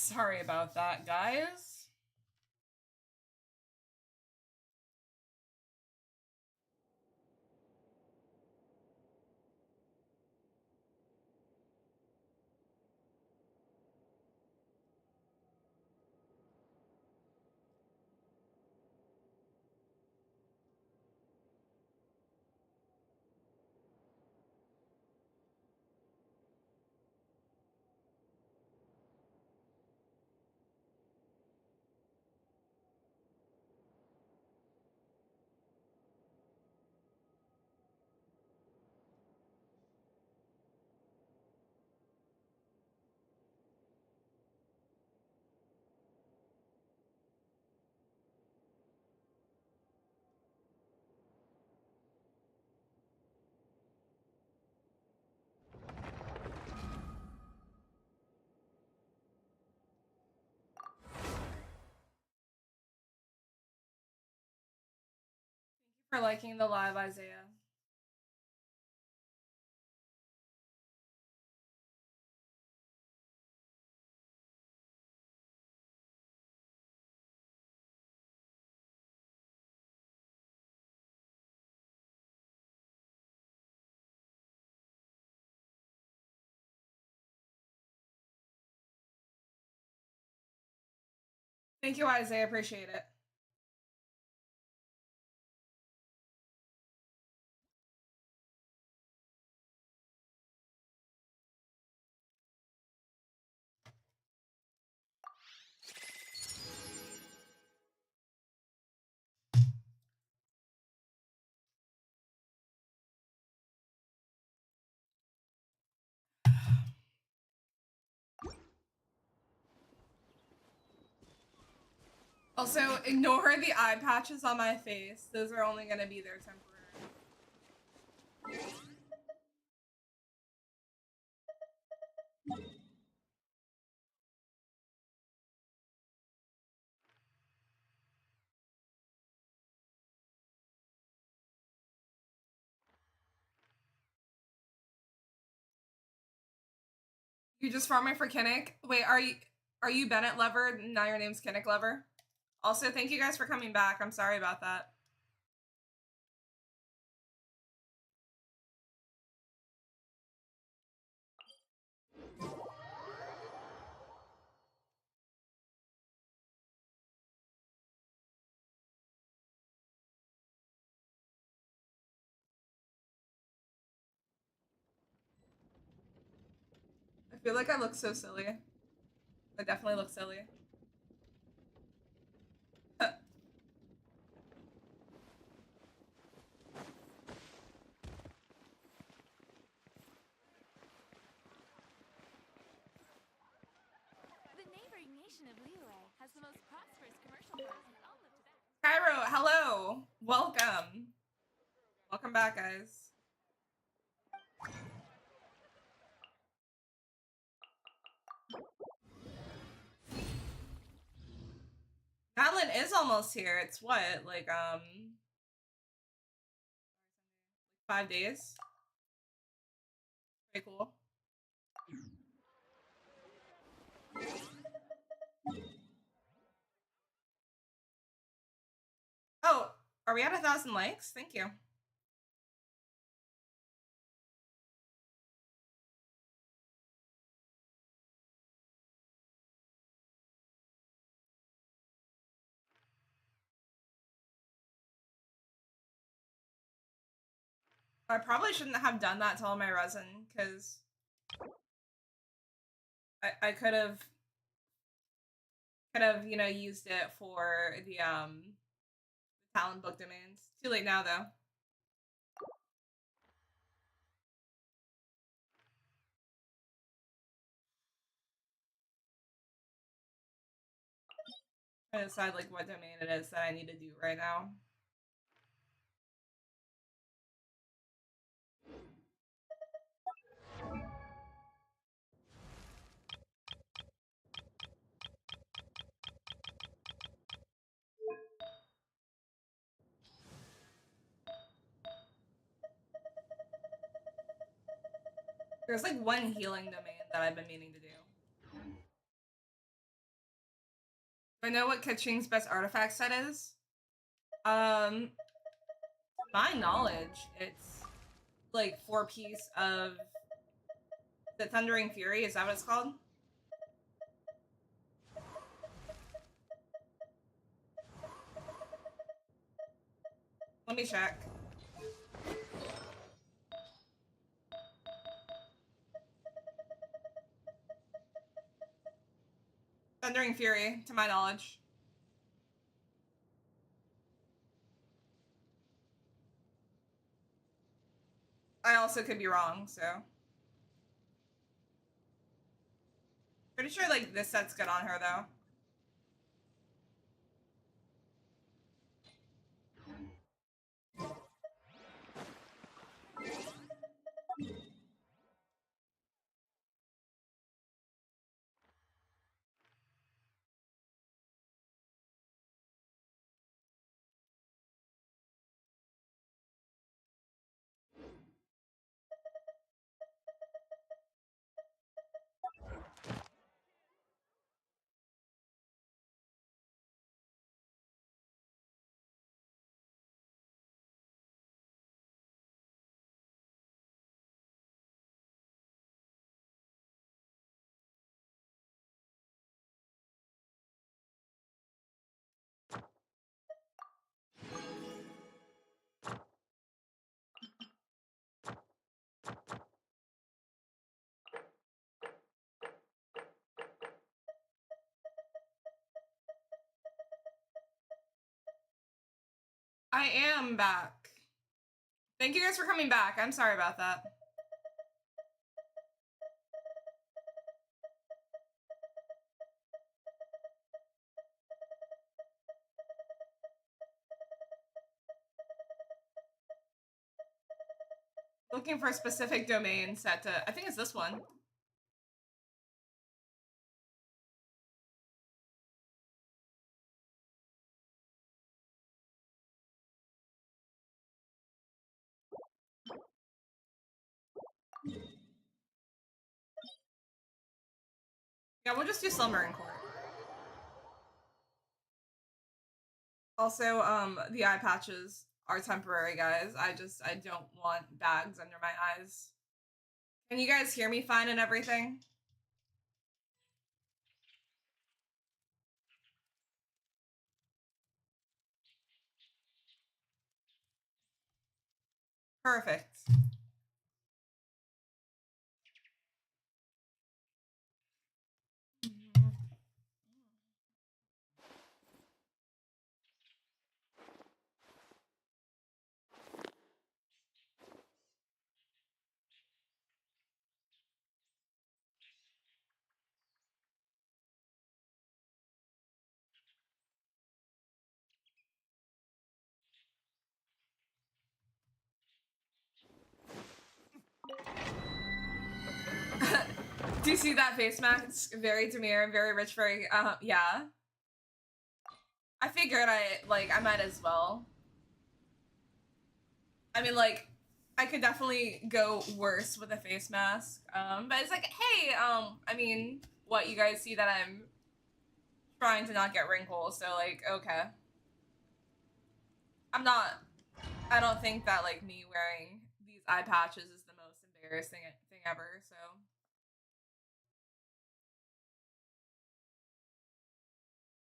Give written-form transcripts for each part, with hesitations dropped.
Sorry about that, guys. For liking the live, Isaiah. Thank you, Isaiah. Appreciate it. Also, ignore the eye patches on my face. Those are only gonna be there temporarily. You just farming for Kinnick? Wait, are you Bennett Lever? Now your name's Kinnick Lever? Also, thank you guys for coming back. I'm sorry about that. I feel like I look so silly. I definitely look silly. The neighboring nation of Liyue has the most prosperous commercial routes in all of Tibet. Cairo, hello. Welcome. Welcome back, guys. Madeline is almost here. It's what, like 5 days? Pretty cool. Oh, are we at 1,000 likes? Thank you. I probably shouldn't have done that to all my resin, because I could have used it for the Talon book domains. Too late now though. I decide like what domain it is that I need to do right now. There's like one healing domain that I've been meaning to do. I know what Kaching's best artifact set is. My knowledge, it's like 4-piece of the Thundering Fury. Is that what it's called? Let me check. Thundering Fury, to my knowledge. I also could be wrong, so. Pretty sure, like, this set's good on her, though. I am back. Thank you guys for coming back. I'm sorry about that. Looking for a specific domain set to, I think it's this one. Yeah, we'll just do Slumbering Court. Also, the eye patches are temporary, guys. I don't want bags under my eyes. Can you guys hear me fine and everything? Perfect. Do you see that face mask? It's very demure, very rich, very, yeah. I figured I might as well. I mean, like, I could definitely go worse with a face mask. But it's like, hey, I mean, what, you guys see that I'm trying to not get wrinkles, so, like, okay. I don't think that, like, me wearing these eye patches is the most embarrassing thing ever, so.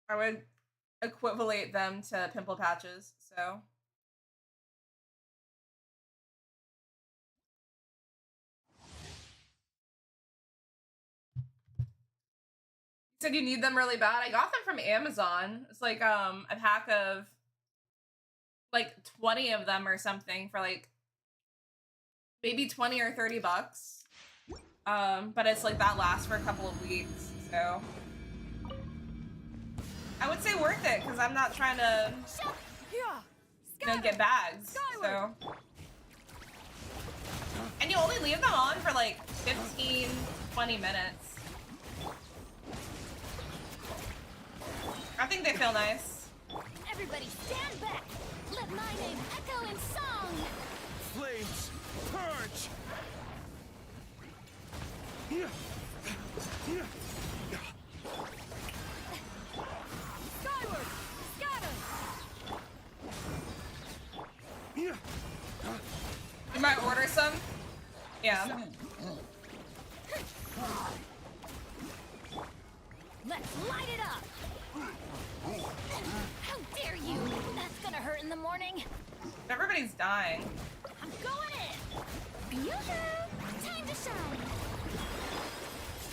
I would equivalate them to pimple patches, so. You said you need them really bad? I got them from Amazon. It's like, a pack of, like, 20 of them or something for, like, maybe 20 or 30 bucks. But it's like that lasts for a couple of weeks, so. I would say worth it, because I'm not trying to, you know, get bags, so. And you only leave them on for like 15, 20 minutes. I think they feel nice. Everybody stand back! Let my name echo in song! Flames, purge! morning. Everybody's dying. I'm going in. Yoo-hoo! Time to shine.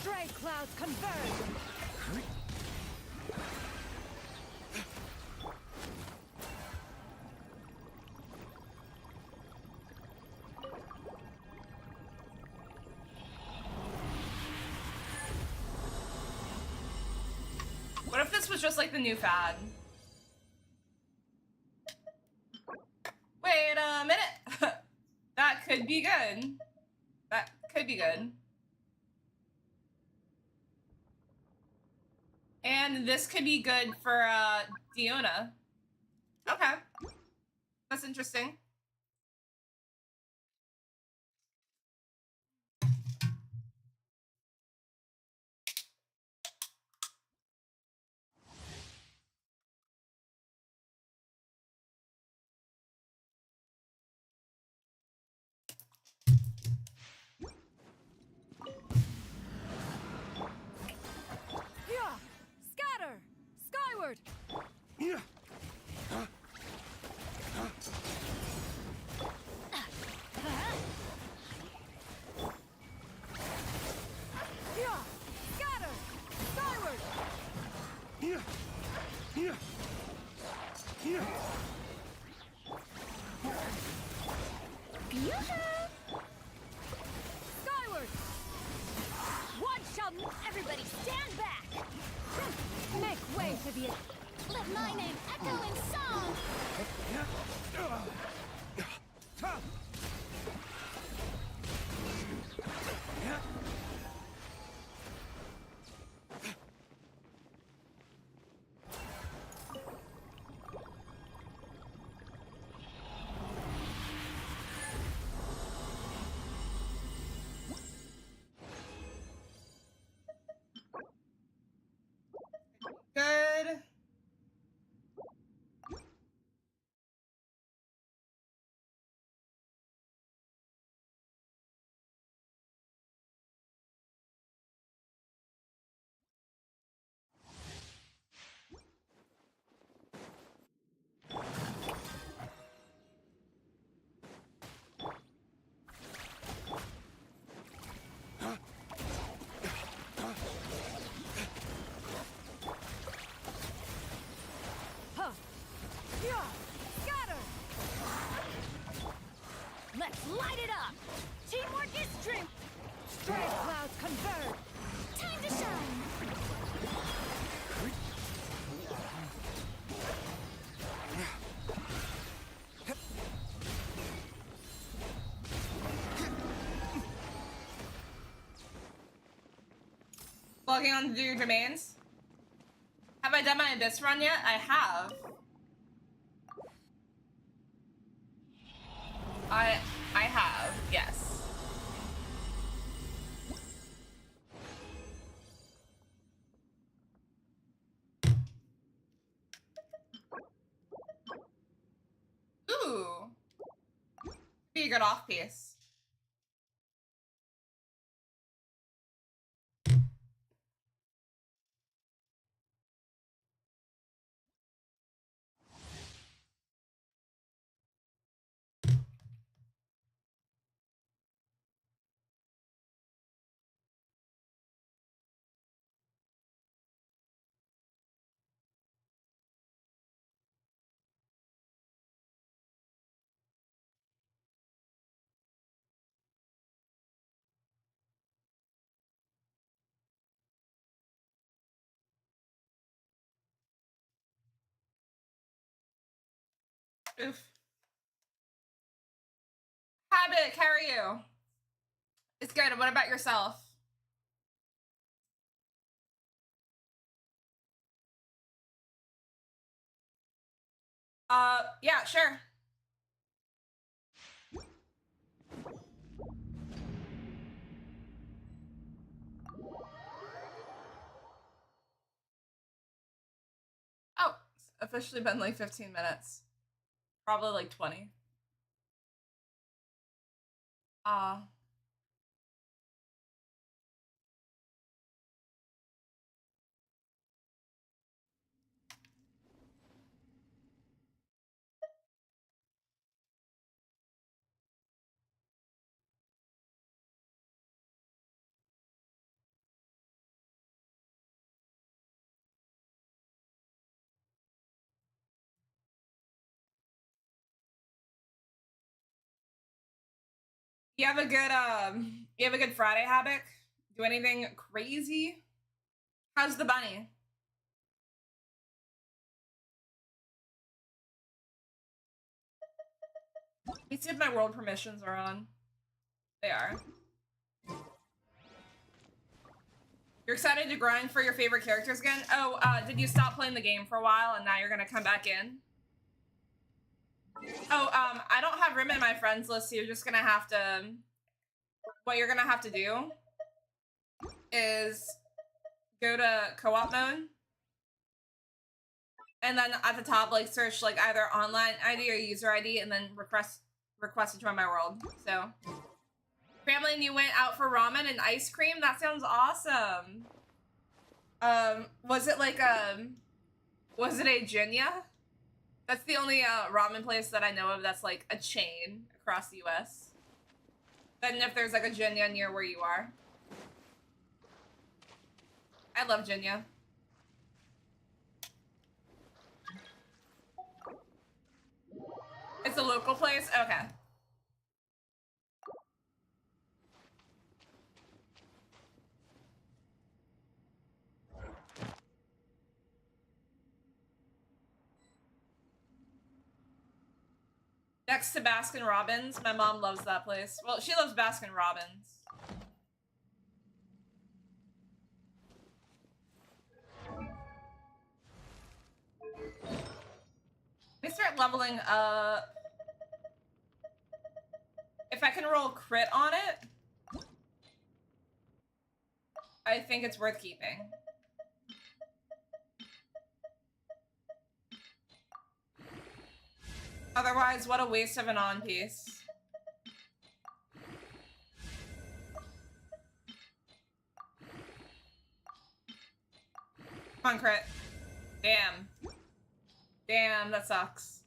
Stray clouds converge. What if this was just like the new fad? Wait a minute. That could be good. That could be good. And this could be good for Diona. Okay. That's interesting. Yeah! Scatter! Skyward! Yeah. Yeah! Scatter! Skyward! Yeah. Yeah. Yeah. Yoo-hoo! Skyward! One shall... Everybody stand back! Make way for the... Let my name echo in song! Ta. Yeah. Good. Huh! Yeah! Scatter! Let's light it up! Teamwork is true! Stray clouds converge. Time to shine! Logging on to do your domains. Have I done my Abyss run yet? I have. I have, yes. Ooh. Be a good off piece. Oof. Habit, carry you. It's good. What about yourself? Yeah, sure. Oh, it's officially been like 15 minutes. Probably like 20. Uh, You have a good Friday habit? Do anything crazy? How's the bunny? Let me see if my world permissions are on. They are. You're excited to grind for your favorite characters again? Oh, did you stop playing the game for a while and now you're gonna come back in? Oh, I don't have room in my friends list, so you're just gonna have to... What you're gonna have to do is go to co-op mode. And then at the top, like, search, like, either online ID or user ID, and then request to join my world. So... Family and you went out for ramen and ice cream? That sounds awesome. Was it like was it a Jinya? That's the only ramen place that I know of that's like a chain across the US. Then if there's like a Jinya near where you are. I love Jinya. It's a local place? Okay. Next to Baskin Robbins. My mom loves that place. Well, she loves Baskin Robbins. Let me start leveling up. If I can roll crit on it, I think it's worth keeping. Otherwise, what a waste of an on piece. Come on, crit. Damn. Damn, that sucks.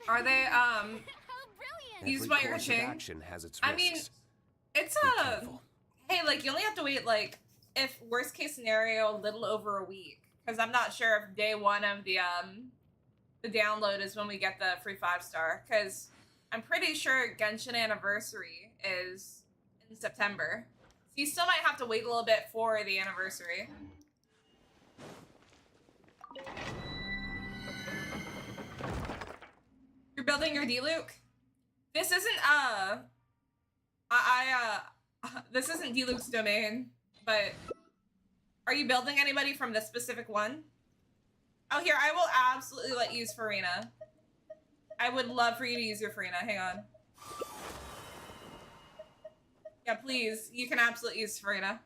Are they, How brilliant! Use Every by your course of king? action has its I risks. mean, it's Be a... careful. Hey, like, you only have to wait, like, if worst case scenario, a little over a week. Because I'm not sure if day one of the download is when we get the free 5-star. Because I'm pretty sure Genshin Anniversary is in September. So you still might have to wait a little bit for the anniversary. You're building your D-Luke? This isn't, this isn't D-Luke's domain, but are you building anybody from this specific one? Oh, here, I will absolutely let you use Farina. I would love for you to use your Farina. Hang on. Yeah, please. You can absolutely use Farina.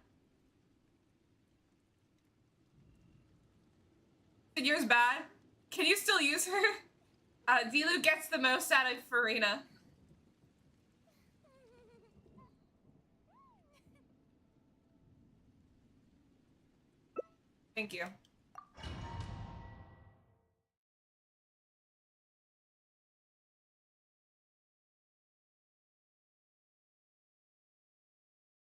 Is yours bad? Can you still use her? D-Luke gets the most out of Farina. Thank you.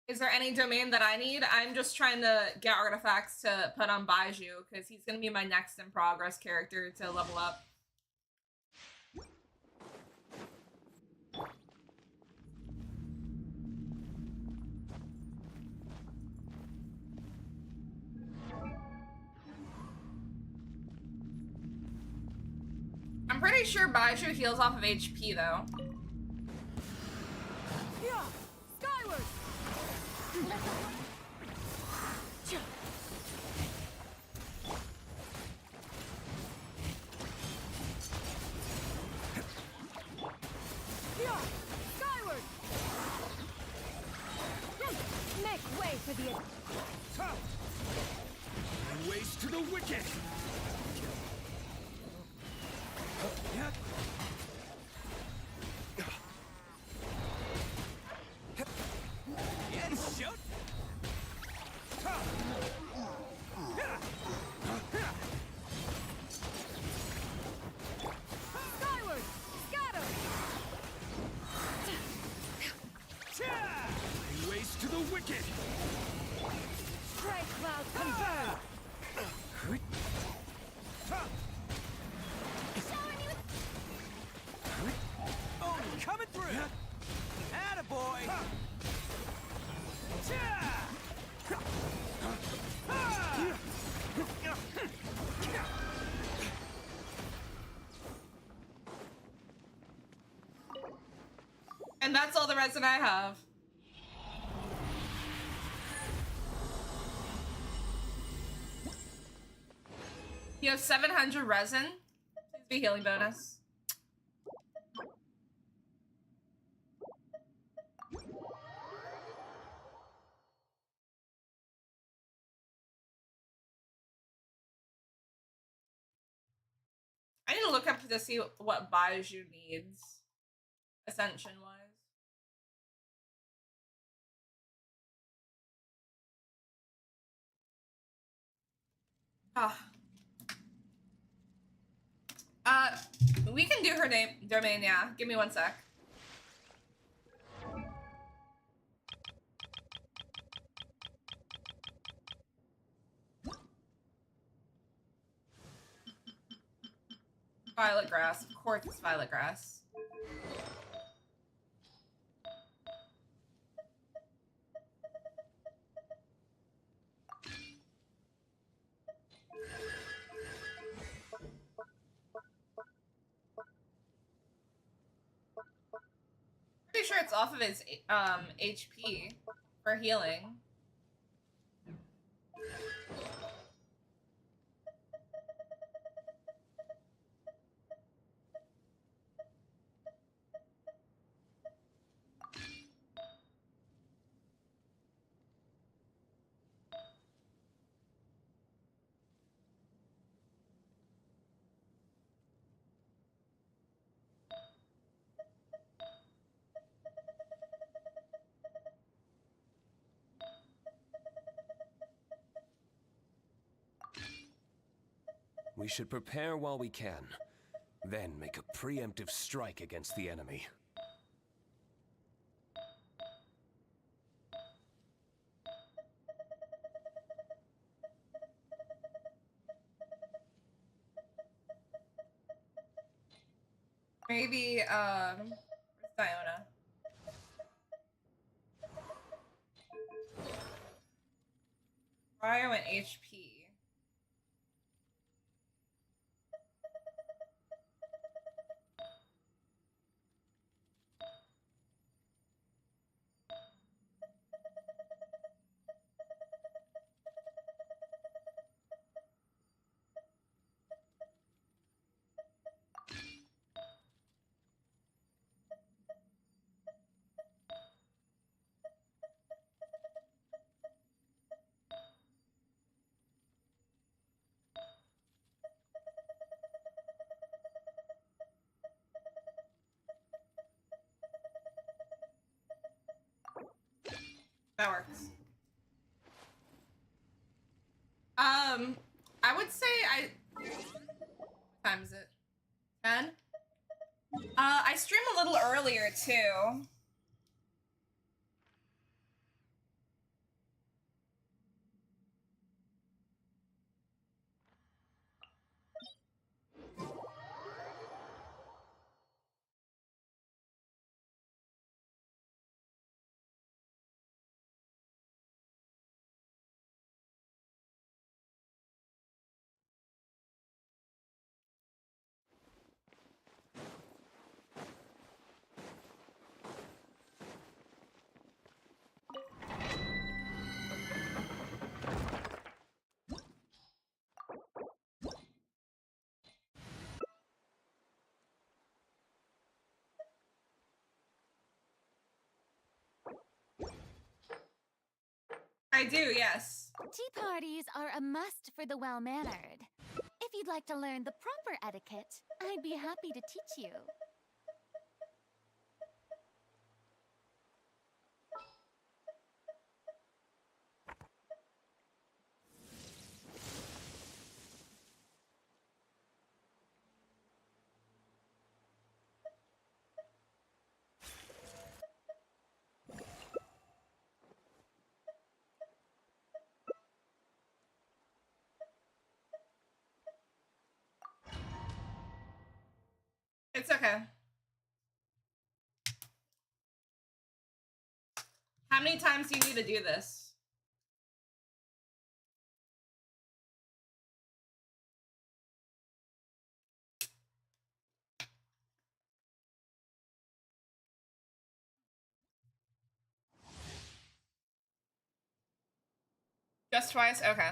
Is there any domain that I need? I'm just trying to get artifacts to put on Baiju, because he's going to be my next in progress character to level up. I'm pretty sure Baiju heals off of HP, though. Yeah! Skyward! Yeah! Skyward! Make way for the... Tough. And waste to the wicked. Yeah. And shoot. Skyward! Scatter! And waste to the wicked. Strike cloud converge! Coming through! Attaboy! And that's all the resin I have. You have 700 resin. Please be healing bonus. I need to look up to see what Baiju needs, ascension wise. Ah. We can do her name domain, yeah. Give me one sec. Violet grass. Of course it's violet grass. Pretty sure it's off of his HP for healing. We should prepare while we can, then make a preemptive strike against the enemy. Maybe, where's Diona? Cryo and HP. That works. I would say what time is it? 10? I stream a little earlier too. I do, yes. Tea parties are a must for the well-mannered. If you'd like to learn the proper etiquette, I'd be happy to teach you. It's okay. How many times do you need to do this? Just twice? Okay.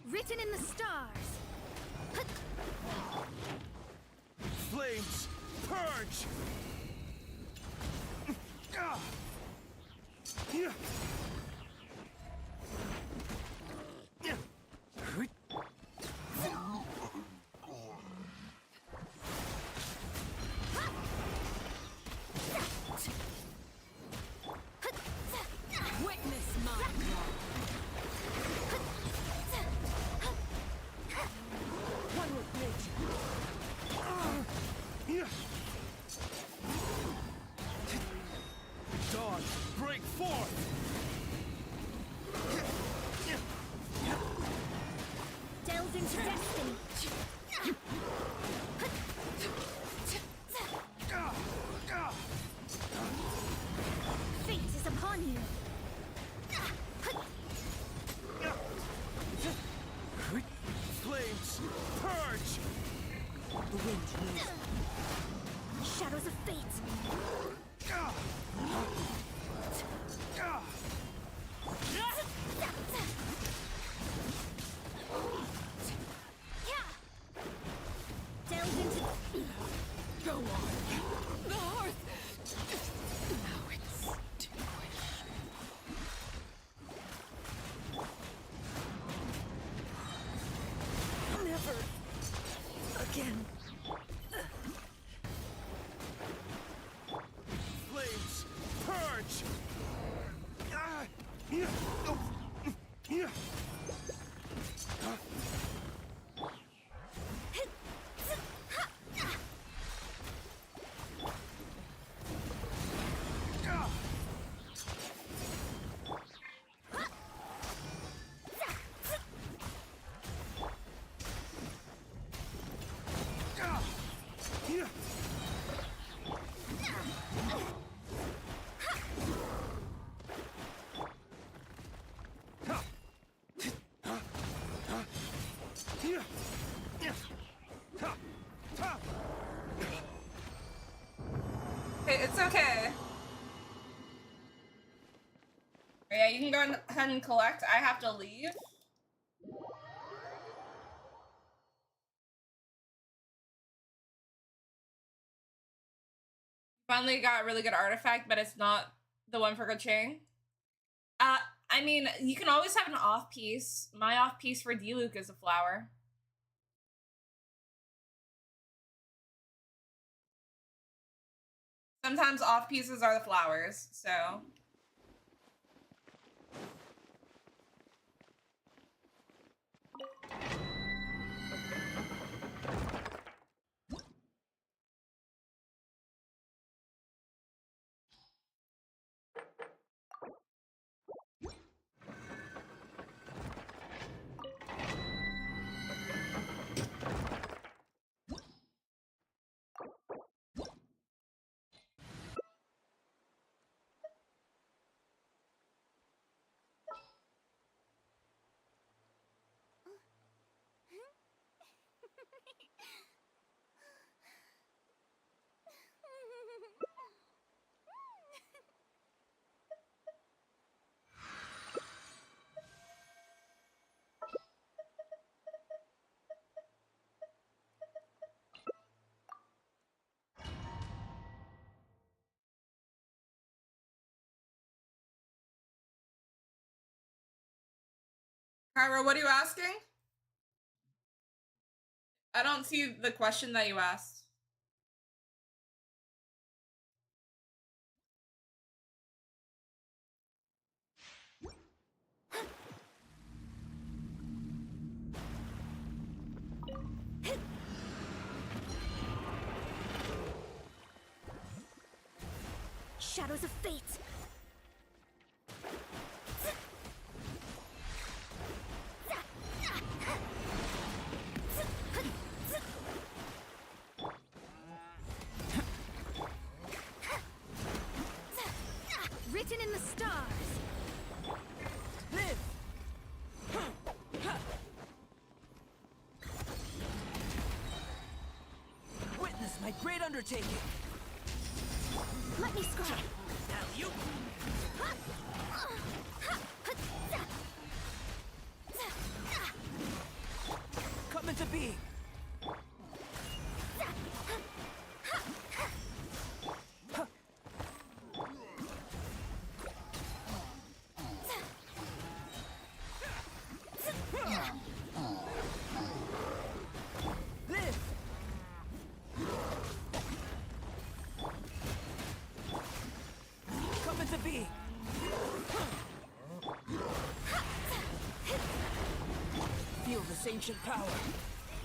Written in the stars. Flames, purge! Witness my one with nature. Dawn, break forth! Delves into destiny. Fate is upon you. Flames, purge! The wind knows. Shadows of fate. Delve into. Go on. The hearth. Now it's extinguished. Never again. Flames, purge! Hey, it's okay. Yeah, you can go ahead and collect. I have to leave. Finally got a really good artifact, but it's not the one for Gochang. I mean, you can always have an off piece. My off piece for Diluc is a flower. Sometimes off pieces are the flowers, so. Kyra, what are you asking? I don't see the question that you asked. Shadows of fate. Written in the stars. Live! Witness my great undertaking! Let me scry. Now you! Come into being! Live! Come into being! Feel this ancient power.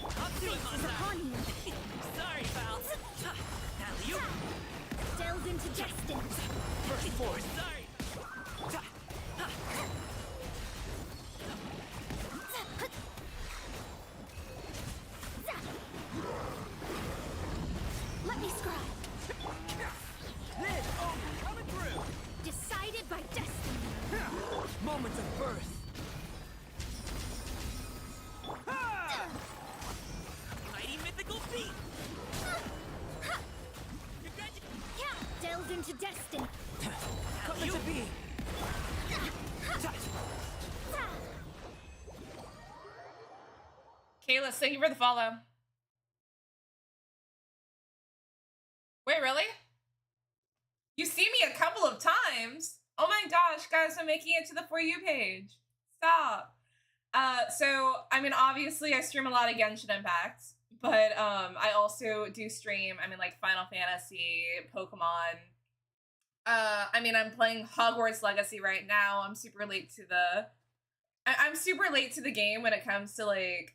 I'm doing Is upon you. Sorry, pal. Now you! Delve into destiny. First force! Sorry! Let me scry. Live! Oh, coming through! Decided by destiny. Moments of birth! Mighty mythical feat! Delve into destiny. Come into being! Kayla, thank you for the follow. Wait, really? You see me a couple of times? Oh my gosh, guys, I'm making it to the For You page. Stop. So, I mean, obviously I stream a lot of Genshin Impact, but I also do stream, I mean, like Final Fantasy, Pokemon. I mean, I'm playing Hogwarts Legacy right now. I'm super late to the... I'm super late to the game when it comes to, like,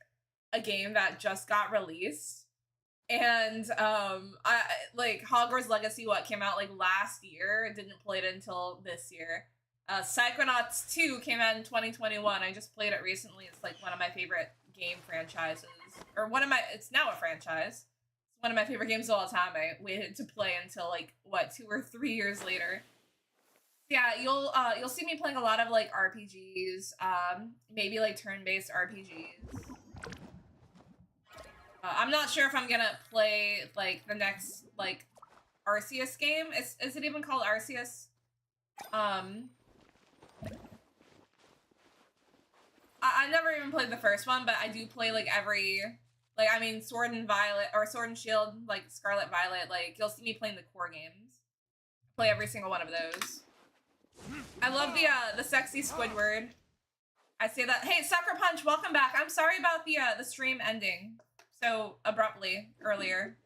a game that just got released. And I like Hogwarts Legacy, what came out like last year, didn't play it until this year. Psychonauts 2 came out in 2021. I just played it recently. It's like one of my favorite game franchises, or it's now a franchise. It's one of my favorite games of all time. I waited to play until like what, 2 or 3 years later. Yeah, you'll see me playing a lot of like RPGs, maybe like turn-based RPGs. I'm not sure if I'm gonna play like the next like Arceus game. Is it even called Arceus? I never even played the first one, but I do play like every, like, I mean, Sword and Violet, or Sword and Shield, like Scarlet Violet. Like, you'll see me playing the core games. Play every single one of those. I love the sexy Squidward. I say that. Hey, Sucker Punch, welcome back. I'm sorry about the stream ending so abruptly earlier.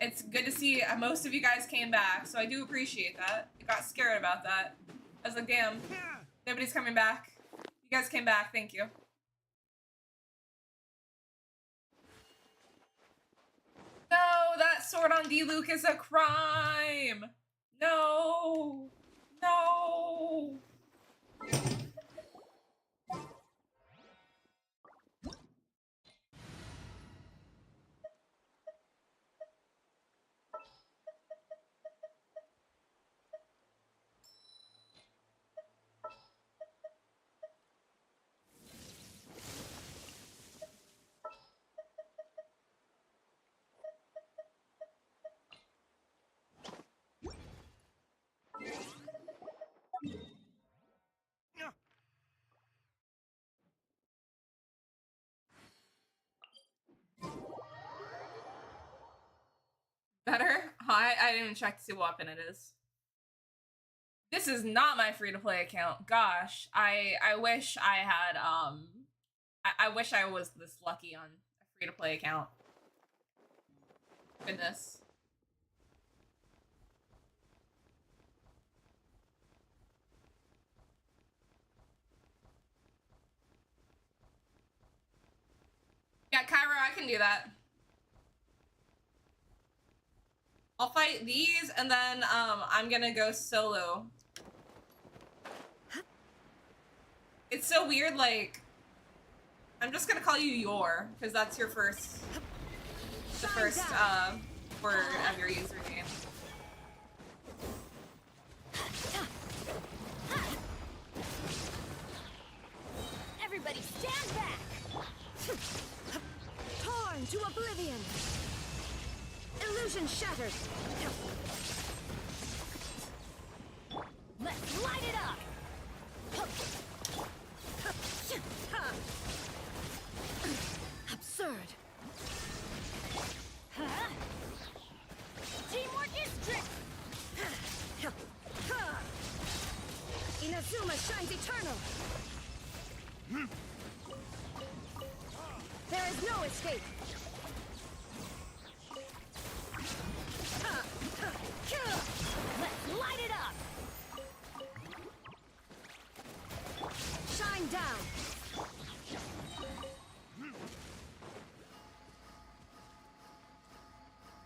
It's good to see most of you guys came back, so I do appreciate that. I got scared about that. I was like, damn, nobody's coming back. You guys came back, thank you. No, that sword on D-Luke is a crime! No! No! Better? I didn't even check to see what weapon it is. This is not my free-to-play account. Gosh, I wish I had I wish I was this lucky on a free-to-play account. Goodness. Yeah, Cairo, I can do that. I'll fight these, and then I'm gonna go solo. It's so weird, like, I'm just gonna call you Yor, because that's your first, the first word of your username. Everybody stand back! Torn to oblivion! Illusion shattered! Let's light it up! Absurd! Teamwork is trick! Inazuma shines eternal! There is no escape! Let's light it up! Shine down!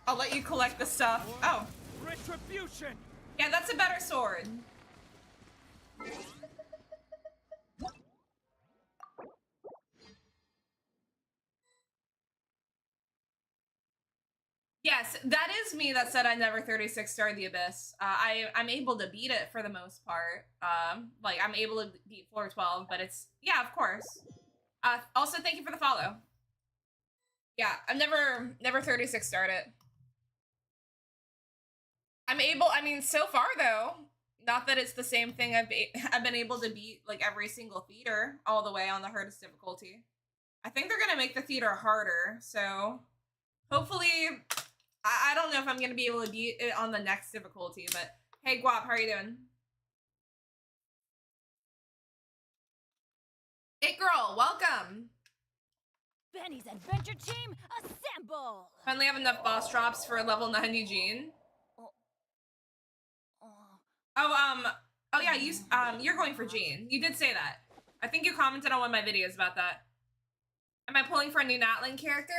I'll let you collect the stuff. Oh. Retribution! Yeah, that's a better sword. Yes, that is me that said I never 36 starred the Abyss. I'm able to beat it for the most part. Like, I'm able to beat floor 12, but it's, yeah, of course. Also, thank you for the follow. Yeah, I've never 36 starred it. I mean, so far though, not that it's the same thing. I've been able to beat like every single theater all the way on the hardest difficulty. I think they're gonna make the theater harder, so hopefully, I don't know if I'm gonna be able to beat it on the next difficulty. But hey, Guap, how are you doing? Hey, girl, welcome. Benny's adventure team, assemble! Finally have enough boss drops for level 90 Jean. Oh yeah, you're going for Jean. You did say that. I think you commented on one of my videos about that. Am I pulling for a new Natlan character?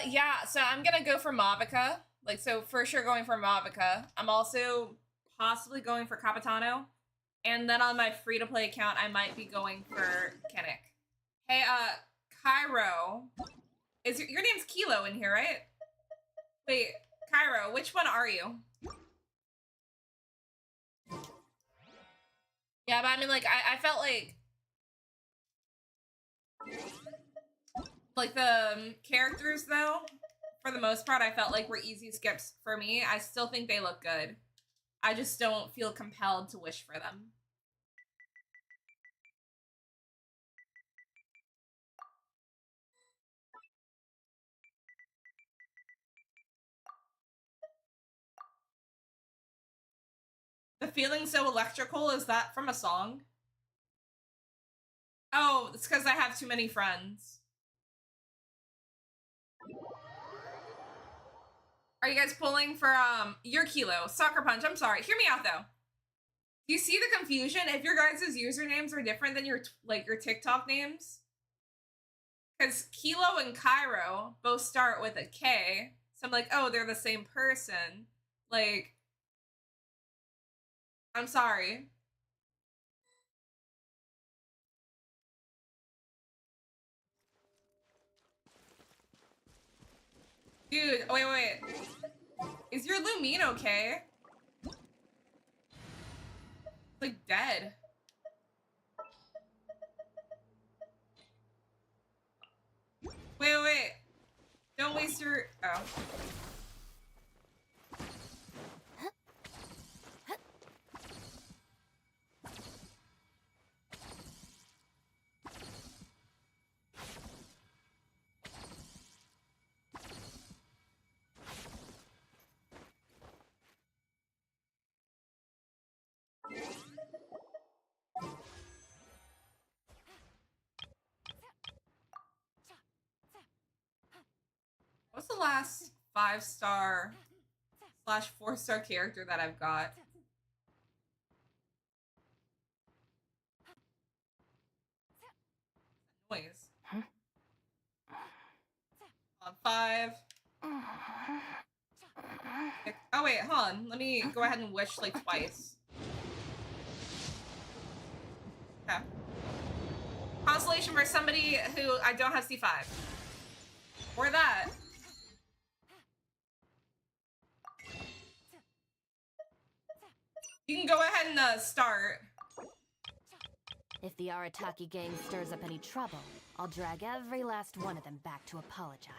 Yeah, so I'm gonna go for Mavica. Like, so for sure going for Mavica. I'm also possibly going for Capitano. And then on my free-to-play account, I might be going for Kennick. Hey, Cairo. Is your name's Kilo in here, right? Wait, Cairo, which one are you? Yeah, but I mean, like, I felt like the characters, though, for the most part, I felt like were easy skips for me. I still think they look good. I just don't feel compelled to wish for them. The feeling so electrical, is that from a song? Oh, it's because I have too many friends. Are you guys pulling for, your Kilo? Soccer Punch, I'm sorry. Hear me out, though. Do you see the confusion if your guys' usernames are different than your TikTok names? Because Kilo and Cairo both start with a K. So I'm like, oh, they're the same person. Like, I'm sorry. Dude, wait. Is your Lumine okay? It's like dead. Wait. Don't waste your... Oh. last 5-star / 4-star character that I've got? Noise. On 5. 6. Oh wait, hold on. Let me go ahead and wish like twice. Okay. Constellation for somebody who I don't have C5. Or that. You can go ahead and start. If the Arataki gang stirs up any trouble, I'll drag every last one of them back to apologize.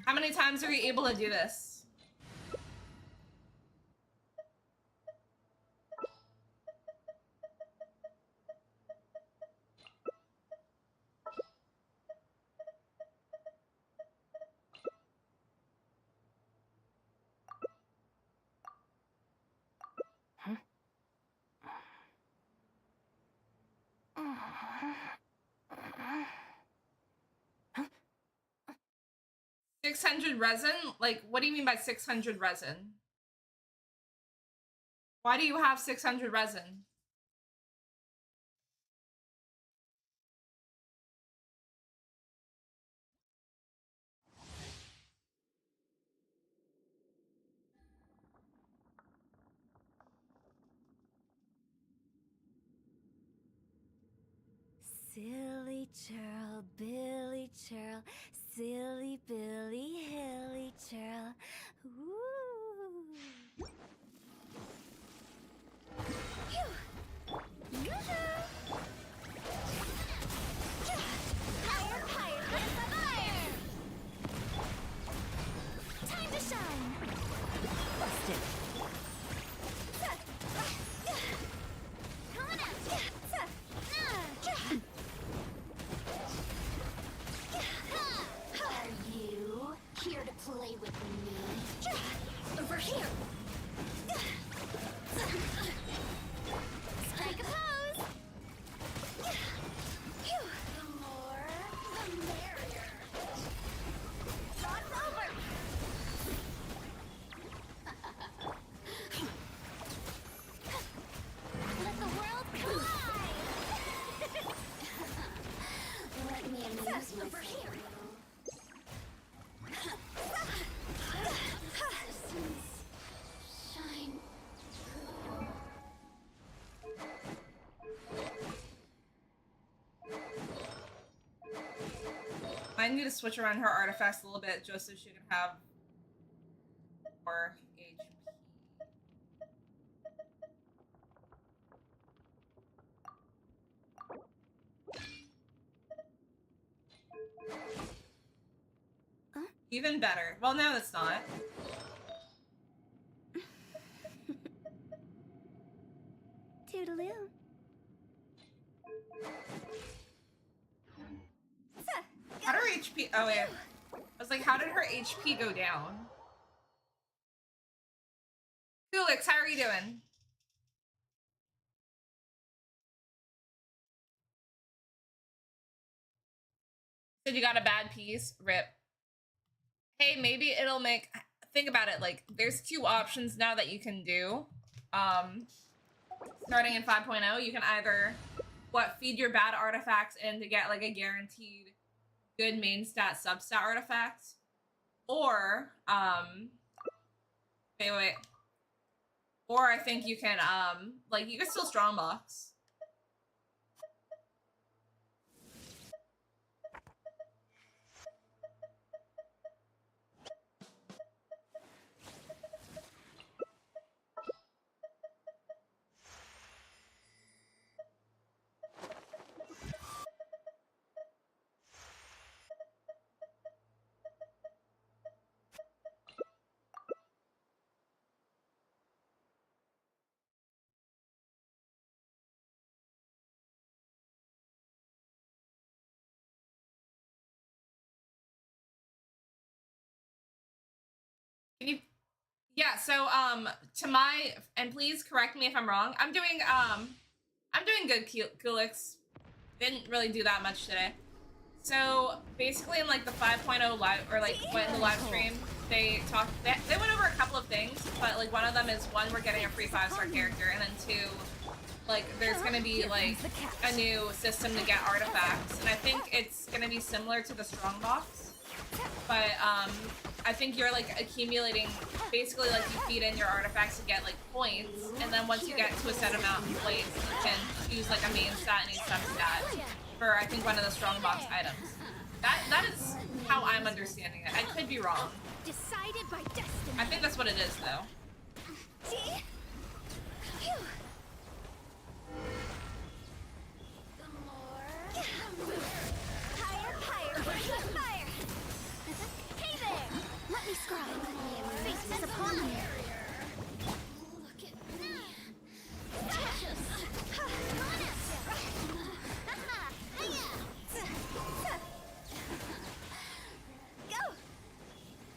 How many times are you able to do this? Huh? 600 resin? Like, what do you mean by 600 resin? Why do you have 600 resin? Silly churl, Billy churl, silly Billy, hilly churl. Ooh. Phew. Gah-gah. Higher, higher, Prince of Iron! Time to shine! Busted. Coming out! Are you here to play with me? Over here! Strike a pose! The more, the merrier. Shot's over! Let the world collide! Let me amuse over here. Shine. I need to switch around her artifacts a little bit just so she can have more HP. Even better. Well, no, it's not. Toodaloo. How did her HP? Oh wait. I was like, how did her HP go down? Felix, how are you doing? Said you got a bad piece. Rip. Hey, maybe it'll make. Think about it. Like, there's 2 options now that you can do. Starting in 5.0, you can either feed your bad artifacts in to get like a guaranteed good main stat substat artifact, or wait, or I think you can like you can still strongbox. Yeah, so to my, and please correct me if I'm wrong. I'm doing good, Kulix. Didn't really do that much today. So basically in like the 5.0 live, or like when the live stream, they went over a couple of things, but like one of them is, one, we're getting a free 5-star character, and then two, like there's gonna be like a new system to get artifacts, and I think it's gonna be similar to the Strongbox, but I think you're like accumulating, basically like you feed in your artifacts to get like points, and then once you get to a set amount of points, you can choose like a main stat and a sub-stat for, I think, one of the Strongbox items. That is how I'm understanding it. I could be wrong. Decided by destiny. I think that's what it is, though. See? Phew. The more... Higher, higher, fire! Hey there! Let me scribe. Face is upon you. Look at me. Go!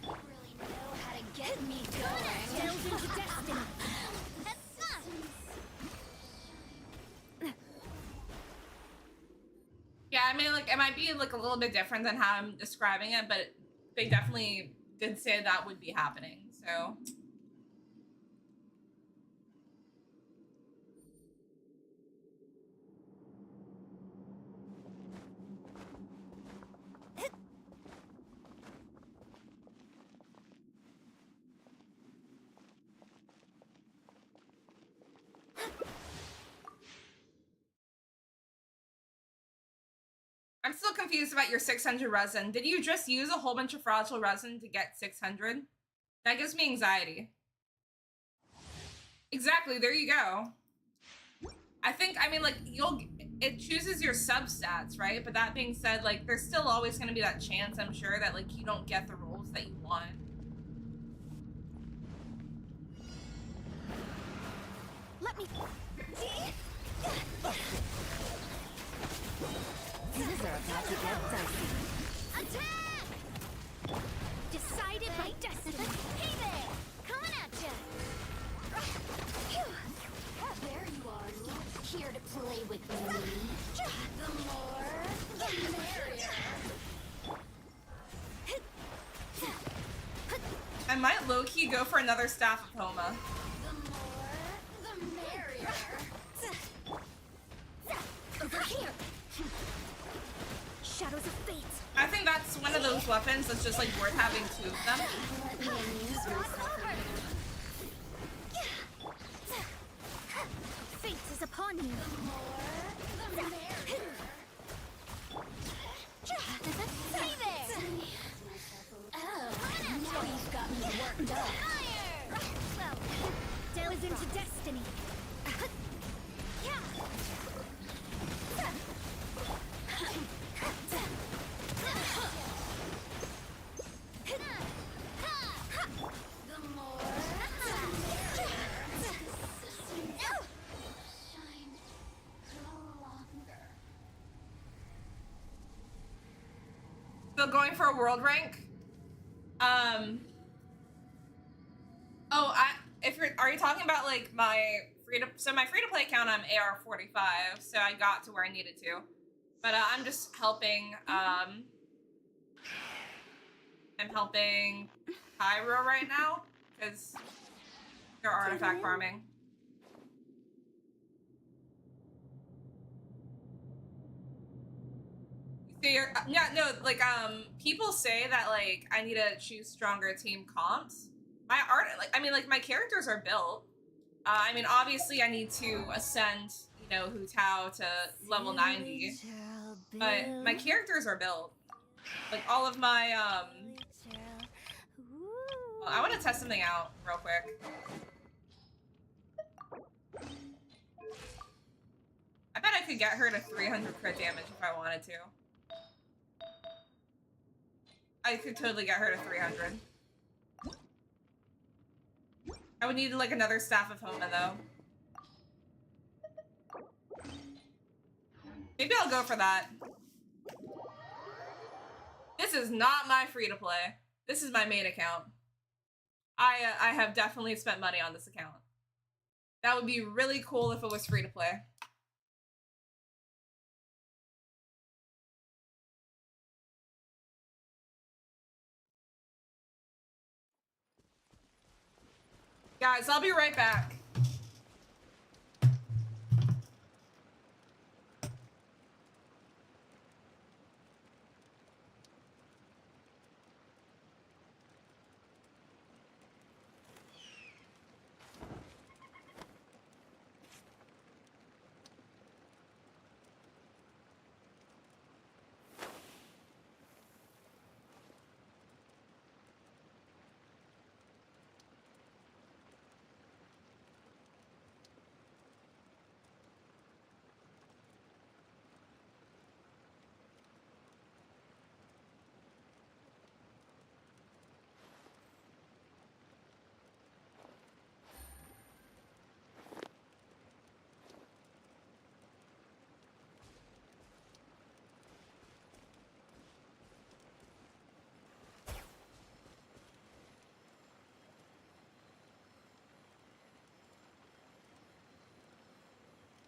Really know how to get me going. Delve into destiny. Yeah, I mean, like, it might be like a little bit different than how I'm describing it, but they definitely did say that would be happening, so... I'm still confused about your 600 resin. Did you just use a whole bunch of fragile resin to get 600? That gives me anxiety. Exactly, there you go. I think, I mean, like, it chooses your substats, right? But that being said, like, there's still always going to be that chance, I'm sure, that, like, you don't get the rolls that you want. Let me... Things are about to get dicey. Attack! Decided by destiny. Hey there! Coming at ya! There you are. Here to play with me. The more, the merrier. I might low-key go for another Staff of Homa. The more, the merrier. Over here. Shadows of fate. I think that's one of those weapons that's just, like, worth having two of them. Let me amuse myself. Fate is upon you. The more, the merrier. Hey there! Oh, now you've got me worked up. Fire! Well, delve into destiny. The more... Shine no longer. Still going for a world rank? Oh, are you talking about like my my free to play account? I'm AR 45, so I got to where I needed to. But I'm just helping. I'm helping Cairo right now because they're artifact farming. So yeah, no, like people say that like I need to choose stronger team comps. My my characters are built. I mean, obviously I need to ascend, you know, Hu Tao to level 90, but my characters are built. Like all of my well, I want to test something out real quick. I bet I could get her to 300 crit damage if I wanted to. I could totally get her to 300. I would need like another Staff of Homa though. Maybe I'll go for that. This is not my free to play. This is my main account. I have definitely spent money on this account. That would be really cool if it was free to play. Guys, I'll be right back.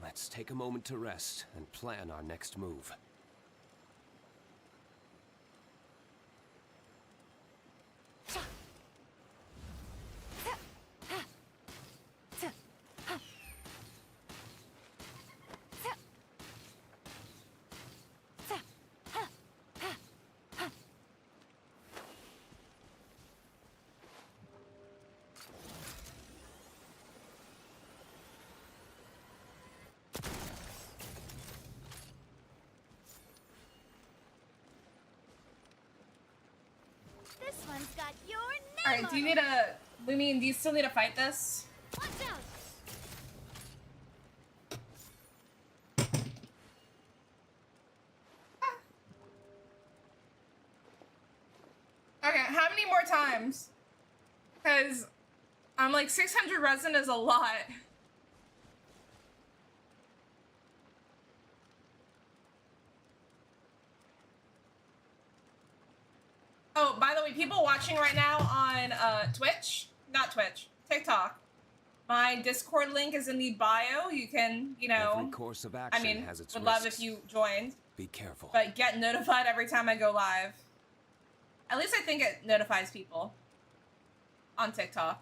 Let's take a moment to rest and plan our next move. This one's got your name. All right, do you need a Lumine? Do you still need to fight this? Watch out. Okay, how many more times? Because I'm like 600 resin is a lot. Oh, by the way, people watching right now on Twitch, not Twitch, TikTok. My Discord link is in the bio. You can, you know, Every course of I action mean, has its would love risks. if you joined, Be careful. but get notified every time I go live. At least I think it notifies people on TikTok.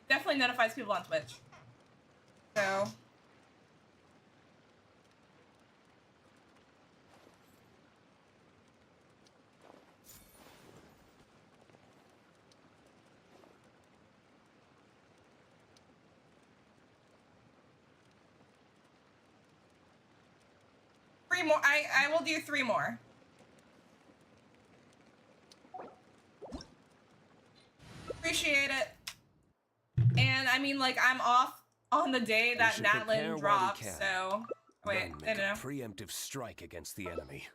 It definitely notifies people on Twitch. So. Three more. I will do 3 more. Appreciate it. And I mean, like, I'm off on the day that should prepare while Natlin we drops, can. so. Wait, Then no, make no. a preemptive strike against the enemy.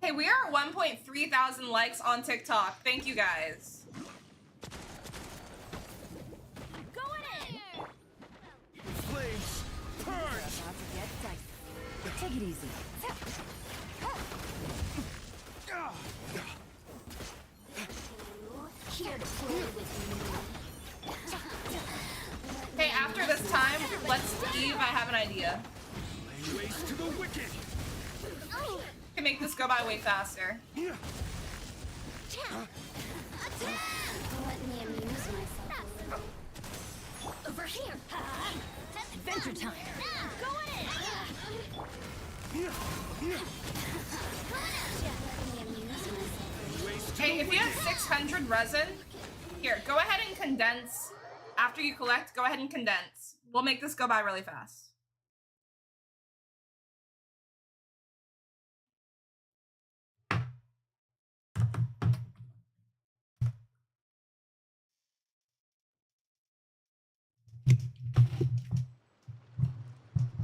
Hey, we are 1.3 thousand likes on TikTok. Thank you guys. Go in. Flames, purge! About to get dicey. Take it easy. Here to play with Hey, after this time, let's leave. I have an idea. Lay waste to the wicked! you. We can make this go by way faster. Let me amuse myself. Over here. Adventure time. Go in. Let me amuse myself. Waste to Hey, the if you have 600 resin, here, go ahead and condense. After you collect, go ahead and condense. We'll make this go by really fast.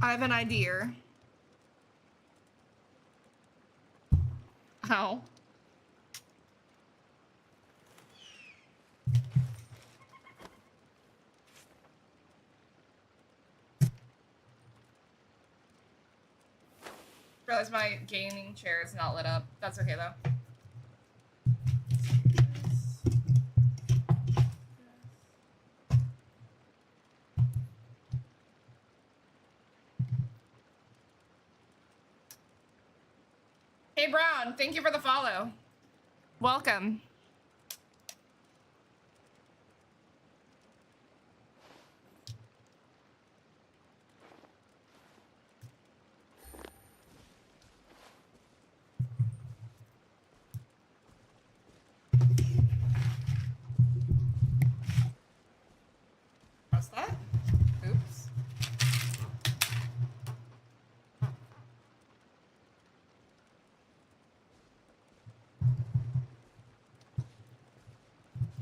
I have an idea. Ow. Realize my gaming chair is not lit up. That's okay though. Hey Brown, thank you for the follow. Welcome. What's that? Oops.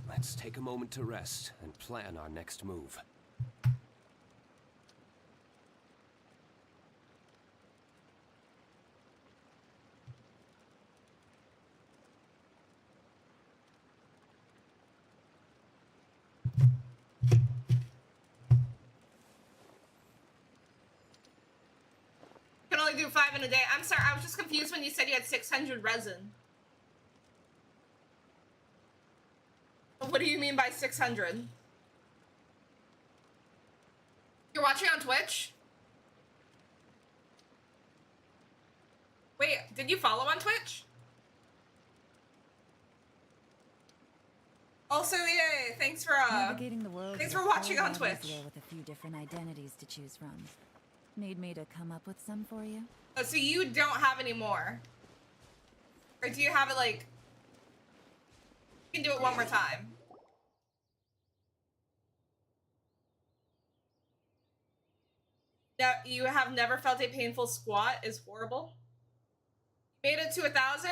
Let's take a moment to rest and plan our next move. Can only do 5 in a day. I'm sorry, I was just confused when you said you had 600 resin. What do you mean by 600? You're watching on Twitch? Wait, did you follow on Twitch? Also, yay, thanks for Navigating the world thanks is for a watching whole on lot Twitch. easier with a few different identities to choose from. Need me to come up with some for you? Oh, so you don't have any more? Or do you have it like... You can do it one more time. No, you have never felt a painful squat is horrible. Made it to 1,000?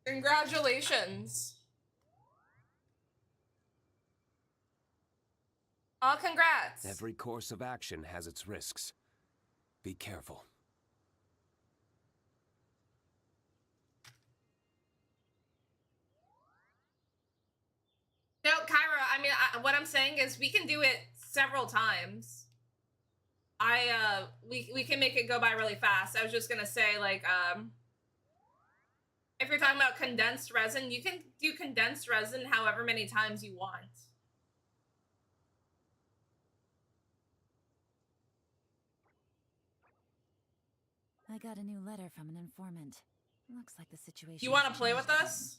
Congratulations. Oh, congrats. Every course of action has its risks. Be careful. No, Kyra, I mean, what I'm saying is we can do it several times. We can make it go by really fast. I was just gonna say, like, if you're talking about condensed resin, you can do condensed resin however many times you want. I got a new letter from an informant. Looks like the situation. You want to has play with changed us?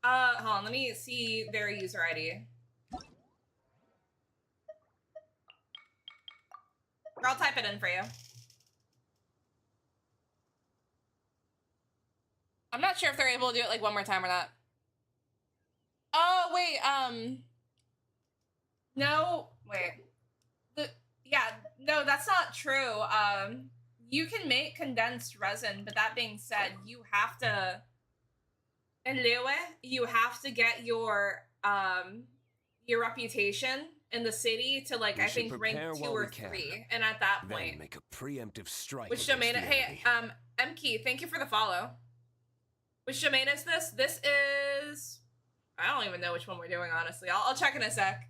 Hold on, let me see their user ID. Or I'll type it in for you. I'm not sure if they're able to do it like one more time or not. Oh, wait, no, wait. Yeah, no, that's not true. You can make condensed resin, but that being said, you have to, in Liyue, you have to get your reputation in the city to, like, We I should think rank prepare 2 while or we can. 3, and at that Then point, make a preemptive strike. which against domain? the Hey, enemy. Mkey, thank you for the follow. Which domain is this? This is, I don't even know which one we're doing, honestly. I'll check in a sec.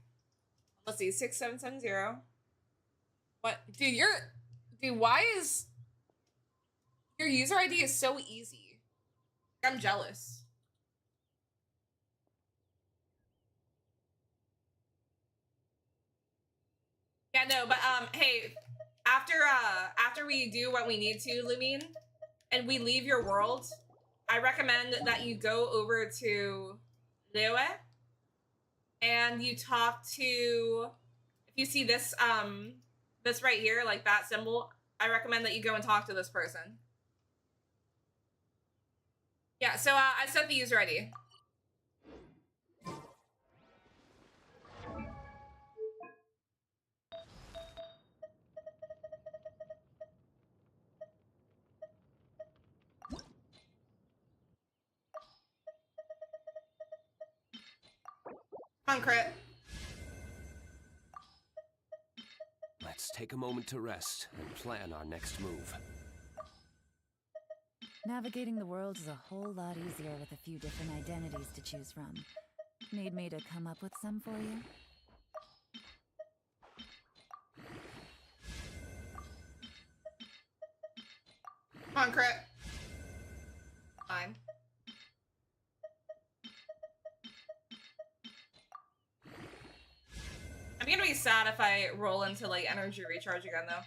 Let's see, 6770. What, dude, why is your user ID is so easy? I'm jealous. Yeah, no, but hey, after we do what we need to, Lumine, and we leave your world, I recommend that you go over to Liyue and you talk to, if you see this this right here, like that symbol, I recommend that you go and talk to this person. Yeah, so I sent the user ID. Come on, crit. Let's take a moment to rest and plan our next move. Navigating the world is a whole lot easier with a few different identities to choose from. Need me to come up with some for you? Come on, crit. Fine. I'm gonna be sad if I roll into like energy recharge again though.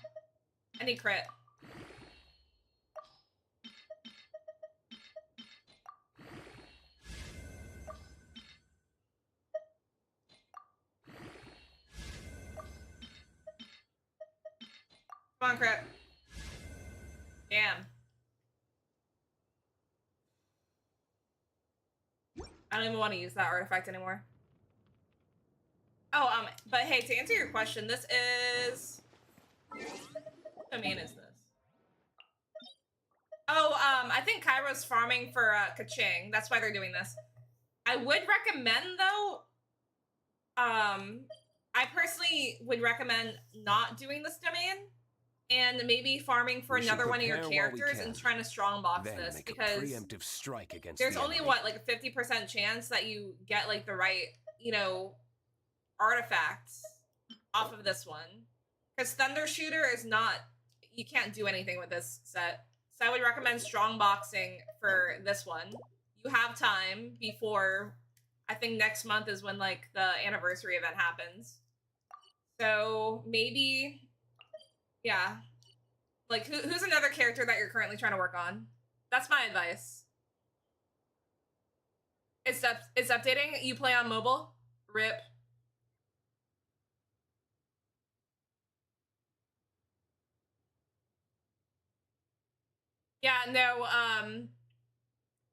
I need crit. Come on, crit. Damn. I don't even want to use that artifact anymore. Oh, but hey, to answer your question, this is... What domain is this? Oh, I think Kairo's farming for, Kaching. That's why they're doing this. I would recommend, though, I personally would recommend not doing this domain and maybe farming for another one of your characters and trying to strongbox this, because preemptive strike against there's the only, enemy. what, like a 50% chance that you get, like, the right, you know, artifacts off of this one. Because Thunder Shooter is not... You can't do anything with this set. So I would recommend strongboxing for this one. You have time before... I think next month is when, like, the anniversary event happens. So maybe... Yeah. Like, who's another character that you're currently trying to work on? That's my advice. It's updating. You play on mobile? RIP. Yeah, no,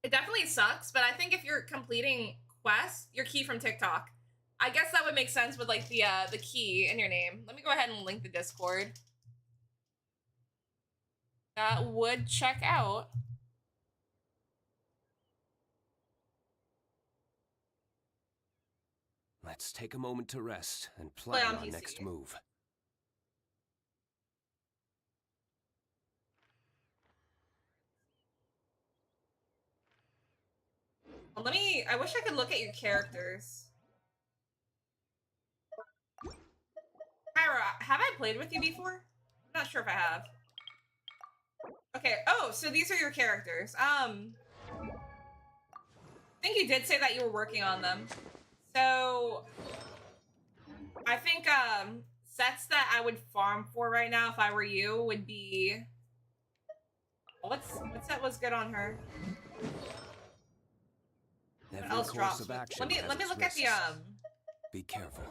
it definitely sucks, but I think if you're completing quests, your key from TikTok. I guess that would make sense with, like, the key in your name. Let me go ahead and link the Discord. That would check out. Let's take a moment to rest and Play plan on our PC. next move. Well, I wish I could look at your characters. Kyra, have I played with you before? I'm not sure if I have. Okay, oh, so these are your characters. I think you did say that you were working on them. So, I think, sets that I would farm for right now if I were you would be... What set was good on her? What else drops? Let me look at the, Be careful.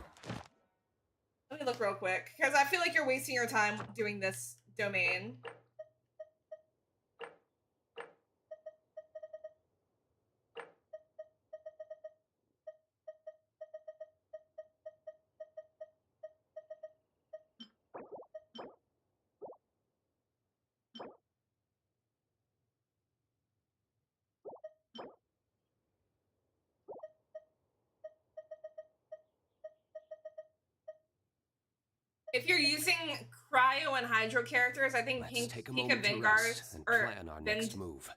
Let me look real quick, because I feel like you're wasting your time doing this domain. If you're using Cryo and Hydro characters, I think Let's take a Pika moment to Vanguard rest and or plan our next move.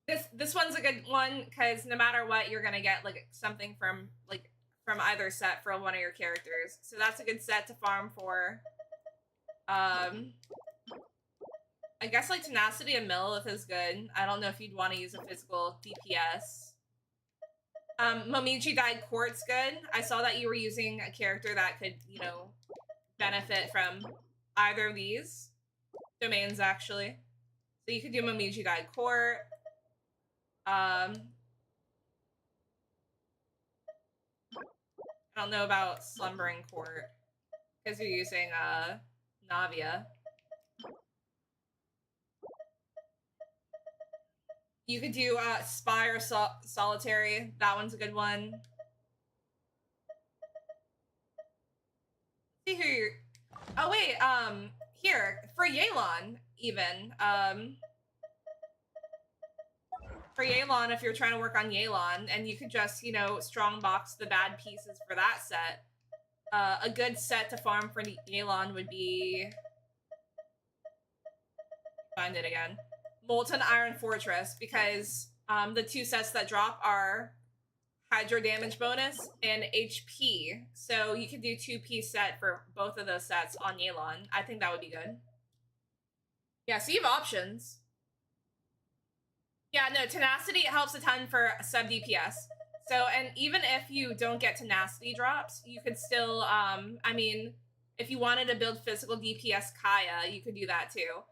This one's a good one because no matter what, you're gonna get like something from either set for one of your characters. So that's a good set to farm for. I guess like Tenacity and Millith is good. I don't know if you'd want to use a physical DPS. Momiji Dyed Court's good. I saw that you were using a character that could, you know, benefit from either of these domains, actually. So you could do Momiji Dyed Court. I don't know about Slumbering Court, because you're using, Navia. You could do, Spire Solitary. That one's a good one. Let's see who you're... Oh, wait, here, for Yelan, even, for Yelan, if you're trying to work on Yelan, and you could just, you know, strongbox the bad pieces for that set, A good set to farm for Yelan would be... Find it again. Molten Iron Fortress, because the two sets that drop are Hydro Damage bonus and HP. So you could do 2-piece set for both of those sets on Yelan. I think that would be good. Yeah, so you have options. Yeah, no, Tenacity helps a ton for sub DPS. So, and even if you don't get Tenacity drops, you could still, I mean, if you wanted to build physical DPS Kaya, you could do that too.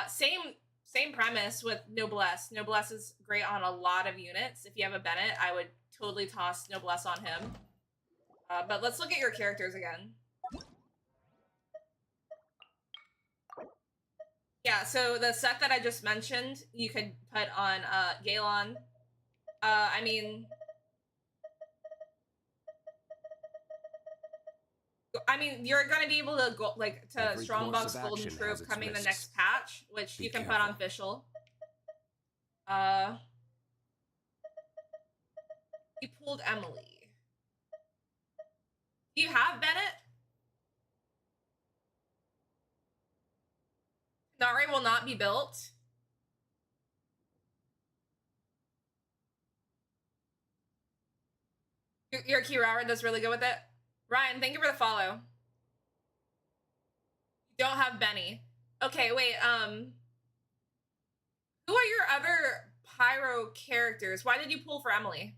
Same premise with Noblesse. Noblesse is great on a lot of units. If you have a Bennett, I would totally toss Noblesse on him. But let's look at your characters again. Yeah, so the set that I just mentioned, you could put on Yelan. I mean, you're gonna be able to go like to Every Strongbox course of Golden action Troop has its coming the risks. next patch, which Be you can put careful. on Fischl. You pulled Emily. Do you have Bennett? Nari will not be built. Your Kirara does really good with it. Ryan, thank you for the follow. You don't have Benny. Okay, wait, who are your other Pyro characters? Why did you pull for Emily?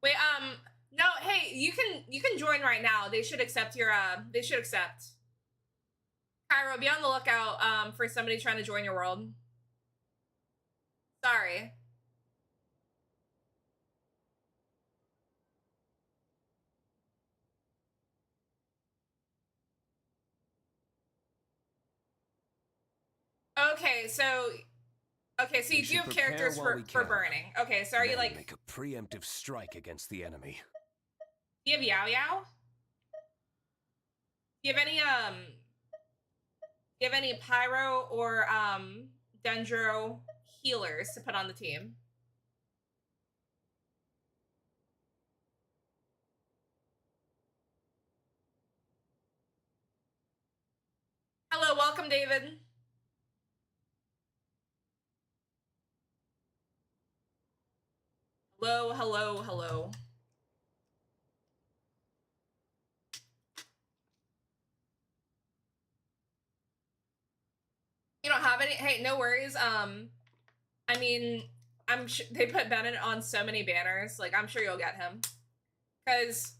Wait, no, hey, you can join right now. They should accept your, they should accept. Cairo, be on the lookout, for somebody trying to join your world. Sorry. Okay, so you do have characters for burning. Okay, so are you like... Make a preemptive strike against the enemy. Do you have Yao Yao? Do you have any Pyro or Dendro healers to put on the team? Hello, welcome, David. Hello, hello, hello. You don't have any? Hey, no worries. I mean, I'm sure they put Bennett on so many banners. Like, I'm sure you'll get him. Because,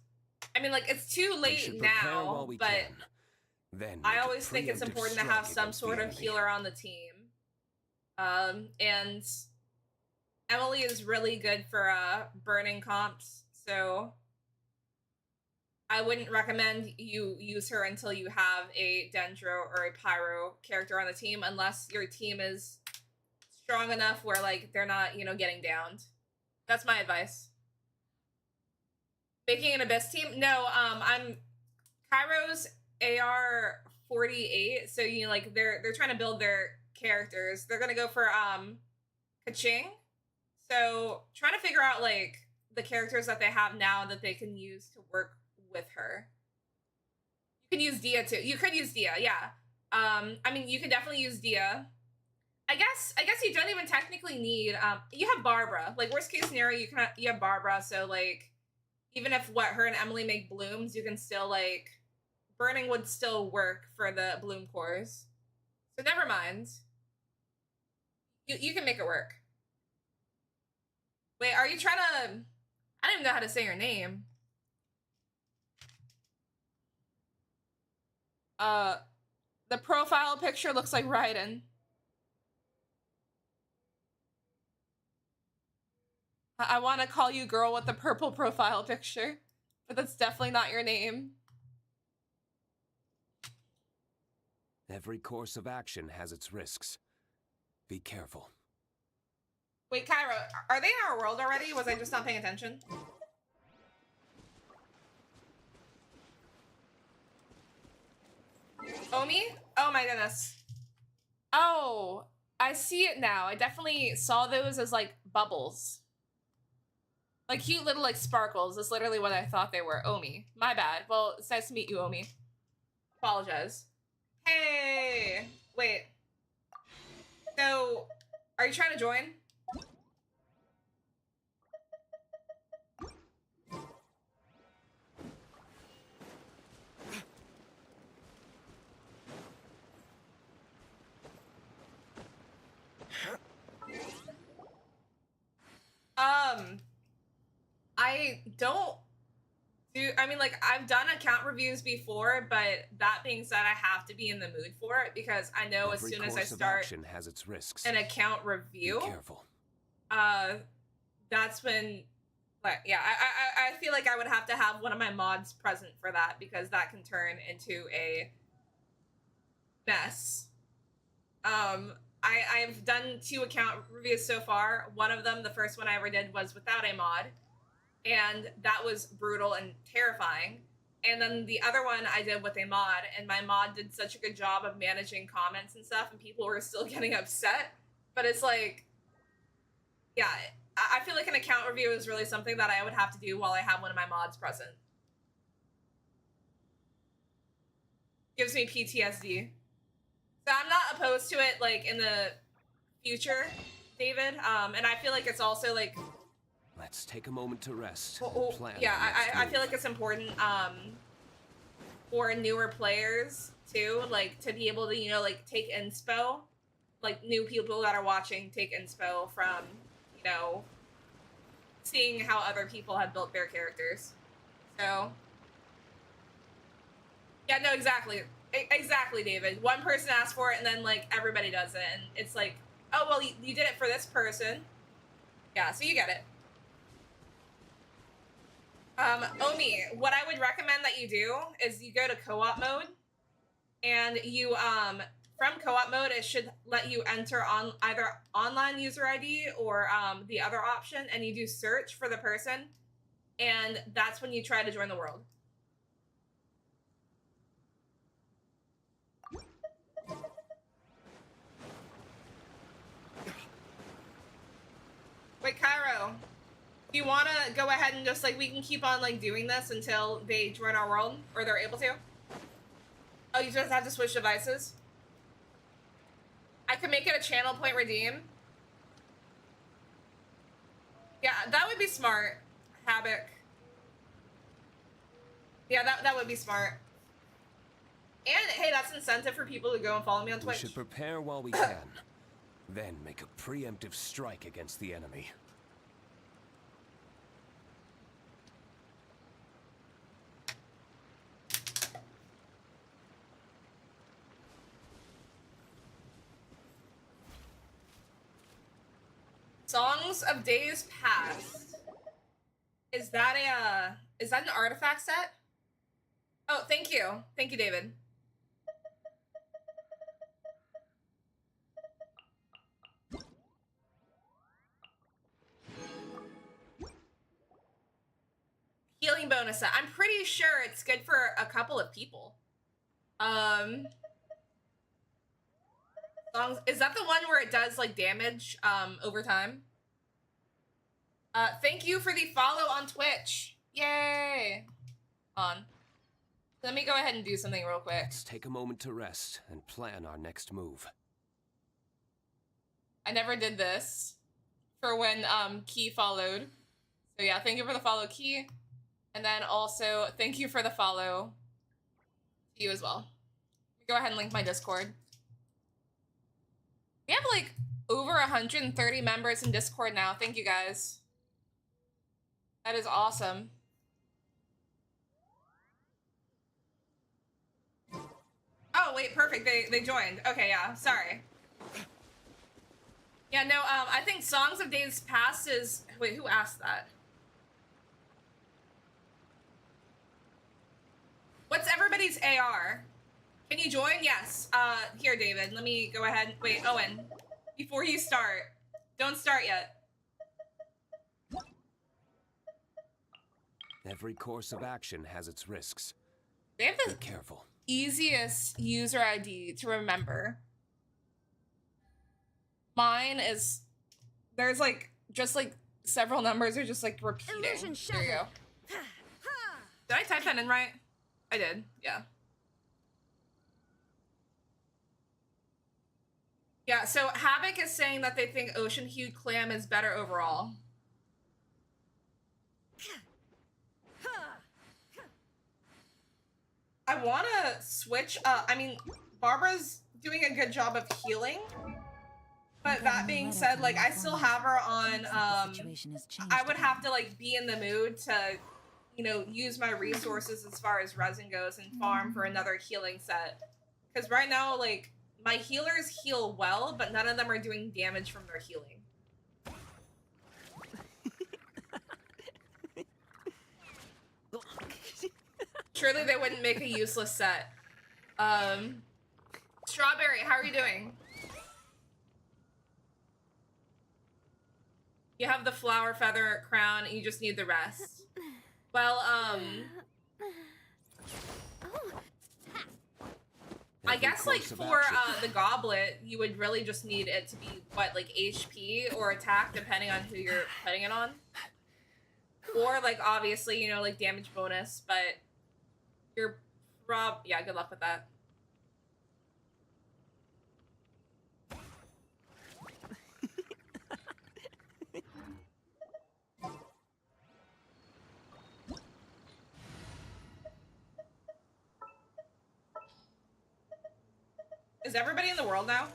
I mean, like, it's too late now, but Then I always think it's important to have some sort of healer on the team. And Emily is really good for burning comps, so I wouldn't recommend you use her until you have a Dendro or a Pyro character on the team, unless your team is strong enough where, like, they're not, you know, getting downed. That's my advice. Making an Abyss team? No, I'm Kairo's AR 48, so you know, like they're trying to build their characters. They're gonna go for Kaching. So try to figure out like the characters that they have now that they can use to work with her. You can use Dia too. You could use Dia, yeah. I mean, you could definitely use Dia. I guess you don't even technically need you have Barbara. Like worst case scenario, you have Barbara, so like even if her and Emily make blooms, you can still like burning would still work for the bloom cores. So never mind. You can make it work. Wait, are you trying to... I don't even know how to say your name. The profile picture looks like Raiden. I want to call you girl with the purple profile picture, but that's definitely not your name. Every course of action has its risks. Be careful. Wait, Cairo, are they in our world already? Was I just not paying attention? Omi? Oh my goodness. Oh, I see it now. I definitely saw those as like bubbles. Like cute little like sparkles. That's literally what I thought they were. Omi. My bad. Well, it's nice to meet you, Omi. Apologize. Hey! Wait. So, are you trying to join? I don't do, I mean, like, I've done account reviews before, but that being said, I have to be in the mood for it because I know as soon as I start action has its risks. an account review, Be careful. That's when, like, yeah, I feel like I would have to have one of my mods present for that because that can turn into a mess. I've done 2 account reviews so far. One of them, the first one I ever did, was without a mod, and that was brutal and terrifying. And then the other one I did with a mod, and my mod did such a good job of managing comments and stuff, and people were still getting upset. But it's like, yeah, I feel like an account review is really something that I would have to do while I have one of my mods present. Gives me PTSD. So I'm not opposed to it, like, in the future, David. And I feel like it's also, like... Let's take a moment to rest. Well, Plan yeah, our next I feel move. like it's important, for newer players, too, like, to be able to, you know, like, take inspo. Like, new people that are watching take inspo from, you know, seeing how other people have built their characters. So... Yeah, no, exactly. Exactly, David. One person asks for it, and then, like, everybody does it. And it's like, oh, well, you did it for this person. Yeah, so you get it. Omi, what I would recommend that you do is you go to co-op mode. And you, from co-op mode, it should let you enter on either online user ID or the other option. And you do search for the person. And that's when you try to join the world. Wait, Cairo, do you want to go ahead and just, like, we can keep on, like, doing this until they join our world? Or they're able to? Oh, you just have to switch devices? I could make it a channel point redeem. Yeah, that would be smart, Havoc. Yeah, that would be smart. And, hey, that's incentive for people to go and follow me on Twitch. We should prepare while we can. Then make a preemptive strike against the enemy. Songs of Days Past. Is that an artifact set? Oh, thank you. Thank you, David. Healing bonus set. I'm pretty sure it's good for a couple of people. Songs. Is that the one where it does like damage over time? Thank you for the follow on Twitch. Yay! Let me go ahead and do something real quick. Let's take a moment to rest and plan our next move. I never did this for when Key followed. So yeah, thank you for the follow, Key. And then also, thank you for the follow to you as well. Let me go ahead and link my Discord. We have like over 130 members in Discord now. Thank you guys. That is awesome. Oh, wait, perfect. They joined. Okay, yeah, sorry. Yeah, no, I think Songs of Days Past is... Wait, who asked that? What's everybody's AR? Can you join? Yes. Here, David. Let me go ahead. Wait, Owen. Before you start. Don't start yet. Every course of action has its risks. They have Be the careful. easiest user ID to remember. Mine is... There's, like, just, like, several numbers are just like repeating. Illusion There you go. Did I type that in right? I did, yeah. Yeah, so Havoc is saying that they think Ocean Hued Clam is better overall. I want to switch. I mean, Barbara's doing a good job of healing. But that being said, like, I still have her on, I would have to, like, be in the mood to, you know, use my resources as far as resin goes and farm for another healing set. Because right now, like, my healers heal well, but none of them are doing damage from their healing. Surely they wouldn't make a useless set. Strawberry, how are you doing? You have the flower feather crown, and you just need the rest. Well, I guess, like, for the goblet, you would really just need it to be, what, like, HP or attack, depending on who you're putting it on. Or, like, obviously, you know, like, damage bonus, but you're yeah, good luck with that. Is everybody in the world now?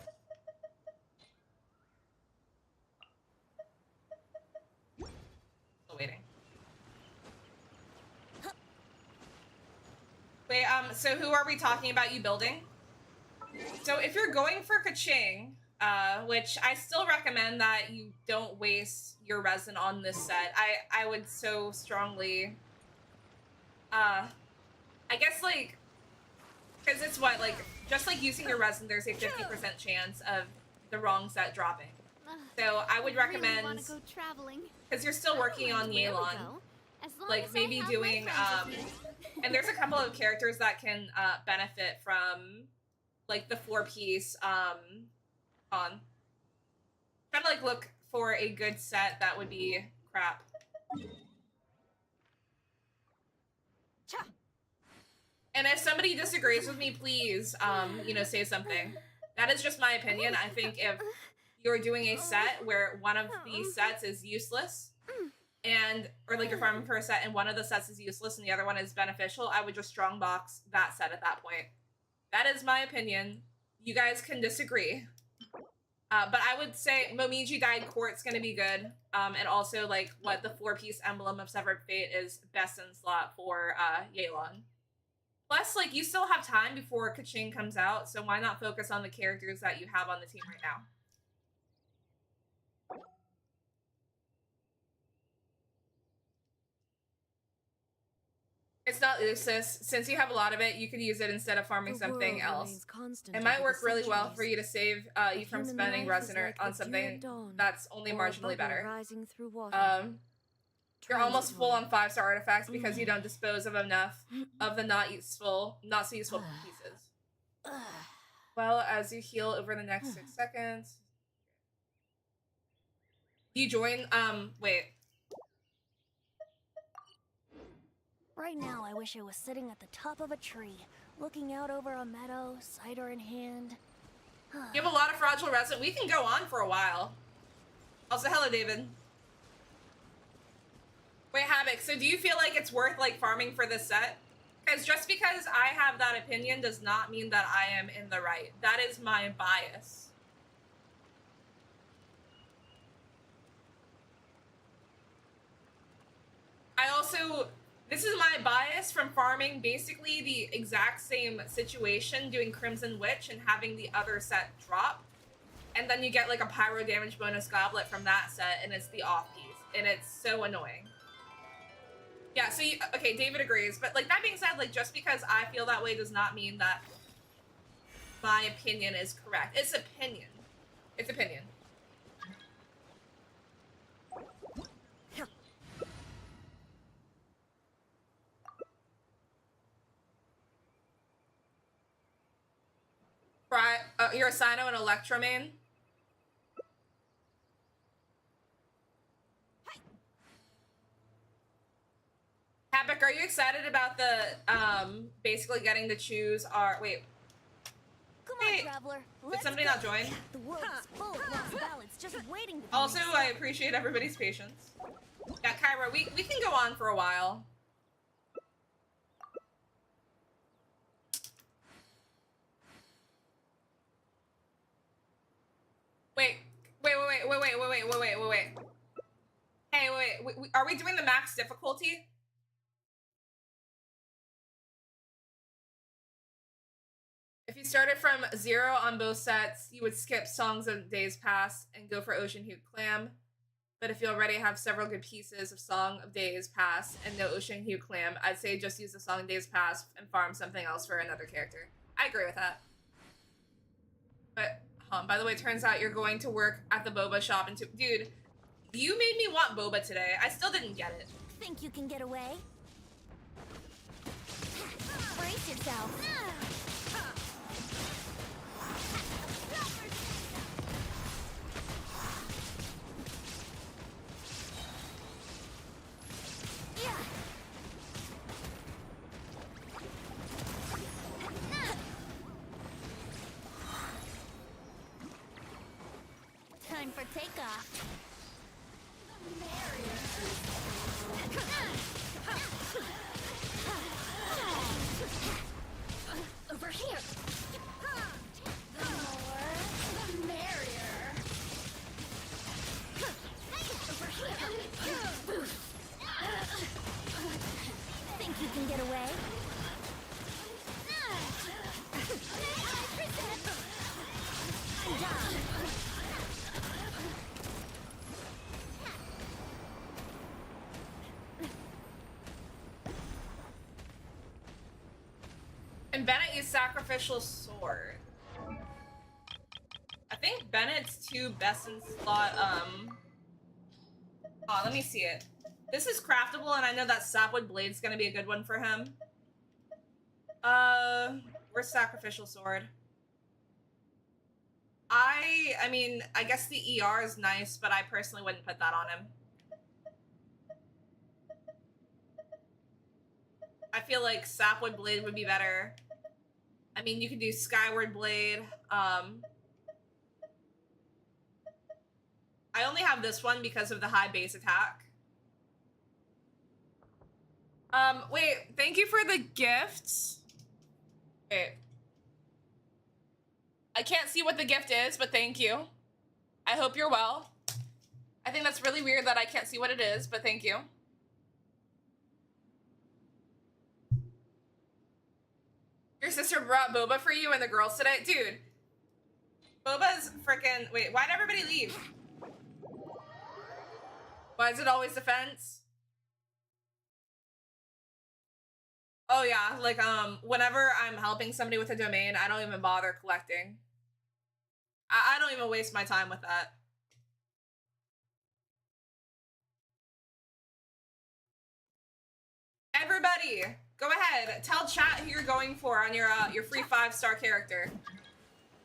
Still waiting. Wait, so who are we talking about you building? So if you're going for Kaching, which I still recommend that you don't waste your resin on this set. I would so strongly, I guess, like, because it's what, like, just like using your resin, there's a 50% chance of the wrong set dropping. So I would recommend, because you're still working on Yelan, like maybe doing, and there's a couple of characters that can benefit from, like, the 4-piece, trying to, like, look for a good set that would be crap. And if somebody disagrees with me, please, you know, say something. That is just my opinion. I think if you're doing a set where one of the sets is useless, or like you're farming for a set and one of the sets is useless and the other one is beneficial, I would just strongbox that set at that point. That is my opinion. You guys can disagree. But I would say Momiji Dyed Quartz going to be good. And also, like, what the 4-piece emblem of Severed Fate is best in slot for Yelan. Plus, like, you still have time before Kaching comes out, so why not focus on the characters that you have on the team right now? It's not useless. Since you have a lot of it, you could use it instead of farming something else. It might work really well for you to save you from spending resin on something that's only marginally better. You're almost full on 5-star artifacts because you don't dispose of enough of the not so useful pieces. Well, as you heal over the next 6 seconds. You join, wait. Right now, I wish I was sitting at the top of a tree, looking out over a meadow, cider in hand. You have a lot of fragile resin. We can go on for a while. Also, hello, David. Wait, Havoc, so do you feel like it's worth, like, farming for this set? Because just because I have that opinion does not mean that I am in the right. That is my bias. I also, this is my bias from farming basically the exact same situation, doing Crimson Witch and having the other set drop. And then you get, like, a pyro damage bonus goblet from that set, and it's the off piece. And it's so annoying. Yeah, so you, okay, David agrees, but, like, that being said, like, just because I feel that way does not mean that my opinion is correct. It's opinion. It's opinion. You're a Sino and Electro main? Epic, are you excited about the basically getting to choose our wait? Come Hey, on, traveler. Did somebody not join? The world is full of lost ballads just waiting to be Also, mixed I up. appreciate everybody's patience. Yeah, Kyra, we can go on for a while. Wait. Hey, wait. Are we doing the max difficulty? If you started from 0 on both sets, you would skip Songs of Days Past and go for Ocean Hued Clam. But if you already have several good pieces of Song of Days Past and no Ocean Hued Clam, I'd say just use the Song of Days Past and farm something else for another character. I agree with that. But, by the way, turns out you're going to work at the boba shop and dude, you made me want boba today. I still didn't get it. Think you can get away? Brace yourself. Time for takeoff. Over here. The more, the merrier. Over here. Think you can get away? And Bennett used Sacrificial Sword. I think Bennett's 2 best in slot, oh, let me see it. This is craftable, and I know that Sapwood Blade's gonna be a good one for him. Where's Sacrificial Sword? I mean, I guess the ER is nice, but I personally wouldn't put that on him. I feel like Sapwood Blade would be better. I mean, you could do Skyward Blade. I only have this one because of the high base attack. Wait, thank you for the gifts. Wait. I can't see what the gift is, but thank you. I hope you're well. I think that's really weird that I can't see what it is, but thank you. Your sister brought boba for you and the girls today? Dude. Boba's freaking... Wait, why'd everybody leave? Why is it always defense? Oh yeah, like, whenever I'm helping somebody with a domain, I don't even bother collecting. I don't even waste my time with that. Everybody, go ahead. Tell chat who you're going for on your free 5-star character.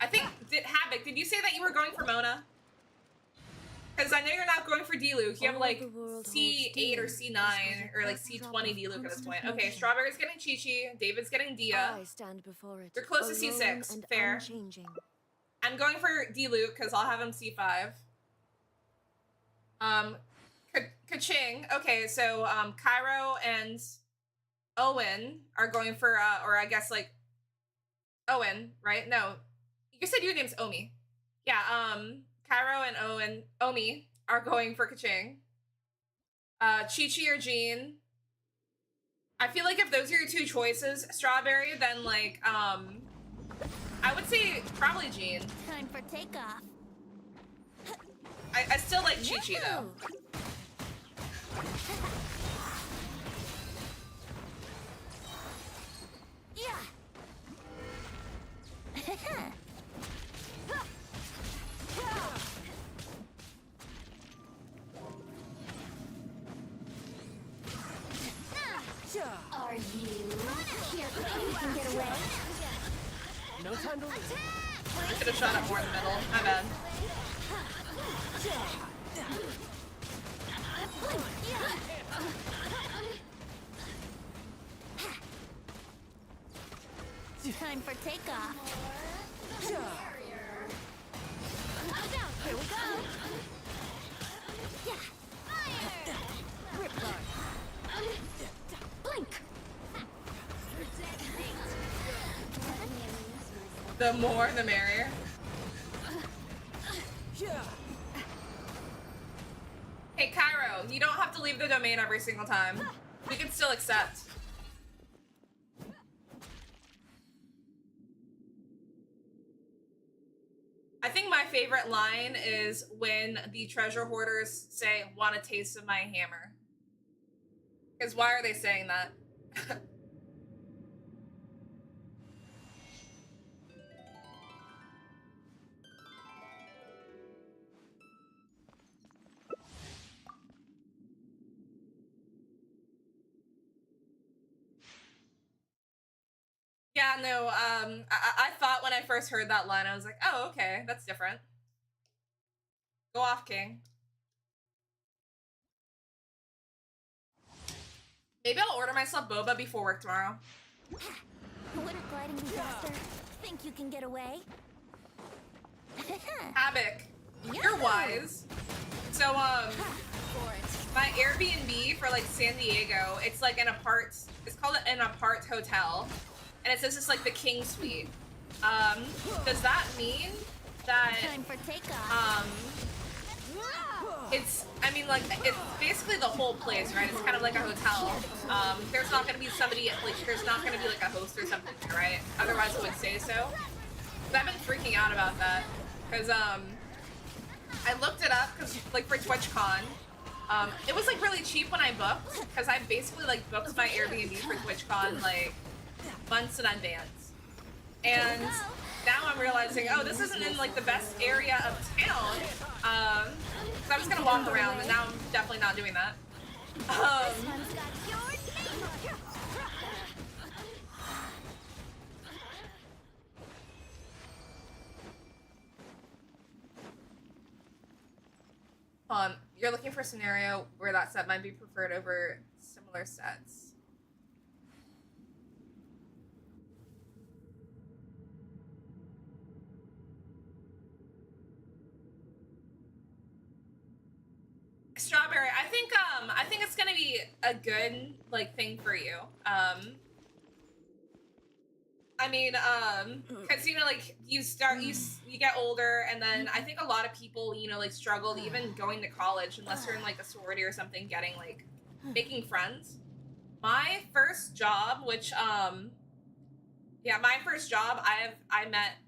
I think, Havoc, did you say that you were going for Mona? Because I know you're not going for D-Luke. You have like C8 or C9 or like C20 D-Luke at this point. Okay, Strawberry's getting Chi-Chi. David's getting Dia. I stand before it. You're close to C6. Fair. I'm going for D-Luke because I'll have him C5. Kaching. Okay, so Cairo and Owen are going for or I guess like Owen, right? No. You said your name's Omi. Yeah, Cairo and Omi are going for Kaching. Chi-Chi or Jean. I feel like if those are your 2 choices, Strawberry, then like I would say probably Jean. Time for takeoff. I still like Chi-Chi though. Yeah. Are you here? You can get away. No time to lose. I could have shot up more in the middle. My bad. Time for takeoff. Down, here we go. Yeah. Fire. Rip guard. Blink. The more, the merrier. Hey, Cairo, you don't have to leave the domain every single time. We can still accept. I think my favorite line is when the treasure hoarders say, "Want a taste of my hammer?" Because why are they saying that? Yeah, no, I thought when I first heard that line, I was like, oh, okay, that's different. Go off, King. Maybe I'll order myself boba before work tomorrow. Wouldn't gliding be faster? Think you can get away? Havoc, you're wise. So, my Airbnb for, like, San Diego, it's like it's called an apart hotel. And it says it's like the king suite. Does that mean that Time for takeoff. it's basically the whole place, right? It's kind of like a hotel. There's not gonna be somebody there's not gonna be like a host or something, right? Otherwise it would say so. But I've been freaking out about that because I looked it up because like for TwitchCon, it was like really cheap when I booked because I basically like booked my Airbnb for TwitchCon like months in advance, and now I'm realizing, oh, this isn't in like the best area of town. So I was gonna walk around, and now I'm definitely not doing that. You're looking for a scenario where that set might be preferred over similar sets. Strawberry, I think it's gonna be a good like thing for you. Because you know, like you get older, and then I think a lot of people, you know, like struggled even going to college unless you're in like a sorority or something, getting like making friends. My first job, which my first job, I met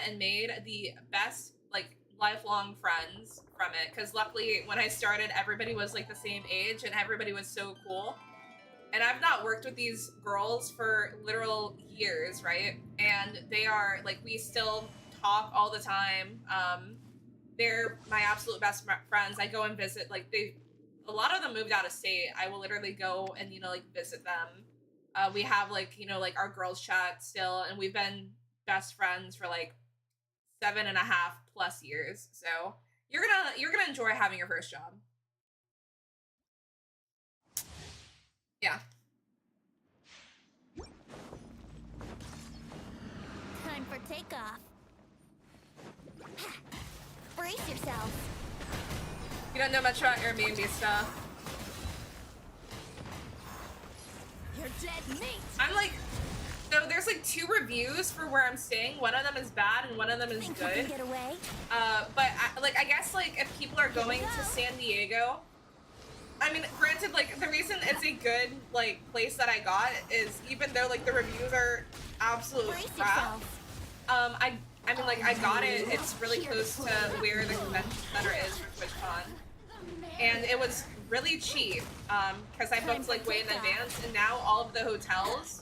and made the best like lifelong friends from it, because luckily when I started everybody was like the same age and everybody was so cool, and I've not worked with these girls for literal years, right? And they are like, we still talk all the time. They're my absolute best friends. I go and visit, like a lot of them moved out of state. I will literally go and, you know, like visit them. We have like, you know, like our girls chat still, and we've been best friends for like 7.5+ years. So you're gonna enjoy having your first job. Yeah. Time for takeoff. Brace yourself. You don't know much about Airbnb stuff. You're dead meat. I'm like, so there's like 2 reviews for where I'm staying. One of them is bad and one of them is Think you can good. get away? But I guess like if people are going to San Diego, I mean, granted, like the reason it's a good like place that I got is even though like the reviews are absolute Brace crap. yourself. I mean, like I got it. It's really close to where the convention center is for TwitchCon, and it was really cheap because I booked like way in advance, and now all of the hotels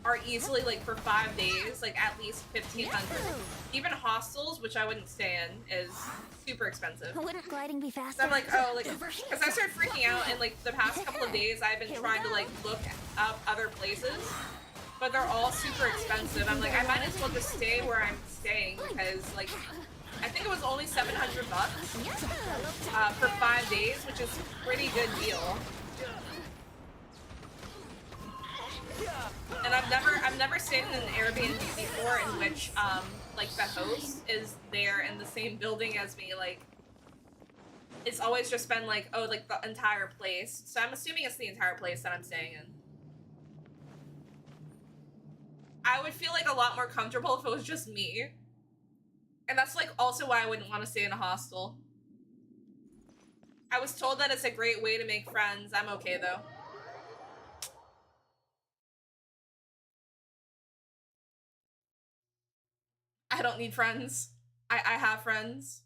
are easily like for 5 days, like at least 1,500. Even hostels, which I wouldn't stay in, is super expensive. Wouldn't gliding be faster? So I'm like, oh, like, because I started freaking out, and like the past couple of days, I've been trying to like look up other places, but they're all super expensive. I'm like, I might as well just stay where I'm staying because like, I think it was only $700 for 5 days, which is a pretty good deal. And I'm I've never stayed in an Airbnb before in which like the host is there in the same building as me. Like, it's always just been like, oh, like the entire place. So I'm assuming it's the entire place that I'm staying in. I would feel like a lot more comfortable if it was just me. And that's like also why I wouldn't want to stay in a hostel. I was told that it's a great way to make friends. I'm okay though. I don't need friends. I have friends.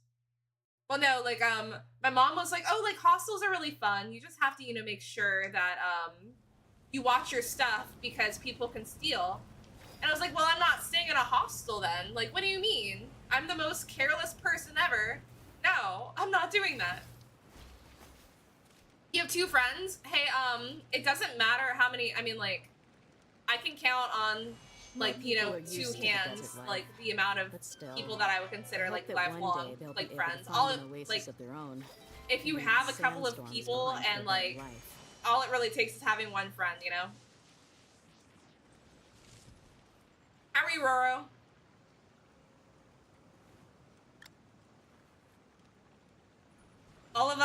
Well, no, like, my mom was like, oh, like, hostels are really fun. You just have to, you know, make sure that, you watch your stuff because people can steal. And I was like, well, I'm not staying in a hostel then. Like, what do you mean? I'm the most careless person ever. No, I'm not doing that. You have 2 friends? Hey, it doesn't matter how many, I mean, like, I can count on, like, you know, 2 hands, like, the amount of people that I would consider, like, lifelong, like, friends. All of, like, if you have a couple of people and, like, all it really takes is having one friend, you know? How are you, Roro? All of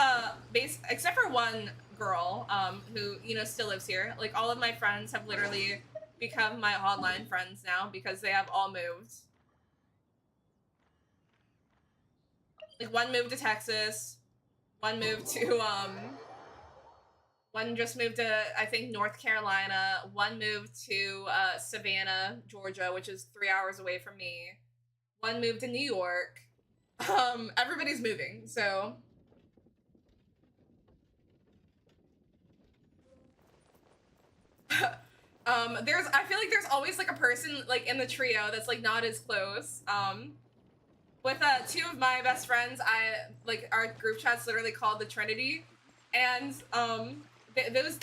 except for one girl, who, you know, still lives here. Like, all of my friends have literally become my online friends now because they have all moved. Like, one moved to Texas, one moved to, one just moved to, I think, North Carolina, one moved to, Savannah, Georgia, which is 3 hours away from me. One moved to New York. Everybody's moving, so... I feel like there's always like a person like in the trio that's like not as close. With 2 of my best friends, our group chat's literally called the Trinity, and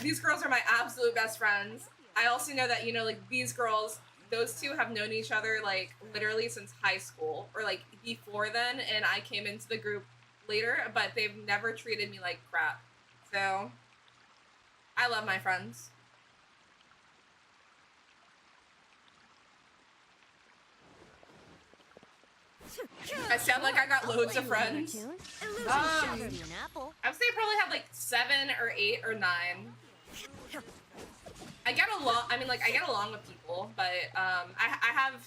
these girls are my absolute best friends. I also know that, you know, like these girls, those 2 have known each other like literally since high school or like before then, and I came into the group later, but they've never treated me like crap. So I love my friends. I sound like I got loads of friends. I would say I probably have like 7 or 8 or 9. I get along. I mean, like I get along with people, but I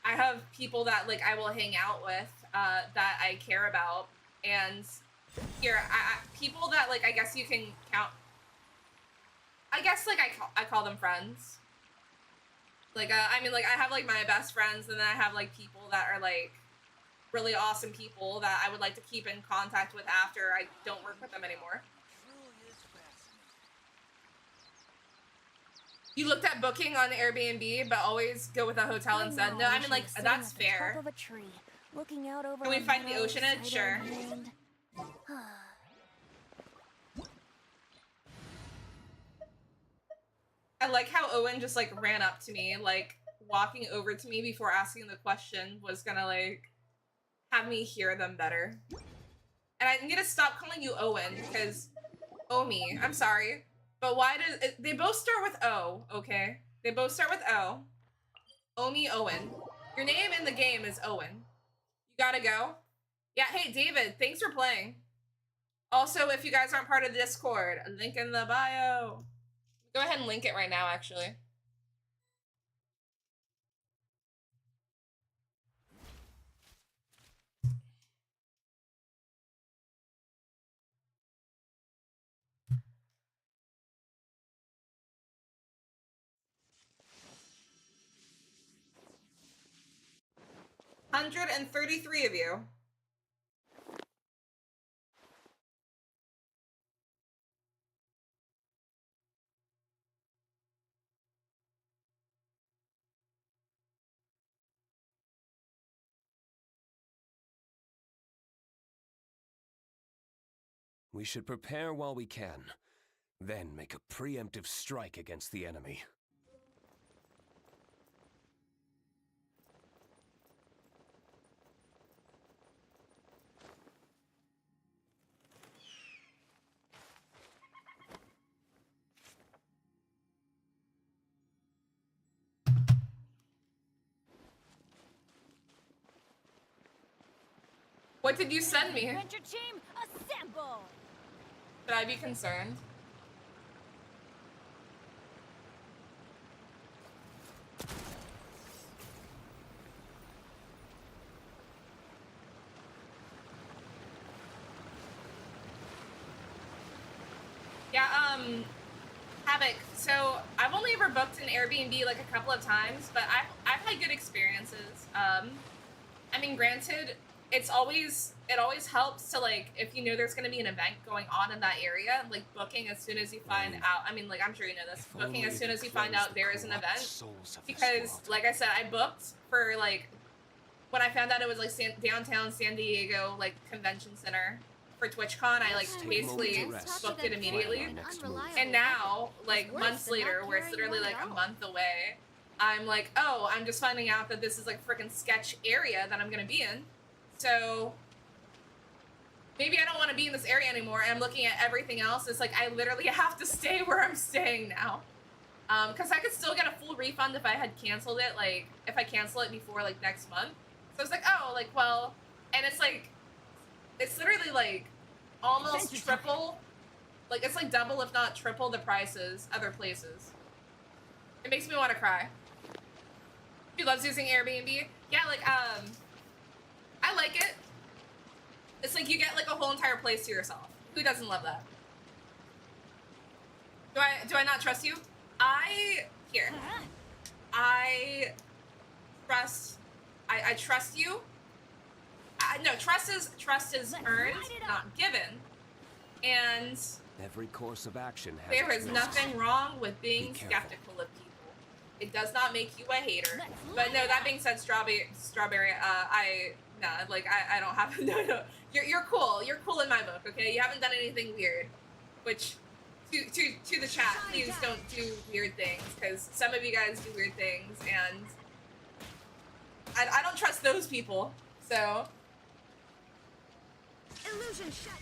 have people that like I will hang out with that I care about, and here people that like I guess you can count. I guess like I call them friends. Like, I mean, like, I have, like, my best friends, and then I have, like, people that are, like, really awesome people that I would like to keep in contact with after I don't work with them anymore. You looked at booking on Airbnb, but always go with a hotel instead? No, I mean, like, that's fair. Can we find the ocean edge? Sure. I like how Owen just, like, ran up to me, like, walking over to me before asking the question was gonna, like, have me hear them better. And I'm gonna stop calling you Owen, because Omi, I'm sorry. But why does they both start with O, okay? They both start with O. Omi Owen. Your name in the game is Owen. You gotta go? Yeah, hey, David, thanks for playing. Also, if you guys aren't part of the Discord, link in the bio. Go ahead and link it right now, actually. $133 of you. We should prepare while we can, then make a preemptive strike against the enemy. What did you send me? Adventure team, assemble! Should I be concerned? Yeah, Havoc, so I've only ever booked an Airbnb like a couple of times, but I've had good experiences. I mean, granted, it always helps to, like, if you know there's going to be an event going on in that area, like booking as soon as you find out. I mean, like, I'm sure you know this. Booking as soon as you find out there is an event, because like I said, I booked for, like, when I found out it was like downtown San Diego, like, convention center for TwitchCon, I like basically booked it immediately. And now, like, months later, where it's literally like a month away, I'm like, oh, I'm just finding out that this is like freaking sketch area that I'm gonna be in. So maybe I don't want to be in this area anymore. And I'm looking at everything else. It's like I literally have to stay where I'm staying now. Because I could still get a full refund if I had canceled it, like if I cancel it before like next month. So it's like, oh, like, well, and it's like, it's literally like almost triple, like it's like double if not triple the prices other places. It makes me want to cry. She loves using Airbnb. Yeah, like, I like it. It's like you get like a whole entire place to yourself. Who doesn't love that? Do I not trust you? I trust you. No, trust is earned, not given. And Every course of action has there its is risks. nothing wrong with being Be careful. skeptical of people. It does not make you a hater. But no, that being said, Strawberry, I don't have no. You're cool. You're cool in my book, okay? You haven't done anything weird. Which to the chat, please don't do weird things, because some of you guys do weird things, and I don't trust those people. So Illusion shut.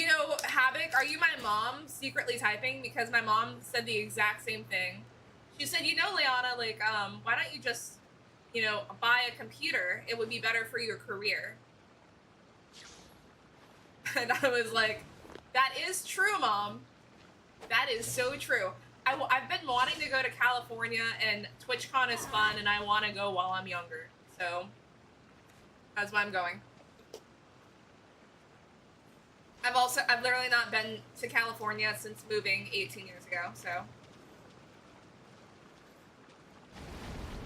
you know, Havoc, are you my mom secretly typing? Because my mom said the exact same thing. She said, you know, Leona, like, why don't you just, you know, buy a computer? It would be better for your career. And I was like, that is true, Mom. That is so true. I've been wanting to go to California, and TwitchCon is fun, and I want to go while I'm younger. So that's why I'm going. I've literally not been to California since moving 18 years ago, so.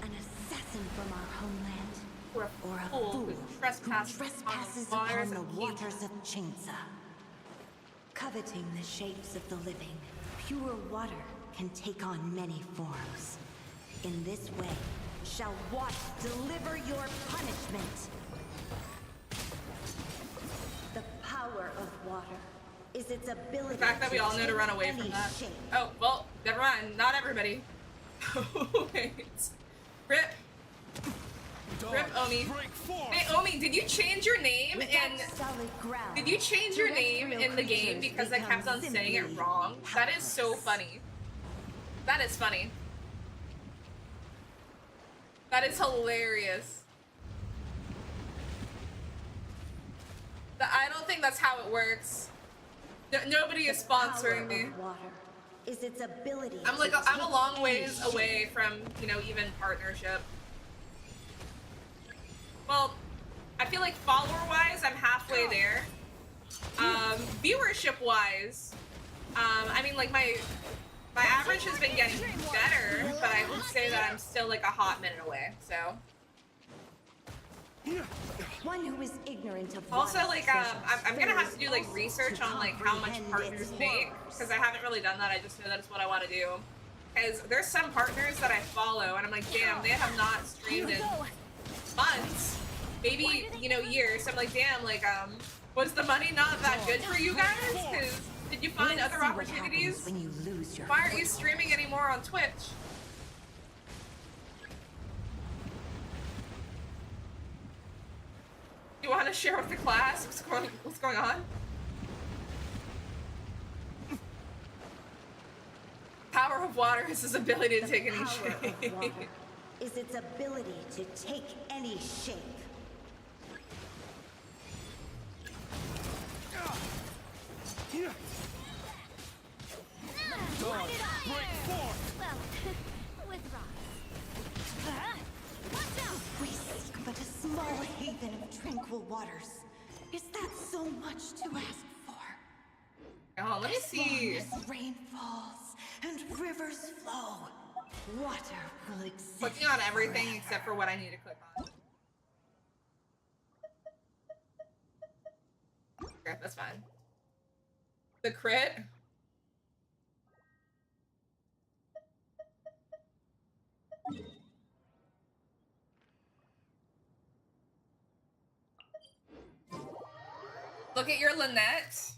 An assassin from our homeland, Or or a fool fool who who trespasses trespasses on upon the of waters of Chainsa. Coveting the shapes of the living, pure water can take on many forms. In this way, shall water deliver your punishment. The power of water is its ability. The fact that we all know to run away take from any that. shape. Oh, well, never mind. Not everybody. Wait. Rip. Rip, Omi. Hey, Omi, did you change your name Without in... solid ground, Did you change your name terrestrial in the game creatures because I kept become on saying it simply wrong? That is so helpless. funny. That is funny. That is hilarious. I don't think that's how it works. Nobody is sponsoring me. Water is its ability. I'm like, to I'm a take long any ways shape. away from, you know, even partnership. Well, I feel like follower-wise, I'm halfway there. Viewership-wise, I mean, like, my average has been getting better, but I would say that I'm still, like, a hot minute away, so. One who is ignorant of Also, water's like, treasures I'm gonna have to do, like, fails research to on, like, how much comprehend partners its make, horrors. because I haven't really done that. I just know that it's what I want to do. Because there's some partners that I follow, and I'm like, damn, they have not streamed in months, maybe, you know, years. So I'm like, damn, like, was the money not that good for you guys? Because did you find Let's other see what opportunities? happens when you lose your Why aren't you foothold. streaming anymore on Twitch? You want to share with the class what's going on? Power of water is his ability to take any Power of shape. water is its ability to take any shape. Dawn, break forth! Well, with Ross. Watch out! We seek but a small haven of tranquil waters. Is that so much to ask for? Oh, let me see. As long as rain falls and rivers flow, water will exist. Clicking on everything forever. except for what I need to click on. Okay, that's fine. The crit. Look at your Lynette.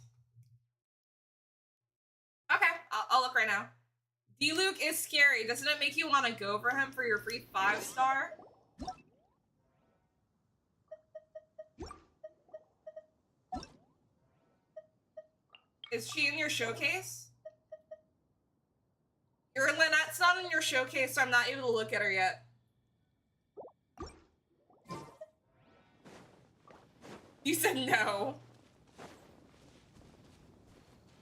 Okay, I'll look right now. D-Luke is scary. Doesn't it make you want to go for him for your free 5-star? Is she in your showcase? Your Lynette's not in your showcase, so I'm not able to look at her yet. You said no.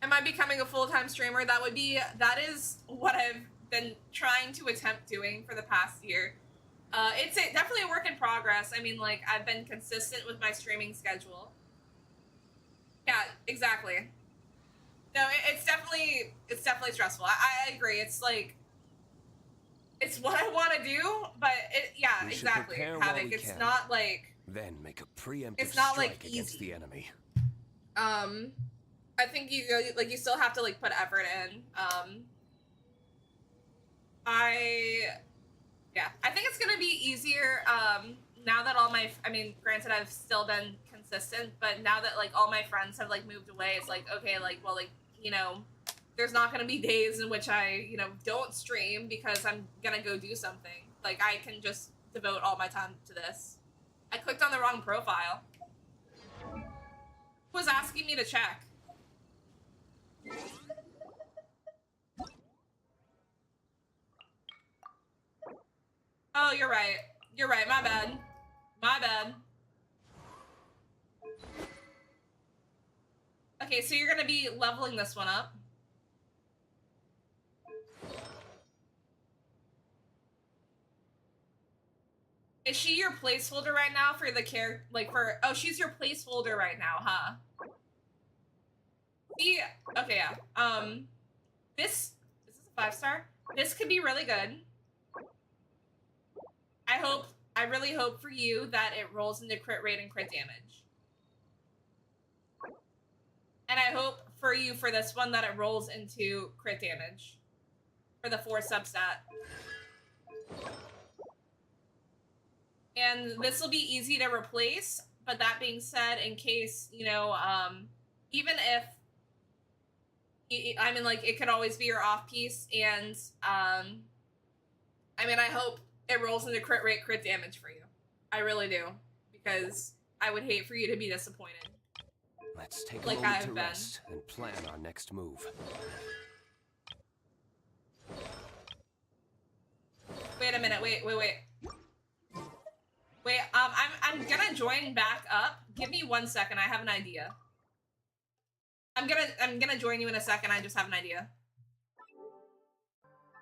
Am I becoming a full-time streamer? That is what I've been trying to attempt doing for the past year. It's definitely a work in progress. I mean, like, I've been consistent with my streaming schedule. Yeah, exactly. No, it's definitely stressful. I agree. It's like, it's what I want to do, but yeah, We should exactly. prepare while Havoc. we It's can. not like, Then make a preemptive It's not, strike like, against easy. the enemy. I think you still have to like put effort in. I think it's gonna be easier now that I mean, granted, I've still been consistent, but now that like all my friends have like moved away, it's like, okay, like, well, like, you know, there's not gonna be days in which I, you know, don't stream because I'm gonna go do something. Like, I can just devote all my time to this. I clicked on the wrong profile. Who was asking me to check? Oh, you're right. You're right. My bad. My bad. Okay, so you're gonna be leveling this one up. Is she your placeholder right now for the character? Like for, oh, she's your placeholder right now, huh? See, okay, yeah. This is a 5-star. This could be really good. I really hope for you that it rolls into crit rate and crit damage. And I hope for you for this one that it rolls into crit damage for the 4 substat. And this will be easy to replace, but that being said, in case, you know, even if, I mean, like, it could always be your off piece, and, I mean, I hope it rolls into crit rate, crit damage for you. I really do, because I would hate for you to be disappointed. Let's take a Like moment I've to been. rest and plan our next move. Wait a minute, wait. Wait, I'm gonna join back up. Give me 1 second, I have an idea. I'm gonna join you in a second, I just have an idea.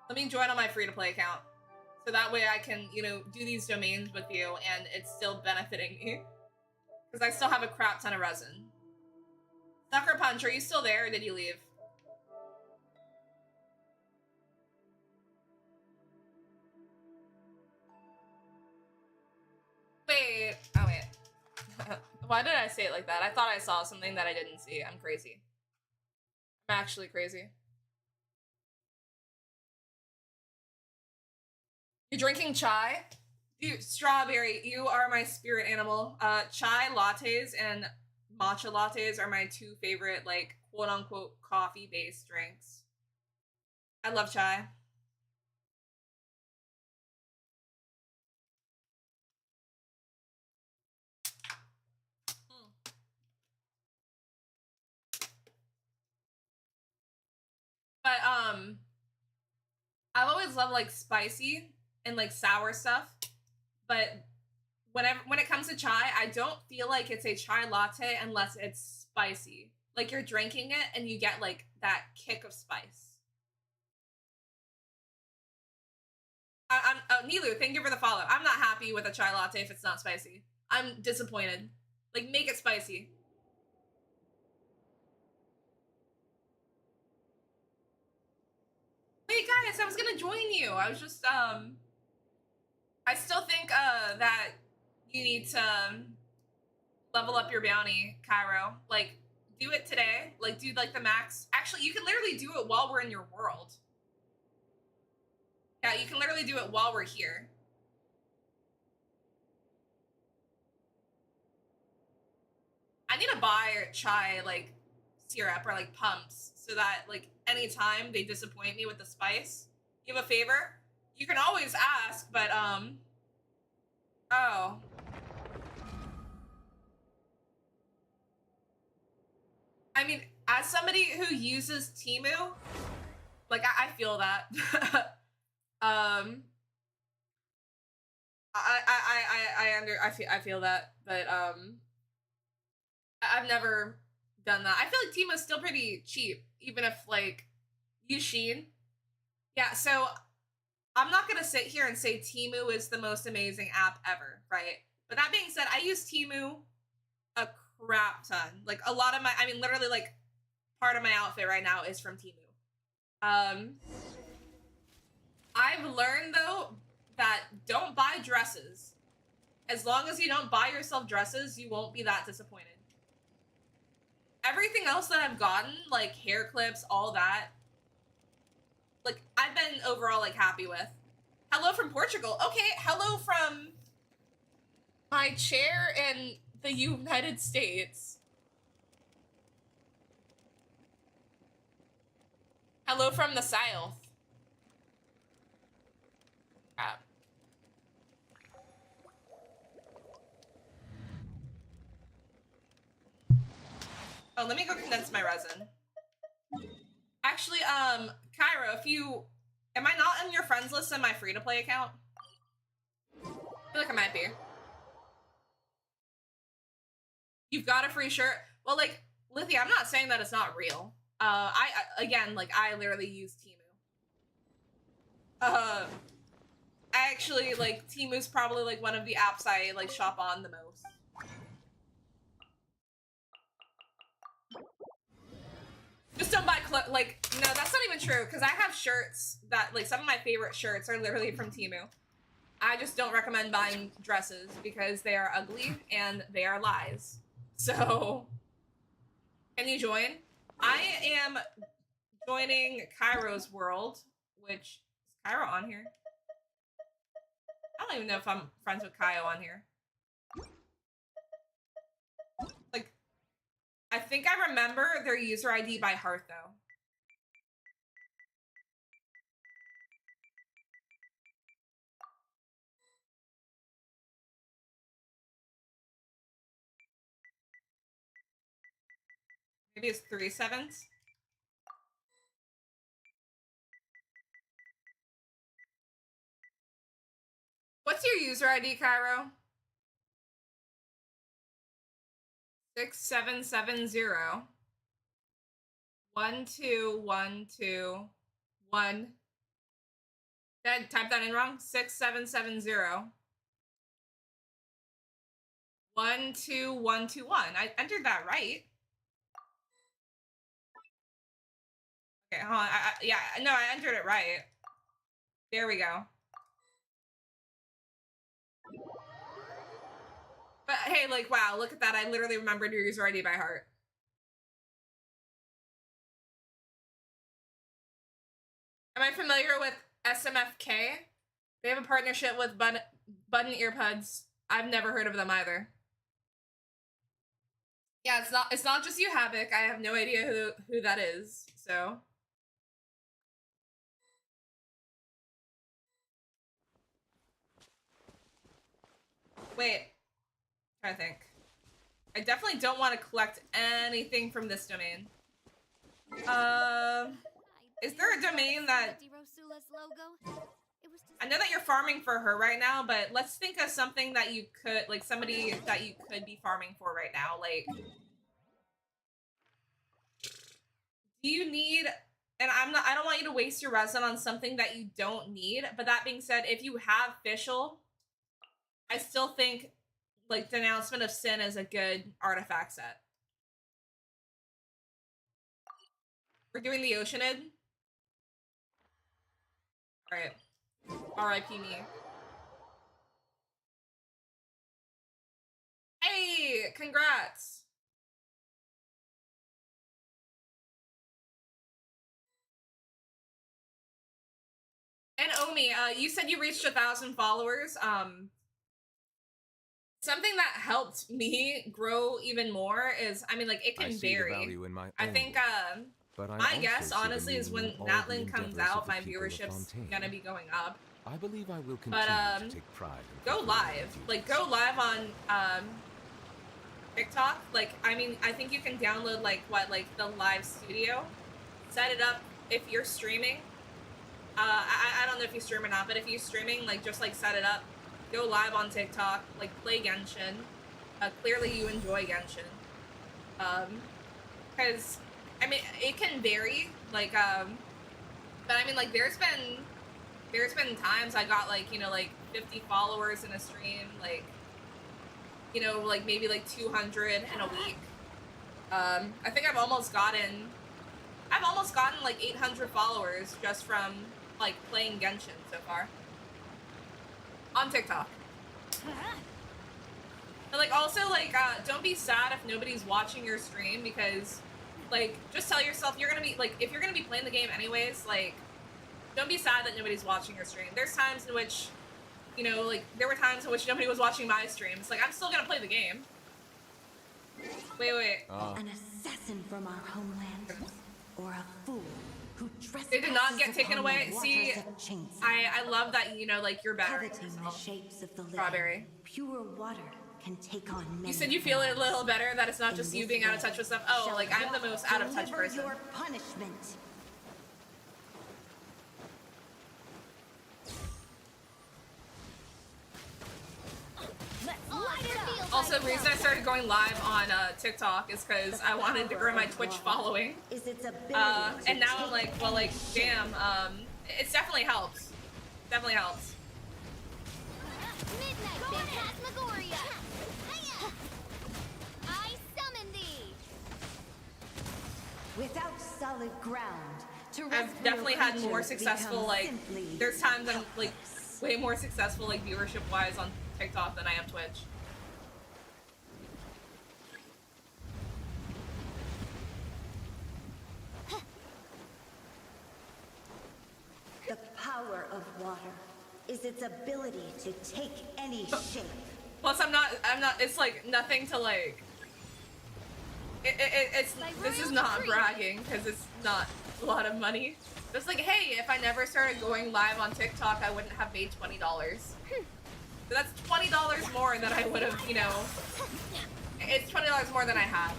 Let me join on my free-to-play account. So that way I can, you know, do these domains with you and it's still benefiting me. Because I still have a crap ton of resin. Sucker Punch, are you still there or did you leave? Wait, oh wait. Why did I say it like that? I thought I saw something that I didn't see. I'm crazy. I'm actually crazy. You're drinking chai? Dude, Strawberry, you are my spirit animal. Chai lattes and matcha lattes are my 2 favorite, like, quote-unquote coffee-based drinks. I love chai. But, I've always loved, like, spicy and, like, sour stuff. But when it comes to chai, I don't feel like it's a chai latte unless it's spicy. like you're drinking it and you get like that kick of spice. Nilu, thank you for the follow. I'm not happy with a chai latte if it's not spicy. I'm disappointed. Like, make it spicy. Wait, guys, I was gonna join you. I was just, I still think, that you need to level up your bounty, Cairo. Like, do it today. Like, do, like, the max. Actually, you can literally do it while we're in your world. Yeah, you can literally do it while we're here. I need to buy chai, like, syrup or, like, pumps so that, like, anytime they disappoint me with the spice, give a favor. You can always ask, but, oh. I mean, as somebody who uses Temu, like, I feel that. I feel that, but I've never done that. I feel like Temu's still pretty cheap, even if like Shein. Yeah, so I'm not gonna sit here and say Temu is the most amazing app ever, right? But that being said, I use Temu a crap ton. Like a lot of my, I mean, literally like part of my outfit right now is from Temu. I've learned though that don't buy dresses. As long as you don't buy yourself dresses, you won't be that disappointed. Everything else that I've gotten, like hair clips, all that, like I've been overall like happy with. Hello from Portugal. Okay, hello from my chair in the United States. Hello from the South. Oh, let me go condense my resin. Actually, Cairo, if you... Am I not on your friends list on my free-to-play account? I feel like I might be. You've got a free shirt? Well, like, Lithia, I'm not saying that it's not real. Again, like, I literally use Temu. I actually, like, Temu's probably, like, one of the apps I, like, shop on the most. Just don't buy like, no, that's not even true, because I have shirts that, like, some of my favorite shirts are literally from Temu. I just don't recommend buying dresses because they are ugly and they are lies. So, can you join? I am joining Cairo's world, which, is Cairo on here? I don't even know if I'm friends with Cairo on here. Like, I think I remember their user ID by heart, though. Maybe it's 3 sevens. What's your user ID, Cairo? 6770 12121. Did I type that in wrong? 6770 12121. I entered that right. Okay, hold on. Yeah, no, I entered it right. There we go. But hey, like, wow, look at that. I literally remembered your user ID by heart. Am I familiar with SMFK? They have a partnership with Button Earbuds. I've never heard of them either. Yeah, it's not just you, Havoc. I have no idea who that is, so. Wait. I think. I definitely don't want to collect anything from this domain. Is there a domain that... I know that you're farming for her right now, but let's think of something that you could, like, somebody that you could be farming for right now, like... Do you need, and I don't want you to waste your resin on something that you don't need, but that being said, if you have Fischl, I still think like Denouncement of Sin is a good artifact set. We're doing the Oceanid. Alright. R.I.P. me. Hey! Congrats! And Omi, you said you reached 1,000 followers. Something that helped me grow even more is, I mean, like, it can vary. I think, my guess, honestly, is when Natlan comes out, my viewership's gonna be going up. I believe I will continue to take pride in go live. Like, go live on, TikTok. Like, I mean, I think you can download, like, the live studio. Set it up if you're streaming. I don't know if you stream or not, but if you're streaming, like, just, like, set it up. Go live on TikTok. Like, play Genshin. Clearly you enjoy Genshin. Because, I mean, it can vary. Like, but I mean, like, there's been times I got, like, you know, like, 50 followers in a stream. Like, you know, like, maybe, like, 200 in a week. I think I've almost gotten, like, 800 followers just from, like, playing Genshin so far. On TikTok. But, like, also, like, don't be sad if nobody's watching your stream, because, like, just tell yourself you're gonna be, like, if you're gonna be playing the game anyways, like, don't be sad that nobody's watching your stream. There's times in which, you know, like, there were times in which nobody was watching my streams. Like, I'm still gonna play the game. Wait. An assassin from our homeland, or a fool who trespasses. They did not get taken away. upon the See, waters of Chain Sea. I love that, you know, like, you're better. Coveting the shapes of the living, Strawberry. pure water can take on many You said you feel it a forms. little better, that it's not In just you this being out of way touch with stuff. Oh, shall like, I'm the God most out of touch deliver person. your punishment. Also, the reason I started going live on TikTok is because I wanted to grow my Twitch following. Is its ability And to now I'm like, well, like, damn, it's definitely helps. Definitely helps. Midnight Phantasmagoria! I summon thee! without solid ground. I've definitely had more successful, like, there's times I'm, like, way more successful, like, viewership-wise on TikTok than I am Twitch. The power of water is its ability to take any shape. Plus, I'm not, it's like nothing to like, this is not bragging, because it's not a lot of money. Just like, hey, if I never started going live on TikTok, I wouldn't have made $20. So that's $20 more than I would have, you know, it's $20 more than I had.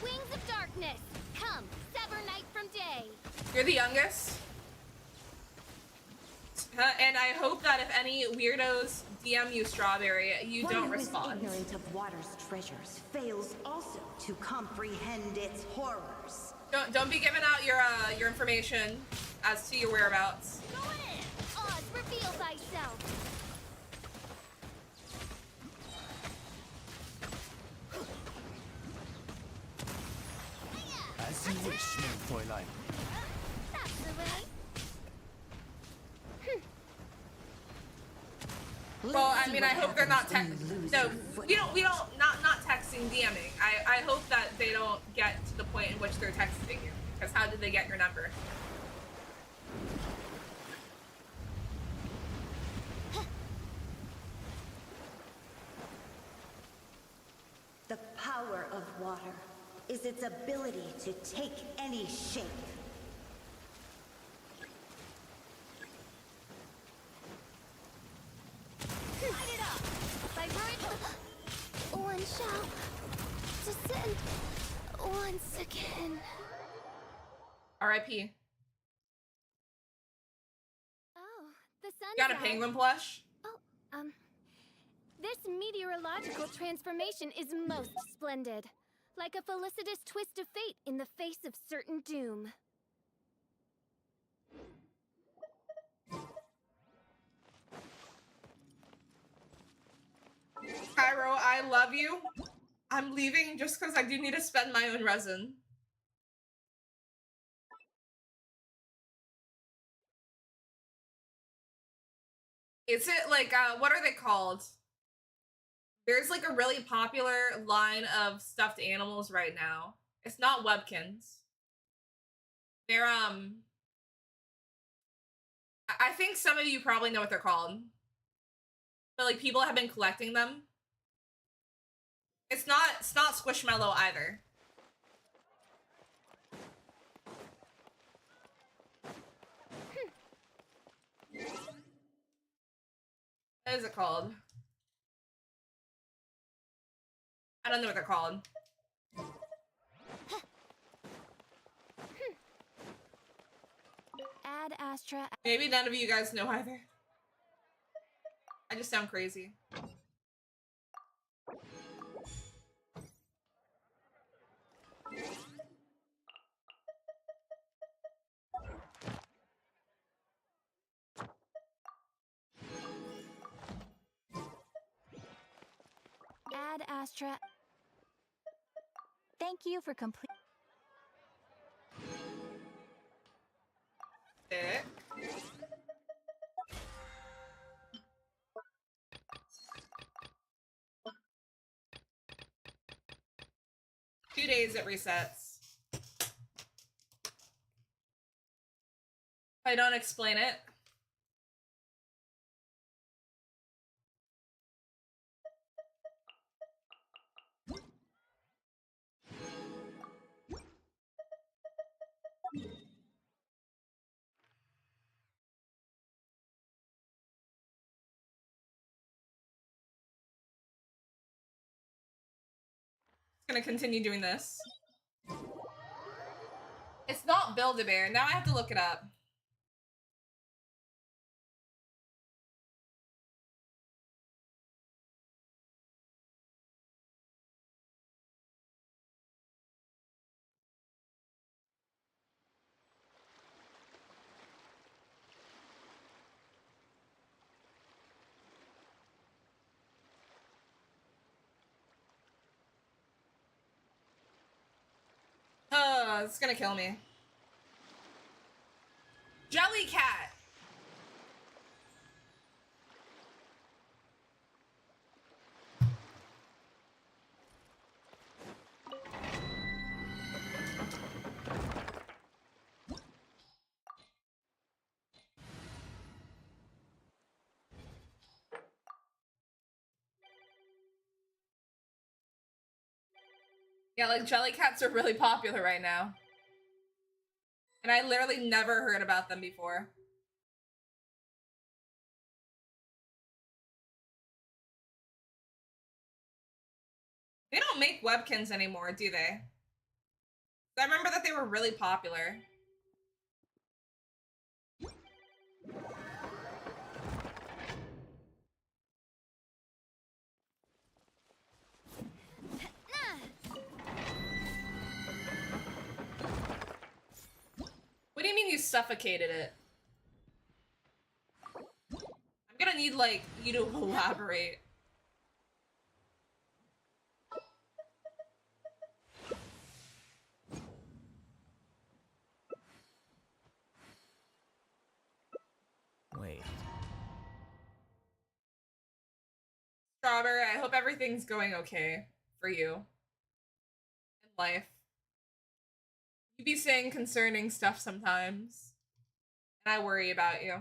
Wings of darkness, come, sever night from day. You're the youngest. And I hope that if any weirdos DM you Strawberry, you don't respond. One who is ignorant of water's treasures fails also to comprehend its horrors. Don't be giving out your information as to your whereabouts. Go in! Oz, reveal thyself! As you wish, mein Fräulein. That's the way. Well, I mean, I hope they're not not texting, DMing. I hope that they don't get to the point in which they're texting you. Because how did they get your number? The power of water is its ability to take any shape. Light it up! Vibrate! One shall descend once again. R.I.P. Oh, the sun's Got a out. penguin plush? Oh, this meteorological transformation is most splendid. Like a felicitous twist of fate in the face of certain doom. Cairo, I love you. I'm leaving just because I do need to spend my own resin. Is it like, what are they called? There's like a really popular line of stuffed animals right now. It's not Webkins. They're, I think some of you probably know what they're called. But like people have been collecting them. It's not Squishmallow either. What is it called? I don't know what they're called. Ad Astra. Maybe none of you guys know either. I just sound crazy. Ad Astra. Thank you for complete. Sick. Two days it resets. If I don't explain it. Gonna continue doing this. It's not Build-A-Bear. Now I have to look it up. It's gonna kill me. Jellycat! Yeah, like Jellycats are really popular right now. And I literally never heard about them before. They don't make Webkins anymore, do they? I remember that they were really popular. What do you mean you suffocated it? I'm gonna need, like, you to elaborate. Wait. Strawberry, I hope everything's going okay for you. In life. You be saying concerning stuff sometimes. And I worry about you.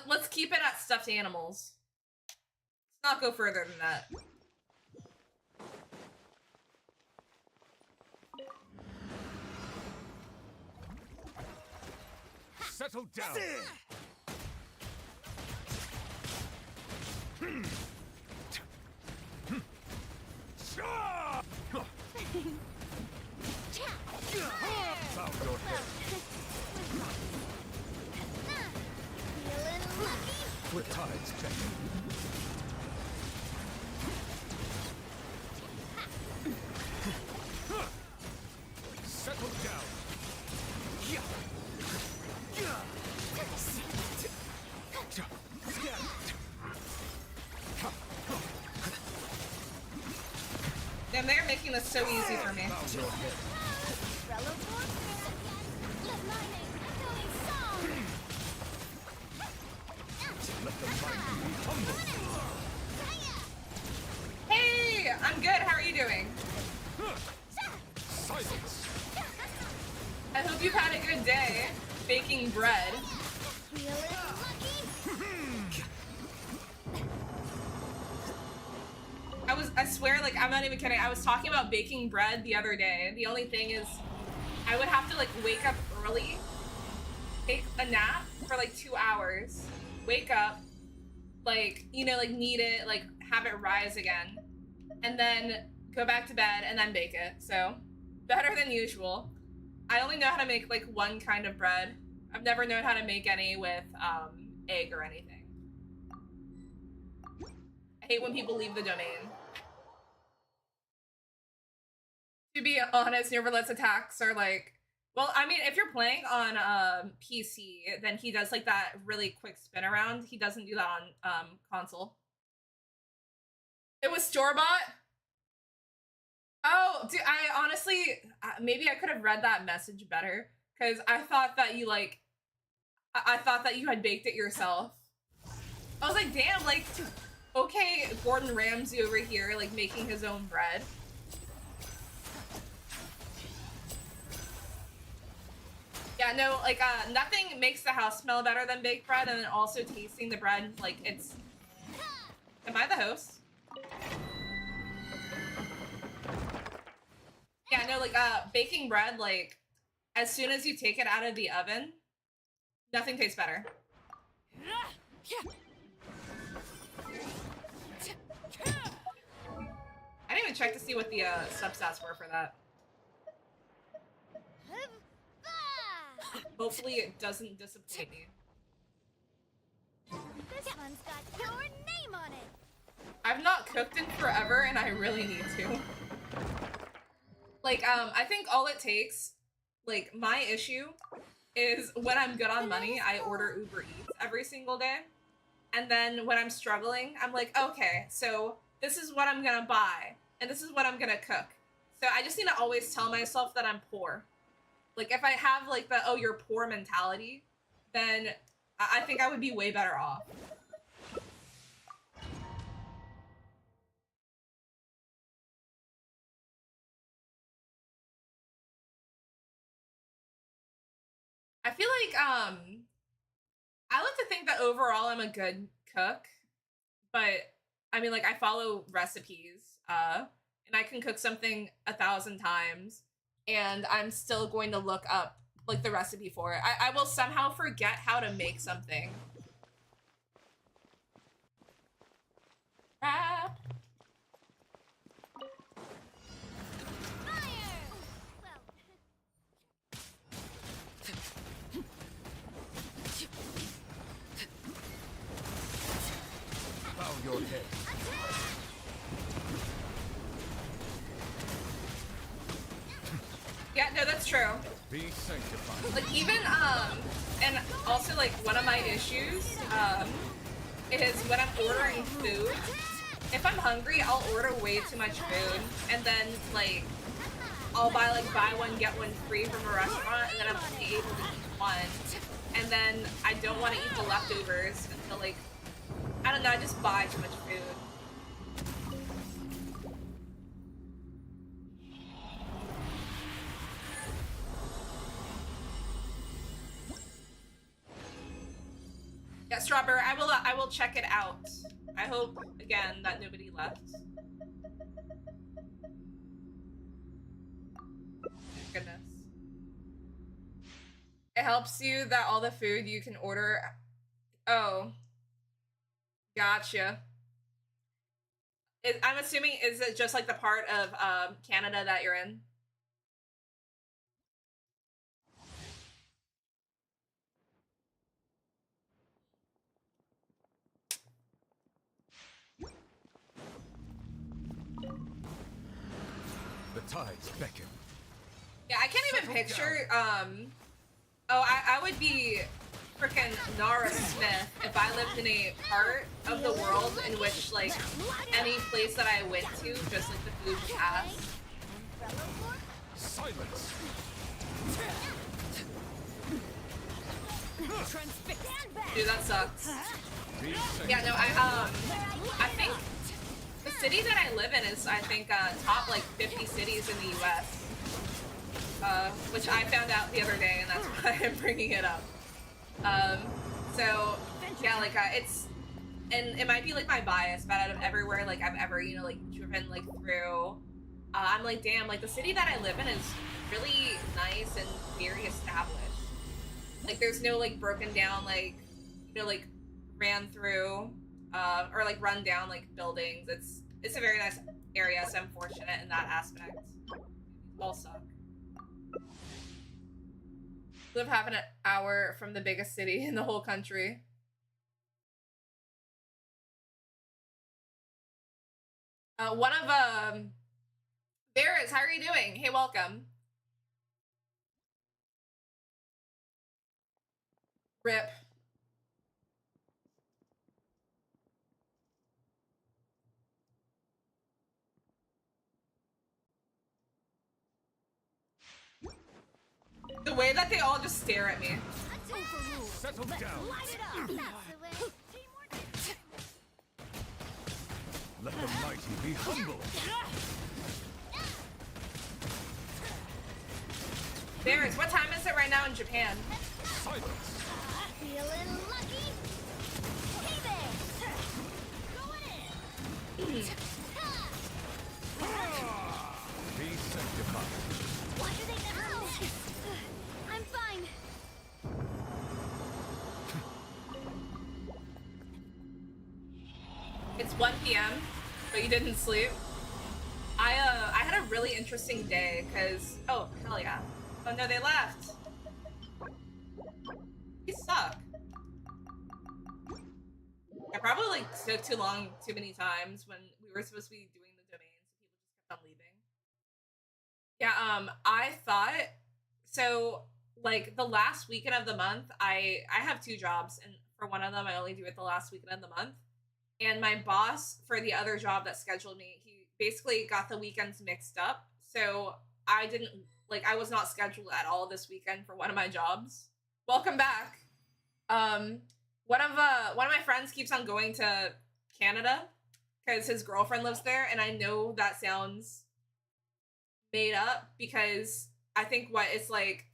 Let's keep it at stuffed animals. Let's not go further than that. Settle down. Bow your head. With tides checking. Settle down. Damn, they're making this so easy for me. Hey, I'm good. How are you doing? Silence. I hope you've had a good day baking bread. I swear, like, I'm not even kidding. I was talking about baking bread the other day. The only thing is, I would have to, like, wake up early, take a nap for, like, 2 hours, wake up, like, you know, like, knead it, like, have it rise again, and then go back to bed and then bake it. So, better than usual. I only know how to make, like, one kind of bread. I've never known how to make any with, egg or anything. I hate when people leave the domain. To be honest, Neverlet's attacks are like, well, I mean, if you're playing on PC, then he does like that really quick spin around. He doesn't do that on console. It was store-bought? Oh, dude, I honestly, maybe I could have read that message better, because I thought that you like, I thought that you had baked it yourself. I was like, damn, like, okay, Gordon Ramsay over here, like, making his own bread. Yeah, no, like, nothing makes the house smell better than baked bread, and then also tasting the bread, like, it's... Am I the host? Yeah, no, like, baking bread, like, as soon as you take it out of the oven, nothing tastes better. I didn't even check to see what the, substats were for that. Hopefully it doesn't disappoint me. This one's got your name on it. I've not cooked in forever and I really need to. Like, I think all it takes, like, my issue is when I'm good on money, I order Uber Eats every single day. And then when I'm struggling, I'm like, okay, so this is what I'm gonna buy and this is what I'm gonna cook. So I just need to always tell myself that I'm poor. Like, if I have, like, the, oh, you're poor mentality, then I think I would be way better off. I feel like, I like to think that overall I'm a good cook, but, I mean, like, I follow recipes, and I can cook something 1,000 times, and I'm still going to look up, like, the recipe for it. I will somehow forget how to make something. Crap. Bow your head. Yeah, no, that's true. Be sanctified. Like, even, and also, like, one of my issues, is when I'm ordering food, if I'm hungry, I'll order way too much food, and then, like, I'll buy one, get one free from a restaurant, and then I'm only able to eat one, and then I don't want to eat the leftovers until, like, I don't know, I just buy too much food. Yeah, Strawberry, I will check it out. I hope, again, that nobody left. Goodness. It helps you that all the food you can order... Oh. Gotcha. I'm assuming, is it just like the part of Canada that you're in? tides beckon. Yeah, I can't even picture, I would be freaking Nara Smith if I lived in a part of the world in which, like, any place that I went to, just like the food was ass. Silence. Dude, that sucks. Descend. Yeah, no, I think the city that I live in is, I think, top, like, 50 cities in the US. Which I found out the other day, and that's why I'm bringing it up. So, yeah, like, it's, and it might be, like, my bias, but out of everywhere, like, I've ever, you know, like, driven, like, through, I'm like, damn, like, the city that I live in is really nice and very established. Like, there's no, like, broken down, like, you know, like, ran through, or, like, run down, like, buildings. It's a very nice area, so I'm fortunate in that aspect. All suck. Live half an hour from the biggest city in the whole country. One of Barris, how are you doing? Hey, welcome. Rip. The way that they all just stare at me. Settle down. Let the mighty be humble. Barris, what time is it right now in Japan? Silence. Feeling lucky? Hey there! Going in! Be sanctified. Why do they never miss? I'm fine. It's 1 p.m., but you didn't sleep. I had a really interesting day, because, oh, hell yeah. Oh no, they left. You suck. I probably, like, took too long too many times when we were supposed to be doing the domains, so people just kept on leaving. Yeah, I thought, so, like, the last weekend of the month, I have 2 jobs, and for one of them, I only do it the last weekend of the month. And my boss for the other job that scheduled me, he basically got the weekends mixed up. So I didn't, like, I was not scheduled at all this weekend for one of my jobs. Welcome back. One of my friends keeps on going to Canada because his girlfriend lives there. And I know that sounds made up because I think what it's like,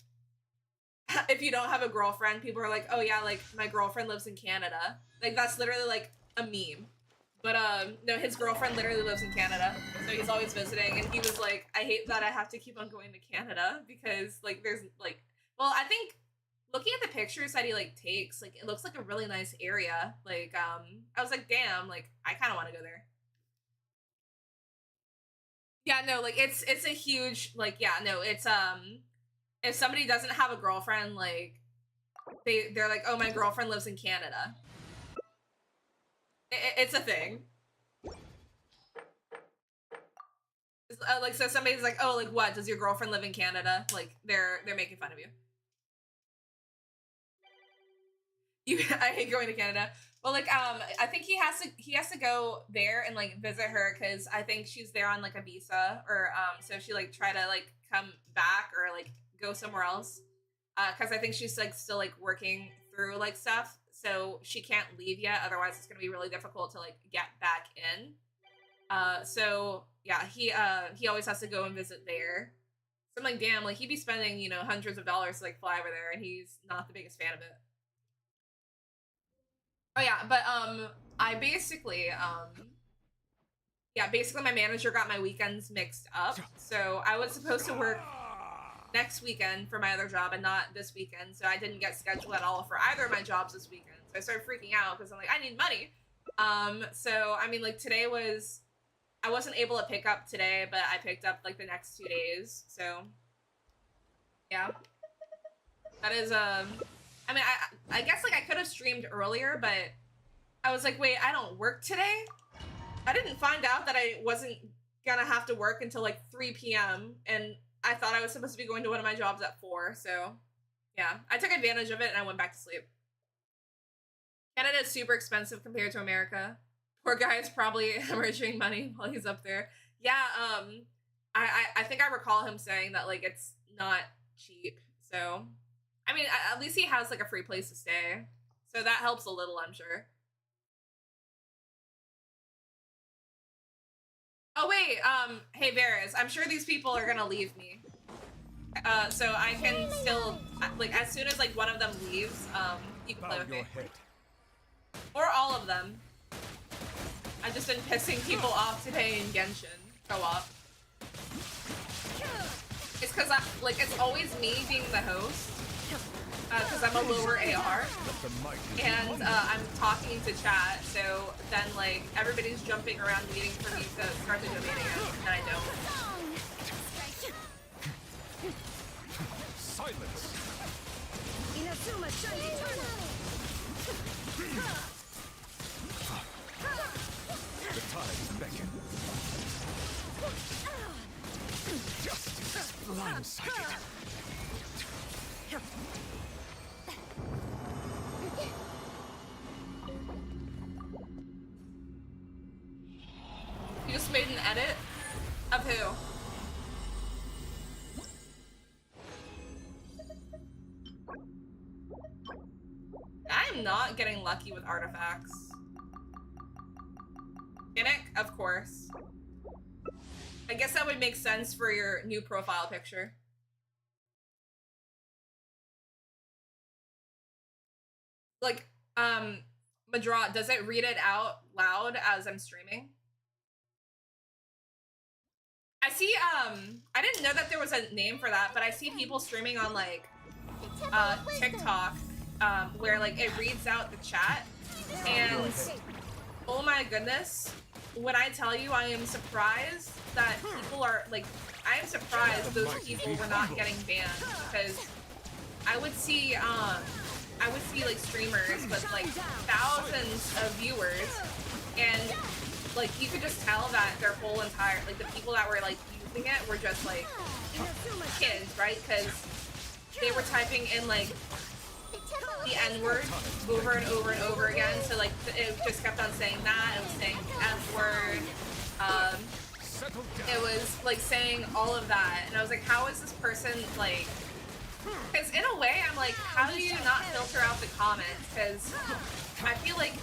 if you don't have a girlfriend, people are like, oh yeah, like, my girlfriend lives in Canada. Like, that's literally like a meme. But no, his girlfriend literally lives in Canada, so he's always visiting, and he was like, I hate that I have to keep on going to Canada because, like, there's, like, well, I think looking at the pictures that he, like, takes, like, it looks like a really nice area. Like, I was like, damn, like, I kind of want to go there. Yeah, no, like, it's a huge, like, yeah, no, it's, if somebody doesn't have a girlfriend, like, they're like, oh, my girlfriend lives in Canada. It's a thing. Like, so somebody's like, oh, like, what? Does your girlfriend live in Canada? Like, they're making fun of you. I hate going to Canada. Well, like, I think he has to go there and, like, visit her because I think she's there on, like, a visa, or so she, like, try to, like, come back or, like, go somewhere else. Because I think she's, like, still, like, working through, like, stuff. So she can't leave yet, otherwise it's gonna be really difficult to, like, get back in. So yeah, he always has to go and visit there. So I'm like, damn, like, he'd be spending, you know, hundreds of dollars to, like, fly over there, and he's not the biggest fan of it. Oh yeah, but I basically yeah, basically my manager got my weekends mixed up. So I was supposed to work next weekend for my other job and not this weekend, so I didn't get scheduled at all for either of my jobs this weekend. So I started freaking out because I'm like, I need money. So I mean, like, today was, I wasn't able to pick up today, but I picked up, like, the next 2 days. So yeah, that is I mean, I guess, like, I could have streamed earlier, but I was like, wait, I don't work today? I didn't find out that I wasn't gonna have to work until like 3 p.m. and I thought I was supposed to be going to one of my jobs at 4, so yeah. I took advantage of it and I went back to sleep. Canada is super expensive compared to America. Poor guy is probably hemorrhaging money while he's up there. Yeah, I think I recall him saying that like it's not cheap. So, I mean, at least he has like a free place to stay. So that helps a little, I'm sure. Oh wait, hey Varys, I'm sure these people are gonna leave me. So I can still, like, as soon as like one of them leaves, you can play with me. Or all of them. I've just been pissing people off today in Genshin co-op. It's cause it's always me being the host. Cause I'm a lower AR. And I'm talking to chat, so then like everybody's jumping around waiting for me to start the domain again, and I don't. Silence. The tides beckon. Justice is blindsided. You just made an edit? Of who? I'm not getting lucky with artifacts. Kinnick? Of course. I guess that would make sense for your new profile picture. Like, Madra, does it read it out loud as I'm streaming? I see, I didn't know that there was a name for that, but I see people streaming on, like, TikTok, where, like, it reads out the chat, and, oh my goodness, when I tell you I am surprised that people are, like, I am surprised those people were not getting banned, because I would see, like, streamers with, like, thousands of viewers, and like, you could just tell that their whole entire, like, the people that were, like, using it were just, like, kids, right? Because they were typing in, like, the N-word over and over and over again, so, like, it just kept on saying that, it was saying F-word, it was, like, saying all of that, and I was like, how is this person, like, because in a way, I'm like, how do you not filter out the comments? Because I feel like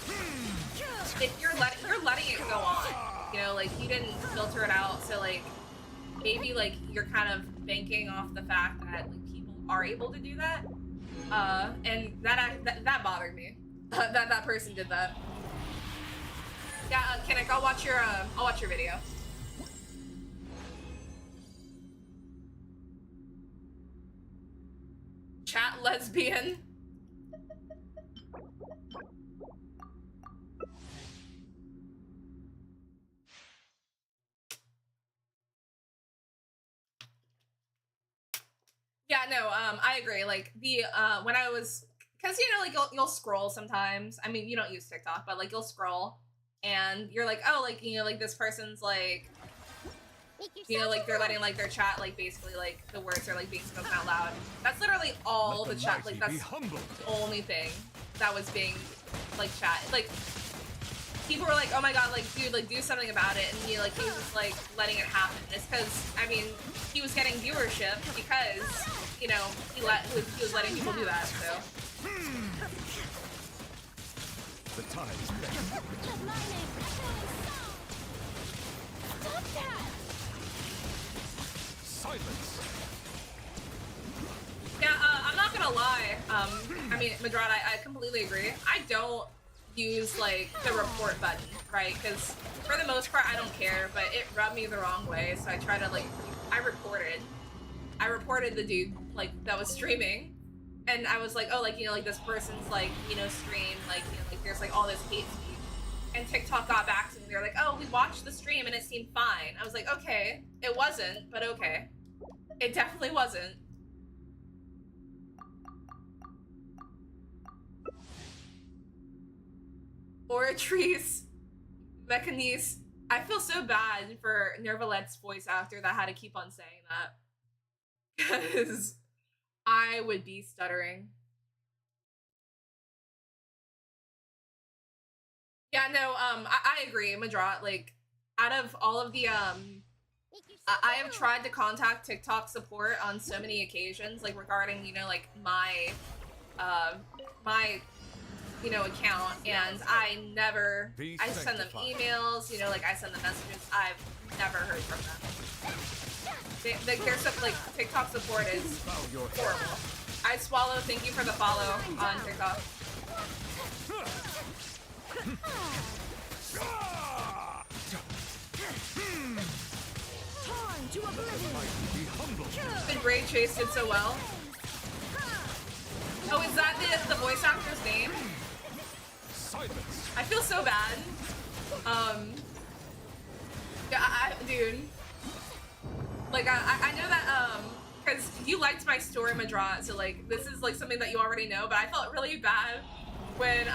if you're letting it go on, you know, like, you didn't filter it out, so, like, maybe, like, you're kind of banking off the fact that, like, people are able to do that, and that bothered me, that person did that. Yeah, Kinnick, I'll watch your video. Chat lesbian. Yeah, no, I agree. Like, the, when I was, because, you know, like, you'll scroll sometimes. I mean, you don't use TikTok, but, like, you'll scroll, and you're like, oh, like, you know, like, this person's, like, you know, like, they're letting, like, their chat, like, basically, like, the words are, like, being spoken out loud. That's literally all the chat, like, that's the only thing that was being, like, chat. Like, people were like, oh my god, like, dude, like, do something about it, and he, like, he was just, like, letting it happen. It's because, I mean, he was getting viewership because, you know, he was letting people do that, so. The time is back. Stop that! Silence. Yeah, I'm not gonna lie. I mean, Madrad, I completely agree. I don't use, like, the report button, right? Because for the most part, I don't care, but it rubbed me the wrong way, so I try to, like, I reported the dude, like, that was streaming, and I was like, oh, like, you know, like, this person's, like, you know, stream, like, you know, like, there's, like, all this hate speech, and TikTok got back to me, they're like, oh, we watched the stream, and it seemed fine. I was like, okay, it wasn't, but okay. It definitely wasn't. Oratrice, Mechanise, I feel so bad for Nervalette's voice actor that had to keep on saying that. Because I would be stuttering. Yeah, no, I agree, Madrat. Like, out of all of the, I have tried to contact TikTok support on so many occasions, like, regarding, you know, like, my, you know, account, and I never, I send them emails, you know, like, I send them messages, I've never heard from them. There's some, like, TikTok support is horrible. I Swallow, thank you for the follow on TikTok. The Great Chase did so well. Oh, is that the voice actor's name? I feel so bad. Yeah, dude. Like, I know that, because you liked my story, Madrat, so, like, this is, like, something that you already know, but I felt really bad when,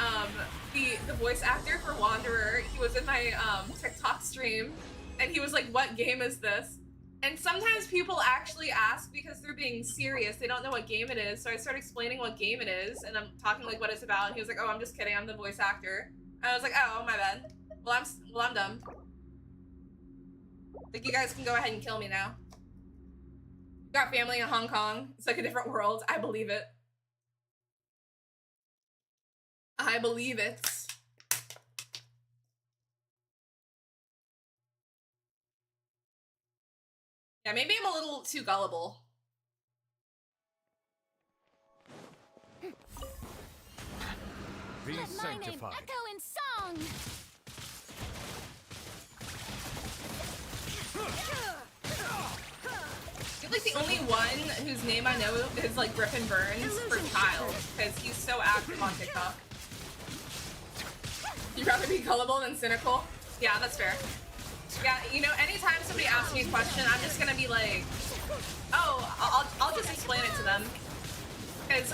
the voice actor for Wanderer, he was in my, TikTok stream, and he was like, what game is this? And sometimes people actually ask because they're being serious, they don't know what game it is, so I started explaining what game it is, and I'm talking, like, what it's about, and he was like, oh, I'm just kidding, I'm the voice actor. And I was like, oh, my bad. Well, I'm dumb. Like, you guys can go ahead and kill me now. Got family in Hong Kong. It's like a different world. I believe it. I believe it. Yeah, maybe I'm a little too gullible. Be Let my name sanctified. echo in song. You're like the only one whose name I know is like Griffin Burns for Child, because he's so active on TikTok. You'd rather be gullible than cynical? Yeah, that's fair. Yeah, you know, anytime somebody asks me a question, I'm just gonna be like, oh, I'll just explain it to them. Because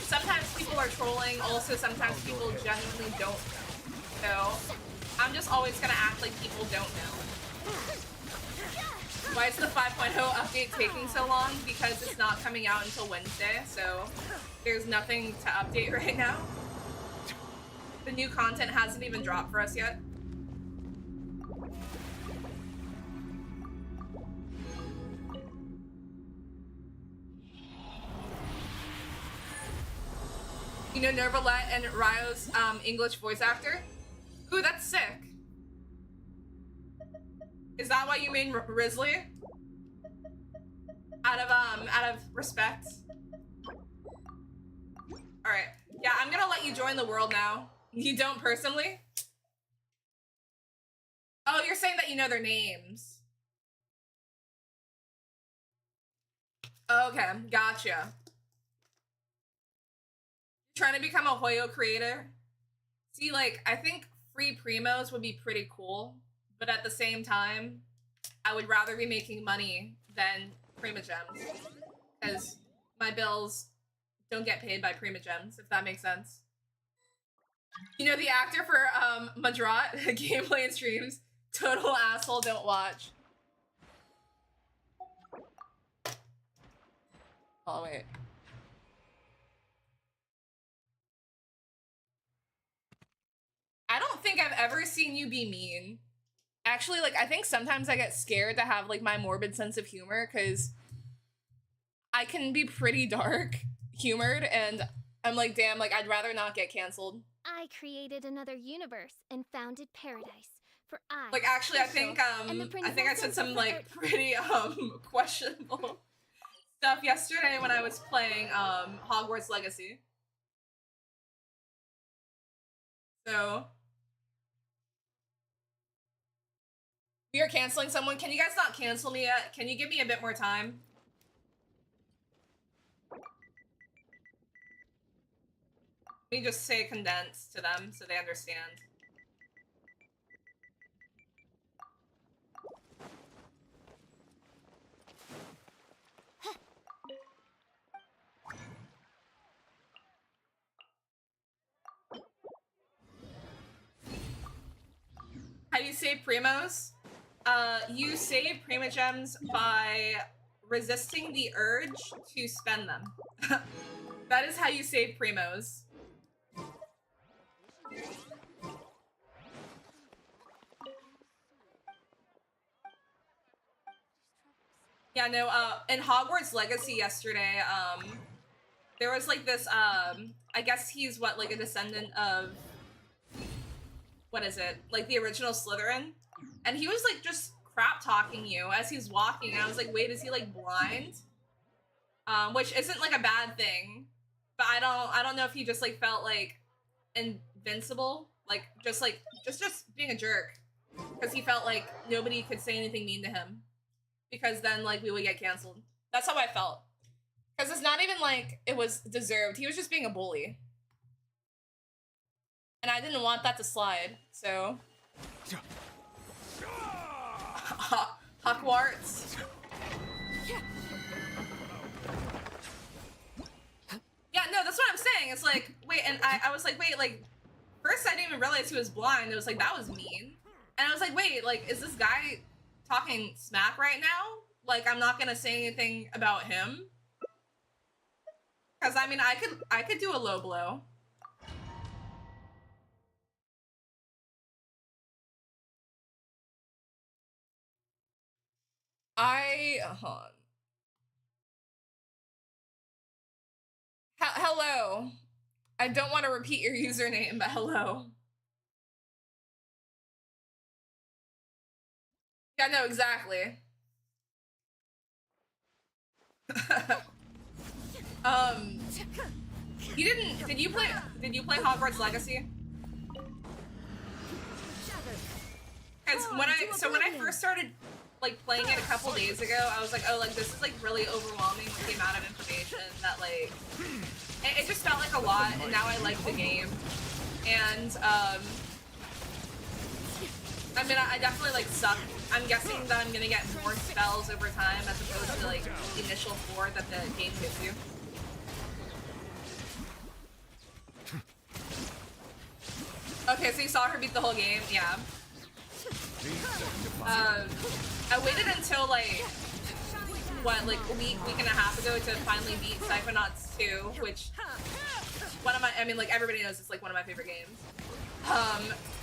sometimes people are trolling, also sometimes people genuinely don't know. So I'm just always gonna act like people don't know. Why is the 5.0 update taking so long? Because it's not coming out until Wednesday, so there's nothing to update right now. The new content hasn't even dropped for us yet. You know Nervalette and Ryo's English voice actor? Ooh, that's sick. Is that why you made Risley? Out of respect? Alright. Yeah, I'm gonna let you join the world now. You don't personally? Oh, you're saying that you know their names. Okay, gotcha. Trying to become a Hoyo creator? See, like, I think free primos would be pretty cool, but at the same time, I would rather be making money than Primogems, because my bills don't get paid by Primogems, if that makes sense. You know, the actor for Madrat, gameplay and streams, total asshole, don't watch. Oh, wait. I don't think I've ever seen you be mean. Actually, like, I think sometimes I get scared to have, like, my morbid sense of humor, because I can be pretty dark humored, and I'm like, damn, like, I'd rather not get canceled. I created another universe and founded paradise. For I, Like, actually, I Crystal, think, and the I think I said princesses some, of like, Earth- pretty, questionable stuff yesterday when I was playing, Hogwarts Legacy. So... We are canceling someone. Can you guys not cancel me yet? Can you give me a bit more time? Let me just say condense to them so they understand. I you save primos? You save primogems by resisting the urge to spend them. That is how you save primos. Yeah, no, in Hogwarts Legacy yesterday, there was like this, I guess he's what, like a descendant of, what is it? Like the original Slytherin? And he was like just crap talking you as he's walking. And I was like, wait, is he like blind? Which isn't like a bad thing, but I don't know if he just like felt like invincible, like just being a jerk, because he felt like nobody could say anything mean to him, because then like we would get canceled. That's how I felt. Because it's not even like it was deserved. He was just being a bully. And I didn't want that to slide, so. Hogwarts. Yeah, no, that's what I'm saying. It's like, wait, and I was like, wait, like, first I didn't even realize he was blind. It was like, that was mean. And I was like, wait, like, is this guy talking smack right now? Like, I'm not gonna say anything about him? Because, I mean, I could do a low blow. Hold on. Hello. I don't want to repeat your username, but hello. Yeah, no, exactly. Did you play Hogwarts Legacy? Because when I first started like playing it a couple days ago, I was like, oh, like this is like really overwhelming with the amount of information that like it just felt like a lot, and now I like the game. And I mean, I definitely like suck. I'm guessing that I'm gonna get more spells over time as opposed to like the initial 4 that the game gives you. Okay, so you saw her beat the whole game? Yeah. I waited until like, what, like a week and a half ago to finally beat Psychonauts 2, which, I mean, like everybody knows it's like one of my favorite games.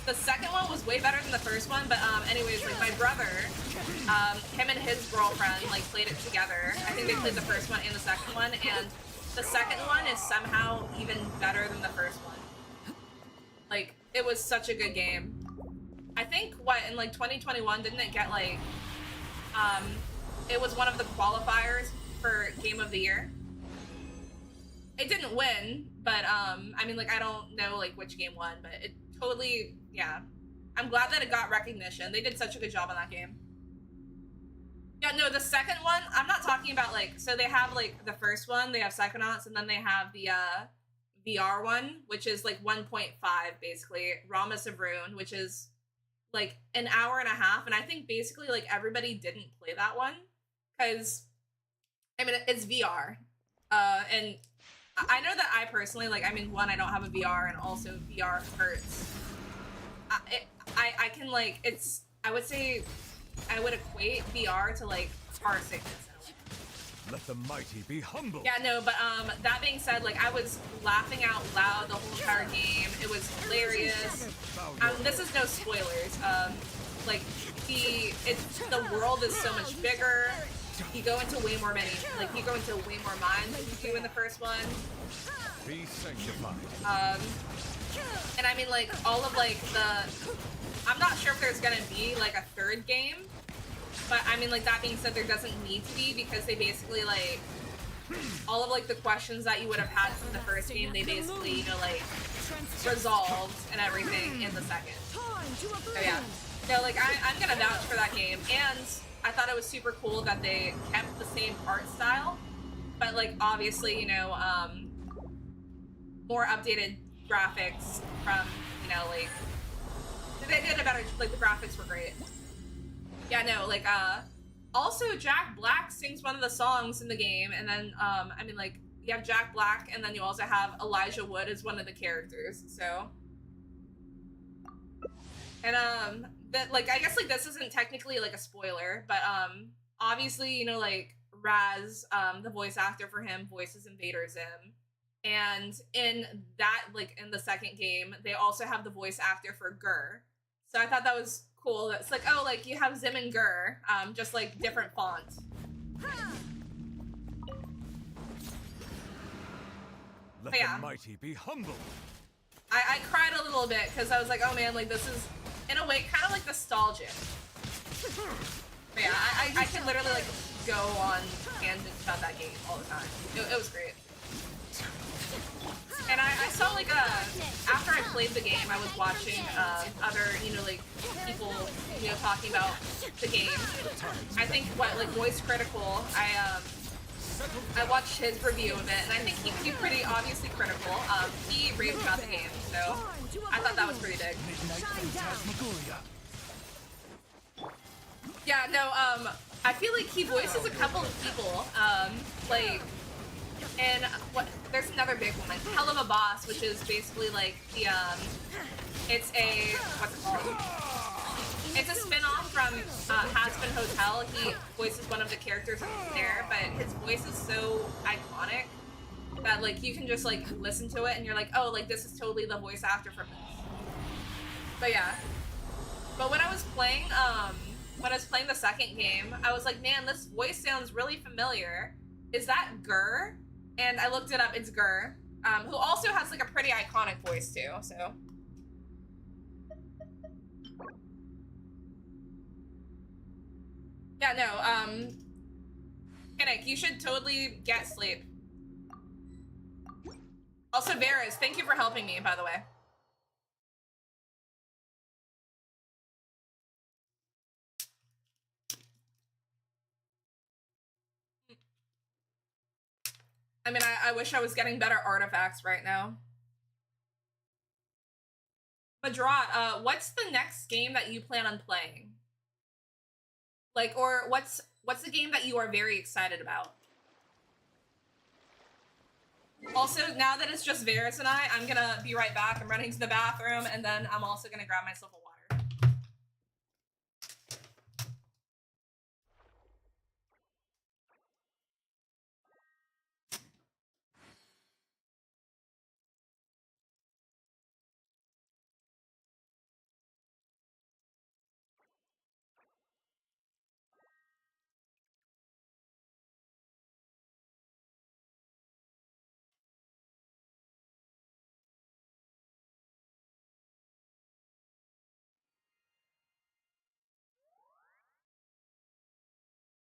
The second one was way better than the first one, but anyways, like my brother, him and his girlfriend like played it together. I think they played the first one and the second one, and the second one is somehow even better than the first one. Like, it was such a good game. I think, in like 2021, didn't it get like, it was one of the qualifiers for Game of the Year? It didn't win, but I mean, like, I don't know like which game won, but it totally, yeah. I'm glad that it got recognition. They did such a good job on that game. Yeah, no, the second one, I'm not talking about like, so they have like the first one, they have Psychonauts, and then they have the VR one, which is like 1.5 basically, Ramus of Rune, which is like an hour and a half, and I think basically like everybody didn't play that one because I mean it's VR, and I know that I personally like, I mean, one, I don't have a VR, and also VR hurts. I can like, it's, I would say I would equate VR to like car sickness. Let the mighty be humble. Yeah, no, but that being said, like I was laughing out loud the whole entire game. It was hilarious. This is no spoilers. Like the world is so much bigger. You go into way more mines than you do in the first one. Be sanctified. And I mean, like all of like I'm not sure if there's gonna be like a third game. But I mean, like, that being said, there doesn't need to be, because they basically, like, all of, like, the questions that you would have had from the first game, they basically, you know, like, resolved and everything in the second. So, yeah. No, like, I'm gonna vouch for that game. And I thought it was super cool that they kept the same art style, but, like, obviously, you know, more updated graphics from, you know, like, they did a better, like, the graphics were great. Yeah, no, like, also Jack Black sings one of the songs in the game, and then, I mean, like, you have Jack Black, and then you also have Elijah Wood as one of the characters, so. And that, like, I guess like this isn't technically like a spoiler, but obviously, you know, like Raz, the voice actor for him voices Invader Zim. And in that, like in the second game, they also have the voice actor for Gur. So I thought that was cool. It's like, oh, like you have Zim and Gur, just like different fonts. Let yeah. the mighty be humble. I cried a little bit because I was like, oh man, like this is in a way kind of like nostalgic. But yeah, I can literally like go on tangents about that game all the time. It was great. And I saw like after I played the game, I was watching other, you know, like people, you know, talking about the game. I think what like Voice Critical, I watched his review of it, and I think he can be pretty obviously critical. He raved about the game, so I thought that was pretty big. Yeah, no, I feel like he voices a couple of people, like, and there's another big one, like Hell of a Boss, which is basically like the, it's a, what's it called? It's a spin-off from Hazbin Hotel. He voices one of the characters there, but his voice is so iconic that like you can just like listen to it and you're like, oh, like this is totally the voice actor from this. But yeah. But when I was playing the second game, I was like, man, this voice sounds really familiar. Is that Gur? And I looked it up, it's Gur, who also has like a pretty iconic voice too, so. Yeah, no, Kinnick, you should totally get sleep. Also, Varys, thank you for helping me, by the way. I mean, I wish I was getting better artifacts right now. Madrat, what's the next game that you plan on playing? Like, or what's the game that you are very excited about? Also, now that it's just Varys and I'm gonna be right back. I'm running to the bathroom, and then I'm also gonna grab myself a water.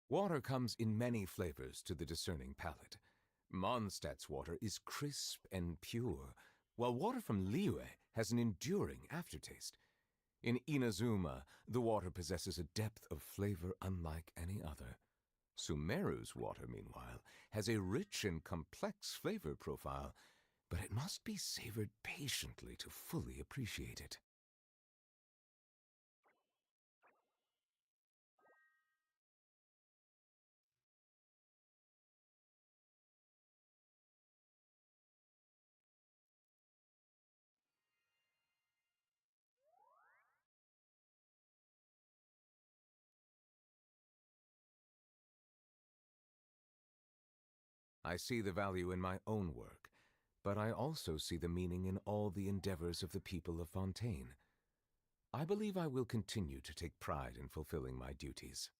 Water comes in many flavors to the discerning palate. Mondstadt's water is crisp and pure, while water from Liyue has an enduring aftertaste. In Inazuma, the water possesses a depth of flavor unlike any other. Sumeru's water, meanwhile, has a rich and complex flavor profile, but it must be savored patiently to fully appreciate it. I see the value in my own work, but I also see the meaning in all the endeavors of the people of Fontaine. I believe I will continue to take pride in fulfilling my duties.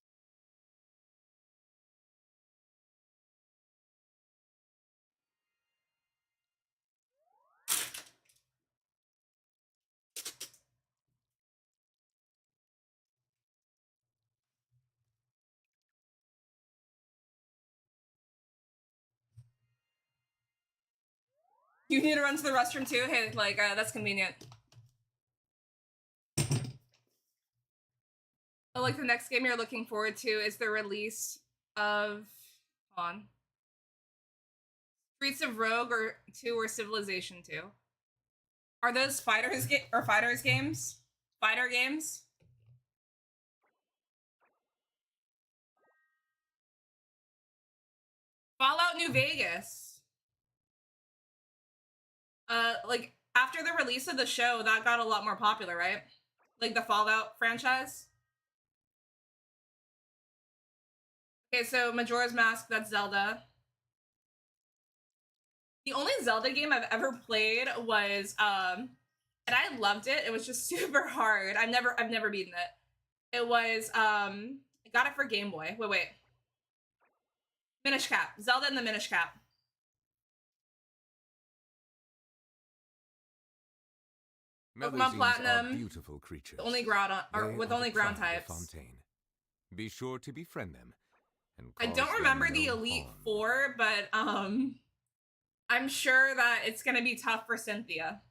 You need to run to the restroom too? Hey, like, that's convenient. Oh, like, the next game you're looking forward to is the release of... Hold on. Streets of Rogue 2 or Civilization 2. Are those fighters games? Fighter games? Fallout New Vegas. Like, after the release of the show, that got a lot more popular, right? like the Fallout franchise. Okay, so Majora's Mask, that's Zelda. The only Zelda game I've ever played was and I loved it. It was just super hard. I've never beaten it. It was I got it for Game Boy. Wait. Minish Cap. Zelda and the Minish Cap. Pokemon Platinum. Are beautiful creatures. Only ground They with are only the ground pride of types. Fontaine. Be sure to befriend them. And I cause don't them remember no the Elite harm. Four, but I'm sure that it's gonna be tough for Cynthia.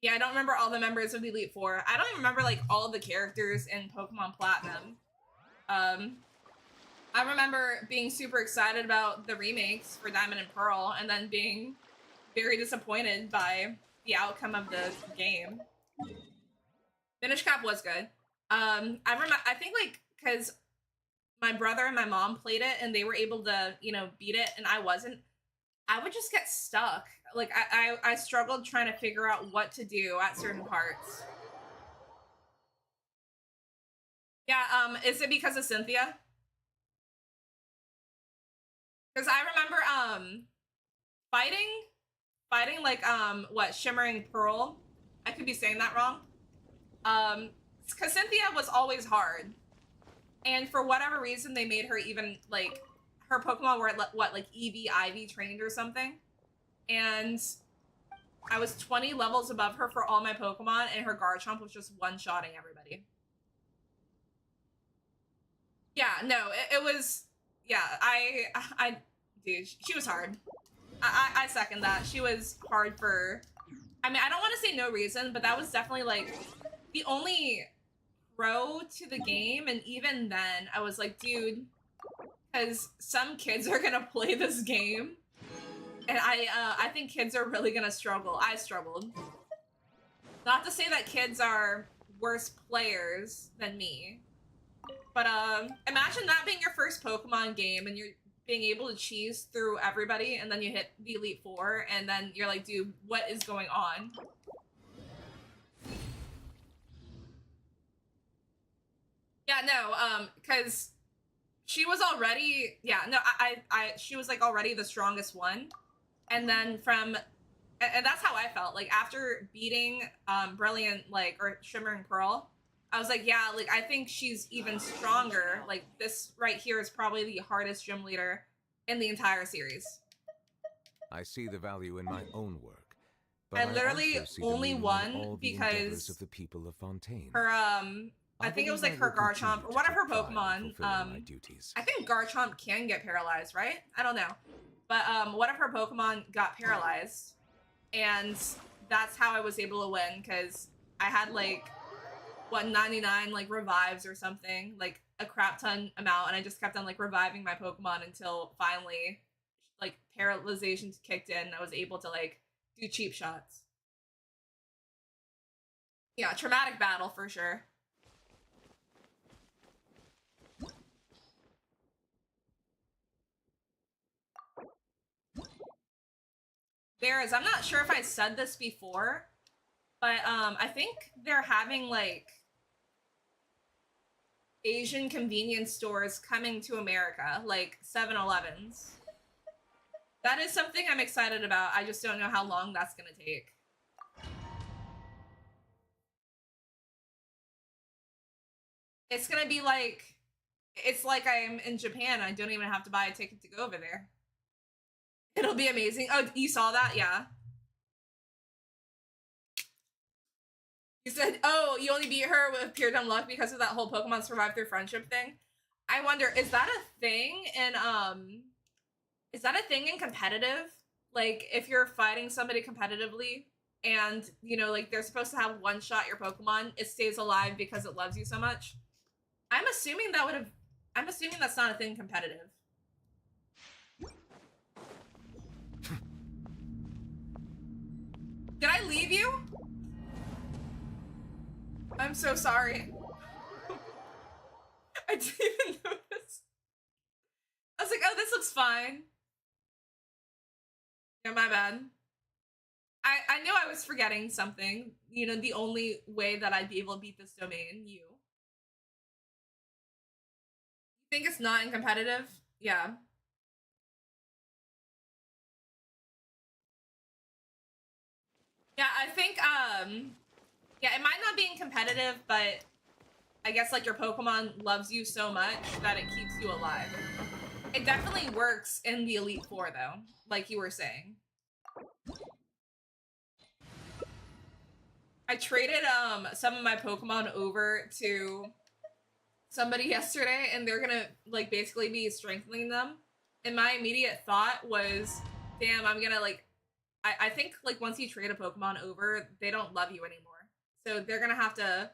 Yeah, I don't remember all the members of the Elite Four. I don't even remember like all of the characters in Pokemon Platinum. I remember being super excited about the remakes for Diamond and Pearl, and then being very disappointed by the outcome of the game. Minish Cap was good. I think like because my brother and my mom played it and they were able to, you know, beat it and I wasn't, I would just get stuck. Like I struggled trying to figure out what to do at certain parts. Yeah, is it because of Cynthia? Because I remember fighting like what, Shimmering Pearl. I could be saying that wrong. Because Cynthia was always hard. And for whatever reason, they made her even, like, her Pokemon were, what, like, Eevee, Ivy trained or something? And I was 20 levels above her for all my Pokemon, and her Garchomp was just one-shotting everybody. Yeah, no, it was, yeah, dude, she was hard. I second that. She was hard for, I mean, I don't want to say no reason, but that was definitely, like, the only pro to the game, and even then I was like, dude, because some kids are gonna play this game and I think kids are really gonna struggle. I struggled. Not to say that kids are worse players than me, but imagine that being your first Pokemon game and you're being able to cheese through everybody and then you hit the Elite Four and then you're like, dude, what is going on? Yeah, no, because she was already, yeah, no, she was, like, already the strongest one. And then and that's how I felt. Like, after beating, Brilliant, like, or Shimmering Pearl, I was like, yeah, like, I think she's even stronger. Like, this right here is probably the hardest gym leader in the entire series. I see the value in my own work. I literally also see the only meaning in won all the endeavors because of the people of Fontaine. her, I think it was like her Garchomp, or one of her Pokemon. I think Garchomp can get paralyzed, right? I don't know. But one of her Pokemon got paralyzed. And that's how I was able to win, because I had like, what, 99 like revives or something, like a crap ton amount, and I just kept on like reviving my Pokemon until finally like paralyzation kicked in and I was able to like do cheap shots. Yeah, traumatic battle for sure. I'm not sure if I said this before, but I think they're having like Asian convenience stores coming to America, like 7-Elevens. That is something I'm excited about. I just don't know how long that's gonna take. It's gonna be like, it's like I'm in Japan. I don't even have to buy a ticket to go over there. It'll be amazing. Oh, you saw that? Yeah. You said, oh, you only beat her with pure dumb luck because of that whole Pokemon survive through friendship thing. I wonder, is that a thing in competitive? Like, if you're fighting somebody competitively and, you know, like, they're supposed to have one-shot your Pokemon, it stays alive because it loves you so much? I'm assuming that's not a thing competitive. Did I leave you? I'm so sorry. I didn't even notice. I was like, oh, this looks fine. Yeah, my bad. I knew I was forgetting something, you know, the only way that I'd be able to beat this domain, you. Think it's not in competitive? Yeah. Yeah, I think yeah, it might not be in competitive, but I guess like your Pokemon loves you so much that it keeps you alive. It definitely works in the Elite Four though, like you were saying. I traded some of my Pokemon over to somebody yesterday, and they're gonna like basically be strengthening them. And my immediate thought was, damn, I'm gonna like I think like once you trade a Pokemon over, they don't love you anymore. So they're gonna have to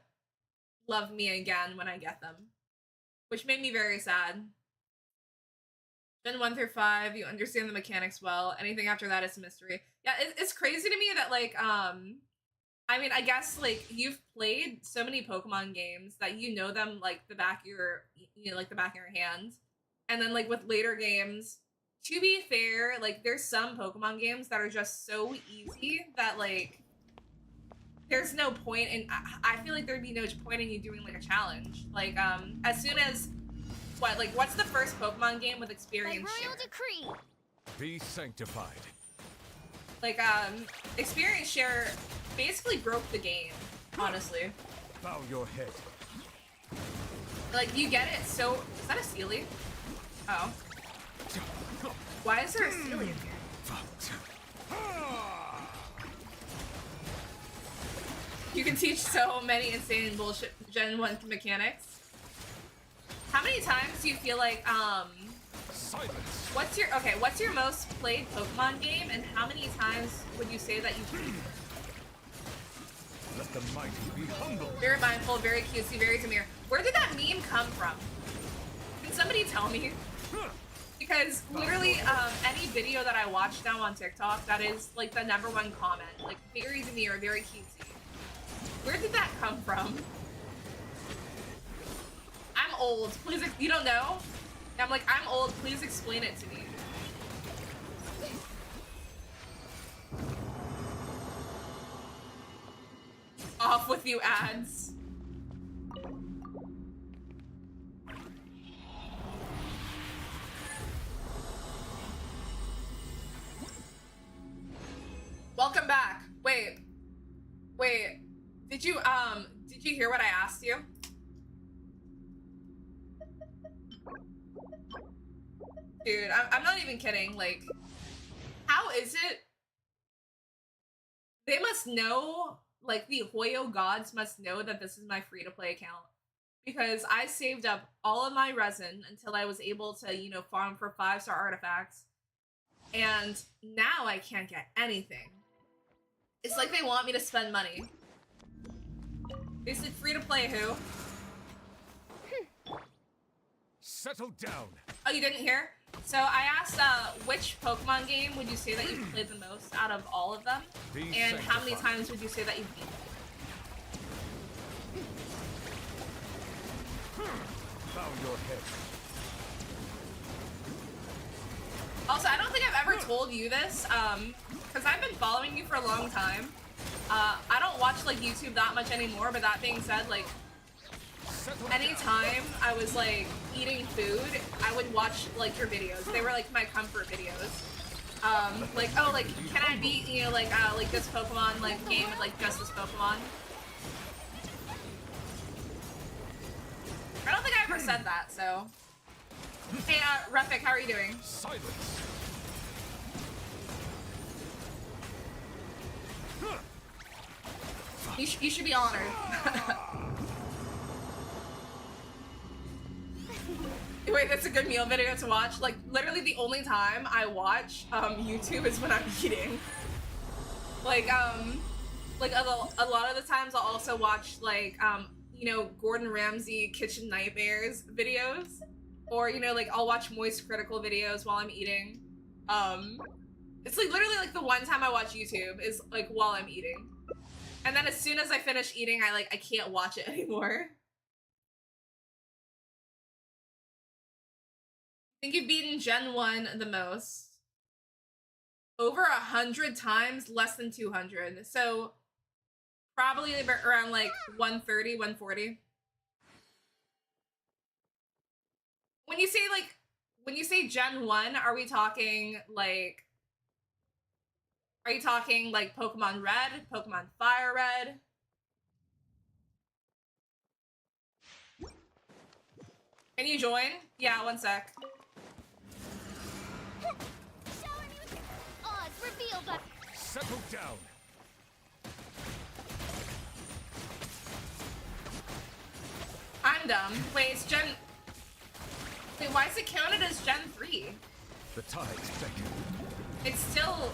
love me again when I get them. Which made me very sad. Gen 1 through 5, you understand the mechanics well. Anything after that is a mystery. Yeah, it's crazy to me that like I mean, I guess like you've played so many Pokemon games that you know them like the back of your, you know, like the back of your hand. And then like with later games, to be fair, like there's some Pokemon games that are just so easy that like there's no point in, I feel like there'd be no point in you doing like a challenge. Like as soon as what's the first Pokemon game with experience By royal share? decree. Be sanctified. Like experience share basically broke the game, honestly. Bow your head. Like you get it so, is that a Sealy? Oh. Why is there a Sealy in here? You can teach so many insane bullshit Gen 1 mechanics. How many times do you feel like Silence. what's your most played Pokemon game, and how many times would you say that you beat? Let the mighty be humble. Very mindful, very cutesy, very demure. Where did that meme come from? Can somebody tell me? Because literally, any video that I watch now on TikTok, that is like the #1 comment. Like very demure, very cutesy. Where did that come from? I'm old. Please, you don't know? I'm like, I'm old. Please explain it to me. Off with you ads. Welcome back. Wait. Did you hear what I asked you? Dude, I'm not even kidding. Like, how is it? They must know, like, the Hoyo gods must know that this is my free-to-play account. Because I saved up all of my resin until I was able to, you know, farm for 5-star artifacts. And now I can't get anything. It's like they want me to spend money. They said free-to-play who? Settle down. Oh, you didn't hear? So I asked, which Pokemon game would you say that you played the most out of all of them? And how many times would you say that you beat them? Bow your head. Also, I don't think I've ever told you this, because I've been following you for a long time. I don't watch, like, YouTube that much anymore, but that being said, like, anytime I was, like, eating food, I would watch, like, your videos. They were, like, my comfort videos. Like, oh, like, can I beat, you know, like this Pokemon, like, game with, like, just this Pokemon? I don't think I ever said that, so. Hey, Refik, how are you doing? Silence. You should be honored. Wait, that's a good meal video to watch. Like, literally the only time I watch YouTube is when I'm eating. Like, a lot of the times I'll also watch, like, you know, Gordon Ramsay Kitchen Nightmares videos. Or, you know, like, I'll watch Moist Critical videos while I'm eating. It's, like, literally, like, the one time I watch YouTube is, like, while I'm eating. And then as soon as I finish eating, I can't watch it anymore. I think you've beaten Gen 1 the most. Over 100 times, less than 200. So Probably around like 130, 140. When you say Gen 1, are we talking like, are you talking like Pokemon Red, Pokemon Fire Red? Can you join? Yeah, one sec. Shower me with odds reveal but Settle down. I'm dumb. Wait, it's Gen... Wait, why is it counted as Gen 3? The tides beckon. It's still...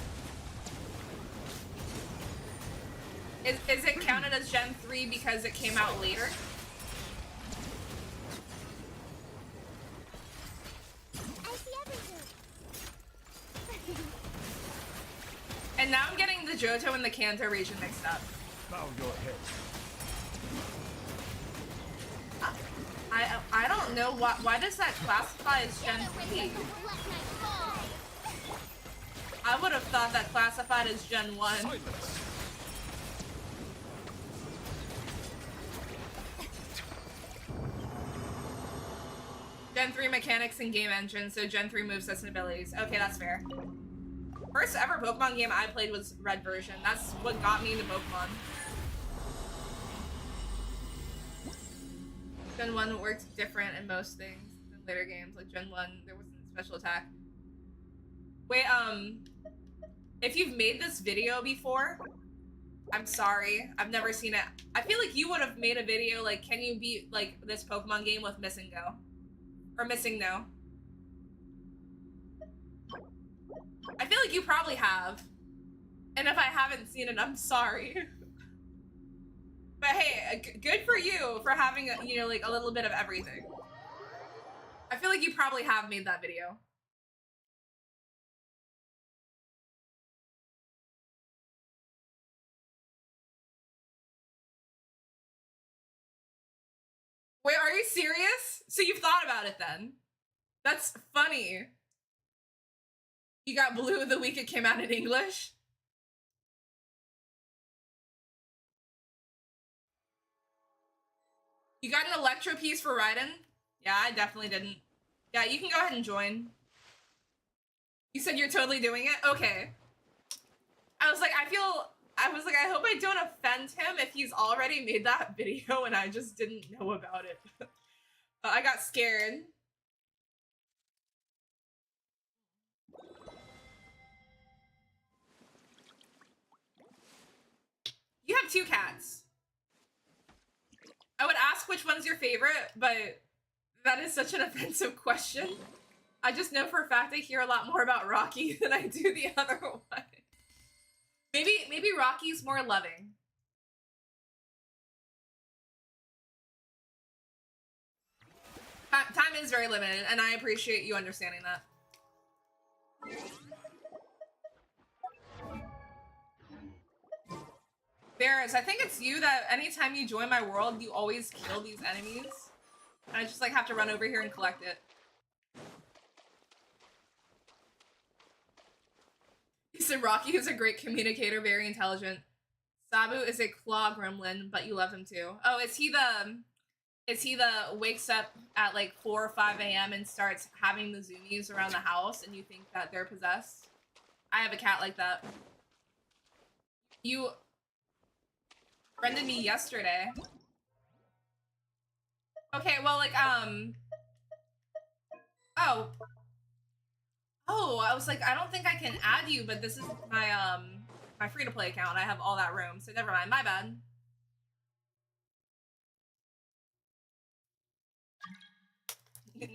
Is it counted as Gen 3 because it came out later? I see everything. And now I'm getting the Johto and the Kanto region mixed up. Bow your head. I don't know why does that classify as Gen 3? I would have thought that classified as Gen 1. Silence. Gen 3 mechanics and game engine, so Gen 3 movesets and abilities. Okay, that's fair. First ever Pokemon game I played was Red version. That's what got me into Pokemon. Gen 1 worked different in most things than later games. Like Gen 1, there wasn't special attack. Wait, if you've made this video before, I'm sorry. I've never seen it. I feel like you would have made a video like, can you beat like this Pokemon game with Miss and Go? Or Missing No. I feel like you probably have. And if I haven't seen it, I'm sorry. But hey, good for you for having, you know, like a little bit of everything. I feel like you probably have made that video. Wait, are you serious? So you've thought about it then? That's funny. You got Blue the week it came out in English? You got an Electro piece for Raiden? Yeah, I definitely didn't. Yeah, you can go ahead and join. You said you're totally doing it? Okay. I was like, I hope I don't offend him if he's already made that video and I just didn't know about it. I got scared. You have 2 cats. I would ask which one's your favorite, but that is such an offensive question. I just know for a fact I hear a lot more about Rocky than I do the other one. Maybe Rocky's more loving. Time is very limited, and I appreciate you understanding that. Bears, I think it's you that anytime you join my world, you always kill these enemies. And I just like have to run over here and collect it. He said Rocky is a great communicator, very intelligent. Sabu is a claw gremlin, but you love him too. Oh, is he the wakes up at like 4 or 5 a.m. and starts having the zoomies around the house and you think that they're possessed? I have a cat like that. You friended me yesterday. Okay, well, like, Oh, I was like, I don't think I can add you, but this is my, my free-to-play account. I have all that room, so never mind. My bad.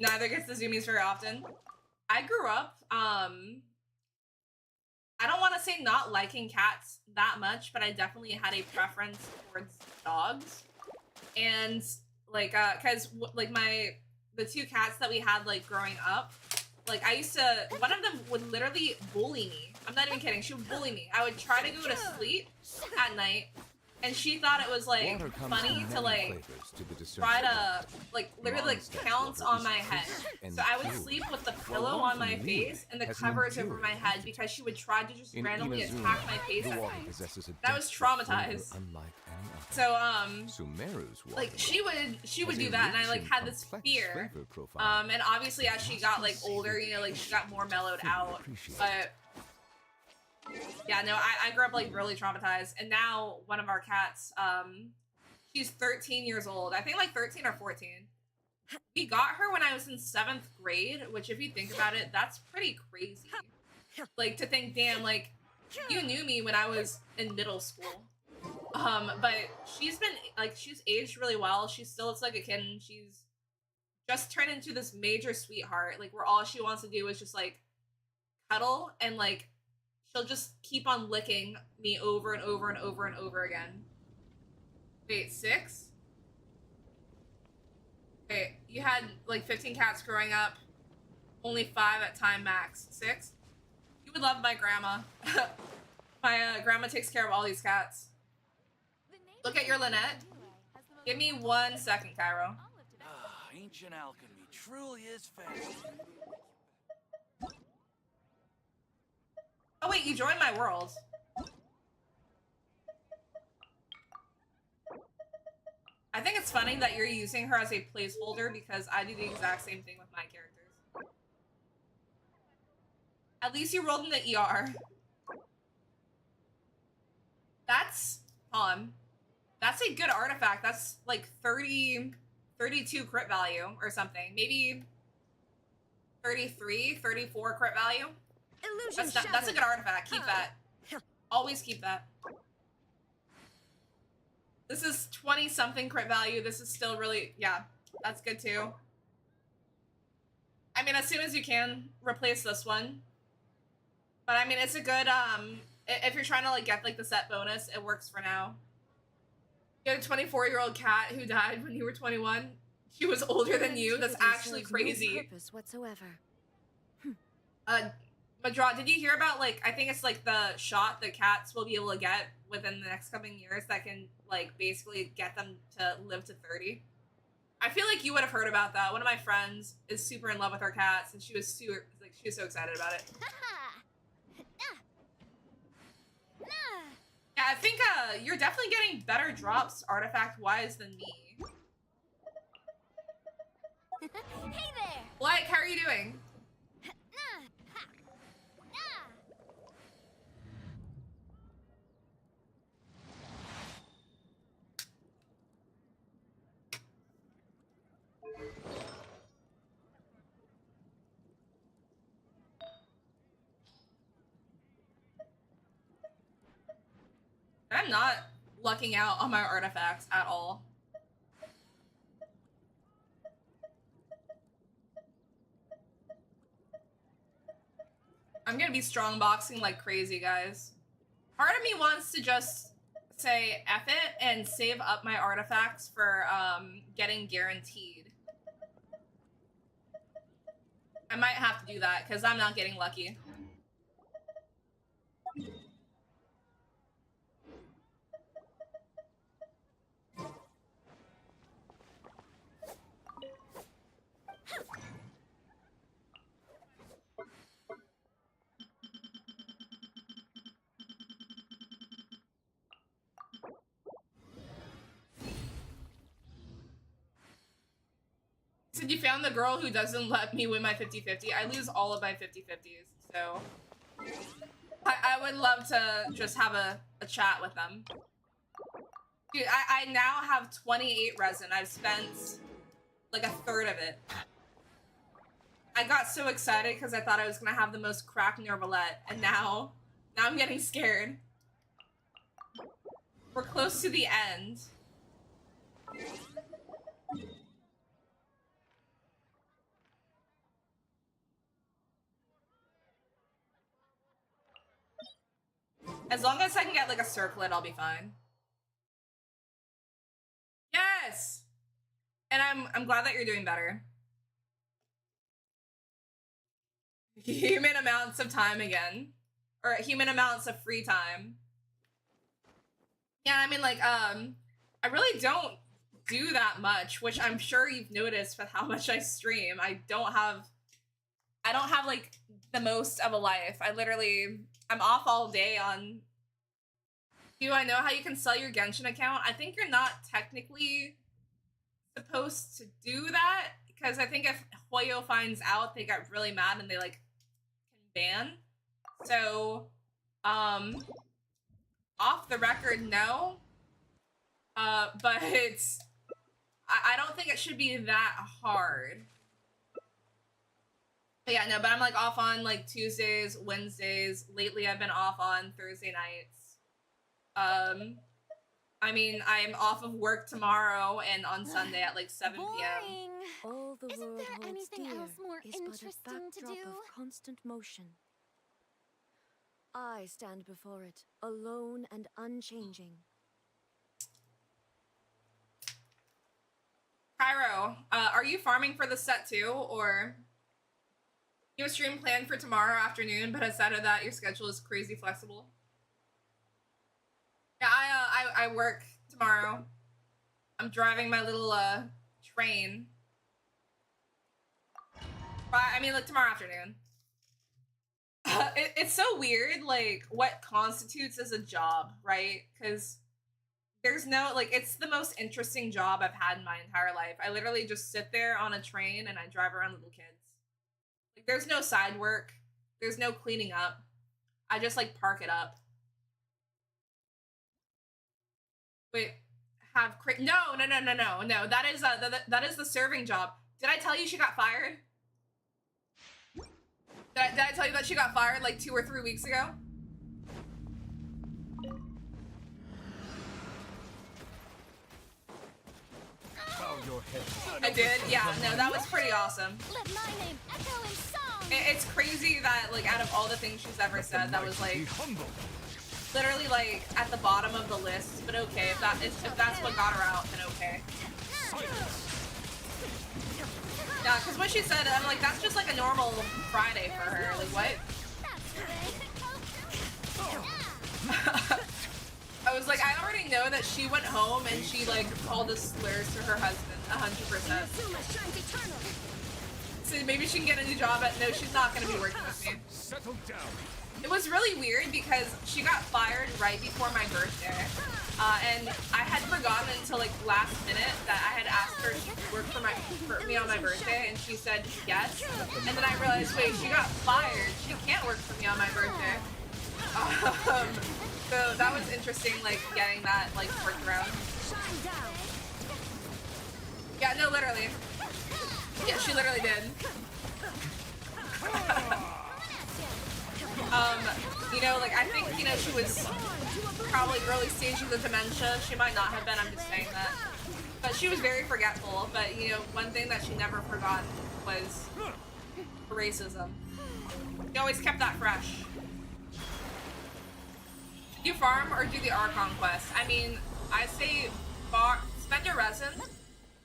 Neither gets the zoomies very often. I grew up, I don't want to say not liking cats that much, but I definitely had a preference towards dogs. And, like, cause, like, the 2 cats that we had, like, growing up, like, I used to, one of them would literally bully me. I'm not even kidding, she would bully me. I would try to go to sleep at night, and she thought it was like Water comes funny in to many like flavors to the discerning try to palate. like literally like Mondstadt pounce water on is my head. crisp and So I would pure, sleep with the while pillow one on my from face Liyue and the has an covers over enduring my head aftertaste. because she would try to just In randomly Inazuma, attack my face the at water night. possesses a That was depth of flavor traumatized. unlike any other. So Sumeru's water like she would has do a that, and I rich like and had this complex fear. flavor profile. And obviously as she got like older, you know, like she got more mellowed out. But yeah, no, I grew up like really traumatized, and now one of our cats, she's 13 years old. I think like 13 or 14. We got her when I was in 7th grade, which if you think about it, that's pretty crazy. Like to think, damn, like you knew me when I was in middle school. But she's been like, she's aged really well. She still looks like a kid, and she's just turned into this major sweetheart, like where all she wants to do is just like cuddle, and like she'll just keep on licking me over and over and over and over again. Wait, 6? Wait, you had like 15 cats growing up, only 5 at time max. 6? You would love my grandma. My grandma takes care of all these cats. Look at your Lynette. Give me 1 second, Cairo. Ancient alchemy truly is fast. Oh wait, you joined my world. I think it's funny that you're using her as a placeholder because I do the exact same thing with my characters. At least you rolled in the ER. That's that's a good artifact. That's like 32 crit value or something. Maybe 33, 34 crit value. That's a good artifact. Keep that. Always keep that. This is 20 something crit value. This is still really, yeah, that's good too. I mean, as soon as you can, replace this one. But I mean, it's a good, if you're trying to like get like the set bonus, it works for now. You had a 24-year-old cat who died when you were 21. She was older than you. That's actually crazy. No purpose whatsoever. Madra, did you hear about like, I think it's like the shot that cats will be able to get within the next coming years that can like basically get them to live to 30? I feel like you would have heard about that. One of my friends is super in love with her cats, and she was so excited about it. Yeah, I think you're definitely getting better drops artifact wise than me. Hey there! What? How are you doing? I'm not lucking out on my artifacts at all. I'm gonna be strong boxing like crazy, guys. Part of me wants to just say F it and save up my artifacts for getting guaranteed. I might have to do that because I'm not getting lucky. Said you found the girl who doesn't let me win my 50-50. I lose all of my 50-50s, so I would love to just have a chat with them. Dude, I now have 28 resin. I've spent like a third of it. I got so excited because I thought I was gonna have the most cracked Nervalette, and now I'm getting scared. We're close to the end. As long as I can get like a circlet, I'll be fine. Yes! And I'm glad that you're doing better. Human amounts of time again. Or human amounts of free time. Yeah, I mean, like, I really don't do that much, which I'm sure you've noticed with how much I stream. I don't have like the most of a life. I'm off all day on. Do I know how you can sell your Genshin account? I think you're not technically supposed to do that, because I think if Hoyo finds out, they get really mad and they like can ban. So, off the record, no. But I don't think it should be that hard. But yeah, no, but I'm like off on like Tuesdays, Wednesdays. Lately I've been off on Thursday nights. I mean, I'm off of work tomorrow and on Sunday at like 7 p.m. Boring. All the Isn't world there holds anything dear else more is but a interesting to backdrop do? of constant motion. I stand before it, alone and unchanging. Cairo, are you farming for the set too, or you have a stream planned for tomorrow afternoon, but aside of that, your schedule is crazy flexible? Yeah, I work tomorrow. I'm driving my little train. I mean, like tomorrow afternoon. It's so weird, like what constitutes as a job, right? Because there's no, like, it's the most interesting job I've had in my entire life. I literally just sit there on a train and I drive around little kids. Like, there's no side work. There's no cleaning up. I just like park it up. Wait, no. That is that is the serving job. Did I tell you she got fired? Did I tell you that she got fired like 2 or 3 weeks ago? Bow your head. I did? Yeah, no, that was pretty awesome. Let my name echo in song. It's crazy that, like, out of all the things she's ever said, that was, like, literally, like, at the bottom of the list. But okay, if that's what got her out, then okay. Yeah, because what she said, I'm like, that's just, like, a normal Friday for her. Like, what? I was like, I already know that she went home and she, like, called us slurs to her husband, 100%. So maybe she can get a new job, but no, she's not going to be working with me. Settle down. It was really weird because she got fired right before my birthday. And I had forgotten until, like, last minute that I had asked her to work for me on my birthday, and she said yes. And then I realized, wait, she got fired. She can't work for me on my birthday. So that was interesting, like, getting that, like, worked around. Yeah, no, literally. Yeah, she literally did. You know, like, I think, you know, she was probably early stages of dementia. She might not have been, I'm just saying that. But she was very forgetful. But, you know, one thing that she never forgot was racism. She always kept that fresh. Do you farm or do the Archon quest? I mean, I say spend your resin,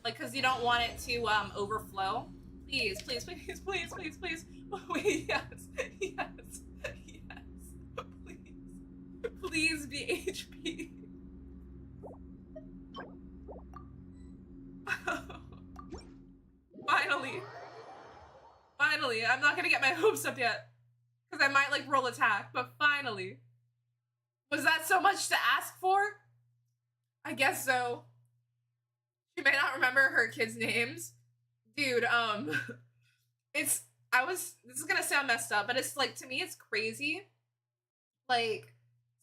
like, because you don't want it to overflow. Please, please, please, please, please, please. Wait, yes, yes, yes. Please, please be HP. Finally. Finally. I'm not gonna get my hopes up yet, because I might, like, roll attack, but finally. Was that so much to ask for? I guess so. She may not remember her kids' names. Dude, this is gonna sound messed up, but it's, like, to me, it's crazy. Like,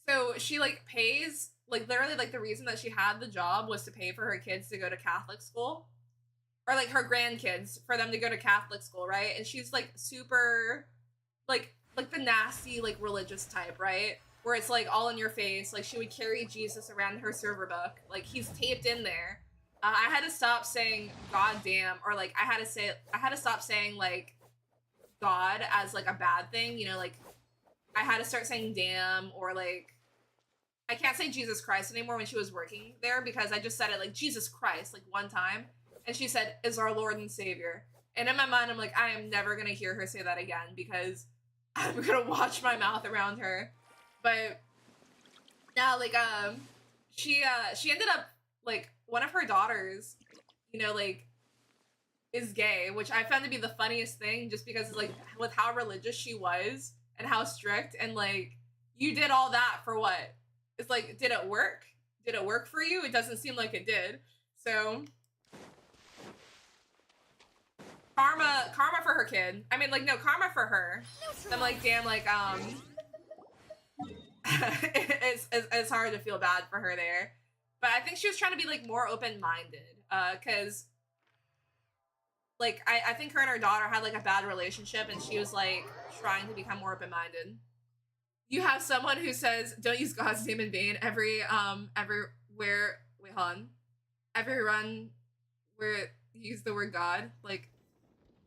so she, like, pays, like, literally, like, the reason that she had the job was to pay for her kids to go to Catholic school. Or, like, her grandkids, for them to go to Catholic school, right? And she's, like, super, like the nasty, like, religious type, right? Where it's, like, all in your face. Like, she would carry Jesus around her server book. Like, he's taped in there. I had to stop saying God damn, or, like, I had to stop saying, like, God as, like, a bad thing, you know, like, I had to start saying damn, or, like, I can't say Jesus Christ anymore when she was working there, because I just said it, like, Jesus Christ, like, one time, and she said, is our Lord and Savior, and in my mind, I'm like, I am never gonna hear her say that again, because I'm gonna watch my mouth around her. But now, like, she ended up like one of her daughters, you know, like is gay, which I found to be the funniest thing, just because like with how religious she was and how strict, and like you did all that for what? It's like, did it work? Did it work for you? It doesn't seem like it did. So karma for her kid. I mean, like, no, karma for her. I'm like, damn, like, it's hard to feel bad for her there. But I think she was trying to be, like, more open-minded. Because, like, I think her and her daughter had, like, a bad relationship, and she was, like, trying to become more open-minded. You have someone who says, don't use God's name in vain everywhere, wait, hold on. Every run where you use the word God, like,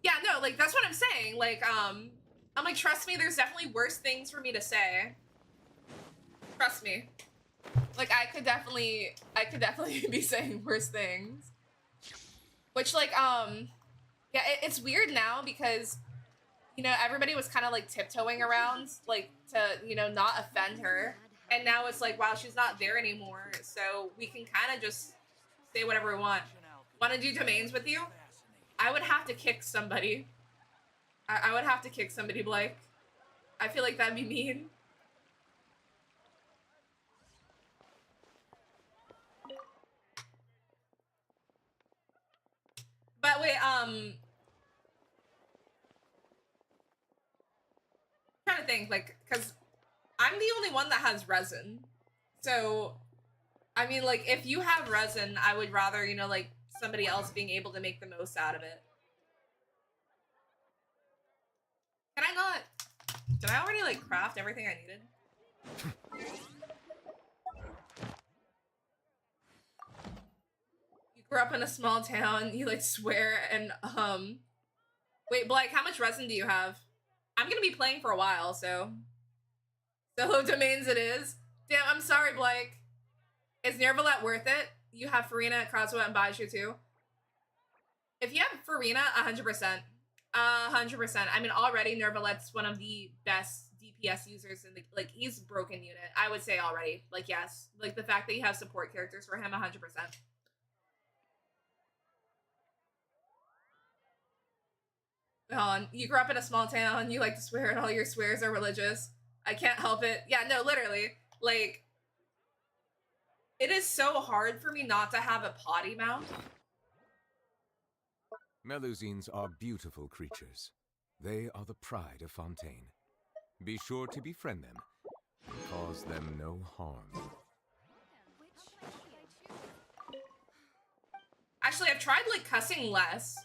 yeah, no, like, that's what I'm saying. Like, I'm like, trust me, there's definitely worse things for me to say. Trust me. Like, I could definitely be saying worse things. Which, like, yeah, it's weird now because, you know, everybody was kind of, like, tiptoeing around, like, to, you know, not offend her. And now it's like, wow, she's not there anymore, so we can kind of just say whatever we want. Want to do domains with you? I would have to kick somebody. I would have to kick somebody, Blake. I feel like that'd be mean. But wait, I'm trying to think, like, because I'm the only one that has resin. So, I mean, like, if you have resin, I would rather, you know, like, somebody else being able to make the most out of it. Can I not? Did I already, like, craft everything I needed? You grew up in a small town, you, like, swear, and, wait, Blake, how much resin do you have? I'm gonna be playing for a while, so... Solo domains it is. Damn, I'm sorry, Blake. Is Nervalette worth it? You have Farina, Kazuha, and Baiju too. If you have Farina, 100%. 100%. I mean, already Nervalette's one of the best DPS users in the, like, he's broken unit. I would say already. Like, yes. Like, the fact that you have support characters for him, 100%. Hold on. You grew up in a small town, you like to swear, and all your swears are religious. I can't help it. Yeah, no, literally. Like, it is so hard for me not to have a potty mouth. Melusines are beautiful creatures. They are the pride of Fontaine. Be sure to befriend them. Cause them no harm. Actually, I've tried, like, cussing less.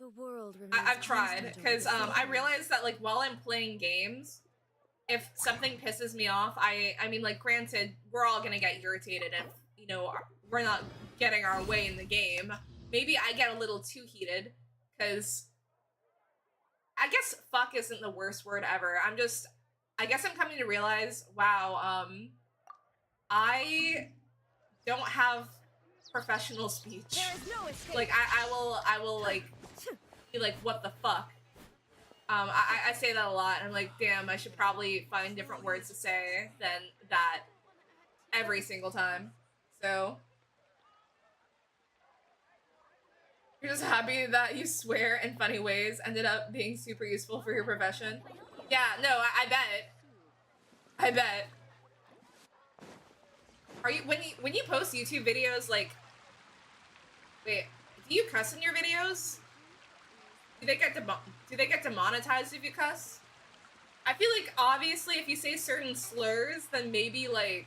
The world I've tried, because I realized that, like, while I'm playing games, if something pisses me off, I mean, like, granted, we're all gonna get irritated if, you know, we're not getting our way in the game. Maybe I get a little too heated, because I guess fuck isn't the worst word ever. I guess I'm coming to realize, wow, I don't have professional speech. There is no escape. Like, I will, like, be like, what the fuck? I say that a lot, and I'm like, damn, I should probably find different words to say than that every single time. So, you're just happy that you swear in funny ways ended up being super useful for your profession? Yeah, no, I bet. I bet. Are you, when you post YouTube videos, like, wait, do you cuss in your videos? Do they get demonetized if you cuss? I feel like, obviously, if you say certain slurs, then maybe, like,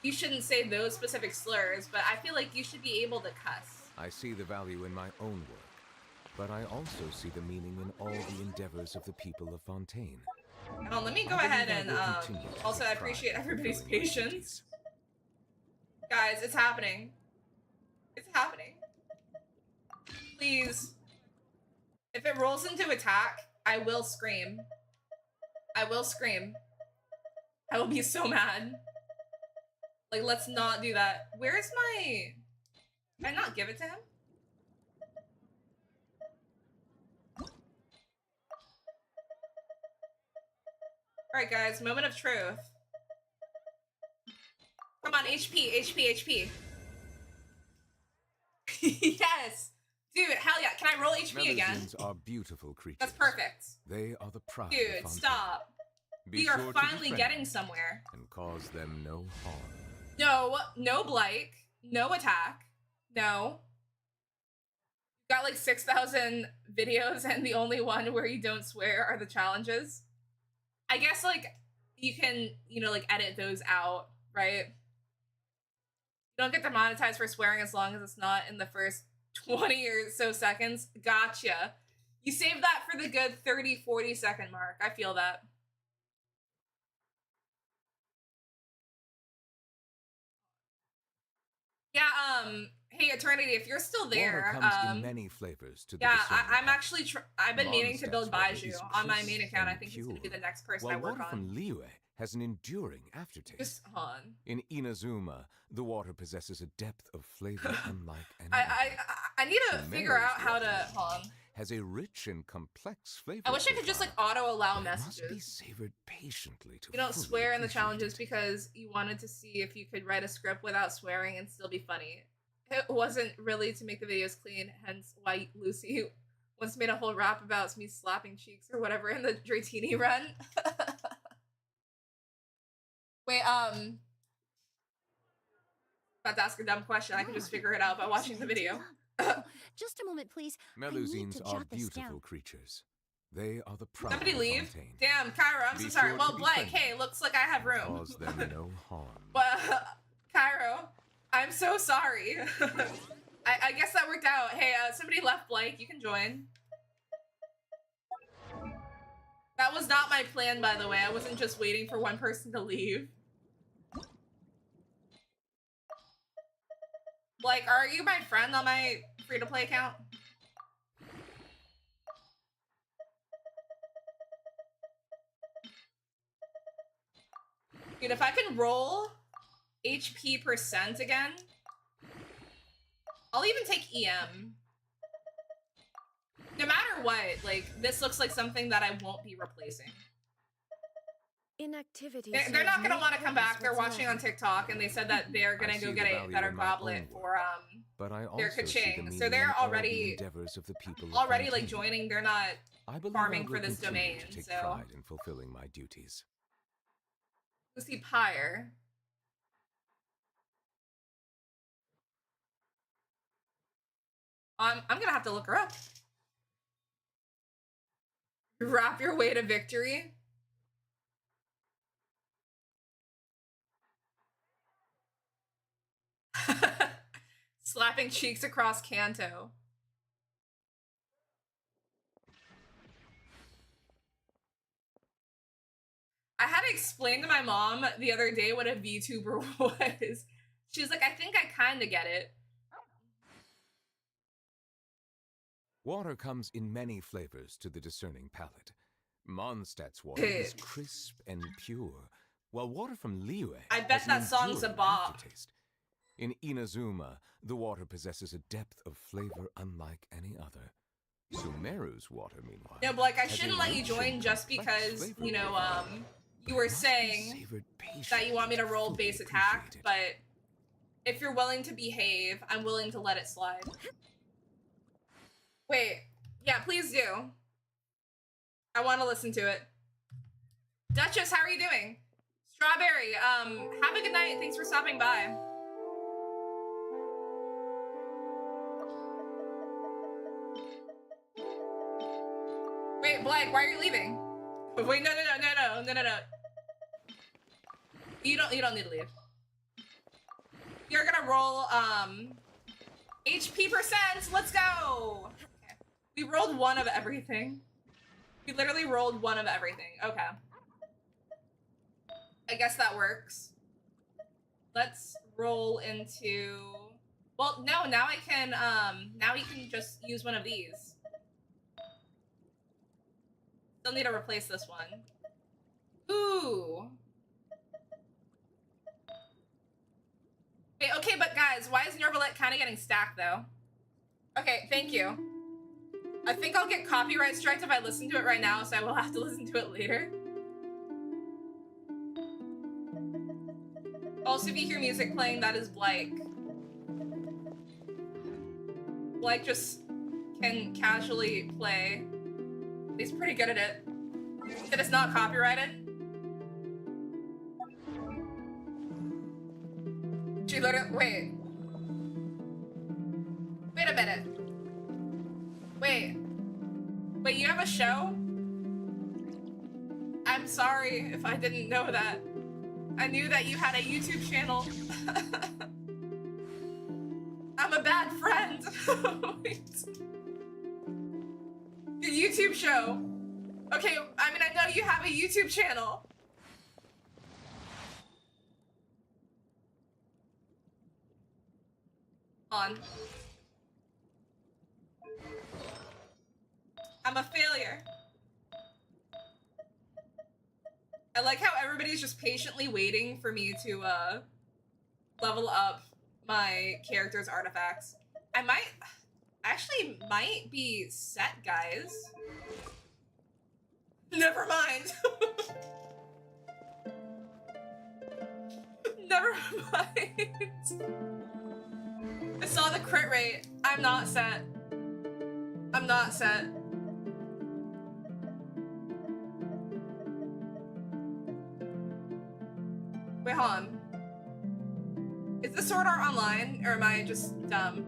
you shouldn't say those specific slurs, but I feel like you should be able to cuss. I see the value in my own work, but I also see the meaning in all the endeavors of the people of Fontaine. Let me go ahead and, also, I appreciate everybody's patience. Guys, it's happening. It's happening. Please. If it rolls into attack, I will scream. I will scream. I will be so mad. Like, let's not do that. Where's my... Can I not give it to him? Alright, guys. Moment of truth. Come on, HP, HP, HP. Yes! Dude, hell yeah. Can I roll HP again? Melusines are beautiful creatures. That's perfect. They are the pride of Dude, Fontaine. stop. Be We are sure to finally befriend getting them somewhere. and cause them no harm. No, no Blake. No attack. No. Got like 6,000 videos and the only one where you don't swear are the challenges. I guess like you can, you know, like edit those out, right? You don't get demonetized for swearing as long as it's not in the first 20 or so seconds. Gotcha. You save that for the good 30, 40 second mark. I feel that. Yeah, hey Eternity, if you're still there, Water comes in many flavors to the yeah, discerning I'm palate. actually I've been meaning to build Mondstadt's water Baiju is on my crisp main account. I and think he's gonna be pure, the next person while I work water on. from Liyue has an enduring aftertaste. Just hold on. In Inazuma, the water possesses a depth of flavor unlike any I need to other. figure out Sumeru's how to water hold on. has a rich and complex flavor. I wish I could just like profile, auto allow but it must be messages. savored patiently to You don't fully swear in the appreciate challenges it. because you wanted to see if you could write a script without swearing and still be funny. It wasn't really to make the videos clean, hence why Lucy once made a whole rap about me slapping cheeks or whatever in the Dratini run. Wait, about to ask a dumb question. I can just figure it out by watching the video. Just a moment, please. I need Melusines to are jot this beautiful down. creatures. They are the pride Somebody of leave? Fontaine. Damn, Cairo, I'm so Be sorry. sure Well, to Blake, befriend hey, looks like I have room. Cause them no harm. Well, Cairo, I'm so sorry. I guess that worked out. Hey, somebody left Blake. You can join. That was not my plan, by the way. I wasn't just waiting for one person to leave. Blake, are you my friend on my free-to-play account? Dude, if I can roll HP percent again, I'll even take EM. No matter what, like, this looks like something that I won't be replacing. Inactivity. They're not gonna want to come back. They're watching on TikTok, and they said that they're gonna I go see get the a value better in my goblet own for But I also their see the Kaching. meaning So they're in all the already endeavors of the people of already like Fontaine. joining. They're not I believe farming I for will this continue domain. to take So pride in fulfilling my duties. Lucy Pyre. I'm gonna have to look her up. Wrap your way to victory. Slapping cheeks across Kanto. I had to explain to my mom the other day what a VTuber was. She was like, I think I kind of get it. Water comes in many flavors to the discerning palate. Mondstadt's water is crisp and pure, while water from Liyue I bet has an that song's a enduring bop. aftertaste. In Inazuma, the water possesses a depth of flavor unlike any other. Sumeru's water, meanwhile. No, but like I has a shouldn't let you rich join and just complex because, flavor you know, profile. you were It must be saying savored that you want me to roll patiently base to attack, appreciate it. but if you're willing to behave, I'm willing to let it slide. Wait, yeah, please do. I want to listen to it. Duchess, how are you doing? Strawberry, have a good night. Thanks for stopping by. Wait, Blake, why are you leaving? Wait, no. You don't need to leave. You're gonna roll, HP percent. Let's go. Okay. We rolled one of everything. We literally rolled one of everything. Okay. I guess that works. Let's roll into... Well, no, now I can, now we can just use one of these. Still need to replace this one. Ooh. Wait, okay, but guys, why is Nervalette kind of getting stacked, though? Okay, thank you. I think I'll get copyright striked if I listen to it right now, so I will have to listen to it later. Also, if you hear music playing, that is Blake. Blake just can casually play. He's pretty good at it. That it's not copyrighted. She literally, wait. Wait a minute. Wait. Wait, you have a show? I'm sorry if I didn't know that. I knew that you had a YouTube channel. I'm a bad friend. Wait. Your YouTube show. Okay, I mean, I know you have a YouTube channel. On. I'm a failure. I like how everybody's just patiently waiting for me to level up my character's artifacts. I actually might be set, guys. Never mind. Never mind. I saw the crit rate. I'm not set. I'm not set. Wait, hold on. Is this Sword Art Online, or am I just dumb?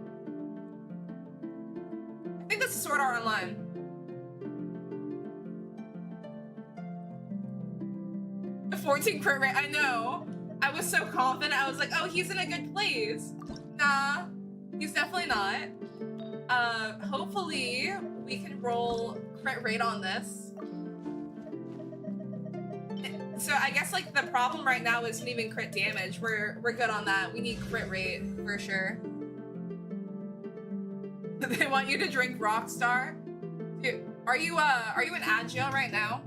I think this is Sword Art Online. A 14 crit rate, I know. I was so confident, I was like, oh, he's in a good place. Nah, he's definitely not. Hopefully we can roll crit rate on this. So I guess like the problem right now isn't even crit damage. We're good on that. We need crit rate for sure. They want you to drink Rockstar. Dude, are you in Agio right now?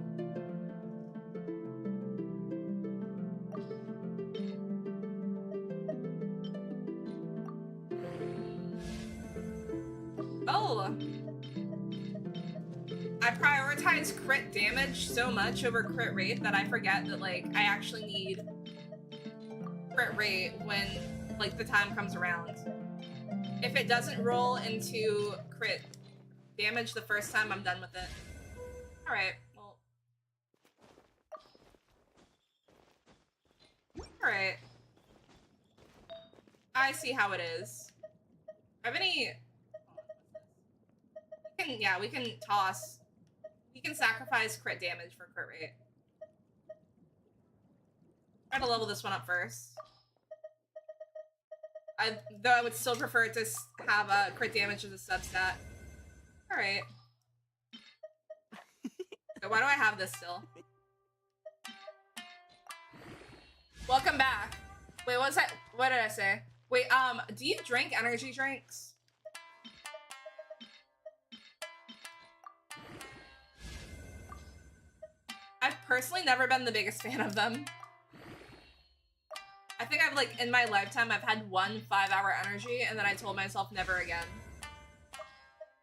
Oh. I prioritize crit damage so much over crit rate that I forget that like I actually need crit rate when like the time comes around. If it doesn't roll into crit damage the first time, I'm done with it. Alright, well. Alright. I see how it is. I have any... we can toss. We can sacrifice crit damage for crit rate. Try to level this one up first. Though I would still prefer to have a crit damage as a substat. Alright. So why do I have this still? Welcome back. Wait, what was that? What did I say? Wait, do you drink energy drinks? I've personally never been the biggest fan of them. I think I've like, in my lifetime, I've had one 5-hour energy and then I told myself never again.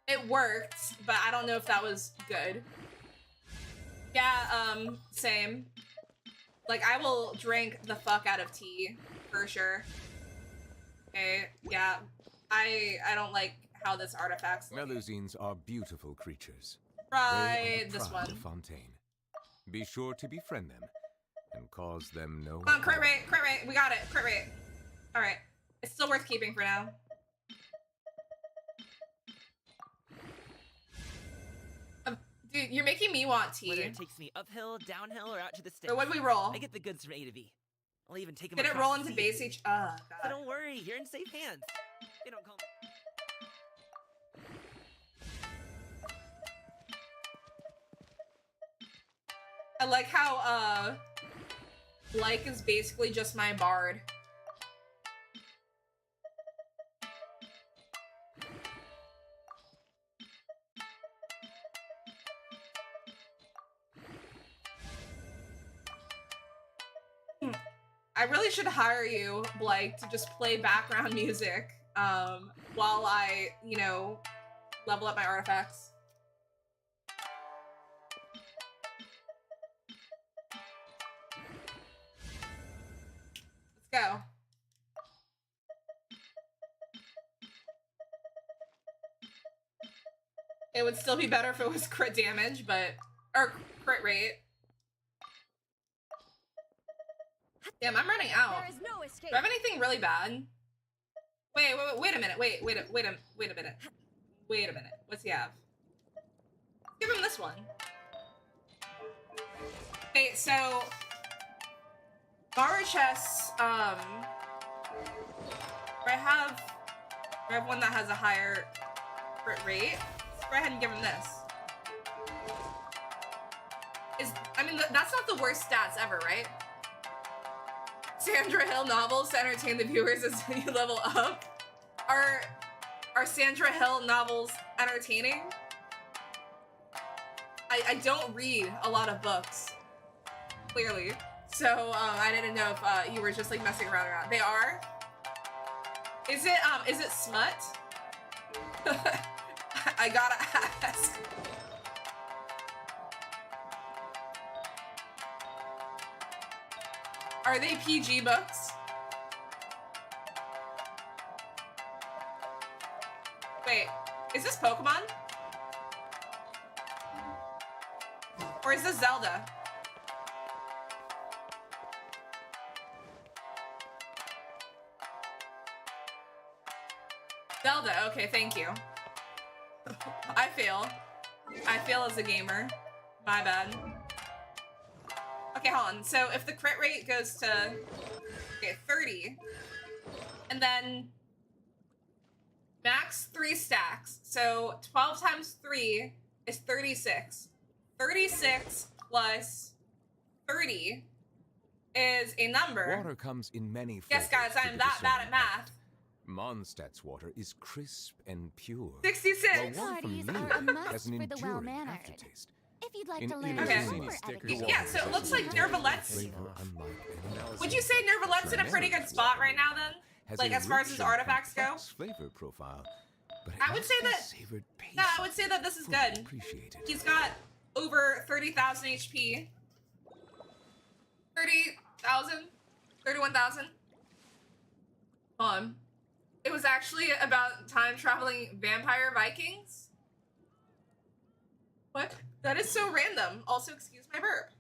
It worked, but I don't know if that was good. Yeah, same. Like, I will drink the fuck out of tea, for sure. Okay, yeah. I don't like how this artifact's looking. Melusines are beautiful creatures. Right, They are the this pride one. of Fontaine. Be sure to befriend them and cause them no Come on, crit harm. rate, crit rate. We got it, crit rate. All right, it's still worth keeping for now. Dude, you're making me want tea. Whether it takes me uphill, downhill, or out to the sticks. So what did we roll? I get the goods from A to B. I'll even take them Did it across roll the into sea. base H? Oh, So God. don't worry, you're in safe hands. They don't call me. I like how, Blake is basically just my bard. I really should hire you, Blake, to just play background music, while I, you know, level up my artifacts. Let's go. It would still be better if it was crit damage, but... Or crit rate. Damn, I'm running out. There is no escape. Do I have anything really bad? Wait a minute. Wait a minute. What's he have? Give him this one. Okay, so Maruchess, I have one that has a higher crit rate. Let's go ahead and give him this. I mean, that's not the worst stats ever, right? Sandra Hill novels to entertain the viewers as you level up. Are Sandra Hill novels entertaining? I don't read a lot of books, clearly. So I didn't know if you were just like messing around or not. They are? Is it smut? I gotta ask. Are they PG books? Wait, is this Pokemon? Or is this Zelda? Zelda, okay, thank you. I fail as a gamer. My bad. Okay, hold on. So if the crit rate goes to 30, and then max 3 stacks, so 12 times 3 is 36. 36 plus 30 is a number. Water comes in many Yes, flavors guys, to I'm the that bad discerning at math. Mondstadt's water is crisp and pure. 66. While water from Parties are a Liyue must has an for the enduring well-mannered. aftertaste. If you'd like In to learn Inner the Okay. proper Sticker etiquette, Yeah, so it looks like Nervalet's. Flavor unlike any other. Would you say Nervalet's in a pretty good spot right now then? Has Like a as far as rich his and artifacts go? complex flavor profile, but it I would must say be that- savored No, I would say that this is fully good. appreciated. He's got over 30,000 HP. 30,000? 31,000? It was actually about time-traveling vampire Vikings? What? That is so random. Also, excuse my burp.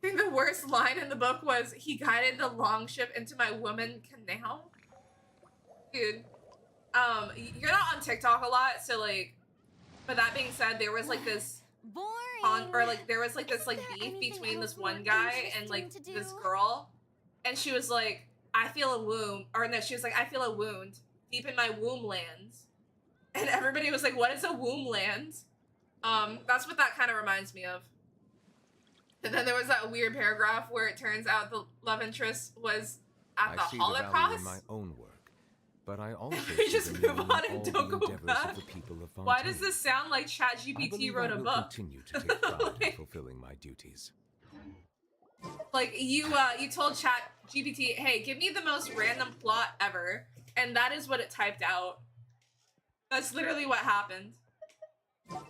I think the worst line in the book was, he guided the longship into my woman canal. Dude. You're not on TikTok a lot, so like, but that being said, there was like this boring. there was like this like Is there beef anything between this else one more guy and like interesting this to do? girl, and she was like, I feel a wound, or no, she was like, I feel a wound deep in my womb lands, and everybody was like, what is a womb land? That's what that kind of reminds me of. And then there was that weird paragraph where it turns out the love interest was at I the see the value in Holocaust. my own work, but I also We see just the move meaning on in and all don't the go endeavors back. of the people of Why Fontaine. does this sound like I ChatGPT believe wrote I a will book? continue to take pride in Like- fulfilling my duties. Like you told ChatGPT, hey, give me the most random plot ever, and that is what it typed out. That's literally what happened. Today's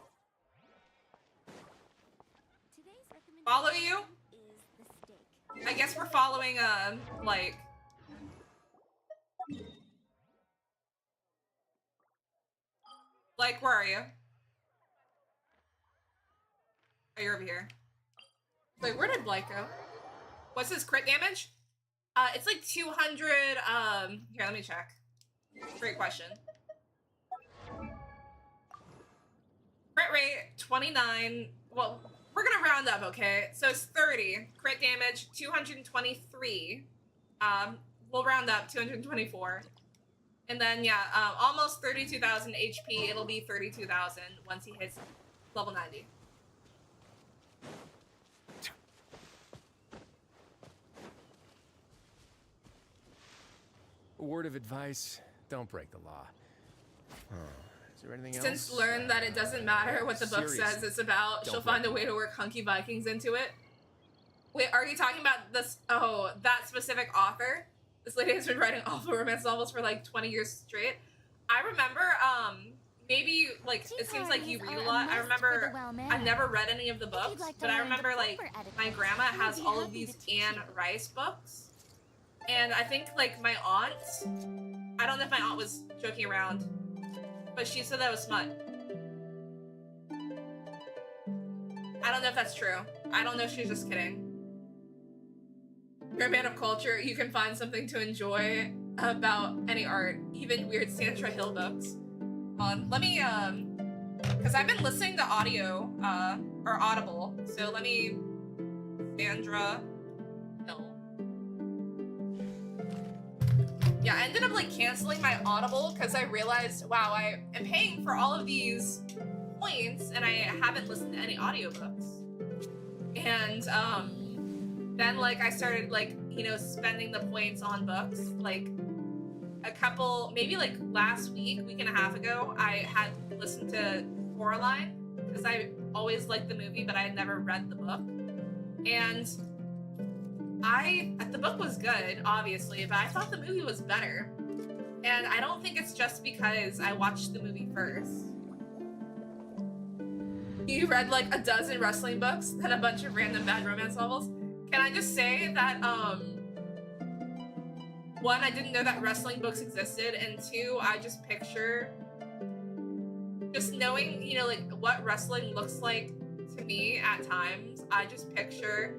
recommendation Follow you? is the steak. I guess we're following like. Like, where are you? Oh, you're over here. Wait, where did Blake go? What's his crit damage? It's like 200, here, let me check. Great question. Crit rate, 29, well, we're gonna round up, okay? So it's 30, crit damage, 223. We'll round up, 224. And then, yeah, almost 32,000 HP, it'll be 32,000 once he hits level 90. A word of advice, don't break the law. Is there anything else? Since learned that it doesn't matter what the book Serious. says it's about, Don't she'll break find a the way to work Hunky Vikings into it. Wait, are you talking about this? Oh, that specific author? This lady has been writing awful romance novels for like 20 years straight. I remember, maybe, like, it seems like you read a lot. I remember, I've never read any of the books, but I remember, like, my grandma has all of these Anne Rice books. And I think like my aunt, I don't know if my aunt was joking around, but she said that was smut. I don't know if that's true. I don't know if she's just kidding. You're a man of culture. You can find something to enjoy about any art, even weird Sandra Hill books. Let me, because I've been listening to audio, or Audible, so let me, Sandra Hill. Yeah, I ended up like canceling my Audible because I realized, wow, I am paying for all of these points and I haven't listened to any audiobooks. And then like I started like, you know, spending the points on books. Like a couple, maybe like last week and a half ago, I had listened to Coraline because I always liked the movie, but I had never read the book. And the book was good, obviously, but I thought the movie was better. And I don't think it's just because I watched the movie first. You read like a dozen wrestling books, then a bunch of random bad romance novels. Can I just say that, one, I didn't know that wrestling books existed, and two, I just picture, just knowing, you know, like what wrestling looks like to me at times, I just picture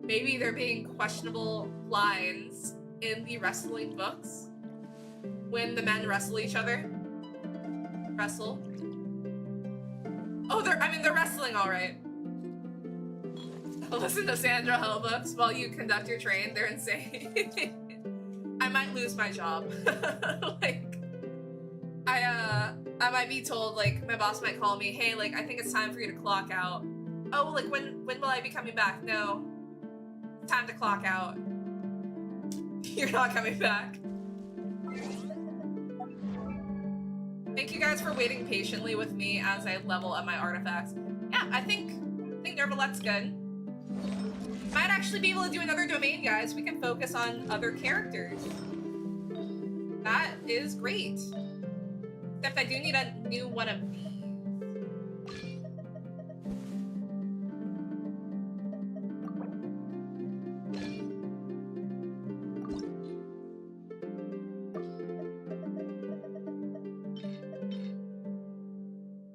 maybe there being questionable lines in the wrestling books when the men wrestle each other. Wrestle. Oh, they're wrestling all right. Listen to Sandra Hill books while you conduct your train. They're insane. I might lose my job. Like, I might be told, like, my boss might call me, hey, like, I think it's time for you to clock out. Oh, like, when will I be coming back? No. It's time to clock out. You're not coming back. Thank you guys for waiting patiently with me as I level up my artifacts. Yeah, I think Nervalet's good. Might actually be able to do another domain, guys. We can focus on other characters. That is great. Except I do need a new one of these.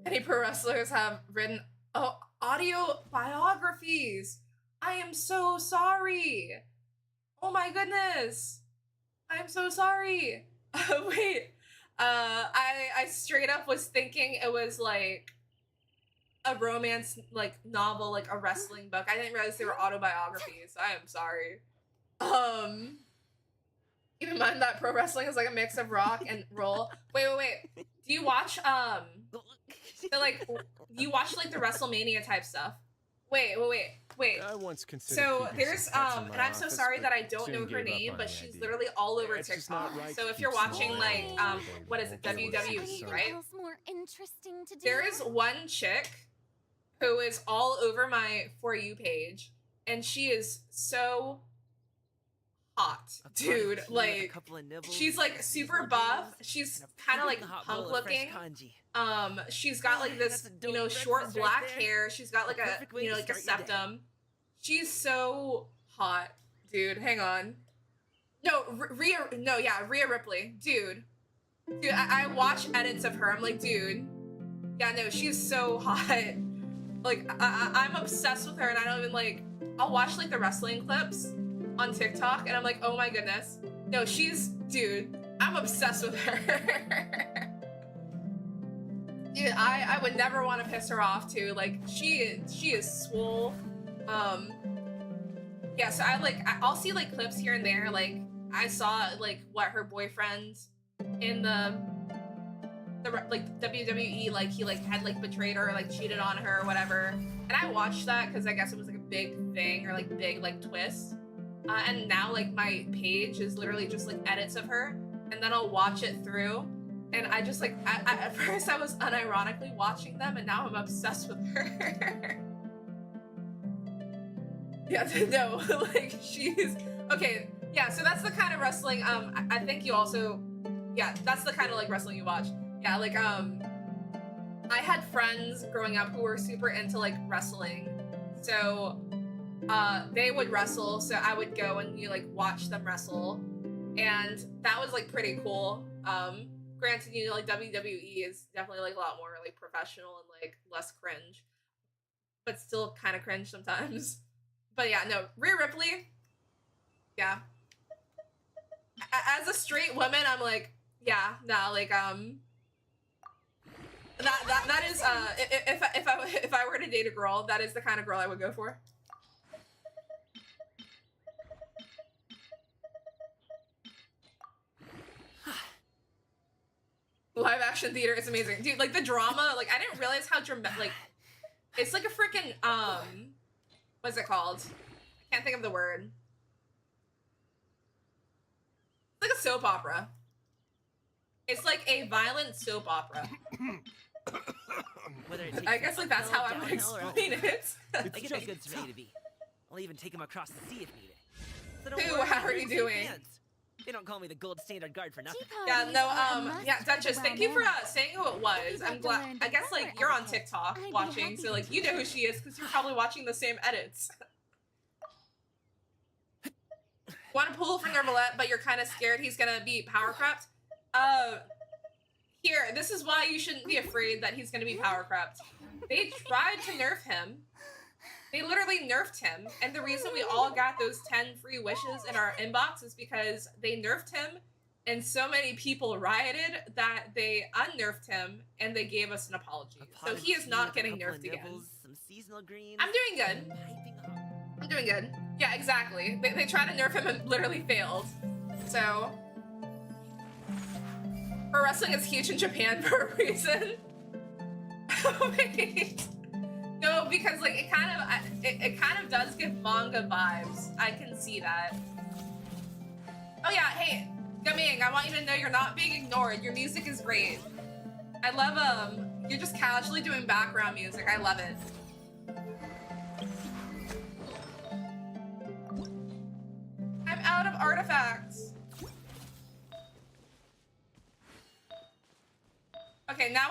Many pro wrestlers have written audio biographies. I am so sorry. Oh my goodness. I'm so sorry. Wait. I straight up was thinking it was like a romance like novel, like a wrestling book. I didn't realize they were autobiographies. I am sorry. Keep in mind that pro wrestling is like a mix of rock and roll. Wait. Do you watch you watch like the WrestleMania type stuff? Wait. I once considered So keeping there's some pets in my and I'm so office, sorry but that I don't soon know her gave up name, on but the she's idea. literally all over It's just TikTok. not right So to if you're keep watching small like animals what is it, available to WWE, us, so- right? Else more interesting to do? There is one chick who is all over my For You page, and she is so hot, dude. Like, she's like super buff. She's kind of like punk looking. She's got like this, you know, short black hair. She's got like a, you know, like a septum. She's so hot, dude. Hang on. No, Rhea Ripley, dude. I watch edits of her. I'm like, dude. Yeah, no, she's so hot. Like, I'm obsessed with her, and I don't even like. I'll watch like the wrestling clips on TikTok, and I'm like, oh my goodness. No, dude. I'm obsessed with her. Dude, I would never want to piss her off too. Like, she is swole. Yeah, so I'll see like clips here and there. Like, I saw like what her boyfriend in the like WWE, like he like had like betrayed her, or, like cheated on her or whatever. And I watched that because I guess it was like a big thing, or like big like twist. And now like my page is literally just like edits of her, and then I'll watch it through. And I just like, at first I was unironically watching them, and now I'm obsessed with her. Yeah, no, like she's, okay, yeah, so that's the kind of wrestling, I think you also, yeah, that's the kind of like wrestling you watch. Yeah, like, I had friends growing up who were super into like wrestling. So they would wrestle, so I would go and like watch them wrestle, and that was like pretty cool. Granted, like WWE is definitely like a lot more like professional and like less cringe, but still kind of cringe sometimes. But yeah, no, Rhea Ripley, yeah. As a straight woman, I'm like, yeah, nah, like that is if I were to date a girl, that is the kind of girl I would go for. Live action theater is amazing, dude. Like the drama, like I didn't realize how dramatic. Like it's like a freaking what's it called? I can't think of the word. It's like a soap opera. It's like a violent soap opera. I guess like that's how I would explain it. I get those goods from A to B. I'll even take them across the sea if needed. So don't Who? worry, How are you doing? They don't call me the gold standard guard for nothing. Yeah, no, yeah, Duchess, thank you for saying who it was. I'm glad. I guess like you're on TikTok watching, so like you know who she is because you're probably watching the same edits. Want to pull from Nervalette, but you're kind of scared he's gonna be power crept. Here, this is why you shouldn't be afraid that he's gonna be power crept. They tried to nerf him. They literally nerfed him, and the reason we all got those 10 free wishes in our inbox is because they nerfed him, and so many people rioted that they unnerfed him, and they gave us an apology. So he is not getting nerfed again. Some seasonal greens, I'm doing good. I'm doing good. Yeah, exactly. They tried to nerf him and literally failed. So... Pro wrestling is huge in Japan for a reason. Wait. No, because like it kind of does give manga vibes. I can see that. Oh yeah, hey, Gaming, I want you to know you're not being ignored. Your music is great. I love you're just casually doing background music. I love it. I'm out of artifacts. Okay, now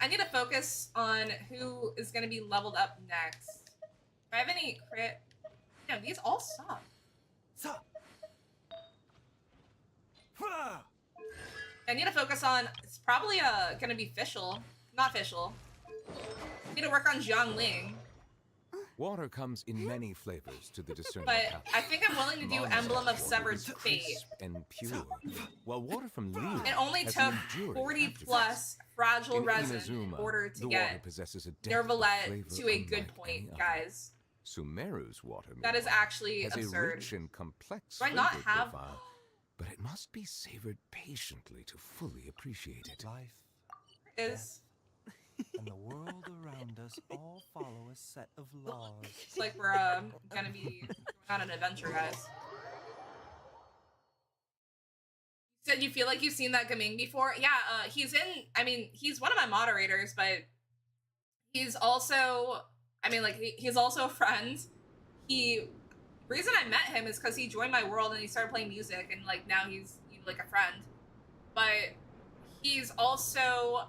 I need to focus on who is gonna be leveled up next. Do I have any crit? No, these all suck. I need to focus on, it's probably gonna be Fischl. Not Fischl. I need to work on Jiangling. Water comes in many flavors to the discerning But palate. I think I'm willing to do Emblem of Severed Fate. Crisp and pure, while water from Liyue It only has took an enduring 40 aftertaste. plus fragile In resin in Inazuma, order to the water get possesses a depth of Nervalette flavor to a good unlike point, any other. guys. Sumeru's water That is meanwhile, actually has absurd. a rich and complex Do I not flavor have- profile, but it must be savored patiently to fully appreciate it. Life Is and the world around us all follow a set of laws. it's like we're gonna be going on an adventure, guys. You said you feel like you've seen that Gaming before? Yeah, he's in, I mean, he's one of my moderators, but he's also, I mean, like, he's also a friend. Reason I met him is because he joined my world and he started playing music, and, like, now he's like, a friend. But he's also,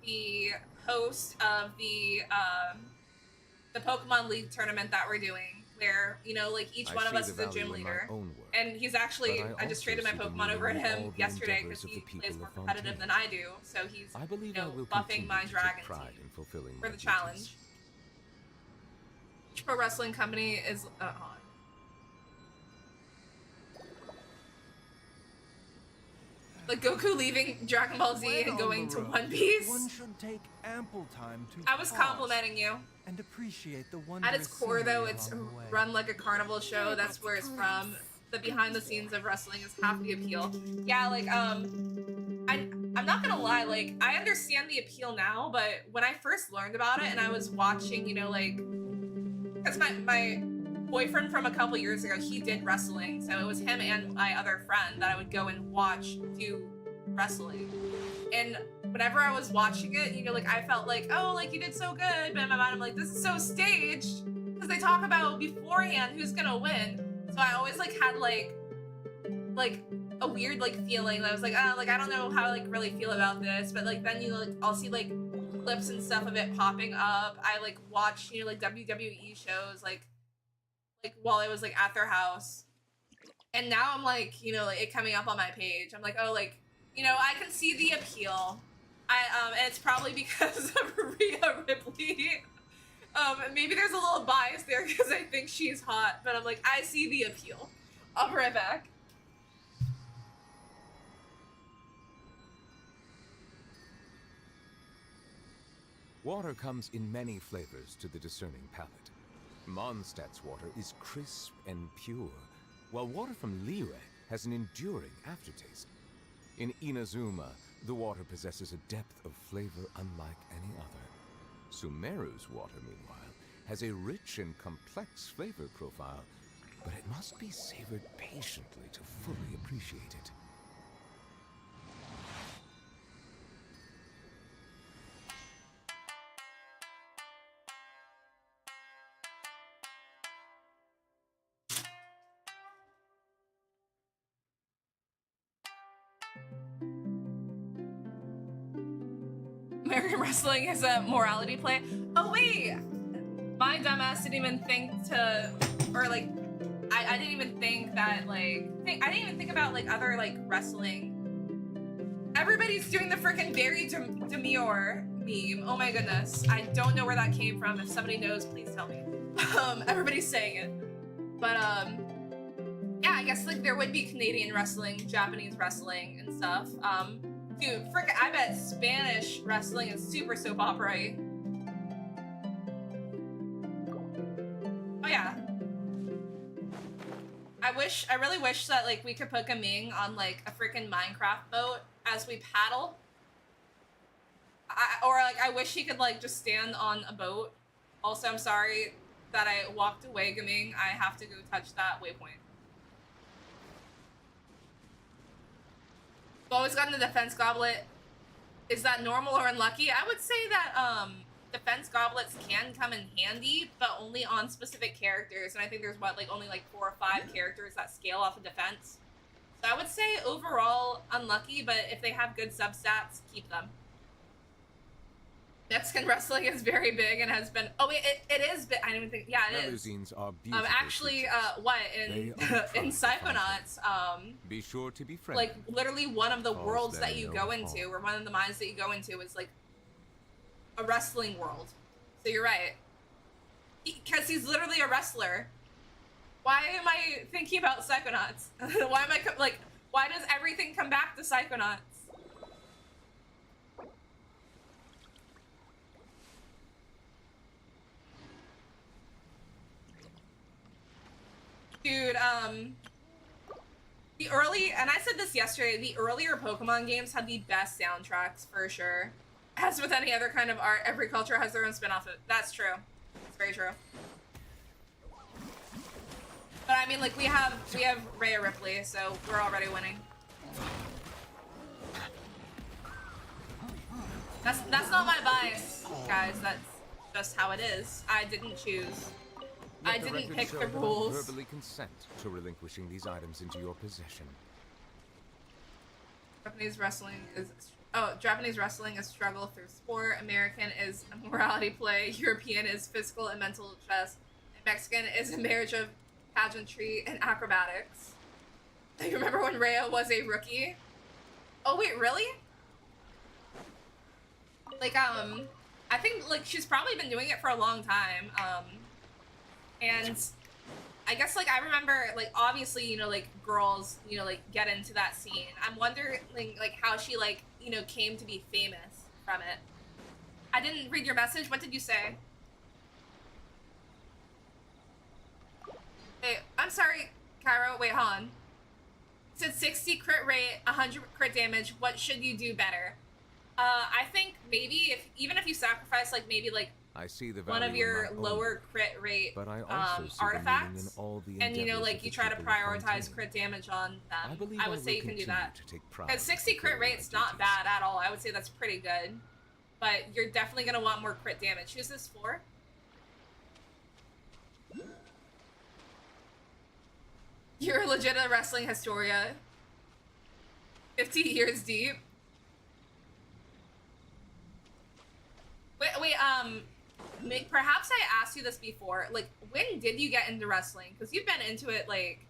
the host of the Pokemon League tournament that we're doing, where, you know, like, each one of see us the is a value gym in my letter. own work, And he's actually, but I just also traded my see the Pokemon meaning over to in all him the yesterday endeavors because of he the plays people more of competitive than Fontaine. I do. So he's, I believe you I know, will buffing continue my to take dragon pride team in fulfilling for my the duties. challenge. Which pro wrestling company is on? Like Goku leaving Dragon Ball Z When and on going the to road, One Piece. One should take ample time to I was pause complimenting you. and appreciate the At wondrous its core, though, scenery it's along the way. run like a carnival show. That's where it's from. The behind the scenes of wrestling is half the appeal. Yeah, like I'm not gonna lie, like I understand the appeal now, but when I first learned about it and I was watching, you know, like, because my boyfriend from a couple years ago, he did wrestling, so it was him and my other friend that I would go and watch do wrestling. And whenever I was watching it, you know, like I felt like, oh, like you did so good, but in my mind I'm like, this is so staged, because they talk about beforehand who's gonna win. So I always like had like a weird like feeling that I was like, oh, like I don't know how I like really feel about this, but like then you like I'll see like clips and stuff of it popping up. I like watch, you know, like WWE shows like like while I was like at their house. And now I'm like, you know, like it coming up on my page. I'm like, oh, like, you know, I can see the appeal. And it's probably because of Rhea Ripley. Maybe there's a little bias there because I think she's hot, but I'm like, I see the appeal. I'll be right back. Water comes in many flavors to the discerning palate. Mondstadt's water is crisp and pure, while water from Liyue has an enduring aftertaste. In Inazuma, the water possesses a depth of flavor unlike any other. Sumeru's water, meanwhile, has a rich and complex flavor profile, but it must be savored patiently to fully appreciate it. American wrestling is a morality play. Oh wait, my dumbass didn't even think to, or like, I didn't even think that like, I didn't even think about like other like wrestling. Everybody's doing the freaking Barry Demure meme. Oh my goodness, I don't know where that came from. If somebody knows, please tell me. Everybody's saying it, but yeah, I guess like there would be Canadian wrestling, Japanese wrestling, and stuff. Dude, frickin', I bet Spanish wrestling is super soap opera-y. Oh yeah. I really wish that like we could put Gaming on like a freaking Minecraft boat as we paddle. Or like I wish he could like just stand on a boat. Also, I'm sorry that I walked away, Gaming. I have to go touch that waypoint. Always gotten the defense goblet. Is that normal or unlucky? I would say that defense goblets can come in handy, but only on specific characters. And I think there's what, like only like 4 or 5 characters that scale off of defense. So I would say overall unlucky, but if they have good substats, keep them. Mexican wrestling is very big and has been. Oh wait, it is. I didn't even think. Yeah, it is. Are beautiful actually, creatures. what in in Psychonauts, Be sure to be friendly. like literally one of the Cause worlds them that you no go into, harm. or one of the mines that you go into, is like a wrestling world. So you're right, because he's literally a wrestler. Why am I thinking about Psychonauts? Why am I like? Why does everything come back to Psychonauts? Dude, the early, and I said this yesterday, the earlier Pokemon games had the best soundtracks for sure. As with any other kind of art, every culture has their own spin-off. That's true. It's very true. But I mean, like we have Rhea Ripley, so we're already winning. That's not my bias, guys. That's just how it is. I didn't choose. I Let the didn't record pick show the that I rules. verbally consent to relinquishing these items into your possession. Japanese wrestling is struggle through sport. American is a morality play. European is physical and mental chess. And Mexican is a marriage of pageantry and acrobatics. You remember when Rhea was a rookie? Oh wait, really? Like I think like she's probably been doing it for a long time. And I guess like I remember like obviously, you know, like girls, you know, like get into that scene. I'm wondering like how she like, you know, came to be famous from it. I didn't read your message. What did you say? Hey, I'm sorry, Cairo. Wait, hold on. You said 60 crit rate, 100 crit damage. What should you do better? I think maybe even if you sacrifice like maybe like I see the one of value in your my own lower work, crit rate but I also see the meaning in artifacts, all the and you know endeavors like of you the try to people of prioritize Fontaine. crit damage on them. believe I would I say will you can do continue that. to take pride Because in 60 crit fulfilling rate's my not duties. bad at all. I would say that's pretty good. But you're definitely gonna want more crit damage. Who's this for? You're legit a wrestling Historia. 50 years deep. perhaps I asked you this before. Like, when did you get into wrestling? Because you've been into it, like,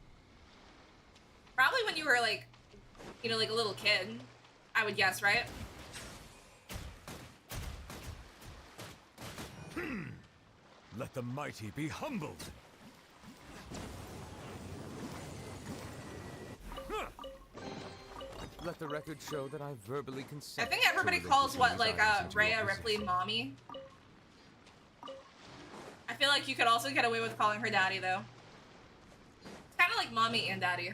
probably when you were, like, you know, like a little kid, I would guess, right? Let the mighty be humbled. Let the record show that I verbally consent. I think everybody calls what, like, Rhea Ripley mommy. I feel like you could also get away with calling her daddy, though. It's kind of like mommy and daddy.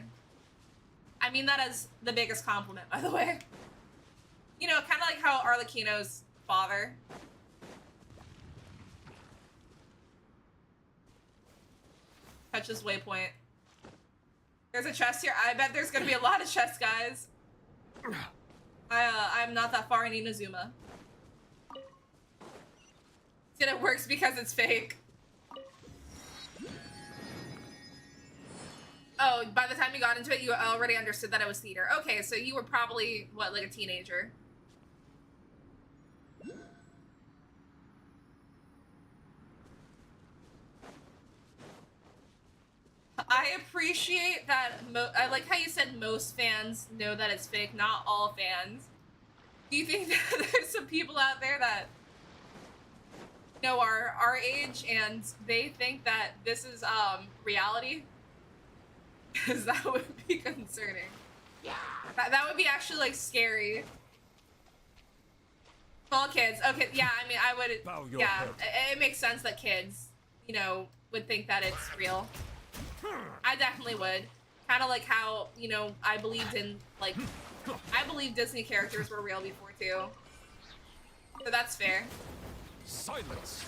I mean that as the biggest compliment, by the way. You know, kind of like how Arlecchino's father. Touches waypoint. There's a chest here. I bet there's gonna be a lot of chests, guys. I'm not that far in Inazuma. It works because it's fake. Oh, by the time you got into it, you already understood that it was theater. Okay, so you were probably, what, like a teenager? I appreciate that. I like how you said most fans know that it's fake, not all fans. Do you think that there's some people out there that know our age and they think that this is reality? Because that would be concerning. Yeah. That would be actually like scary. All kids. Okay, yeah, I mean, I would. Yeah, it makes sense that kids, you know, would think that it's real. I definitely would. Kind of like how, you know, I believed in, like, I believe Disney characters were real before too. So that's fair. Silence.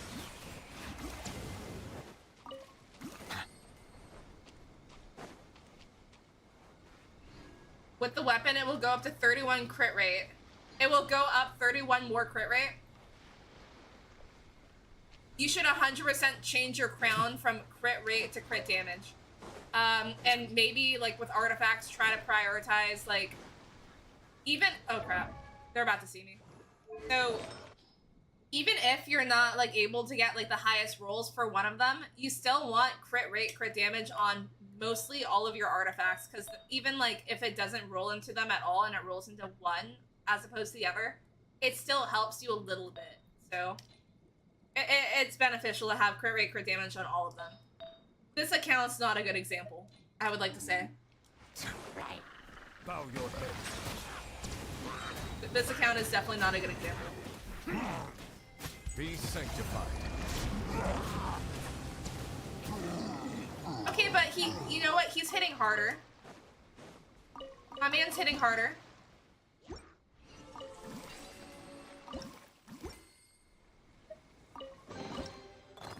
With the weapon, it will go up to 31 crit rate. It will go up 31 more crit rate. You should 100% change your crown from crit rate to crit damage. And maybe, like, with artifacts, try to prioritize, like, even... Oh, crap. They're about to see me. So, even if you're not, like, able to get, like, the highest rolls for one of them, you still want crit rate, crit damage on mostly all of your artifacts, because even, like, if it doesn't roll into them at all and it rolls into one as opposed to the other, it still helps you a little bit. So, it's beneficial to have crit rate, crit damage on all of them. This account's not a good example, I would like to say. Right. Bow your head. This account is definitely not a good example. Be sanctified. Okay, but you know what? He's hitting harder. My man's hitting harder.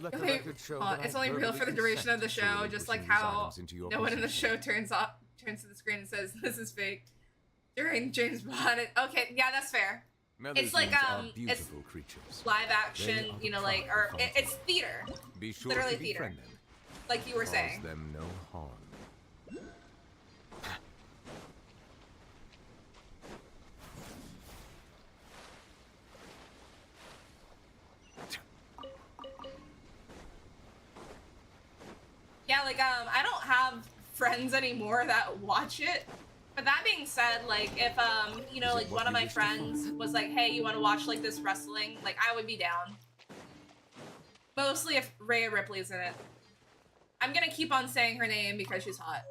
Let the record show it's only real for the duration of the show, just like how no one in the show turns to the screen and says, "This is fake." During James Bond. Okay, yeah, that's fair. It's like it's live action, you know, like, or it's theater. Be sure literally to theater, them. like you were saying. Cause them no harm. Yeah, like, I don't have friends anymore that watch it. But that being said, like, if, you know, like, one of my friends was like, hey, you want to watch, like, this wrestling? Like, I would be down. Mostly if Rhea Ripley's in it. I'm gonna keep on saying her name because she's hot.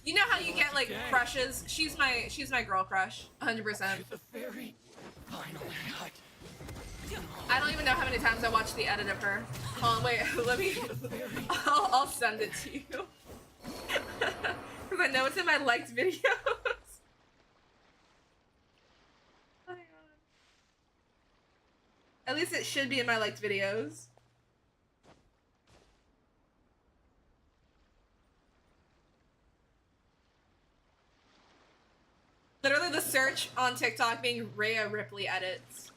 You know how you get, like, crushes? She's my girl crush, 100%. The very final cut. I don't even know how many times I watched the edit of her. Hold on, wait, let me... I'll send it to you. Because I know it's in my liked videos. Hang on. At least it should be in my liked videos. Literally the search on TikTok being Rhea Ripley edits.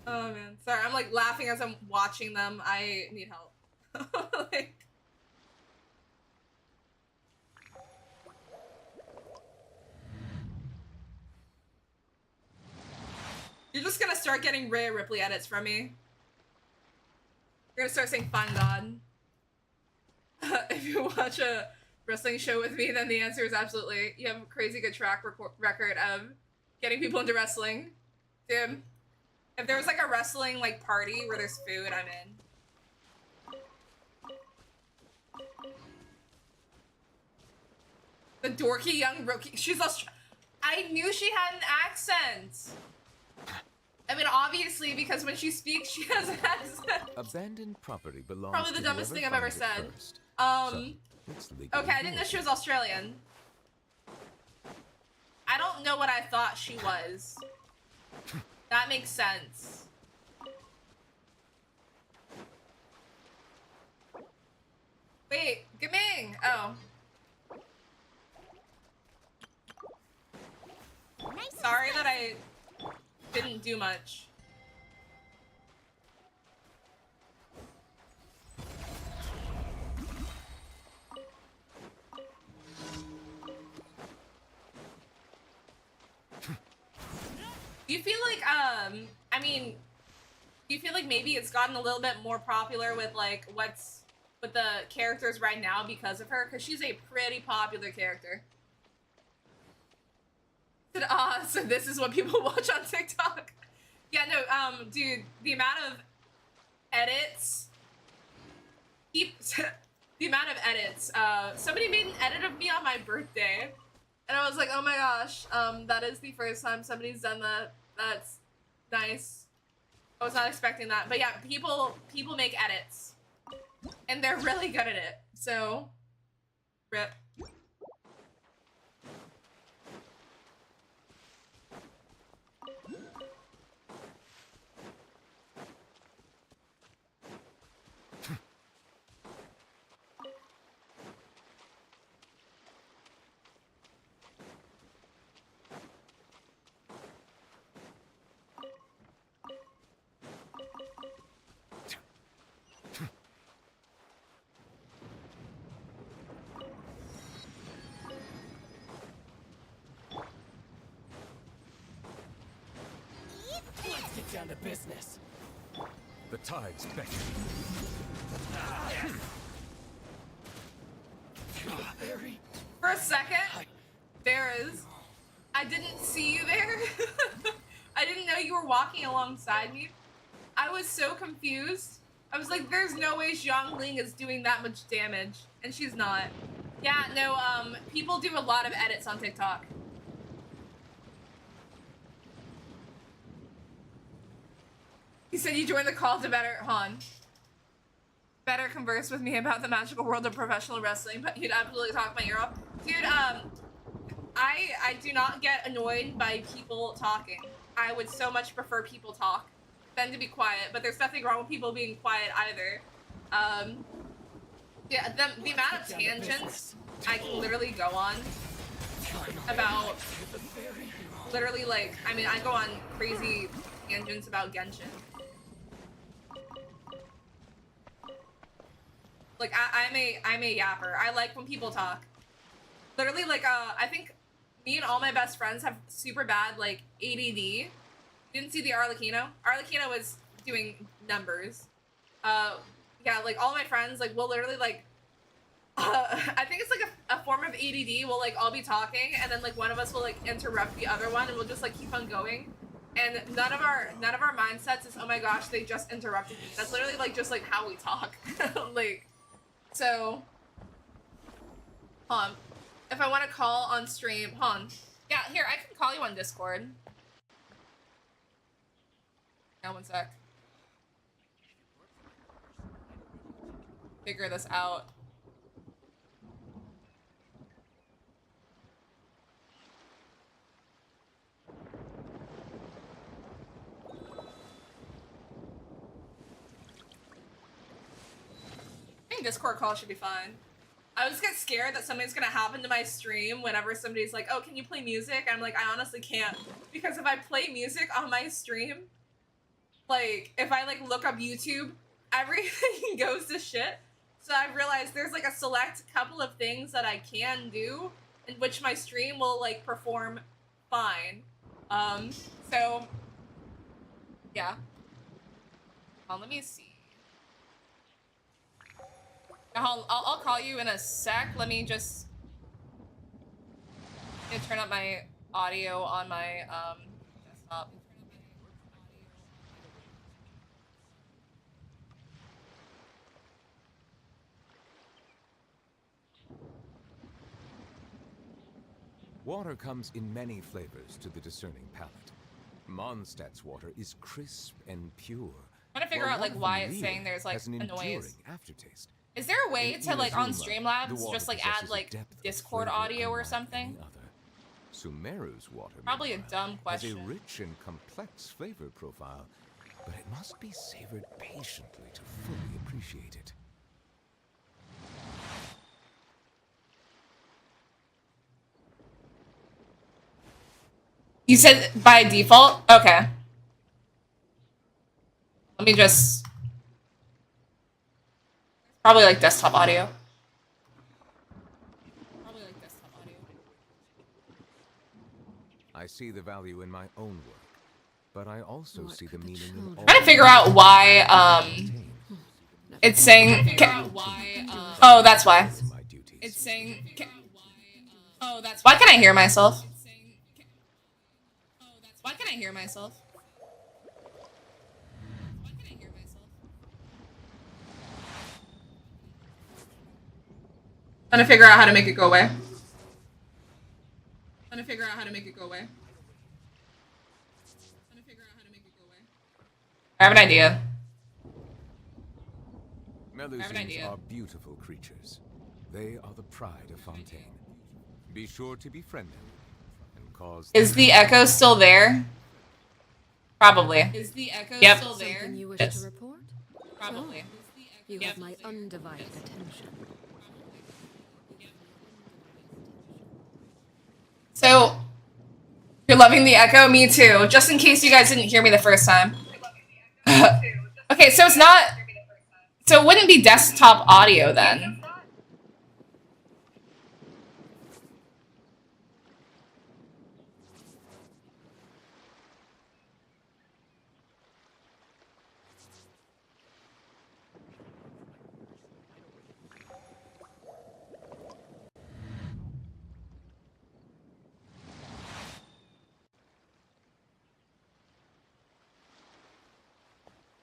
Oh man, sorry. I'm like laughing as I'm watching them. I need help. Like, you're just gonna start getting Rhea Ripley edits from me. You're gonna start saying "Fine God." If you watch a wrestling show with me, then the answer is absolutely. You have a crazy good track record of getting people into wrestling, dude. If there was like a wrestling like party where there's food, I'm in. The dorky young rookie. She's I knew she had an accent. I mean, obviously, because when she speaks, she has an accent. Abandoned property belongs Probably the to dumbest whoever thing I've ever finds it said. first. So, it's legally Okay, I didn't know yours. she was Australian. I don't know what I thought she was. That makes sense. Wait, Gaming! Oh. Sorry that I didn't do much. Do you feel like, I mean, do you feel like maybe it's gotten a little bit more popular with, like, with the characters right now because of her? Because she's a pretty popular character. So this is what people watch on TikTok. Yeah, no, dude, the amount of edits, the amount of edits, somebody made an edit of me on my birthday. And I was like, oh my gosh, that is the first time somebody's done that. That's nice. I was not expecting that. But yeah, people make edits. And they're really good at it. So, rip. Let's get down to business. The tides beckon. For a second, I didn't see you there. I didn't know you were walking alongside me. I was so confused. I was like, there's no way Xiangling is doing that much damage. And she's not. Yeah, no, people do a lot of edits on TikTok. He said you joined the call to better converse with me about the magical world of professional wrestling, but you'd absolutely talk my ear off. Dude, I do not get annoyed by people talking. I would so much prefer people talk than to be quiet, but there's nothing wrong with people being quiet either. Yeah, the amount of tangents I can literally go on about, literally, like, I mean, I go on crazy tangents about Genshin. Like, I'm a yapper. I like when people talk. Literally, like, I think me and all my best friends have super bad, like, ADD. You didn't see the Arlecchino? Arlecchino was doing numbers. Yeah, like, all my friends, like, will literally, like, I think it's, like, a form of ADD. We'll, like, all be talking, and then, like, one of us will, like, interrupt the other one, and we'll just, like, keep on going. And none of our mindsets is, oh my gosh, they just interrupted me. That's literally, like, just, like, how we talk. Like, so, if I want to call on stream, yeah, here, I can call you on Discord. Now, one sec. Figure this out. I think Discord call should be fine. I just get scared that something's gonna happen to my stream whenever somebody's like, oh, can you play music? I'm like, I honestly can't. Because if I play music on my stream, like if I like look up YouTube, everything goes to shit. So I've realized there's like a select couple of things that I can do in which my stream will like perform fine. So yeah. Let me see. I'll call you in a sec. Let me just turn up my audio on my desktop. Water comes in many flavors to the discerning palate. Mondstadt's water is crisp and pure. I'm trying to figure out like why it's saying there's like a noise. Aftertaste. Is there a way to like on Streamlabs just like add like Discord audio or something? Sumeru's water Probably a dumb has a question. rich and complex flavor profile, but it must be savored patiently to fully appreciate it. You said by default? Okay. Let me just... Probably like desktop audio. I see the value in my own work, but I also see the meaning in all. Trying to figure out why it's saying oh, that's why. It's saying oh, that's why can I hear myself? Why can I hear myself? Trying to figure out how to make it go away. I have an idea. Melusines are beautiful creatures. They are the pride of Fontaine. Be sure to befriend them and cause. Is the echo still there? Probably. Is the echo still there? Something you wish Yes. to report? Probably. You have my undivided attention. So, you're loving the echo? Me too. Just in case you guys didn't hear me the first time. Okay, so it's not... So it wouldn't be desktop audio then.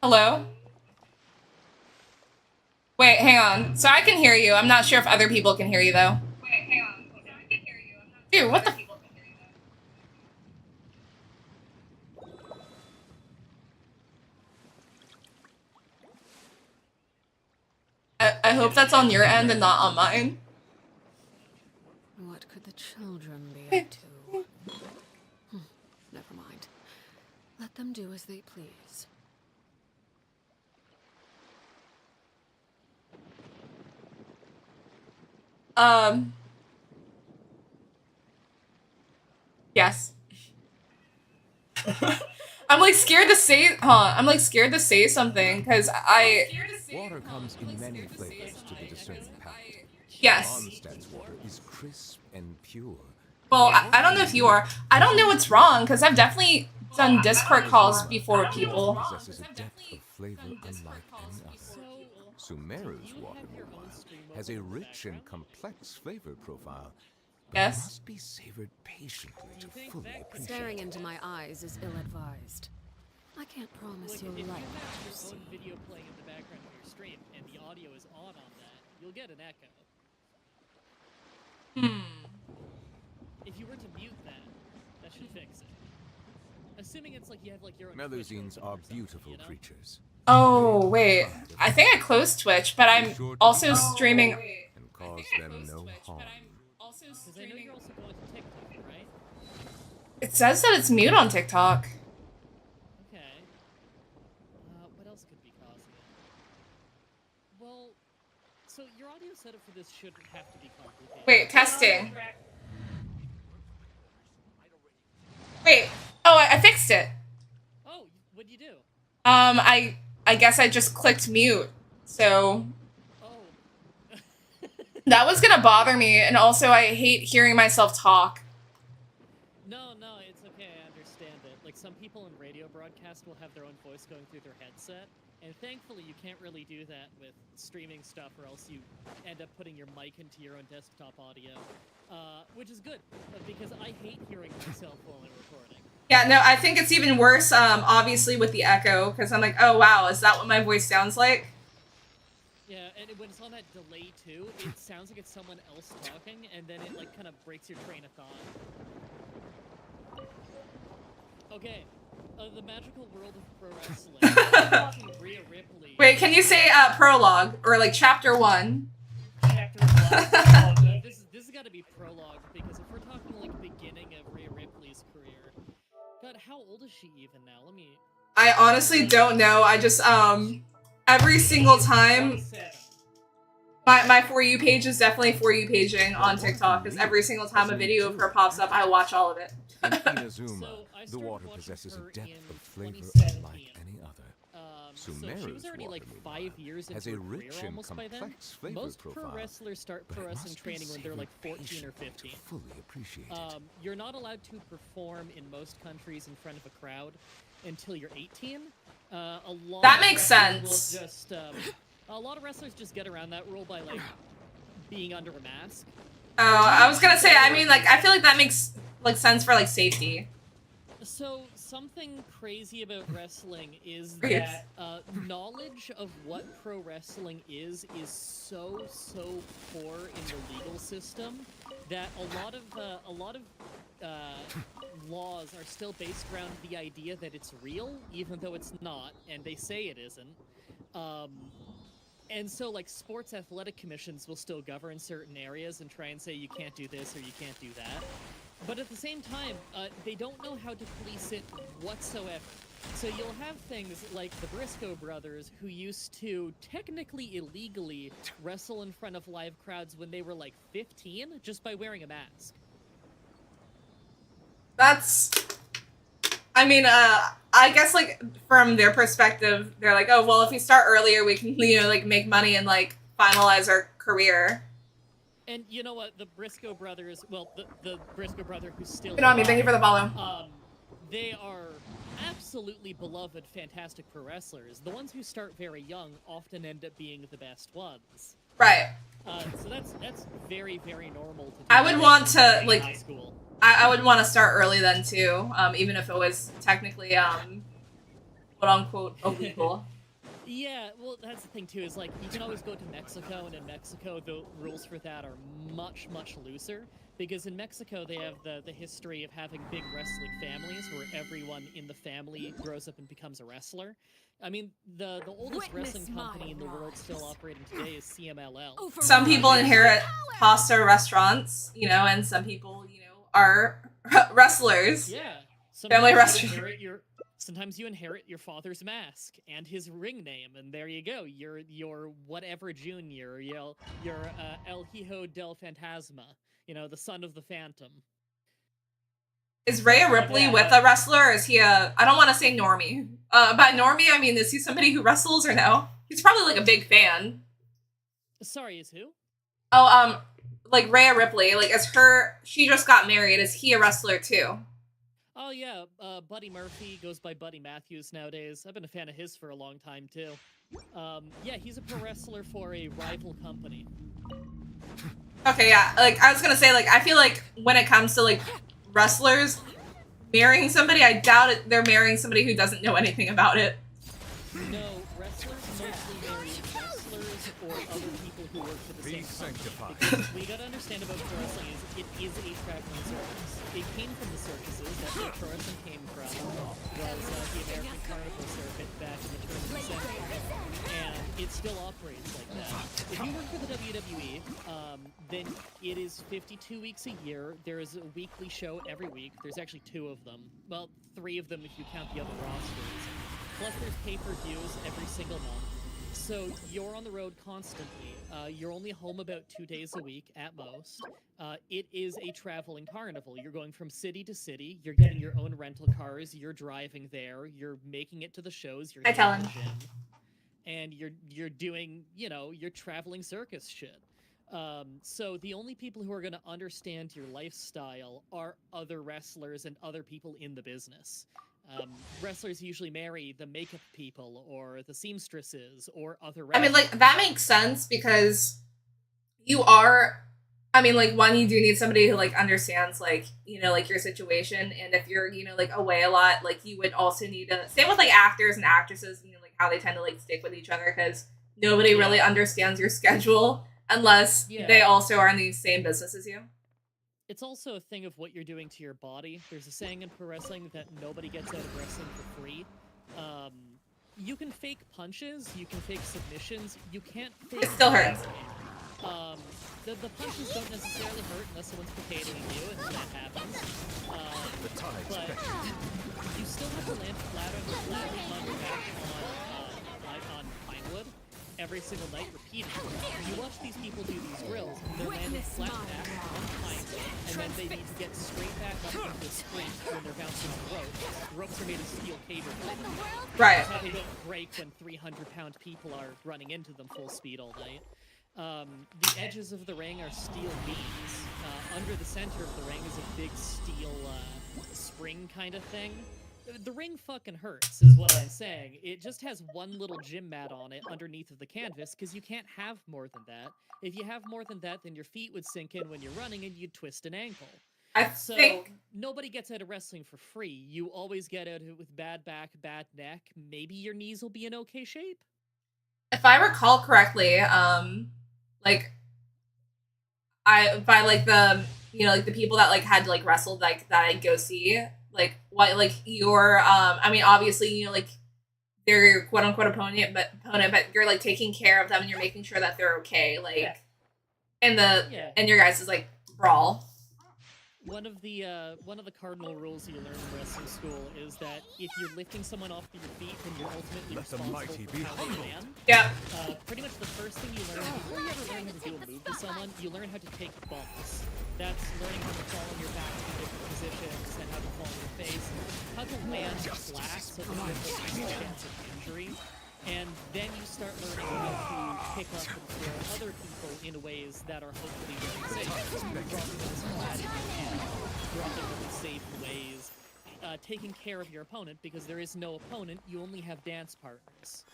Hello? Wait, hang on. So I can hear you. I'm not sure if other people can hear you, though. Wait, hang on. So I can hear you. Dude, what the... I hope that's on your end and not on mine. What could the children be up to? Never mind. Let them do as they please. Yes. I'm like scared to say, I'm like scared to say something because Water comes in many flavors to the discerning palate. Yes. Mondstadt's water is crisp and pure. Well, I don't know if you are. I don't know what's wrong because I've definitely done Discord calls before with people. Possesses a depth of flavor unlike any other. Sumeru's water, meanwhile, has a rich and complex flavor profile. But Yes. it must be savored patiently to fully appreciate. Staring into my eyes is ill-advised. I can't promise you'll like what you see. Video playing in the background of your stream and the audio is on that, you'll get an echo. If you were to mute that should fix it. Assuming it's like you have like your own Melusines are beautiful creatures. Oh, wait. I think I closed Twitch, but I'm also streaming. And cause them no harm. Because I know you're also going to TikTok, right? It says that it's mute on TikTok. Okay. What else could be causing it? Well, so your audio setup for this shouldn't have to be complicated. Wait, testing. Wait. Oh, I fixed it. Oh, what'd you do? I guess I just clicked mute. So that was gonna bother me, and also I hate hearing myself talk. No, it's okay. I understand it. Like, some people in radio broadcast will have their own voice going through their headset, and thankfully you can't really do that with streaming stuff, or else you end up putting your mic into your own desktop audio, which is good, because I hate hearing myself while I'm recording. Yeah, no, I think it's even worse, obviously, with the echo, because I'm like, oh, wow, is that what my voice sounds like? Yeah, and when it's on that delay, too, it sounds like it's someone else talking, and then it, like, kind of breaks your train of thought. Okay, the magical world of pro wrestling. Rhea Ripley. Wait, can you say prologue, or, like, chapter 1? Chapter 1. This has got to be prologue, because if we're talking, like, beginning of Rhea Ripley's career, God, how old is she even now? Let me... I honestly don't know. I just, every single time... My For You page is definitely For You paging on TikTok, because every single time a video of her pops up, I watch all of it. In Inazuma, the water possesses a depth of flavor unlike any other. So she was already like 5 years into has a her rich career and almost by then. complex flavor Most pro profile, wrestlers start pro wrestling training when they're like 14 or 15. fully appreciate it. You're not allowed to perform in most countries in front of a crowd until you're 18. A lot That of makes wrestlers sense. will just, a lot of wrestlers just get around that rule by like being under a mask. Oh, I was gonna say, I mean, like, I feel like that makes, like, sense for, like, safety. So, something crazy about wrestling is Yes. that knowledge of what pro wrestling is so poor in the legal system that a lot of laws are still based around the idea that it's real, even though it's not, and they say it isn't. And so, like, sports athletic commissions will still govern certain areas and try and say you can't do this or you can't do that. But at the same time, they don't know how to police it whatsoever. So you'll have things like the Briscoe brothers, who used to technically illegally wrestle in front of live crowds when they were like 15, just by wearing a mask. That's... I mean, I guess, like, from their perspective, they're like, oh, well, if we start earlier, we can, you know, like, make money and, like, finalize our career. And you know what? The Briscoe brothers, well, the Briscoe brother who's still Good on me. Thank you for the follow. They are absolutely beloved, fantastic pro wrestlers. The ones who start very young often end up being the best ones. Right. So that's very, very normal to do. I would want to, like, high school. I would want to start early then, too, even if it was technically, quote-unquote, illegal. Yeah, well, that's the thing, too, is, like, you can always go to Mexico, and in Mexico, the rules for that are much, much looser, because in Mexico, they have the history of having big wrestling families, where everyone in the family grows up and becomes a wrestler. I mean, the oldest wrestling company in the world still operating today is CMLL. Some people inherit pasta restaurants, you know, and some people, you know, are wrestlers. Yeah. Family wrestlers. Sometimes you inherit your father's mask and his ring name, and there you go. You're whatever junior. You're El Hijo del Fantasma. You know, the son of the Phantom. Is Rhea Ripley with a wrestler, or is he a... I don't want to say normie. By normie, I mean, is he somebody who wrestles or no? He's probably, like, a big fan. Sorry, is who? Oh, like, Rhea Ripley. Like, is her... She just got married. Is he a wrestler, too? Oh, yeah. Buddy Murphy goes by Buddy Matthews nowadays. I've been a fan of his for a long time, too. Yeah, he's a pro wrestler for a rival company. Okay, yeah. Like, I was gonna say, like, I feel like when it comes to, like, wrestlers marrying somebody, I doubt they're marrying somebody who doesn't know anything about it. No, wrestlers mostly marry wrestlers or other people who work for the same company. Because we gotta understand about pro wrestling is it is a traveling circus. It came from the circuses. That's where pro wrestling came from. Was the American Carnival Circuit back in the turn of the century, and it still operates like that. If you work for the WWE, then it is 52 weeks a year. There is a weekly show every week. There's actually 2 of them. Well, 3 of them if you count the other rosters. Plus there's pay-per-views every single month. So you're on the road constantly. You're only home about 2 days a week at most. It is a traveling carnival. You're going from city to city. You're getting your own rental cars. You're driving there. You're making it to the shows. You're I tell hitting him. the gym, and you're doing, you know, your traveling circus shit. So the only people who are going to understand your lifestyle are other wrestlers and other people in the business. Wrestlers usually marry the makeup people or the seamstresses or other I mean, wrestlers. like, that makes sense because you are, I mean, like, one, you do need somebody who, like, understands, like, you know, like, your situation. And if you're, you know, like, away a lot, like, you would also need to, same with, like, actors and actresses, you know, like, how they tend to, like, stick with each other because nobody really understands your schedule unless they also are in the same business as you. It's also a thing of what you're doing to your body. There's a saying in pro wrestling that nobody gets out of wrestling for free. You can fake punches, you can fake submissions, you can't fake... It still hurts. The punches don't necessarily hurt unless someone's potatoing you, and that happens. But you still have to land flat on your back on Pinewood every single night repeatedly. You watch these people do these drills, and they're landing flat back on Pinewood, and then they need to get straight back up into the sprint when they're bouncing on the ropes. The ropes are made of steel cable. Right. That's how they don't break when 300-pound people are running into them full speed all night. The edges of the ring are steel beams. Under the center of the ring is a big steel spring kind of thing. The ring fucking hurts, is what I'm saying. It just has one little gym mat on it underneath of the canvas, because you can't have more than that. If you have more than that, then your feet would sink in when you're running and you'd twist an ankle. So nobody gets out of wrestling for free. You always get out of it with bad back, bad neck. Maybe your knees will be in okay shape. If I recall correctly, like, by like the, you know, like the people that like had to like wrestle like that I go see, like what, like your I mean, obviously, you know, like they're your quote unquote opponent, but you're like taking care of them and you're making sure that they're okay, like in your guys' like brawl. One of the cardinal rules you learn in wrestling school is that if you're lifting someone off your feet, then you're ultimately responsible for how they land. Yeah. Pretty much the first thing you learn before you ever learn how to do a move to someone, you learn how to take bumps. That's learning how to fall on your back in different positions and how to fall on your face, how to land flat so that you have a chance of injury. And then you start learning how to pick up and throw other people in ways that are hopefully very safe. Dropping them flat in your hand, dropping them in safe ways, taking care of your opponent, because there is no opponent, you only have dance partners.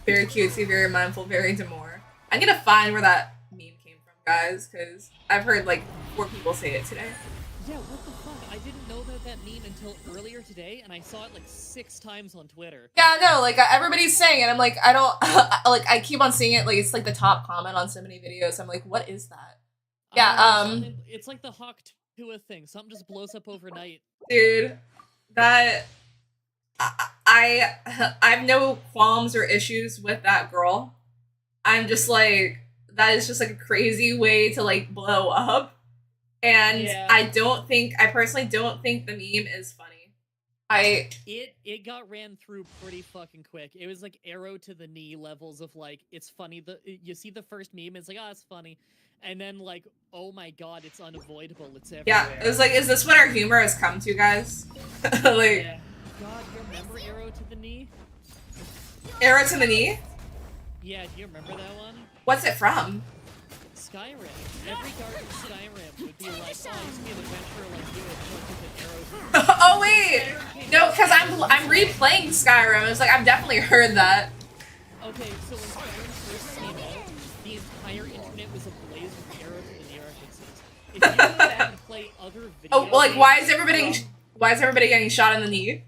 Very cutesy, very mindful, very demure. I'm gonna find where that meme came from, guys, because I've heard like 4 people say it today. Yeah, what the fuck? I didn't know about that meme until earlier today, and I saw it like 6 times on Twitter. Yeah, no, like everybody's saying it. I'm like, I don't like. I keep on seeing it. Like it's like the top comment on so many videos. I'm like, what is that? Yeah, it's like the Hawk Tua thing. Something just blows up overnight. Dude, that I have no qualms or issues with that girl. I'm just like, that is just like a crazy way to like blow up. And I personally don't think the meme is funny. It got ran through pretty fucking quick. It was like arrow to the knee levels of like, it's funny. You see the first meme, it's like, oh, it's funny. And then like, oh my god, it's unavoidable. It's everywhere. Yeah, it was like, is this what our humor has come to, guys? Like, yeah. God, you remember arrow to the knee? Arrow to the knee? Yeah, do you remember that one? What's it from? Skyrim. Every guard in Skyrim would be like, oh, it's be an adventure like you with arrows. Oh wait! No, because I'm replaying Skyrim. I was like, I've definitely heard that. Okay, so when Skyrim first came out, the entire internet was ablaze with arrow to the knee references. If you go back and play other videos... Oh, like why is everybody getting shot in the knee?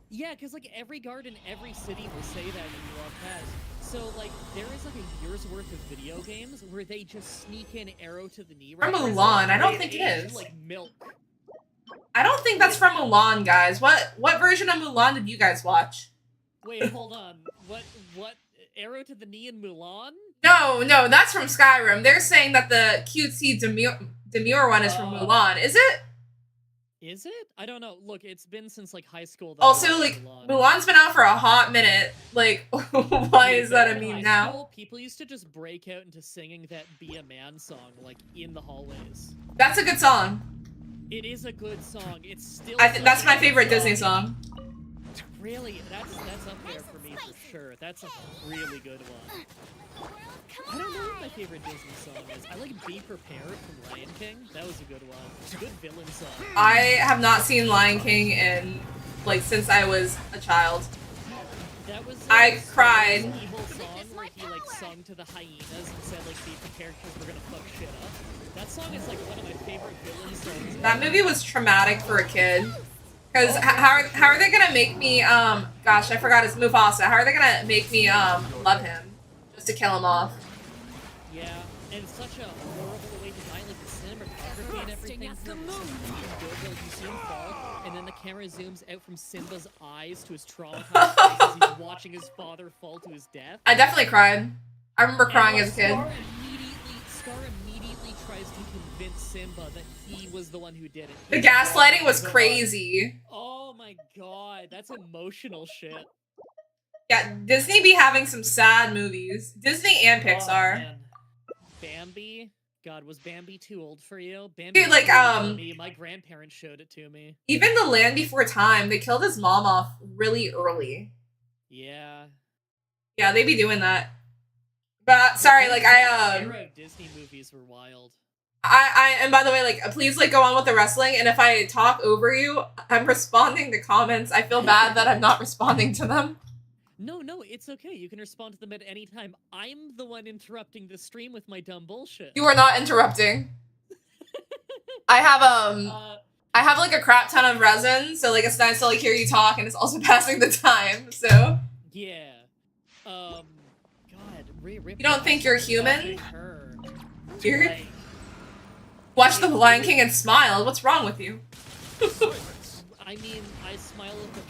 Yeah, because like every guard in every city will say that when you walk past. So, like, there is, like, a year's worth of video games where they just sneak in arrow to the knee. From Mulan, I don't think it is. Like milk. I don't think that's from Mulan, guys. What version of Mulan did you guys watch? Wait, hold on. What? Arrow to the knee in Mulan? No, that's from Skyrim. They're saying that the cutesy demure one is from Mulan. Is it? Is it? I don't know. Look, it's been since like high school. That I Also, watched like, Mulan. Mulan's been out for a hot minute. Like, why is that a In high meme now? school, people used to just break out into singing that "Be a Man" song, like in the hallways. That's a good song. It is a good song. It's still. That's such a my good favorite Disney song. Really, that's up there for me for sure. That's a really good one. I don't know what my favorite Disney song is. I like "Be Prepared" from Lion King. That was a good one. It's a good villain song. I have not seen Lion King in, like, since I was a child. That was. I cried. Evil song where he like sung to the hyenas and said like, "Be prepared because we're gonna fuck shit up." That song is like one of my favorite villain songs. That movie was traumatic for a kid. Because how are they gonna make me, gosh, I forgot it's Mufasa. How are they gonna make me, love him? Just to kill him off. Yeah, and it's such a horrible way to die, like the cinematography and everything. It's so good, like you see him fall, and then the camera zooms out from Simba's eyes to his traumatized face as he's watching his father fall to his death. I definitely cried. I remember crying as a kid. Scar immediately tries to convince Simba that he was the one who did it. The gaslighting was crazy. Oh my god, that's emotional shit. Yeah, Disney be having some sad movies. Disney and Oh, Pixar. man. Bambi? God, was Bambi too old for you? Bambi Dude, like, was too old for me. My grandparents showed it to me. Even The Land Before Time, they killed his mom off really early. Yeah. Yeah, they be doing that. But sorry, like The era of Disney movies were wild. and by the way, like, please, like, go on with the wrestling, and if I talk over you, I'm responding to comments. I feel bad that I'm not responding to them. No, it's okay. You can respond to them at any time. I'm the one interrupting the stream with my dumb bullshit. You are not interrupting. I have, like, a crap ton of resin, so, like, it's nice to, like, hear you talk, and it's also passing the time, so. Yeah. God, You don't think you're human? You're... Watch The Lion King and smile. What's wrong with you? I mean, I smile at the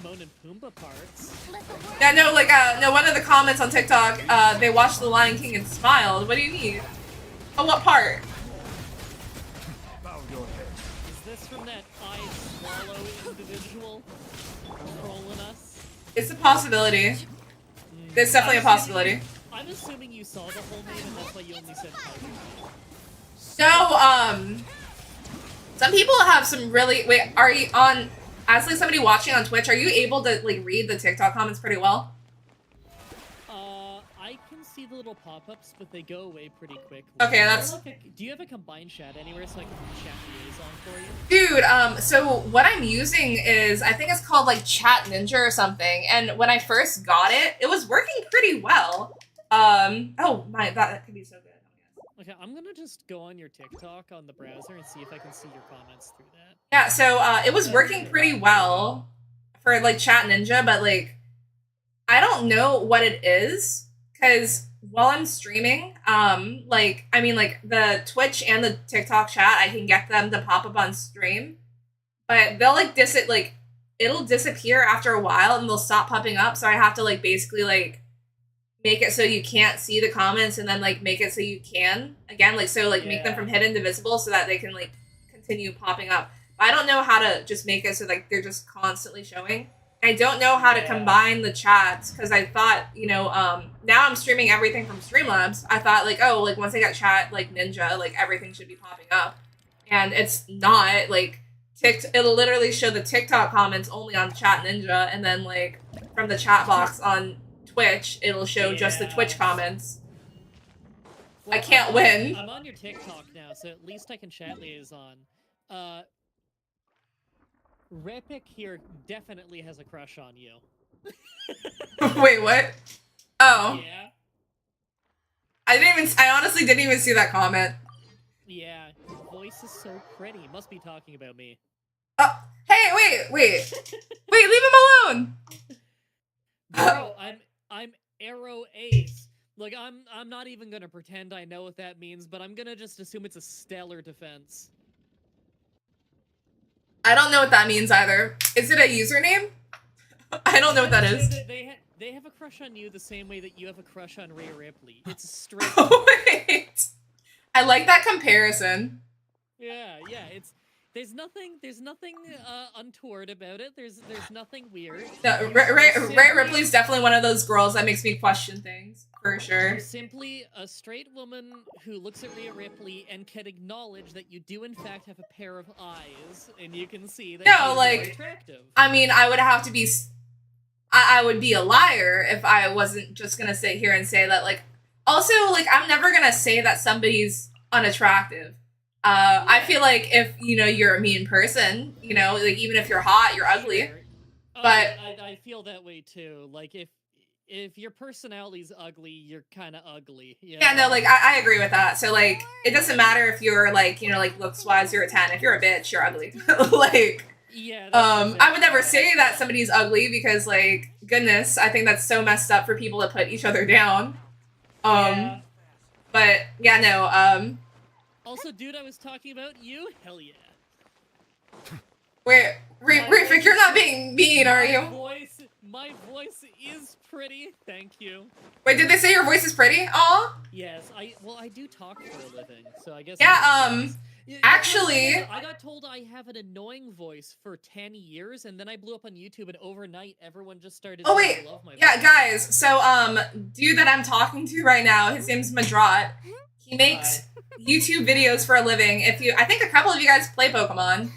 Timon and Pumbaa parts. Yeah, no, like, no, one of the comments on TikTok, they watched The Lion King and smiled. What do you mean? Oh, what part? Is this from that I swallow individual trolling us? It's a possibility. It's definitely a possibility. I'm assuming you saw the whole name and that's why you only said Tiger. So, some people have some really... Wait, are you on... As, like, somebody watching on Twitch, are you able to, like, read the TikTok comments pretty well? I can see the little pop-ups, but they go away pretty quickly. Okay, that's... Do you have a combined chat anywhere so I can chat liaison for you? Dude, so what I'm using is, I think it's called, like, Chat Ninja or something, and when I first got it, it was working pretty well. Oh my, that could be so good. Okay, I'm gonna just go on your TikTok on the browser and see if I can see your comments through that. Yeah, so, it was working pretty well for, like, Chat Ninja, but, like, I don't know what it is, because while I'm streaming, like, I mean, like, the Twitch and the TikTok chat, I can get them to pop up on stream, but they'll, like, it'll disappear after a while, and they'll stop popping up, so I have to, like, basically, like, make it so you can't see the comments, and then, like, make it so you can, again, like, so, like, make them from hidden to visible, so that they can, like, continue popping up. I don't know how to just make it so, like, they're just constantly showing. I don't know how to combine the chats, because I thought, you know, now I'm streaming everything from Streamlabs. I thought, like, oh, like, once I got Chat, like, Ninja, like, everything should be popping up. And it's not, like, it'll literally show the TikTok comments only on Chat Ninja, and then, like, from the chat box on Twitch, it'll show just the Twitch comments. Well, I can't win. I'm on your TikTok now, so at least I can chat liaison. Repik here definitely has a crush on you. Wait, what? Oh. Yeah. I honestly didn't even see that comment. Yeah, your voice is so pretty. Must be talking about me. Hey, wait. Wait, leave him alone! Bro, I'm Arrow Ace. Look, I'm not even gonna pretend I know what that means, but I'm gonna just assume it's a stellar defense. I don't know what that means either. Is it a username? I don't know what that is. They have a crush on you the same way that you have a crush on Rhea Ripley. It's straight. Oh, wait. I like that comparison. Yeah, There's nothing untoward about it. There's nothing weird. No, Ray Ripley's definitely one of those girls that makes me question things, for sure. You're simply a straight woman who looks at Rhea Ripley and can acknowledge that you do in fact have a pair of eyes, and you can see that No, she's like, very attractive. I mean, I would have to be, I would be a liar if I wasn't just gonna sit here and say that, like, also, like, I'm never gonna say that somebody's unattractive. I feel like if, you know, you're a mean person, you know, like, even if you're hot, you're ugly. Sure. But I feel that way too. Like, if your personality's ugly, you're kind of ugly. You yeah, know? no, like, I agree with that. So, like, it doesn't matter if you're, like, you know, like, looks-wise, you're a 10. If you're a bitch, you're ugly. Like, yeah. I would never say that somebody's ugly because, like, goodness, I think that's so messed up for people to put each other down. Yeah. But, yeah, no, Also, dude, I was talking about you. Hell yeah. wait, Rafik, you're not being mean, are you? My voice is pretty. Thank you. Wait, did they say your voice is pretty? Aw. Yes, I do talk for a living, so I guess. Yeah, actually, I got told I have an annoying voice for 10 years, and then I blew up on YouTube, and overnight, everyone just started. oh saying wait, they love my yeah, voice. guys. So, dude that I'm talking to right now, his name's Madrat. He makes YouTube videos for a living. I think a couple of you guys play Pokemon.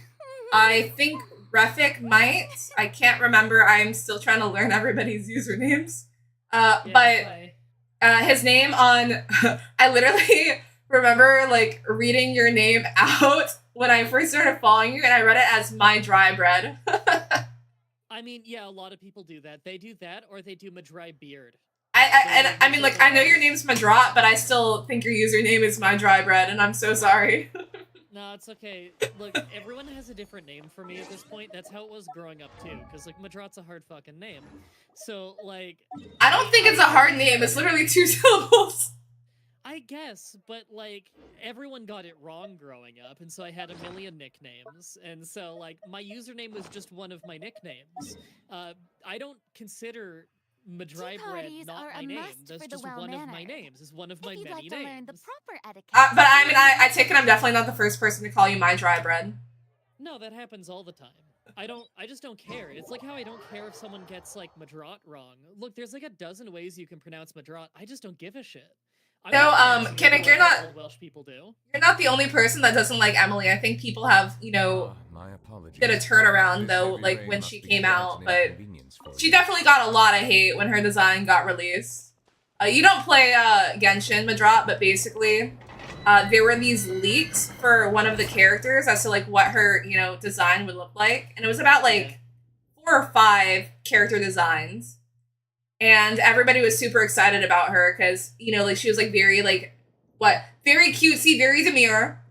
I think Refik might. I can't remember. I'm still trying to learn everybody's usernames. But his name on, I literally remember like reading your name out when I first started following you, and I read it as My Dry Bread. I mean, yeah, a lot of people do that. They do that, or they do Madry Beard. I mean, like, I know your name's Madrat, but I still think your username is My Dry Bread, and I'm so sorry. No, it's okay. Look, everyone has a different name for me at this point. That's how it was growing up, too. Because, like, Madrat's a hard fucking name. So, like... I don't think it's a hard name. It's literally 2 syllables. I guess, but, like, everyone got it wrong growing up, and so I had a million nicknames. And so, like, my username was just one of my nicknames. I don't consider... Madry Bread not my name. That's just one of my names. It's one of my many names. Learn the proper etiquette. But I mean, I take it I'm definitely not the first person to call you My Dry Bread. No, that happens all the time. I just don't care. It's like how I don't care if someone gets, like, Madrat wrong. Look, there's, like, a dozen ways you can pronounce Madrat. I just don't give a shit. No, Kinnick, you're not... Old Welsh people do. You're not the only person that doesn't like Emily. I think people have, you know, My apologies. did a turnaround, This though, heavy like, rain when must she be came quite out, an but inconvenience for she you. definitely got a lot of hate when her design got released. You don't play, Genshin, Madrat, but basically, there were these leaks for one of the characters as to, like, what her, you know, design would look like. And it was about, like, 4 or 5 character designs. And everybody was super excited about her because, you know, like, she was, like, very, like, very cutesy, very demure.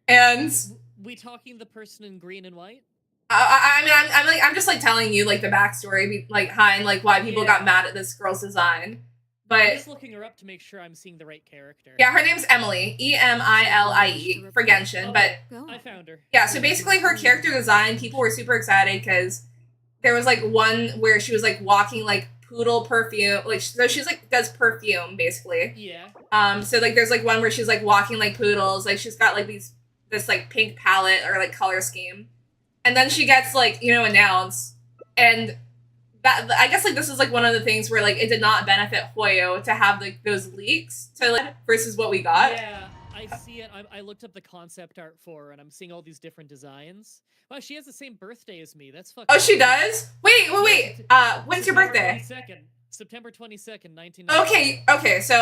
And... We talking the person in green and white? I mean, I'm just, like, telling you, like, the backstory, like, behind, like, why people got mad at this girl's design. But... I'm just looking her up to make sure I'm seeing the right character. Yeah, her name's Emily. Emilie for Genshin, but... I found her. Yeah, so basically her character design, people were super excited because there was, like, one where she was, like, walking, like, poodle perfume, like, so she's, like, does perfume, basically. Yeah. So, like, there's, like, one where she's, like, walking like poodles, like, she's got, like, this, like, pink palette or, like, color scheme. And then she gets, like, you know, announced, and that, I guess, like, this is, like, one of the things where, like, it did not benefit Hoyo to have, like, those leaks to, like, versus what we got. Yeah, I see it. I looked up the concept art for her, and I'm seeing all these different designs. Wow, she has the same birthday as me. That's fucking... Oh, she does? Wait. When's your birthday? September 22nd, 1990. Okay, so,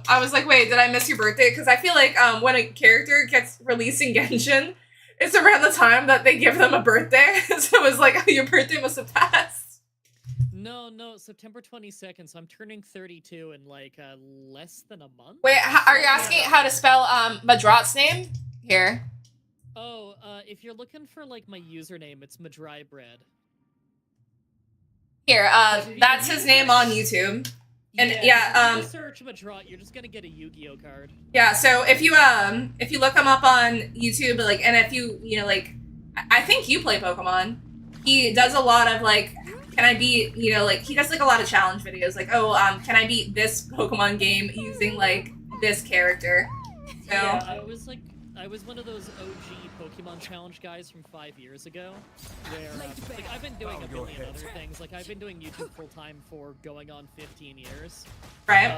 I was like, wait, did I miss your birthday? Because I feel like, when a character gets released in Genshin, it's around the time that they give them a birthday. So it was like, oh, your birthday must have passed. No, September 22nd, so I'm turning 32 in, like, less than a month? Wait, are you asking how to spell, Madrat's name? Here. Oh, if you're looking for, like, my username, it's Madry Bread. Here, that's his name on YouTube. And if you search Madrat, you're just gonna get a Yu-Gi-Oh card. Yeah, so if you look him up on YouTube, like, and if you know, like, I think you play Pokemon. He does a lot of, like, can I beat, you know, like, he does, like, a lot of challenge videos, like, oh, can I beat this Pokemon game using, like, this character? So Yeah, I was, like, I was one of those OG Pokemon Challenge guys from 5 years ago, where like I've been doing a million other things. Like I've been doing YouTube full time for going on 15 years. Right.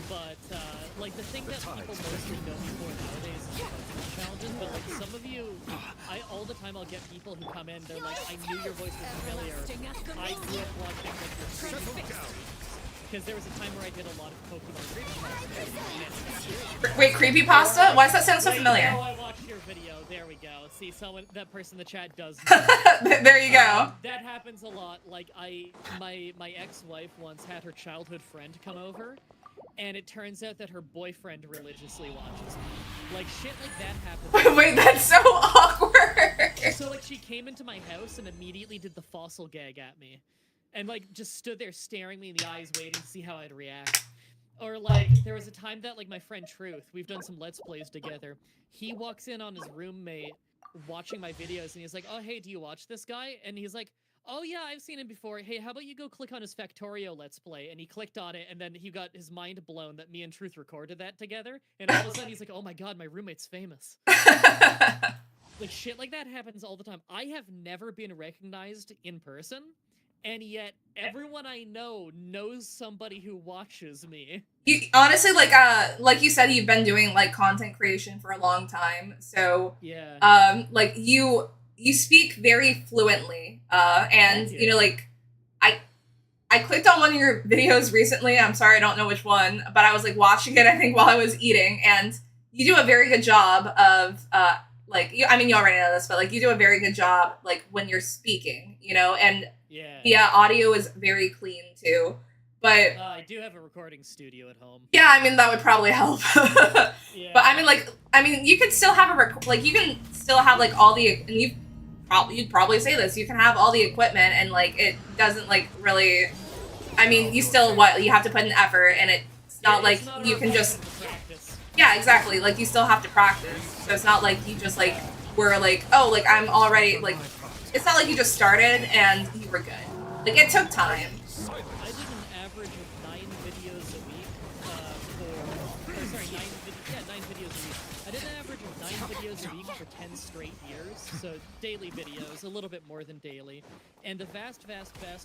But like the thing that people mostly know me for nowadays is Pokemon challenges. But like some of you, all the time I'll get people who come in. They're like, I knew your voice was familiar. I grew up watching like your because there was a time where I did a lot of Pokemon creepypasta. Wait, creepypasta? Why does that sound so familiar? Oh, I watched your video. There we go. See, that person in the chat does know. There you go. That happens a lot. Like my ex-wife once had her childhood friend come over, and it turns out that her boyfriend religiously watches me. Like shit like that happens. Wait, that's so awkward. So like she came into my house and immediately did the fossil gag at me. And like just stood there staring me in the eyes waiting to see how I'd react. Or like there was a time that like my friend Truth, we've done some Let's Plays together. He walks in on his roommate watching my videos and he's like, oh hey, do you watch this guy? And he's like, oh yeah, I've seen him before. Hey, how about you go click on his Factorio Let's Play? And he clicked on it and then he got his mind blown that me and Truth recorded that together. And all of a sudden he's like, oh my god, my roommate's famous. Like shit like that happens all the time. I have never been recognized in person. And yet, everyone I know knows somebody who watches me. You honestly, like you said, you've been doing like content creation for a long time. So yeah, like you speak very fluently. And you know, like I clicked on one of your videos recently. I'm sorry, I don't know which one, but I was like watching it, I think, while I was eating, and you do a very good job of like I mean, you already know this, but like you do a very good job like when you're speaking, you know, and yeah, audio is very clean too. But I do have a recording studio at home. Yeah, I mean that would probably help. Yeah. But I mean, you could still have you can still have like all the, and you'd probably say this, you can have all the equipment and like it doesn't like really. I mean, you still you have to put an effort, and it's not like you can just. Yeah, exactly. Like you still have to practice. So it's not like you just like were like, oh, like I'm already like. It's not like you just started and you were good. Like it took time. I did an average of 9 videos a week. 9 videos a week. I did an average of 9 videos a week for 10 straight years. So daily videos, a little bit more than daily, and the vast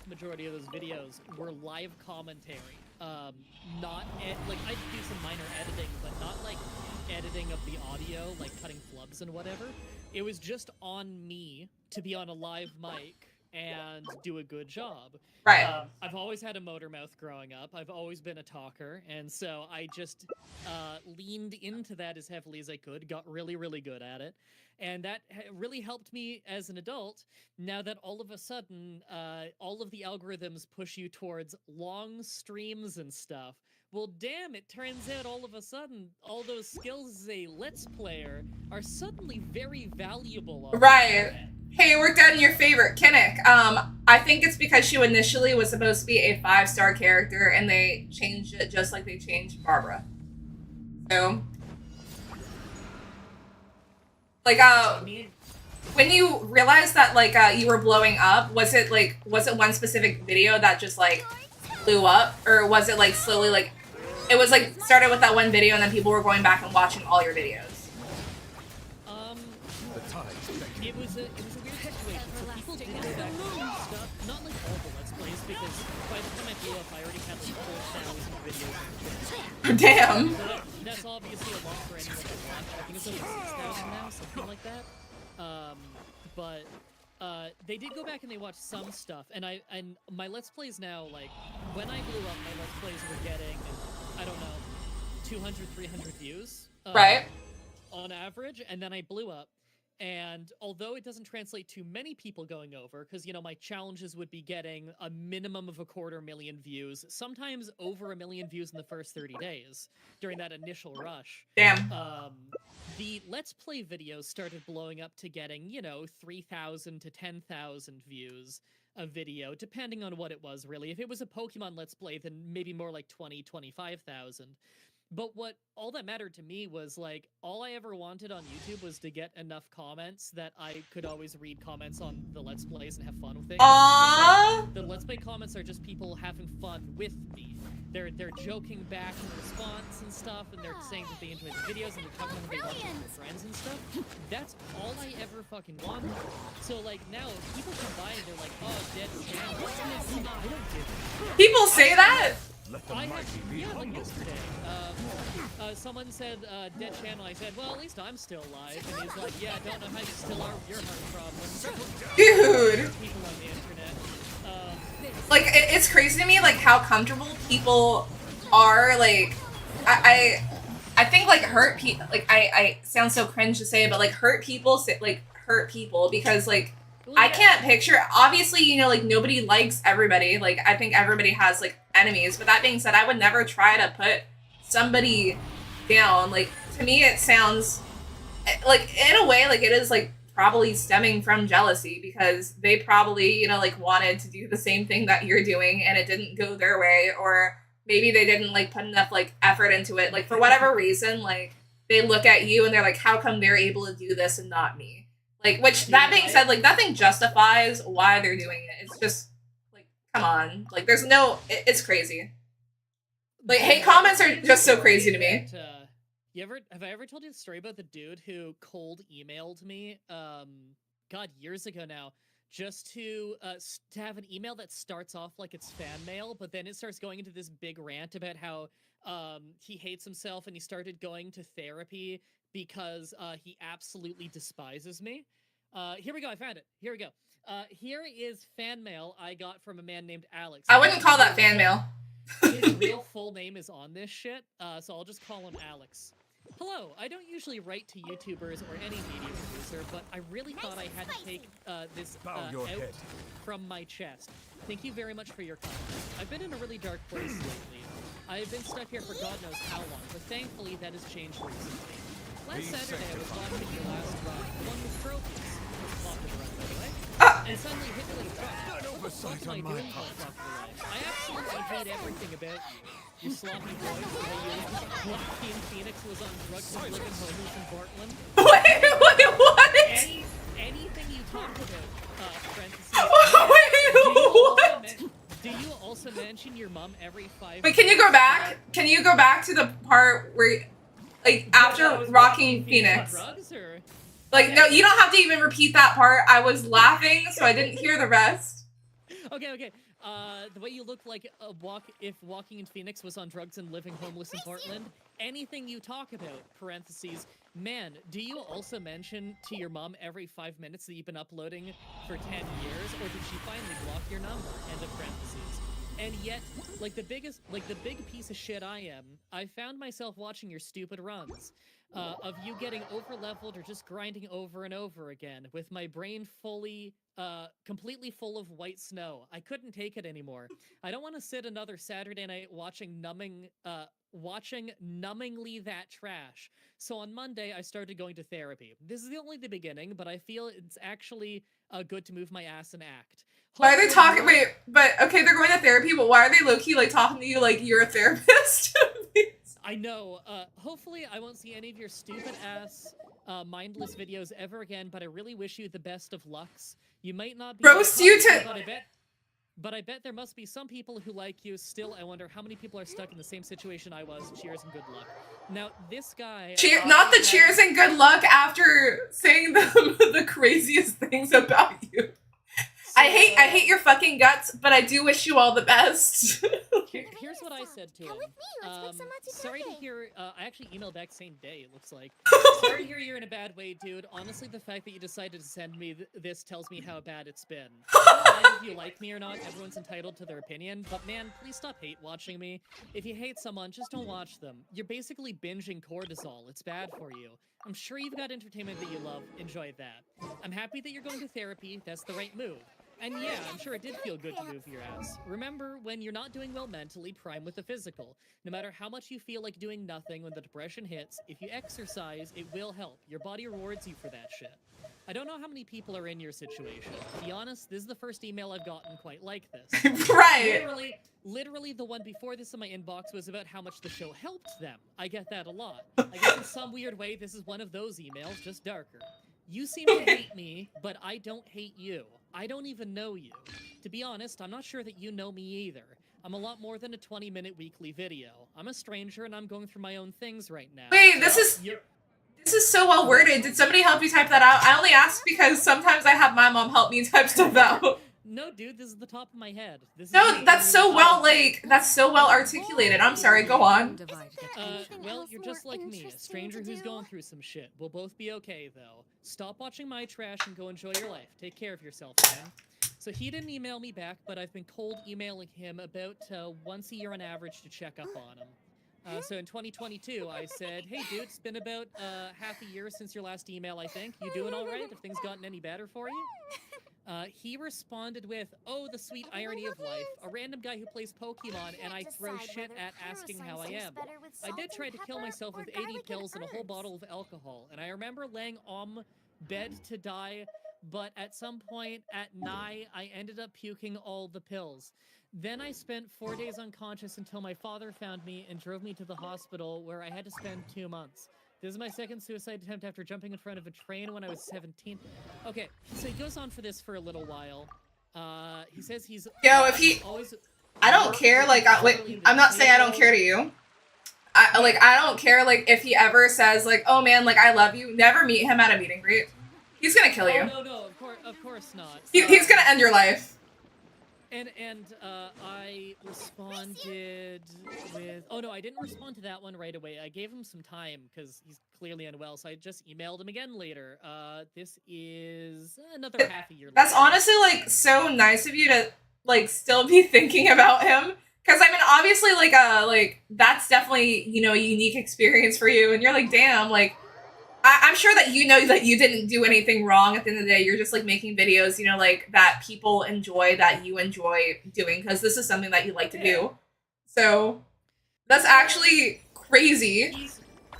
majority of those videos were live commentary. Not like I'd do some minor editing, but not like editing of the audio, like cutting flubs and whatever. It was just on me to be on a live mic and do a good job. Right. I've always had a motor mouth growing up. I've always been a talker, and so I just leaned into that as heavily as I could, got really, really good at it. And that really helped me as an adult. Now that all of a sudden, all of the algorithms push you towards long streams and stuff. Well, damn, it turns out all of a sudden, all those skills as a Let's Player are suddenly very valuable. Right. Hey, we're done your favorite, Kinnick. I think it's because she initially was supposed to be a 5-star character, and they changed it just like they changed Barbara. So, like, when you realized that, like, you were blowing up, was it one specific video that just, like, blew up? Or was it, like, slowly, like, it was, like, started with that one video and then people were going back and watching all your videos? It was a weird situation. So people did go back and stuff, not like all the Let's Plays, because by the time I blew up, I already had, like, 4,000 videos. Damn! So that's obviously a lot for anyone to watch. I think it's over 6,000 now, something like that. But they did go back and they watched some stuff, and my Let's Plays now, like, when I blew up, my Let's Plays were getting, I don't know, 200, 300 views. Right. On average, and then I blew up. And although it doesn't translate to many people going over, because, you know, my challenges would be getting a minimum of 250,000 views, sometimes over 1 million views in the first 30 days during that initial rush. Damn. The Let's Play videos started blowing up to getting, you know, 3,000 to 10,000 views a video, depending on what it was, really. If it was a Pokemon Let's Play, then maybe more like 20, 25,000. But all that mattered to me was, like, all I ever wanted on YouTube was to get enough comments that I could always read comments on the Let's Plays and have fun with it. Aww! The Let's Play comments are just people having fun with me. They're joking back in response and stuff, and they're saying that they enjoy the videos and they're talking about they watch with their friends and stuff. That's all I ever fucking wanted. So like now, if people come by and they're like, "Oh, dead channel," I don't give it. People say that? I have, yeah, like yesterday. Someone said, dead channel. I said, well, at least I'm still alive. And he's like, yeah, I don't know how you still are with your heart problems. Dude. People on the internet. Like, it's crazy to me, like, how comfortable people are, like, I think, like, hurt people, like, I sound so cringe to say, but, like, hurt people, because, like, I can't picture, obviously, you know, like, nobody likes everybody, like, I think everybody has, like, enemies, but that being said, I would never try to put somebody down, like, to me it sounds, like, in a way, like, it is, like, probably stemming from jealousy, because they probably, you know, like, wanted to do the same thing that you're doing, and it didn't go their way, or maybe they didn't, like, put enough, like, effort into it, like, for whatever reason, like, they look at you and they're like, how come they're able to do this and not me? Like, which, that being said, like, nothing justifies why they're doing it. It's just, like, come on. Like, there's no, it's crazy. Like, hate comments are just so crazy to me. Have I ever told you the story about the dude who cold emailed me, God, years ago now, just to have an email that starts off like it's fan mail, but then it starts going into this big rant about how he hates himself and he started going to therapy because he absolutely despises me. Here we go, I found it. Here we go. Here is fan mail I got from a man named Alex. I wouldn't call that fan mail. His real full name is on this shit, so I'll just call him Alex. Hello, I don't usually write to YouTubers or any media producer, but I really thought I had to take this out from my chest. Thank you very much for your comments. I've been in a really dark place lately. I've been stuck here for God knows how long, but thankfully that has changed recently. Last Saturday I was watching your last run, the one with trophies. Popular run, by the way. And suddenly hit me like a truck. What am I doing, I absolutely hate everything about you. You sloppy boys, the way you Joaquin Phoenix was on drugs and living homeless in Portland. Wait, what? Anything you talked about, parentheses. Wait, what? Do you also mention your mom every 5 Wait, can you go back? Can you go back to the part where, like, after Joaquin Phoenix? Drugs, or? Like, no, you don't have to even repeat that part. I was laughing, so I didn't hear the rest. Okay. The way you look like if Joaquin Phoenix was on drugs and living homeless in Portland, anything you talk about, parentheses, man, do you also mention to your mom every 5 minutes that you've been uploading for 10 years, or did she finally block your number, end of parentheses? And yet, like the big piece of shit I am, I found myself watching your stupid runs. Of you getting over-leveled or just grinding over and over again, with my brain completely full of white snow. I couldn't take it anymore. I don't want to sit another Saturday night watching numbingly that trash. So on Monday, I started going to therapy. This is only the beginning, but I feel it's actually good to move my ass and act. Why are they talking? Wait, but okay, they're going to therapy, but why are they low-key, like, talking to you like you're a therapist? I know. Hopefully I won't see any of your stupid-ass, mindless videos ever again, but I really wish you the best of lucks. You might not be... Roast you to... But I bet there must be some people who like you. Still, I wonder how many people are stuck in the same situation I was. Cheers and good luck. Now, this guy... not the cheers and good luck after saying the craziest things about you. So, I hate your fucking guts, but I do wish you all the best. Here's what I said to him. Sorry to hear, I actually emailed back same day, it looks like. Sorry to hear you're in a bad way, dude. Honestly, the fact that you decided to send me this tells me how bad it's been. I don't mind if you like me or not, everyone's entitled to their opinion, but man, please stop hate watching me. If you hate someone, just don't watch them. You're basically binging cortisol, it's bad for you. I'm sure you've got entertainment that you love, enjoy that. I'm happy that you're going to therapy, that's the right move. And yeah, I'm sure it did feel good to move your ass. Remember, when you're not doing well mentally, prime with the physical. No matter how much you feel like doing nothing when the depression hits, if you exercise, it will help. Your body rewards you for that shit. I don't know how many people are in your situation. To be honest, this is the first email I've gotten quite like this. Right! Literally the one before this in my inbox was about how much the show helped them. I get that a lot. I guess in some weird way, this is one of those emails, just darker. You seem to hate me, but I don't hate you. I don't even know you. to be honest, I'm not sure that you know me either. I'm a lot more than a 20-minute weekly video. I'm a stranger and I'm going through my own things right now. Wait, this is so well worded. Did somebody help you type that out? I only ask because sometimes I have my mom help me type stuff out. No, dude, this is the top of my head. This No, is that's so well, like, that's so well articulated. I'm sorry, go on. Well, you're just like me, a stranger who's going through some shit. We'll both be okay, though. Stop watching my trash and go enjoy your life. Take care of yourself, man. So he didn't email me back, but I've been cold emailing him about once a year on average to check up on him. So in 2022, I said, hey, dude, it's been about half a year since your last email, I think. You doing all right? Have things gotten any better for you? He responded with, oh, the sweet irony of life. A random guy who plays Pokemon, and I throw shit at asking how I am. I did try to kill myself with 80 pills and a whole bottle of alcohol, and I remember laying on bed to die, but at some point at night, I ended up puking all the pills. Then I spent 4 days unconscious until my father found me and drove me to the hospital, where I had to spend 2 months. This is my second suicide attempt after jumping in front of a train when I was 17. Okay, so he goes on for this for a little while. He says he's Yo, if he... always... I don't care, like, wait, I'm not saying I don't care to you. I don't care, like, if he ever says, like, oh man, like, I love you, never meet him at a meet and greet. He's gonna kill you. Oh, no, of course not. He's gonna end your life. And I responded with... Oh, no, I didn't respond to that one right away. I gave him some time, because he's clearly unwell, so I just emailed him again later. This is another half a year later. That's honestly, like, so nice of you to, like, still be thinking about him. Because, I mean, obviously, like, that's definitely, you know, a unique experience for you. And you're like, damn, like... I'm sure that you know that you didn't do anything wrong at the end of the day. You're just, like, making videos, you know, like, that people enjoy, that you enjoy doing, because this is something that you like to do. So, that's actually crazy.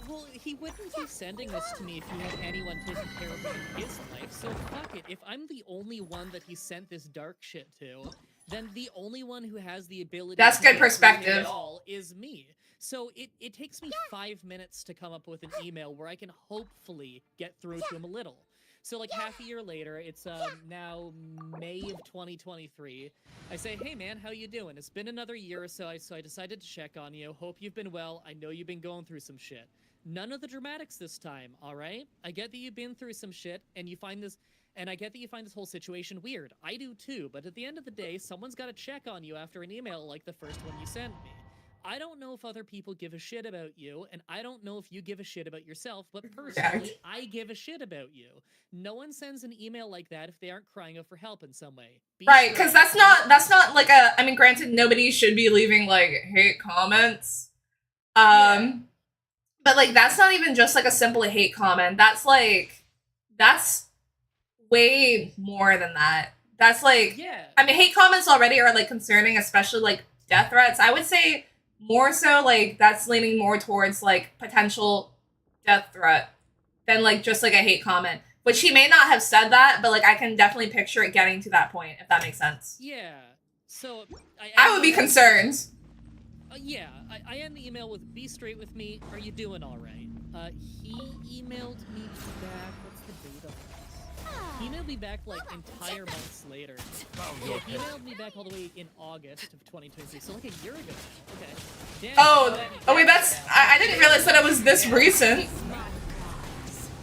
Well, he wouldn't be sending this to me if he had anyone taking care of him in his life, so fuck it. If I'm the only one that he sent this dark shit to, then the only one who has the ability That's to good get through perspective. it all is me. So it takes me 5 minutes to come up with an email where I can hopefully get through to him a little. So like half a year later, it's now May of 2023. I say, hey man, how you doing? It's been another year or so, so I decided to check on you. Hope you've been well. I know you've been going through some shit. None of the dramatics this time, all right? I get that you've been through some shit, and you find this... And I get that you find this whole situation weird. I do too, but at the end of the day, someone's got to check on you after an email like the first one you sent me. I don't know if other people give a shit about you, and I don't know if you give a shit about yourself, but personally, I give a shit about you. No one sends an email like that if they aren't crying out for help in some way. Right, because that's not like a... I mean, granted, nobody should be leaving, like, hate comments. But, like, that's not even just, like, a simple hate comment. That's, like... That's way more than that. That's, like... Yeah. I mean, hate comments already are, like, concerning, especially, like, death threats. I would say... More so, like, that's leaning more towards, like, potential death threat than, like, just, like, a hate comment. Which he may not have said that, but, like, I can definitely picture it getting to that point, if that makes sense. Yeah. So... I would be concerned. Yeah. I end the email with, be straight with me, are you doing alright? He emailed me back, what's the date of this? He emailed me back, like, entire months later. Yeah, he emailed me back all the way in August of 2023, so like a year ago now. Okay. Damn, Oh wait, that's... I didn't realize that it was this recent.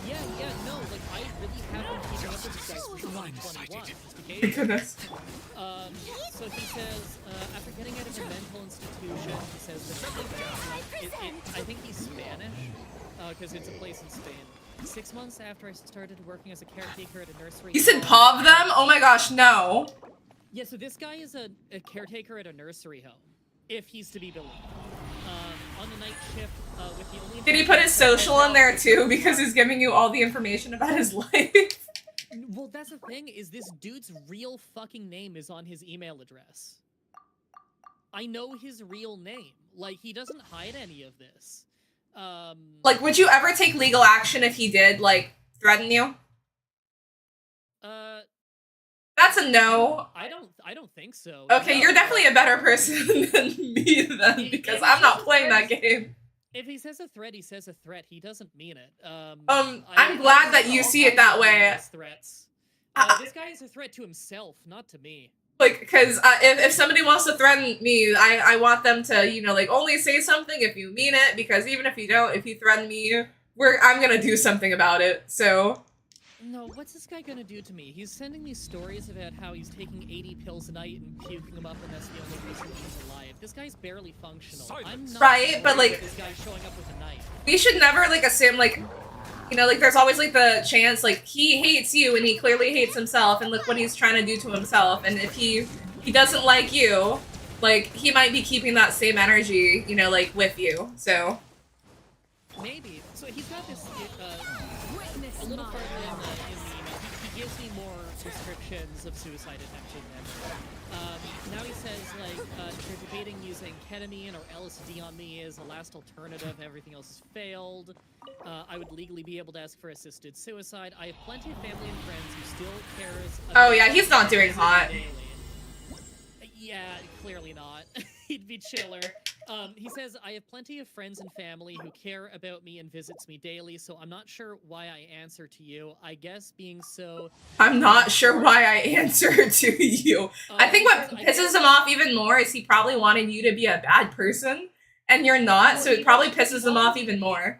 Yeah, no, like, I really have been keeping up with this guy since 2021, just in case. Thank goodness. So he says, after getting out of a mental institution, he says that I think he's Spanish, because it's a place in Spain. 6 months after I started working as a caretaker at a nursery... You said POV them? Oh my gosh, no. Yeah, so this guy is a caretaker at a nursery home, if he's to be believed. On the night shift, with the only... Did he put his social in there too? Because he's giving you all the information about his life. Well, that's the thing, is this dude's real fucking name is on his email address. I know his real name. Like, he doesn't hide any of this. Like, would you ever take legal action if he did, like, threaten you? That's a no. I don't think so. Okay, No. you're definitely a better person than me then, because I'm not playing that game. If he says a threat, he says a threat. He doesn't mean it. I'm glad that you see it that way. Threats. This guy is a threat to himself, not to me. Like, because if somebody wants to threaten me, I want them to, you know, like, only say something if you mean it, because even if you don't, if you threaten me, I'm gonna do something about it, so... No, what's this guy gonna do to me? He's sending me stories about how he's taking 80 pills a night and puking them up, and that's the only reason he's alive. This guy's barely functional. I'm not right, but like, this guy showing up with a knife. We should never like assume like, you know, like there's always like the chance like he hates you and he clearly hates himself, and look what he's trying to do to himself. And if he doesn't like you, like he might be keeping that same energy, you know, like with you. So maybe. So he's got this. A little further in the email, he gives me more descriptions of suicide attention. And now he says, like, they're debating using ketamine or LSD on me as a last alternative. Everything else has failed. I would legally be able to ask for assisted suicide. I have plenty of family and friends who still cares about... Oh yeah, he's not doing hot. Yeah, clearly not. He'd be chiller. He says, I have plenty of friends and family who care about me and visits me daily, so I'm not sure why I answer to you. I guess being so... I'm not sure why I answer to you. I think what pisses him off even more is he probably wanted you to be a bad person, and you're not, so it probably pisses him off even more.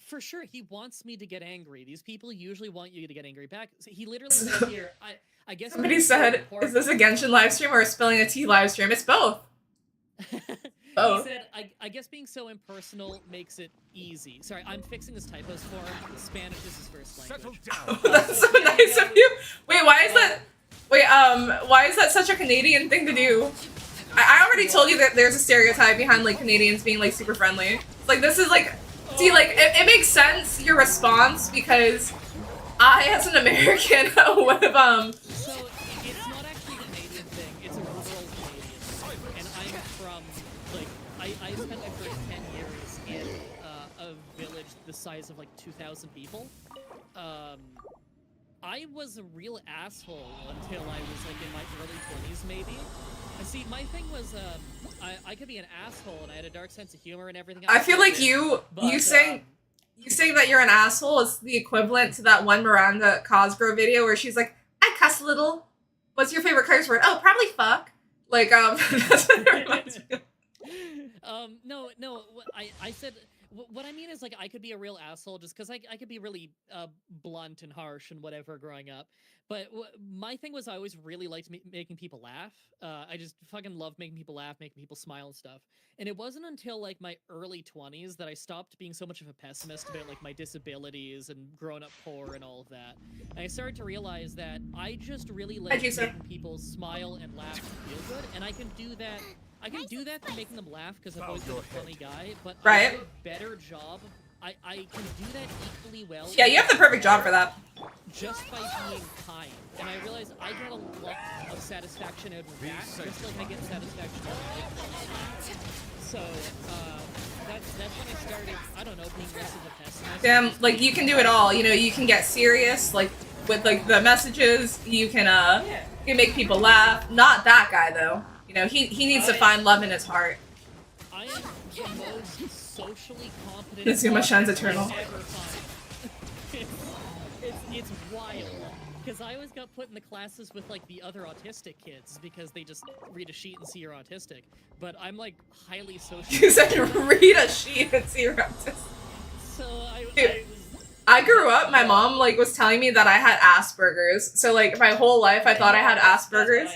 For sure, he wants me to get angry. These people usually want you to get angry back. So he literally said here, I guess... Somebody said, is this a Genshin livestream or a Spilling a Tea livestream? It's both. He said, I guess being so impersonal makes it easy. Sorry, I'm fixing his typos for him. Spanish is his first language. Oh, that's so nice of you. Wait, why is that... Wait, why is that such a Canadian thing to do? I already told you that there's a stereotype behind, like, Canadians being, like, super friendly. Like, this is, like... See, like, it makes sense, your response, because I, as an American, would have, So, it's not actually a Canadian thing, it's a rural Canadian thing. And I'm from, like, I spent my first 10 years in a village the size of, like, 2,000 people. I was a real asshole until I was, like, in my early 20s, maybe. See, my thing was, I could be an asshole, and I had a dark sense of humor and everything. I feel like you saying that you're an asshole is the equivalent to that one Miranda Cosgrove video where she's like, I cuss a little. What's your favorite curse word? Oh, probably fuck. Like, that's what it reminds me of. No, I said... What I mean is, like, I could be a real asshole just because I could be really blunt and harsh and whatever growing up. But my thing was I always really liked making people laugh. I just fucking loved making people laugh, making people smile and stuff. And it wasn't until, like, my early 20s that I stopped being so much of a pessimist about, like, my disabilities and growing up poor and all of that. And I started to realize that I just really like making people smile and laugh and feel good. And I can do that... I can do that to making them laugh because I've always been a funny guy, but I do a better job. I can do that equally well. Yeah, you have the perfect job for that. Just by being kind. And I realize I get a lot of satisfaction out of that, just like I get satisfaction out of it. So, that's when I started, I don't know, being less of a pessimist. Damn, like, you can do it all. You know, you can get serious, like, with, like, the messages. You can make people laugh. Not that guy, though. You know, he needs to find love in his heart. I am the most socially competent Nazuma shines eternal. It's wild. Because I always got put in the classes with, like, the other autistic kids because they just read a sheet and see you're autistic. But I'm, like, highly social. You said read a sheet and see you're autistic. So I grew up, my mom, like, was telling me that I had Asperger's. So, like, my whole life I thought I had Asperger's.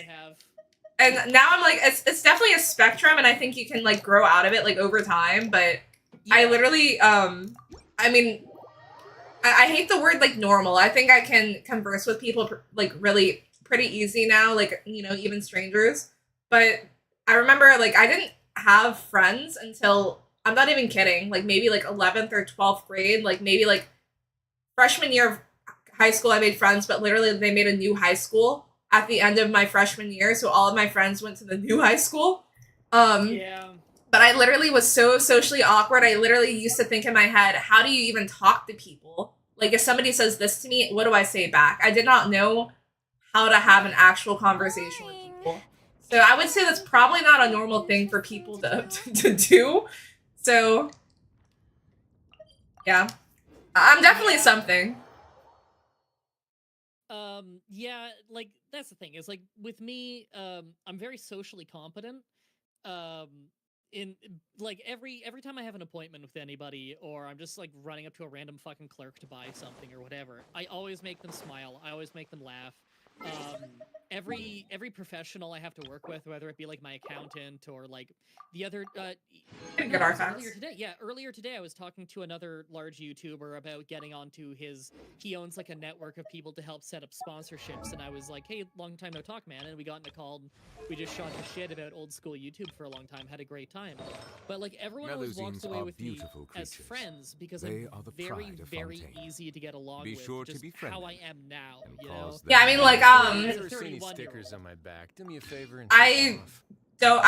And now I'm like, it's definitely a spectrum, and I think you can, like, grow out of it, like, over time, but yeah. I literally, I mean, I hate the word, like, normal. I think I can converse with people, like, really pretty easy now, like, you know, even strangers. But I remember, like, I didn't have friends until, I'm not even kidding, like, maybe, like, 11th or 12th grade, like, maybe, like, freshman year of high school I made friends, but literally they made a new high school at the end of my freshman year, so all of my friends went to the new high school. Yeah. But I literally was so socially awkward. I literally used to think in my head, how do you even talk to people? Like, if somebody says this to me, what do I say back? I did not know how to have an actual conversation with people. So I would say that's probably not a normal thing for people to do. So, yeah. I'm definitely something. Yeah, like, that's the thing. Is like with me, I'm very socially competent. Um, in like every time I have an appointment with anybody, or I'm just like running up to a random fucking clerk to buy something or whatever, I always make them smile. I always make them laugh. Every professional I have to work with, whether it be like my accountant or like the other earlier today I was talking to another large YouTuber about getting onto he owns like a network of people to help set up sponsorships, and I was like, hey, long time no talk, man, and we got in the call and we just shot the shit about old school YouTube for a long time, had a great time. But like everyone always walks away with me as friends because I'm very easy to get go Be with, sure just to be friendly. how I am now, you know? Yeah, I mean, like, stickers on my back. Do me a favor and I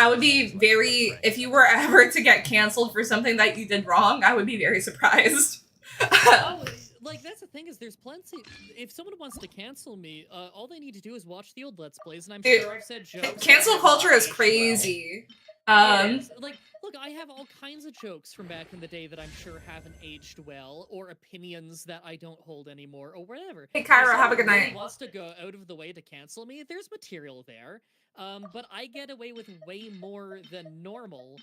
would be very, if you were ever to get canceled for something that you did wrong, I would be very surprised. Like, that's the thing, is there's plenty, if someone wants to cancel me, all they need to do is watch the old Let's Plays, and I'm sure I've said jokes. Cancel culture is crazy. Like, look, I have all kinds of jokes from back in the day that I'm sure haven't aged well, or opinions that I don't hold anymore, or whatever. Hey, Kyra, have a good night. If wants to go out of the way to cancel me, there's material there. But I get away with way more than normal,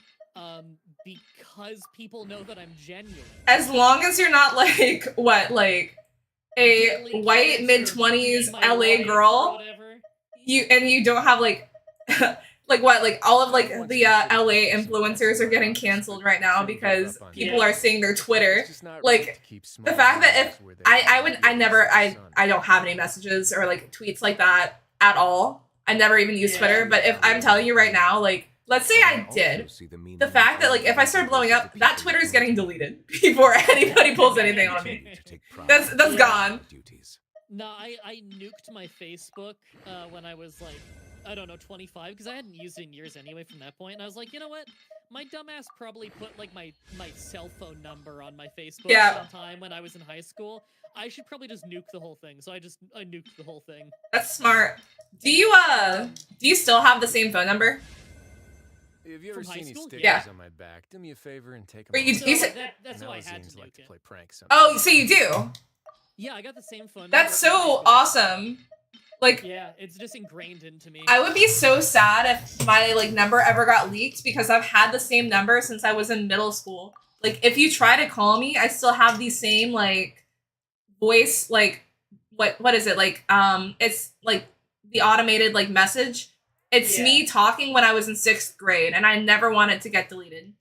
because people know that I'm genuine. As long as you're not like, like a white mid-20s LA girl, you don't have like, like all of like the LA influencers are getting canceled right now because people are seeing their Twitter. Like the fact that if I don't have any messages or like tweets like that at all. I never even use Twitter, but if I'm telling you right now, like, let's say I did, the fact that, like, if I start blowing up, that Twitter's getting deleted before anybody pulls anything on me. That's gone. No, I nuked my Facebook when I was, like, I don't know, 25, because I hadn't used it in years anyway from that point, and I was like, you know what? My dumbass probably put, like, my cell phone number on my Facebook sometime when I was in high school. I should probably just nuke the whole thing, so I nuked the whole thing. That's smart. Do you still have the same phone number? Have you ever seen any stickers on my back? Do me a favor and take them. Wait, you said that's why I had to nuke it. Play pranks. Oh, so you do? Yeah, I got the same phone number. That's so awesome. Like, yeah, it's just ingrained into me. I would be so sad if my like number ever got leaked because I've had the same number since I was in middle school. Like, if you try to call me, I still have the same like voice, like what is it, like it's like the automated like message. It's me talking when I was in 6th grade, and I never want it to get deleted.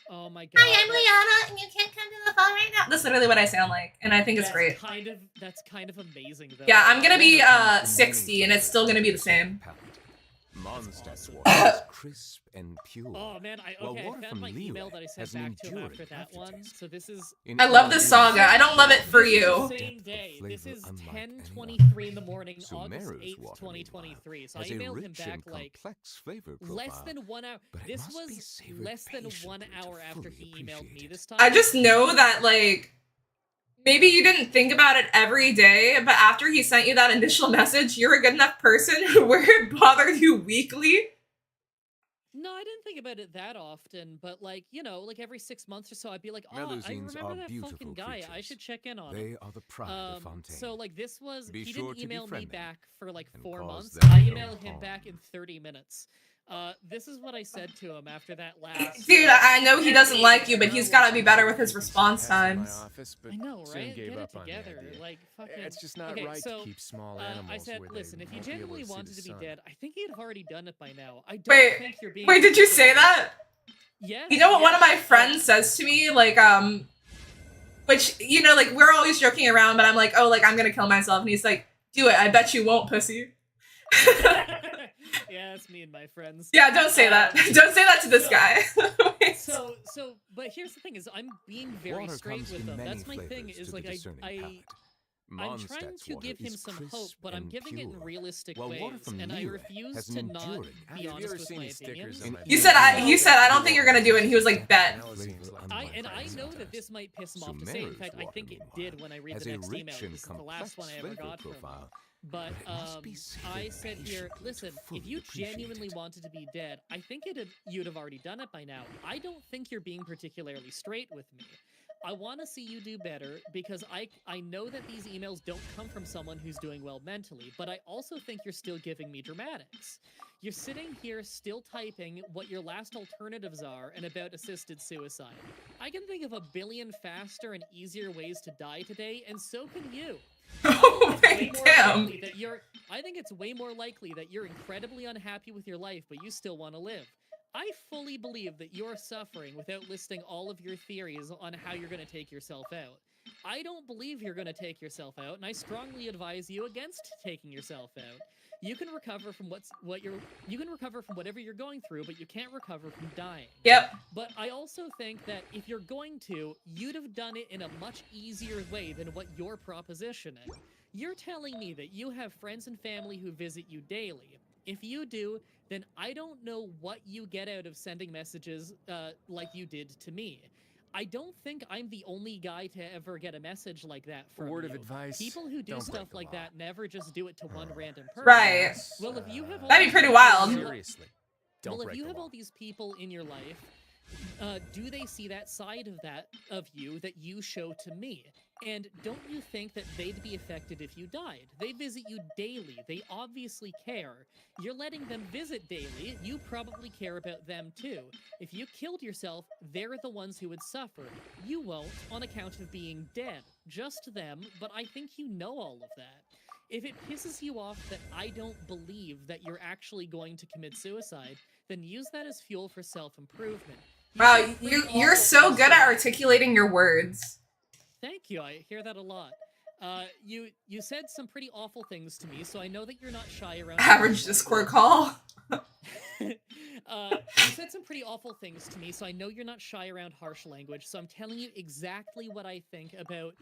Oh my god. Hi, I'm Liana, and you can't come to the phone right now. That's literally what I sound like, and I think it's great. That's kind of amazing, though. Yeah, I'm gonna be 60, and it's still gonna be the same. Mondstadt's water is crisp and pure. Oh man, I found my email that I sent back to him after that one. So this is. I love this saga. I don't love it for you. Same day. This is 10:23 in the morning, August 8th, 2023. So I emailed him back like less than 1 hour. This was less than 1 hour after he emailed me this time. I just know that like. Maybe you didn't think about it every day, but after he sent you that initial message, you're a good enough person where it bothered you weekly? No, I didn't think about it that often, but like, you know, like every 6 months or so, I'd be like, oh, I remember that fucking guy. I should check in on him. They are the pride of Fontaine. So like this was, he didn't email me back for like 4 months. them I no emailed him back in 30 minutes. This is what I said to him after that last. Dude, I know he doesn't like you, but he's gotta be better with his response times. I know, right? Get it together. Like, fucking. It's just not right to keep small animals. I said, where listen, if you genuinely wanted to be dead, I think he'd have already done it by now. I don't think you're being. Wait, did you say that? Yes. You know what one of my friends says to me, like, which, you know, like, we're always joking around, but I'm like, oh, like, I'm gonna kill myself, and he's like, do it, I bet you won't, pussy. Yeah, that's me and my friends. Yeah, don't say that. Don't say that to this guy. But here's the thing: is I'm being very straight with them. That's my thing. Is like I'm trying to give him some hope, but I'm giving it in realistic ways, and I refuse to not be honest with my opinions. You said I don't think you're gonna do it, and he was like, bet. I know that this might piss him off to say. In fact, I think it did when I read the next email. This is the last one I ever got from him. But I said here, listen, if you genuinely wanted to be dead, I think you'd have already done it by now. I don't think you're being particularly straight with me. I want to see you do better because I know that these emails don't come from someone who's doing well mentally, but I also think you're still giving me dramatics. You're sitting here still typing what your last alternatives are and about assisted suicide. I can think of a billion faster and easier ways to die today, and so can you. Oh my damn. I think it's way more likely that you're incredibly unhappy with your life, but you still want to live. I fully believe that you're suffering without listing all of your theories on how you're going to take yourself out. I don't believe you're going to take yourself out, and I strongly advise you against taking yourself out. You can recover from whatever you're going through, but you can't recover from dying. Yep. But I also think that if you're going to, you'd have done it in a much easier way than what you're propositioning. You're telling me that you have friends and family who visit you daily. If you do, then I don't know what you get out of sending messages like you did to me. I don't think I'm the only guy to ever get a message like that from Word you. of advice, People who do don't stuff break the like law. that never just do it to one random person. Right. Well, if you have all That'd be these pretty people wild. in your Seriously, don't well, if break you the have law. all these people in your life, do they see that side of you that you show to me? And don't you think that they'd be affected if you died? They visit you daily. They obviously care. You're letting them visit daily. You probably care about them too. If you killed yourself, they're the ones who would suffer. You won't on account of being dead. Just them, but I think you know all of that. If it pisses you off that I don't believe that you're actually going to commit suicide, then use that as fuel for self-improvement. Wow, you're so good at articulating your words. Thank you. I hear that a lot. You said some pretty awful things to me, so I know that you're not shy around. Average Discord call. You said some pretty awful things to me, so I know you're not shy around harsh language. So I'm telling you exactly what I think about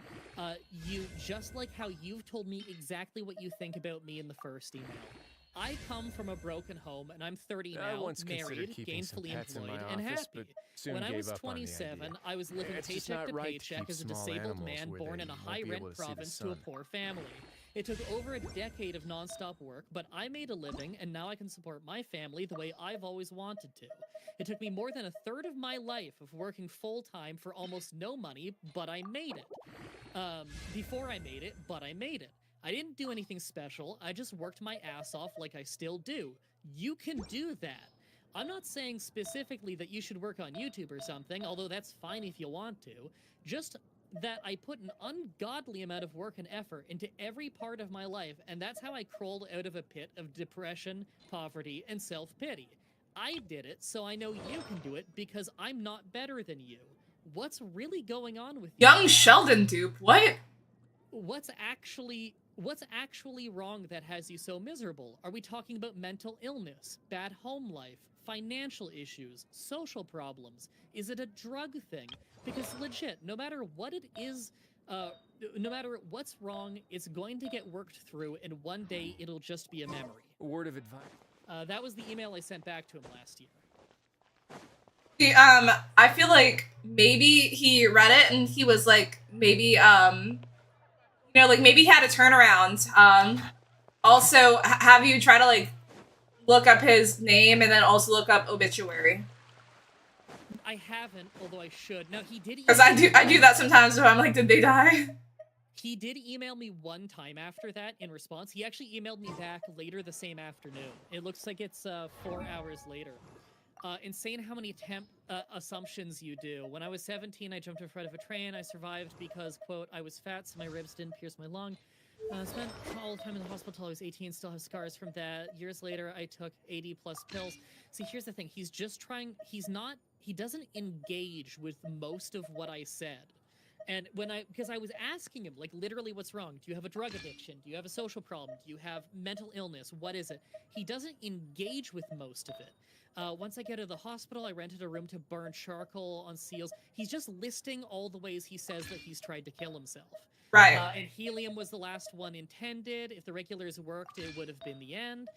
you, just like how you've told me exactly what you think about me in the first email. I come from a broken home, and I'm 30 I now, once considered married, keeping some gainfully pets in employed, my and office, happy. but soon When I gave was up on the 27, idea. I was living It's just paycheck not to right to paycheck keep as a small disabled animals man where born they in a won't be high-rent able to see the province to a sun. poor family. It took over a decade of non-stop work, but I made a living, and now I can support my family the way I've always wanted to. It took me more than a third of my life of working full-time for almost no money, but I made it. Before I made it, but I made it. I didn't do anything special, I just worked my ass off like I still do. You can do that. I'm not saying specifically that you should work on YouTube or something, although that's fine if you want to. Just that I put an ungodly amount of work and effort into every part of my life, and that's how I crawled out of a pit of depression, poverty, and self-pity. I did it, so I know you can do it because I'm not better than you. What's really going on with you? Young Sheldon dupe. What? What's actually wrong that has you so miserable? Are we talking about mental illness, bad home life, financial issues, social problems? Is it a drug thing? Because legit, no matter what it is, no matter what's wrong, it's going to get worked through, and one day it'll just be a memory. Word of advice. That was the email I sent back to him last year. I feel like maybe he read it and he was like, maybe, like maybe he had a turnaround. Also, have you try to like look up his name and then also look up obituary? I haven't, although I should. Now he did. Because I do that sometimes. So I'm like, did they die? He did email me one time after that in response. He actually emailed me back later the same afternoon. It looks like it's 4 hours later. Insane how many assumptions you do. When I was 17, I jumped in front of a train. I survived because, quote, I was fat, so my ribs didn't pierce my lung. Spent all the time in the hospital till I was 18, still have scars from that. Years later, I took 80 plus pills. See, here's the thing. He's just trying, he doesn't engage with most of what I said. And because I was asking him, like, literally, what's wrong? Do you have a drug addiction? Do you have a social problem? Do you have mental illness? What is it? He doesn't engage with most of it. Once I get to the hospital, I rented a room to burn charcoal on seals. He's just listing all the ways he says that he's tried to kill himself. Right. And helium was the last one intended. If the regulars worked, it would have been the end.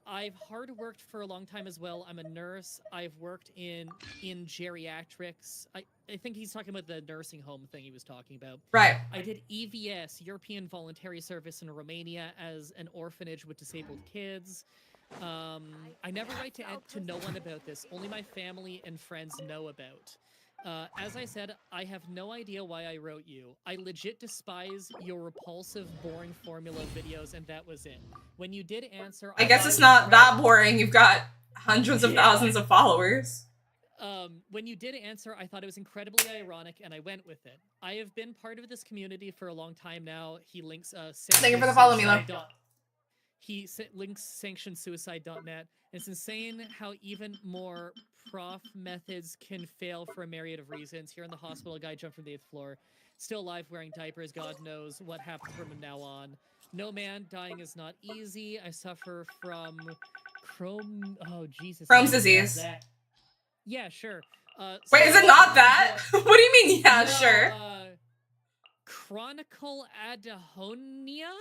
I've hard worked for a long time as well. I'm a nurse. I've worked in geriatrics. I think he's talking about the nursing home thing he was talking about. Right. I did EVS, European Voluntary Service in Romania, as an orphanage with disabled kids. I never write to no one about this. Only my family and friends know about. As I said, I have no idea why I wrote you. I legit despise your repulsive, boring formula videos, and that was it. When you did answer, I guess thought it's it was not that boring. You've got hundreds of thousands of followers. When you did answer, I thought it was incredibly ironic, and I went with it. I have been part of this community for a long time now. He links Thank you for the follow, Milo. Links sanctionsuicide.net. It's insane how even more prof methods can fail for a myriad of reasons. Here in the hospital, a guy jumped from the 8th floor. Still alive, wearing diapers. God knows what happens from now on. No man, dying is not easy. I suffer from Crohn's disease. Yeah, sure. Wait, is it not that? What do you mean, yeah, sure? Chronicle adhehonia?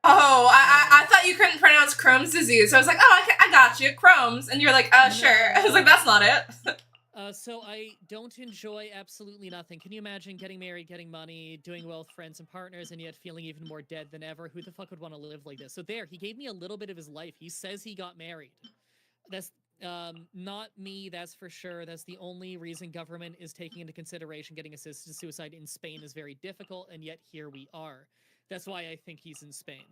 Oh, I thought you couldn't pronounce Crohn's disease. So I was like, oh, I got you, Crohn's. And you're like, sure. I was like, that's not it. So I don't enjoy absolutely nothing. Can you imagine getting married, getting money, doing well with friends and partners, and yet feeling even more dead than ever? Who the fuck would want to live like this? So there, he gave me a little bit of his life. He says he got married. That's not me, that's for sure. That's the only reason government is taking into consideration getting assisted suicide in Spain is very difficult, and yet here we are. That's why I think he's in Spain.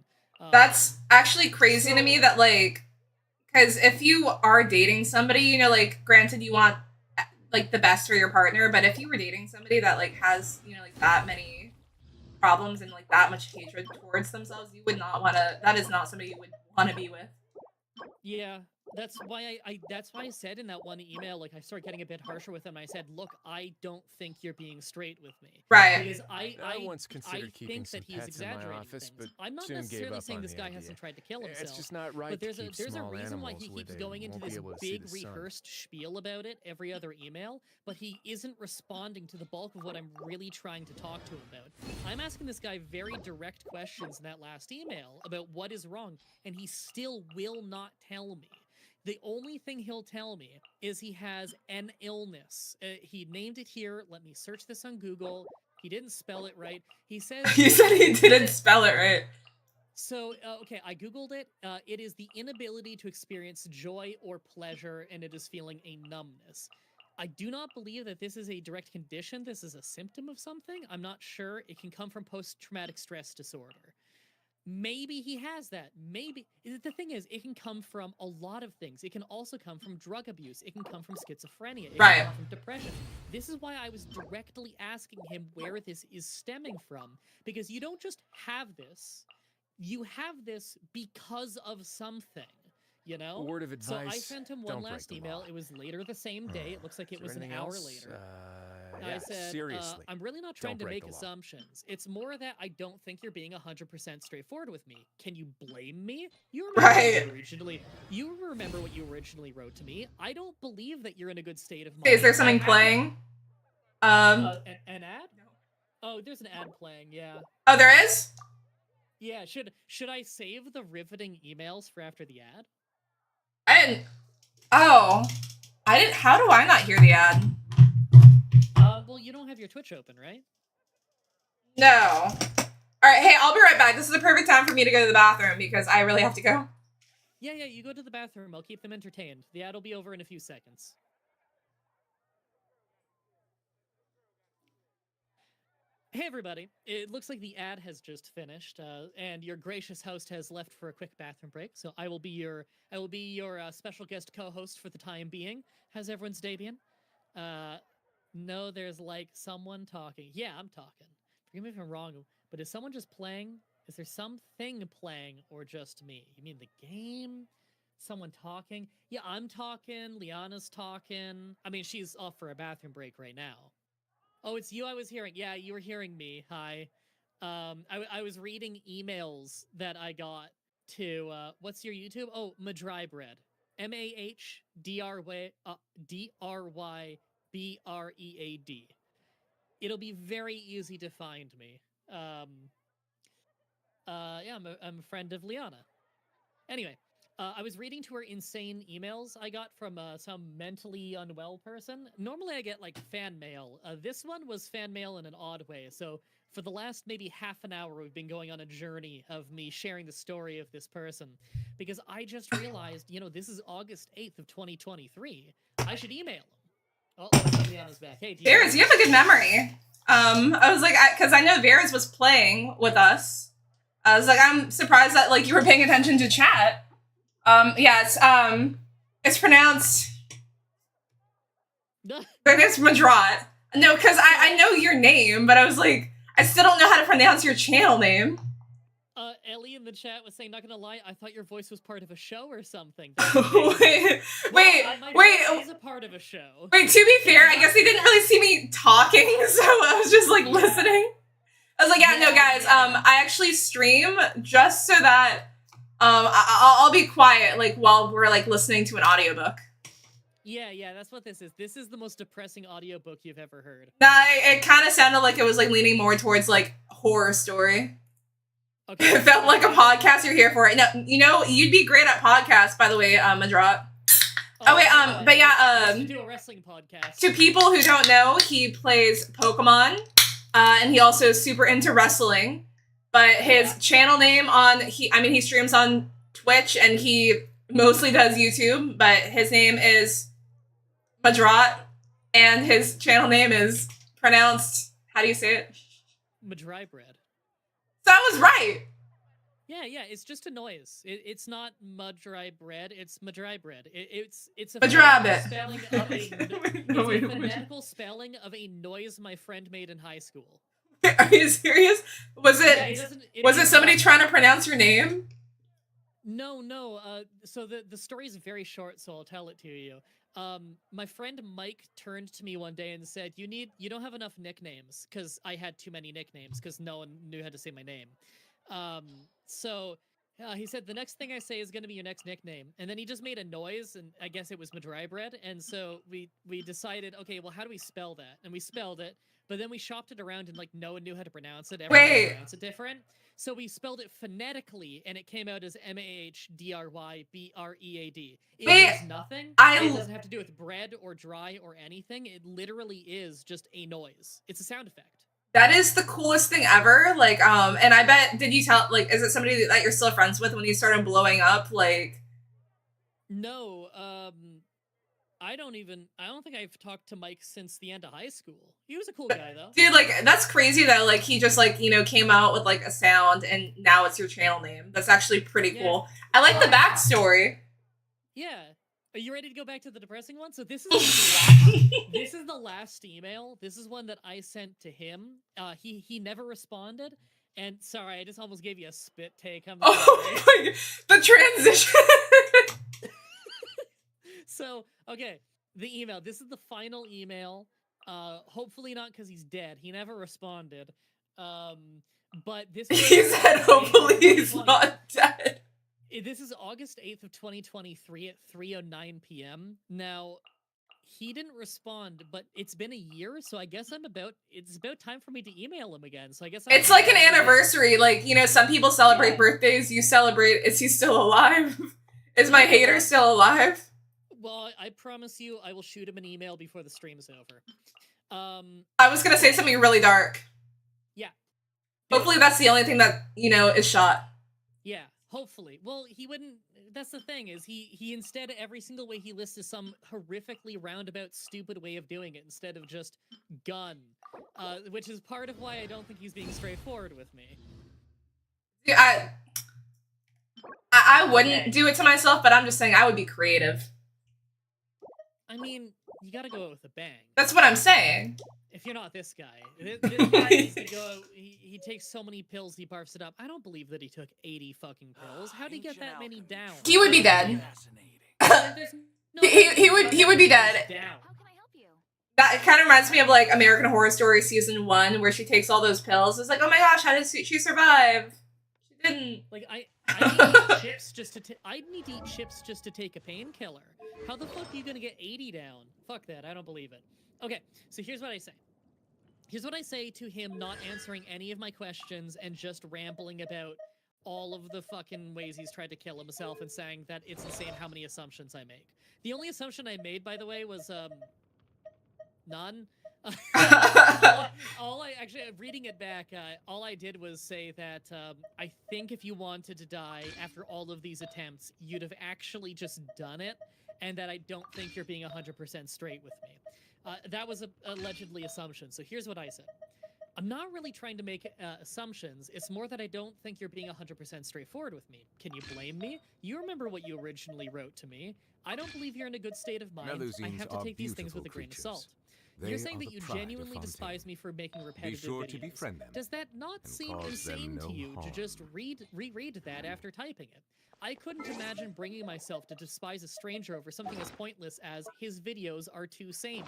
That's actually crazy to me that, like, because if you are dating somebody, you know, like, granted you want, like, the best for your partner, but if you were dating somebody that, like, has, you know, like, that many problems and, like, that much hatred towards themselves, you would not want to, that is not somebody you would want to be with. Yeah, that's why that's why I said in that one email, like, I started getting a bit harsher with him. I said, look, I don't think you're being straight with me. Right. Because I once considered keeping think some that he's pets in my exaggerating office, things. but I'm not soon gave necessarily up saying on this the guy idea. hasn't tried to kill himself. It's just not right But to there's a keep small reason why he animals where keeps they going into won't this be able to see big the sun. rehearsed spiel about it every other email, but he isn't responding to the bulk of what I'm really trying to talk to him about. I'm asking this guy very direct questions in that last email about what is wrong, and he still will not tell me. The only thing he'll tell me is he has an illness. He named it here. Let me search this on Google. He didn't spell it right. He says... You said he didn't spell it right. So, okay, I Googled it. It is the inability to experience joy or pleasure, and it is feeling a numbness. I do not believe that this is a direct condition. This is a symptom of something. I'm not sure. It can come from post-traumatic stress disorder. Maybe he has that. Maybe. The thing is, it can come from a lot of things. It can also come from drug abuse. It can come from schizophrenia. It can come from depression. This is why I was directly asking him where this is stemming from. Because you don't just have this. You have this because of something. You know? A word of advice. So I sent him one don't break last the email. law. It was later the same day. It looks like it was an hour later. I Yeah, said, seriously. I'm really not trying Don't to break make the law. assumptions. It's more that I don't think you're being 100% straightforward with me. Can you blame me? You remember you remember what you originally wrote to me. I don't believe that you're in a good state of mind. Hey, is there something playing? An ad? Oh, there's an ad playing, yeah. Oh, there is? Yeah, should I save the riveting emails for after the ad? I didn't. Oh. I didn't. How do I not hear the ad? Well, you don't have your Twitch open, right? No. Alright, hey, I'll be right back. This is the perfect time for me to go to the bathroom because I really have to go. Yeah, you go to the bathroom. I'll keep them entertained. The ad will be over in a few seconds. Hey everybody, it looks like the ad has just finished, and your gracious host has left for a quick bathroom break, so I will be your special guest co-host for the time being. How's everyone's day been? No, there's like someone talking. Yeah, I'm talking. Forgive me if I'm wrong, but is someone just playing? Is there something playing or just me? You mean the game? Someone talking? Yeah, I'm talking. Liana's talking. I mean, she's off for a bathroom break right now. Oh, it's you I was hearing. Yeah, you were hearing me. Hi. I was reading emails that I got to, what's your YouTube? Oh, Madrybread. MAHDRYBREAD. It'll be very easy to find me. Yeah, I'm a friend of Liana. Anyway, I was reading to her insane emails I got from some mentally unwell person. Normally I get like fan mail. This one was fan mail in an odd way. So for the last maybe half an hour, we've been going on a journey of me sharing the story of this person. Because I just realized, you know, this is August 8th of 2023. I should email him. Oh, Leanna's back. Hey, Varys, you have a good memory. I was like, because I know Varys was playing with us. I was like, I'm surprised that like you were paying attention to chat. Yeah, it's pronounced. It's Madrat. No, because I know your name, but I was like, I still don't know how to pronounce your channel name. Ellie in the chat was saying, not gonna lie, I thought your voice was part of a show or something. wait, my voice is a part of a show. Wait, to be fair, I guess they didn't really see me talking, so I was just like listening. I was like, yeah, no, guys, I actually stream just so that I'll be quiet like while we're like listening to an audiobook. Yeah, that's what this is. This is the most depressing audiobook you've ever heard. Nah, it kind of sounded like it was like leaning more towards like horror story. Okay. It felt like a podcast. You're here for it. No, you know, you'd be great at podcasts, by the way, Madrat. But yeah, do a wrestling podcast. To people who don't know, he plays Pokemon, and he also is super into wrestling. But his channel name he streams on Twitch, and he mostly does YouTube. But his name is Madrat, and his channel name is pronounced. How do you say it? Madry bread. So I was right. Yeah, it's just a noise. It's not Madry bread. It's Madry bread. It's a phonetical spelling of a noise my friend made in high school. Are you serious? Was it somebody trying to pronounce your name? No. So the story is very short, so I'll tell it to you. My friend Mike turned to me one day and said, you don't have enough nicknames, because I had too many nicknames because no one knew how to say my name. So he said, the next thing I say is going to be your next nickname. And then he just made a noise, and I guess it was Madry bread. And so we decided, okay, well, how do we spell that? And we spelled it, but then we shopped it around and like no one knew how to pronounce it. Everyone pronounced it different. So we spelled it phonetically, and it came out as MAHDRYBREAD. It means nothing. It doesn't have to do with bread or dry or anything. It literally is just a noise. It's a sound effect. That is the coolest thing ever. Like, and I bet, did you tell, like, is it somebody that you're still friends with when you started blowing up? Like, no, I don't think I've talked to Mike since the end of high school. He was a cool guy, though. Dude, like, that's crazy that, like, he just, like, you know, came out with, like, a sound and now it's your channel name. That's actually pretty cool. I like the backstory. Yeah. Are you ready to go back to the depressing one? So this is this is the last email. This is one that I sent to him. He never responded. And sorry, I just almost gave you a spit take. The transition. So, okay, the email. This is the final email. Hopefully not because he's dead. He never responded. But this he said hopefully he's not dead. This is August 8th of 2023 at 3:09 p.m. Now, he didn't respond, but it's been a year, so I guess it's about time for me to email him again. So I guess it's like an anniversary. Like, you know, some people celebrate birthdays. You celebrate, is he still alive? Is my hater still alive? Well, I promise you I will shoot him an email before the stream is over. I was gonna say something really dark. Yeah. Hopefully that's the only thing that, you know, is shot. Yeah, hopefully. Well, he wouldn't... That's the thing, is he instead, every single way he lists is some horrifically roundabout, stupid way of doing it, instead of just gun. Which is part of why I don't think he's being straightforward with me. Yeah, I wouldn't do it to myself, but I'm just saying I would be creative. I mean, you gotta go out with a bang. That's what I'm saying. If you're not this guy. This guy needs to go, he takes so many pills, he barfs it up. I don't believe that he took 80 fucking pills. How'd he get that many down? He would be dead. he would be dead. That kind of reminds me of like American Horror Story season 1, where she takes all those pills. It's like, oh my gosh, how did she survive? She didn't. Like I need to eat chips just to I need to eat chips just to take a painkiller. How the fuck are you gonna get 80 down? Fuck that, I don't believe it. Okay, so here's what I say. Here's what I say to him not answering any of my questions and just rambling about all of the fucking ways he's tried to kill himself and saying that it's insane how many assumptions I make. The only assumption I made, by the way, was, none. all I actually, reading it back, all I did was say that I think if you wanted to die after all of these attempts, you'd have actually just done it, and that I don't think you're being 100% straight with me. That was allegedly assumption. So here's what I said. I'm not really trying to make assumptions. It's more that I don't think you're being 100% straightforward with me. Can you blame me? You remember what you originally wrote to me. I don't believe you're in a good state of mind. I Melusines have to are take these things with a beautiful grain of creatures. salt. They You're saying are that the you pride of genuinely Fontaine. despise me for making repetitive sure videos. to befriend them Does that not and seem cause them insane no to you to harm. just reread that after typing it? I couldn't imagine bringing myself to despise a stranger over something as pointless as his videos are too samey.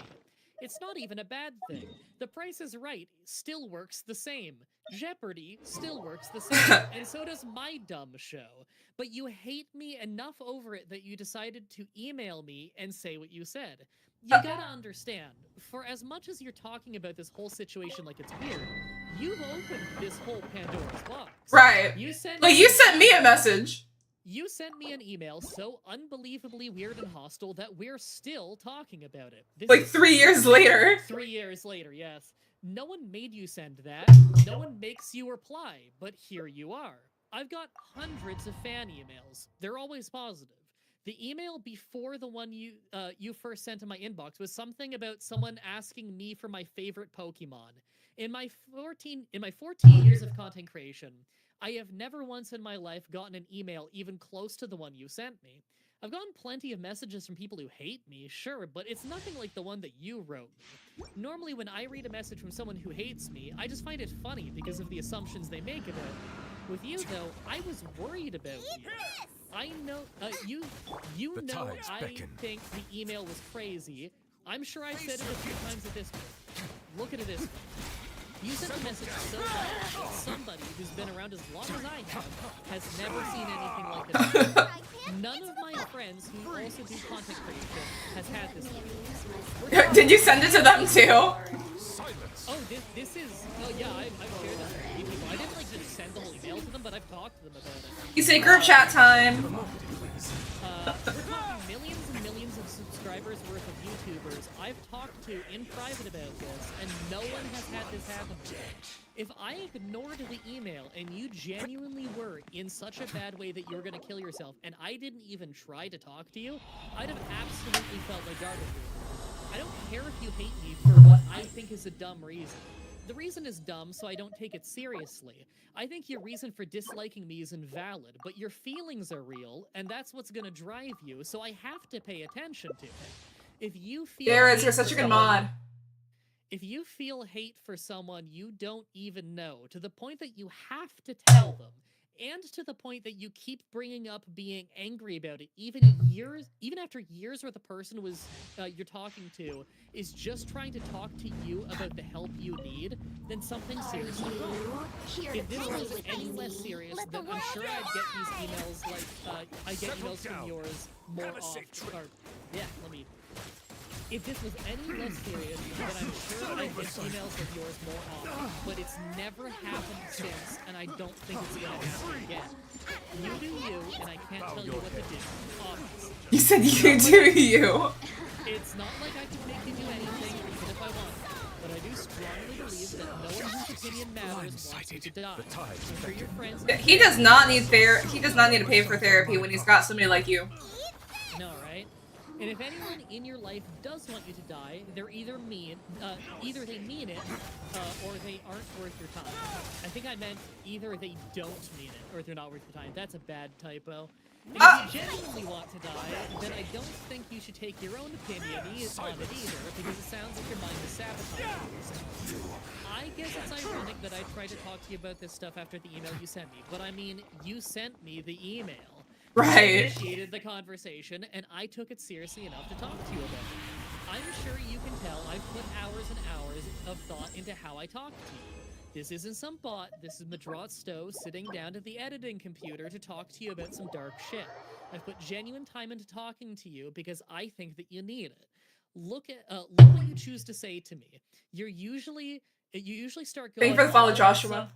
It's not even a bad thing. The Price is Right still works the same. Jeopardy still works the same. And so does my dumb show. But you hate me enough over it that you decided to email me and say what you said. You gotta understand, for as much as you're talking about this whole situation like it's weird, you've opened this whole Pandora's box. Right. You sent Like, you sent me a message. You sent me an email so unbelievably weird and hostile that we're still talking about it. This Like is 3 years later. 3 years later, yes. No one made you send that. No one makes you reply, but here you are. I've got hundreds of fan emails. They're always positive. The email before the one you first sent to my inbox was something about someone asking me for my favorite Pokemon. In my 14 years of content creation, I have never once in my life gotten an email even close to the one you sent me. I've gotten plenty of messages from people who hate me, sure, but it's nothing like the one that you wrote me. Normally, when I read a message from someone who hates me, I just find it funny because of the assumptions they make about me. With you, though, I was worried about you. I know, you The know tides I beckon. think the email was crazy. I'm sure I've said it a few times at this point. Look at it this way. You sent a message so loud that somebody who's been around as long as I have has never seen anything like it. None of my friends who also do content creation has had this email. Did you send it to them too? Oh, this is... Oh, yeah, I've shared this with a few people. I didn't, like, just send the whole email to them, but I've talked to them about it. You say group chat time. We're talking millions and millions of subscribers worth of YouTubers I've talked to in private about this, and no one has had this happen to them. If I ignored the email and you genuinely were in such a bad way that you're gonna kill yourself, and I didn't even try to talk to you, I'd have absolutely felt like garbage. I don't care if you hate me for what I think is a dumb reason. The reason is dumb, so I don't take it seriously. I think your reason for disliking me is invalid, but your feelings are real, and that's what's gonna drive you, so I have to pay attention to it. If you feel Garrett, you're such a good mod. If you feel hate for someone you don't even know, to the point that you have to tell them, and to the point that you keep bringing up being angry about it, even after years where the person was you're talking to is just trying to talk to you about the help you need, then something's seriously wrong. If this was any less serious, then I'm sure I'd get these emails like I get emails from yours more often. Yeah, let me. If this was any less serious, then I'm sure I'd get emails of yours more often. But it's never happened since, and I don't think it's gonna happen again. You do you, and I can't tell you what to do. Obviously. You said you do you. It's not like I can make you do anything, even if I want. But I do strongly believe that no one whose opinion matters wants you to die. I'm sure your friends... He does not need He does not need to pay for therapy when he's got somebody like you. No, right? And if anyone in your life does want you to die, they're either either they mean it, or they aren't worth your time. I think I meant either they don't mean it, or they're not worth your time. That's a bad typo. And if you genuinely want to die, then I don't think you should take your own opinion on it either, because it sounds like your mind is sabotaging yourself. I guess it's ironic that I tried to talk to you about this stuff after the email you sent me, but I mean, you sent me the email. Right. You initiated the conversation, and I took it seriously enough to talk to you about it. I'm sure you can tell I've put hours and hours of thought into how I talk to you. This isn't some bot, this is Madrat Stowe sitting down at the editing computer to talk to you about some dark shit. I've put genuine time into talking to you because I think that you need it. Look what you choose to say to me. You usually start going... Thank you for the follow, Joshua.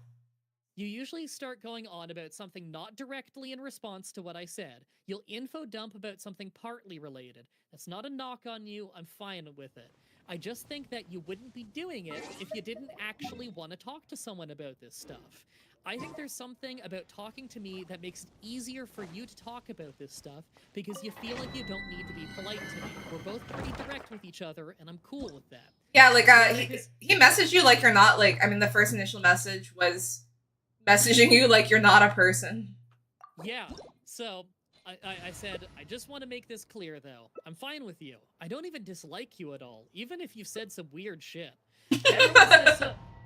You usually start going on about something not directly in response to what I said. You'll info dump about something partly related. That's not a knock on you, I'm fine with it. I just think that you wouldn't be doing it if you didn't actually want to talk to someone about this stuff. I think there's something about talking to me that makes it easier for you to talk about this stuff because you feel like you don't need to be polite to me. We're both pretty direct with each other, and I'm cool with that. Yeah, like he messaged you like you're not like. I mean, the first initial message was messaging you like you're not a person. Yeah. So I said, I just want to make this clear, though. I'm fine with you. I don't even dislike you at all, even if you've said some weird shit.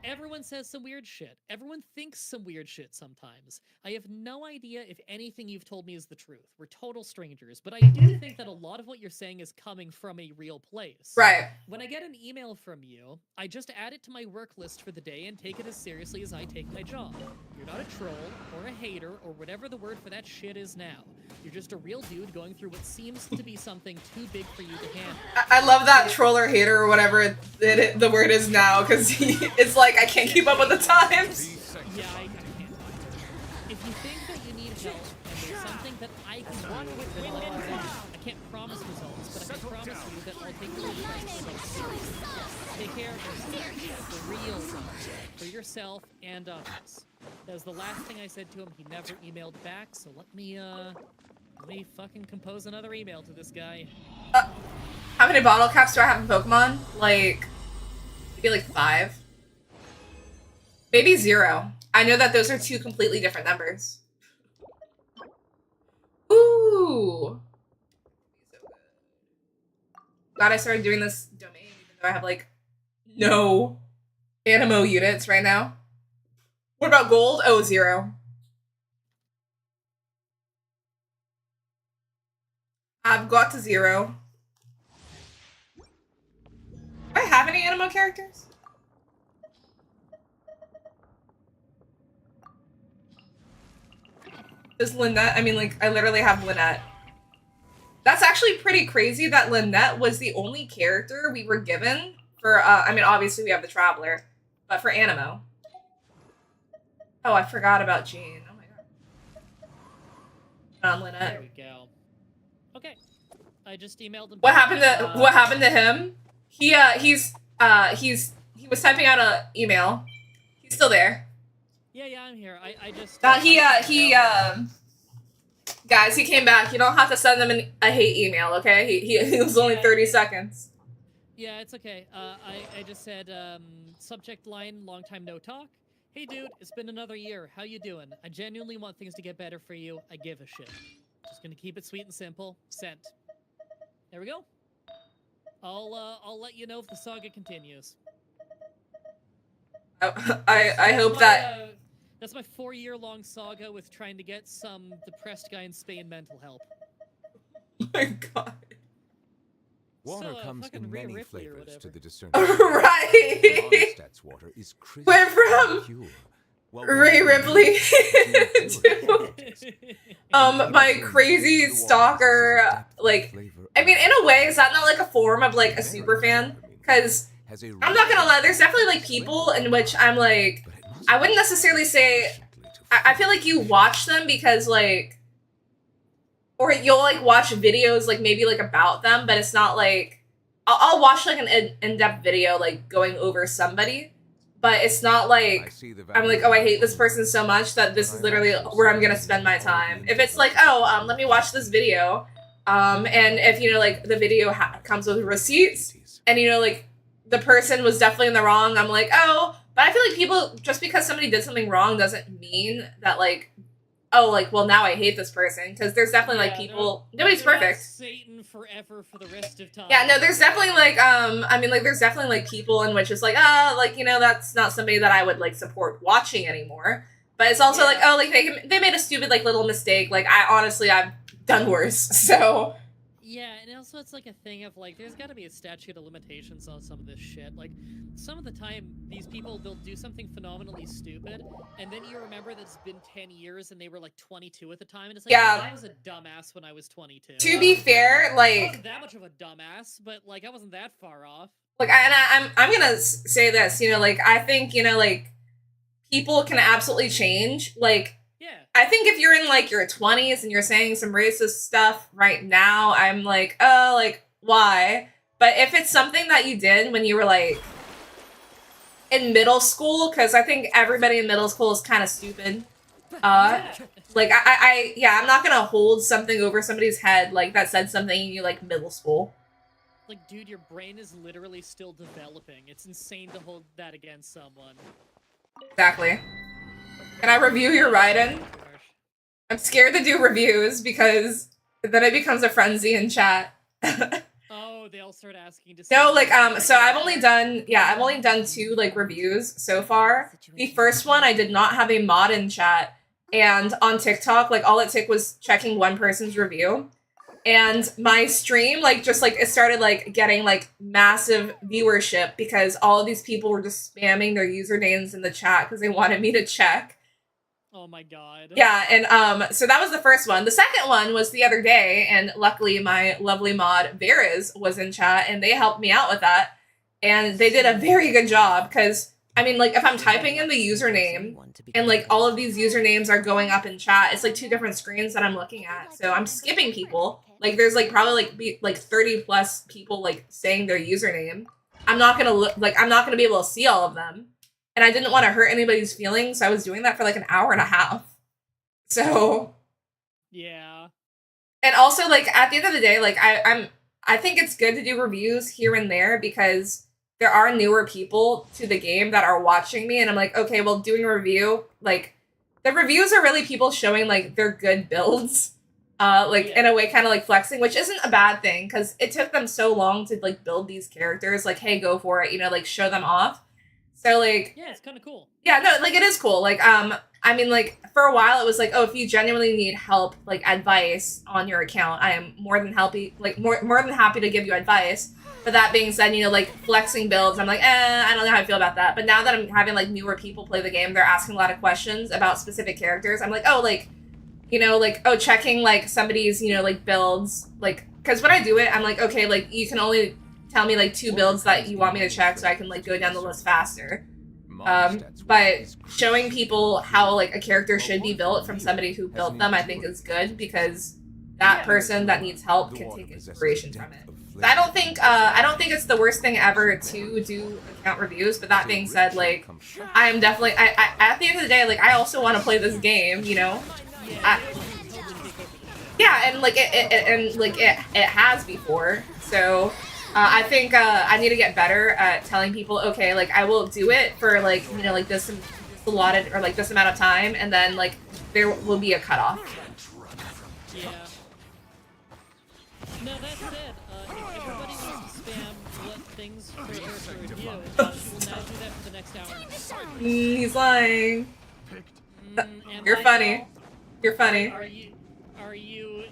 Everyone says some weird shit. Everyone thinks some weird shit sometimes. I have no idea if anything you've told me is the truth. We're total strangers, but I do think that a lot of what you're saying is coming from a real place. Right. When I get an email from you, I just add it to my work list for the day and take it as seriously as I take my job. You're not a troll, or a hater, or whatever the word for that shit is now. You're just a real dude going through what seems to be something too big for you to handle. I love that troll or hater or whatever the word is now, because it's like, I can't keep up with the times. Yeah, I can't. If you think that you need help and there's something that I can do, then I can't promise results, but I can promise you that I'll take your results seriously. Take care of yourself, for real, for yourself and others. That was the last thing I said to him. He never emailed back, so let me fucking compose another email to this guy. How many bottle caps do I have in Pokemon? Like, maybe like 5? Maybe 0. I know that those are 2 completely different numbers. Ooh. Glad I started doing this domain, even though I have like no Animo units right now. What about gold? Oh, 0. I've got to 0. Do I have any Animo characters? Is Lynette? I mean, like, I literally have Lynette. That's actually pretty crazy that Lynette was the only character we were given for, I mean, obviously we have the Traveler, but for Animo. Oh, I forgot about Jean. Oh my god. Lynette. There we go. Okay. I just emailed him. What happened to him? He was typing out an email. He's still there. Yeah, I'm here. I just guys, he came back. You don't have to send him a hate email, okay? He was only 30 seconds. Yeah, it's okay. I just said, subject line, long time no talk. Hey dude, it's been another year. How you doing? I genuinely want things to get better for you. I give a shit. Just gonna keep it sweet and simple. Sent. There we go. I'll let you know if the saga continues. I hope that that's my 4-year-long saga with trying to get some depressed guy in Spain mental help. Oh my god. Water comes in many Ripley flavors to the discerning. Right. Mondstadt's water is crisp Went from pure, Ray Ripley to my crazy stalker. Like, I mean, in a way, is that not like a form of like a super fan? Because I'm not gonna lie, there's definitely like people in which I'm like, I wouldn't necessarily say. I feel like you watch them because like. Or you'll like watch videos like maybe like about them, but it's not like I'll watch like an in-depth video like going over somebody, but it's not like I'm like, oh, I hate this person so much that this is literally where I'm gonna spend my time. If it's like, oh, let me watch this video, and if you know like the video comes with receipts, and you know like the person was definitely in the wrong, I'm like, oh, but I feel like people just because somebody did something wrong doesn't mean that like. Oh, like, well, now I hate this person. Because there's definitely, like, people... Nobody's perfect. Satan forever for the rest of time. Yeah, no, there's definitely, like, I mean, like, there's definitely, like, people in which it's like, like, you know, that's not somebody that I would, like, support watching anymore. But it's also, like, oh, like, they made a stupid, like, little mistake. Like, I've done worse, so... Yeah, and also it's like a thing of like, there's gotta be a statute of limitations on some of this shit. Like, some of the time, these people, they'll do something phenomenally stupid, and then you remember that it's been 10 years and they were like 22 at the time, and it's like, yeah. I was a dumbass when I was 22. To be fair, like... I wasn't that much of a dumbass, but like, I wasn't that far off. Like, and I'm gonna say this, you know, like, I think, you know, like, people can absolutely change. Like, Yeah. I think if you're in like your 20s and you're saying some racist stuff right now, I'm like, oh, like, why? But if it's something that you did when you were like in middle school, because I think everybody in middle school is kind of stupid. Like I'm not gonna hold something over somebody's head like that said something in you like middle school. Like, dude, your brain is literally still developing. It's insane to hold that against someone. Exactly. Can I review your Raiden? I'm scared to do reviews because then it becomes a frenzy in chat. Oh, they all start asking to. No, like so I've only done 2 like reviews so far. The first one I did not have a mod in chat, and on TikTok, like all it took was checking one person's review. And my stream, like, just, like, it started, like, getting, like, massive viewership because all of these people were just spamming their usernames in the chat because they wanted me to check. Oh my god. Yeah, and, so that was the first one. The second one was the other day, and luckily my lovely mod, Veras, was in chat, and they helped me out with that. And they did a very good job because, I mean, like, if I'm typing in the username, and, like, all of these usernames are going up in chat, it's, like, 2 different screens that I'm looking at. So I'm skipping people. Like, there's, like, probably, like 30 plus people, like, saying their username. I'm not gonna be able to see all of them. And I didn't want to hurt anybody's feelings, so I was doing that for, like, an hour and a half. So... Yeah. And also, like, at the end of the day, like, I think it's good to do reviews here and there because there are newer people to the game that are watching me, and I'm like, okay, well, doing a review, like, the reviews are really people showing, like, their good builds. In a way, kind of like flexing, which isn't a bad thing because it took them so long to like build these characters. Like, hey, go for it, you know, like show them off. So like, yeah, it's kind of cool. Yeah, no, like it is cool. Like, I mean, like for a while it was like, oh, if you genuinely need help, like advice on your account, I am more than happy to give you advice. But that being said, you know, like flexing builds, I'm like, I don't know how I feel about that. But now that I'm having like newer people play the game, they're asking a lot of questions about specific characters. I'm like, oh, like. You know, like, oh, checking, like, somebody's, you know, like, builds, like, because when I do it, I'm like, okay, like, you can only tell me, like, 2 builds that you want me to check so I can, like, go down the list faster. But showing people how, like, a character should be built from somebody who built them, I think is good, because that person that needs help can take inspiration from it. I don't think it's the worst thing ever to do account reviews, but that being said, like, I am definitely, at the end of the day, like, I also want to play this game, you know? Yeah, and like it has before. So I think I need to get better at telling people, okay, like I will do it for like, you know, like this allotted or like this amount of time, and then like there will be a cutoff. Yeah. No, that said, if everybody wants to spam what things for her to review, she will now do that for the next hour. He's lying. You're funny. You're funny. Are you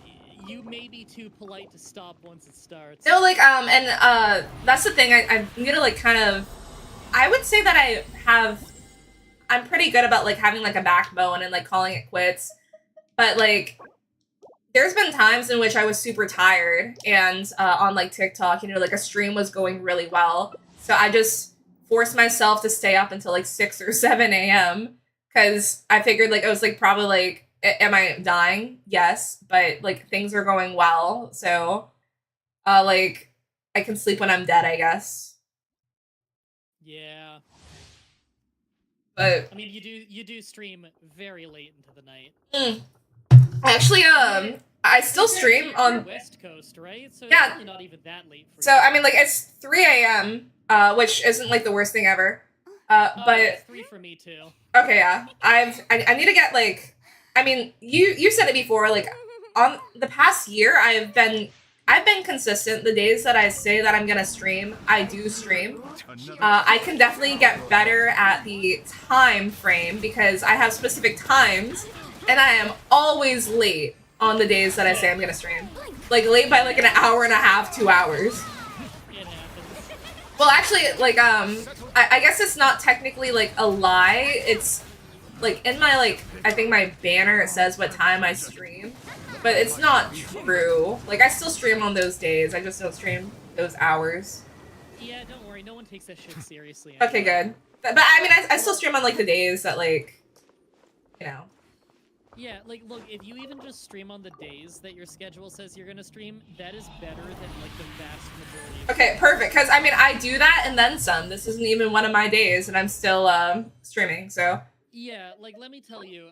may be too polite to stop once it starts. No, like, and that's the thing, I'm gonna, like, kind of, I would say that I'm pretty good about, like, having, like, a backbone and, like, calling it quits, but, like, there's been times in which I was super tired, and, on, like, TikTok, you know, like, a stream was going really well, so I just forced myself to stay up until, like, 6 or 7 a.m., because I figured, like, I was, like, probably, like, am I dying? Yes, but, like, things are going well, so, like, I can sleep when I'm dead, I guess. Yeah. But... I mean, you do stream very late into the night. Actually, I still stream on... West Coast, right? So yeah. It's really not even that late for so, you. I mean, like, it's 3 a.m., which isn't, like, the worst thing ever. But... It's 3 for me, too. Okay, yeah. I need to get, like... I mean, you said it before, like, on the past year, I've been consistent. The days that I say that I'm gonna stream, I do stream. I can definitely get better at the time frame because I have specific times, and I am always late on the days that I say I'm gonna stream. Like, late by, like, an hour and a half, 2 hours. Well, actually, like, I guess it's not technically, like, a lie. It's... like, in my, like, I think my banner, it says what time I stream, but it's not true. Like, I still stream on those days, I just don't stream those hours. Yeah, don't worry. No one takes that shit seriously. Okay, good. But I mean, I still stream on like the days that like, you know. Yeah, like, look, if you even just stream on the days that your schedule says you're gonna stream, that is better than, like, the vast majority of Okay, perfect. Because, I mean, I do that and then some. This isn't even one of my days, and I'm still streaming, so. Yeah, like, let me tell you,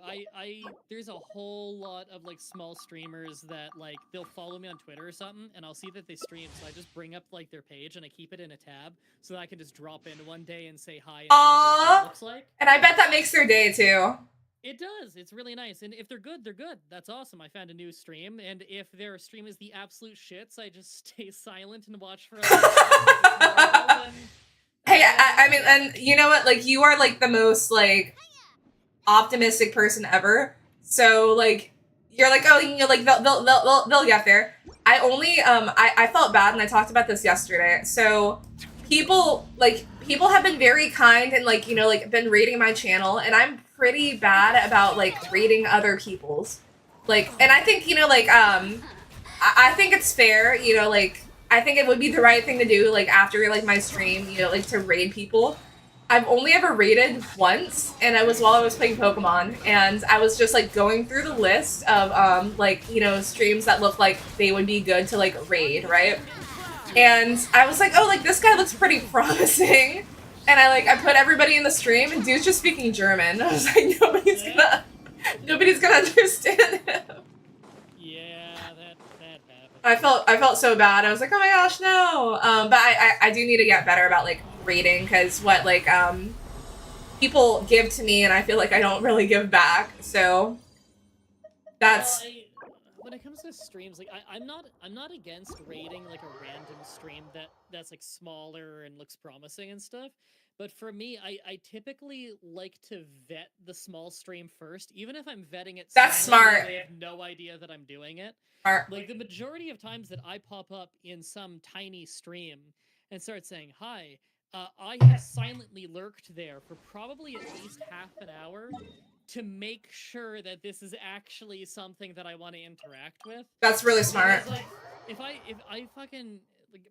there's a whole lot of, like, small streamers that, like, they'll follow me on Twitter or something, and I'll see that they stream, so I just bring up, like, their page, and I keep it in a tab, so that I can just drop in one day and say hi and see what their stream looks like. And I bet that makes their day, too. It does. It's really nice. And if they're good, they're good. That's awesome. I found a new stream. And if their stream is the absolute shits, I just stay silent and watch for a while. Hey, I mean, and you know what? Like, you are, like, the most, like, optimistic person ever. So, like, you're like, oh, you know, like, they'll get there. I only, I felt bad, and I talked about this yesterday. So, people have been very kind and, like, you know, like, been rating my channel, and I'm pretty bad about, like, rating other people's. Like, and I think, you know, like, I think it's fair, you know, like, I think it would be the right thing to do, like, after, like, my stream, you know, like, to raid people. I've only ever raided once, and it was while I was playing Pokemon, and I was just, like, going through the list of, like, you know, streams that look like they would be good to, like, raid, right? And I was like, oh, like, this guy looks pretty promising. And I put everybody in the stream, and dude's just speaking German. I was like, nobody's gonna understand him. Yeah, that happened. I felt so bad. I was like, oh my gosh, no. But I do need to get better about, like, rating, because what, like, people give to me, and I feel like I don't really give back. So that's. Well, when it comes to streams, like, I'm not against rating, like, a random stream that's like smaller and looks promising and stuff. But for me, I typically like to vet the small stream first, even if I'm vetting it. That's smart. They have no idea that I'm doing it. Smart. Like, the majority of times that I pop up in some tiny stream and start saying hi, I have silently lurked there for probably at least half an hour to make sure that this is actually something that I want to interact with. That's really smart. Because, like, if I fucking, like,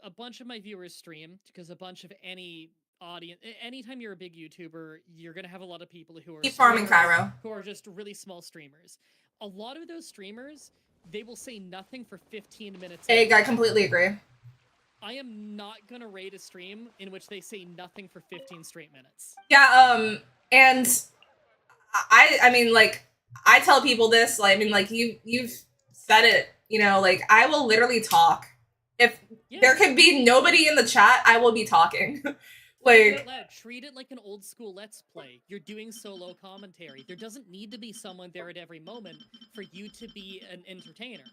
a bunch of my viewers stream, because a bunch of any audience, anytime you're a big YouTuber, you're gonna have a lot of people who are Keep farming, Cairo. who are just really small streamers. A lot of those streamers, they will say nothing for 15 minutes. Hey, I completely agree. I am not gonna raid a stream in which they say nothing for 15 straight minutes. Yeah, and I mean, like, I tell people this, like, I mean, like, you've said it, you know, like, I will literally talk. If there can be nobody in the chat, I will be talking. Like, treat it like an old school Let's Play. You're doing solo commentary. There doesn't need to be someone there at every moment for you to be an entertainer.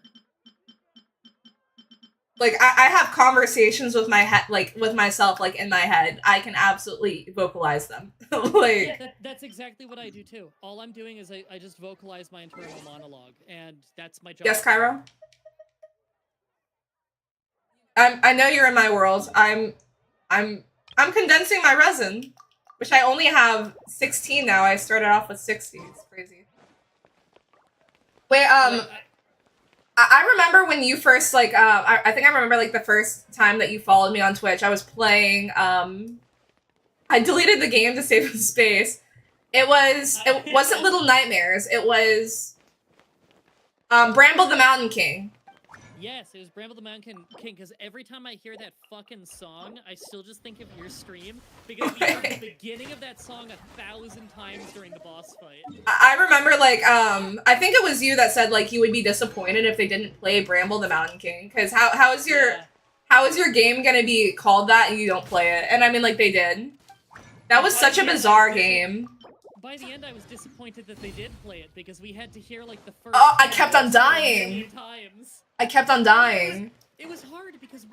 Like, I have conversations with my head, like, with myself, like, in my head. I can absolutely vocalize them. Like, yeah, that's exactly what I do too. All I'm doing is I just vocalize my internal monologue, and that's my job. Yes, Cairo? I know you're in my world. I'm condensing my resin, which I only have 16 now. I started off with 60. It's crazy. Wait, I remember when you first, like, I think I remember, like, the first time that you followed me on Twitch. I was playing, I deleted the game to save space. It wasn't Little Nightmares. It was, Bramble the Mountain King. Yes, it was Bramble the Mountain King, because every time I hear that fucking song, I still just think of your stream, because we heard the beginning of that song 1,000 times during the boss fight. I remember, like, I think it was you that said, like, you would be disappointed if they didn't play Bramble the Mountain King, because how is your game gonna be called that and you don't play it? And I mean, like, they did. That was such a bizarre game. By the end, I was disappointed that they did play it, because we had to hear, like, the first... Oh, I kept on dying! Times. I kept on dying. It was hard, because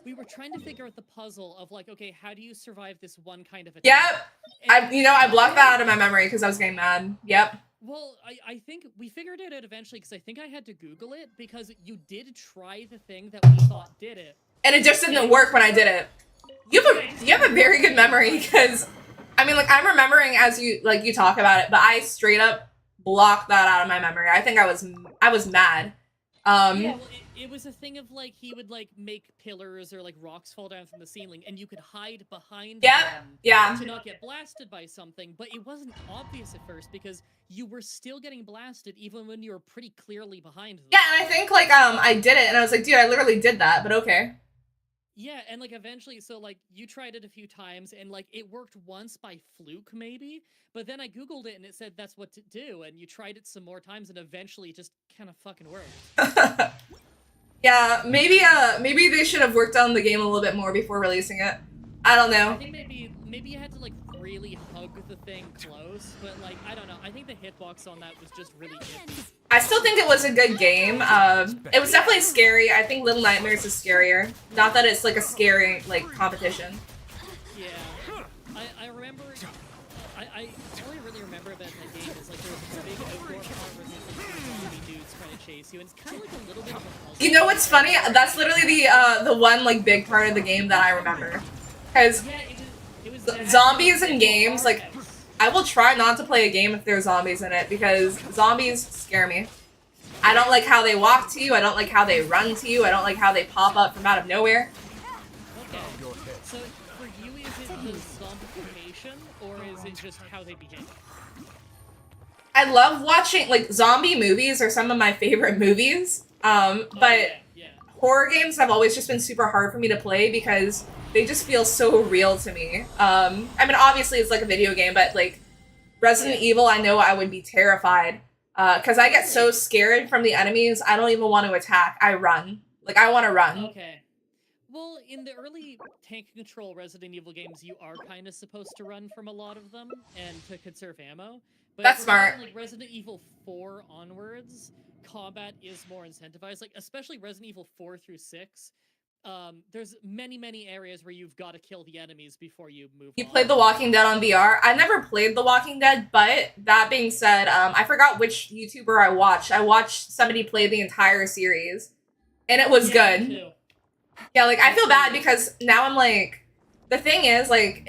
we were trying to figure out the puzzle of, like, okay, how do you survive this one kind of attack? Yep! I blocked that out of my memory, because I was getting mad. Yep. Well, I think we figured it out eventually, because I think I had to Google it, because you did try the thing that we thought did it. And it just didn't work when I did it. You have a very good memory, because... I mean, like, I'm remembering as you talk about it, but I straight up blocked that out of my memory. I think I was mad. Yeah, well, it was a thing of like he would like make pillars or like rocks fall down from the ceiling, and you could hide behind Yep, them yeah. to not get blasted by something. But it wasn't obvious at first because you were still getting blasted even when you were pretty clearly behind them. Yeah, and I think like I did it, and I was like, dude, I literally did that, but okay. Yeah, and like eventually, so like you tried it a few times, and like it worked once by fluke maybe, but then I googled it and it said that's what to do, and you tried it some more times, and eventually it just kind of fucking worked. Yeah, maybe they should have worked on the game a little bit more before releasing it. I don't know. I think maybe you had to like really hug the thing close, but like I don't know. I think the hitbox on that was just really iffy. I still think it was a good game. It was definitely scary. I think Little Nightmares is scarier. Not that it's like a scary like competition. Yeah, I remember. I only really remember about that game is like there was this big outdoor part where there's like two zombie dudes trying to chase you, and it's kind of like a little bit of a puzzle. You know what's funny? That's literally the one like big part of the game that I remember. Because zombies in games, like I will try not to play a game if there's zombies in it because zombies scare me. I don't like how they walk to you. I don't like how they run to you. I don't like how they pop up from out of nowhere. Okay. So for you, is it the zombification or is it just how they behave? I love watching like zombie movies are some of my favorite movies. But horror games have always just been super hard for me to play because they just feel so real to me. I mean, obviously it's like a video game, but like Resident Evil, I know I would be terrified because I get so scared from the enemies. I don't even want to attack. I run. Like I want to run. Okay. Well, in the early tank control Resident Evil games, you are kind of supposed to run from a lot of them and to conserve ammo. But That's if we're talking, smart. like Resident Evil 4 onwards, combat is more incentivized. Like especially Resident Evil 4 through 6. There's many areas where you've got to kill the enemies before you move You on. played The Walking Dead on VR. I never played The Walking Dead, but that being said, I forgot which YouTuber I watched. I watched somebody play the entire series, and it was good. Too. Yeah, like I feel bad because now I'm like, the thing is like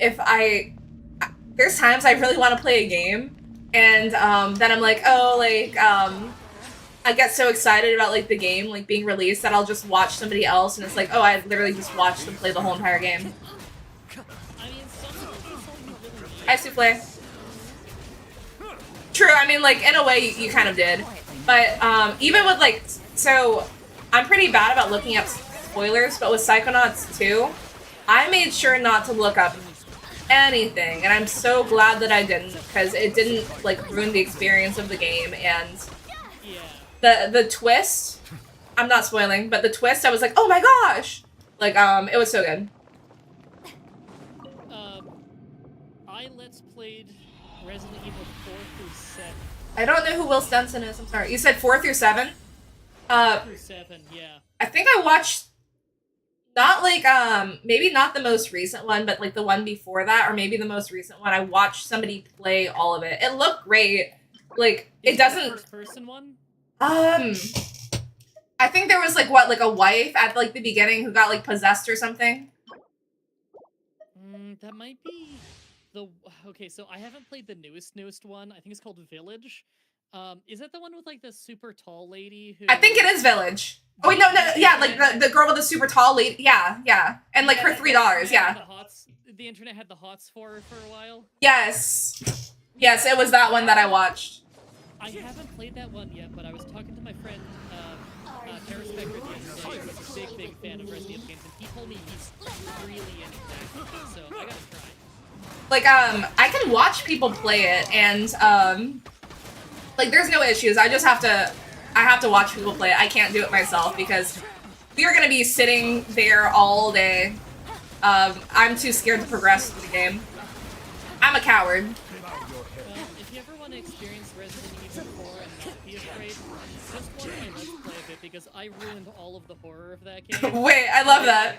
there's times I really want to play a game, and then I'm like, oh, like I get so excited about like the game like being released that I'll just watch somebody else, and it's like, oh, I literally just watched them play the whole entire game. I mean, I souffle. True, I mean, like in a way you kind of did, but even with like, so I'm pretty bad about looking up spoilers, but with Psychonauts 2, I made sure not to look up anything, and I'm so glad that I didn't because it didn't like ruin the experience of the game. And the twist, I'm not spoiling, but the twist, I was like, oh my gosh, like it was so good. I let's played Resident Evil 4 through 7. I don't know who Will Stenson is. I'm sorry. You said 4 through 7? 4 through 7, yeah. I think I watched not like maybe not the most recent one, but like the one before that, or maybe the most recent one. I watched somebody play all of it. It looked great. Like it doesn't. The first person one? I think there was like what, like a wife at like the beginning who got like possessed or something. That might be the okay. So I haven't played the newest one. I think it's called Village. Is that the one with like the super tall lady who? I think it is Village. Oh wait, no, yeah, like the girl with the super tall lady. Yeah, and like her $3. Yeah. The internet had the hots for her for a while. Yes, it was that one that I watched. I haven't played that one yet, but I was talking to my friend Terra Spectre the other day, who's a big fan of Resident Evil games, and he told me he's really into that, so I gotta try. Like I can watch people play it, and like there's no issues. I have to watch people play it. I can't do it myself because we are gonna be sitting there all day. I'm too scared to progress through the game. I'm a coward. If you ever want to experience Resident Evil 4 and not be afraid, just watch my Let's Play of it because I ruined all of the horror of that game. Wait, I love that.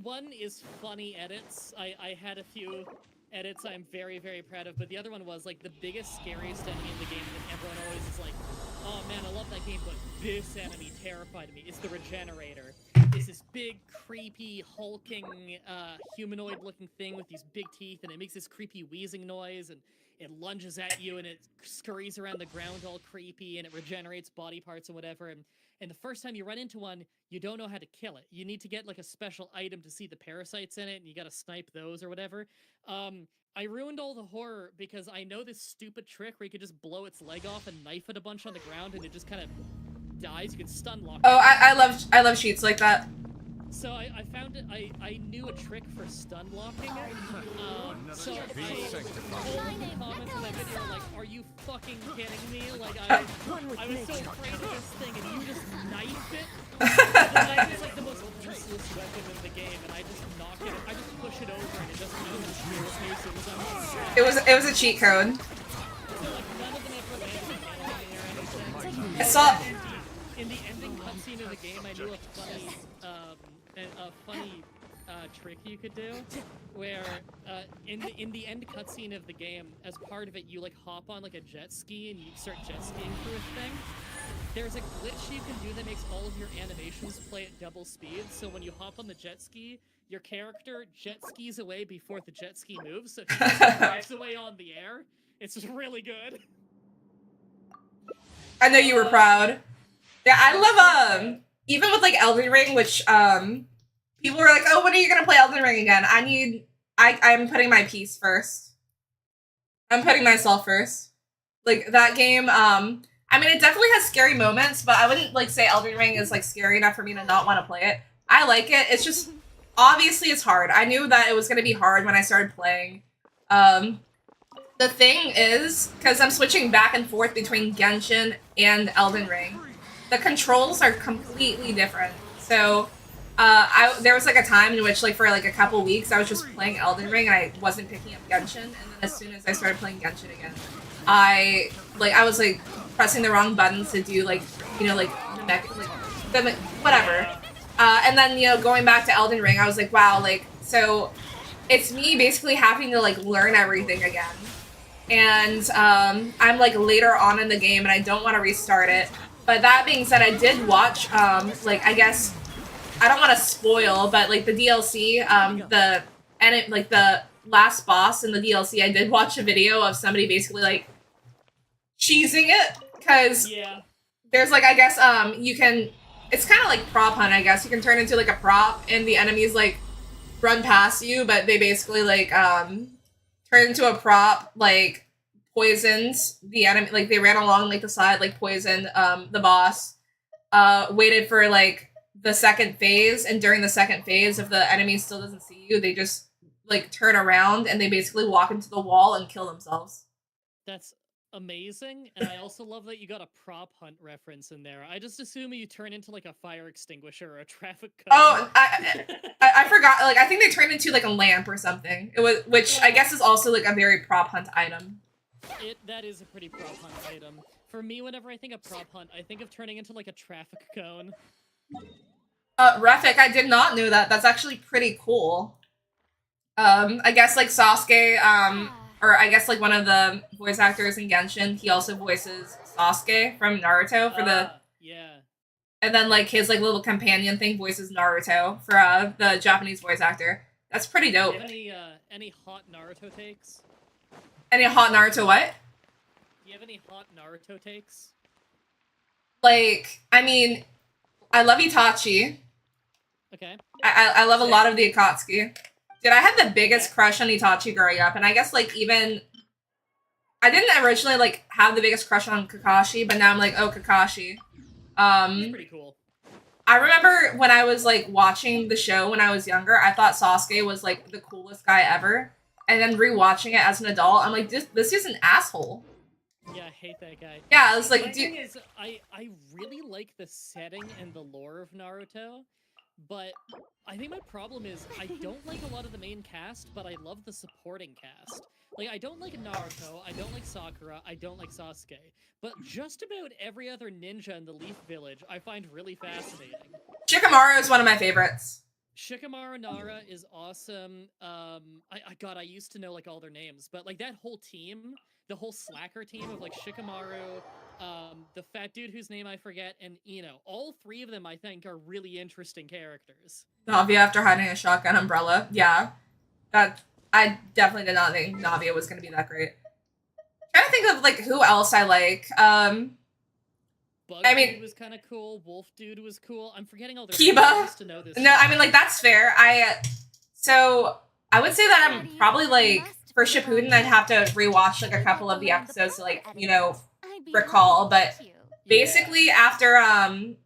One is funny edits. I had a few edits I'm very proud of, but the other one was like the biggest, scariest enemy in the game, and everyone always is like, oh man, I love that game, but this enemy terrified me. It's the Regenerator. It's this big, creepy, hulking, humanoid-looking thing with these big teeth, and it makes this creepy wheezing noise, and it lunges at you, and it scurries around the ground all creepy, and it regenerates body parts and whatever, and and the first time you run into one, you don't know how to kill it. You need to get like a special item to see the parasites in it, and you gotta snipe those or whatever. I ruined all the horror because I know this stupid trick where you could just blow its leg off and knife it a bunch on the ground, and it just kind of dies. You can stun lock it. Oh, I love cheats like that. So I found it. I knew a trick for stun locking it. So I told the comments in that video, like, "Are you fucking kidding me? Like, I was so afraid of this thing, and you just knife it." The knife is like the most useless weapon in the game, and I just knock it. I just push it over, and it doesn't even kills me. So It was a cheat code. So like none of them ever landed melee or anything. I saw. In the ending cutscene of the game, I knew a funny trick you could do, where in the end cutscene of the game, as part of it, you like hop on like a jet ski and you start jet skiing through a thing. There's a glitch you can do that makes all of your animations play at double speed. So when you hop on the jet ski, your character jet skis away before the jet ski moves, so he just drives away on the air. It's just really good. I know you were proud. Yeah, I love even with like Elden Ring, which people were like, "Oh, when are you gonna play Elden Ring again?" I'm putting my peace first. I'm putting myself first. Like that game, I mean, it definitely has scary moments, but I wouldn't like say Elden Ring is like scary enough for me to not want to play it. I like it. It's just obviously it's hard. I knew that it was gonna be hard when I started playing. The thing is, because I'm switching back and forth between Genshin and Elden Ring, the controls are completely different. So, there was like a time in which, like for like a couple weeks, I was just playing Elden Ring and I wasn't picking up Genshin. And then as soon as I started playing Genshin again, I was like pressing the wrong buttons to do like, you know, like the whatever. And then, you know, going back to Elden Ring, I was like, wow, like, so it's me basically having to like learn everything again. And I'm like later on in the game and I don't want to restart it. But that being said, I did watch, like, I guess, I don't want to spoil, but like the DLC, the last boss in the DLC, I did watch a video of somebody basically like cheesing it. Because there's like, I guess, you can, it's kind of like prop hunt, I guess. You can turn into like a prop and the enemies like run past you, but they basically like turn into a prop, like poisoned the enemy, like they ran along like the side, like poisoned the boss, waited for like the second phase, and during the second phase, if the enemy still doesn't see you, they just like turn around and they basically walk into the wall and kill themselves. That's amazing, and I also love that you got a prop hunt reference in there. I just assume you turn into like a fire extinguisher or a traffic cone. Oh, I forgot. Like I think they turned into like a lamp or something. It was, which I guess is also like a very prop hunt item. That is a pretty prop hunt item. For me, whenever I think of prop hunt, I think of turning into like a traffic cone. Refik, I did not know that. That's actually pretty cool. I guess like Sasuke, or I guess like one of the voice actors in Genshin, he also voices Sasuke from Naruto for the and then like his like little companion thing voices Naruto for the Japanese voice actor. That's pretty dope. Any hot Naruto takes? Any hot Naruto what? Do you have any hot Naruto takes? Like, I mean, I love Itachi. Okay. I love a lot of the Akatsuki. Dude, I had the biggest crush on Itachi growing up, and I guess like even I didn't originally like have the biggest crush on Kakashi, but now I'm like, oh, Kakashi. That's pretty cool. I remember when I was like watching the show when I was younger, I thought Sasuke was like the coolest guy ever. And then rewatching it as an adult, I'm like, this is an asshole. Yeah, I hate that guy. Yeah, I was like, the thing is, I really like the setting and the lore of Naruto, but I think my problem is I don't like a lot of the main cast, but I love the supporting cast. Like, I don't like Naruto, I don't like Sakura, I don't like Sasuke, but just about every other ninja in the Leaf Village I find really fascinating. Shikamaru is one of my favorites. Shikamaru Nara is awesome. God, I used to know like all their names, but like that whole team, the whole slacker team of like Shikamaru, the fat dude whose name I forget, and Ino. All three of them I think are really interesting characters. Navia after hiding a shotgun umbrella. Yeah. That I definitely did not think Navia was gonna be that great. I'm trying to think of like who else I like. Bug I mean- Dude was kind of cool. Wolf Dude was cool. I'm forgetting all their Kiba. names. I used to know this. No, I mean, like, that's fair. So I would say that I'm probably, like, for Shippuden, I'd have to rewatch, like, a couple of the episodes to, like, you know, I'd be recall, happy to but teach you. basically after,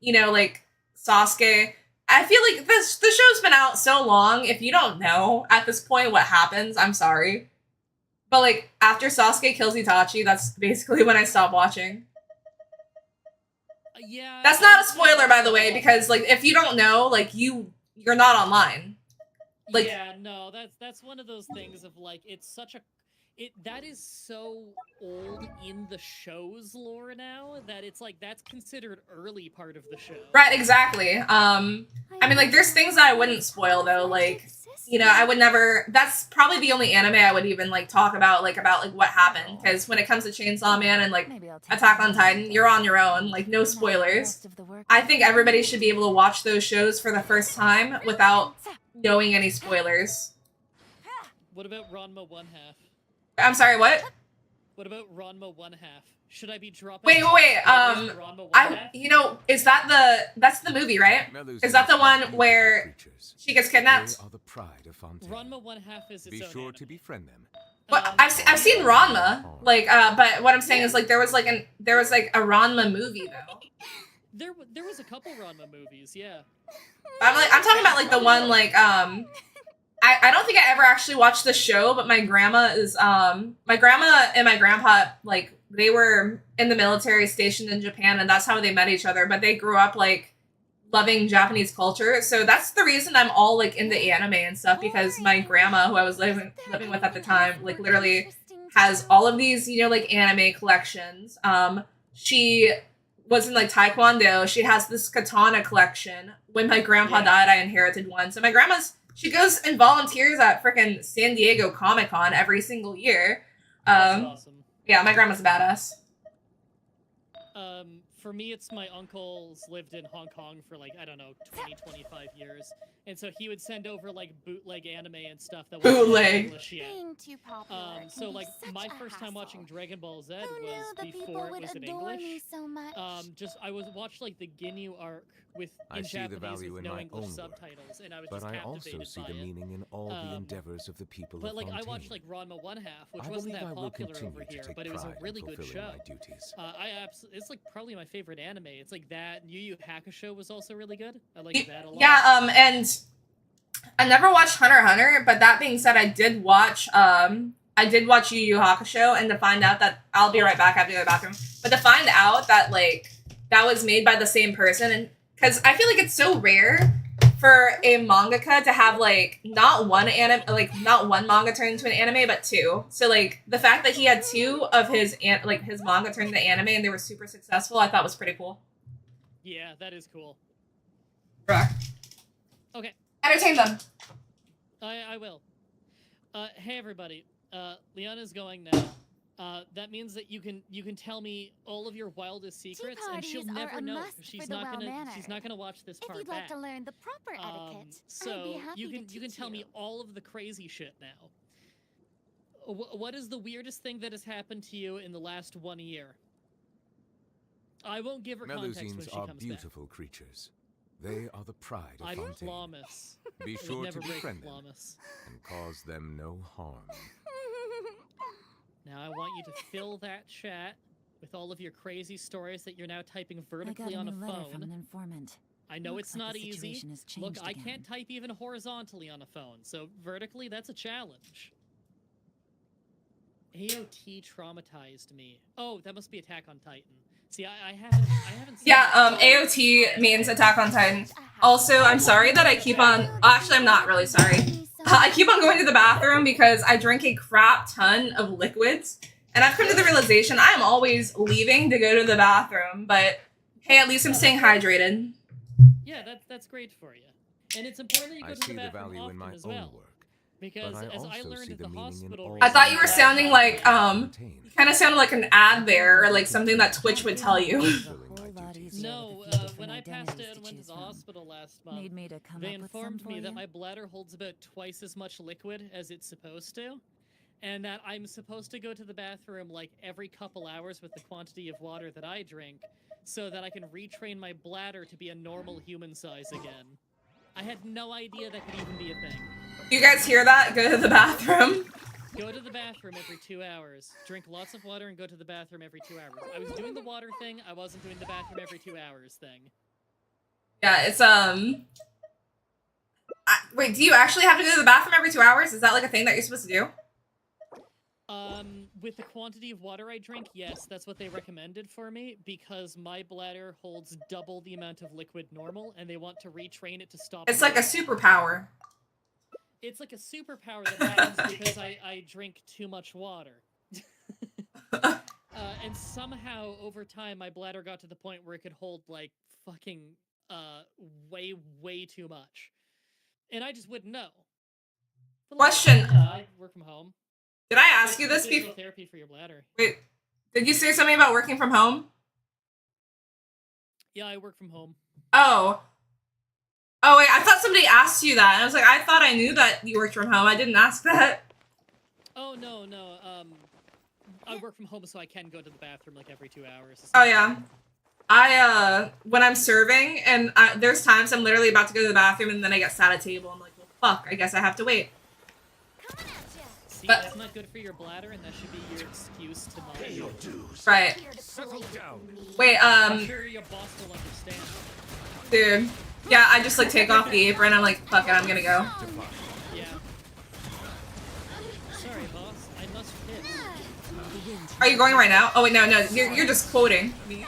you know, like, Sasuke, I feel like the show's been out so long, if you don't know at this point what happens, I'm sorry. But, like, after Sasuke kills Itachi, that's basically when I stopped watching. Yeah. That's not a spoiler, by the way, because, like, if you don't know, like, you're not online. Like- yeah, no, that's one of those things of like it's such a that is so old in the show's lore now that it's like that's considered early part of the show. Right, exactly. I mean, like, there's things that I wouldn't spoil, though, like, you know, I would never, that's probably the only anime I would even, like, talk about, like, what happened, because when it comes to Chainsaw Man and, like, Maybe I'll take Attack it on easy Titan, with you're it. on your own, like, no And the spoilers. rest of the work I think everybody should be able to watch those shows for the first time without knowing any spoilers. What about Ranma 1/2? I'm sorry, what? What about Ranma 1/2? Should I be dropping? Wait, Ranma 1/2? you know, that's the movie, right? Is that the one where she gets kidnapped? They are the pride of Fontaine. Ranma 1/2 is its Be own sure anime. to befriend them. But I've seen Ranma, like, but what I'm saying is, like, there was like a Ranma movie though. There was a couple Ranma movies, yeah. I'm talking about like the one like I don't think I ever actually watched the show, but my grandma and my grandpa, like, they were in the military stationed in Japan, and that's how they met each other, but they grew up like loving Japanese culture. So that's the reason I'm all like into anime and stuff, because my grandma, who I was living with at the time, like literally has all of these, you know, like anime collections. She was in like Taekwondo. She has this katana collection. When my grandpa died, I inherited one. So my she goes and volunteers at freaking San Diego Comic-Con every single year. That's awesome. Yeah, my grandma's a badass. For me, it's my uncle's lived in Hong Kong for like, I don't know, 20, 25 years. And so he would send over like bootleg anime and stuff that was Bootleg. English yet. Being too popular can So be like such my a first time watching hassle. Dragon Ball Z Who knew was the people before it would was in adore me English. so much? I watched like the Ginyu arc I in see the Japanese value with in no my English own work, subtitles, and I was but just I also captivated see by the it. meaning in all the endeavors of the people But of like I Fontaine. watched like Ranma 1/2, which I wasn't believe I that will popular continue over to here, take but it was a pride in really good fulfilling show. my duties. It's like probably my favorite anime. It's like that. Yu Yu Hakusho was also really good. I like that a lot. Yeah, and I never watched Hunter x Hunter, but that being said, I did watch Yu Yu Hakusho, and to find out that I'll be right back after the bathroom. But to find out that like that was made by the same person, and because I feel like it's so rare for a mangaka to have like not one manga turned into an anime, but two. So like the fact that he had two of his manga turned into anime and they were super successful, I thought was pretty cool. Yeah, that is cool. Bruh. Okay. Entertain them. I will. Hey everybody. Liana's going now. That means that you can tell me all of your wildest secrets, and she'll parties are never a know. must She's for the not gonna well-mannered. watch this If part you'd back. like to learn the proper etiquette, I'd So be happy you to can teach tell me you. all of the crazy shit now. What is the weirdest thing that has happened to you in the last 1 year? I won't give her context when Melusines she are comes beautiful creatures. They are the pride of back. I'm Fontaine. Lamas. Be I would sure never to break befriend them Lamas. and cause them no harm. Now I want you to fill that chat with all of your crazy stories that you're now typing I got vertically a on a new letter from an phone. informant. I know Looks it's like not the easy. situation has Look, changed I again. can't type even horizontally on a phone, so vertically, that's a challenge. AOT traumatized me. Oh, that must be Attack on Titan. See, I haven't seen Yeah, AOT means Attack on Titan. Also, I'm sorry that I keep on... Actually, I'm not really sorry. I keep on going to the bathroom because I drink a crap ton of liquids. And I've come to the realization I'm always leaving to go to the bathroom. But hey, at least I'm staying hydrated. Yeah, that's great for you. And it's important that you go I to see the the bathroom value in often my as own well. work. Because But I as I also learned see at the the meaning in hospital... all I thought you were recently- sounding like, Fontaine. kind of sounded like an ad there, or like something that Twitch would tell you. It's a whole lot easier No, with a few different when I passed identities out and to went to choose the from. hospital last month, Need me to come they up with some informed for me you? that my bladder holds about twice as much liquid as it's supposed to, and that I'm supposed to go to the bathroom like every couple hours with the quantity of water that I drink, so that I can retrain my bladder to be a normal human size again. I had no idea that could even be a thing. You guys hear that? Go to the bathroom. Go to the bathroom every 2 hours. Drink lots of water and go to the bathroom every 2 hours. I was doing the water thing. I wasn't doing the bathroom every 2 hours thing. Yeah, it's wait, do you actually have to go to the bathroom every 2 hours? Is that like a thing that you're supposed to do? With the quantity of water I drink, yes, that's what they recommended for me, because my bladder holds double the amount of liquid normal, and they want to retrain it to stop. It's like a superpower. It's like a superpower that happens because I drink too much water. And somehow, over time, my bladder got to the point where it could hold, like, fucking, way too much. And I just wouldn't know. Question. I work from home. Did I ask you this before? Therapy for your bladder. Wait, did you say something about working from home? Yeah, I work from home. Oh. Oh, wait, I thought somebody asked you that. I was like, I thought I knew that you worked from home. I didn't ask that. Oh, no. I work from home, so I can go to the bathroom, like, every 2 hours. Oh, yeah. When I'm serving, and there's times I'm literally about to go to the bathroom, and then I get sat at a table. I'm like, well, fuck, I guess I have to wait. See, But that's not good for your bladder, and that should be your excuse to not do it. right. Wait, I'm sure your boss will understand. dude. Yeah, I just, like, take off the apron, I'm like, fuck it, I'm gonna go. Yeah. Sorry, boss. I must piss. Are you going right now? Oh, wait, no, you're just quoting me.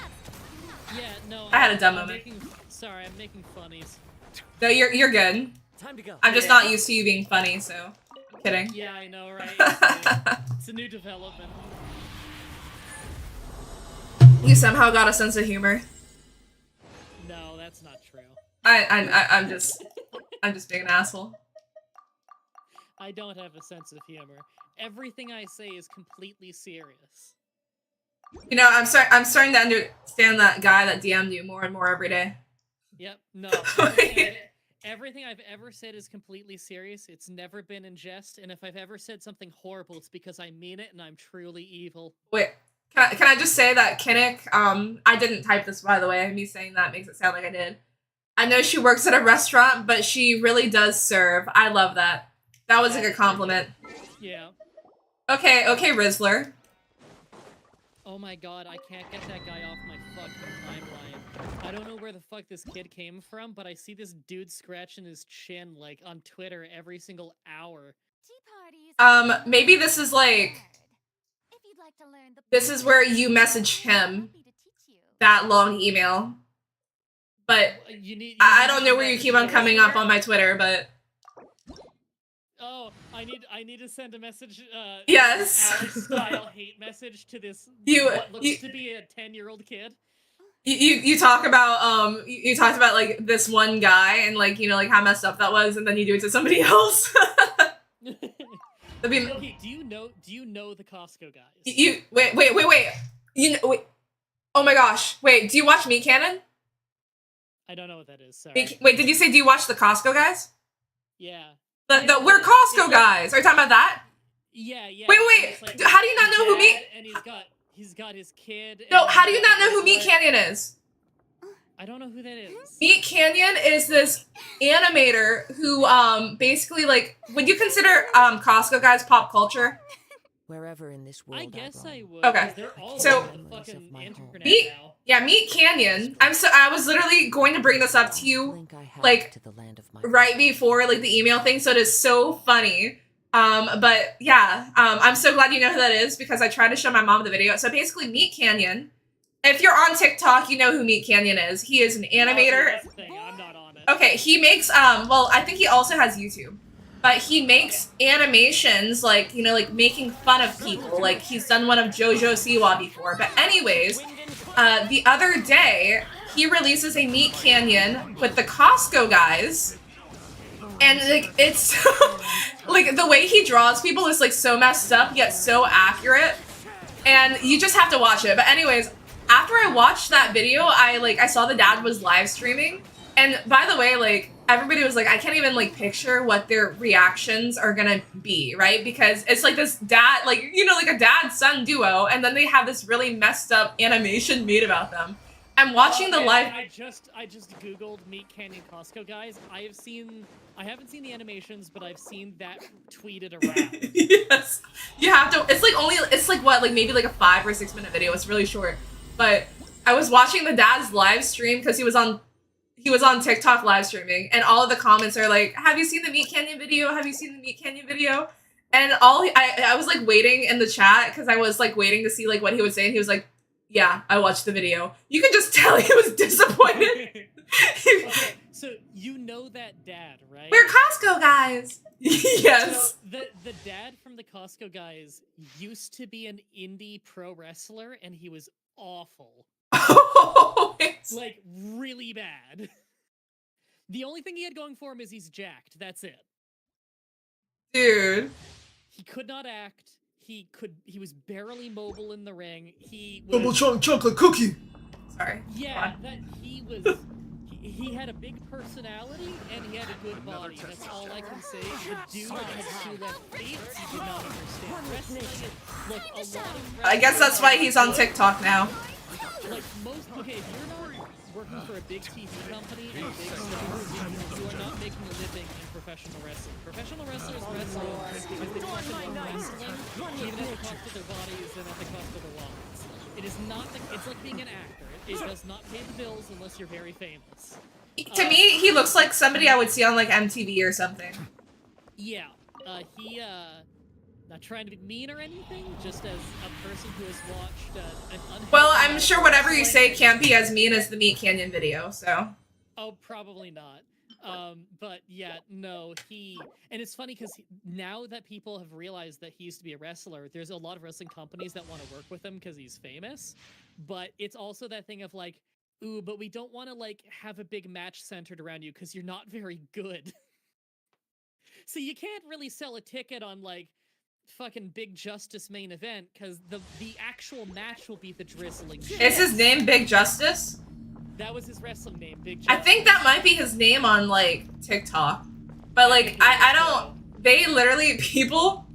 Yeah, no. I had a dumb moment. Sorry, I'm making funnies. No, you're good. Time to go. I'm just not used to you being funny, so I'm kidding. Yeah, I know, right? It's a new development. You somehow got a sense of humor. No, that's not true. I'm just being an asshole. I don't have a sense of humor. Everything I say is completely serious. You know, I'm starting to understand that guy that DM'd you more and more every day. Yep, no. Everything I've ever said is completely serious. It's never been in jest, and if I've ever said something horrible, it's because I mean it and I'm truly evil. Wait, can I just say that Kinnick, I didn't type this, by the way. Me saying that makes it sound like I did. I know she works at a restaurant, but she really does serve. I love that. That was like a compliment. Yeah. Okay, Rizzler. Oh my god, I can't get that guy off my fucking timeline. I don't know where the fuck this kid came from, but I see this dude scratching his chin, like, on Twitter every single hour. Maybe this is like... This is where you message him that long email. But I don't know where you keep on coming up on my Twitter, but... Oh, I need to send a message, yes. style hate message to this what looks to be a 10-year-old kid. You talk about, you talked about, like, this one guy and, like, you know, like, how messed up that was, and then you do it to somebody else. Okay, do you know the Costco guys? Wait. You know, wait. Oh my gosh. Wait, do you watch Meat Cannon? I don't know what that is, sorry. Wait, did you say do you watch the Costco guys? Yeah. We're Costco guys. Are you talking about that? Yeah. Wait. Like, how do you not know who Meat? And he's got his kid. No, how do you not know who Meat Canyon is? I don't know who that is. Meat Canyon is this animator who basically, like, would you consider Costco guys pop culture? Wherever in this world I guess I would. Okay. They're all So over the fucking internet now. Meat Canyon. I was literally going to bring this up to you, like, right before, like, the email thing, so it is so funny. But yeah, I'm so glad you know who that is because I tried to show my mom the video. So basically, Meat Canyon. If you're on TikTok, you know who Meat Canyon is. He is an animator. That's the thing. I'm not on it. Okay, he makes well, I think he also has YouTube. But he makes animations, like, you know, like, making fun of people. Like, he's done one of JoJo Siwa before. But anyways, the other day, he releases a Meat Canyon with the Costco guys. And, like, it's... like, the way he draws people is, like, so messed up, yet so accurate. And you just have to watch it. But anyways, after I watched that video, I saw the dad was live streaming. And by the way, like, everybody was like, I can't even, like, picture what their reactions are gonna be, right? Because it's like this dad, like, you know, like a dad-son duo, and then they have this really messed up animation made about them. I'm watching the live. I just googled Meat Canyon Costco guys. I haven't seen the animations, but I've seen that tweeted around. Yes, you have to. It's like what, like maybe like a 5 or 6 minute video. It's really short. But I was watching the dad's live stream because he was on TikTok live streaming, and all of the comments are like, "Have you seen the Meat Canyon video? Have you seen the Meat Canyon video?" And I was like waiting in the chat because I was like waiting to see like what he would say, and he was like, "Yeah, I watched the video." You can just tell he was disappointed. Okay, so you know that dad, right? We're Costco guys. Yes. So the dad from the Costco guys used to be an indie pro wrestler, and he was awful. Like really bad. The only thing he had going for him is he's jacked. That's it. Dude. He could not act. He was barely mobile in the ring. He was, Double chunk chocolate cookie. Sorry. Yeah, that he was. He had a big personality and he had a good body. That's all I can say. The dude had 2 left feet. He did not understand wrestling. Look, a lot of I guess that's why he's on TikTok now. Like if you're not working for a big TV company and big stars, you are not making a living in professional wrestling. Professional wrestlers wrestle because they fucking love wrestling, even at the cost of their bodies and at the cost of their lives. It is not. It's like being an actor. It does not pay the bills unless you're very famous. To me, he looks like somebody I would see on like MTV or something. Yeah, not trying to be mean or anything, just as a person who has watched an unhealthy... Well, I'm sure whatever you say can't be as mean as the Meat Canyon video, so... Oh, probably not. But yeah, no, and it's funny because now that people have realized that he used to be a wrestler, there's a lot of wrestling companies that want to work with him because he's famous, but it's also that thing of like, ooh, but we don't want to like have a big match centered around you because you're not very good. So you can't really sell a ticket on like fucking Big Justice main event because the actual match will be the drizzling shit. Is his name Big Justice? That was his wrestling name, Big Justice. I think that might be his name on like TikTok. But like I don't, they literally, people,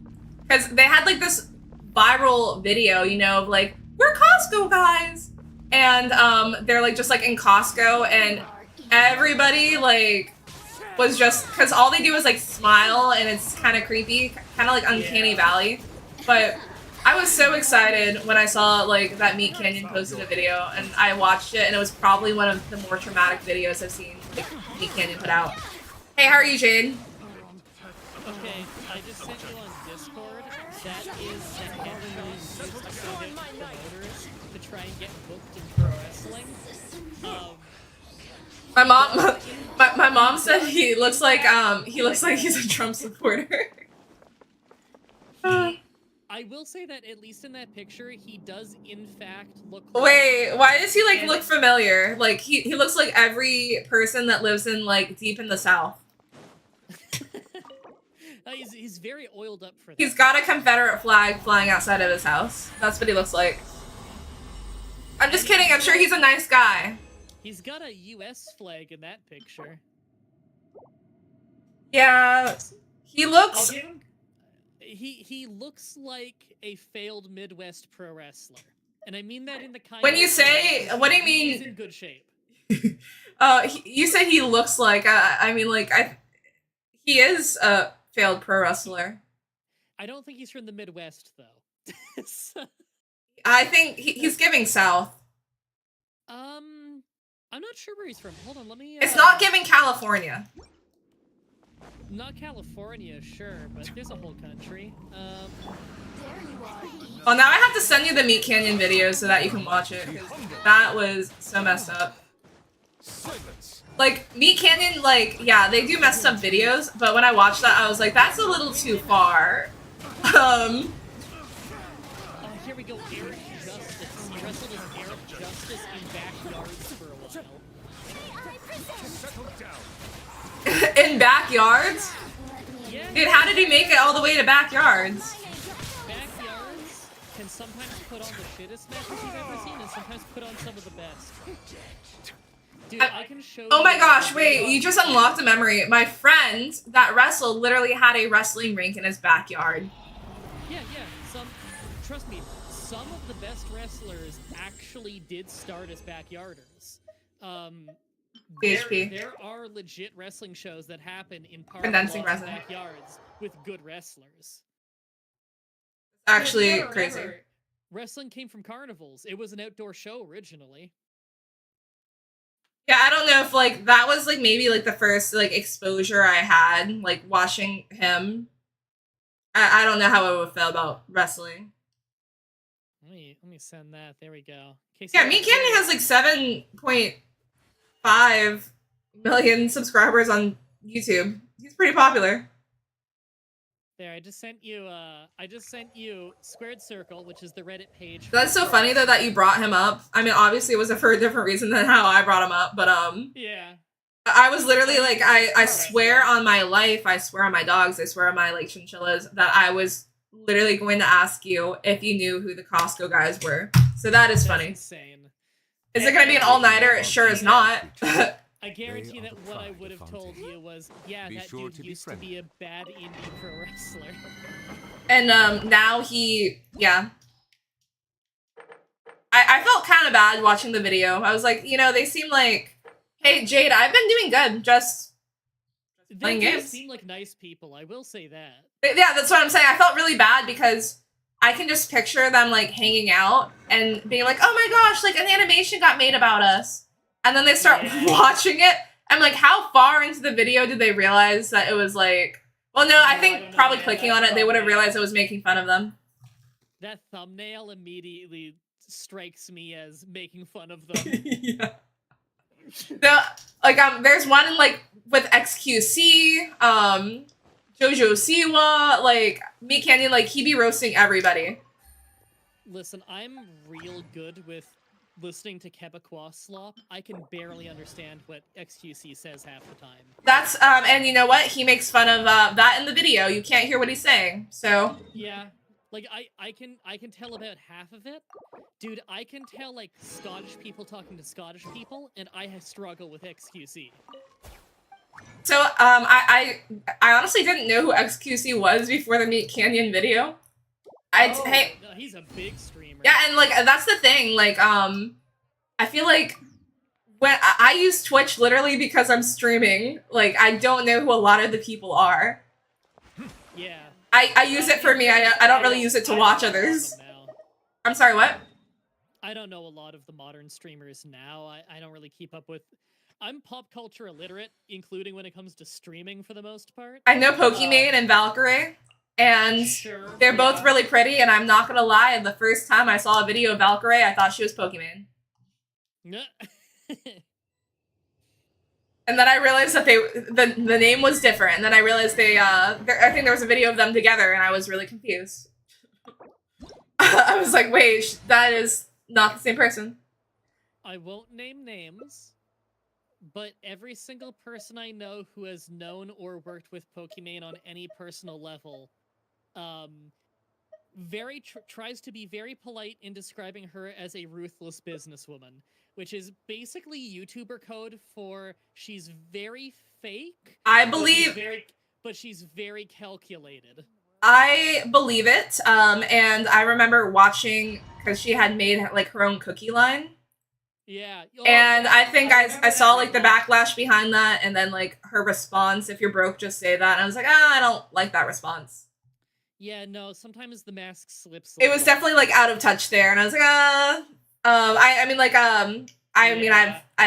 because they had like this viral video, you know, of like, we're Costco guys. And they're like just like in Costco, and everybody like was just, because all they do is like smile, and it's kind of creepy, kind of like Uncanny Valley. But I was so excited when I saw like that Meat Canyon posted a video, and I watched it, and it was probably one of the more traumatic videos I've seen like, Meat Canyon put out. Hey, how are you, Jade? Okay, I just sent you on Discord. That is the handle used to target promoters to try and get booked in pro wrestling. My mom said he looks like he's a Trump supporter. I will say that at least in that picture, he does in fact look. Wait, why does he like look familiar? Like he looks like every person that lives in like deep in the South. He's very oiled up for that. He's got a Confederate flag flying outside of his house. That's what he looks like. I'm just kidding. I'm sure he's a nice guy. He's got a U.S. flag in that picture. Yeah, he looks. He looks like a failed Midwest pro wrestler, and I mean that in the kind. When you say, what do you mean? He's in good shape. You say he looks like. I mean, like he is a failed pro wrestler. I don't think he's from the Midwest though. So, I think he's giving South. I'm not sure where he's from. Hold on, let me. It's not giving California. Not California, sure, but there's a whole country. Well, now I have to send you the Meat Canyon video so that you can watch it. 'Cause that was so messed up. Like, Meat Canyon, like, yeah, they do messed up videos, but when I watched that, I was like, that's a little too far. Oh, here we go, Eric Justice. He wrestled as Eric Justice in Backyards for a while. In Backyards? Yeah. Dude, how did he make it all the way to Backyards? Backyards can sometimes put on the shittest matches you've ever seen, and sometimes put on some of the best. Dude, I can show Oh my you gosh, wait, you just unlocked a memory. My friend that wrestled literally had a wrestling rink in his backyard. Yeah, trust me, some of the best wrestlers actually did start as backyarders. PHP. There are legit wrestling shows that happen in Condensing parking lots, resin. backyards with good wrestlers. Actually You gotta crazy. remember, wrestling came from carnivals. It was an outdoor show originally. Yeah, I don't know if like that was like maybe like the first like exposure I had like watching him. I don't know how I would feel about wrestling. Let me send that. There we go. Casey, Yeah, Meat Canyon has like 7.5 million subscribers on YouTube. He's pretty popular. There, I just sent you Squared Circle, which is the Reddit page. That's so funny though that you brought him up. I mean, obviously it was for a different reason than how I brought him up, but Yeah. I was literally like, I swear on my life, I swear on my dogs, I swear on my like chinchillas that I was literally going to ask you if you knew who the Costco guys were. So that is funny. Insane. Is it going to be an all-nighter? It sure is not. I guarantee that what I would have told you was, yeah, Be that sure dude to be used to be a bad indie pro wrestler. And now he, yeah. I felt kind of bad watching the video. I was like, you know, they seem like, hey, Jade, I've been doing good, just playing They games. seem like nice people, I will say that. Yeah, that's what I'm saying. I felt really bad because I can just picture them like hanging out and being like, oh my gosh, like an animation got made about us. And then they start watching it. I'm like, how far into the video did they realize that it was like, well, no, I think probably clicking on it, they would have realized it was making fun of them. That thumbnail immediately strikes me as making fun of them. Yeah. No, like there's one in like with XQC, Jojo Siwa, like Meat Canyon, like he be roasting everybody. Listen, I'm real good with listening to Quebecois slop. I can barely understand what XQC says half the time. That's and you know what? He makes fun of that in the video. You can't hear what he's saying. So Yeah, like I can tell about half of it. Dude, I can tell like Scottish people talking to Scottish people, and I struggle with XQC. So I honestly didn't know who XQC was before the Meat Canyon video. Hey, No, he's a big streamer. yeah, and like that's the thing. Like I feel like when I use Twitch literally because I'm streaming. Like I don't know who a lot of the people are. Yeah. I use it for me. I don't really use it to watch others. I'm sorry, what? I don't know a lot of the modern streamers now. I don't really keep up with... I'm pop culture illiterate, including when it comes to streaming for the most part. I know Pokimane and Valkyrie, and they're both really pretty, and I'm not gonna lie, the first time I saw a video of Valkyrie, I thought she was Pokimane. And then I realized that the name was different, and then I realized I think there was a video of them together, and I was really confused. I was like, wait, that is not the same person. I won't name names, but every single person I know who has known or worked with Pokimane on any personal level, tries to be very polite in describing her as a ruthless businesswoman, which is basically YouTuber code for she's very fake. I believe, but she's very calculated. I believe it. And I remember watching because she had made like her own cookie line. Yeah. And I think I saw like the backlash behind that, and then like her response, if you're broke, just say that. And I was like, I don't like that response. Yeah, no, sometimes the mask slips. It was definitely like out of touch there, and I was like, I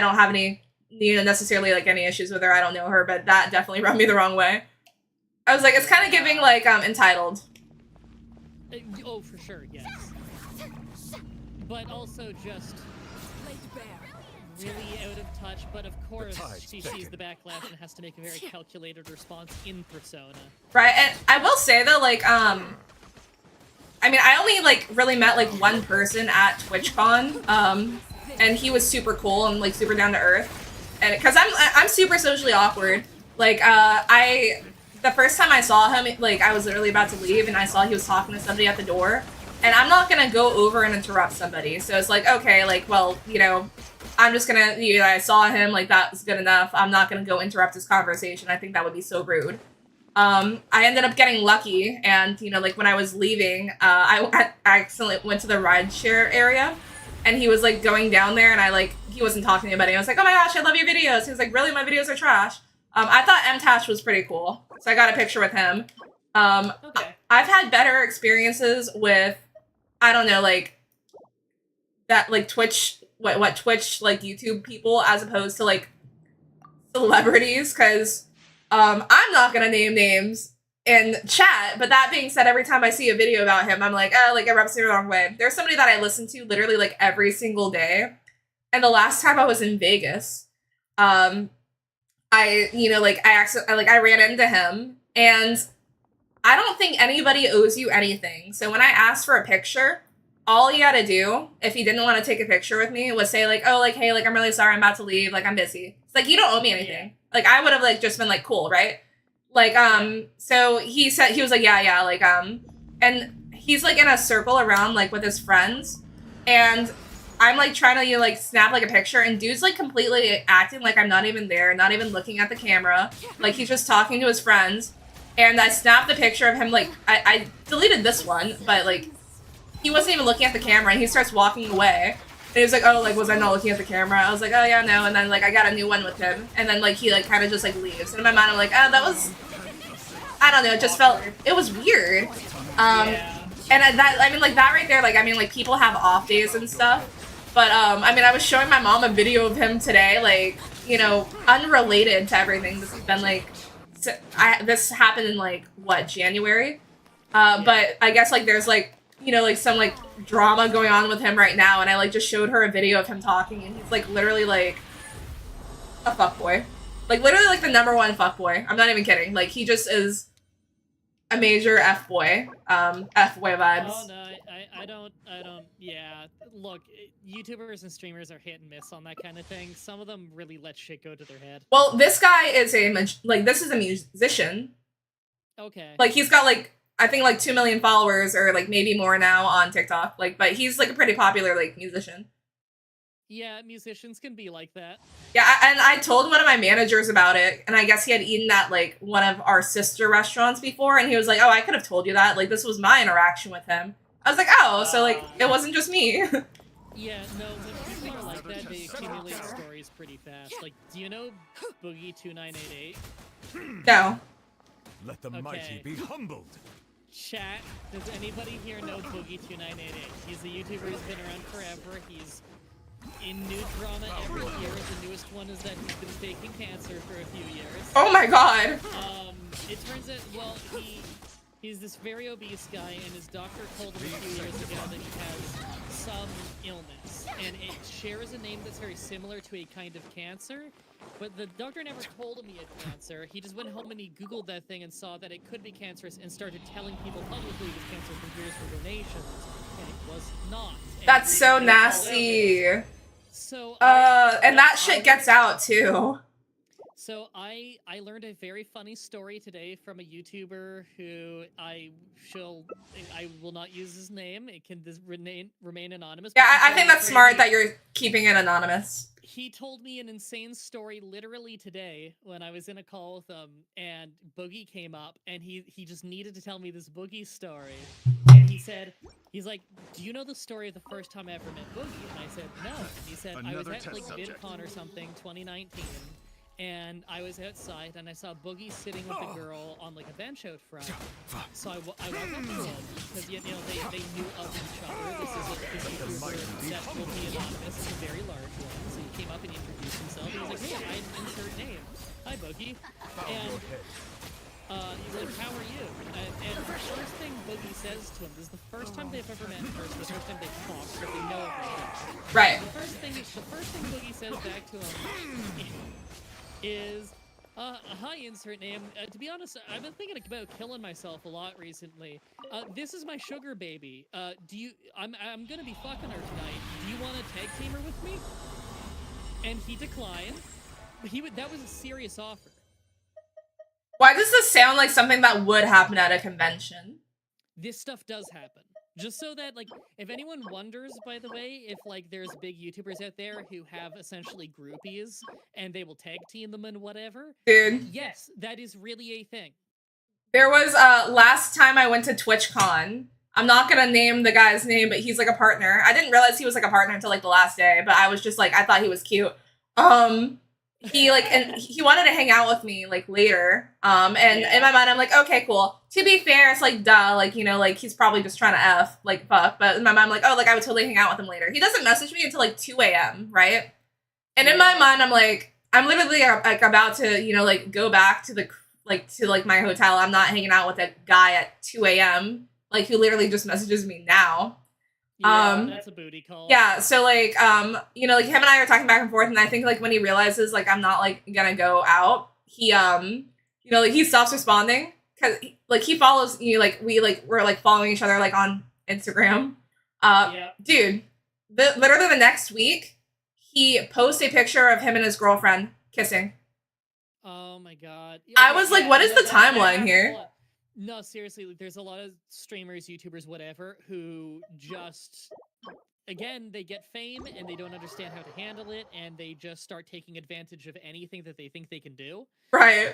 don't have any, necessarily like any issues with her. I don't know her, but that definitely rubbed me the wrong way. I was like, it's kind of giving like entitled. Oh, for sure, yes. But also just really out of touch, but of course she sees the backlash and has to make a very calculated response in persona. Right, and I will say though, like, I mean, I only like really met like one person at TwitchCon, and he was super cool and like super down to earth, and because I'm super socially awkward. Like, the first time I saw him, like I was literally about to leave, and I saw he was talking to somebody at the door, and I'm not gonna go over and interrupt somebody. So it's like, okay, like, well, you know, I'm just gonna, I saw him, like, that was good enough. I'm not gonna go interrupt his conversation. I think that would be so rude. I ended up getting lucky, and you know, like when I was leaving, I accidentally went to the rideshare area, and he was like going down there, and he wasn't talking to anybody. I was like, oh my gosh, I love your videos. He was like, really, my videos are trash. I thought MTash was pretty cool, so I got a picture with him. Okay. I've had better experiences with, I don't know, like that, like Twitch, what Twitch, like YouTube people, as opposed to like celebrities, because I'm not gonna name names in chat, but that being said, every time I see a video about him, I'm like, like it rubs me the wrong way. There's somebody that I listen to literally like every single day, and the last time I was in Vegas, I ran into him, and I don't think anybody owes you anything. So when I asked for a picture, all he had to do, if he didn't want to take a picture with me, was say like, oh, like, hey, like, I'm really sorry, I'm about to leave, like, I'm busy. It's like, you don't owe me anything. Like, I would have like just been like, cool, right? Like, so he said, he was like, yeah, like, and he's like in a circle around like with his friends, and I'm like trying to like snap like a picture, and dude's like completely acting like I'm not even there, not even looking at the camera, like he's just talking to his friends. And I snapped the picture of him, like, I deleted this one, but like he wasn't even looking at the camera, and he starts walking away. And he was like, oh, like, was I not looking at the camera? I was like, oh yeah, no. And then like I got a new one with him, and then like he like kind of just like leaves. And in my mind I'm like, oh, that was, I don't know, it just felt, it was weird. And I mean like that right there, like, I mean like people have off days and stuff, but I mean I was showing my mom a video of him today, like, you know, unrelated to everything. This has been like, this happened in like what, January, but I guess like there's like, you know, like some like drama going on with him right now, and I like just showed her a video of him talking, and he's like literally like a fuckboy, like literally like the #1 fuckboy. I'm not even kidding. Like he just is a major F-boy, F-boy vibes. Oh no, I don't. Yeah, look, YouTubers and streamers are hit and miss on that kind of thing. Some of them really let shit go to their head. Well, this guy is this is a musician. Okay. Like he's got like, I think like 2 million followers, or like maybe more now on TikTok. Like, but he's like a pretty popular like musician. Yeah, musicians can be like that. Yeah, and I told one of my managers about it, and I guess he had eaten at like one of our sister restaurants before, and he was like, oh, I could have told you that. Like, this was my interaction with him. I was like, oh, so like it wasn't just me. Yeah, no, when people are like that, they accumulate stories pretty fast. Like, do you know Boogie2988? No. Let the mighty be humbled. Chat, does anybody here know Boogie2988? He's a YouTuber who's been around forever. He's in new drama every year. The newest one is that he's been faking cancer for a few years. Oh my god. It turns out, well, he's this very obese guy, and his doctor told him a few years ago that he has some illness, and it shares a name that's very similar to a kind of cancer, but the doctor never told him he had cancer. He just went home and he Googled that thing and saw that it could be cancerous and started telling people publicly it was cancerous from years for donations, and it was not. And that's so nasty. So, and that shit gets out too. So I learned a very funny story today from a YouTuber who I will not use his name. It can remain anonymous. Yeah, I think that's smart that you're keeping it anonymous. He told me an insane story literally today when I was in a call with him, and Boogie came up, and he just needed to tell me this Boogie story. And he's like, do you know the story of the first time I ever met Boogie? And I said, no. And he said, I was at like VidCon or something, 2019. And I was outside, and I saw Boogie sitting with a girl on like a bench out front. So I walked up to him, because you know they knew of each other. This is a YouTuber that will be anonymous. It's a very large one. So he came up and introduced himself. He was like, hey, I insert name. Hi, Boogie. And he was like, how are you? And the first thing Boogie says to him, this is the first time they've ever met in person, the first time they've talked, but they know of each other. Right. The first thing Boogie says back to him is, hi, insert name. To be honest, I've been thinking about killing myself a lot recently. This is my sugar baby. I'm gonna be fucking her tonight. Do you want to tag team her with me? And he declined. That was a serious offer. Why does this sound like something that would happen at a convention? This stuff does happen. Just so that, like, if anyone wonders, by the way, if, like, there's big YouTubers out there who have essentially groupies and they will tag team them and whatever. Dude. Yes, that is really a thing. There was last time I went to TwitchCon. I'm not gonna name the guy's name, but he's like a partner. I didn't realize he was like a partner until like the last day, but I was just like, I thought he was cute. He like, and he wanted to hang out with me like later. And in my mind, I'm like, okay, cool. To be fair, it's like, duh, like, you know, like he's probably just trying to F, like, fuck. But in my mind, I'm like, oh, like I would totally hang out with him later. He doesn't message me until like 2 a.m., right? And in my mind, I'm like, I'm literally like about to, you know, like go back to the, like, to like my hotel. I'm not hanging out with a guy at 2 a.m., like who literally just messages me now. Yeah, that's a booty call. Yeah, so like, you know, like him and I are talking back and forth, and I think like when he realizes like I'm not like gonna go out, he you know, like he stops responding because like he follows you, like we're like following each other like on Instagram. Dude, literally the next week, he posts a picture of him and his girlfriend kissing. Oh my god! I was like, what is the timeline here? No, seriously, there's a lot of streamers, YouTubers, whatever, who just, again, they get fame and they don't understand how to handle it, and they just start taking advantage of anything that they think they can do. Right.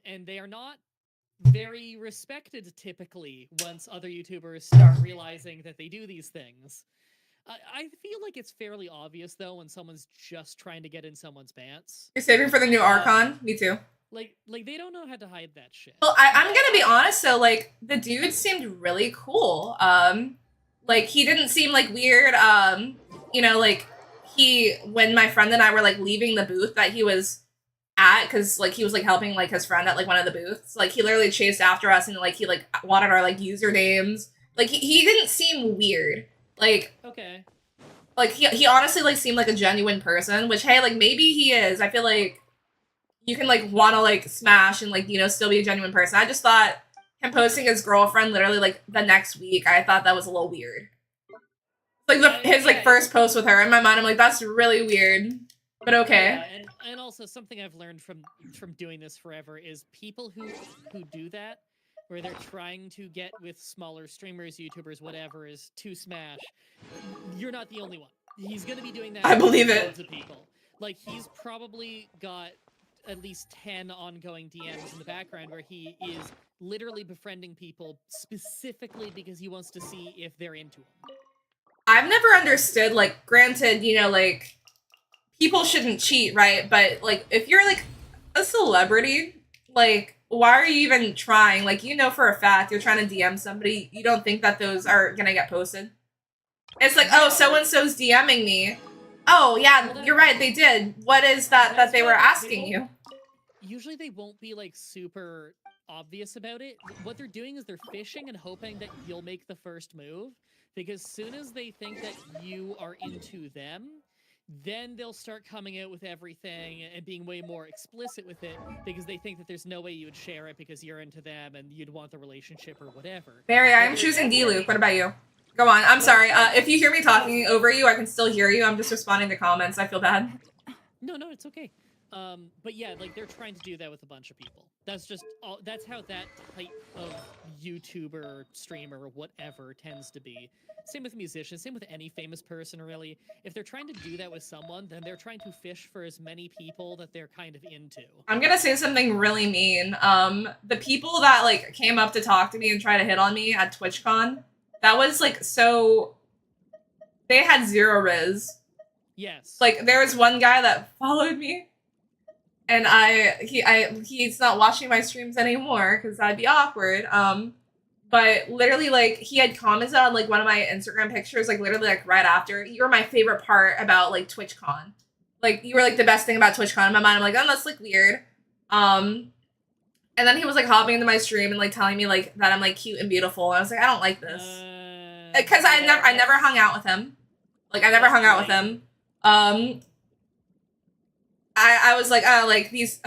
And they are not very respected typically once other YouTubers start realizing that they do these things. I feel like it's fairly obvious though when someone's just trying to get in someone's pants. You're saving for the new Archon? Me too. Like they don't know how to hide that shit. Well, I'm gonna be honest though, like the dude seemed really cool. Like he didn't seem like weird. You know, like when my friend and I were like leaving the booth that he was at, because like he was like helping like his friend at like one of the booths, like he literally chased after us and like he like wanted our like usernames. Like he didn't seem weird. Like okay. Like he honestly like seemed like a genuine person, which hey, like maybe he is. I feel like you can like want to like smash and like, you know, still be a genuine person. I just thought him posting his girlfriend literally like the next week, I thought that was a little weird. Like his like first post with her, in my mind I'm like, that's really weird, but okay. Yeah, and also something I've learned from doing this forever is people who do that, where they're trying to get with smaller streamers, YouTubers, whatever, is to smash. You're not the only one. He's gonna be doing that. I believe with it. Loads of people. Like he's probably got at least 10 ongoing DMs in the background where he is literally befriending people specifically because he wants to see if they're into him. I've never understood, like, granted, you know, like, people shouldn't cheat, right? But, like, if you're, like, a celebrity, like, why are you even trying? Like, you know for a fact you're trying to DM somebody, you don't think that those are gonna get posted? It's like, oh, so-and-so's DMing me. Oh, yeah, you're right, they did. What is that they were asking you? Usually they won't be, like, super obvious about it. What they're doing is they're fishing and hoping that you'll make the first move. Because soon as they think that you are into them, then they'll start coming out with everything and being way more explicit with it because they think that there's no way you would share it because you're into them and you'd want the relationship or whatever. Barry, I'm choosing D-Luke. What about you? Go on. I'm sorry. If you hear me talking over you, I can still hear you. I'm just responding to comments. I feel bad. No, it's okay. But yeah, like they're trying to do that with a bunch of people. That's just all. That's how that type of YouTuber, streamer, or whatever tends to be. Same with musicians. Same with any famous person, really. If they're trying to do that with someone, then they're trying to fish for as many people that they're kind of into. I'm gonna say something really mean. The people that like came up to talk to me and try to hit on me at TwitchCon, that was like so. They had zero riz. Yes. Like there was one guy that followed me. And he's not watching my streams anymore because that'd be awkward. But literally, like, he had commented on, like, one of my Instagram pictures, like, literally, like, right after. You were my favorite part about, like, TwitchCon. Like, you were, like, the best thing about TwitchCon. In my mind, I'm like, oh, that's, like, weird. And then he was, like, hopping into my stream and, like, telling me, like, that I'm, like, cute and beautiful. And I was like, I don't like this. Because I never hung out with him. Like, I never hung out with him. I was like, oh, like, these,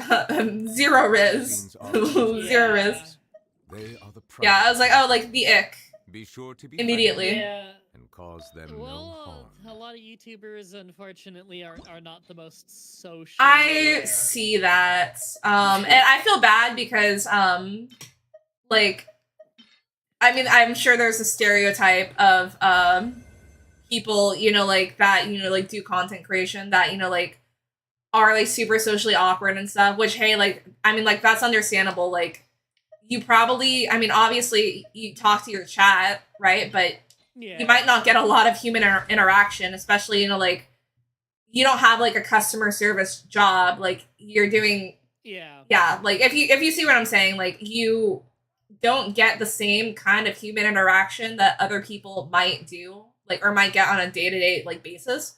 zero riz. Zero riz. They are the yeah, I was like, oh, like, the ick. Be sure to be immediately. Yeah. And cause them no harm. A lot of YouTubers, unfortunately, are not the most social. I see that. And I feel bad because, like, I mean, I'm sure there's a stereotype of, people, you know, like, that, you know, like, do content creation that, you know, like, are, like, super socially awkward and stuff, which, hey, like, I mean, like, that's understandable, like, you probably, I mean, obviously you talk to your chat, right? But Yeah. you might not get a lot of human interaction, especially, you know, like, you don't have like a customer service job, like you're doing. Yeah, like if you see what I'm saying, like you don't get the same kind of human interaction that other people might do, like, or might get on a day-to-day like basis.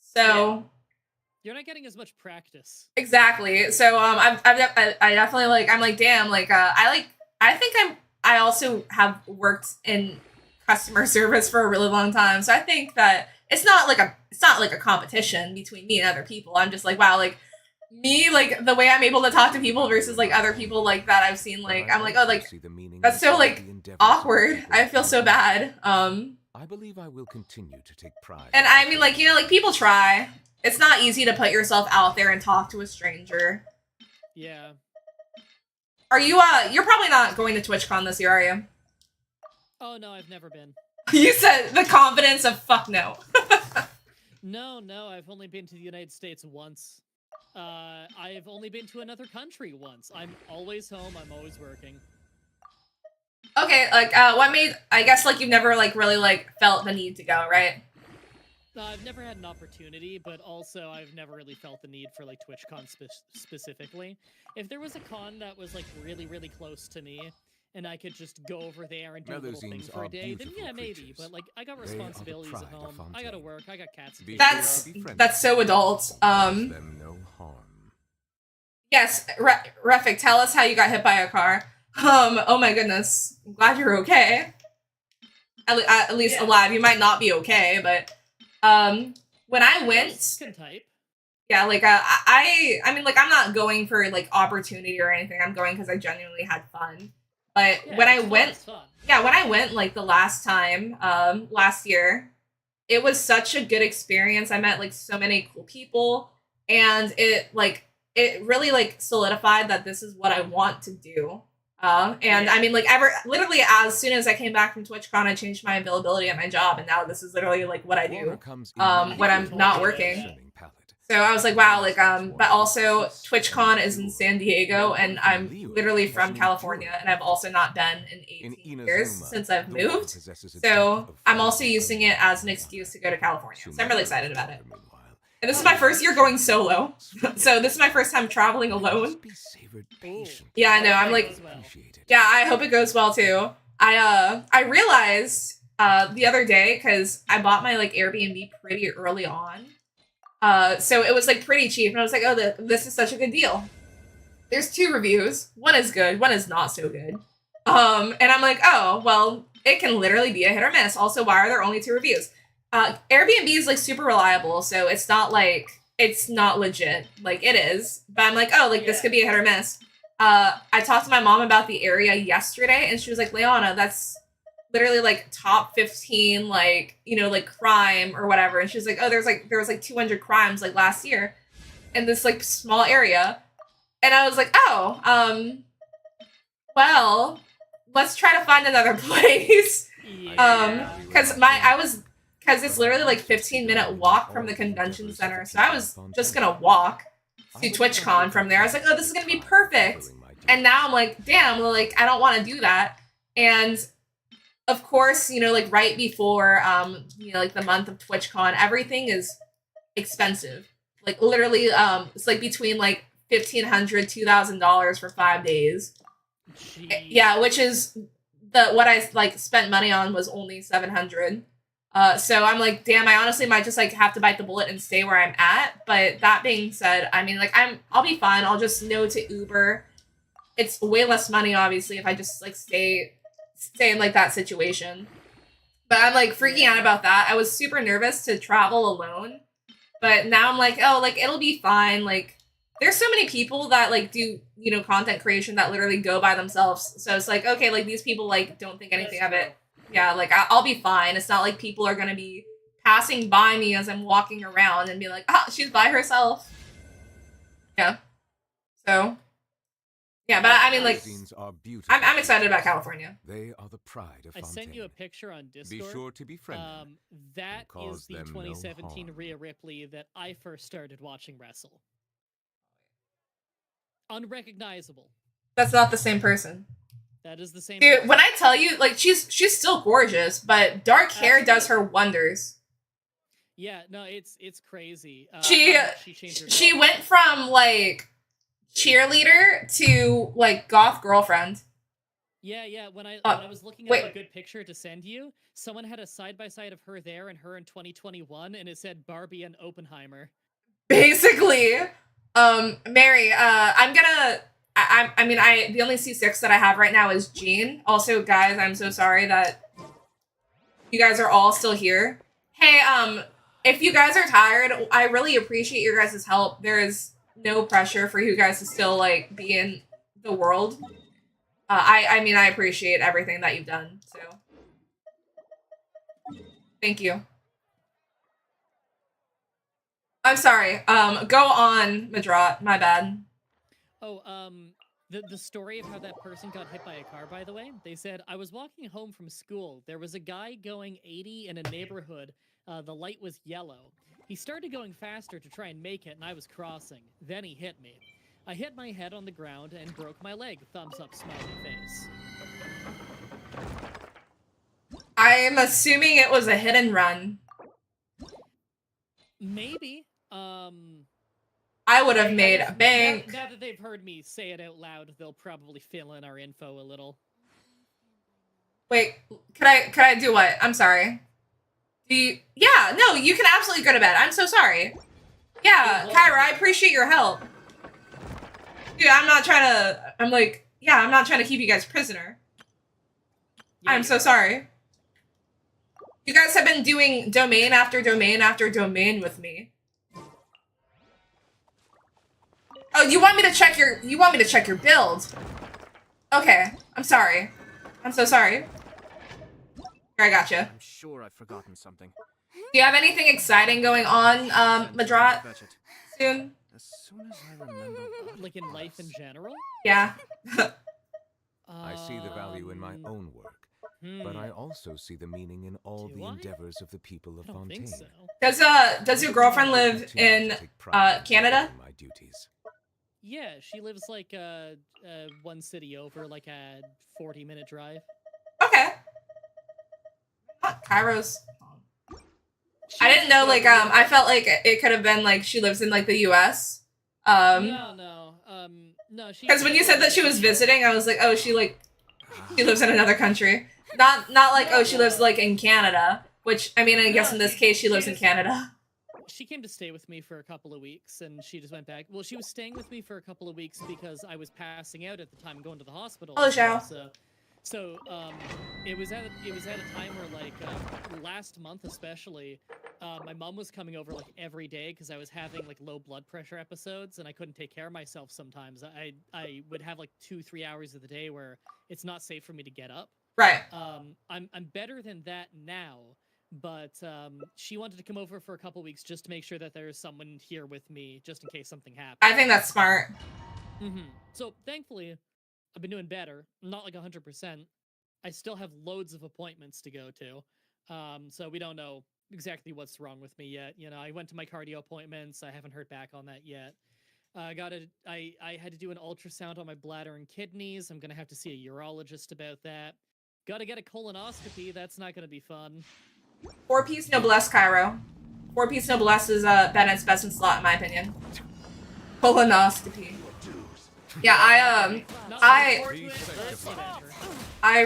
So you're not getting as much practice. Exactly. So I definitely like, I'm like, damn, like I think I also have worked in customer service for a really long time. So I think that it's not like a competition between me and other people. I'm just like, wow, like me, like the way I'm able to talk to people versus like other people like that I've seen, like I'm like, oh, like that's so like awkward. I feel so bad. I believe I will continue to take pride. And I mean, like, you know, like people try. It's not easy to put yourself out there and talk to a stranger. Yeah. Are you you're probably not going to TwitchCon this year, are you? Oh no, I've never been. You said the confidence of fuck no. No, I've only been to the United States once. I've only been to another country once. I'm always home, I'm always working. Okay, like, what made, I guess, like, you've never, like, really, like, felt the need to go, right? I've never had an opportunity, but also I've never really felt the need for, like, TwitchCon specifically. If there was a con that was, like, really, really close to me, and I could just go over there and do a little thing for a day, then yeah, maybe. But, like, I got responsibilities at home. I gotta work, I got cats and That's so adult. Them no harm. Yes, Refik, tell us how you got hit by a car. Oh my goodness. I'm glad you're okay. At least alive. You might not be okay, but when I went, yeah, like I mean, like I'm not going for like opportunity or anything. I'm going because I genuinely had fun. But when I went, like the last time, last year, it was such a good experience. I met like so many cool people, and it really like solidified that this is what I want to do. And I mean, like, literally as soon as I came back from TwitchCon, I changed my availability at my job, and now this is literally like what I do when I'm not working. So I was like, wow, like, but also TwitchCon is in San Diego, and I'm literally from California, and I've also not been in 18 years since I've moved. So I'm also using it as an excuse to go to California. So I'm really excited about it. And this is my first year going solo. So this is my first time traveling alone. Yeah, I know. I'm like, yeah, I hope it goes well too. I realized the other day, because I bought my like Airbnb pretty early on. So it was like pretty cheap, and I was like, oh, this is such a good deal. There's 2 reviews. One is good, one is not so good. And I'm like, oh, well, it can literally be a hit or miss. Also, why are there only 2 reviews? Airbnb is like super reliable, so it's not like, it's not legit. Like it is, but I'm like, oh, like this could be a hit or miss. I talked to my mom about the area yesterday, and she was like, Leona, that's literally like top 15, like, you know, like crime or whatever. And she was like, oh, there was like 200 crimes like last year in this like small area. And I was like, oh, well, let's try to find another place. Because it's literally like 15-minute walk from the convention center. So I was just gonna walk to TwitchCon from there. I was like, oh, this is gonna be perfect. And now I'm like, damn, well, like, I don't want to do that. And of course, you know, like right before, you know, like the month of TwitchCon, everything is expensive. Like literally, it's like between like $1,500, $2,000 for 5 days. Jeez. Yeah, which is what I like spent money on was only $700. So I'm like, damn, I honestly might just like have to bite the bullet and stay where I'm at. But that being said, I mean, like I'll be fine. I'll just know to Uber. It's way less money, obviously, if I just like stay in like that situation. But I'm like freaking out about that. I was super nervous to travel alone, but now I'm like, oh, like it'll be fine. Like there's so many people that like do, you know, content creation that literally go by themselves. So it's like, okay, like these people like don't think anything of it. Yeah, like I'll be fine. It's not like people are gonna be passing by me as I'm walking around and be like, oh, she's by herself. Yeah. So yeah, but I mean, like, I'm excited about California. They are the pride of I sent you a picture on Discord. Be sure to be friendly. That is the 2017 Rhea Ripley that I first started watching wrestle. Unrecognizable. That's not the same person. That is the same. Dude, when I tell you, like, she's still gorgeous, but dark hair does her wonders. Yeah, no, it's crazy. She changed her she went from like cheerleader to like goth girlfriend. Yeah. When I was looking wait. up a good picture to send you, someone had a side by side of her there and her in 2021, and it said Barbie and Oppenheimer. Basically, Mary, I'm gonna. I mean, the only C6 that I have right now is Jean. Also, guys, I'm so sorry that you guys are all still here. Hey, if you guys are tired, I really appreciate your guys' help. There is no pressure for you guys to still like be in the world. I mean, I appreciate everything that you've done. So, thank you. I'm sorry. Go on, Madrat. My bad. Oh, the story of how that person got hit by a car, by the way, they said, I was walking home from school. There was a guy going 80 in a neighborhood. The light was yellow. He started going faster to try and make it, and I was crossing. Then he hit me. I hit my head on the ground and broke my leg. Thumbs up, smiley face. I'm assuming it was a hit and run. Maybe. I would have made a bank. Now that they've heard me say it out loud, they'll probably fill in our info a little. Wait, could I do what? I'm sorry. Yeah, no, you can absolutely go to bed. I'm so sorry. Yeah, Kyra, I appreciate your help. Dude, I'm not trying to keep you guys prisoner. I'm so sorry. You guys have been doing domain after domain after domain with me. Oh, you want me to check your build? Okay, I'm sorry. I'm so sorry. Here, I gotcha. I'm sure I've forgotten something. Do you have anything exciting going on, Madrat? Soon? As soon as I remember. Like in life in general? Yeah. I see the value in my own work, but I also see the meaning in all the endeavors of the people of Fontaine. Does your girlfriend live in Canada? My duties. Yeah, she lives like one city over, like a 40-minute drive. Okay. Kairos. I didn't know, like, I felt like it could have been, like, she lives in, like, the US. No, she... Because when you said that she was visiting, I was like, oh, she lives in another country. Not like, oh, she lives, like, in Canada. Which, I mean, I guess in this case, she lives in Canada. She came to stay with me for a couple of weeks, and she just went back. Well, she was staying with me for a couple of weeks because I was passing out at the time, going to the hospital. Hello, Xiao. So, it was at a time where, like, last month especially, my mom was coming over, like, every day because I was having, like, low blood pressure episodes, and I couldn't take care of myself sometimes. I would have, like, 2-3 hours of the day where it's not safe for me to get up. Right. I'm better than that now, but she wanted to come over for a couple weeks just to make sure that there's someone here with me, just in case something happens. I think that's smart. So, thankfully, I've been doing better. Not like 100%. I still have loads of appointments to go to. So we don't know exactly what's wrong with me yet. You know, I went to my cardio appointments. I haven't heard back on that yet. I had to do an ultrasound on my bladder and kidneys. I'm gonna have to see a urologist about that. Gotta get a colonoscopy. That's not gonna be fun. 4-piece noblesse, Cairo. 4-piece noblesse is Bennett's best in slot, in my opinion. Colonoscopy. Yeah, I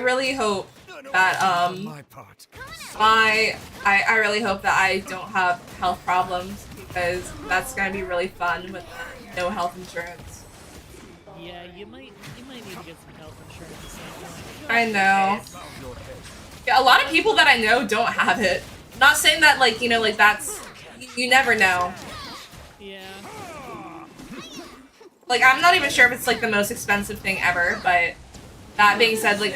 really hope that I really hope that I don't have health problems, because that's gonna be really fun with no health insurance. Yeah, you might need to get some health insurance at some point. I know. Yeah, a lot of people that I know don't have it. Not saying that, like, you know, like, that's... You never know. Yeah. Like, I'm not even sure if it's, like, the most expensive thing ever, but that being said, like,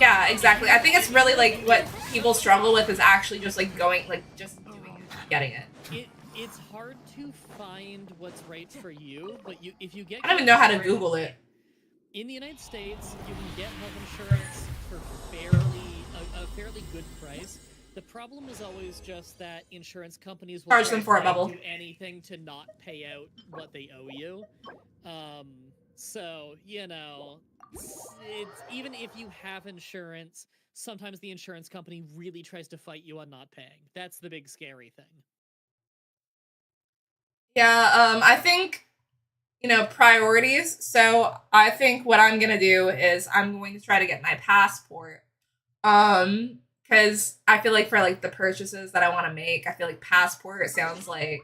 yeah, exactly. I think it's really, like, what people struggle with is actually just, like, going, like, just doing it, getting it. It's hard to find what's right for you, but if you get... I don't even know how to Google it. In the United States, you can get health insurance for a fairly good price. The problem is always just that insurance companies will charge them for a bubble. Do anything to not pay out what they owe you. So, you know, it's even if you have insurance, sometimes the insurance company really tries to fight you on not paying. That's the big scary thing. Yeah, I think, priorities. So I think what I'm gonna do is I'm going to try to get my passport. Because I feel like for like the purchases that I want to make, I feel like passport sounds like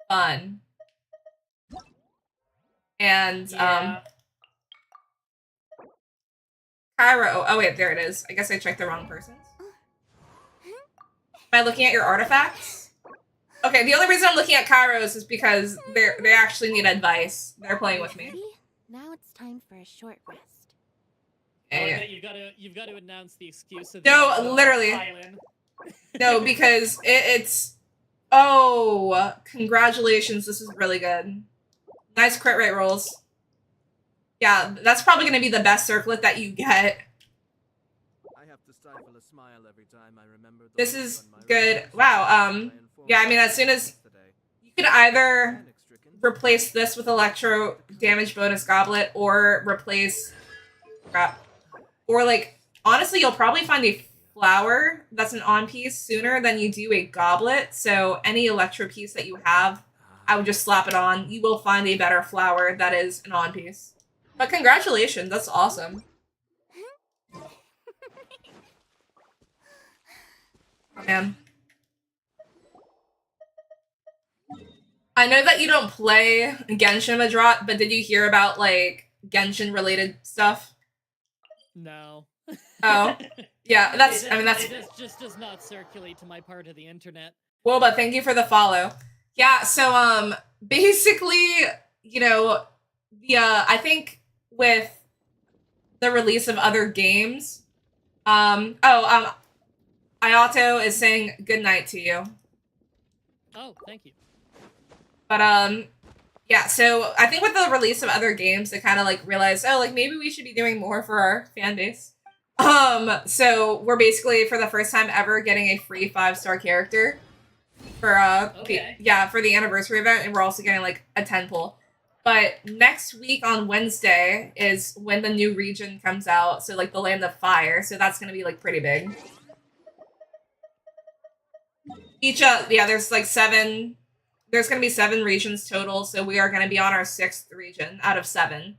fun. And Cairo. Oh wait, there it is. I guess I checked the wrong persons. Am I looking at your artifacts? Okay, the only reason I'm looking at Kairos is because they actually need advice. They're playing with me. Now it's time for a short rest. Yeah. You've got to announce the excuse of No, literally. No, because it's. Oh, congratulations! This is really good. Nice crit rate rolls. Yeah, that's probably going to be the best circlet that you get. I have to stifle a smile every time I remember the This is good. Wow. Yeah, I mean, as soon as you can either replace this with electro damage bonus goblet or replace crap. Or like honestly, you'll probably find a flower that's an on piece sooner than you do a goblet. So any electro piece that you have, I would just slap it on. You will find a better flower that is an on piece. But congratulations, that's awesome. Oh, man. I know that you don't play Genshin, Madrat, but did you hear about, like, Genshin-related stuff? No. Oh. Yeah, that's, It just does not circulate to my part of the internet. Well, but thank you for the follow. Yeah, so, basically, I think with the release of other games, Ayato is saying good night to you. Oh, thank you. But, yeah, so I think with the release of other games, they kind of, like, realized, oh, like, maybe we should be doing more for our fan base. So we're basically, for the first time ever, getting a free 5-star character for, for the anniversary event, and we're also getting, like, a 10 pull. But next week on Wednesday is when the new region comes out, so, like, the Land of Fire, so that's gonna be, like, pretty big. There's, like, 7... There's going to be 7 regions total, so we are going to be on our 6th region out of 7.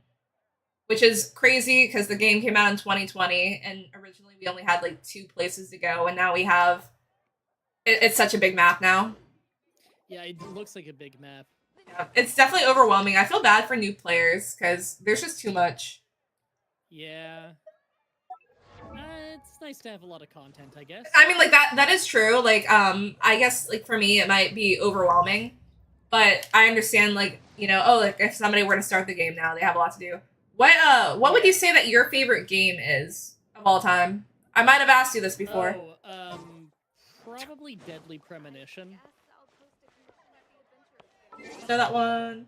Which is crazy, because the game came out in 2020, and originally we only had, like, 2 places to go, and now we have... It's such a big map now. Yeah, it looks like a big map. Yeah, it's definitely overwhelming. I feel bad for new players, because there's just too much. Yeah. It's nice to have a lot of content, I guess. I mean, like, that is true. Like, I guess, like, for me, it might be overwhelming. But I understand, like, like, if somebody were to start the game now, they have a lot to do. What would you say that your favorite game is of all time? I might have asked you this before. Oh, probably Deadly Premonition. I know that one.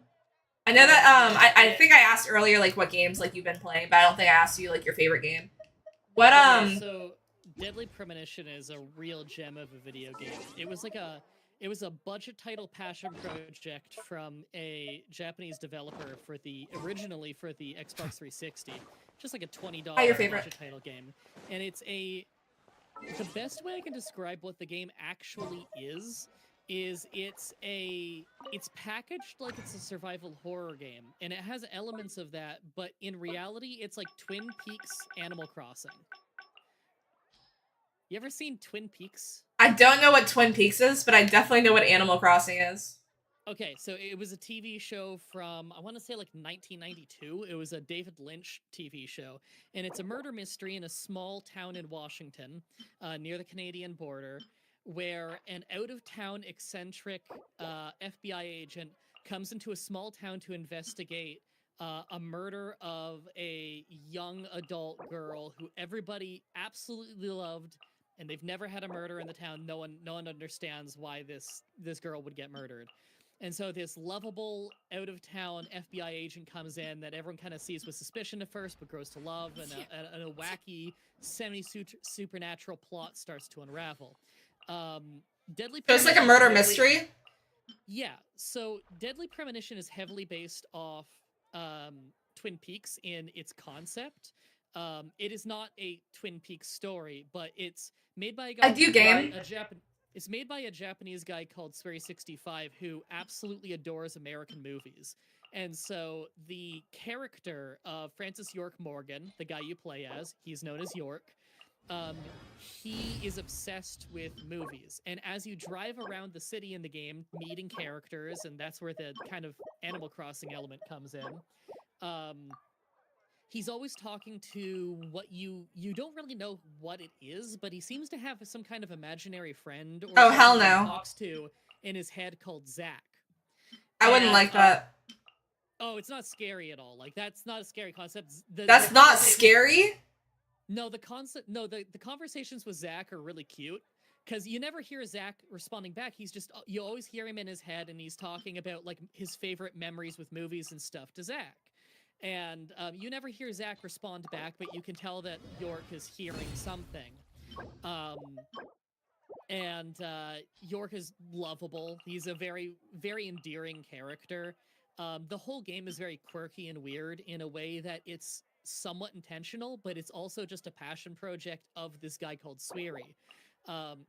I know that, I think I asked earlier, like, what games, like, you've been playing, but I don't think I asked you, like, your favorite game. What, Okay, so Deadly Premonition is a real gem of a video game. It was a budget title passion project from a Japanese developer originally for the Xbox 360. Just like a $20 budget title game. And the best way I can describe what the game actually is it's packaged like it's a survival horror game, and it has elements of that, but in reality, it's like Twin Peaks Animal Crossing. You ever seen Twin Peaks? I don't know what Twin Peaks is, but I definitely know what Animal Crossing is. Okay, so it was a TV show from, I want to say, like, 1992. It was a David Lynch TV show, and it's a murder mystery in a small town in Washington, near the Canadian border, where an out-of-town eccentric FBI agent comes into a small town to investigate a murder of a young adult girl who everybody absolutely loved, and they've never had a murder in the town. No one understands why this girl would get murdered. And so this lovable, out-of-town FBI agent comes in that everyone kind of sees with suspicion at first, but grows to love, and a wacky, semi-supernatural plot starts to unravel. Deadly Premonition... So it's like a murder mystery? Yeah, so Deadly Premonition is heavily based off Twin Peaks in its concept. It is not a Twin Peaks story, but it's made by a guy. It's made by a Japanese guy called Swery65 who absolutely adores American movies. And so the character of Francis York Morgan, the guy you play as, he's known as York. He is obsessed with movies, and as you drive around the city in the game, meeting characters, and that's where the kind of Animal Crossing element comes in, he's always talking to what you don't really know what it is, but he seems to have some kind of imaginary friend or Oh, hell something he no. talks to in his head called Zach. I wouldn't like that. Oh, it's not scary at all. Like, that's not a scary concept. That's not scary? No, the conversations with Zach are really cute because you never hear Zach responding back. He's just, you always hear him in his head and he's talking about like his favorite memories with movies and stuff to Zach. And you never hear Zach respond back, but you can tell that York is hearing something. And York is lovable. He's a very, very endearing character. The whole game is very quirky and weird in a way that it's somewhat intentional, but it's also just a passion project of this guy called Swery.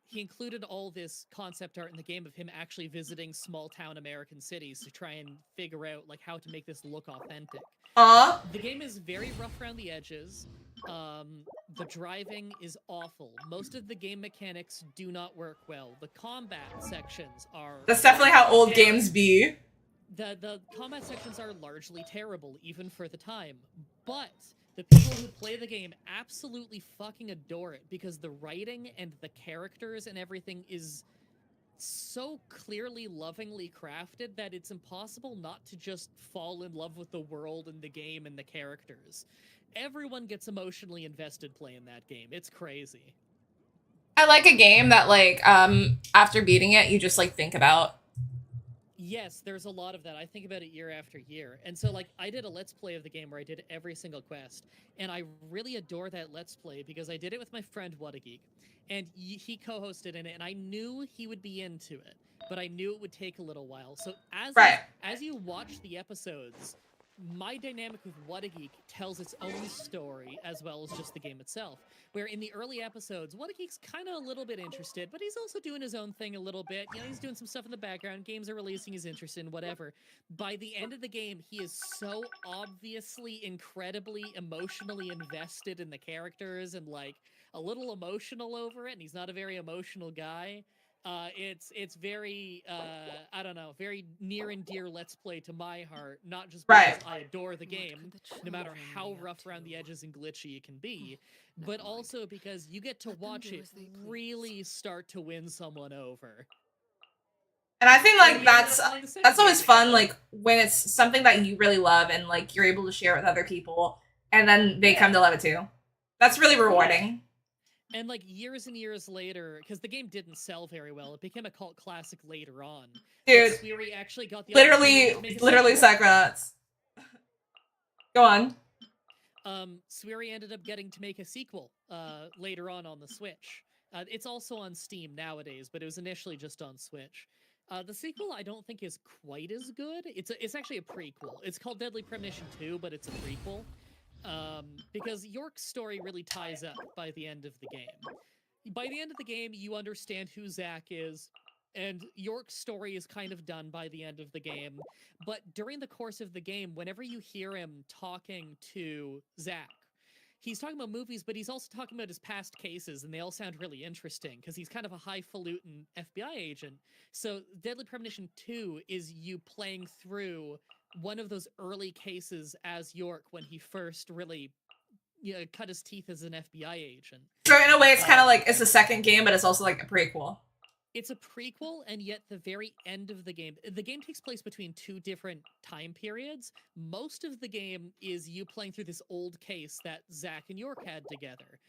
He included all this concept art in the game of him actually visiting small town American cities to try and figure out like how to make this look authentic. The game is very rough around the edges. The driving is awful. Most of the game mechanics do not work well. The combat sections are... That's definitely how old games be. The combat sections are largely terrible, even for the time. But the people who play the game absolutely fucking adore it because the writing and the characters and everything is so clearly lovingly crafted that it's impossible not to just fall in love with the world and the game and the characters. Everyone gets emotionally invested playing that game. It's crazy. I like a game that like after beating it you just like think about. Yes, there's a lot of that. I think about it year after year. And so, like, I did a Let's Play of the game where I did every single quest. And I really adore that Let's Play because I did it with my friend Whatageek. And he co-hosted in it, and I knew he would be into it. But I knew it would take a little while. So as you watch the episodes, my dynamic with Whatageek tells its own story as well as just the game itself. Where in the early episodes, Whatageek's kind of a little bit interested, but he's also doing his own thing a little bit. You know, he's doing some stuff in the background, games are releasing, he's interested in whatever. By the end of the game, he is so obviously incredibly emotionally invested in the characters and like a little emotional over it, and he's not a very emotional guy. It's very I don't know, very near and dear Let's Play to my heart, not just because I adore the game, no matter how rough around the edges and glitchy it can be, but also because you get to watch it really start to win someone over. And I think like that's always fun, like when it's something that you really love and like you're able to share with other people and then they come to love it too. That's really rewarding. And like years and years later, because the game didn't sell very well, it became a cult classic later on. Dude, Swery actually got the literally Psychonauts. Go on. Swery ended up getting to make a sequel later on the Switch. It's also on Steam nowadays, but it was initially just on Switch. The sequel I don't think is quite as good. It's actually a prequel. It's called Deadly Premonition 2, but it's a prequel. Because York's story really ties up by the end of the game. By the end of the game, you understand who Zach is, and York's story is kind of done by the end of the game. But during the course of the game, whenever you hear him talking to Zach, he's talking about movies, but he's also talking about his past cases, and they all sound really interesting, because he's kind of a highfalutin FBI agent. So Deadly Premonition 2 is you playing through one of those early cases as York when he first really cut his teeth as an FBI agent. So in a way, it's kind of like it's a second game, but it's also like a prequel. It's a prequel, and yet the very end of the game takes place between two different time periods. Most of the game is you playing through this old case that Zach and York had together.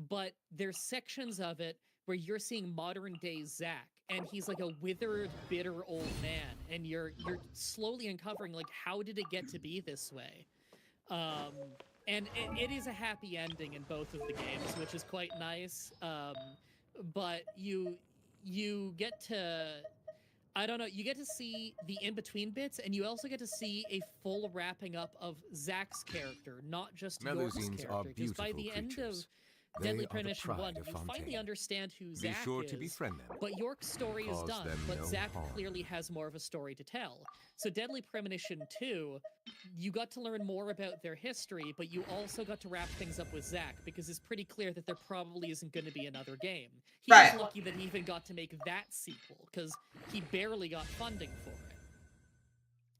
But there's sections of it where you're seeing modern day Zach, and he's like a withered, bitter old man, and you're slowly uncovering like how did it get to be this way. And it is a happy ending in both of the games, which is quite nice. But you get to I don't know. You get to see the in-between bits, and you also get to see a full wrapping up of Zack's character, not just York's Melusines are character. Because by beautiful the end of creatures. They Deadly are the Premonition 1, pride of you finally Fontaine. understand who Be Zack sure is. to befriend them. But York's story is Cause done, them but no Zack harm. clearly has more of a story to tell. So Deadly Premonition 2, you got to learn more about their history, but you also got to wrap things up with Zack, because it's pretty clear that there probably isn't going to be another game. He Right. was lucky that he even got to make that sequel, because he barely got funding for it.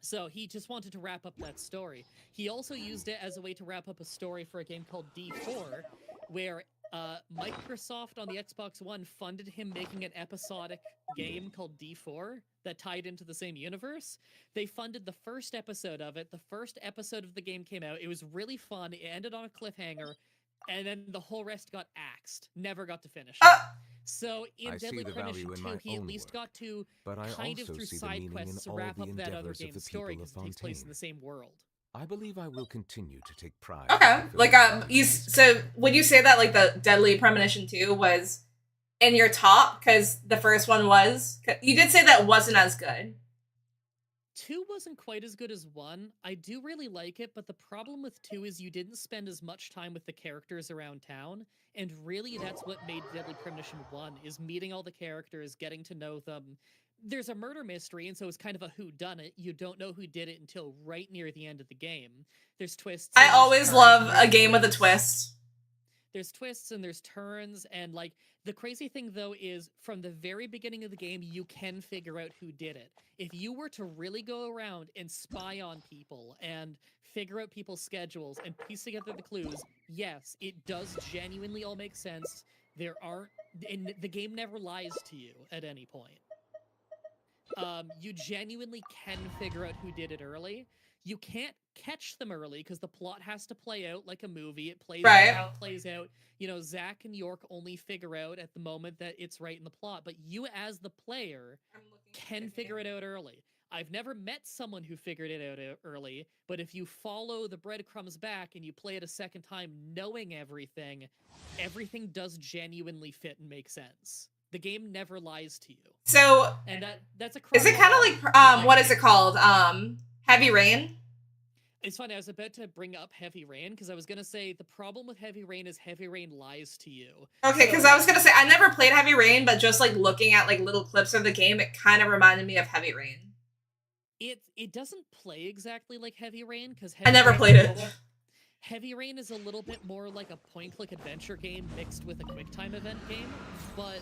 So he just wanted to wrap up that story. He also used it as a way to wrap up a story for a game called D4, where Microsoft on the Xbox One funded him making an episodic game called D4 that tied into the same universe. They funded the first episode of it. The first episode of the game came out. It was really fun. It ended on a cliffhanger, and then the whole rest got axed. Never got to finish it. So in I see Deadly the Premonition value in 2, my he at own least work, got to but I kind of also through see the side meaning quests in to wrap all up the that other endeavors of game's the story, people of because it takes place in Fontaine. the same world. I believe I will continue to take pride. Okay, in like fulfilling so would you say that like the Deadly Premonition 2 was in your top because the first one was? You did say that wasn't as good. 2 wasn't quite as good as 1. I do really like it, but the problem with 2 is you didn't spend as much time with the characters around town, and really that's what made Deadly Premonition 1, is meeting all the characters, getting to know them. There's a murder mystery, and so it's kind of a whodunit. You don't know who did it until right near the end of the game. There's twists. I and there's always turns, love and a there's game with a twists. twist. There's twists and there's turns, and like the crazy thing though is from the very beginning of the game you can figure out who did it. If you were to really go around and spy on people and figure out people's schedules and piece together the clues, yes, it does genuinely all make sense. There aren't, and the game never lies to you at any point. You genuinely can figure out who did it early. You can't catch them early because the plot has to play out like a movie. It plays Right. out how it plays out. You know, Zack and York only figure out at the moment that it's right in the plot, but you as the player can figure it out early. I've never met someone who figured it out early, but if you follow the breadcrumbs back and you play it a second time knowing everything, everything does genuinely fit and make sense. The game never lies to you. So And that's a is it kind of like what is it called? Heavy Rain? It's funny, I was about to bring up Heavy Rain because I was going to say the problem with Heavy Rain is Heavy Rain lies to you. Okay, because I was gonna say I never played Heavy Rain, but just like looking at like little clips of the game, it kind of reminded me of Heavy Rain. It doesn't play exactly like Heavy Rain because I never played it. Heavy Rain is a little bit more like a point-click adventure game mixed with a QuickTime event game, but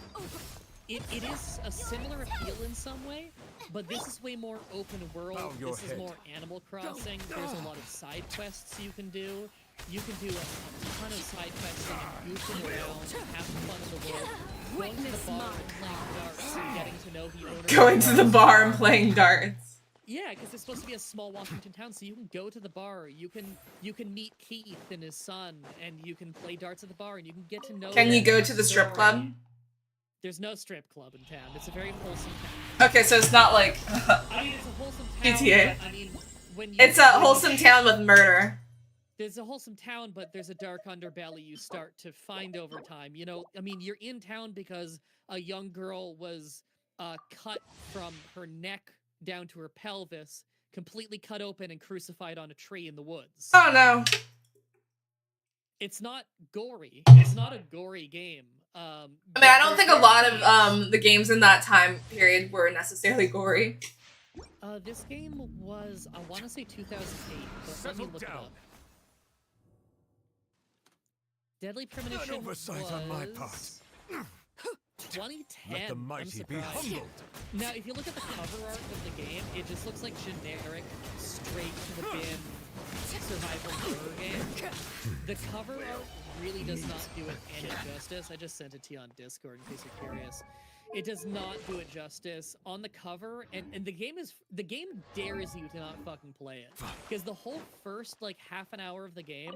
it is a similar appeal in some way, but this is way more open world. Bow your This is head. more Animal Crossing. There's a lot of side quests you can do. You can do a ton of side questing and goofing around, having fun in the world, going to the bar and playing darts and getting to know the owner. Going to the bar and playing darts. Yeah, because it's supposed to be a small Washington town, so you can go to the bar, you can meet Keith and his son, and you can play darts at the bar, and you can get to know. Can you their go to the strip story. club? There's no strip club in town. It's a very wholesome town. Okay, so it's not like I mean, it's a wholesome town. GTA. But, I mean, when you, It's a when you- wholesome town with murder. There's a wholesome town, but there's a dark underbelly you start to find over time. You know, I mean, you're in town because a young girl was cut from her neck down to her pelvis, completely cut open and crucified on a tree in the woods. Oh no. It's not gory. It's not a gory game. I mean, I don't think a lot of the games in that time period were necessarily gory. This game was, I want to say 2008, but let me look it up. Deadly Premonition An oversight on my part. was 2010. Let the I'm mighty be surprised. humbled. Now, if you look at the cover art of the game, it just looks like generic, straight to the bin survival horror game. The cover art really does not do it any justice. I just sent it to you on Discord in case you're curious. It does not do it justice on the cover, and the game dares you to not fucking play it because the whole first like half an hour of the game.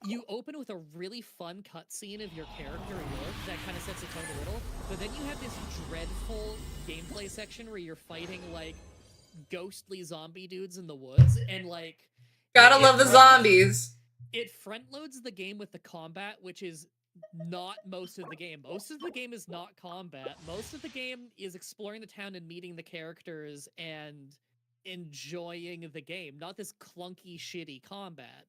You open with a really fun cutscene of your character York that kind of sets the tone a little, but then you have this dreadful gameplay section where you're fighting like ghostly zombie dudes in the woods, and like Gotta love the zombies. It front loads the game with the combat, which is not most of the game. Most of the game is not combat. Most of the game is exploring the town and meeting the characters and enjoying the game, not this clunky, shitty combat.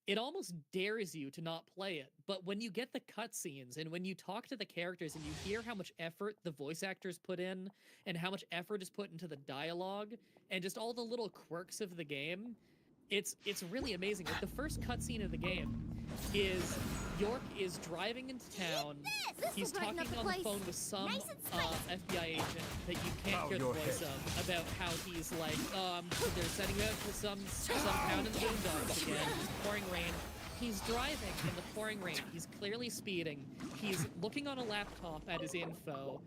It almost dares you to not play it, but when you get the cutscenes and when you talk to the characters and you hear how much effort the voice actors put in and how much effort is put into the dialogue and just all the little quirks of the game, it's really amazing. Like, the first cutscene of the game is York is driving into town. He's talking on the phone with some FBI agent that you can't hear the voice of, about how he's like, they're setting up for some town in the boondocks again. It's pouring rain. He's driving in the pouring rain. He's clearly speeding. He's looking on a laptop at his info.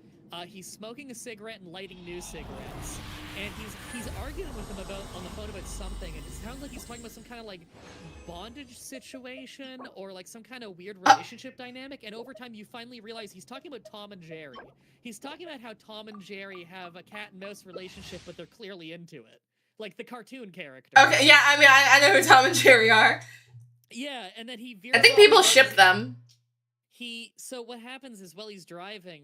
He's smoking a cigarette and lighting new cigarettes, and he's arguing with him on the phone about something, and it sounds like he's talking about some kind of like bondage situation or like some kind of weird relationship dynamic. And over time, you finally realize he's talking about Tom and Jerry. He's talking about how Tom and Jerry have a cat and mouse relationship, but they're clearly into it, like the cartoon character. Okay, yeah, I mean, I know who Tom and Jerry are. Yeah, and then he veers I think off people and ship them. So what happens is, while he's driving,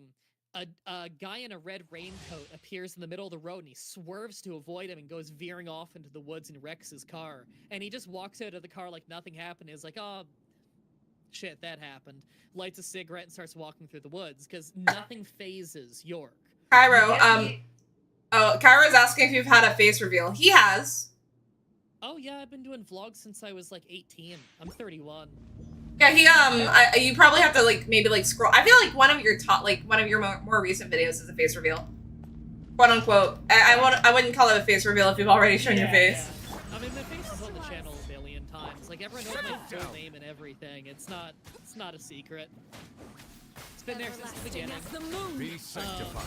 a guy in a red raincoat appears in the middle of the road, and he swerves to avoid him and goes veering off into the woods and wrecks his car. And he just walks out of the car like nothing happened. He's like, oh, shit, that happened. Lights a cigarette and starts walking through the woods, because nothing phases York. Cairo, Cairo's asking if you've had a face reveal. He has. Oh yeah, I've been doing vlogs since I was like 18. I'm 31. Yeah, he you probably have to like maybe like scroll. I feel like one of your more recent videos is a face reveal, quote unquote. I wouldn't call it a face reveal if you've already shown your face. Yeah. I mean, my face is on the channel a billion times. Like, everyone knows my full name and everything. It's not a secret. It's been there since the beginning. Be sanctified.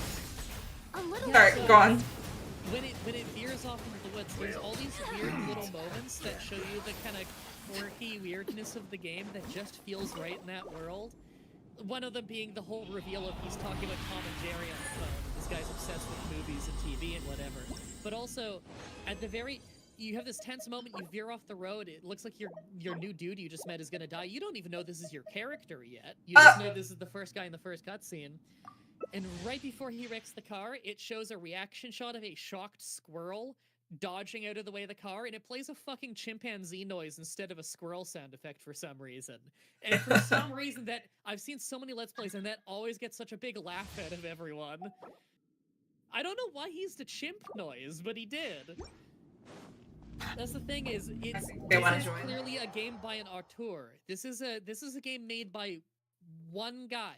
Sorry, go on. When it veers off into the woods, there's all these weird little moments that show you the kind of quirky weirdness of the game that just feels right in that world. One of them being the whole reveal of he's talking about Tom and Jerry on the phone. This guy's obsessed with movies and TV and whatever. But also, at the you have this tense moment, you veer off the road, it looks like your new dude you just met is gonna die. You don't even know this is your character yet. You just know this is the first guy in the first cutscene. And right before he wrecks the car, it shows a reaction shot of a shocked squirrel dodging out of the way of the car, and it plays a fucking chimpanzee noise instead of a squirrel sound effect for some reason. And for some reason that I've seen so many Let's Plays, and that always gets such a big laugh out of everyone. I don't know why he's the chimp noise, but he did. That's the thing is, this is clearly a game by an auteur. This is a game made by one guy.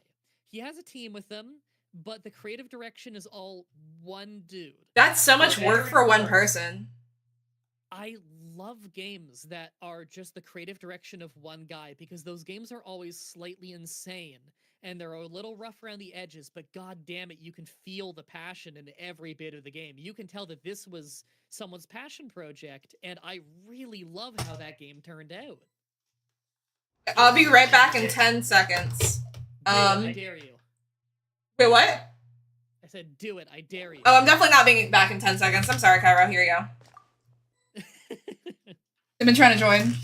He has a team with him, but the creative direction is all one dude. That's so much work for one person. I love games that are just the creative direction of one guy, because those games are always slightly insane and they're a little rough around the edges, but god damn it, you can feel the passion in every bit of the game. You can tell that this was someone's passion project, and I really love how that game turned out. I'll be right back in 10 seconds. I dare you. Wait, what? I said, do it. I dare you. Oh, I'm definitely not being back in 10 seconds. I'm sorry, Cairo. Here you go. I've been trying to join.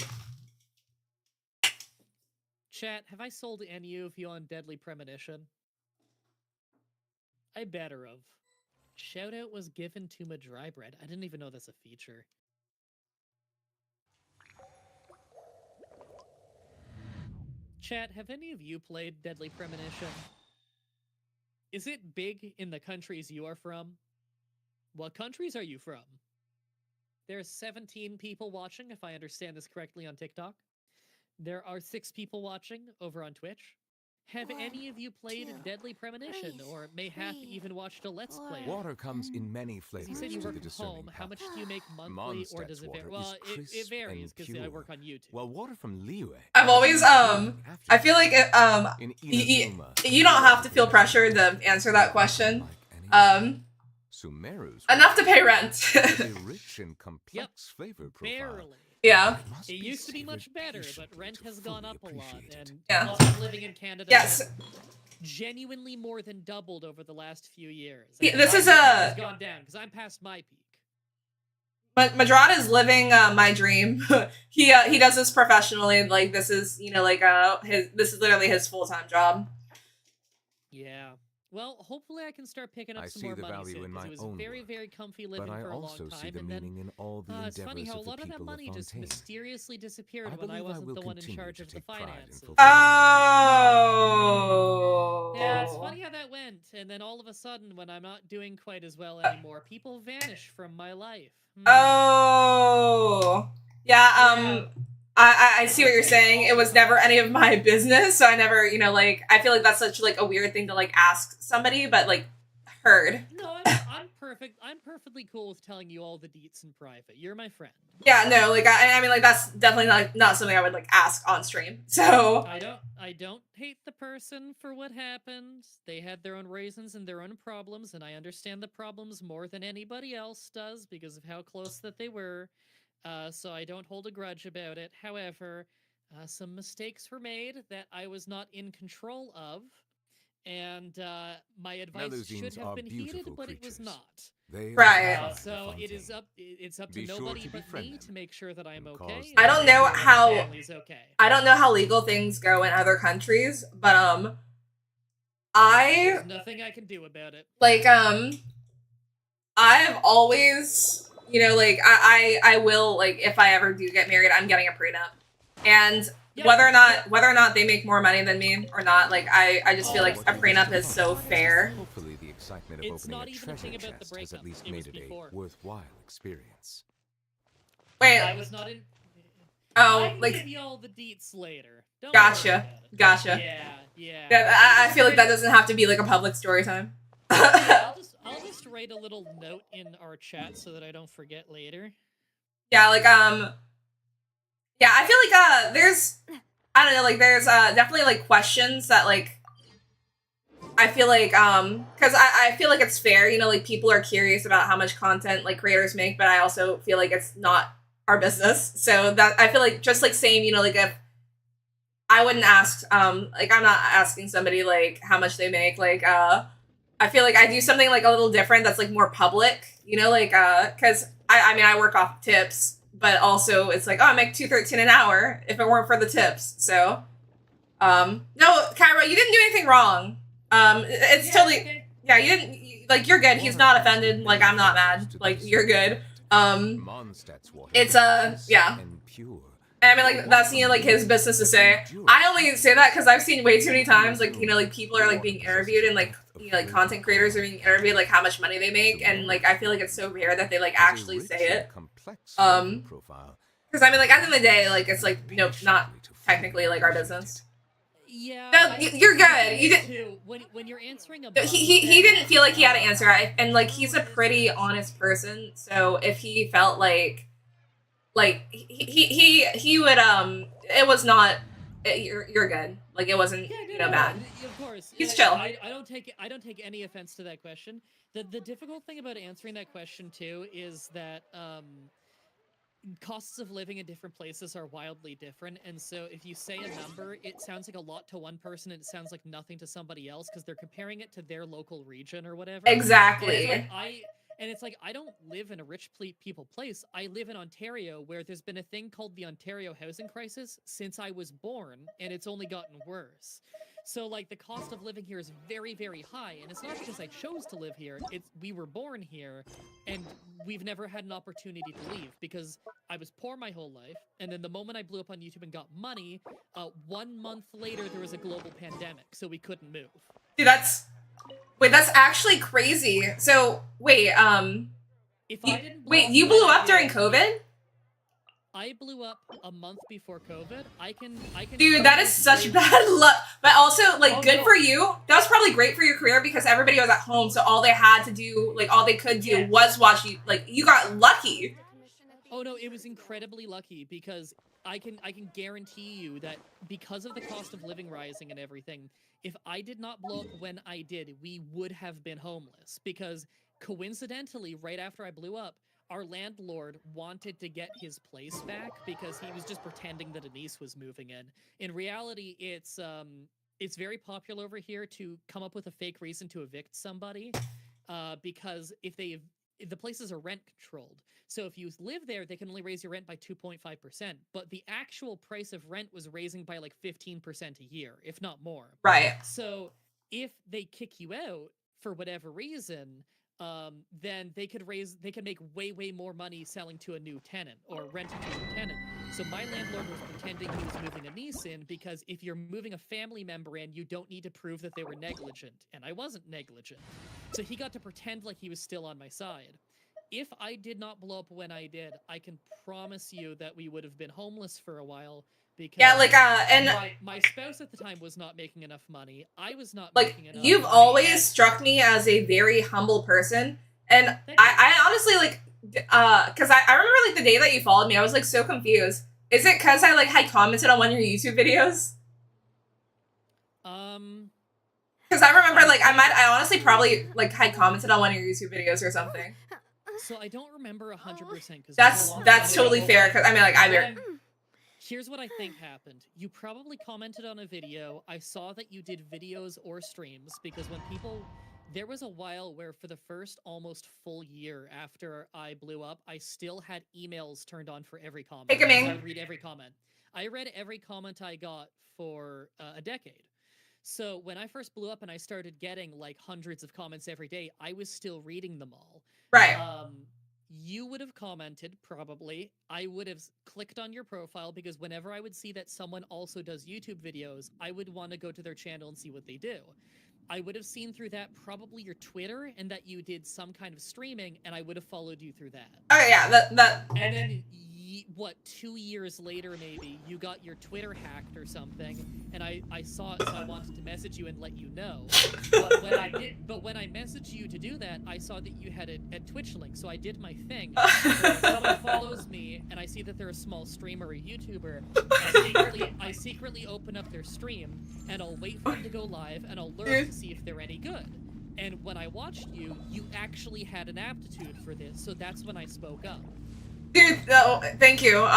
Chat, have I sold any of you on Deadly Premonition? I better have. Shoutout was given to my dry bread. I didn't even know that's a feature. Chat, have any of you played Deadly Premonition? Is it big in the countries you are from? What countries are you from? There's 17 people watching, if I understand this correctly, on TikTok. There are 6 people watching over on Twitch. Have any of you played Deadly Premonition, or mayhap even watched a Let's Play? Water comes in many flavors. You said you to work the from discerning home. How much palate. do you make monthly, or does it vary? Well, it varies, because I work on YouTube. While water from Liyue, I've always, I feel like, you don't have to feel pressured to answer that question. Sumeru's enough to pay rent. a rich and complex flavor profile. Barely. Yeah. It used to be much better, but rent has gone up a lot, and yeah. cost of living in Canada has genuinely more than doubled over the last few years. Yeah, this is has gone down, because I'm past my peak. Madrad is living my dream. He does this professionally. Like this is this is literally his full-time job. Yeah. Well, hopefully I can start picking up I some see more the money value soon, in 'cause my it was own very, work, very comfy but living I for a long also see time, the and then meaning in all the it's funny endeavors how a of the lot of that people money of just Fontaine. mysteriously disappeared I when I believe I wasn't will the one in continue charge to of the take pride in finances. fulfilling Oh. Yeah, it's funny how that went, and then all of a sudden, when I'm not doing quite as well anymore, people vanish from my life. Oh. Yeah, I see what you're saying. It was never any of my business, so I never, like I feel like that's such like a weird thing to like ask somebody, but like heard. No, I'm perfect. I'm perfectly cool with telling you all the deets in private. You're my friend. Yeah, no, like I mean like that's definitely not something I would like ask on stream. So I don't hate the person for what happened. They had their own reasons and their own problems, and I understand the problems more than anybody else does because of how close that they were. So I don't hold a grudge about it. However, some mistakes were made that I was not in control of, and my advice should Melusines have are been heeded, beautiful but it was creatures. not. They Right. are So it's up to Be sure nobody to but befriend me them to make sure that I'm okay. I don't know and how my family's okay. I don't know how legal things go in other countries, but There's nothing I can do about it. like I've always, like I will like if I ever do get married, I'm getting a prenup. And whether or not they make more money than me or not, like I just feel like a prenup is so fair. Hopefully the excitement of It's opening not a even a treasure thing about the chest has at breakup. least It was made it before. a worthwhile experience. Wait. I was not in. Oh, I can like give you all the deets later. Don't worry gotcha. about it. Gotcha. Yeah. I feel like that doesn't have to be like a public story time. Yeah, I'll just write a little note in our chat so that I don't forget later. Yeah, like yeah, I feel like there's I don't know, like there's definitely like questions that like I feel like because I feel like it's fair, like people are curious about how much content like creators make, but I also feel like it's not our business. So that I feel like just like same, like if I wouldn't ask like I'm not asking somebody like how much they make, like I feel like I do something like a little different that's like more public, like because I mean I work off tips, but also it's like, oh, I make $2.13 an hour if it weren't for the tips. So no, Kyra, you didn't do anything wrong. It's totally okay. Yeah, you didn't like you're good. He's not offended, like I'm not mad. Like you're good. It's yeah. I mean, like that's like his business to say. I only say that because I've seen way too many times, like like people are like being interviewed and like like content creators are being interviewed, like how much money they make, and like I feel like it's so rare that they like actually say it. Because I mean, like at the end of the day, like it's like not technically like our business. Yeah. No, you're good. You didn't. When you're answering a he didn't feel like he had to answer, and like he's a pretty honest person. So if he felt like he would it was not you're good, like it wasn't bad. Of course, he's chill. I don't take any offense to that question. The difficult thing about answering that question too is that costs of living in different places are wildly different, and so if you say a number, it sounds like a lot to one person and it sounds like nothing to somebody else because they're comparing it to their local region or whatever. Exactly. And it's like, I don't live in a rich people place. I live in Ontario, where there's been a thing called the Ontario housing crisis since I was born, and it's only gotten worse. So, like, the cost of living here is very, very high, and it's not because I chose to live here. We were born here, and we've never had an opportunity to leave, because I was poor my whole life, and then the moment I blew up on YouTube and got money, 1 month later, there was a global pandemic, so we couldn't move. Dude, that's actually crazy. So wait, you blew up during COVID? I blew up a month before COVID. I can. Dude, that is such bad luck. But also, like, good for you. That was probably great for your career because everybody was at home, so all they had to do, like, all they could do was watch you. Like, you got lucky. Oh no, it was incredibly lucky because I can guarantee you that because of the cost of living rising and everything, if I did not blow up when I did, we would have been homeless because coincidentally, right after I blew up, our landlord wanted to get his place back because he was just pretending that a niece was moving in. In reality, it's very popular over here to come up with a fake reason to evict somebody, because if they the places are rent controlled. So if you live there, they can only raise your rent by 2.5%. But the actual price of rent was raising by like 15% a year, if not more. Right. So if they kick you out for whatever reason, then they could make way more money selling to a new tenant or renting to a new tenant. So my landlord was pretending he was moving a niece in because if you're moving a family member in, you don't need to prove that they were negligent, and I wasn't negligent. So he got to pretend like he was still on my side. If I did not blow up when I did, I can promise you that we would have been homeless for a while. Because yeah, like and my spouse at the time was not making enough money. I was not like making enough you've money. always struck me as a very humble person, and I honestly like because I remember like the day that you followed me, I was like so confused. Is it because I like had commented on one of your YouTube videos? Because I remember like I honestly probably like had commented on one of your YouTube videos or something. So I don't remember 100% because that's totally fair. Because I mean like Here's what I think happened. You probably commented on a video. I saw that you did videos or streams because when people... There was a while where for the first almost full year after I blew up, I still had emails turned on for every comment. Hey, Kaming. I would read every comment. I read every comment I got for a decade. So when I first blew up and I started getting like hundreds of comments every day, I was still reading them all. Right. You would have commented, probably. I would have clicked on your profile because whenever I would see that someone also does YouTube videos, I would want to go to their channel and see what they do. I would have seen through that probably your Twitter and that you did some kind of streaming, and I would have followed you through that. Oh yeah, that. And then, 2 years later maybe, you got your Twitter hacked or something, and I saw it, so I wanted to message you and let you know. But when I messaged you to do that, I saw that you had a Twitch link, so I did my thing. When someone follows me, and I see that they're a small streamer or YouTuber, I secretly open up their stream, and I'll wait for them to go live, and I'll learn to see if they're any good. And when I watched you, you actually had an aptitude for this, so that's when I spoke up. Dude, oh, thank you.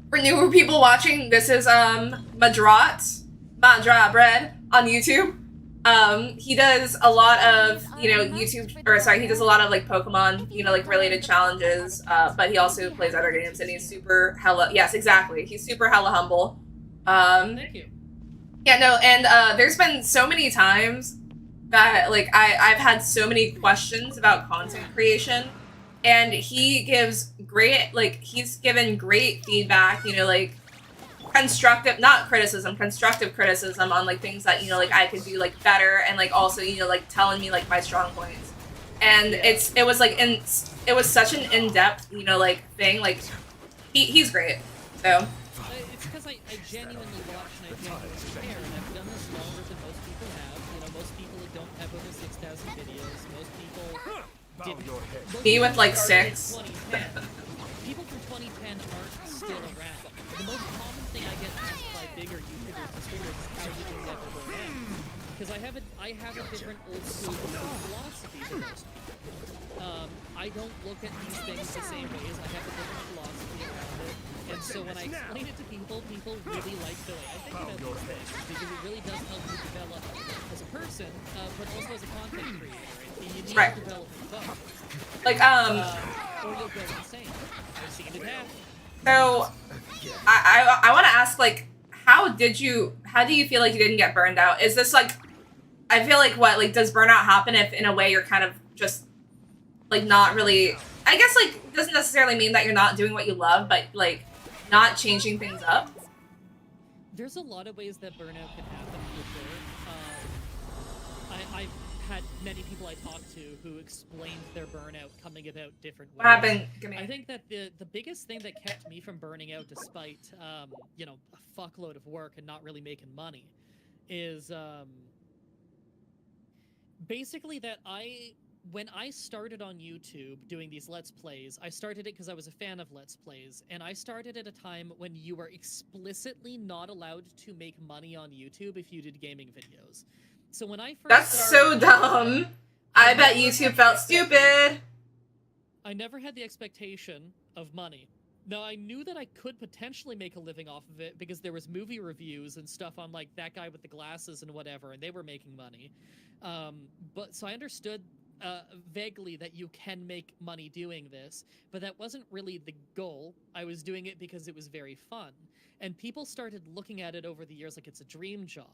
For newer people watching, this is Madra Bread on YouTube. He does a lot of he does a lot of like Pokemon like related challenges. But he also plays other games, and he's super hella he's super hella humble. Thank you. Yeah, no, and there's been so many times that like I've had so many questions about content creation, and he gives he's given great feedback, like constructive criticism on like things that I could do like better, and like also like telling me like my strong points, and it was such an in-depth like thing, like he's great. So it's because I genuinely watch and I genuinely care, and I've done this longer than most people have. Most people don't have over 6,000 videos. Most people didn't. Me with like 6. People from 2010 aren't still around. The most common thing I get asked by bigger YouTubers and streamers is how you can never go down. Because I have a different old school philosophy than most people. I don't look at these things the same ways. I have a different philosophy around it. And so when I explain it to people really like the way I think about these things, because it really does help you develop as a person, but also as a content creator. And you need to develop both. Like or you'll go insane. I've seen it happen. So I want to ask, like, how do you feel like you didn't get burned out? Is this like, I feel like does burnout happen if in a way you're kind of just like not really, I guess like doesn't necessarily mean that you're not doing what you love, but like not changing things up? There's a lot of ways that burnout can happen for sure. I've had many people I talked to who explained their burnout coming about different ways. What happened? I think that the biggest thing that kept me from burning out despite a fuckload of work and not really making money is basically that when I started on YouTube doing these Let's Plays, I started it because I was a fan of Let's Plays, and I started at a time when you were explicitly not allowed to make money on YouTube if you did gaming videos. So when I first so dumb. I bet YouTube felt stupid. I never had the expectation of money Now, I knew that I could potentially make a living off of it because there was movie reviews and stuff on, like, That Guy with the Glasses and whatever, and they were making money. But so I understood vaguely that you can make money doing this, but that wasn't really the goal. I was doing it because it was very fun. And people started looking at it over the years like it's a dream job.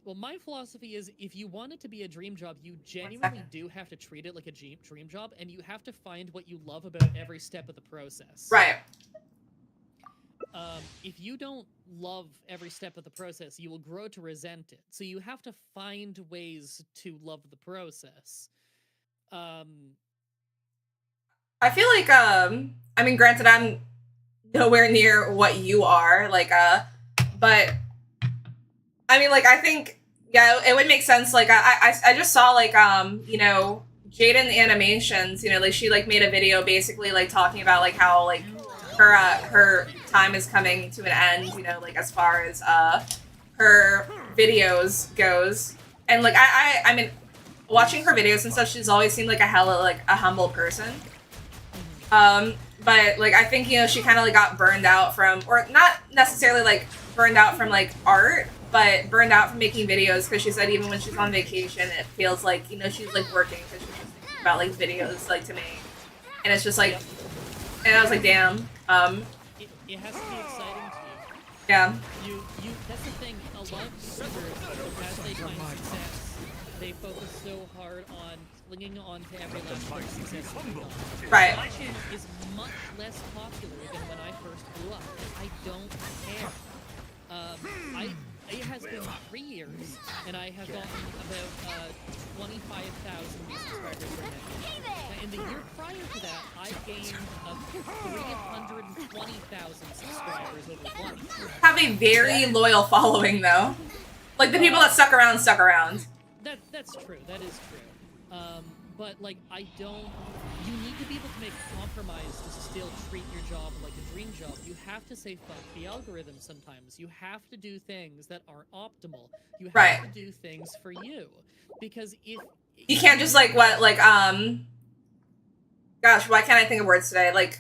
Well, my philosophy is if you want it to be a dream job, you genuinely do have to treat it like a dream job, and you have to find what you love about every step of the process. Right. If you don't love every step of the process, you will grow to resent it. So you have to find ways to love the process. I feel like, I mean, granted, I'm nowhere near what you are, like, but, I mean, like, I think, yeah, it would make sense, like, I just saw, like, you know, Jaden Animations, you know, like, she, like, made a video basically, like, talking about, like, how, like, her time is coming to an end, you know, like, as far as, her videos goes, and, like, I mean, watching her videos and stuff, she's always seemed like a hella, like, a humble person. But, like, I think, you know, she kind of, like, got burned out from, or not necessarily, like, burned out from, like, art, but burned out from making videos, because she said even when she's on vacation, it feels like, you know, she's, like, working, because she's just thinking about, like, videos, like, to make. And it's just, like, and I was like, damn. It has to be exciting to you. Yeah. That's the thing, a lot of YouTubers, as they find success, they focus so hard on clinging on to every last bit of success that they got. Right. My channel is much less popular than when I first grew up. I don't care. It has been 3 years, and I have gotten about 25,000 subscribers right now. In the year prior to that, I gained 320,000 subscribers over one. Have a very loyal following, though. Like, the people that stuck around, stuck around. That's true. That is true. But, like, you need to be able to make compromise to still treat your job like a dream job. You have to say fuck the algorithm sometimes. You have to do things that aren't optimal. You have to do things for you. Because if... You can't just, like, what, like, gosh, why can't I think of words today? Like,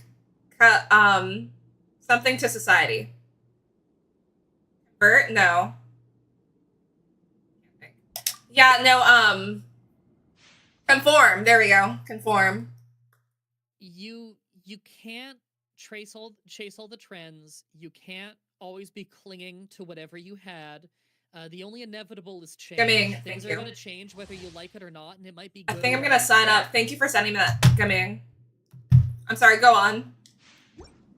something to society. Convert? No. Yeah, no, conform. There we go. Conform. You can't chase all the trends. You can't always be clinging to whatever you had. The only inevitable is change. Gaming, Things are going to change whether you like it or not, and it might be good. I think I'm gonna sign up. Thank you for sending me that. Gaming. I'm sorry, go on.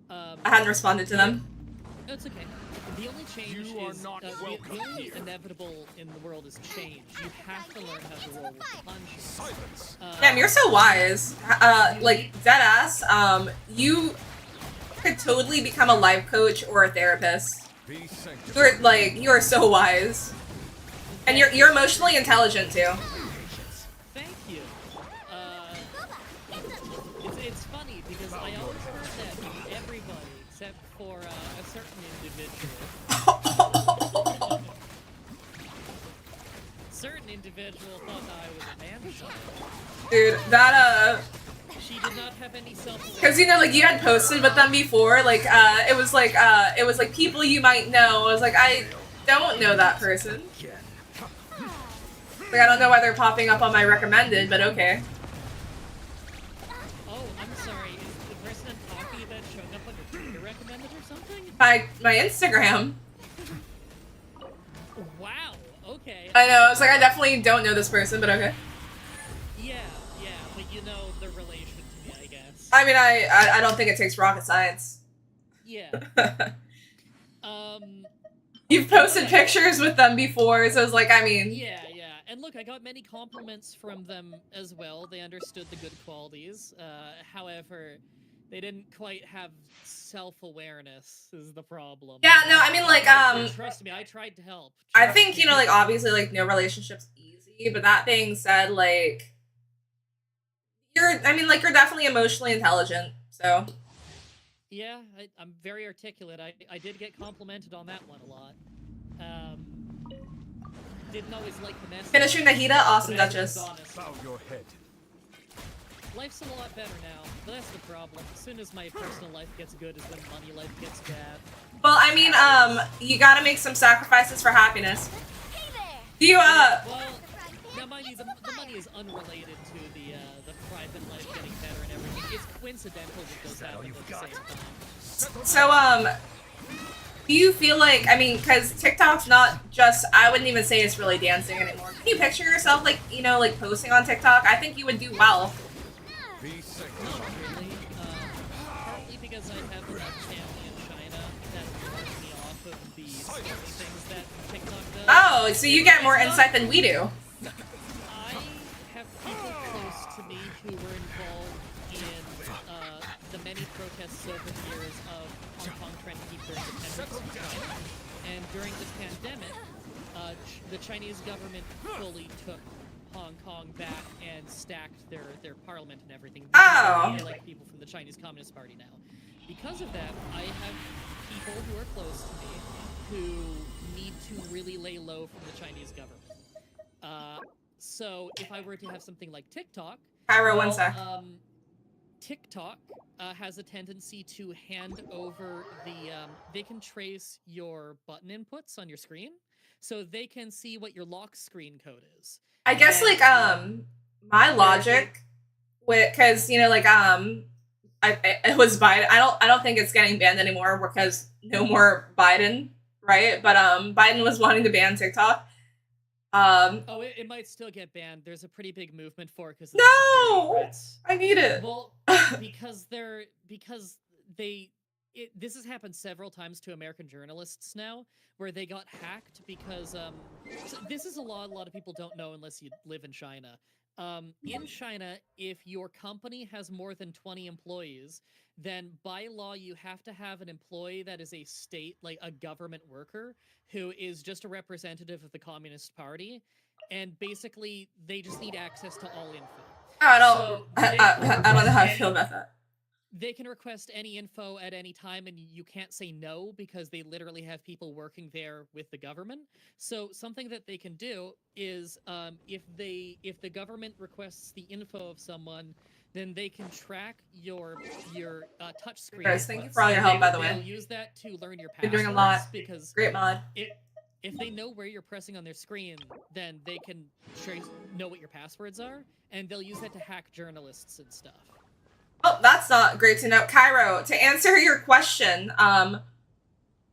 I hadn't responded to them. No, it's okay. The only change is, the only inevitable in the world is change. You have to learn how to roll with the punches. Damn, you're so wise. Like, deadass, you could totally become a life coach or a therapist. You're, like, you are so wise. And you're emotionally intelligent, too. Thank you. It's funny, because I always heard that everybody, except for a certain individual, thought that I was a man-child. Dude, that, She did not have any self-awareness. because, you know, like, you had posted with them before, like, it was like people you might know. I was like, I don't know that person. Like, I don't know why they're popping up on my recommended, but okay. Oh, I'm sorry. Is the person I'm talking about showing up on your Twitter recommended or something? My Instagram. Wow, okay. I know, I was like, I definitely don't know this person, but okay. Yeah, but you know the relation to me, I guess. I mean, I don't think it takes rocket science. Yeah. You've posted pictures with them before, so it's like, I mean... Yeah. And look, I got many compliments from them as well. They understood the good qualities. However, they didn't quite have self-awareness is the problem. Yeah, no, I mean, like, Trust me, I tried to help. I think, you know, like, obviously, like, no relationship's easy, but that being said, like, you're definitely emotionally intelligent, so... Yeah, I'm very articulate. I did get complimented on that one a lot. Didn't always like the message. Finishing Nahida, awesome Duchess. Bow your head. Life's a lot better now, but that's the problem. As soon as my personal life gets good is when money life gets bad. Well, I mean, you gotta make some sacrifices for happiness. Do you, Well, now mind you, the money is unrelated to the private life getting better and everything. It's coincidental that those happen at the same time. So, do you feel like, I mean, because TikTok's not just, I wouldn't even say it's really dancing anymore. Can you picture yourself, like, you know, like, posting on TikTok? I think you would do well. Not really. Partly because I have enough family in China that throws me off of the scary things that TikTok does. Oh, so you get more insight than we do. I have people close to me who were involved in the many protests over the years of Hong Kong trying to keep their independence. And during this pandemic, the Chinese government fully took Hong Kong back and stacked their parliament and everything. Oh! They elect people from the Chinese Communist Party now. Because of that, I have people who are close to me who need to really lay low from the Chinese government. So if I were to have something like TikTok, Cairo, one sec. TikTok has a tendency to hand over they can trace your button inputs on your screen, so they can see what your lock screen code is. I guess, like, my logic, because, you know, like, it was Biden. I don't think it's getting banned anymore because no more Biden, right? But, Biden was wanting to ban TikTok. It might still get banned. There's a pretty big movement for it because no, I need it. Well, this has happened several times to American journalists now, where they got hacked because so this is a lot of people don't know unless you live in China. In China, if your company has more than 20 employees, then by law you have to have an employee that is a state, like a government worker, who is just a representative of the Communist Party, and basically they just need access to all info. I don't know how I feel about that. They can request any info at any time, and you can't say no because they literally have people working there with the government. So something that they can do is, if the government requests the info of someone, then they can track your touch screen. Guys, thank you for all your help, by the way. They'll use that to learn your passwords. Been doing a lot. Because great mod. If they know where you're pressing on their screen, then they can know what your passwords are, and they'll use that to hack journalists and stuff. Oh, that's not great to know. Cairo, to answer your question,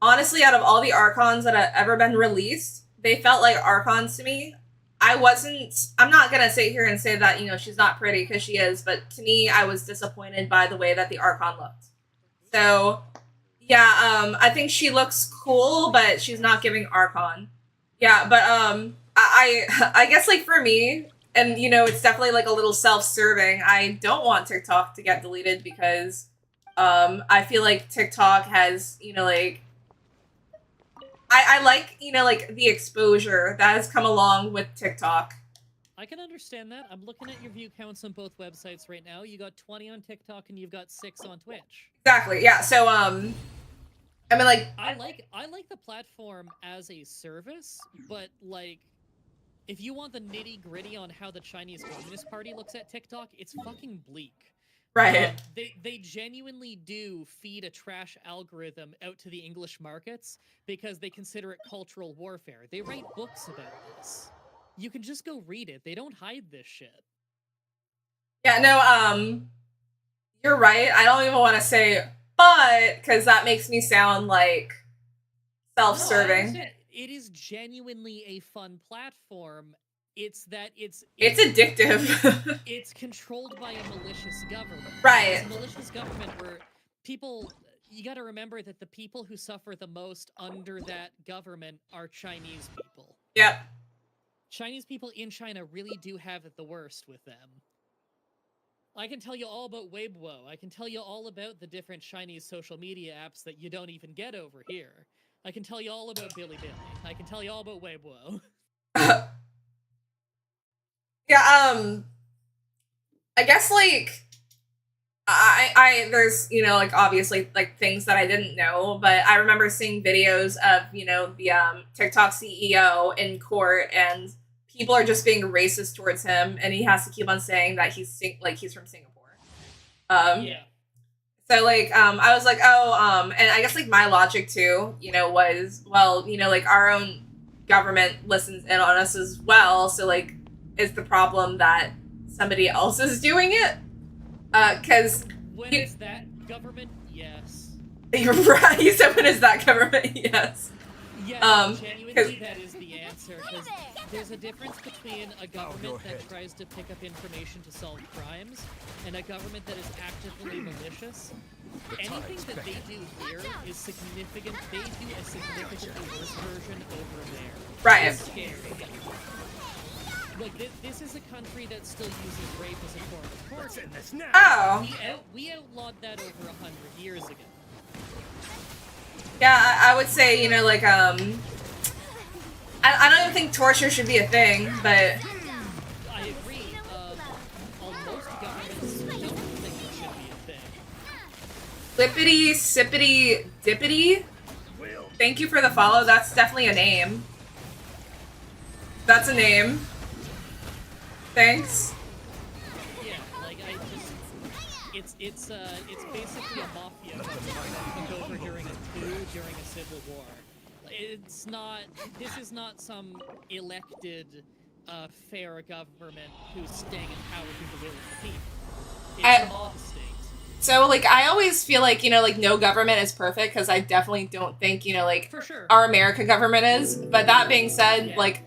honestly, out of all the Archons that have ever been released, they felt like Archons to me. I'm not going to sit here and say that, you know, she's not pretty, because she is, but to me, I was disappointed by the way that the Archon looked. So, yeah, I think she looks cool, but she's not giving Archon. Yeah, but, I guess, like, for me, and, you know, it's definitely, like, a little self-serving. I don't want TikTok to get deleted because I feel like TikTok has, you know, like... I like, you know, like, the exposure that has come along with TikTok. I can understand that. I'm looking at your view counts on both websites right now. You got 20 on TikTok and you've got 6 on Twitch. Exactly, yeah. So, I mean, like... I like the platform as a service, but, like... If you want the nitty-gritty on how the Chinese Communist Party looks at TikTok, it's fucking bleak. Right. They genuinely do feed a trash algorithm out to the English markets because they consider it cultural warfare. They write books about this. You can just go read it. They don't hide this shit. Yeah, no, you're right. I don't even want to say but, because that makes me sound like self-serving. No, it is genuinely a fun platform. It's that it's addictive. It's controlled by a malicious government. Right. It's a malicious government where people... You gotta remember that the people who suffer the most under that government are Chinese people. Yep. Chinese people in China really do have it the worst with them. I can tell you all about Weibo. I can tell you all about the different Chinese social media apps that you don't even get over here. I can tell you all about Bilibili. I can tell you all about Weibo. Yeah, I guess, like, there's, you know, like, obviously, like, things that I didn't know, but I remember seeing videos of, you know, the, TikTok CEO in court, and people are just being racist towards him, and he has to keep on saying that he's from Singapore. Yeah. So like I was like, oh, and I guess like my logic too, you know, was, well, you know, like our own government listens in on us as well, so like is the problem that somebody else is doing it? Cause when is that government? Yes. You're right. You said when is that government? Yes. Yeah, genuinely that is the answer, because there's a difference between a government that tries to pick up information to solve crimes and a government that is actively malicious. Anything that they do here is significant. They do a significantly worse version over there. Right. It's scary. Like, this is a country that still uses rape as a form of torture. Oh. We outlawed that over 100 years ago. Yeah, I would say, you know, like, I don't even think torture should be a thing, but... I agree. Most governments don't think it should be a thing. Flippity, sippity, dippity? Thank you for the follow. That's definitely a name. That's a name. Thanks. Yeah, like, it's basically a mafia that took over during a coup, during a civil war. It's not, this is not some elected, fair government who's staying in power through the will of the people. It's a mob state. So, like, I always feel like, you know, like, no government is perfect, because I definitely don't think, you know, like, for sure, our American government is. But that being said, yeah, like,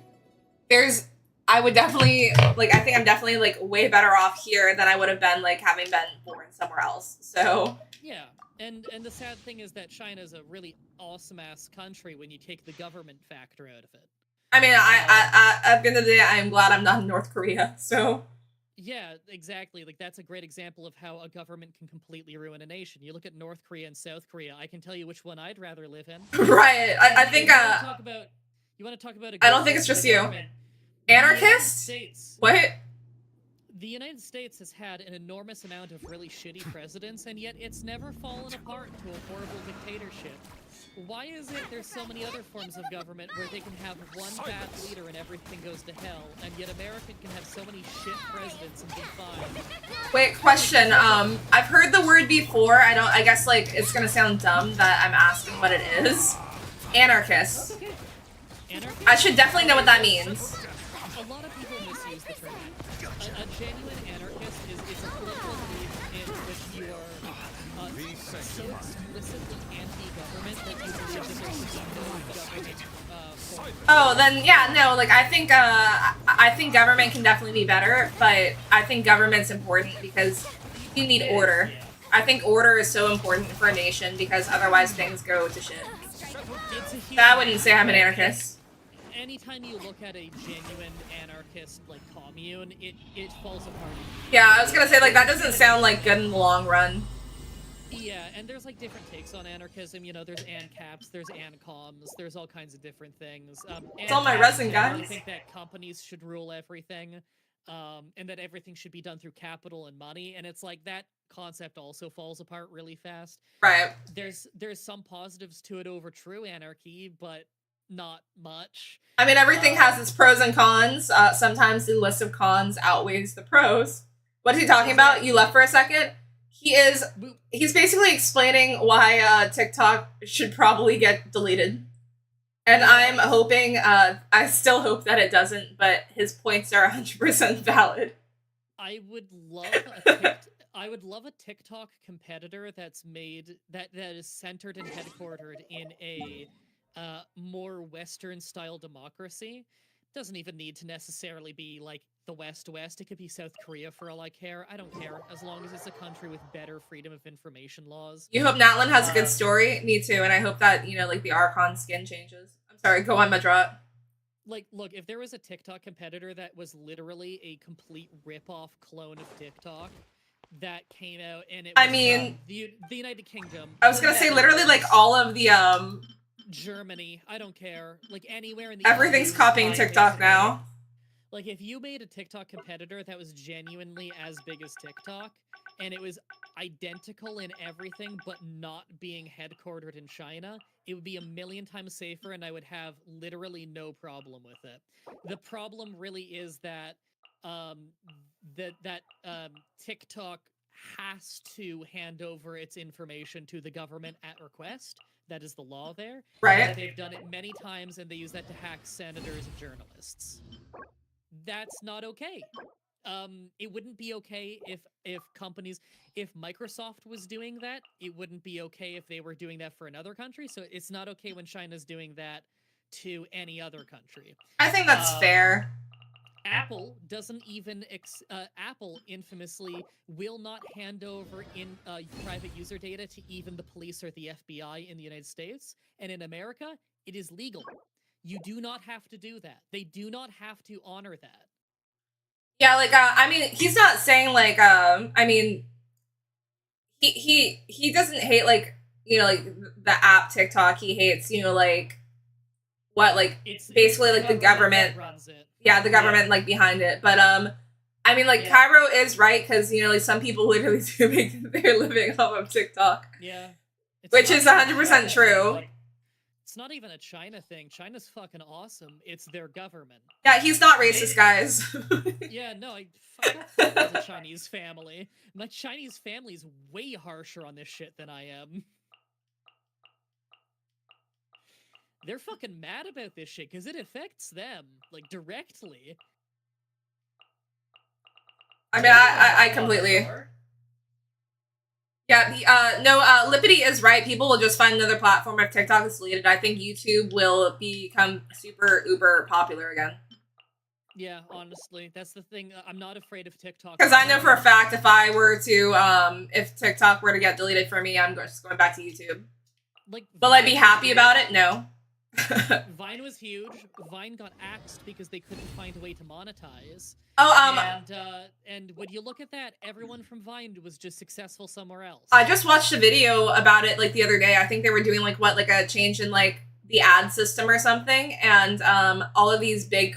I would definitely, like, I think I'm definitely, like, way better off here than I would have been, like, having been born somewhere else. So. Yeah, and the sad thing is that China's a really awesome-ass country when you take the government factor out of it. I mean, at the end of the day, I am glad I'm not in North Korea, so. Yeah, exactly. Like, that's a great example of how a government can completely ruin a nation. You look at North Korea and South Korea, I can tell you which one I'd rather live in. Right, I think, you want to talk about I don't think it's just you. Anarchist? What? The United States has had an enormous amount of really shitty presidents, and yet it's never fallen apart to a horrible dictatorship. Why is it there's so many other forms of government where they can have one bad leader and everything goes to hell, and yet America can have so many shit presidents and be fine? Wait, question. I've heard the word before. I guess, like, it's gonna sound dumb that I'm asking what it is. Anarchist. Okay. Anarchist? I should definitely know what that means. A lot of people misuse the term. A genuine anarchist is a political belief in which you are so explicitly anti-government that you believe that there should be no government form. Oh, then yeah, no, like I think government can definitely be better, but I think government's important because you need order. I think order is so important for a nation because otherwise things go to shit. So I wouldn't say I'm an anarchist. Anytime you look at a genuine anarchist, like, commune, it falls apart. Yeah, I was gonna say, like, that doesn't sound, like, good in the long run. Yeah, and there's, like, different takes on anarchism. You know, there's ANCAPs, there's ANCOMs, there's all kinds of different things. It's all my resin, guys. I think that companies should rule everything, and that everything should be done through capital and money, and it's like, that concept also falls apart really fast. Right. There's some positives to it over true anarchy, but not much. I mean, everything has its pros and cons. Sometimes the list of cons outweighs the pros. What is he talking about? You left for a second? He's basically explaining why TikTok should probably get deleted. And I'm hoping, I still hope that it doesn't, but his points are 100% valid. I would love a TikTok competitor that's that is centered and headquartered in a more Western-style democracy. Doesn't even need to necessarily be, like, the West. It could be South Korea for all I care. I don't care, as long as it's a country with better freedom of information laws. You hope Natlan has a good story? Me too, and I hope that, you know, like, the Archon skin changes. I'm sorry, go on, Madrat. Like, look, if there was a TikTok competitor that was literally a complete rip-off clone of TikTok that came out, and it was, the United Kingdom... I was gonna say, literally, like, all of the, Germany, I don't care. Like, anywhere in the everything's copying TikTok now. Like, if you made a TikTok competitor that was genuinely as big as TikTok, and it was identical in everything but not being headquartered in China, it would be a million times safer, and I would have literally no problem with it. The problem really is that TikTok has to hand over its information to the government at request. That is the law there. Right. They've done it many times, and they use that to hack senators and journalists. That's not okay. It wouldn't be okay if companies, if Microsoft was doing that, it wouldn't be okay if they were doing that for another country. So it's not okay when China's doing that to any other country. I think that's fair. Apple doesn't even Apple infamously will not hand over in private user data to even the police or the FBI in the United States, and in America it is legal. You do not have to do that. They do not have to honor that. Yeah, like I mean, he's not saying like I mean, he doesn't hate like, you know, like the app TikTok. He hates, you know, like what, like it's basically like the government runs it. Yeah, the government like behind it. But I mean, like Cairo is right, because you know, like some people literally do make their living off of TikTok. Yeah, which is 100% true. Like, it's not even a China thing. China's fucking awesome. It's their government. Yeah, he's not racist, guys. Yeah, no, fuck the Chinese family. My Chinese family's way harsher on this shit than I am. They're fucking mad about this shit because it affects them, like, directly. I mean, I completely... Yeah, no, Lippity is right. People will just find another platform if TikTok is deleted. I think YouTube will become super uber popular again. Yeah, honestly, that's the thing. I'm not afraid of TikTok. Because I know for a fact if I were to, if TikTok were to get deleted for me, I'm just going back to YouTube. Like, will I be happy about it? No. Vine was huge. Vine got axed because they couldn't find a way to monetize. Oh, and when you look at that, everyone from Vine was just successful somewhere else. I just watched a video about it like the other day. I think they were doing like like a change in like the ad system or something, and all of these big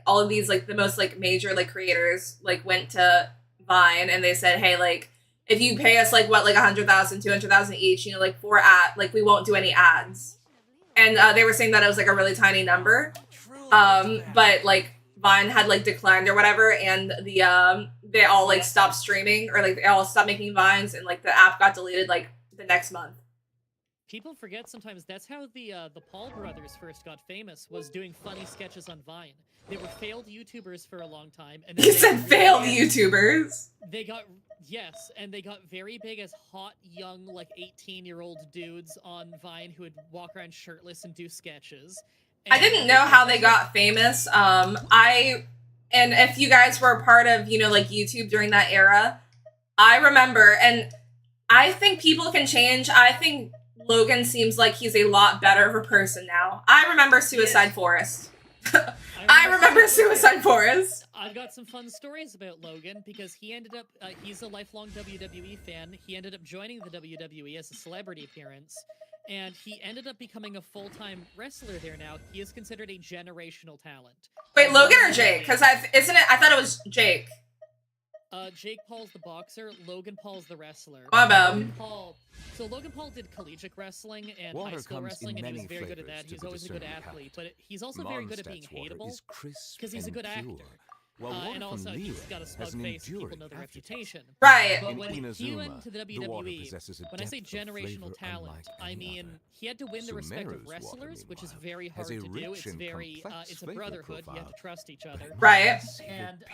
all of these like the most like major like creators like went to Vine and they said, hey, like if you pay us like 100,000, 200,000 each, you know, like for we won't do any ads. And they were saying that it was like a really tiny number, but like Vine had like declined or whatever, and they all like stopped streaming, or like they all stopped making Vines, and like the app got deleted like the next month. People forget sometimes that's how the Paul brothers first got famous, was doing funny sketches on Vine. They were failed YouTubers for a long time, and you said failed YouTubers. They got and they got very big as hot young like 18-year-old dudes on Vine who would walk around shirtless and do sketches. And I didn't know how they got famous. And if you guys were a part of, you know, like YouTube during that era, I remember, and I think people can change. I think Logan seems like he's a lot better of a person now. I remember Suicide Forest. I remember Suicide Forest. I've got some fun stories about Logan because he ended up, he's a lifelong WWE fan. He ended up joining the WWE as a celebrity appearance, and he ended up becoming a full-time wrestler there now. He is considered a generational talent. Wait, Logan or Jake? Because I thought it was Jake. Jake Paul's the boxer, Logan Paul's the wrestler. My bad. Logan Paul did collegiate wrestling and high school wrestling, and he was very good at that. He's always a good athlete, but he's also very good at being hateable because he's a good actor. And also, he's got a smug face, and people know the reputation. Right. But when he went to the WWE, when I say generational talent, I mean he had to win the respect of wrestlers, which is very hard to do. It's very, it's a brotherhood. You have to trust each other. Right. And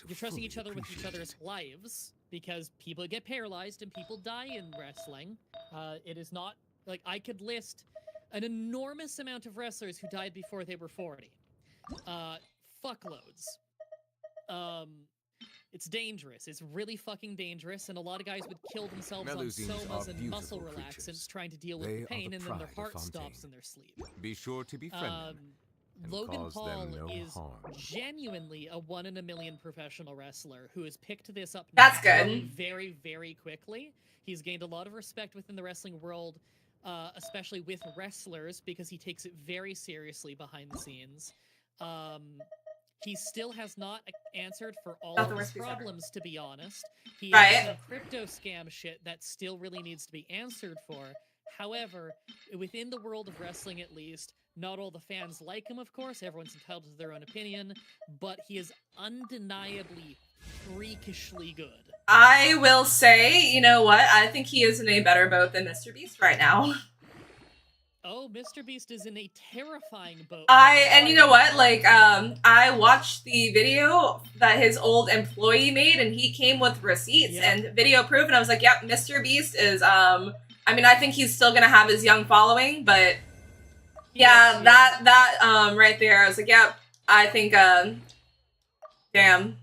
you're trusting each other with each other's lives, because people get paralyzed and people die in wrestling. It is not, like, I could list an enormous amount of wrestlers who died before they were 40. Fuckloads. It's dangerous. It's really fucking dangerous, and a lot of guys would kill themselves on somas and muscle relaxants trying to deal with the pain, and then their heart stops in their sleep. Be sure to befriend them. Logan Paul is genuinely a 1 in a million professional wrestler who has picked this up very, very quickly. He's gained a lot of respect within the wrestling world, especially with wrestlers, because he takes it very seriously behind the scenes. He still has not answered for all of his problems, to be honest. He has some crypto scam shit that still really needs to be answered for. However, within the world of wrestling at least, Not all the fans like him, of course. Everyone's entitled to their own opinion, but he is undeniably freakishly good. I will say, you know what? I think he is in a better boat than Mr. Beast right now. Oh, Mr. Beast is in a terrifying boat. And you know what? Like, I watched the video that his old employee made, and he came with receipts and video proof, and I was like, yep, Mr. Beast is, I mean, I think he's still gonna have his young following, but yeah, that right there, I was like, yep, I think, damn.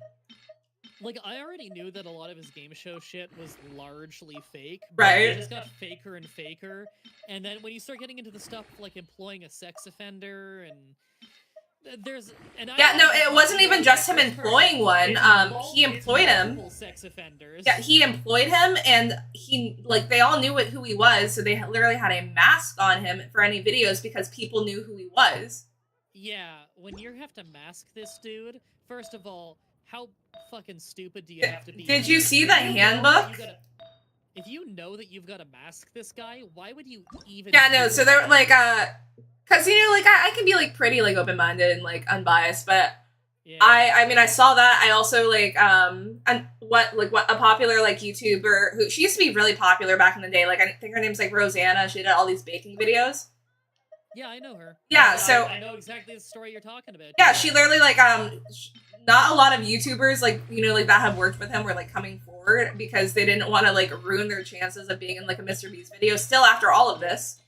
Like, I already knew that a lot of his game show shit was largely fake. Right. It just got faker and faker. And then when you start getting into the stuff like employing a sex offender and there's... And yeah, no, it wasn't even just him employing one. He employed him. Sex offenders. Yeah, he employed him, and he, like, they all knew who he was, so they literally had a mask on him for any videos because people knew who he was. Yeah, when you have to mask this dude, first of all, how fucking stupid do you have to be? Did you see the handbook? If you know that you've got to mask this guy, why would you even... Yeah, no, so they're, like, because, you know, like, I can be, like, pretty, like, open-minded and, like, unbiased, but yeah. I mean, I saw that. I also, like, and what a popular, like, YouTuber who, she used to be really popular back in the day, like, I think her name's, like, Rosanna. She did all these baking videos. Yeah, I know her. Yeah, so... I know exactly the story you're talking about. Yeah, she literally, like, not a lot of YouTubers, like, you know, like, that have worked with him were, like, coming forward because they didn't want to, like, ruin their chances of being in, like, a Mr. Beast video still after all of this.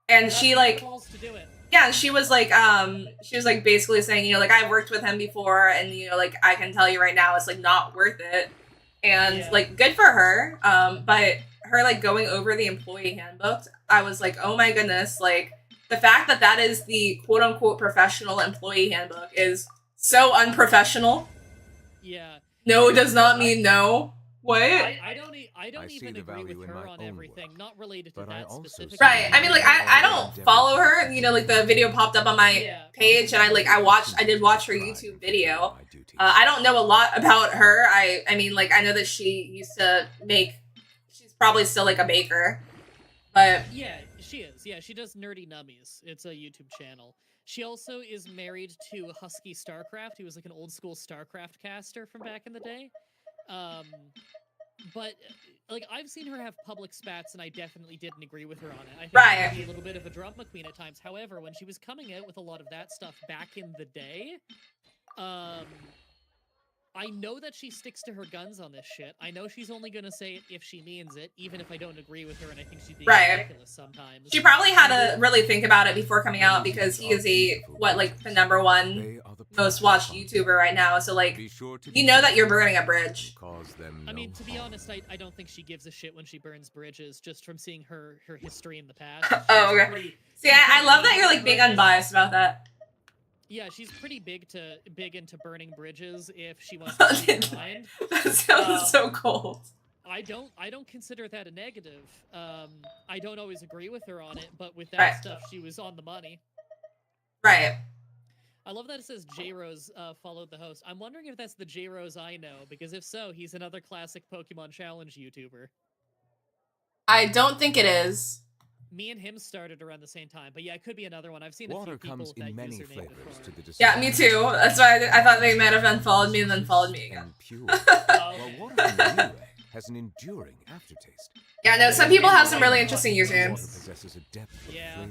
And she, like... Yeah, and she was, like, basically saying, you know, like, I've worked with him before, and, you know, like, I can tell you right now, it's, like, not worth it. And, like, good for her, but her, like, going over the employee handbook, I was like, oh my goodness, like, the fact that that is the quote-unquote professional employee handbook is so unprofessional. Yeah. No does not mean no. What? I don't even agree with her on everything, not related to that specific. Right. I mean, like, I don't follow her. You know, like, the video popped up on my page, and I did watch her YouTube video. I don't know a lot about her. I mean, like, I know that she used to she's probably still, like, a baker. But... Yeah, she is. Yeah, she does Nerdy Nummies. It's a YouTube channel. She also is married to Husky Starcraft, who was, like, an old-school Starcraft caster from back in the day. But, like, I've seen her have public spats, and I definitely didn't agree with her on it. I think she could be a little bit of a drama queen at times. However, when she was coming out with a lot of that stuff back in the day, I know that she sticks to her guns on this shit. I know she's only gonna say it if she means it, even if I don't agree with her, and I think she's being ridiculous sometimes. She probably had to really think about it before coming out because he is the #1 most watched YouTuber right now. So, like, you know that you're burning a bridge. I mean, to be honest, I don't think she gives a shit when she burns bridges, just from seeing her history in the past. Oh, okay. See, I love that you're, like, being unbiased about that. Yeah, she's pretty big into burning bridges if she wants to speak her mind. That sounds so cold. I don't consider that a negative. I don't always agree with her on it, but with that stuff, she was on the money. Right. I love that it says J-Rose followed the host. I'm wondering if that's the J-Rose I know, because if so, he's another classic Pokemon Challenge YouTuber. I don't think it is. Me and him started around the same time, but yeah, it could be another one. I've seen Water a few people comes with that in many username flavors before. to the Yeah, me too. That's why I thought they might have unfollowed me and then followed me again. While water from Liyue has an enduring aftertaste. Yeah, no, some people have some really interesting usernames. Yeah,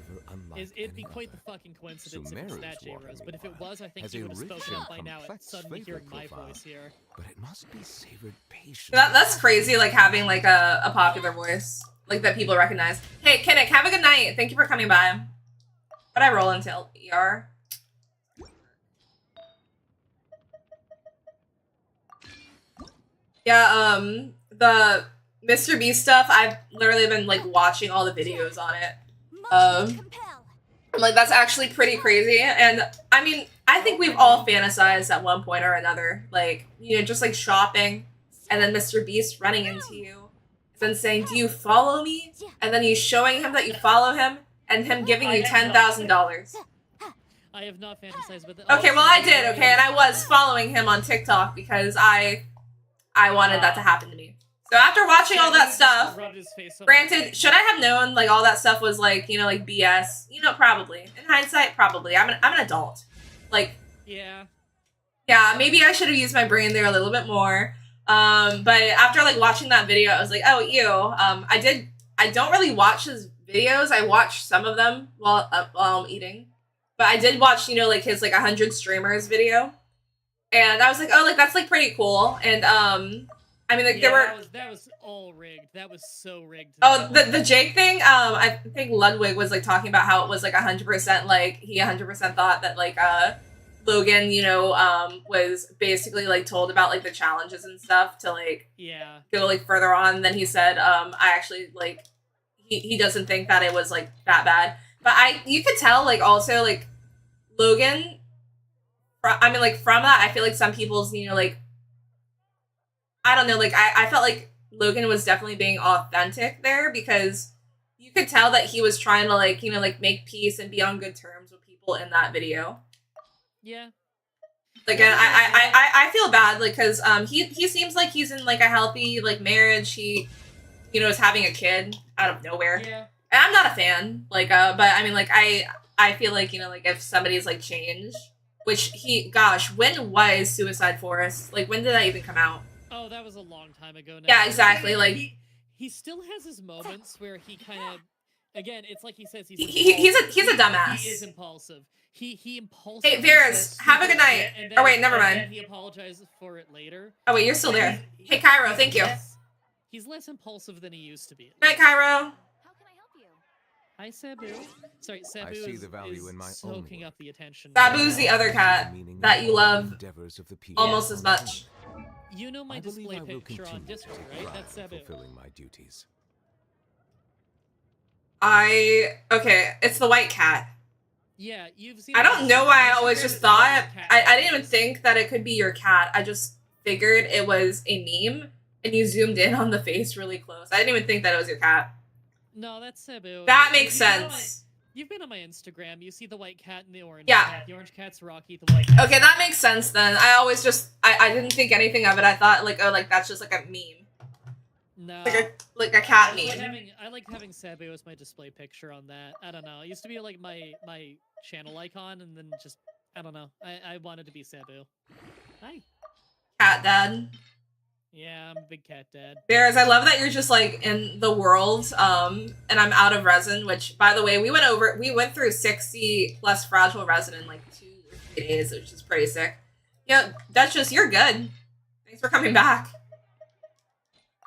it'd be quite the fucking coincidence if it's that J-Rose, but if it was, I think you would have spoken up by now at suddenly hearing my voice here. But it must be savored patiently. That's crazy, like, having, like, a popular voice. Like, that people recognize. Hey, Kinnick, have a good night. Thank you for coming by. But I roll into ER. Yeah, the Mr. Beast stuff, I've literally been, like, watching all the videos on it. Like, that's actually pretty crazy. And, I mean, I think we've all fantasized at one point or another. Like, you know, just, like, shopping, and then Mr. Beast running into you. Then saying, do you follow me? And then he's showing him that you follow him, and him giving you $10,000. I have not fantasized with it. Okay, well I did, okay, and I was following him on TikTok because I wanted that to happen to me. So after watching all that stuff, Rubbed his face on granted, should I have known like all that stuff was like, you know, like BS? You know, probably. In hindsight, probably. I'm an adult. Like, yeah, maybe I should have used my brain there a little bit more. But after like watching that video, I was like, oh, ew. I don't really watch his videos. I watch some of them while I'm eating. But I did watch, you know, like his like 100 streamers video. And I was like, oh, like that's like pretty cool. And I mean, like there were that was all rigged. That was so rigged. Oh, the Jake thing. I think Ludwig was like talking about how it was like 100%. Like he 100% thought that like Logan, you know, was basically like told about like the challenges and stuff to like go like further on. Then he said, I actually like he doesn't think that it was like that bad. But you could tell like also like Logan. I mean, like from that, I feel like some people's, you know, like. I don't know, like, I felt like Logan was definitely being authentic there because you could tell that he was trying to, like, you know, like, make peace and be on good terms with people in that video. Yeah. Like, and I feel bad, like, because he seems like he's in, like, a healthy, like, marriage. He, you know, is having a kid out of nowhere. Yeah. And I'm not a fan, like, but, I mean, like, I feel like, you know, like, if somebody's, like, changed, which gosh, when was Suicide Forest? Like, when did that even come out? Oh, that was a long time ago now. Yeah, exactly. Like he still has his moments where he kind of, again, it's like he says he's a dumbass. He is impulsive. He impulsive. Hey, Varys, have a good night. Then, oh wait, never mind. And he apologizes for it later. Oh wait, you're still there. Hey, Cairo, thank you. He's less impulsive than he used to be. Night, Cairo. Hi, Sabu. Sorry, Sabu I see the value is in my soaking up the attention. Sabu's the other cat that you love almost as much. You know my display picture on Discord, right? That's Sabu. Fulfilling my duties. Okay, it's the white cat. Yeah, you've seen. I don't know why I always just thought I didn't even think that it could be your cat. I just figured it was a meme, and you zoomed in on the face really close. I didn't even think that it was your cat. No, that's Sabu. That makes sense. You've been on my Instagram. You see the white cat and the orange Yeah. cat. The orange cat's Rocky. The white cat. Okay, that makes sense then. I always just I didn't think anything of it. I thought like, oh, like that's just like a meme. No. Like a cat I meme. like having Sabu as my display picture on that. I don't know. It used to be like my channel icon, and then just I don't know. I wanted to be Sabu. Hi. Cat dad. Yeah, I'm a big cat dad. Bears, I love that you're just like in the world, and I'm out of resin, which by the way, we went through 60 plus fragile resin in like 2 or 3 days, which is pretty sick. Yeah, Duchess, you're good. Thanks for coming back.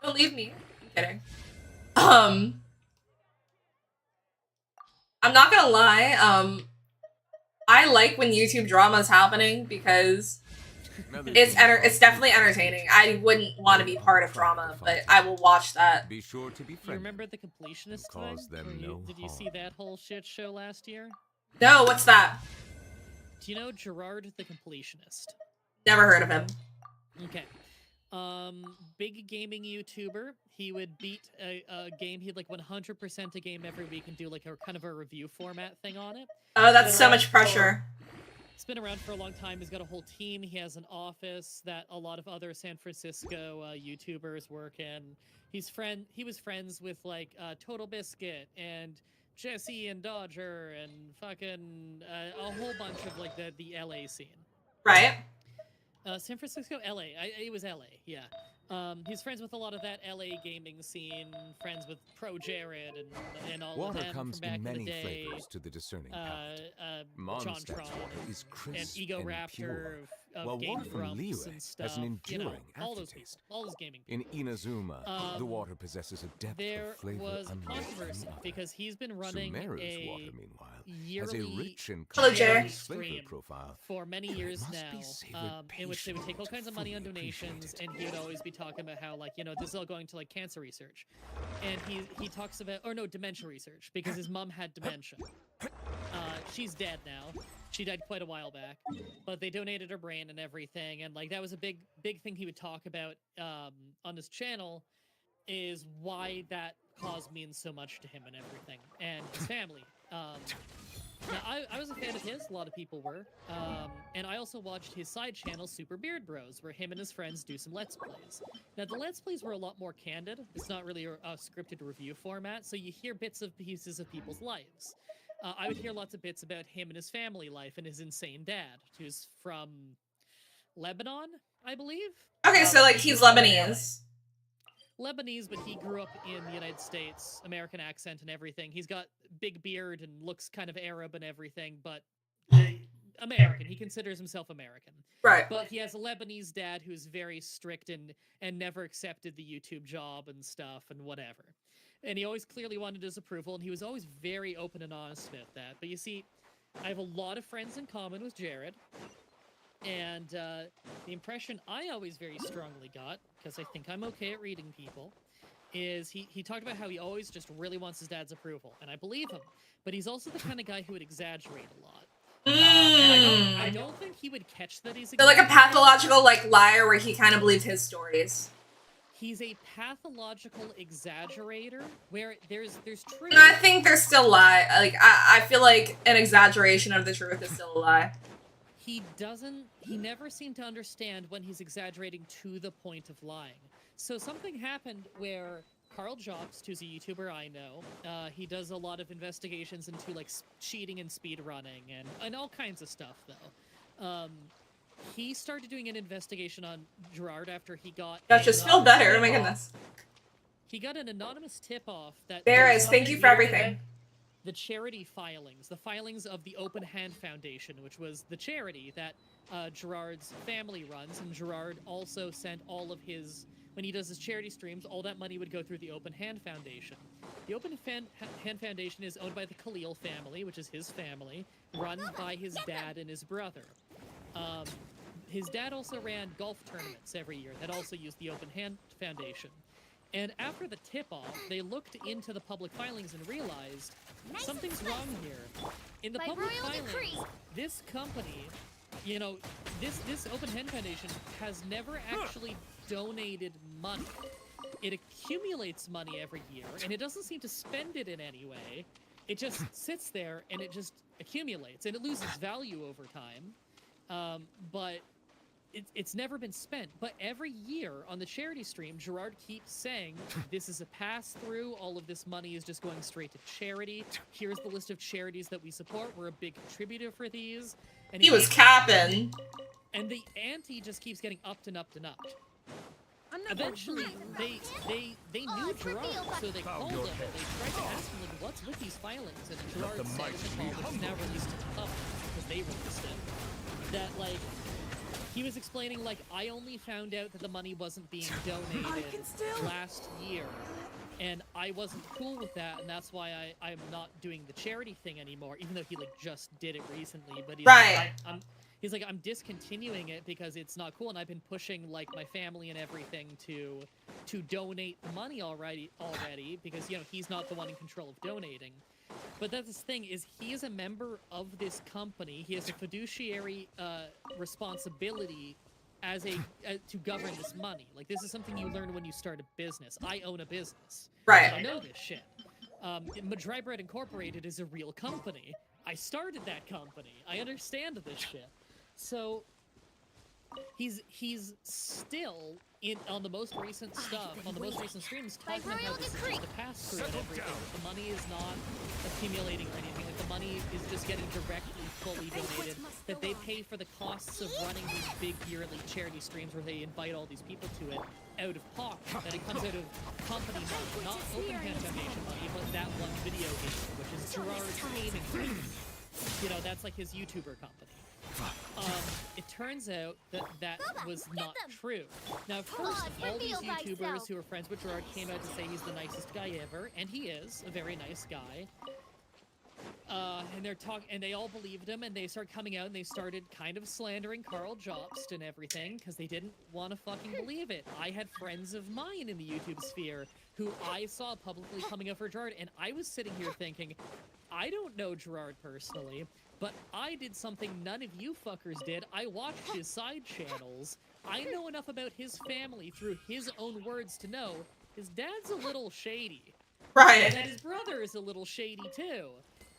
Don't leave me. I'm kidding. I'm not gonna lie, I like when YouTube drama is happening because it's definitely entertaining. I wouldn't want to be part of drama, but I will watch that. Be sure to be You remember the completionist time? Did you see that whole shit show last year? No, what's that? Do you know Gerard the Completionist? Never heard of him. Okay. Big gaming YouTuber. He would beat a game. He'd like 100% a game every week and do like a kind of a review format thing on it. Oh, that's so much pressure. He's been around for a long time. He's got a whole team. He has an office that a lot of other San Francisco YouTubers work in. He was friends with like Total Biscuit and Jesse and Dodger and fucking a whole bunch of like the LA scene. Right. San Francisco, LA. It was LA, yeah. He's friends with a lot of that LA gaming scene, friends with Pro Jared and all Water of them comes from back in many in the day. flavors to the discerning palate. Mondstadt's Jontron water is crisp and Ego Raptor pure, of while Game water from Grumps Liyue and stuff. has an enduring all those aftertaste. people, all those gaming In Inazuma, the Um, water possesses a depth There of flavor was unlike controversy any other. because he's been running Sumeru's a water, meanwhile, has yearly a rich and Hello, Jay. complex flavor stream profile. for many but it years must be now, savored in which they would take all patiently kinds of to money on fully appreciate donations, it. and he would always be talking about how, like, you know, this is all going to like cancer research, and he talks about, or no, dementia research, because his mom had dementia. She's dead now. She died quite a while back, but they donated her brain and everything, and like that was a big thing he would talk about on his channel, is why that cause means so much to him and everything, and his family. Now, I was a fan of his, a lot of people were. And I also watched his side channel, Super Beard Bros, where him and his friends do some Let's Plays. Now, the Let's Plays were a lot more candid. It's not really a scripted review format, so you hear bits of pieces of people's lives. I would hear lots of bits about him and his family life and his insane dad, who's from Lebanon, I believe. Okay, so like he's Lebanese. Lebanese, but he grew up in the United States, American accent and everything. He's got big beard and looks kind of Arab and everything, but American. He considers himself American. Right. But he has a Lebanese dad who's very strict and never accepted the YouTube job and stuff and whatever. And he always clearly wanted his approval, and he was always very open and honest about that. But you see, I have a lot of friends in common with Jared. And the impression I always very strongly got, because I think I'm okay at reading people, is he talked about how he always just really wants his dad's approval. And I believe him. But he's also the kind of guy who would exaggerate a lot. I don't think he would catch that he's So like a pathological like liar where he kind of believes his stories. He's a pathological exaggerator where there's truth. No, I think there's still a lie. Like I feel like an exaggeration of the truth is still a lie. He never seemed to understand when he's exaggerating to the point of lying. So something happened where Carl Jobst, who's a YouTuber I know, he does a lot of investigations into like cheating and speed running and all kinds of stuff though. He started doing an investigation on Gerard after he got. That just feel better. Oh my goodness. He got an anonymous tip-off that. There is. Thank you for everything. The charity filings, the filings of the Open Hand Foundation, which was the charity that Gerard's family runs, and Gerard also sent all of his, when he does his charity streams, all that money would go through the Open Hand Foundation. The Open Hand Foundation is owned by the Khalil family, which is his family, run by his dad and his brother. His dad also ran golf tournaments every year that also used the Open Hand Foundation. And after the tip-off, they looked into the public filings and realized something's wrong here. In the public filings, this company, you know, this Open Hand Foundation has never actually donated money. It accumulates money every year, and it doesn't seem to spend it in any way. It just sits there, and it just accumulates, and it loses value over time. But it's never been spent. But every year on the charity stream, Gerard keeps saying, this is a pass-through, all of this money is just going straight to charity. Here's the list of charities that we support. We're a big contributor for these. And he was capping. And the ante just keeps getting upped and upped and upped. Eventually, they knew Gerard, so they called him and they tried to ask him, like, what's with these filings? And Gerard said in the call, which is now released to the public, because they released it, that, like, he was explaining, like, I only found out that the money wasn't being donated last year, and I wasn't cool with that, and that's why I'm not doing the charity thing anymore, even though he, like, just did it recently, but he's right. like, he's like, I'm discontinuing it because it's not cool, and I've been pushing, like, my family and everything to donate the money already, because, you know, he's not the one in control of donating. But that's the thing, is he is a member of this company. He has a fiduciary responsibility as to govern this money. Like, this is something you learn when you start a business. I own a business. Right. I know this shit. Dry Bread Incorporated is a real company. I started that company. I understand this shit. So he's still on the most recent stuff, on the most recent streams, talking about how this is just a pass-through and everything. The money is not accumulating or anything. Like, the money is just getting directly, fully donated. That they pay for the costs of running these big yearly charity streams where they invite all these people to it out of pocket. That it comes out of company money, not Open Hand Foundation money, but that one video game, which is Gerard's gaming company. You know, that's like his YouTuber company. It turns out that was not true. Now, first, all these YouTubers who are friends with Gerard came out to say he's the nicest guy ever, and he is a very nice guy. And they all believed him, and they started coming out and they started kind of slandering Carl Jobst and everything because they didn't want to fucking believe it. I had friends of mine in the YouTube sphere who I saw publicly coming out for Gerard, and I was sitting here thinking, I don't know Gerard personally, but I did something none of you fuckers did. I watched his side channels. I know enough about his family through his own words to know his dad's a little shady. Right. And that his brother is a little shady too.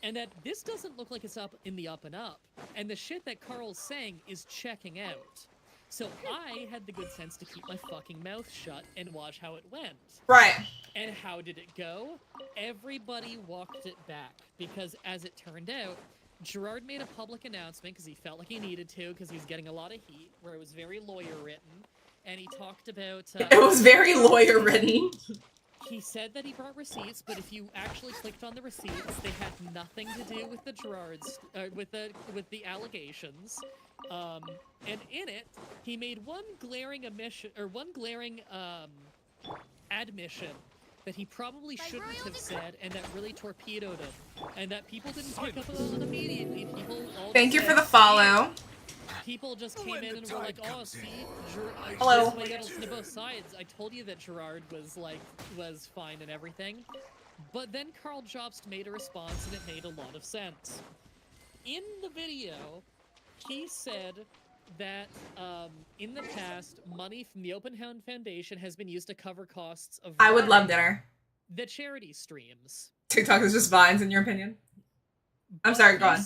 and that this doesn't look like it's up in the up and up, and the shit that Carl's saying is checking out. So I had the good sense to keep my fucking mouth shut and watch how it went. Right. And how did it go? Everybody walked it back, because as it turned out, Gerard made a public announcement because he felt like he needed to, because he was getting a lot of heat, where it was very lawyer-written, and he talked about... it was very lawyer-written. He said that he brought receipts, but if you actually clicked on the receipts, they had nothing to do with the Gerard's, with the allegations. And in it, he made one glaring admission that he probably shouldn't have said, and that really torpedoed him, and that people didn't pick up on immediately. People all Thank you said, for the follow. People just came in and were like, "Oh, see, Hello. I gotta listen to both sides. I told you that Gerard was fine and everything." But then Carl Jobst made a response, and it made a lot of sense. In the video, he said that in the past, money from the Open Hound Foundation has been used to cover costs of I would love dinner. the charity streams. TikTok is just vines, in your opinion? I'm sorry, go on.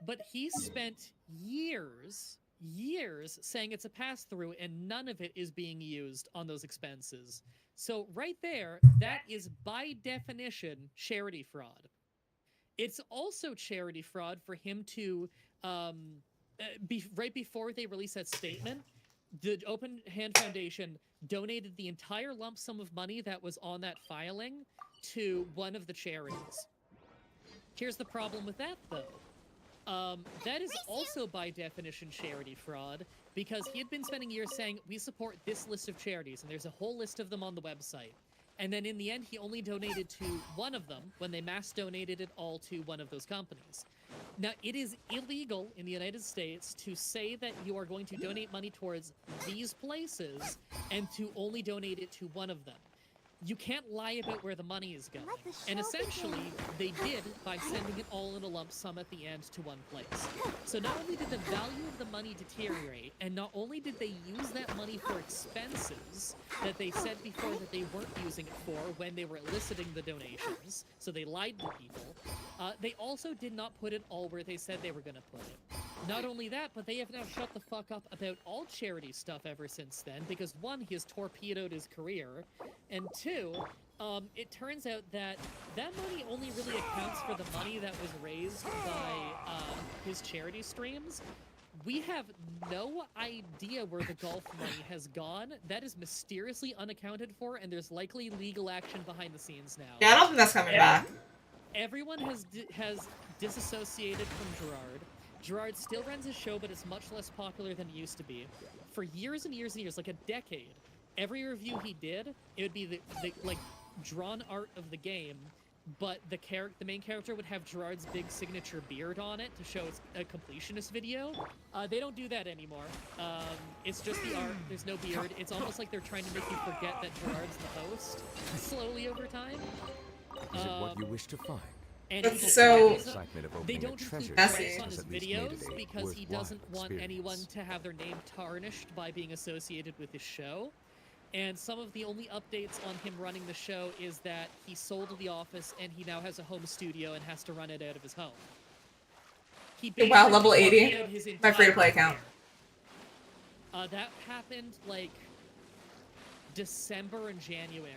But he spent years saying it's a pass-through, and none of it is being used on those expenses. So right there, that is by definition charity fraud. It's also charity fraud for him to, right before they released that statement, the Open Hand Foundation donated the entire lump sum of money that was on that filing to one of the charities. Here's the problem with that, though. That is also by definition charity fraud, because he had been spending years saying, we support this list of charities, and there's a whole list of them on the website. And then in the end, he only donated to one of them when they mass donated it all to one of those companies. Now, it is illegal in the United States to say that you are going to donate money towards these places and to only donate it to one of them. You can't lie about where the money is going. And essentially, they did by sending it all in a lump sum at the end to one place. So not only did the value of the money deteriorate, and not only did they use that money for expenses that they said before that they weren't using it for when they were eliciting the donations, so they lied to people, they also did not put it all where they said they were going to put it. Not only that, but they have now shut the fuck up about all charity stuff ever since then, because one, he has torpedoed his career, and two, it turns out that that money only really accounts for the money that was raised by his charity streams. We have no idea where the golf money has gone. That is mysteriously unaccounted for, and there's likely legal action behind the scenes now. Yeah, I don't think that's coming back. Everyone has disassociated from Gerard. Gerard still runs his show, but it's much less popular than it used to be. For years and years and years, like a decade, every review he did, it would be the like drawn art of the game, but the main character would have Gerard's big signature beard on it to show it's a completionist video. They don't do that anymore. It's just the art. There's no beard. It's almost like they're trying to make you forget that Gerard's the host slowly over time. Is it what you wish to find? And That's so... They don't include messy. credits on his videos because he doesn't want anyone to have their name tarnished by being associated with his show. And some of the only updates on him running the show is that he sold the office and he now has a home studio and has to run it out of his home. Wow, level 80? My free-to-play account. That happened, like, December and January.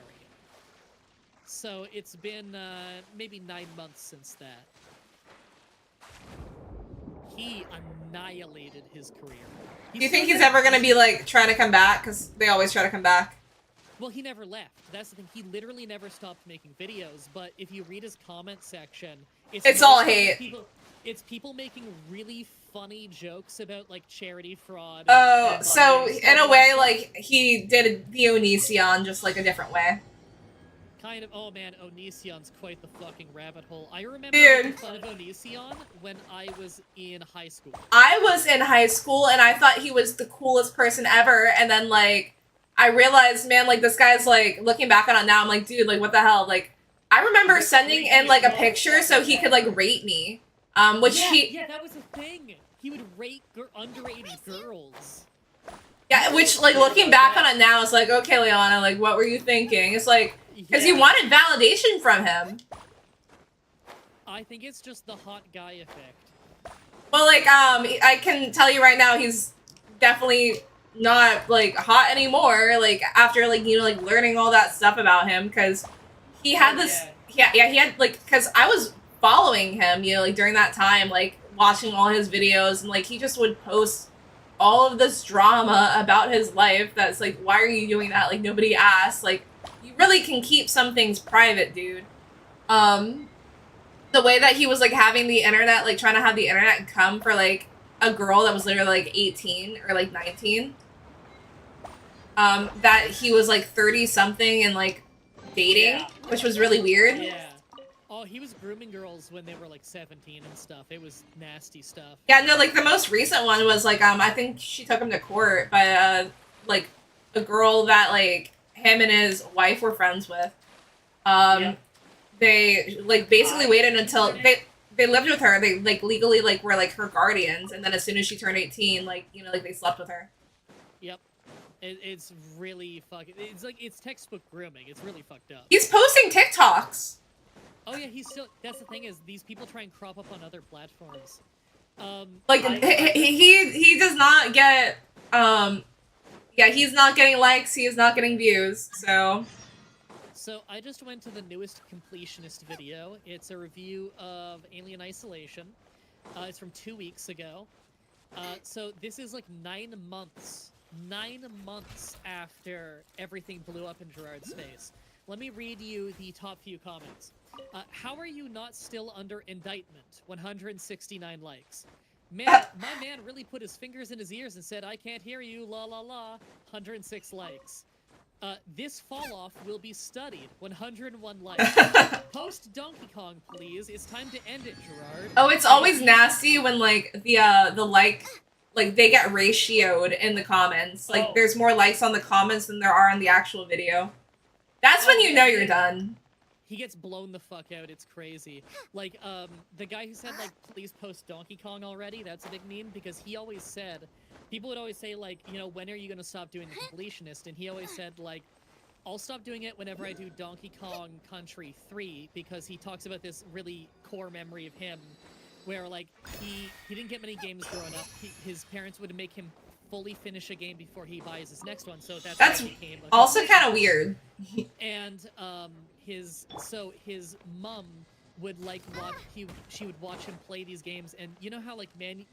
So it's been maybe 9 months since that. He annihilated his career. Do you think he's ever going to be, like, trying to come back? Because they always try to come back. Well, he never left. That's the thing. He literally never stopped making videos. But if you read his comment section, it's all hate. It's people making really funny jokes about, like, charity fraud. Oh, so in a way, like, he did the Onision just, like, a different way. Kind of. Oh man, Onision's quite the fucking rabbit hole. I remember making fun of Onision when I was in high school. I was in high school and I thought he was the coolest person ever, and then like I realized, man, like this guy's like, looking back on it now, I'm like, dude, like what the hell? Like I remember sending in like a picture so he could like rate me. Which yeah, that was a thing. He would rate underage girls. Yeah, which like looking back on it now, it's like, okay, Liana, like what were you thinking? It's like, because you wanted validation from him. I think it's just the hot guy effect. Well, like, I can tell you right now, he's definitely not, like, hot anymore, like, after, like, you know, like, learning all that stuff about him, because he had this, he had, like, because I was following him, you know, like, during that time, like, watching all his videos, and, like, he just would post all of this drama about his life that's, like, why are you doing that? Like, nobody asked. Like, you really can keep some things private, dude. The way that he was, like, having the internet, like, trying to have the internet come for, like, a girl that was literally, like, 18 or, like, 19. That he was, like, 30-something and, like, dating, which was really weird. Yeah. Oh, he was grooming girls when they were, like, 17 and stuff. It was nasty stuff. Yeah, no, like, the most recent one was, like, I think she took him to court by, like, a girl that, like, him and his wife were friends with. They, like, basically waited until they lived with her. They, like, legally, like, were, like, her guardians. And then as soon as she turned 18, like, you know, like, they slept with her. Yep. It's really fucking... It's, like, it's textbook grooming. It's really fucked up. He's posting TikToks. Oh, yeah, he's still... That's the thing is, these people try and crop up on other platforms. Like, he does not get, yeah, he's not getting likes, he is not getting views, so... So, I just went to the newest completionist video. It's a review of Alien Isolation. It's from 2 weeks ago. So, this is like 9 months. 9 months after everything blew up in Gerard's face. Let me read you the top few comments. How are you not still under indictment? 169 likes. Man, my man really put his fingers in his ears and said, I can't hear you, la la la. 106 likes. This fall off will be studied. 101 likes. Post Donkey Kong, please. It's time to end it, Gerard. Oh, it's always nasty when, like, the like, they get ratioed in the comments. Like, there's more likes on the comments than there are on the actual video. That's when you know you're done. He gets blown the fuck out. It's crazy. Like, the guy who said, like, please post Donkey Kong already, that's a big meme, because he always said, people would always say, like, you know, when are you gonna stop doing the completionist? And he always said, like, I'll stop doing it whenever I do Donkey Kong Country 3, because he talks about this really core memory of him, where, like, he didn't get many games growing up. His parents would make him fully finish a game before he buys his next one, so that's how he became also kind of weird. And his mom would like she would watch him play these games, and you know how like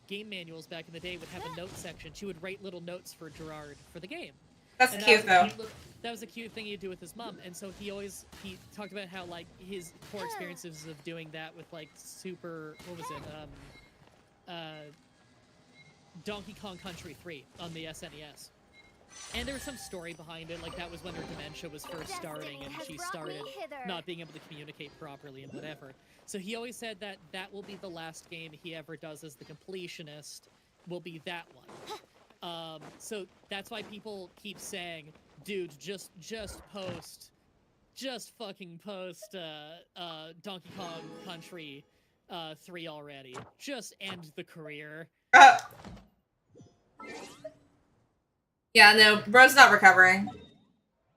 game manuals back in the day would have a note section. She would write little notes for Gerard for the game. That's cute though. That was a cute thing he'd do with his mom, and so he talked about how like his core experiences of doing that with like Donkey Kong Country 3 on the SNES. And there was some story behind it, like that was when her dementia was first starting and she started not being able to communicate properly and whatever. So he always said that that will be the last game he ever does as the completionist, will be that one. So that's why people keep saying, dude, just fucking post Donkey Kong Country 3 already. Just end the career. Yeah, no, bro's not recovering.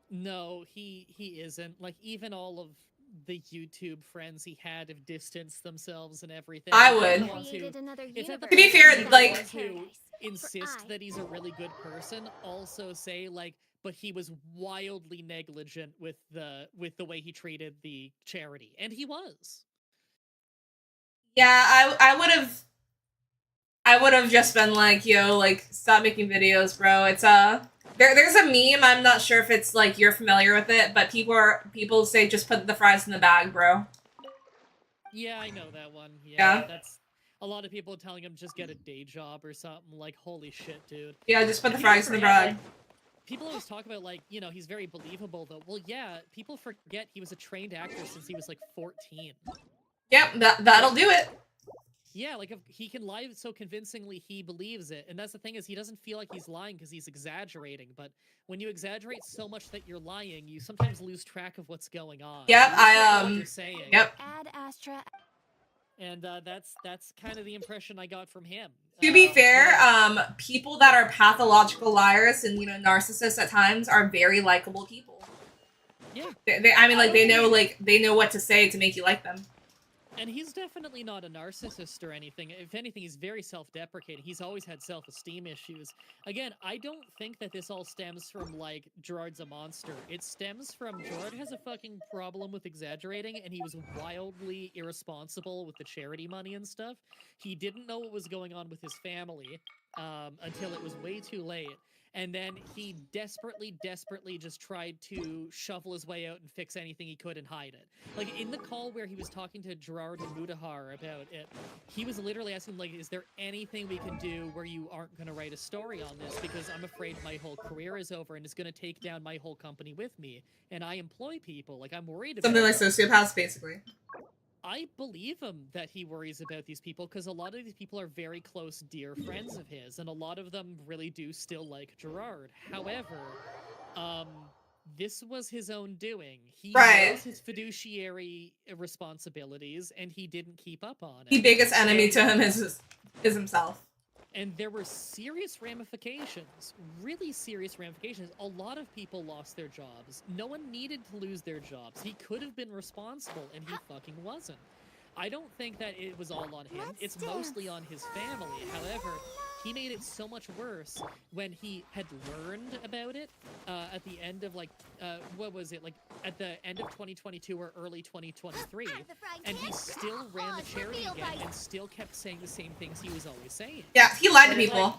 No, he isn't. Like, even all of the YouTube friends he had have distanced themselves and everything. I would. To be fair, like, to insist that he's a really good person, also say, like, but he was wildly negligent with the way he treated the charity. And he was. Yeah, I would have just been like, yo, like, stop making videos, bro. It's there's a meme, I'm not sure if it's like you're familiar with it, but people say just put the fries in the bag, bro. Yeah, I know that one. Yeah. That's a lot of people telling him just get a day job or something. Like, holy shit, dude. Yeah, just put the fries in the bag. People always talk about, like, you know, he's very believable, though. Well, yeah, people forget he was a trained actor since he was, like, 14. Yep, that'll do it. Yeah, like, if he can lie so convincingly he believes it. And that's the thing is, he doesn't feel like he's lying because he's exaggerating. But when you exaggerate so much that you're lying, you sometimes lose track of what's going on. Yep, what you're saying. Yep. Ad Astra. And that's kind of the impression I got from him. To be fair, people that are pathological liars and, you know, narcissists at times are very likable people. Yeah. I mean, like, they know what to say to make you like them. And he's definitely not a narcissist or anything. If anything, he's very self-deprecating. He's always had self-esteem issues. Again, I don't think that this all stems from, like, Gerard's a monster. It stems from Gerard has a fucking problem with exaggerating, and he was wildly irresponsible with the charity money and stuff. He didn't know what was going on with his family until it was way too late. And then he desperately just tried to shovel his way out and fix anything he could and hide it. Like, in the call where he was talking to Gerard and Mudahar about it, he was literally asking, like, is there anything we can do where you aren't going to write a story on this? Because I'm afraid my whole career is over and it's going to take down my whole company with me. And I employ people. Like, I'm worried about Something like them. sociopaths, basically. I believe him that he worries about these people because a lot of these people are very close, dear friends of his, and a lot of them really do still like Gerard. However, this was his own doing. He knows his fiduciary responsibilities, and he didn't keep up on it. The biggest enemy to him is himself. And there were serious ramifications, really serious ramifications. A lot of people lost their jobs. No one needed to lose their jobs. He could have been responsible, and he fucking wasn't. I don't think that it was all on him. It's mostly on his family. However, he made it so much worse when he had learned about it at the end of, like, what was it? Like, at the end of 2022 or early 2023. And he still ran the charity again and still kept saying the same things he was always saying. Yeah, he lied to people.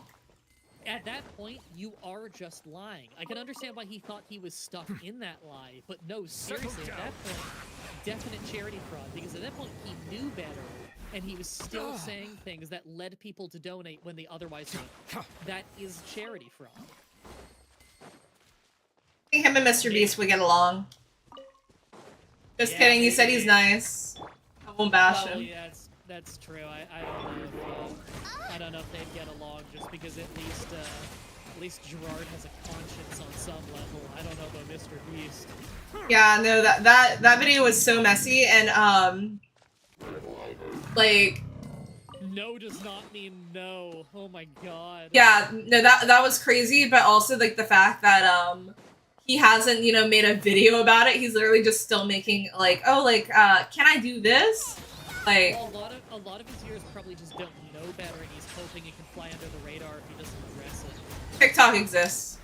At that point, you are just lying. I can understand why he thought he was stuck in that lie, but no, seriously, at that point, definite charity fraud, because at that point, he knew better, and he was still saying things that led people to donate when they otherwise wouldn't. That is charity fraud. I think him and Mr. Beast would get along. Just kidding, he said he's nice. I won't bash him. Yeah, that's true. I don't know if they'd get along just because at least Gerard has a conscience on some level. I don't know about Mr. Beast. Yeah, no, that video was so messy, and like, no does not mean no. Oh my god. Yeah, no, that was crazy, but also like the fact that he hasn't, you know, made a video about it. He's literally just still making like, oh, like, can I do this? Like, well, a lot of his viewers probably just don't know better, and he's hoping he can fly under the radar if he doesn't address it. TikTok exists.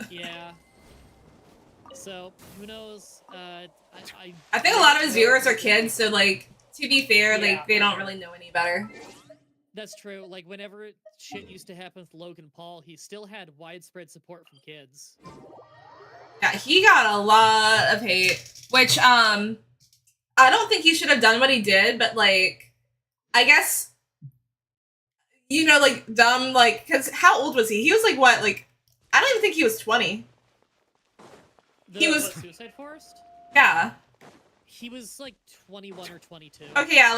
Yeah. So who knows? I think a lot of his viewers are kids, so like, to be fair, like, they don't really know any better. That's true. Like, whenever shit used to happen with Logan Paul, he still had widespread support from kids. Yeah, he got a lot of hate, which, I don't think he should have done what he did, but, like, I guess, you know, like, dumb, like, because how old was he? He was, like, what, like, I don't even think he was 20. He was... Suicide Forest? Yeah. He was, like, 21 or 22. Okay, yeah,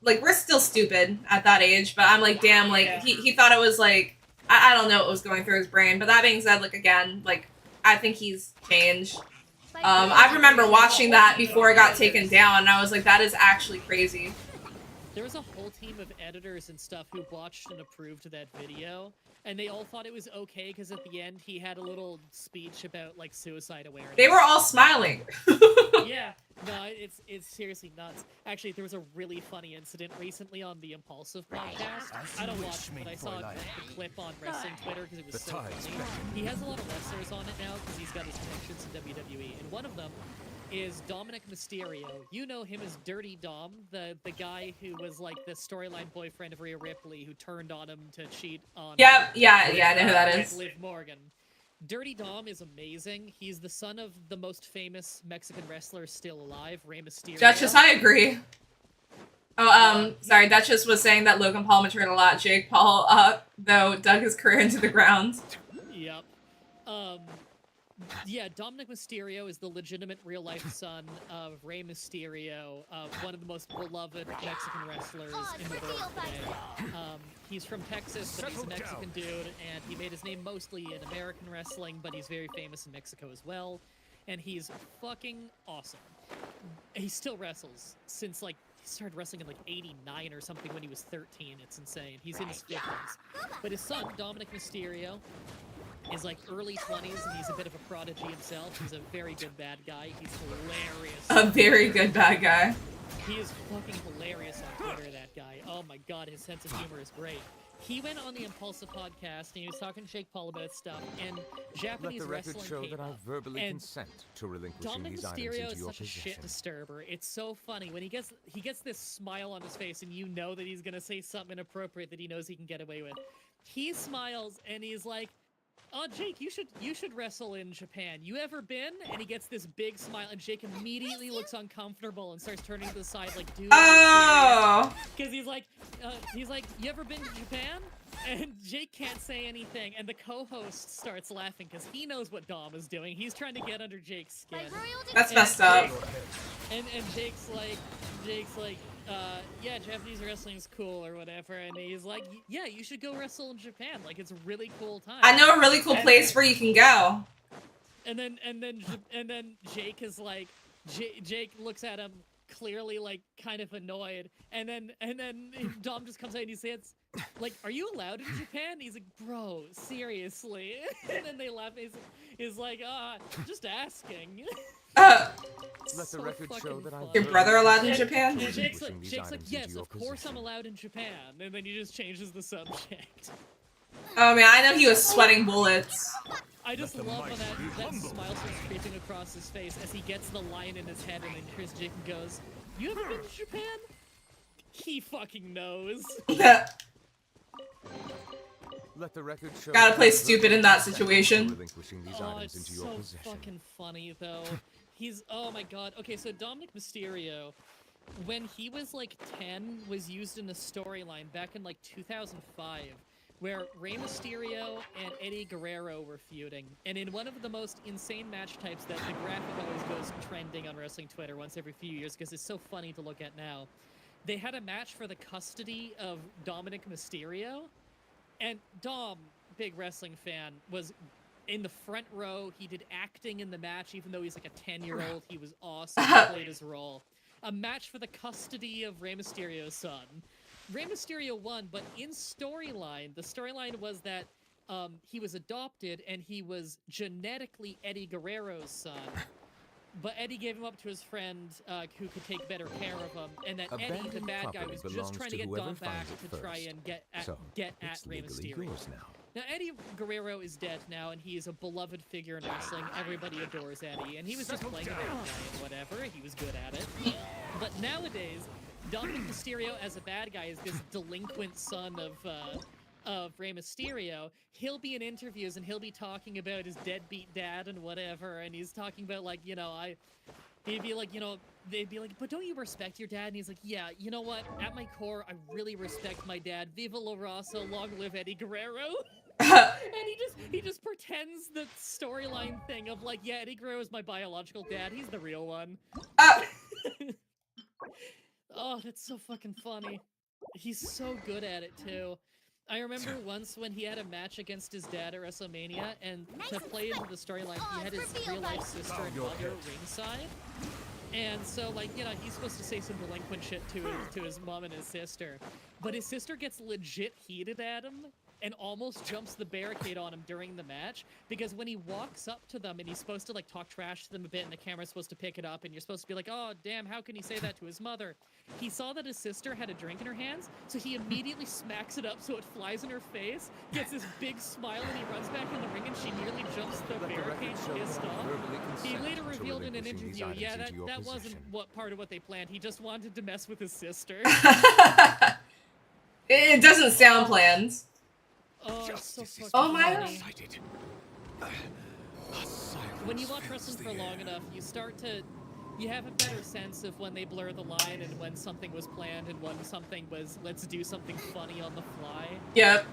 like, we're still stupid at that age, but I'm like, damn, like, he thought it was, like, I don't know what was going through his brain, but that being said, like, again, like, I think he's changed. I remember watching that before it got taken down, and I was like, that is actually crazy. There was a whole team of editors and stuff who watched and approved that video, and they all thought it was okay because at the end he had a little speech about, like, suicide awareness. They were all smiling. Yeah, no, it's seriously nuts. Actually, there was a really funny incident recently on the Impulsive podcast. I don't watch it, but I saw a clip on wrestling Twitter because it was so funny. He has a lot of wrestlers on it now because he's got his connections in WWE, and one of them is Dominic Mysterio. You know him as Dirty Dom, the guy who was like the storyline boyfriend of Rhea Ripley who turned on him to cheat on Yeah, I know who that is. Liv Morgan. Dirty Dom is amazing. He's the son of the most famous Mexican wrestler still alive, Rey Mysterio. Duchess, I agree. Oh, sorry, Duchess was saying that Logan Paul matured a lot. Jake Paul, though, dug his career into the ground. Yep. Yeah, Dominic Mysterio is the legitimate real-life son of Rey Mysterio, one of the most beloved Mexican wrestlers in the world today. He's from Texas, but he's a Mexican dude, and he made his name mostly in American wrestling, but he's very famous in Mexico as well. And he's fucking awesome. He still wrestles since, like, he started wrestling in, like, 89 or something when he was 13. It's insane. He's in his 50s. But his son, Dominic Mysterio, is like early 20s, and he's a bit of a prodigy himself. He's a very good bad guy. He's hilarious. A very good bad guy. He is fucking hilarious on Twitter, that guy. Oh my god, his sense of humor is great. He went on the Impulsive podcast and he was talking to Jake Paul about stuff, and Japanese Let the record wrestling show came that I up, verbally and consent to relinquishing Dominic these items Mysterio into is your such a shit possession. disturber. It's so funny when he gets this smile on his face, and you know that he's gonna say something inappropriate that he knows he can get away with. He smiles and he's like, "Oh, Jake, you should wrestle in Japan. You ever been?" And he gets this big smile, and Jake immediately looks uncomfortable and starts turning to the side, like, "Dude, Oh, because he's like, "You ever been to Japan?" And Jake can't say anything, and the co-host starts laughing because he knows what Dom is doing. He's trying to get under Jake's skin. that's messed up. And Jake's like, yeah, Japanese wrestling is cool or whatever, and he's like, yeah, you should go wrestle in Japan. Like, it's a really cool time. I know a really cool place where you can go. And then Jake is like, Jake looks at him clearly like kind of annoyed, and then Dom just comes out and he says, like, "Are you allowed in Japan?" He's like, "Bro, seriously." And then they laugh. He's like, just asking." Let the record show that Your brother allowed in Japan? And Jake's like, "Yes, of course I'm allowed in Japan." And then he just changes the subject. Oh man, I know he was sweating bullets. I just love when that smile starts creeping across his face as he gets the line in his head, and then Chris Jake goes, "You ever been to Japan?" He fucking knows. Let the record show. Gotta play stupid in that situation. Relinquishing these items into your so possession. fucking funny though. Oh my god. Okay, so Dominic Mysterio, when he was like 10, was used in a storyline back in like 2005, where Rey Mysterio and Eddie Guerrero were feuding, and in one of the most insane match types that the graphic always goes trending on wrestling Twitter once every few years because it's so funny to look at now. They had a match for the custody of Dominic Mysterio, and Dom, big wrestling fan, was in the front row. He did acting in the match, even though he's like a 10-year-old. He was awesome. He played his role. A match for the custody of Rey Mysterio's son. Rey Mysterio won, but in storyline, the storyline was that he was adopted and he was genetically Eddie Guerrero's son. But Eddie gave him up to his friend who could take better care of him, and that Eddie, the bad guy, was just trying to get Dom back to try and get at Rey Mysterio. Now, Eddie Guerrero is dead now, and he is a beloved figure in wrestling. Everybody adores Eddie, and he was just playing a bad guy and whatever. He was good at it. But nowadays, Dominic Mysterio as a bad guy is this delinquent son of Rey Mysterio. He'll be in interviews and he'll be talking about his deadbeat dad and whatever, and he's talking about, like, you know, they'd be like, "But don't you respect your dad?" And he's like, "Yeah, you know what? At my core, I really respect my dad. Viva La Raza, long live Eddie Guerrero." And he just pretends the storyline thing of like, "Yeah, Eddie Guerrero is my biological dad. He's the real one." Oh, that's so fucking funny. He's so good at it too. I remember once when he had a match against his dad at WrestleMania, and to play into the storyline, he had his real-life sister and mother ringside. And so, like, you know, he's supposed to say some delinquent shit to his mom and his sister. But his sister gets legit heated at him and almost jumps the barricade on him during the match, because when he walks up to them and he's supposed to, like, talk trash to them a bit, and the camera's supposed to pick it up, and you're supposed to be like, "Oh, damn, how can he say that to his mother?" He saw that his sister had a drink in her hands, so he immediately smacks it up so it flies in her face, gets this big smile, and he runs back in the ring, and she nearly jumps the barricade pissed off. He later revealed in an interview, yeah, that wasn't part of what they planned. He just wanted to mess with his sister. It doesn't sound planned. Oh, so fucking oh my funny. God. When you watch wrestling for long enough, you have a better sense of when they blur the line and when something was planned and when something was, let's do something funny on the fly. Yep.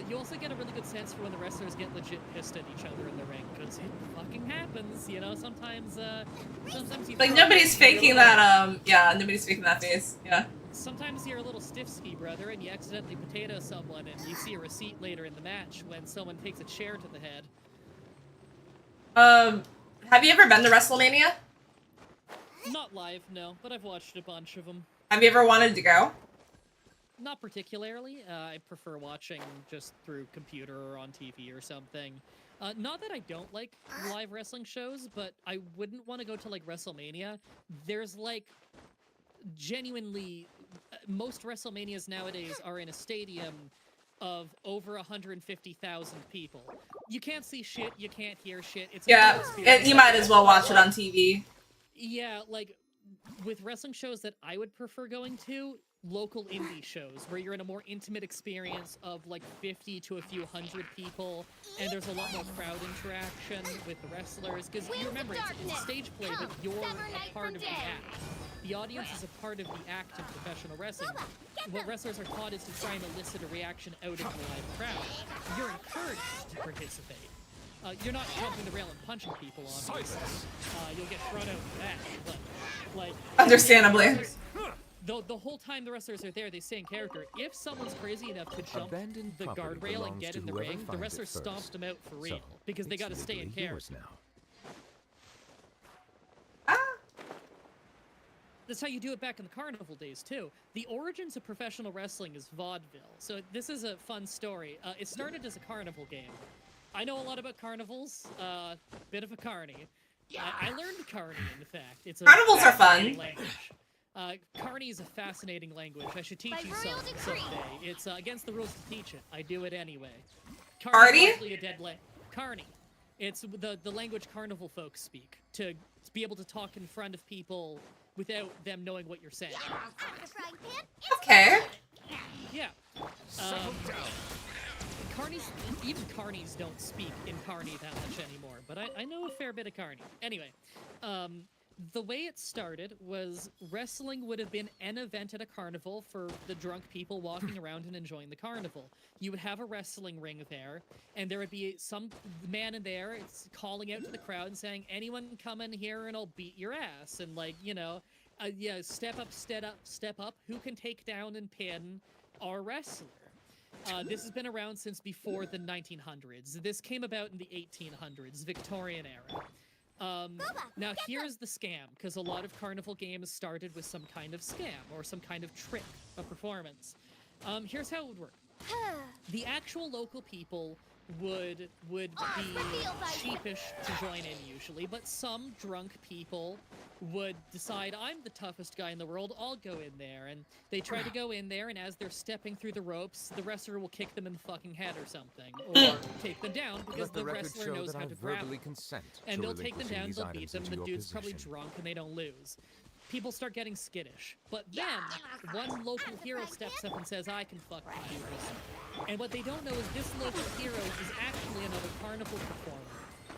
You also get a really good sense for when the wrestlers get legit pissed at each other in the ring, because it fucking happens, you know, sometimes you... Like, nobody's faking that, yeah, nobody's faking that face, yeah. Sometimes you're a little stiff-ski, brother, and you accidentally potato someone, and you see a receipt later in the match when someone takes a chair to the head. Have you ever been to WrestleMania? Not live, no, but I've watched a bunch of them. Have you ever wanted to go? Not particularly. I prefer watching just through computer or on TV or something. Not that I don't like live wrestling shows, but I wouldn't want to go to, like, WrestleMania. There's, like, genuinely, most WrestleManias nowadays are in a stadium of over 150,000 people. You can't see shit, you can't hear shit. It's Yeah, you might as well watch it on TV. Yeah, like with wrestling shows that I would prefer going to, local indie shows where you're in a more intimate experience of like 50 to a few hundred people, and there's a lot more crowd interaction with the wrestlers, because you remember it's stage play, but you're a part of the act. The audience is a part of the act in professional wrestling. What wrestlers are taught is to try and elicit a reaction out of the live crowd. You're encouraged to participate. You're not jumping the rail and punching people, obviously. You'll get thrown out for that, but, like... Understandably. The whole time the wrestlers are there, they stay in character. If someone's crazy enough to jump the guardrail and get in the ring, the wrestler stomps them out for real, because they gotta stay in character. That's how you do it back in the carnival days, too. The origins of professional wrestling is vaudeville. So this is a fun story. It started as a carnival game. I know a lot about carnivals, bit of a carny. I learned carny, in fact. It's a Carnivals are fun. Language. Carny is a fascinating language. I should teach you something someday. It's against the rules to teach it. I do it anyway. Carny? Carny. It's the language carnival folks speak, to be able to talk in front of people without them knowing what you're saying. Okay. Yeah. Carnies, even carnies don't speak in Carney that much anymore, but I know a fair bit of Carney. Anyway, the way it started was wrestling would have been an event at a carnival for the drunk people walking around and enjoying the carnival. You would have a wrestling ring there, and there would be some man in there calling out to the crowd and saying, anyone come in here and I'll beat your ass. And like, you know, yeah, step up, step up, step up. Who can take down and pin our wrestler? This has been around since before the 1900s. This came about in the 1800s, Victorian era. Now here's the scam, because a lot of carnival games started with some kind of scam or some kind of trick of performance. Here's how it would work. The actual local people would be sheepish to join in usually, but some drunk people would decide, I'm the toughest guy in the world, I'll go in there. And they try to go in there, and as they're stepping through the ropes, the wrestler will kick them in the fucking head or something, or take them down, because the wrestler knows how to grab them. And they'll take them down, they'll beat them, the dude's probably drunk, and they don't lose. People start getting skittish. But then, one local hero steps up and says, I can fucking do this. And what they don't know is this local hero is actually another carnival performer.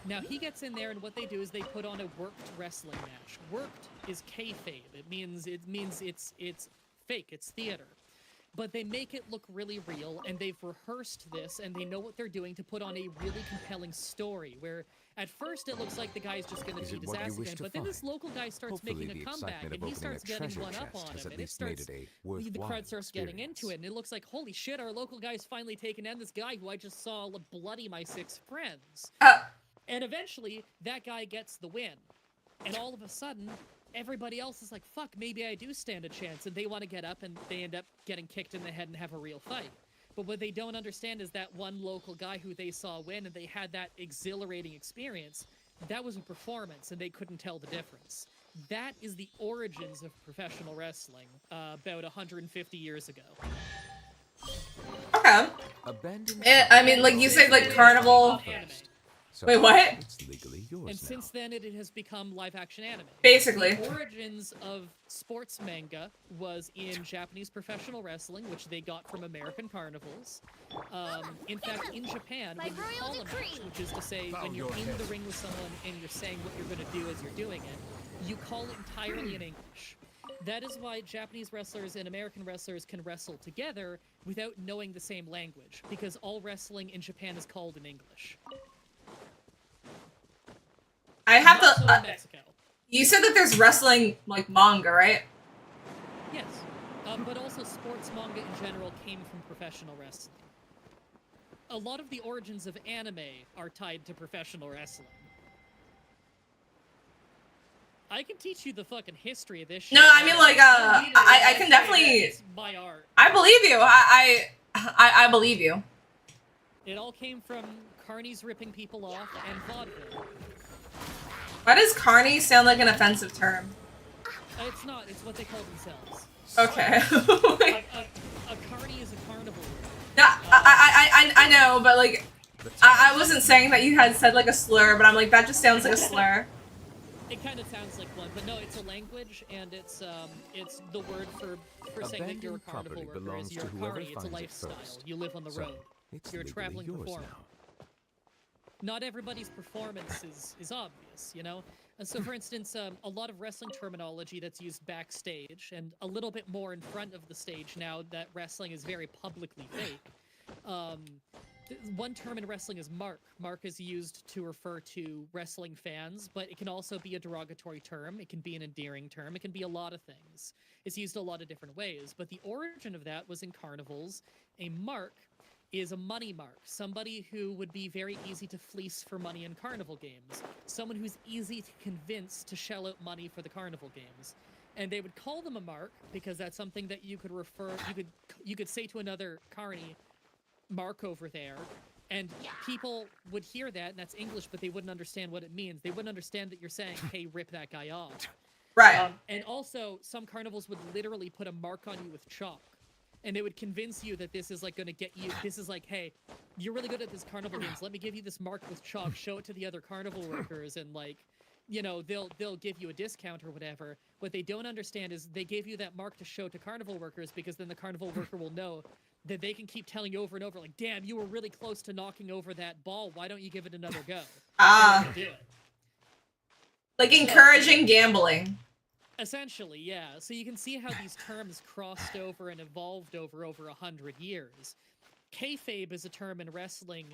Now, he gets in there, and what they do is they put on a worked wrestling match. Worked is kayfabe. It means it's fake, it's theater. But they make it look really real, and they've rehearsed this, and they know what they're doing to put on a really compelling story, where at first it looks like the guy's just going to beat his ass again, but then this local guy starts making a comeback, and he starts getting one up on him, and it starts, the crowd starts getting into it, and it looks like, holy shit, our local guy's finally taken down this guy who I just saw bloody my 6 friends. And eventually, that guy gets the win. And all of a sudden, everybody else is like, fuck, maybe I do stand a chance, and they want to get up, and they end up getting kicked in the head and have a real fight. But what they don't understand is that one local guy who they saw win, and they had that exhilarating experience, that was a performance, and they couldn't tell the difference. That is the origins of professional wrestling, about 150 years ago. Okay. I mean, like, you said, like, carnival... Wait, what? It's legally yours and since then, it has become live-action anime. Basically. The origins of sports manga was in Japanese professional wrestling, which they got from American carnivals. In fact, in Japan, when you call a match, which is to say, when you're in the ring with someone and you're saying what you're going to do as you're doing it, you call it entirely in English. That is why Japanese wrestlers and American wrestlers can wrestle together without knowing the same language, because all wrestling in Japan is called in English. I have to. You said that there's wrestling like manga, right? Yes, but also sports manga in general came from professional wrestling. A lot of the origins of anime are tied to professional wrestling. I can teach you the fucking history of this shit. No, I mean like I can definitely. It's my art. I believe you. I believe you. It all came from carnies ripping people off and vaudeville. Why does carny sound like an offensive term? It's not. It's what they call themselves. Okay. A carny is a carnival. Yeah, I know, but like, I wasn't saying that you had said like a slur, but I'm like, that just sounds like a slur. It kind of sounds like one, but no, it's a language, and it's the word for saying that you're a carnival worker is you're a carny. It's a lifestyle. You live on the road. You're a traveling performer. Not everybody's performance is obvious, you know? And so, for instance, a lot of wrestling terminology that's used backstage, and a little bit more in front of the stage now that wrestling is very publicly fake. One term in wrestling is mark. Mark is used to refer to wrestling fans, but it can also be a derogatory term. It can be an endearing term. It can be a lot of things. It's used a lot of different ways, but the origin of that was in carnivals. A mark is a money mark, somebody who would be very easy to fleece for money in carnival games, someone who's easy to convince to shell out money for the carnival games. And they would call them a mark because that's something that you could refer, you could say to another carny, mark over there, and people would hear that, and that's English, but they wouldn't understand what it means. They wouldn't understand that you're saying, hey, rip that guy off. Right. And also, some carnivals would literally put a mark on you with chalk. And they would convince you that this is like going to get you, this is like, hey, you're really good at this carnival games. Let me give you this mark with chalk, show it to the other carnival workers, and like, you know, they'll give you a discount or whatever. What they don't understand is they gave you that mark to show to carnival workers because then the carnival worker will know that they can keep telling you over and over, like, damn, you were really close to knocking over that ball. Why don't you give it another go? Do it. Like encouraging gambling. Essentially, yeah. So you can see how these terms crossed over and evolved over 100 years. Kayfabe is a term in wrestling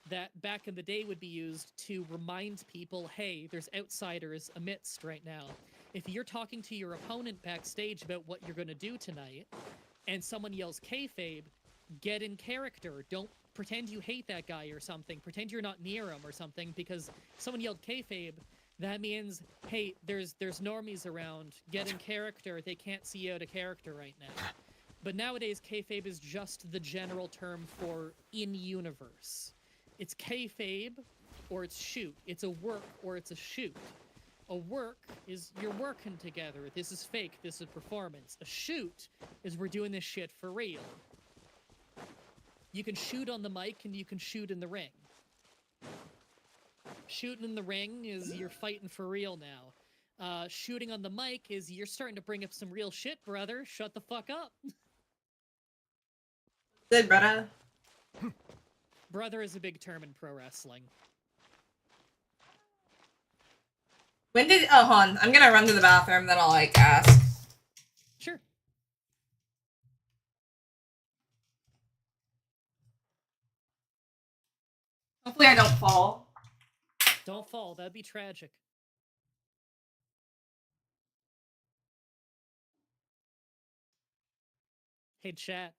that back in the day would be used to remind people, hey, there's outsiders amidst right now. If you're talking to your opponent backstage about what you're going to do tonight, and someone yells kayfabe, get in character. Don't pretend you hate that guy or something. Pretend you're not near him or something, because someone yelled kayfabe, that means, hey, there's normies around. Get in character. They can't see you out of character right now. But nowadays, kayfabe is just the general term for in-universe. It's kayfabe, or it's shoot. It's a work, or it's a shoot. A work is you're working together. This is fake. This is performance. A shoot is we're doing this shit for real. You can shoot on the mic, and you can shoot in the ring. Shooting in the ring is you're fighting for real now. Shooting on the mic is you're starting to bring up some real shit, brother. Shut the fuck up. Good, brother. Brother is a big term in pro wrestling. When did... Oh, hold on. I'm gonna run to the bathroom, then I'll, like, ask. Sure. Hopefully I don't fall. Don't fall. That'd be tragic. Hey, chat.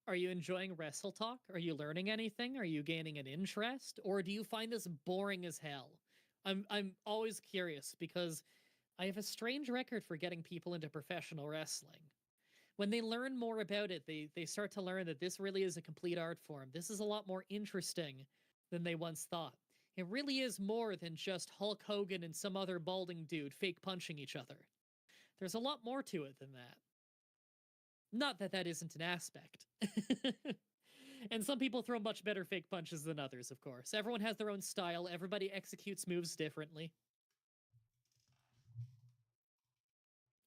Are you enjoying Wrestle Talk? Are you learning anything? Are you gaining an interest? Or do you find this boring as hell? I'm always curious because I have a strange record for getting people into professional wrestling. When they learn more about it, they start to learn that this really is a complete art form. This is a lot more interesting than they once thought. It really is more than just Hulk Hogan and some other balding dude fake punching each other. There's a lot more to it than that. Not that that isn't an aspect. And some people throw much better fake punches than others, of course. Everyone has their own style. Everybody executes moves differently.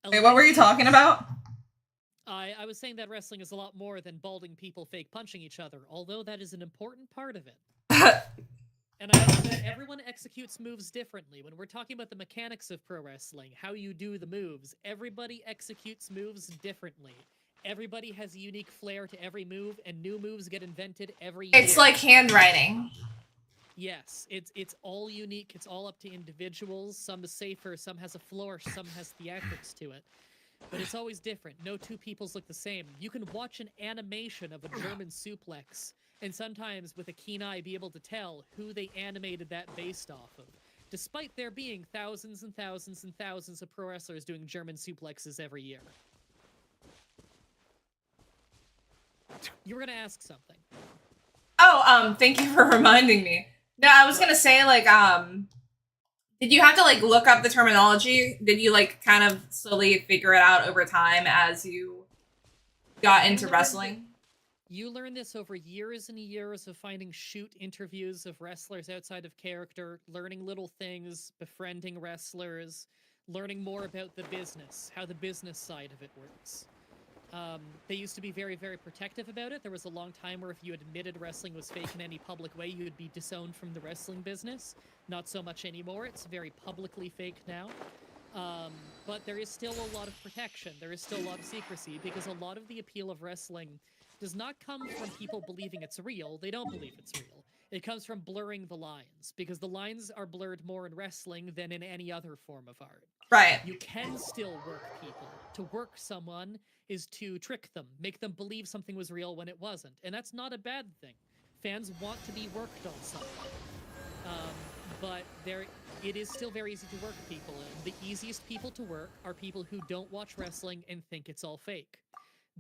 Wait, what were you talking about? I was saying that wrestling is a lot more than balding people fake punching each other, although that is an important part of it. And I said everyone executes moves differently. When we're talking about the mechanics of pro wrestling, how you do the moves, everybody executes moves differently. Everybody has a unique flair to every move, and new moves get invented every year. It's like handwriting. Yes, it's all unique. It's all up to individuals. Some is safer, some has a flourish, some has theatrics to it. But it's always different. No two peoples look the same. You can watch an animation of a German suplex, and sometimes with a keen eye be able to tell who they animated that based off of. Despite there being thousands and thousands and thousands of pro wrestlers doing German suplexes every year. You were gonna ask something. Oh, thank you for reminding me. No, I was gonna say, like, Did you have to like look up the terminology? Did you like kind of slowly figure it out over time as you got into wrestling? You learn this over years and years of finding shoot interviews of wrestlers outside of character, learning little things, befriending wrestlers, learning more about the business, how the business side of it works. They used to be very, very protective about it. There was a long time where if you admitted wrestling was fake in any public way, you would be disowned from the wrestling business. Not so much anymore. It's very publicly fake now. But there is still a lot of protection. There is still a lot of secrecy because a lot of the appeal of wrestling does not come from people believing it's real. They don't believe it's real. It comes from blurring the lines because the lines are blurred more in wrestling than in any other form of art. Right. You can still work people. To work someone is to trick them, make them believe something was real when it wasn't. And that's not a bad thing. Fans want to be worked on something. But it is still very easy to work people. And the easiest people to work are people who don't watch wrestling and think it's all fake.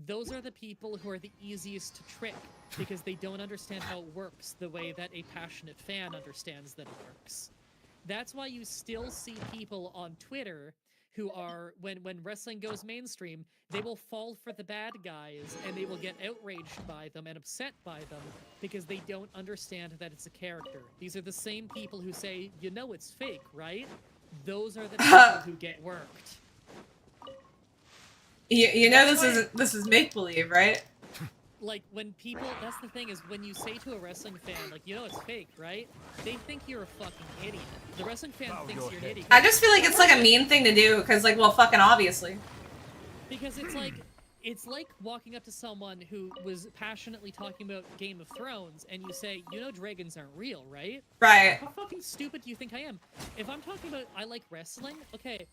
Those are the people who are the easiest to trick because they don't understand how it works the way that a passionate fan understands that it works. That's why you still see people on Twitter who are, when wrestling goes mainstream, they will fall for the bad guys and they will get outraged by them and upset by them because they don't understand that it's a character. These are the same people who say, you know it's fake, right? Those are the people who get worked. You know this is make believe, right? Like when people, that's the thing is when you say to a wrestling fan, like, you know it's fake, right? They think you're a fucking idiot. The wrestling fan thinks you're an idiot. I just feel like it's like a mean thing to do because like, well, fucking obviously. Because it's like walking up to someone who was passionately talking about Game of Thrones and you say, you know dragons aren't real, right? Right. How fucking stupid do you think I am? If I'm talking about I like wrestling, okay,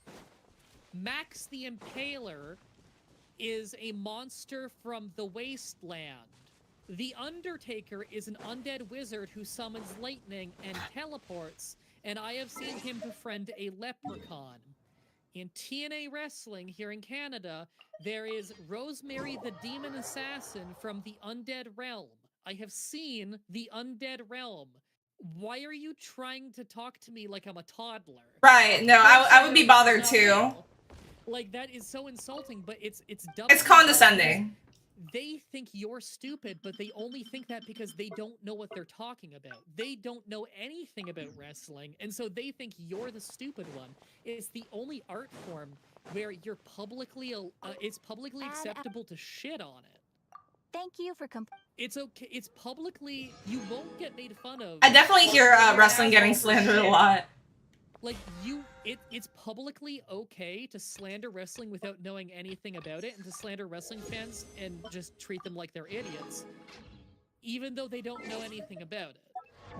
Max the Impaler is a monster from the Wasteland. The Undertaker is an undead wizard who summons lightning and teleports, and I have seen him befriend a leprechaun. In TNA Wrestling here in Canada, there is Rosemary the Demon Assassin from the Undead Realm. I have seen the Undead Realm. Why are you trying to talk to me like I'm a toddler? Right, no, I would be bothered too. Like, that is so insulting, but it's dumb. It's condescending. They think you're stupid, but they only think that because they don't know what they're talking about. They don't know anything about wrestling, and so they think you're the stupid one. It's the only art form where you're publicly, it's publicly acceptable to shit on it. Thank you for It's okay. It's publicly, you won't get made fun of. I definitely hear wrestling getting slandered a lot. Like, it's publicly okay to slander wrestling without knowing anything about it, and to slander wrestling fans and just treat them like they're idiots, even though they don't know anything about it.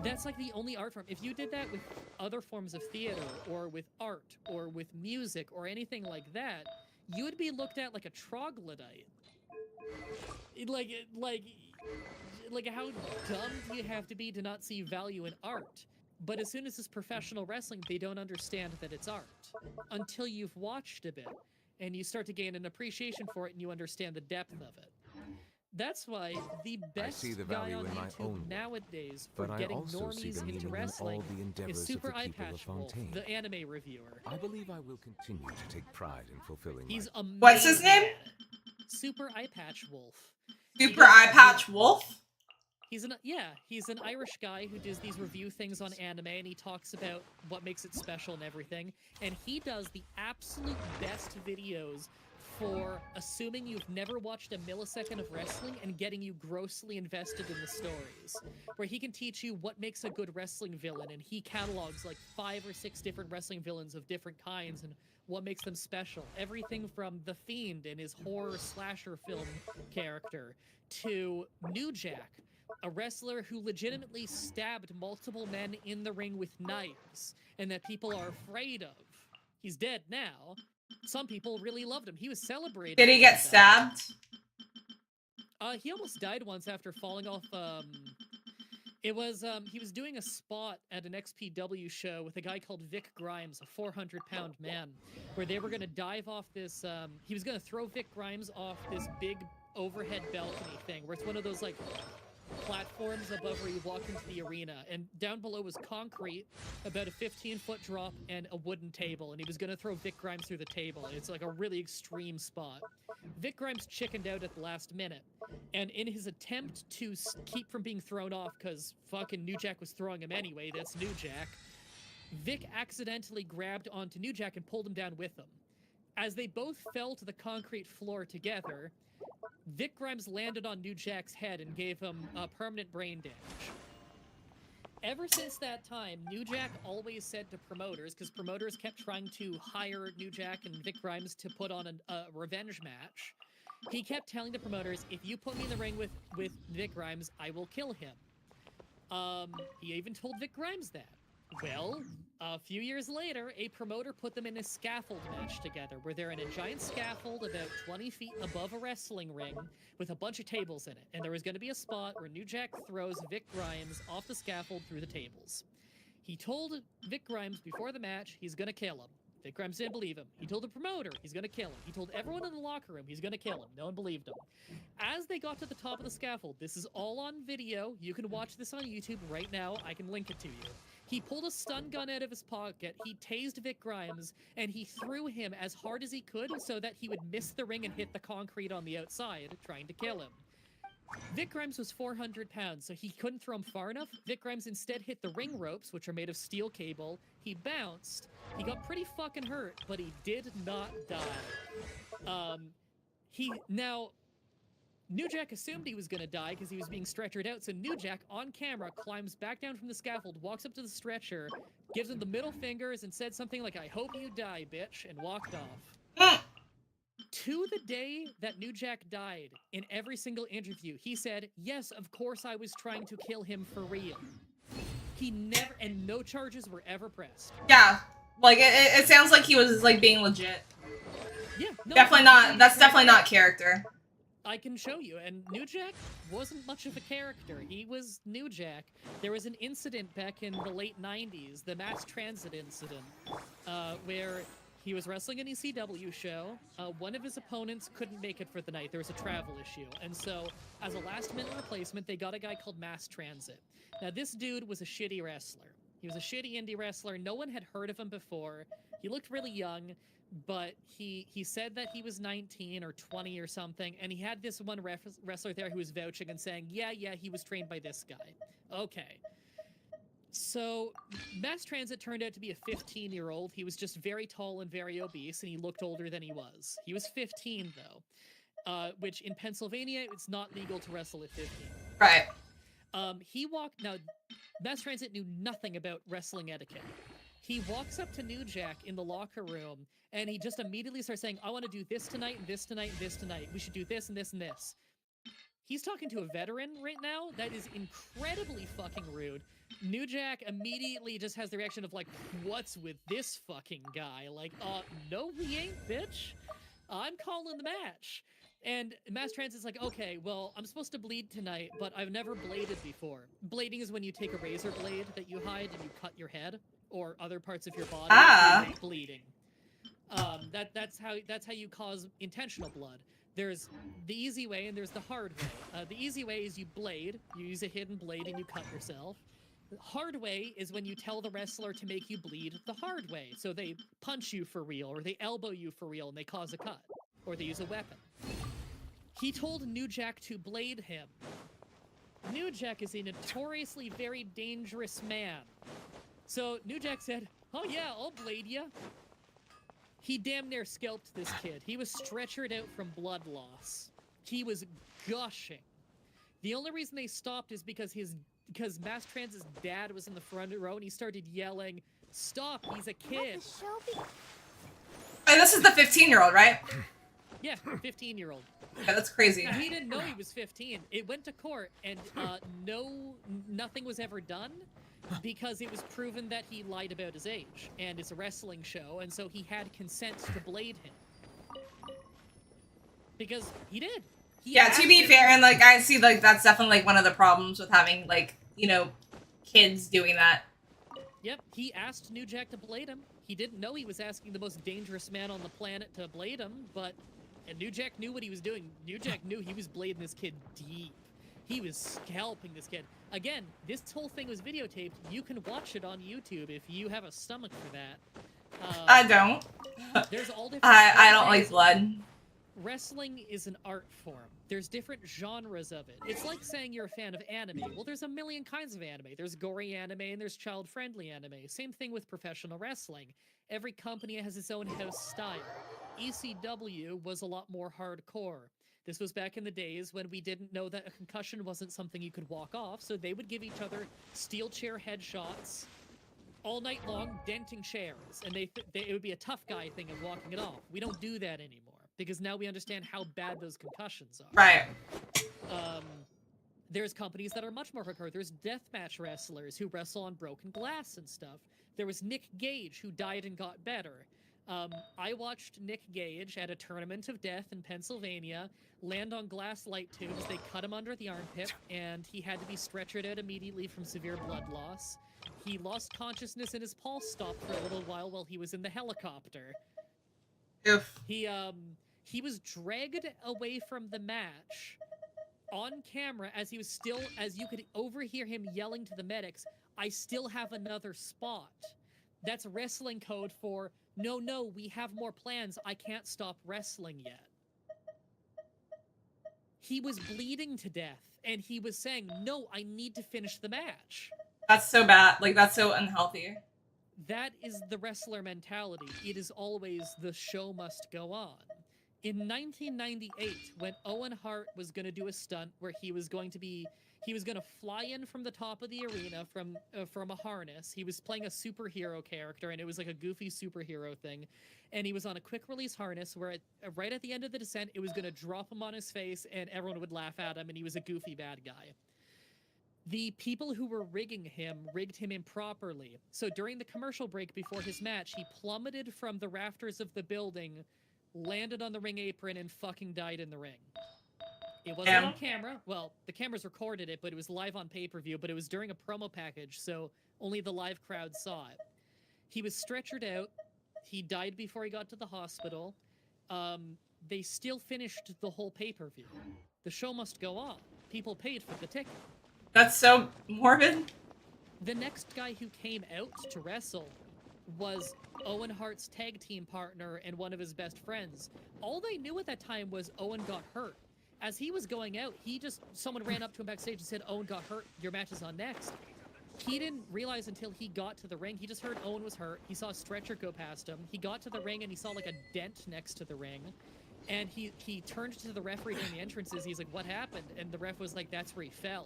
That's like the only art form. If you did that with other forms of theater, or with art, or with music, or anything like that, you would be looked at like a troglodyte. Like how dumb do you have to be to not see value in art? But as soon as it's professional wrestling, they don't understand that it's art. Until you've watched a bit, and you start to gain an appreciation for it, and you understand the depth of it. That's why the best guy on YouTube nowadays for getting normies into wrestling is Super Eye Patch Wolf, the anime reviewer. I believe I will continue to take pride in fulfilling He's amazing. What's his name? Super Eye Patch Wolf. Super Eye Patch Wolf? He's an Irish guy who does these review things on anime, and he talks about what makes it special and everything. And he does the absolute best videos for assuming you've never watched a millisecond of wrestling and getting you grossly invested in the stories. Where he can teach you what makes a good wrestling villain, and he catalogs like 5 or 6 different wrestling villains of different kinds and what makes them special. Everything from The Fiend and his horror slasher film character to New Jack, a wrestler who legitimately stabbed multiple men in the ring with knives, and that people are afraid of. He's dead now. Some people really loved him. He was celebrated. Did he get stabbed? He almost died once after falling off, he was doing a spot at an XPW show with a guy called Vic Grimes, a 400-pound man, where they were gonna dive off this, he was gonna throw Vic Grimes off this big overhead balcony thing, where it's one of those, like, platforms above where you walk into the arena, and down below was concrete, about a 15-foot drop, and a wooden table, and he was going to throw Vic Grimes through the table. It's like a really extreme spot. Vic Grimes chickened out at the last minute, and in his attempt to keep from being thrown off, because fucking New Jack was throwing him anyway, that's New Jack, Vic accidentally grabbed onto New Jack and pulled him down with him. As they both fell to the concrete floor together, Vic Grimes landed on New Jack's head and gave him permanent brain damage. Ever since that time, New Jack always said to promoters, because promoters kept trying to hire New Jack and Vic Grimes to put on a revenge match, he kept telling the promoters, if you put me in the ring with Vic Grimes, I will kill him. He even told Vic Grimes that. Well, a few years later, a promoter put them in a scaffold match together, where they're in a giant scaffold about 20 feet above a wrestling ring with a bunch of tables in it. And there was going to be a spot where New Jack throws Vic Grimes off the scaffold through the tables. He told Vic Grimes before the match he's going to kill him. Vic Grimes didn't believe him. He told the promoter he's going to kill him. He told everyone in the locker room he's going to kill him. No one believed him. As they got to the top of the scaffold, this is all on video. You can watch this on YouTube right now. I can link it to you. He pulled a stun gun out of his pocket, he tased Vic Grimes, and he threw him as hard as he could so that he would miss the ring and hit the concrete on the outside, trying to kill him. Vic Grimes was 400 pounds, so he couldn't throw him far enough. Vic Grimes instead hit the ring ropes, which are made of steel cable. He bounced. He got pretty fucking hurt, but he did not die. Now, New Jack assumed he was going to die because he was being stretchered out, so New Jack, on camera, climbs back down from the scaffold, walks up to the stretcher, gives him the middle fingers, and said something like, I hope you die, bitch, and walked off. To the day that New Jack died, in every single interview, he said, yes, of course I was trying to kill him for real. He never, and no charges were ever pressed. Yeah, like, it sounds like he was, like, being legit. Yeah. No, definitely not, that's definitely not character. I can show you, and New Jack wasn't much of a character. He was New Jack. There was an incident back in the late 90s, the mass transit incident, where he was wrestling an ECW show. One of his opponents couldn't make it for the night. There was a travel issue. And so, as a last-minute replacement, they got a guy called Mass Transit. Now, this dude was a shitty wrestler. He was a shitty indie wrestler. No one had heard of him before. He looked really young. But he said that he was 19 or 20 or something, and he had this one wrestler there who was vouching and saying, yeah, he was trained by this guy. Okay. So, Mass Transit turned out to be a 15-year-old. He was just very tall and very obese, and he looked older than he was. He was 15, though, which in Pennsylvania, it's not legal to wrestle at 15. Right. Now, Mass Transit knew nothing about wrestling etiquette. He walks up to New Jack in the locker room, and he just immediately starts saying, I want to do this tonight, and this tonight, and this tonight. We should do this, and this, and this. He's talking to a veteran right now. That is incredibly fucking rude. New Jack immediately just has the reaction of, like, what's with this fucking guy? Like, no, he ain't, bitch. I'm calling the match. And Mass Transit's like, okay, well, I'm supposed to bleed tonight, but I've never bladed before. Blading is when you take a razor blade that you hide and you cut your head or other parts of your body and bleeding. That's how you cause intentional blood. There's the easy way and there's the hard way. The easy way is you blade, you use a hidden blade and you cut yourself. The hard way is when you tell the wrestler to make you bleed the hard way. So they punch you for real, or they elbow you for real and they cause a cut, or they use a weapon. He told New Jack to blade him. New Jack is a notoriously very dangerous man. So New Jack said, oh yeah, I'll blade ya. He damn near scalped this kid. He was stretchered out from blood loss. He was gushing. The only reason they stopped is because Mass Transit's dad was in the front row and he started yelling, stop, he's a kid. And this is the 15-year-old, right? Yeah, 15-year-old. Yeah, that's crazy. Now, he didn't know he was 15. It went to court, and nothing was ever done because it was proven that he lied about his age, and it's a wrestling show, and so he had consent to blade him. Because he did. Yeah, to be fair, and, like, I see, like, that's definitely, like, one of the problems with having, like, you know, kids doing that. Yep, he asked New Jack to blade him. He didn't know he was asking the most dangerous man on the planet to blade him, but... And New Jack knew what he was doing. New Jack knew he was blading this kid deep. He was scalping this kid. Again, this whole thing was videotaped. You can watch it on YouTube if you have a stomach for that. I don't. There's all different. I don't like blood. Wrestling is an art form. There's different genres of it. It's like saying you're a fan of anime. Well, there's a million kinds of anime. There's gory anime and there's child-friendly anime. Same thing with professional wrestling. Every company has its own house style. ECW was a lot more hardcore. This was back in the days when we didn't know that a concussion wasn't something you could walk off, so they would give each other steel chair headshots all night long, denting chairs, and it would be a tough guy thing of walking it off. We don't do that anymore, because now we understand how bad those concussions are. Right. There's companies that are much more hardcore. There's deathmatch wrestlers who wrestle on broken glass and stuff. There was Nick Gage, who died and got better. I watched Nick Gage at a Tournament of Death in Pennsylvania land on glass light tubes. They cut him under the armpit, and he had to be stretchered out immediately from severe blood loss. He lost consciousness and his pulse stopped for a little while he was in the helicopter. Oof. He was dragged away from the match on camera as you could overhear him yelling to the medics, "I still have another spot." That's wrestling code for, no, we have more plans. I can't stop wrestling yet. He was bleeding to death, and he was saying, no, I need to finish the match. That's so bad. Like, that's so unhealthy. That is the wrestler mentality. It is always the show must go on. In 1998, when Owen Hart was going to do a stunt where he was going to fly in from the top of the arena from a harness. He was playing a superhero character, and it was like a goofy superhero thing. And he was on a quick release harness where right at the end of the descent, it was going to drop him on his face, and everyone would laugh at him, and he was a goofy bad guy. The people who were rigged him improperly. So during the commercial break before his match, he plummeted from the rafters of the building, landed on the ring apron, and fucking died in the ring. It wasn't on camera. Well, the cameras recorded it, but it was live on pay-per-view, but it was during a promo package, so only the live crowd saw it. He was stretchered out. He died before he got to the hospital. They still finished the whole pay-per-view. The show must go on. People paid for the ticket. That's so morbid. The next guy who came out to wrestle was Owen Hart's tag team partner and one of his best friends. All they knew at that time was Owen got hurt. As he was going out, someone ran up to him backstage and said, "Owen got hurt, your match is on next." He didn't realize until he got to the ring. He just heard Owen was hurt. He saw a stretcher go past him. He got to the ring and he saw like a dent next to the ring. And he turned to the referee during the entrances. He's like, "What happened?" And the ref was like, "That's where he fell."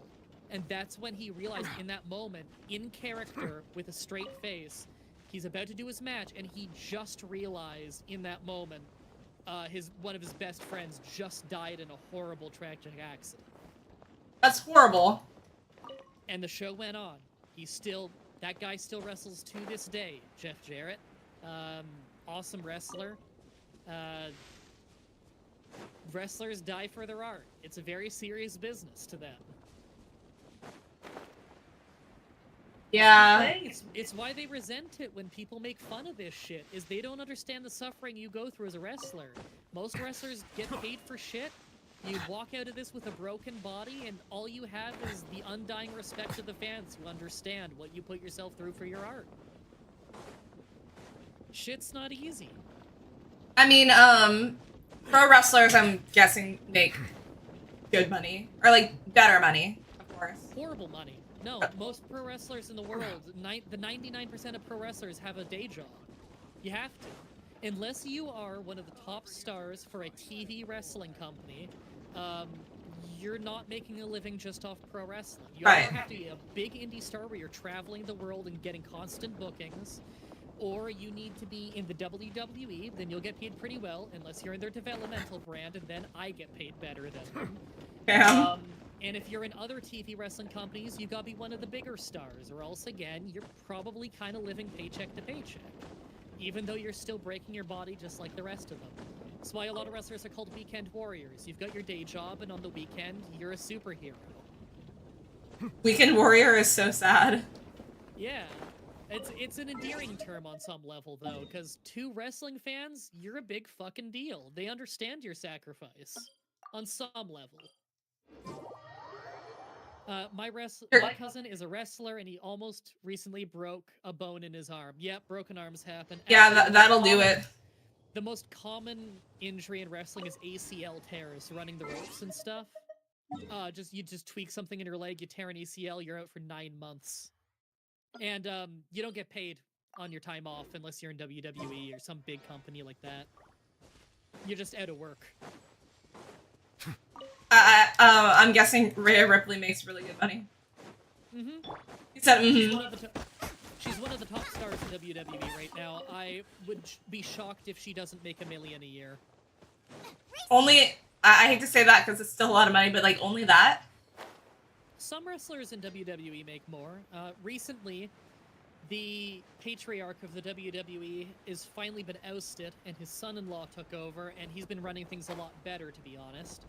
And that's when he realized in that moment, in character, with a straight face, he's about to do his match, and he just realized in that moment one of his best friends just died in a horrible tragic accident. That's horrible. And the show went on. That guy still wrestles to this day, Jeff Jarrett. Awesome wrestler. Wrestlers die for their art. It's a very serious business to them. Yeah. It's why they resent it when people make fun of this shit, is they don't understand the suffering you go through as a wrestler. Most wrestlers get paid for shit. You walk out of this with a broken body, and all you have is the undying respect of the fans who understand what you put yourself through for your art. Shit's not easy. I mean, pro wrestlers, I'm guessing, make good money. Or, like, better money, of course. Horrible money. No, most pro wrestlers in the world, the 99% of pro wrestlers have a day job. You have to. Unless you are one of the top stars for a TV wrestling company, you're not making a living just off pro wrestling. You either have to be a big indie star where you're traveling the world and getting constant bookings, or you need to be in the WWE, then you'll get paid pretty well, unless you're in their developmental brand, and then I get paid better than them. Yeah. And if you're in other TV wrestling companies, you gotta be one of the bigger stars, or else, again, you're probably kind of living paycheck to paycheck, even though you're still breaking your body just like the rest of them. That's why a lot of wrestlers are called weekend warriors. You've got your day job, and on the weekend, you're a superhero. Weekend warrior is so sad. Yeah. It's an endearing term on some level, though, because to wrestling fans, you're a big fucking deal. They understand your sacrifice. On some level. My cousin is a wrestler, and he almost recently broke a bone in his arm. Yep, broken arms happen. Yeah, that'll do it. The most common injury in wrestling is ACL tears, running the ropes and stuff. You just tweak something in your leg, you tear an ACL, you're out for 9 months. And you don't get paid on your time off unless you're in WWE or some big company like that. You're just out of work. I'm guessing Rhea Ripley makes really good money. Mm-hmm. He said, She's one of the top stars in WWE right now. I would be shocked if she doesn't make $1 million a year. Only, I hate to say that because it's still a lot of money, but like only that? Some wrestlers in WWE make more. Recently, the patriarch of the WWE has finally been ousted, and his son-in-law took over, and he's been running things a lot better, to be honest.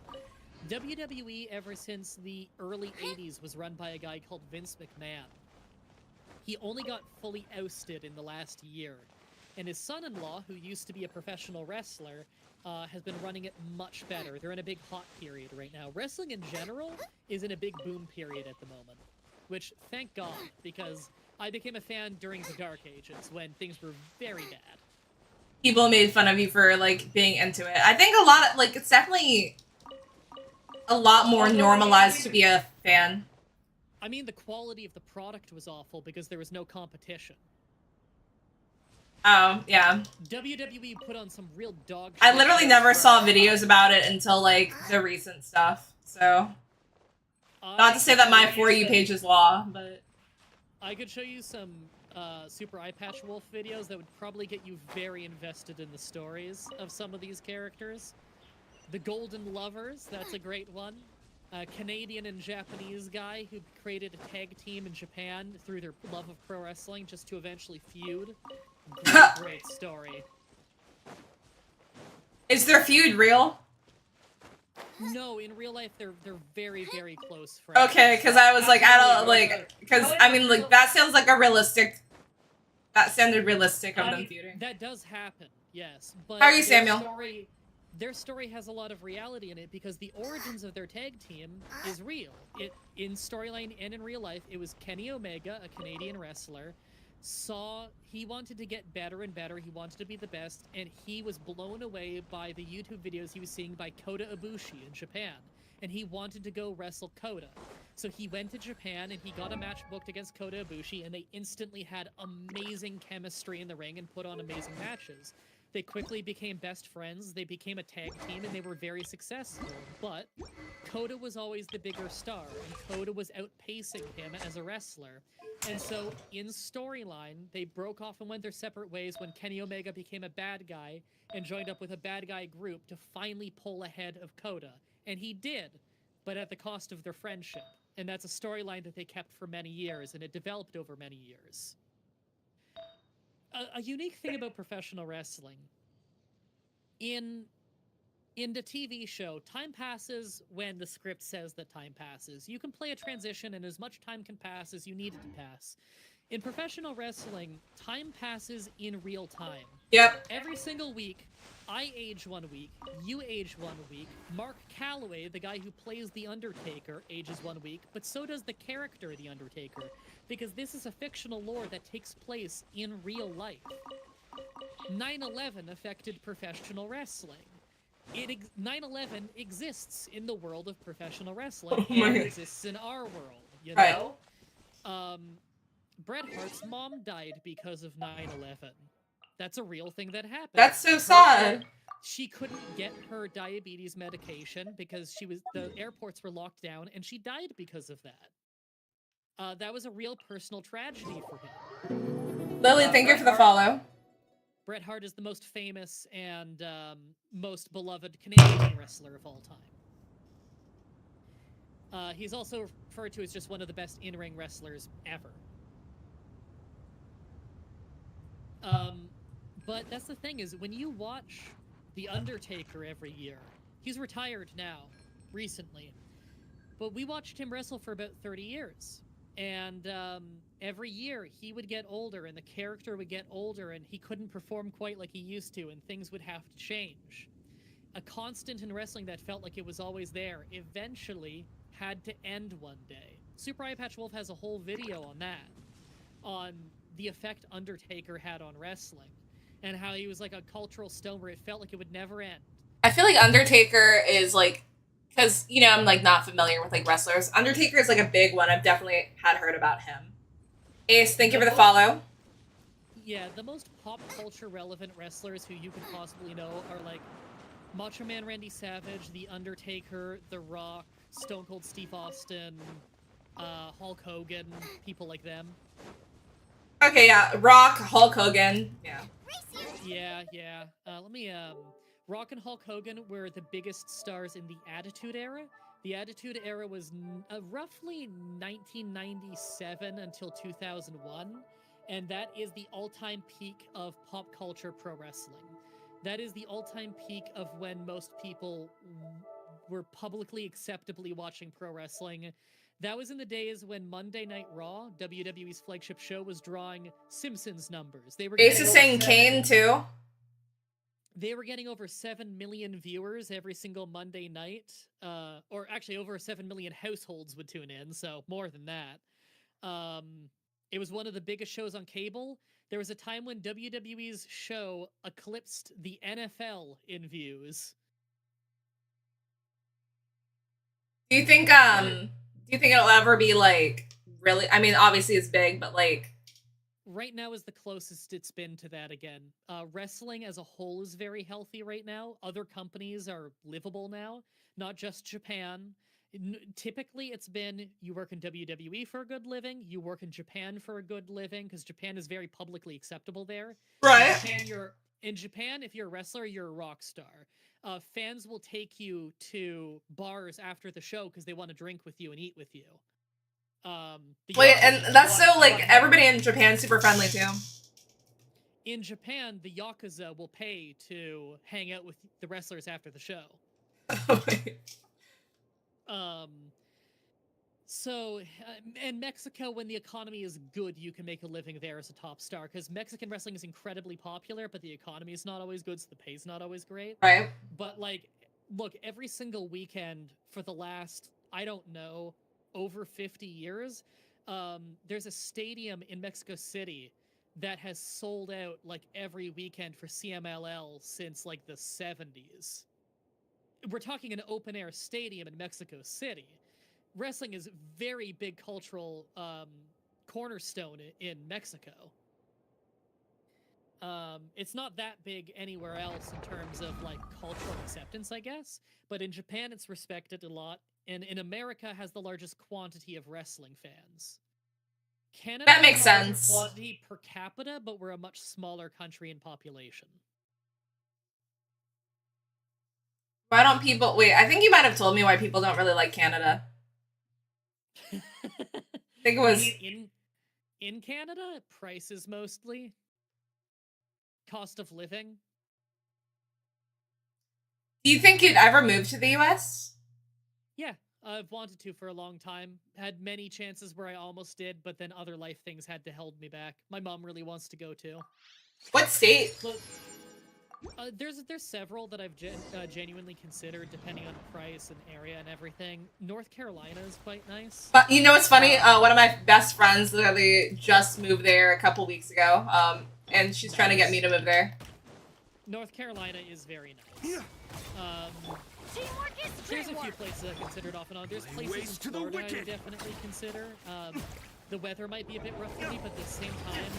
WWE, ever since the early 80s, was run by a guy called Vince McMahon. He only got fully ousted in the last year, and his son-in-law, who used to be a professional wrestler, has been running it much better. They're in a big hot period right now. Wrestling in general is in a big boom period at the moment, which, thank God, because I became a fan during the Dark Ages when things were very bad. People made fun of you for like being into it. I think a lot of like it's definitely a lot more normalized to be a fan. I mean, the quality of the product was awful because there was no competition. Oh, yeah. WWE put on some real dog shit. I literally never saw videos about it until like the recent stuff. So not to say that my For You page is law, but I could show you some Super Eye Patch Wolf videos that would probably get you very invested in the stories of some of these characters. The Golden Lovers, that's a great one. A Canadian and Japanese guy who created a tag team in Japan through their love of pro wrestling just to eventually feud. Great story. Is their feud real? No, in real life they're very, very close friends. Okay, because I was like, I don't like, because I mean, like that sounds like a realistic. That sounded realistic of them feuding. That does happen, yes. But how are you, Samuel? Their story has a lot of reality in it because the origins of their tag team is real. In storyline and in real life, it was Kenny Omega, a Canadian wrestler, he wanted to get better and better, he wanted to be the best, and he was blown away by the YouTube videos he was seeing by Kota Ibushi in Japan, and he wanted to go wrestle Kota. So he went to Japan and he got a match booked against Kota Ibushi, and they instantly had amazing chemistry in the ring and put on amazing matches. They quickly became best friends, they became a tag team, and they were very successful. But Kota was always the bigger star, and Kota was outpacing him as a wrestler. And so, in storyline, they broke off and went their separate ways when Kenny Omega became a bad guy and joined up with a bad guy group to finally pull ahead of Kota. And he did, but at the cost of their friendship. And that's a storyline that they kept for many years, and it developed over many years. A unique thing about professional wrestling, in the TV show, time passes when the script says that time passes. You can play a transition and as much time can pass as you need it to pass. In professional wrestling, time passes in real time. Yep. Every single week, I age 1 week, you age 1 week, Mark Calloway, the guy who plays The Undertaker, ages 1 week, but so does the character The Undertaker, because this is a fictional lore that takes place in real life. 9/11 affected professional wrestling. 9/11 exists in the world of professional wrestling, and it exists in our world, you know? Right. Bret Hart's mom died because of 9/11. That's a real thing that happened. That's so sad. She couldn't get her diabetes medication because the airports were locked down, and she died because of that. That was a real personal tragedy for him. Lily, thank you for the follow. Bret Hart is the most famous and most beloved Canadian wrestler of all time. He's also referred to as just one of the best in-ring wrestlers ever. But that's the thing is, when you watch The Undertaker every year, he's retired now, recently, but we watched him wrestle for about 30 years. And every year he would get older and the character would get older and he couldn't perform quite like he used to and things would have to change. A constant in wrestling that felt like it was always there eventually had to end one day. Super Eye Patch Wolf has a whole video on that, on the effect Undertaker had on wrestling, and how he was like a cultural stone where it felt like it would never end. I feel like Undertaker is like, because, you know, I'm like not familiar with like wrestlers. Undertaker is like a big one. I've definitely had heard about him. Ace, thank you for the follow. Yeah, the most pop culture relevant wrestlers who you could possibly know are like Macho Man Randy Savage, The Undertaker, The Rock, Stone Cold Steve Austin, Hulk Hogan, people like them. Okay, yeah, Rock, Hulk Hogan, yeah. Yeah. Rock and Hulk Hogan were the biggest stars in the Attitude Era. The Attitude Era was roughly 1997 until 2001, and that is the all-time peak of pop culture pro wrestling. That is the all-time peak of when most people were publicly acceptably watching pro wrestling. That was in the days when Monday Night Raw, WWE's flagship show, was drawing Simpsons numbers. Ace is saying Kane too. They were getting over 7 million viewers every single Monday night. Or actually over 7 million households would tune in, so more than that. It was one of the biggest shows on cable. There was a time when WWE's show eclipsed the NFL in views. Do you think it'll ever be like really, I mean, obviously it's big, but like right now is the closest it's been to that again. Wrestling as a whole is very healthy right now. Other companies are livable now, not just Japan. Typically, it's been you work in WWE for a good living, you work in Japan for a good living, because Japan is very publicly acceptable there. Right. In Japan, if you're a wrestler, you're a rock star. Fans will take you to bars after the show because they want to drink with you and eat with you. Wait, and that's so like everybody in Japan's super friendly too. In Japan, the Yakuza will pay to hang out with the wrestlers after the show. In Mexico, when the economy is good, you can make a living there as a top star, because Mexican wrestling is incredibly popular, but the economy is not always good, so the pay's not always great. Right. But, like, look, every single weekend for the last, I don't know, over 50 years, there's a stadium in Mexico City that has sold out, like, every weekend for CMLL since, like, the 70s. We're talking an open-air stadium in Mexico City. Wrestling is very big cultural cornerstone in Mexico. It's not that big anywhere else in terms of like cultural acceptance, I guess. But in Japan, it's respected a lot, and in America has the largest quantity of wrestling fans. Canada that makes has sense. Quantity per capita, but we're a much smaller country in population. Why don't people wait? I think you might have told me why people don't really like Canada. I think it was in Canada, prices mostly. Cost of living. Do you think you'd ever move to the US? Yeah, I've wanted to for a long time. Had many chances where I almost did, but then other life things had to hold me back. My mom really wants to go too. What state? Look, there's several that I've genuinely considered, depending on the price and area and everything. North Carolina is quite nice. But you know what's funny? One of my best friends literally just moved there a couple weeks ago, and she's trying to get me to move there. North Carolina is very nice. There's a few places I considered off and on. There's places in Florida I would definitely consider. The weather might be a bit rough for me, but at the same time,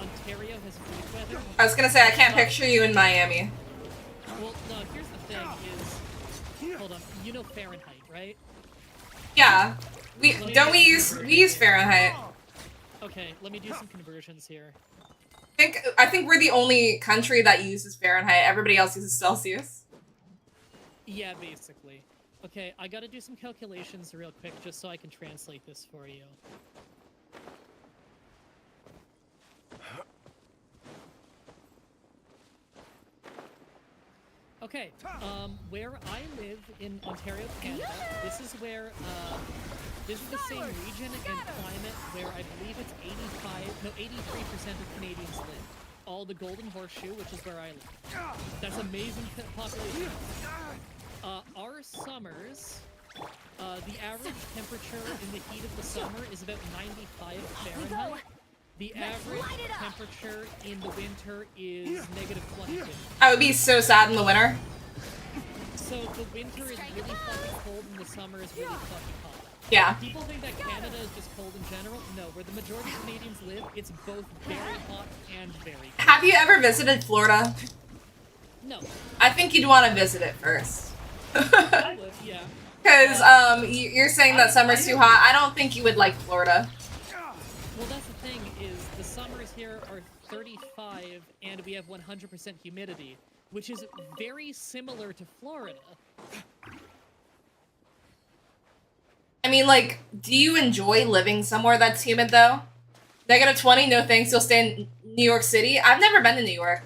Ontario has freak weather. I was gonna say, I can't picture you in Miami. Well, no, here's the thing is... Hold on, you know Fahrenheit, right? Yeah. We use Fahrenheit. Okay, let me do some conversions here. I think we're the only country that uses Fahrenheit. Everybody else uses Celsius. Yeah, basically. Okay, I gotta do some calculations real quick just so I can translate this for you. Okay, where I live in Ontario, Canada, this is where, this is the same region and climate where I believe it's 83% of Canadians live. All the Golden Horseshoe, which is where I live. That's amazing population. Our summers The average temperature in the heat of the summer is about 95 Fahrenheit. The average temperature in the winter is -22. I would be so sad in the winter. So the winter is really fucking cold and the summer is really fucking hot. Yeah. People think that Canada is just cold in general. No, where the majority of Canadians live, it's both very hot and very cold. Have you ever visited Florida? No. I think you'd want to visit it first. I would, yeah. Because you're saying that summer's too hot. I don't think you would like Florida. Well, that's the thing, is the summers here are 35 and we have 100% humidity, which is very similar to Florida. I mean, like, do you enjoy living somewhere that's humid, though? -20, no thanks, you'll stay in New York City? I've never been to New York.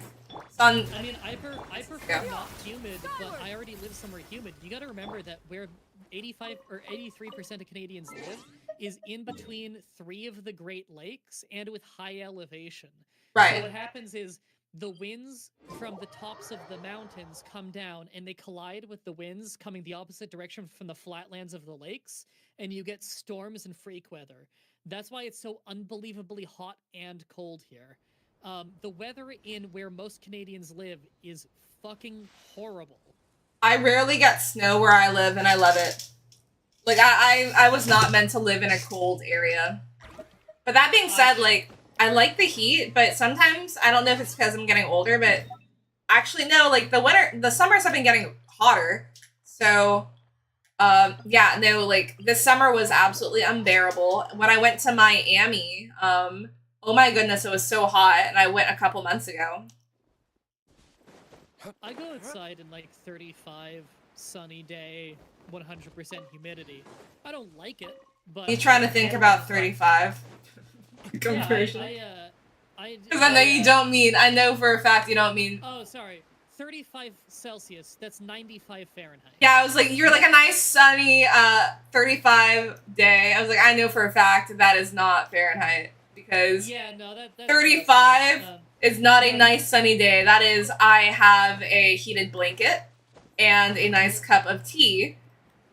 I mean, I prefer not humid, but I already live somewhere humid. You gotta remember that where 85 or 83% of Canadians live is in between 3 of the Great Lakes and with high elevation. Right. So what happens is the winds from the tops of the mountains come down and they collide with the winds coming the opposite direction from the flatlands of the lakes, and you get storms and freak weather. That's why it's so unbelievably hot and cold here. The weather in where most Canadians live is fucking horrible. I rarely get snow where I live, and I love it. Like, I was not meant to live in a cold area. But that being said, like, I like the heat, but sometimes, I don't know if it's because I'm getting older, but actually, no, like, the summers have been getting hotter. So, yeah, no, like, this summer was absolutely unbearable. When I went to Miami, oh my goodness, it was so hot, and I went a couple months ago. I go outside in like 35, sunny day, 100% humidity. I don't like it, but... You trying to think about 35? Conversion. Yeah, because I know you don't mean, I know for a fact you don't mean... Oh, sorry. 35 Celsius, that's 95 Fahrenheit. Yeah, I was like, you're like a nice sunny 35 day. I was like, I know for a fact that is not Fahrenheit. Because yeah, no, that's 35 is not a nice sunny day. That is, I have a heated blanket and a nice cup of tea.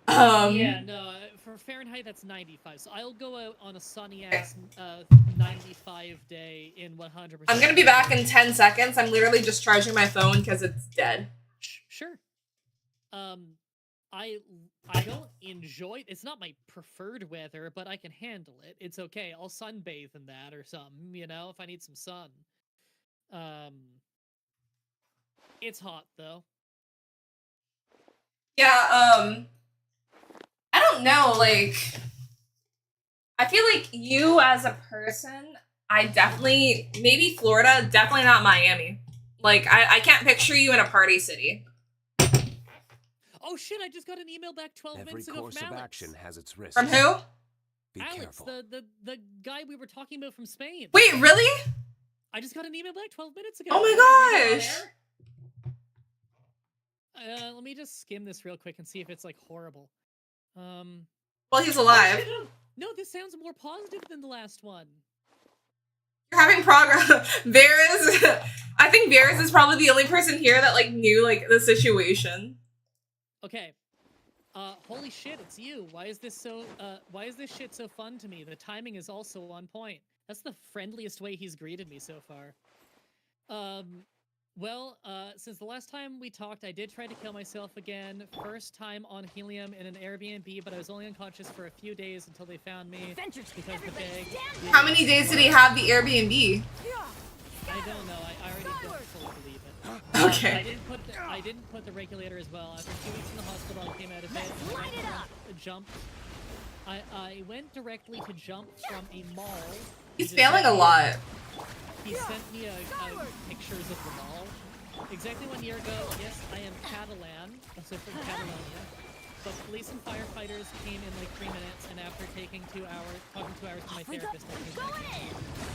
Yeah, no, for Fahrenheit that's 95. So I'll go out on a sunny ass 95 day in 100%. I'm gonna be back in 10 seconds. I'm literally just charging my phone because it's dead. Sure. I don't enjoy, it's not my preferred weather, but I can handle it. It's okay. I'll sunbathe in that or something, you know, if I need some sun. It's hot though. Yeah, I don't know, like, I feel like you as a person, I definitely, maybe Florida, definitely not Miami. Like, I can't picture you in a party city. Oh shit, I just got an email back 12 minutes ago from Alex. Every course of action has its risks. From who? Be Alex, careful. the guy we were talking about from Spain. Wait, really? I just got an email back 12 minutes ago. Oh my gosh! Let me just skim this real quick and see if it's like horrible. Well, he's alive. No, this sounds more positive than the last one. You're having progress. Varys, I think Varys is probably the only person here that like knew like the situation. Okay. Holy shit, it's you. Why is this shit so fun to me? The timing is also on point. That's the friendliest way he's greeted me so far. Well, since the last time we talked, I did try to kill myself again. First time on helium in an Airbnb, but I was only unconscious for a few days until they found me because the bag... How many days did he have the Airbnb? I don't know. I already don't fully believe it. Okay. I didn't put the regulator as well. After 2 weeks in the hospital, I came out of bed, jumped. I went directly to jump from a mall. He's failing a lot. He sent me pictures of the mall. Exactly 1 year ago, yes, I am Catalan, so from Catalonia. But police and firefighters came in like 3 minutes, and after talking 2 hours to my therapist, I came back.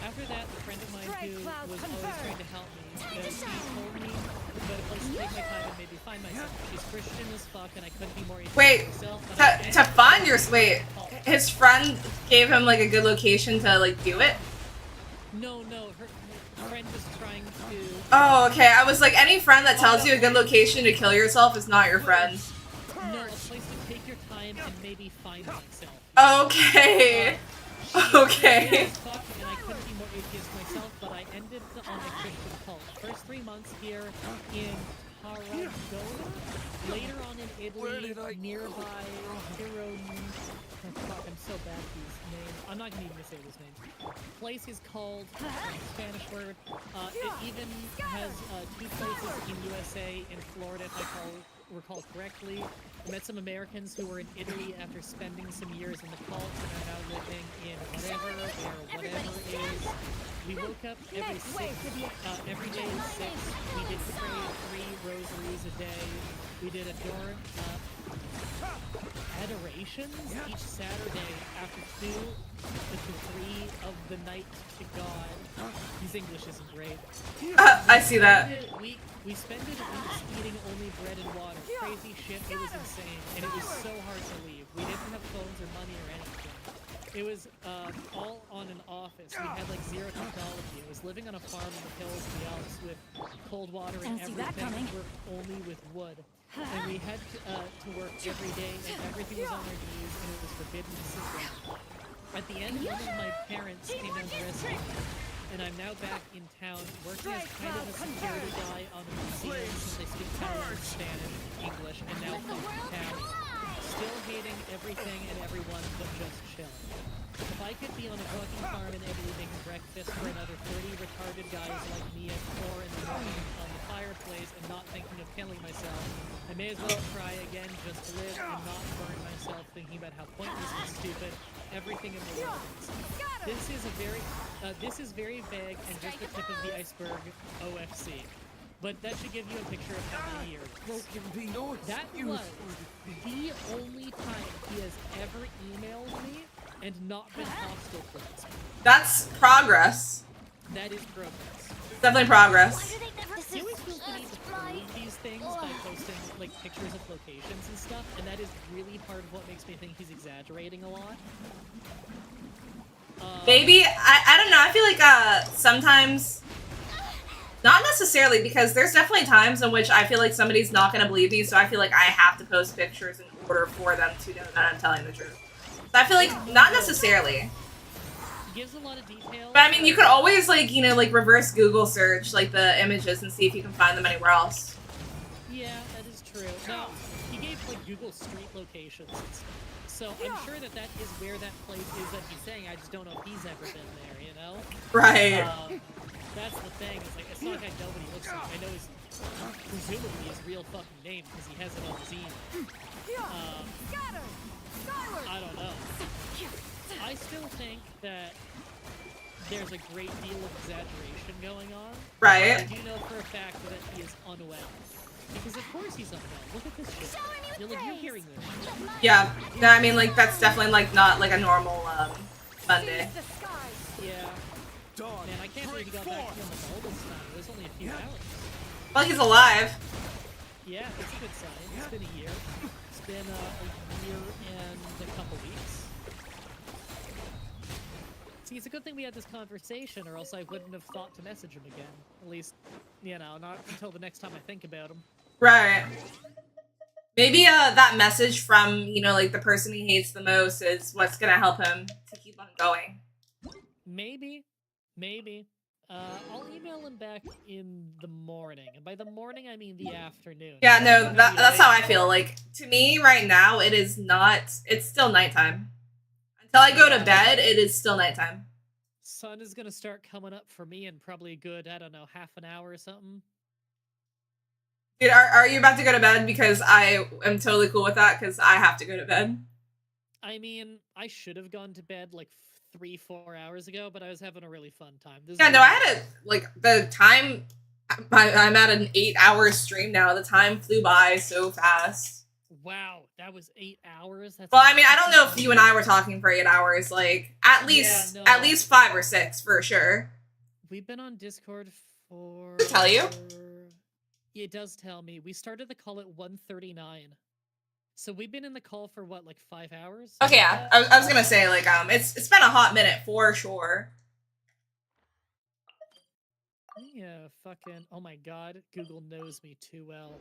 After that, a friend of mine who was always trying to help me, he told me about a place to take my time and maybe find myself. She's Christian as fuck, and I couldn't be more easy Wait, to find your... Wait, his friend gave him like a good location to like do it? No, her friend was trying to... Oh, okay. I was like, any friend that tells you a good location to kill yourself is not your friend. No, a place to take your time and maybe find myself. Okay. Okay. Fuck, and I couldn't be more atheist myself, but I ended on a Christian cult. First 3 months here in Tarragona, later on in Italy, nearby Tirone. Oh, fuck, I'm so bad at these names. I'm not even gonna say this name. Place is called, Spanish word, it even has 2 places in USA and Florida, if I recall correctly. I met some Americans who were in Italy after spending some years in the cult and are now living in whatever is. We woke up every day at 6. We did pray 3 rosaries a day. We did adorations each Saturday after 2 to 3 of the night to God. His English isn't great. I see that. We spent weeks eating only bread and water. Crazy shit. It was insane, and it was so hard to leave. We didn't have phones or money or anything. It was all on an office. We had like 0 technology. It was living on a farm in the hills of the Alps with cold water and everything. Worked only with wood. And we had to work every day, and everything was on our knees, and it was forbidden to sit down. At the end, one of my parents came down to rescue me, and I'm now back in town working as kind of a security guy on a museum since I speak Italian, Spanish, English, and now fucking town. Still hating everything and everyone, but just chilling. If I could be on a fucking farm in Italy making breakfast for another 30 retarded guys like me at 4 in the morning on the fireplace and not thinking of killing myself, I may as well try again just to live and not burn myself thinking about how pointless and stupid everything in the world is. This is very vague and just the tip of the iceberg OFC. But that should give you a picture of how many years. That was the only time he has ever emailed me and not been hostile towards me. That's progress. That is progress. Definitely progress. He always feels the need to prove these things by posting like pictures of locations and stuff, and that is really part of what makes me think he's exaggerating a lot. Maybe I don't know. I feel like sometimes, not necessarily, because there's definitely times in which I feel like somebody's not gonna believe me, so I feel like I have to post pictures in order for them to know that I'm telling the truth. So I feel like not necessarily. Gives a lot of details. But I mean, you could always like, you know, like reverse Google search like the images and see if you can find them anywhere else. Yeah, that is true. Now, he gave like Google street locations and stuff. So I'm sure that that is where that place is that he's saying. I just don't know if he's ever been there, you know? Right. That's the thing. It's like, it's not like I know what he looks like. I know his, presumably his real fucking name because he has it on his email. I don't know. I still think that there's a great deal of exaggeration going on. Right. I do know for a fact that he is unwell. Because of course he's unwell. Look at this shit. You're hearing this shit. Yeah. No, I mean, like, that's definitely, like, not, like, a normal, Monday. Yeah. Man, I can't believe he got back to the oldest time. It was only a few hours. Well, he's alive. Yeah, it's a good sign. It's been a year. It's been a year and a couple weeks. See, it's a good thing we had this conversation, or else I wouldn't have thought to message him again. At least, you know, not until the next time I think about him. Right. Maybe that message from, you know, like the person he hates the most is what's gonna help him to keep on going. Maybe. I'll email him back in the morning. And by the morning, I mean the afternoon. Yeah, no, that's how I feel. Like, to me, right now, it is not... It's still nighttime. Until I go to bed, it is still nighttime. Sun is gonna start coming up for me in probably a good, I don't know, half an hour or something. Dude, are you about to go to bed? Because I am totally cool with that, because I have to go to bed. I mean, I should have gone to bed like 3-4 hours ago, but I was having a really fun time. Yeah, no, I had the time, I'm at an 8-hour stream now. The time flew by so fast. Wow, that was 8 hours? That's well, I mean, I don't know if you and I were talking for 8 hours, like, at least 5 or 6, for sure. We've been on Discord for... Does it tell you? It does tell me. We started the call at 1:39. So we've been in the call for what, like 5 hours? Okay, yeah. I was gonna say, like, it's been a hot minute for sure. Yeah, fucking. Oh my god, Google knows me too well.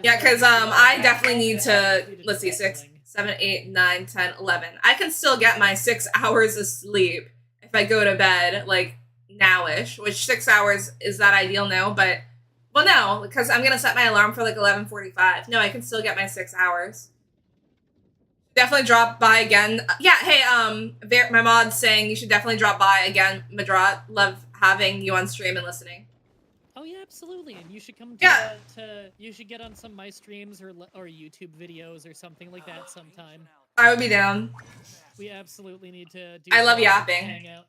Yeah, because I definitely need to, let's see, 6, 7, 8, 9, 10, 11. I can still get my 6 hours of sleep if I go to bed, like, now-ish, which 6 hours, is that ideal? No, but, well, no, because I'm going to set my alarm for, like, 11:45. No, I can still get my 6 hours. Definitely drop by again. Yeah, hey, my mod's saying you should definitely drop by again, Madrat. Love having you on stream and listening. Oh yeah, absolutely, and you should come you should get on some of my streams or YouTube videos or something like that sometime. I would be down. We absolutely need to do. I love something, yapping. Hang out.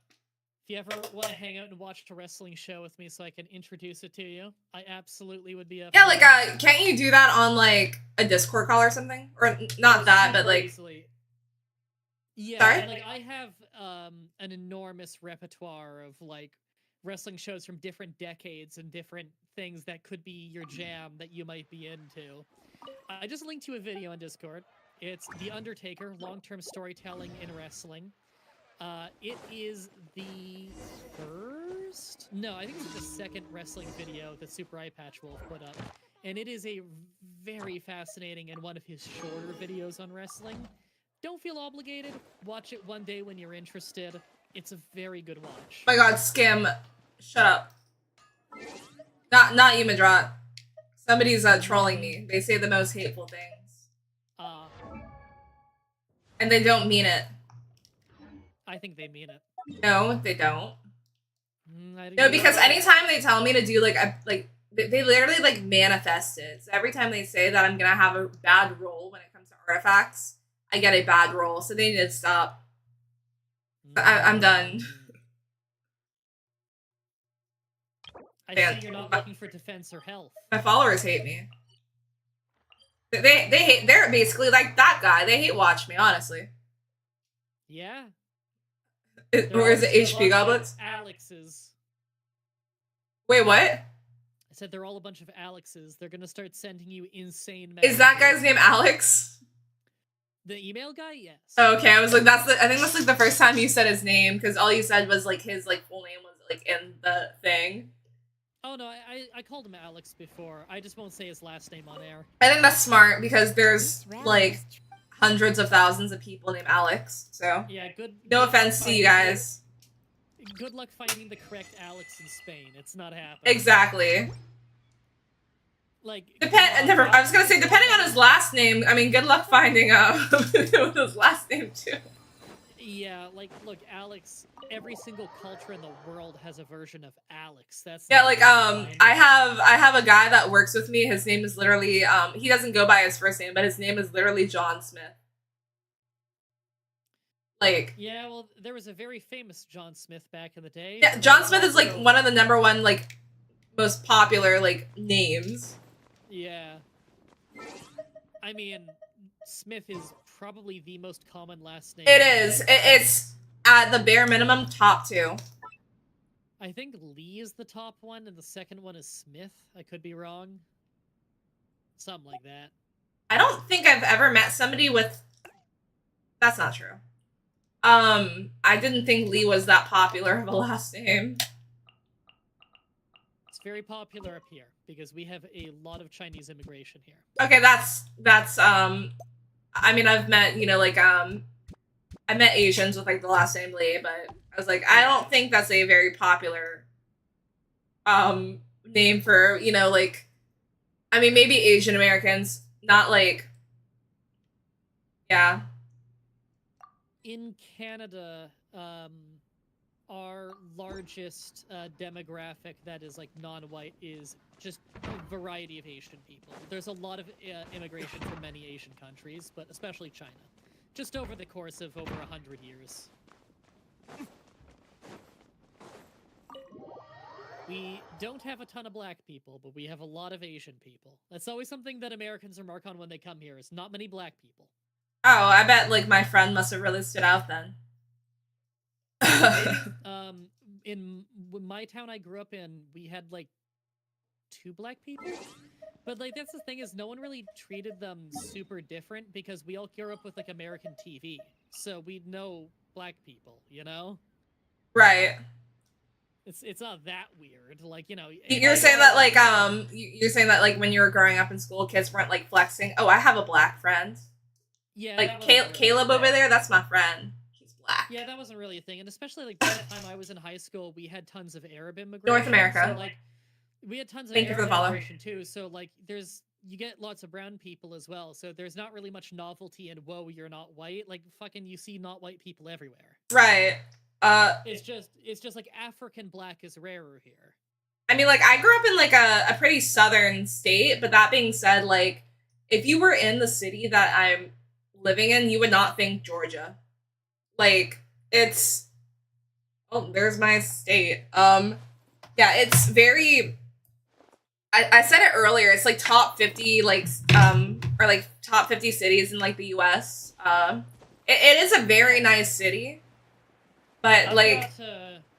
If you ever want to hang out and watch a wrestling show with me, so I can introduce it to you, I absolutely would be up. Yeah, like, can't you do that on like a Discord call or something? Or not that, but like. Easily. Yeah, sorry? like I have an enormous repertoire of like wrestling shows from different decades and different things that could be your jam that you might be into. I just linked you a video on Discord. It's The Undertaker, long-term storytelling in wrestling. It is the first? No, I think it's the second wrestling video that Super Eye Patch Wolf put up. And it is a very fascinating and one of his shorter videos on wrestling. Don't feel obligated. Watch it one day when you're interested. It's a very good watch. Oh my god, Skim. Shut up. Not you, Madrat. Somebody's trolling me. They say the most hateful things. And they don't mean it. I think they mean it. No, they don't. No, because anytime they tell me to do they literally like manifest it. So every time they say that I'm gonna have a bad roll when it comes to artifacts, I get a bad roll. So they need to stop. I'm done. I see you're not looking for defense or health. My followers hate me. They hate. They're basically like that guy. They hate watch me, honestly. Yeah. Or is it HP goblets? Alexes. Wait, what? I said they're all a bunch of Alexes. They're gonna start sending you insane messages. Is that guy's name Alex? The email guy? Yes. Oh, okay, I was like, I think that's like the first time you said his name, because all you said was like his like full name was like in the thing. Oh no, I called him Alex before. I just won't say his last name on air. I think that's smart because there's like hundreds of thousands of people named Alex. So yeah, no offense to you guys. Good luck finding the correct Alex in Spain. It's not happening. Exactly. Like I was gonna say depending on his last name. I mean, good luck finding his last name too. Yeah, like look, Alex. Every single culture in the world has a version of Alex. That's yeah, like I have a guy that works with me. His name is literally he doesn't go by his first name, but his name is literally John Smith. Like yeah, well, there was a very famous John Smith back in the day. Yeah, John Smith is like one of the #1 like most popular like names. Yeah. I mean, Smith is probably the most common last name. It is. It's at the bare minimum top 2. I think Lee is the top one, and the second one is Smith. I could be wrong. Something like that. I don't think I've ever met somebody with. That's not true. I didn't think Lee was that popular of a last name. It's very popular up here because we have a lot of Chinese immigration here. Okay, that's I mean, I've met, like I met Asians with like the last name Lee, but I was like, I don't think that's a very popular name for, like, I mean, maybe Asian Americans, not like, yeah. In Canada, our largest demographic that is like non-white is just a variety of Asian people. There's a lot of immigration from many Asian countries, but especially China. Just over the course of over 100 years. We don't have a ton of black people, but we have a lot of Asian people. That's always something that Americans remark on when they come here, is not many black people. Oh, I bet like my friend must have really stood out then. In my town I grew up in, we had like 2 black people. But like that's the thing, is no one really treated them super different because we all grew up with like American TV. So we know black people, you know? Right. It's not that weird. Like, you know, You're saying that like you're saying that like when you were growing up in school, kids weren't like flexing. Oh, I have a black friend. Yeah, Like Caleb over there, that's my friend. He's black. Yeah, that wasn't really a thing, and especially like by the time I was in high school, we had tons of Arab immigration. North America. So, like, we had tons of Thank you for Arab the follow. immigration too. So like, you get lots of brown people as well. So there's not really much novelty in whoa, you're not white. Like fucking, you see not white people everywhere. Right. It's just like African black is rarer here. I mean, like, I grew up in like a pretty southern state, but that being said, like, if you were in the city that I'm living in, you would not think Georgia. Like, it's there's my state. Yeah, it's very I said it earlier, it's like top 50 like or like top 50 cities in like the US. It is a very nice city. But I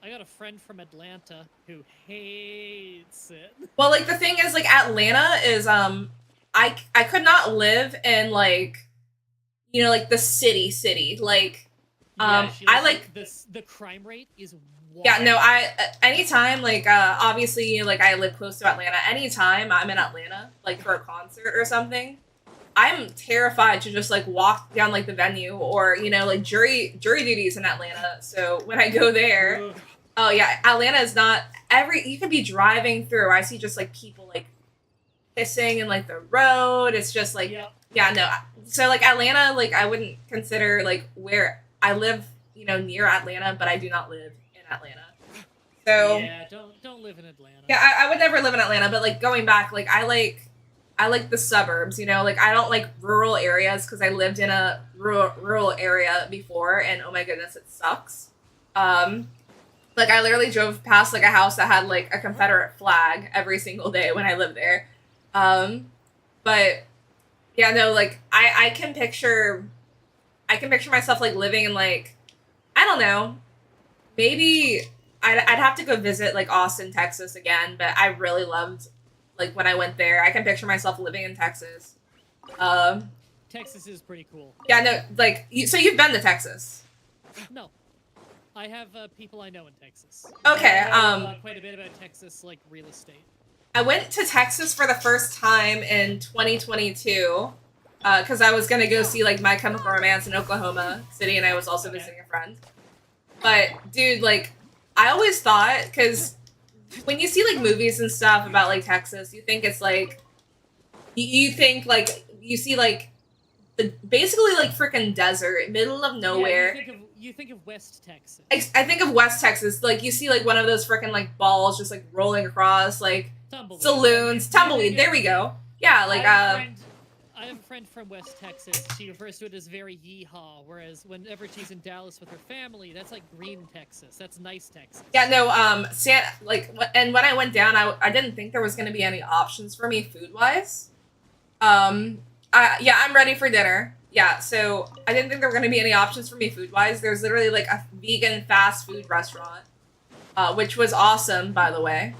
got a friend from Atlanta who hates it. Well, like the thing is, like Atlanta is I could not live in like, you know, like the city. Like Yeah, I like the crime rate is wild. Yeah, no, I anytime like obviously like I live close to Atlanta. Anytime I'm in Atlanta like for a concert or something, I'm terrified to just like walk down like the venue or, you know, like jury duties in Atlanta. So when I go there, oh yeah, Atlanta is not you could be driving through. I see just like people like pissing in like the road. It's just like yeah, no. So like Atlanta, like I wouldn't consider like where I live, you know, near Atlanta, but I do not live in Atlanta. So yeah, don't live in Atlanta. Yeah, I would never live in Atlanta, but like going back, like I like the suburbs, you know, like I don't like rural areas because I lived in a rural area before and oh my goodness, it sucks. Like I literally drove past like a house that had like a Confederate flag every single day when I lived there. But yeah, no, like I can picture myself like living in like, I don't know, maybe I'd have to go visit like Austin, Texas again, but I really loved like when I went there. I can picture myself living in Texas. Texas is pretty cool. Yeah, no, like so you've been to Texas? No, I have people I know in Texas. Okay, I know, quite a bit about Texas, like real estate. I went to Texas for the first time in 2022 because I was gonna go see like My Chemical Romance in Oklahoma City, and I was also visiting a friend. But dude, like I always thought, because when you see like movies and stuff about like Texas, you think it's like you think like you see like the basically like freaking desert, middle of nowhere. Yeah, you think of West Texas. I think of West Texas, like you see like one of those freaking like balls just like rolling across, like Tumbleweed. Saloons, tumbleweed. There we go. Yeah, like I have a friend from West Texas. She refers to it as very yeehaw, whereas whenever she's in Dallas with her family, that's like green Texas. That's nice Texas. Yeah, no, and when I went down, I didn't think there was going to be any options for me food-wise. Yeah, I'm ready for dinner. Yeah, so I didn't think there were going to be any options for me food-wise. There's literally like a vegan fast food restaurant, which was awesome, by the way.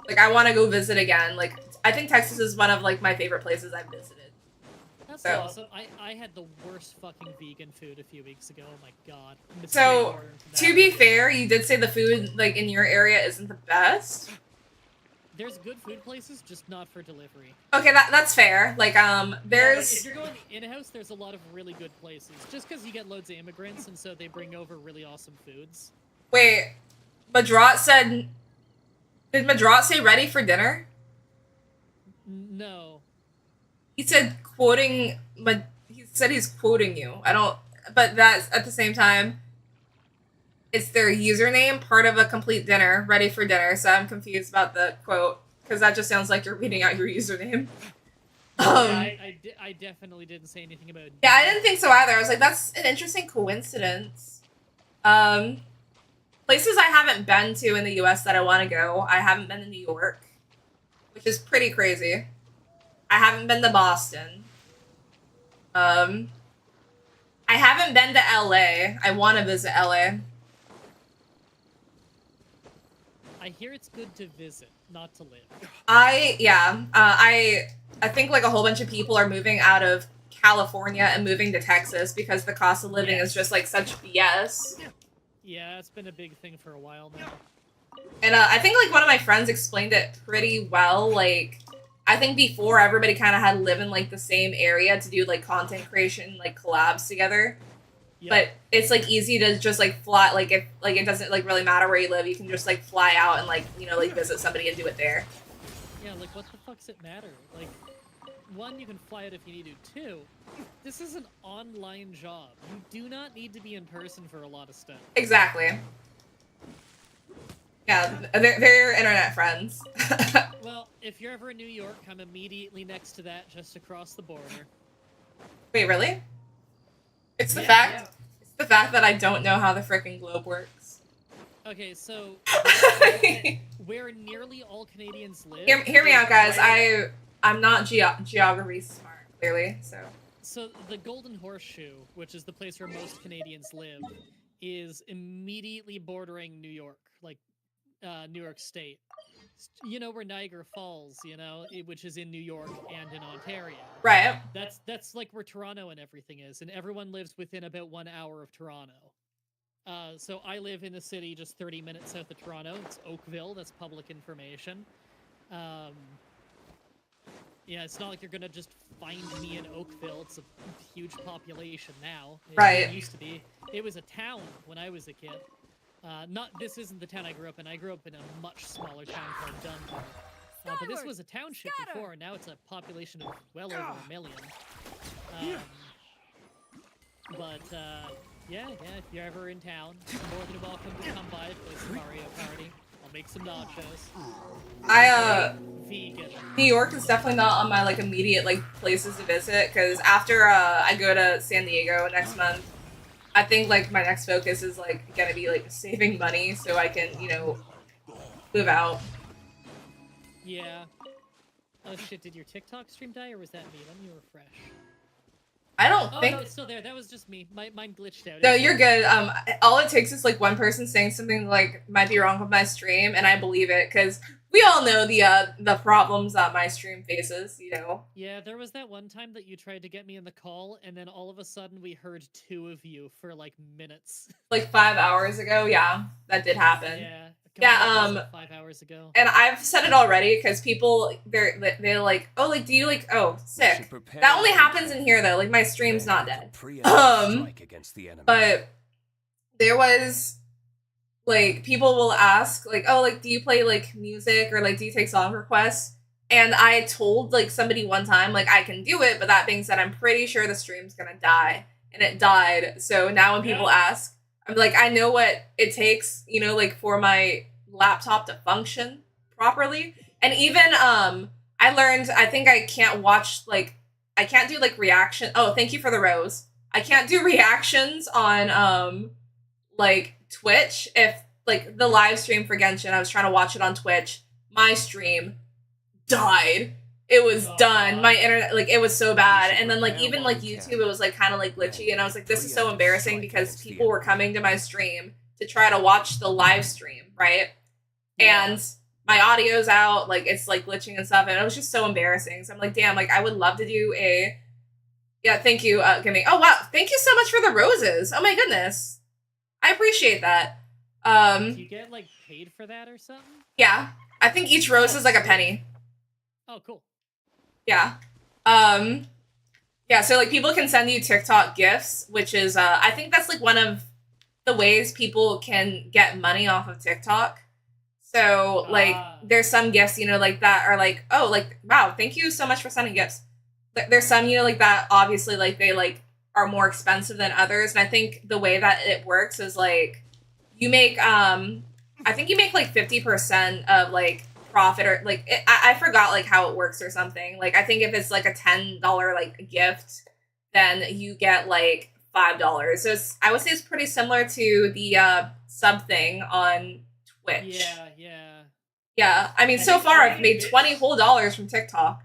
Like, I want to go visit again. Like, I think Texas is one of like my favorite places I've visited. That's So- awesome. I had the worst fucking vegan food a few weeks ago. Oh my god. So, to be fair, you did say the food like in your area isn't the best. There's good food places, just not for delivery. Okay, that's fair. Like, there's If you're going in-house, there's a lot of really good places. Just because you get loads of immigrants, and so they bring over really awesome foods. Wait, Madrat said. Did Madrat say ready for dinner? No. He said quoting. He said he's quoting you. I don't. But that's at the same time. It's their username, part of a complete dinner, ready for dinner. So I'm confused about the quote because that just sounds like you're reading out your username. I definitely didn't say anything about. Yeah, I didn't think so either. I was like, that's an interesting coincidence. Places I haven't been to in the U.S. that I want to go. I haven't been to New York, which is pretty crazy. I haven't been to Boston. I haven't been to L.A. I want to visit L.A. I hear it's good to visit, not to live. I think like a whole bunch of people are moving out of California and moving to Texas because the cost of living is just like such BS. Yeah, it's been a big thing for a while now. And I think like one of my friends explained it pretty well. Like, I think before everybody kind of had to live in like the same area to do like content creation, like collabs together. Yep. But it's like easy to just like fly, like if like it doesn't like really matter where you live, you can just like fly out and like, you know, like visit somebody and do it there. Yeah, like what the fuck's it matter? Like, one, you can fly out if you need to. Two, this is an online job. You do not need to be in person for a lot of stuff. Exactly. Yeah, they're your internet friends. Well, if you're ever in New York, I'm immediately next to that, just across the border. Wait, really? It's the fact that I don't know how the frickin' globe works. Okay, so where nearly all Canadians live. Hear me out, guys. I'm not geography smart, clearly. So the Golden Horseshoe, which is the place where most Canadians live, is immediately bordering New York, like New York State. You know where Niagara Falls, you know, which is in New York and in Ontario. Right. That's like where Toronto and everything is, and everyone lives within about 1 hour of Toronto. So I live in the city just 30 minutes south of Toronto. It's Oakville. That's public information. Yeah, it's not like you're gonna just find me in Oakville. It's a huge population now. Right. It used to be. It was a town when I was a kid. This isn't the town I grew up in. I grew up in a much smaller town called Dunbar. But this was a township before, and now it's a population of well over 1 million. Yeah, if you're ever in town, you're more than welcome to come by and play some Mario Party. I'll make some nachos. Vegan. New York is definitely not on my like immediate like places to visit, because after I go to San Diego next month, I think like my next focus is like gonna be like saving money so I can, you know, move out. Yeah. Oh shit, did your TikTok stream die or was that me? Let me refresh. I don't think. No, it's still there. That was just me. Mine glitched out. No, you're good. All it takes is like one person saying something like might be wrong with my stream, and I believe it because we all know the problems that my stream faces. You know. Yeah, there was that one time that you tried to get me in the call, and then all of a sudden we heard 2 of you for like minutes. Like 5 hours ago, yeah, that did happen. Yeah. Yeah, 5 hours ago. And I've said it already because people they're like, oh, like, do you like, oh, sick. That only happens in here though. Like my stream's not dead. But there was like people will ask like, oh, like, do you play like music or like do you take song requests? And I told like somebody one time like I can do it, but that being said, I'm pretty sure the stream's gonna die, and it died. So now when people ask, I'm like, I know what it takes, you know, like for my laptop to function properly. And even I learned, I think I can't watch like, I can't do like reaction. Oh, thank you for the rose. I can't do reactions on like Twitch. If like the live stream for Genshin, I was trying to watch it on Twitch, my stream died. It was done. My internet, like, it was so bad. And then, like, even, like, YouTube, it was, like, kind of, like, glitchy. And I was like, this is so embarrassing because people were coming to my stream to try to watch the live stream, right? And my audio's out. Like, it's, like, glitching and stuff. And it was just so embarrassing. So I'm like, damn, like, I would love to do a... Yeah, thank you, Kimmy. Oh, wow. Thank you so much for the roses. Oh, my goodness. I appreciate that. Do you get, like, paid for that or something? Yeah. I think each rose is, like, a penny. Oh, cool. Yeah. Yeah, so like people can send you TikTok gifts, which is I think that's like one of the ways people can get money off of TikTok. So like there's some gifts, you know, like that are like, oh, like, wow, thank you so much for sending gifts. There's some, you know, like that obviously like they like are more expensive than others. And I think the way that it works is like you make I think you make like 50% of like profit or like I forgot like how it works or something. Like I think if it's like a $10 like gift, then you get like $5. So I would say it's pretty similar to the sub thing on Twitch. Yeah. I mean, so far I've made $20 whole from TikTok.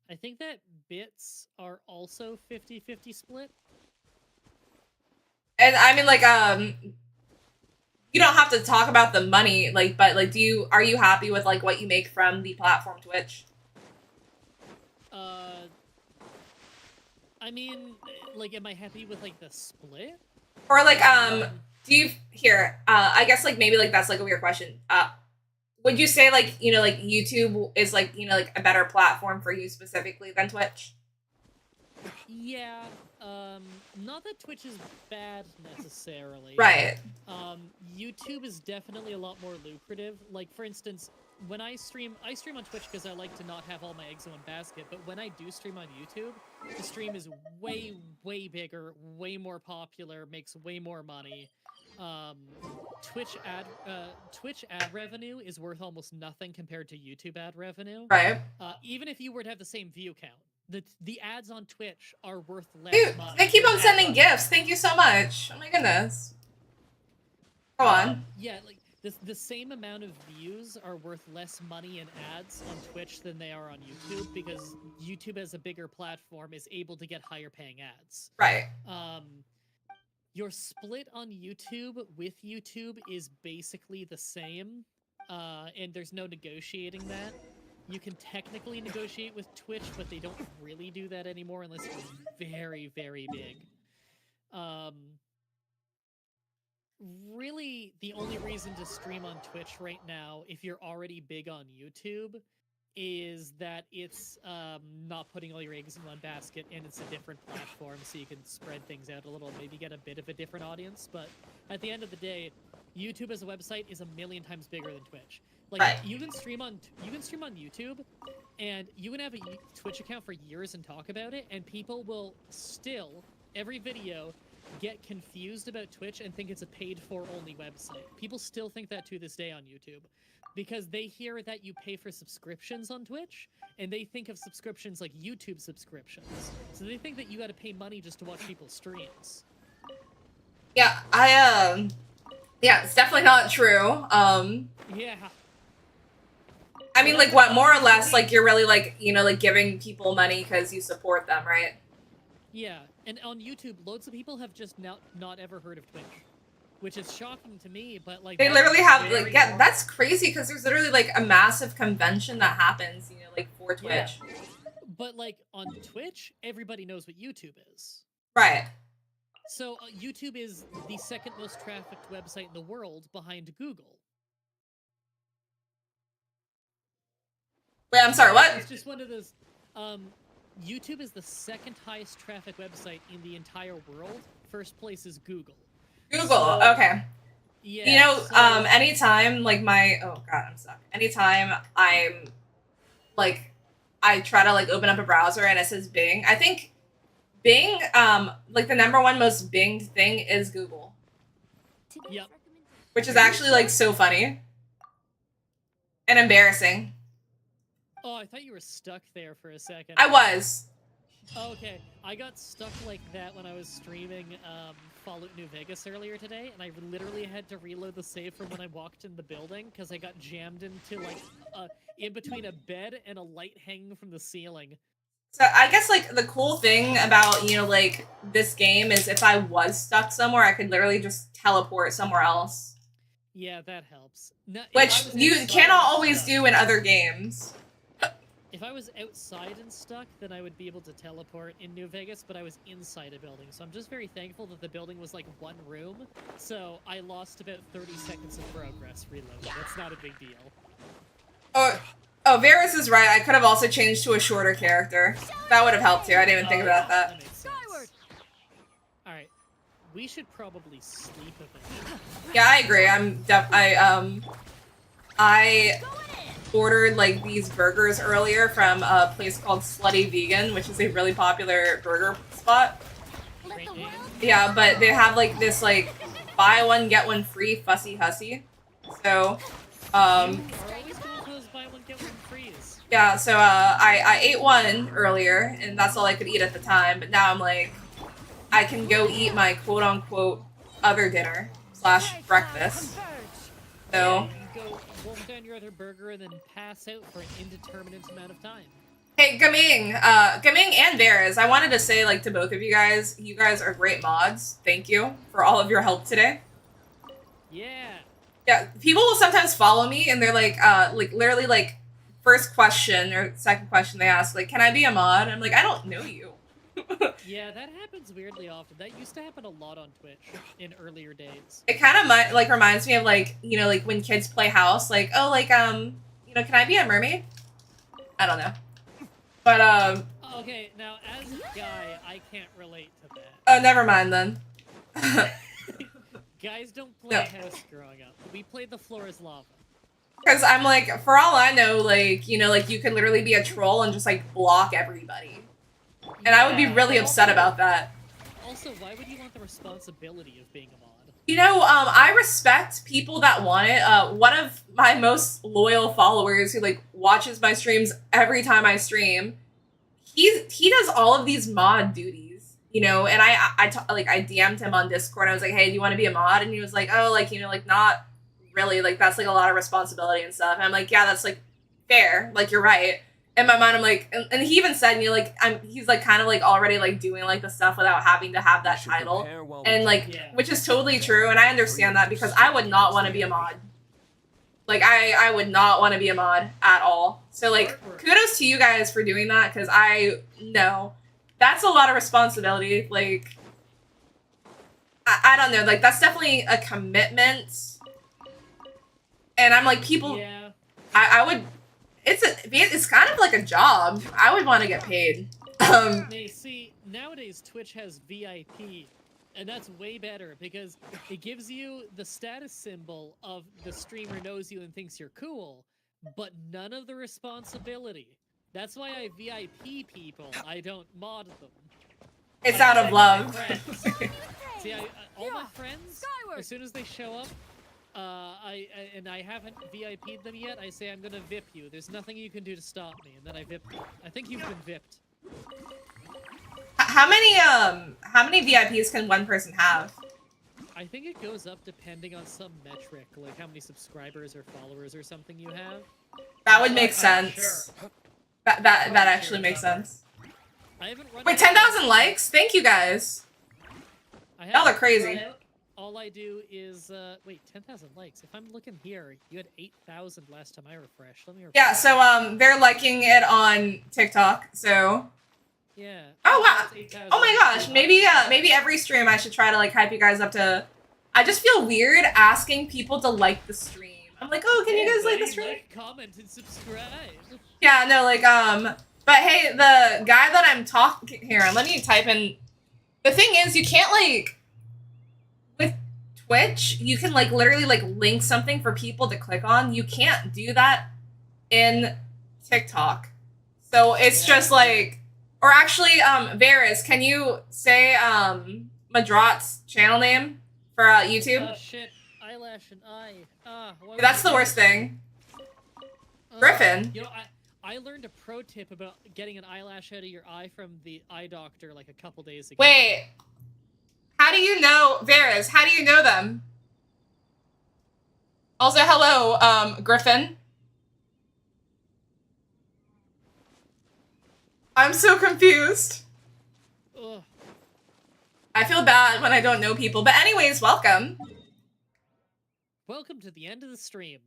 I think that bits are also 50-50 split. And I mean, like, you don't have to talk about the money, like, but like, are you happy with like what you make from the platform Twitch? I mean, like, am I happy with like the split? Or like, do you here? I guess like maybe like that's like a weird question. Would you say like like YouTube is like like a better platform for you specifically than Twitch? Yeah, not that Twitch is bad necessarily. Right. YouTube is definitely a lot more lucrative. Like, for instance, when I stream on Twitch because I like to not have all my eggs in one basket, but when I do stream on YouTube, the stream is way, way bigger, way more popular, makes way more money. Twitch ad revenue is worth almost nothing compared to YouTube ad revenue. Right. Even if you were to have the same view count. The ads on Twitch are worth less Dude, money. they keep on sending gifts. Thank you so much. Oh my goodness. Go on. Yeah, like the same amount of views are worth less money in ads on Twitch than they are on YouTube because YouTube as a bigger platform is able to get higher paying ads. Right. Your split on YouTube with YouTube is basically the same, and there's no negotiating that. You can technically negotiate with Twitch, but they don't really do that anymore unless you're very, very big. Really, the only reason to stream on Twitch right now, if you're already big on YouTube, is that it's not putting all your eggs in one basket, and it's a different platform, so you can spread things out a little, maybe get a bit of a different audience. But at the end of the day, YouTube as a website is a million times bigger than Twitch. Like, right. you can stream on YouTube, and you can have a Twitch account for years and talk about it, and people will still, every video, get confused about Twitch and think it's a paid-for only website. People still think that to this day on YouTube, because they hear that you pay for subscriptions on Twitch, and they think of subscriptions like YouTube subscriptions. So they think that you gotta pay money just to watch people's streams. Yeah, yeah, it's definitely not true. Yeah. I mean, like, what, more or less, like, you're really, like, like, giving people money because you support them, right? Yeah, and on YouTube, loads of people have just not ever heard of Twitch, which is shocking to me, but, like... They literally have, like, yeah, that's crazy, because there's literally, like, a massive convention that happens, like, for Twitch. Yeah. But, like, on Twitch, everybody knows what YouTube is. Right. So, YouTube is the second most trafficked website in the world behind Google. Wait, I'm sorry, what? It's just one of those, YouTube is the second highest traffic website in the entire world. First place is Google. Google, so, okay. Yeah, anytime, like, oh god, I'm stuck. Anytime I'm, like, I try to, like, open up a browser and it says Bing, I think Bing, like, the #1 most binged thing is Google. Yep. Which is actually, like, so funny. And embarrassing. Oh, I thought you were stuck there for a second. I was. Oh, okay. I got stuck like that when I was streaming Fallout New Vegas earlier today, and I literally had to reload the save from when I walked in the building, because I got jammed into, like, in between a bed and a light hanging from the ceiling. So I guess, like, the cool thing about, like, this game is if I was stuck somewhere, I could literally just teleport somewhere else. Yeah, that helps. No, which you cannot always do in other games. If I was outside and stuck, then I would be able to teleport in New Vegas, but I was inside a building, so I'm just very thankful that the building was like one room, so I lost about 30 seconds of progress reloading. That's not a big deal. Oh, Varys is right. I could have also changed to a shorter character. That would have helped too. I didn't even think about that. Alright, we should probably sleep a bit. Yeah, I agree. I ordered, like, these burgers earlier from a place called Slutty Vegan, which is a really popular burger spot. Yeah, but they have, like, this, like, buy one, get one free Fussy Hussy. So, yeah, so, I ate one earlier, and that's all I could eat at the time, but now I'm like, I can go eat my quote-unquote other dinner / breakfast. So... wolf down your other burger and then pass out for an indeterminate amount of time. Hey, Gaming and Varys, I wanted to say, like, to both of you guys are great mods. Thank you for all of your help today. Yeah. Yeah, people will sometimes follow me and they're like, literally, like, first question or second question they ask, like, can I be a mod? I'm like, I don't know you. Yeah, that happens weirdly often. That used to happen a lot on Twitch in earlier days. It kind of like reminds me of like, you know, like when kids play house, like, oh, like, you know, can I be a mermaid? I don't know. But, Okay, now as a guy, I can't relate to that. oh, never mind then. Guys don't play house growing up. We played The Floor is Lava. Because I'm like, for all I know, like, you know, like you could literally be a troll and just like block everybody. And I would be really upset about that. Also, why would you want the responsibility of being a mod? You know, I respect people that want it. One of my most loyal followers who like watches my streams every time I stream, he does all of these mod duties, you know, and I DM'd him on Discord. I was like, hey, do you want to be a mod? And he was like, oh, like, you know, like not really, like that's like a lot of responsibility and stuff. And I'm like, yeah, that's like fair, like you're right. In my mind, I'm like, and he even said, you know, like he's like kind of like already like doing like the stuff without having to have that title, and like, which is totally true, and I understand that because I would not want to be a mod. Like I would not want to be a mod at all. So like, kudos to you guys for doing that, because I know that's a lot of responsibility. Like, I don't know, like that's definitely a commitment. And I'm like, people, I would. It's kind of like a job. I would want to get paid. Hey, see, nowadays Twitch has VIP, and that's way better because it gives you the status symbol of the streamer knows you and thinks you're cool, but none of the responsibility. That's why I VIP people. I don't mod them. It's out of love. See, all my friends, as soon as they show up, I haven't VIP'd them yet, I say I'm gonna VIP you. There's nothing you can do to stop me, and then I VIP them. I think you've been VIP'd. How many VIPs can one person have? I think it goes up depending on some metric, like how many subscribers or followers or something you have. That would make sense. That actually makes sense. I haven't run. Wait, 10,000 likes? Thank you guys. Y'all are crazy. All I do is, wait, 10,000 likes. If I'm looking here, you had 8,000 last time I refreshed. Let me refresh. Yeah, so, they're liking it on TikTok, so. Yeah. Oh, wow. Oh my gosh. Maybe every stream I should try to, like, hype you guys up to. I just feel weird asking people to like the stream. I'm like, oh, can you guys like the stream? Like, comment, and subscribe. Yeah, no, like, but hey, the guy that I'm talking here, let me type in. The thing is, you can't, like, with Twitch, you can like literally like link something for people to click on. You can't do that in TikTok. So it's just like, or actually, Varys, can you say Madrat's channel name for YouTube? Oh shit, eyelash and eye. That's the worst thing. Griffin. You know, I learned a pro tip about getting an eyelash out of your eye from the eye doctor like a couple days ago. Wait. How do you know, Varys, how do you know them? Also, hello, Griffin. I'm so confused. Ugh. I feel bad when I don't know people, but anyways, welcome. Welcome to the end of the stream.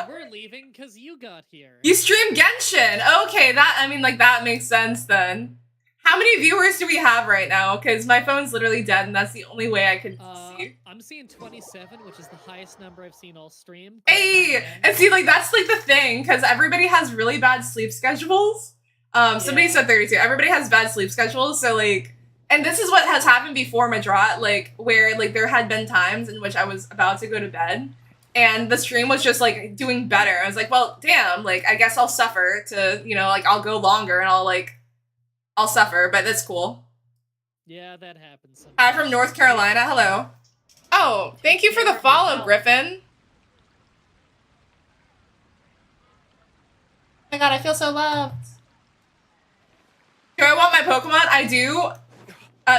We're leaving because you got here. You stream Genshin. Okay, that makes sense then. How many viewers do we have right now? Because my phone's literally dead, and that's the only way I could see. I'm seeing 27, which is the highest number I've seen all stream. Hey, and see, like that's like the thing, because everybody has really bad sleep schedules. Somebody said 32. Everybody has bad sleep schedules, so like, and this is what has happened before Madrat, like where like there had been times in which I was about to go to bed. And the stream was just, like, doing better. I was like, well, damn, like, I guess I'll suffer to, you know, like, I'll go longer and I'll suffer, but that's cool. Yeah, that happens sometimes. Hi from North Carolina, hello. Oh, thank you for the follow, Griffin. Oh my god, I feel so loved. Do I want my Pokemon? I do.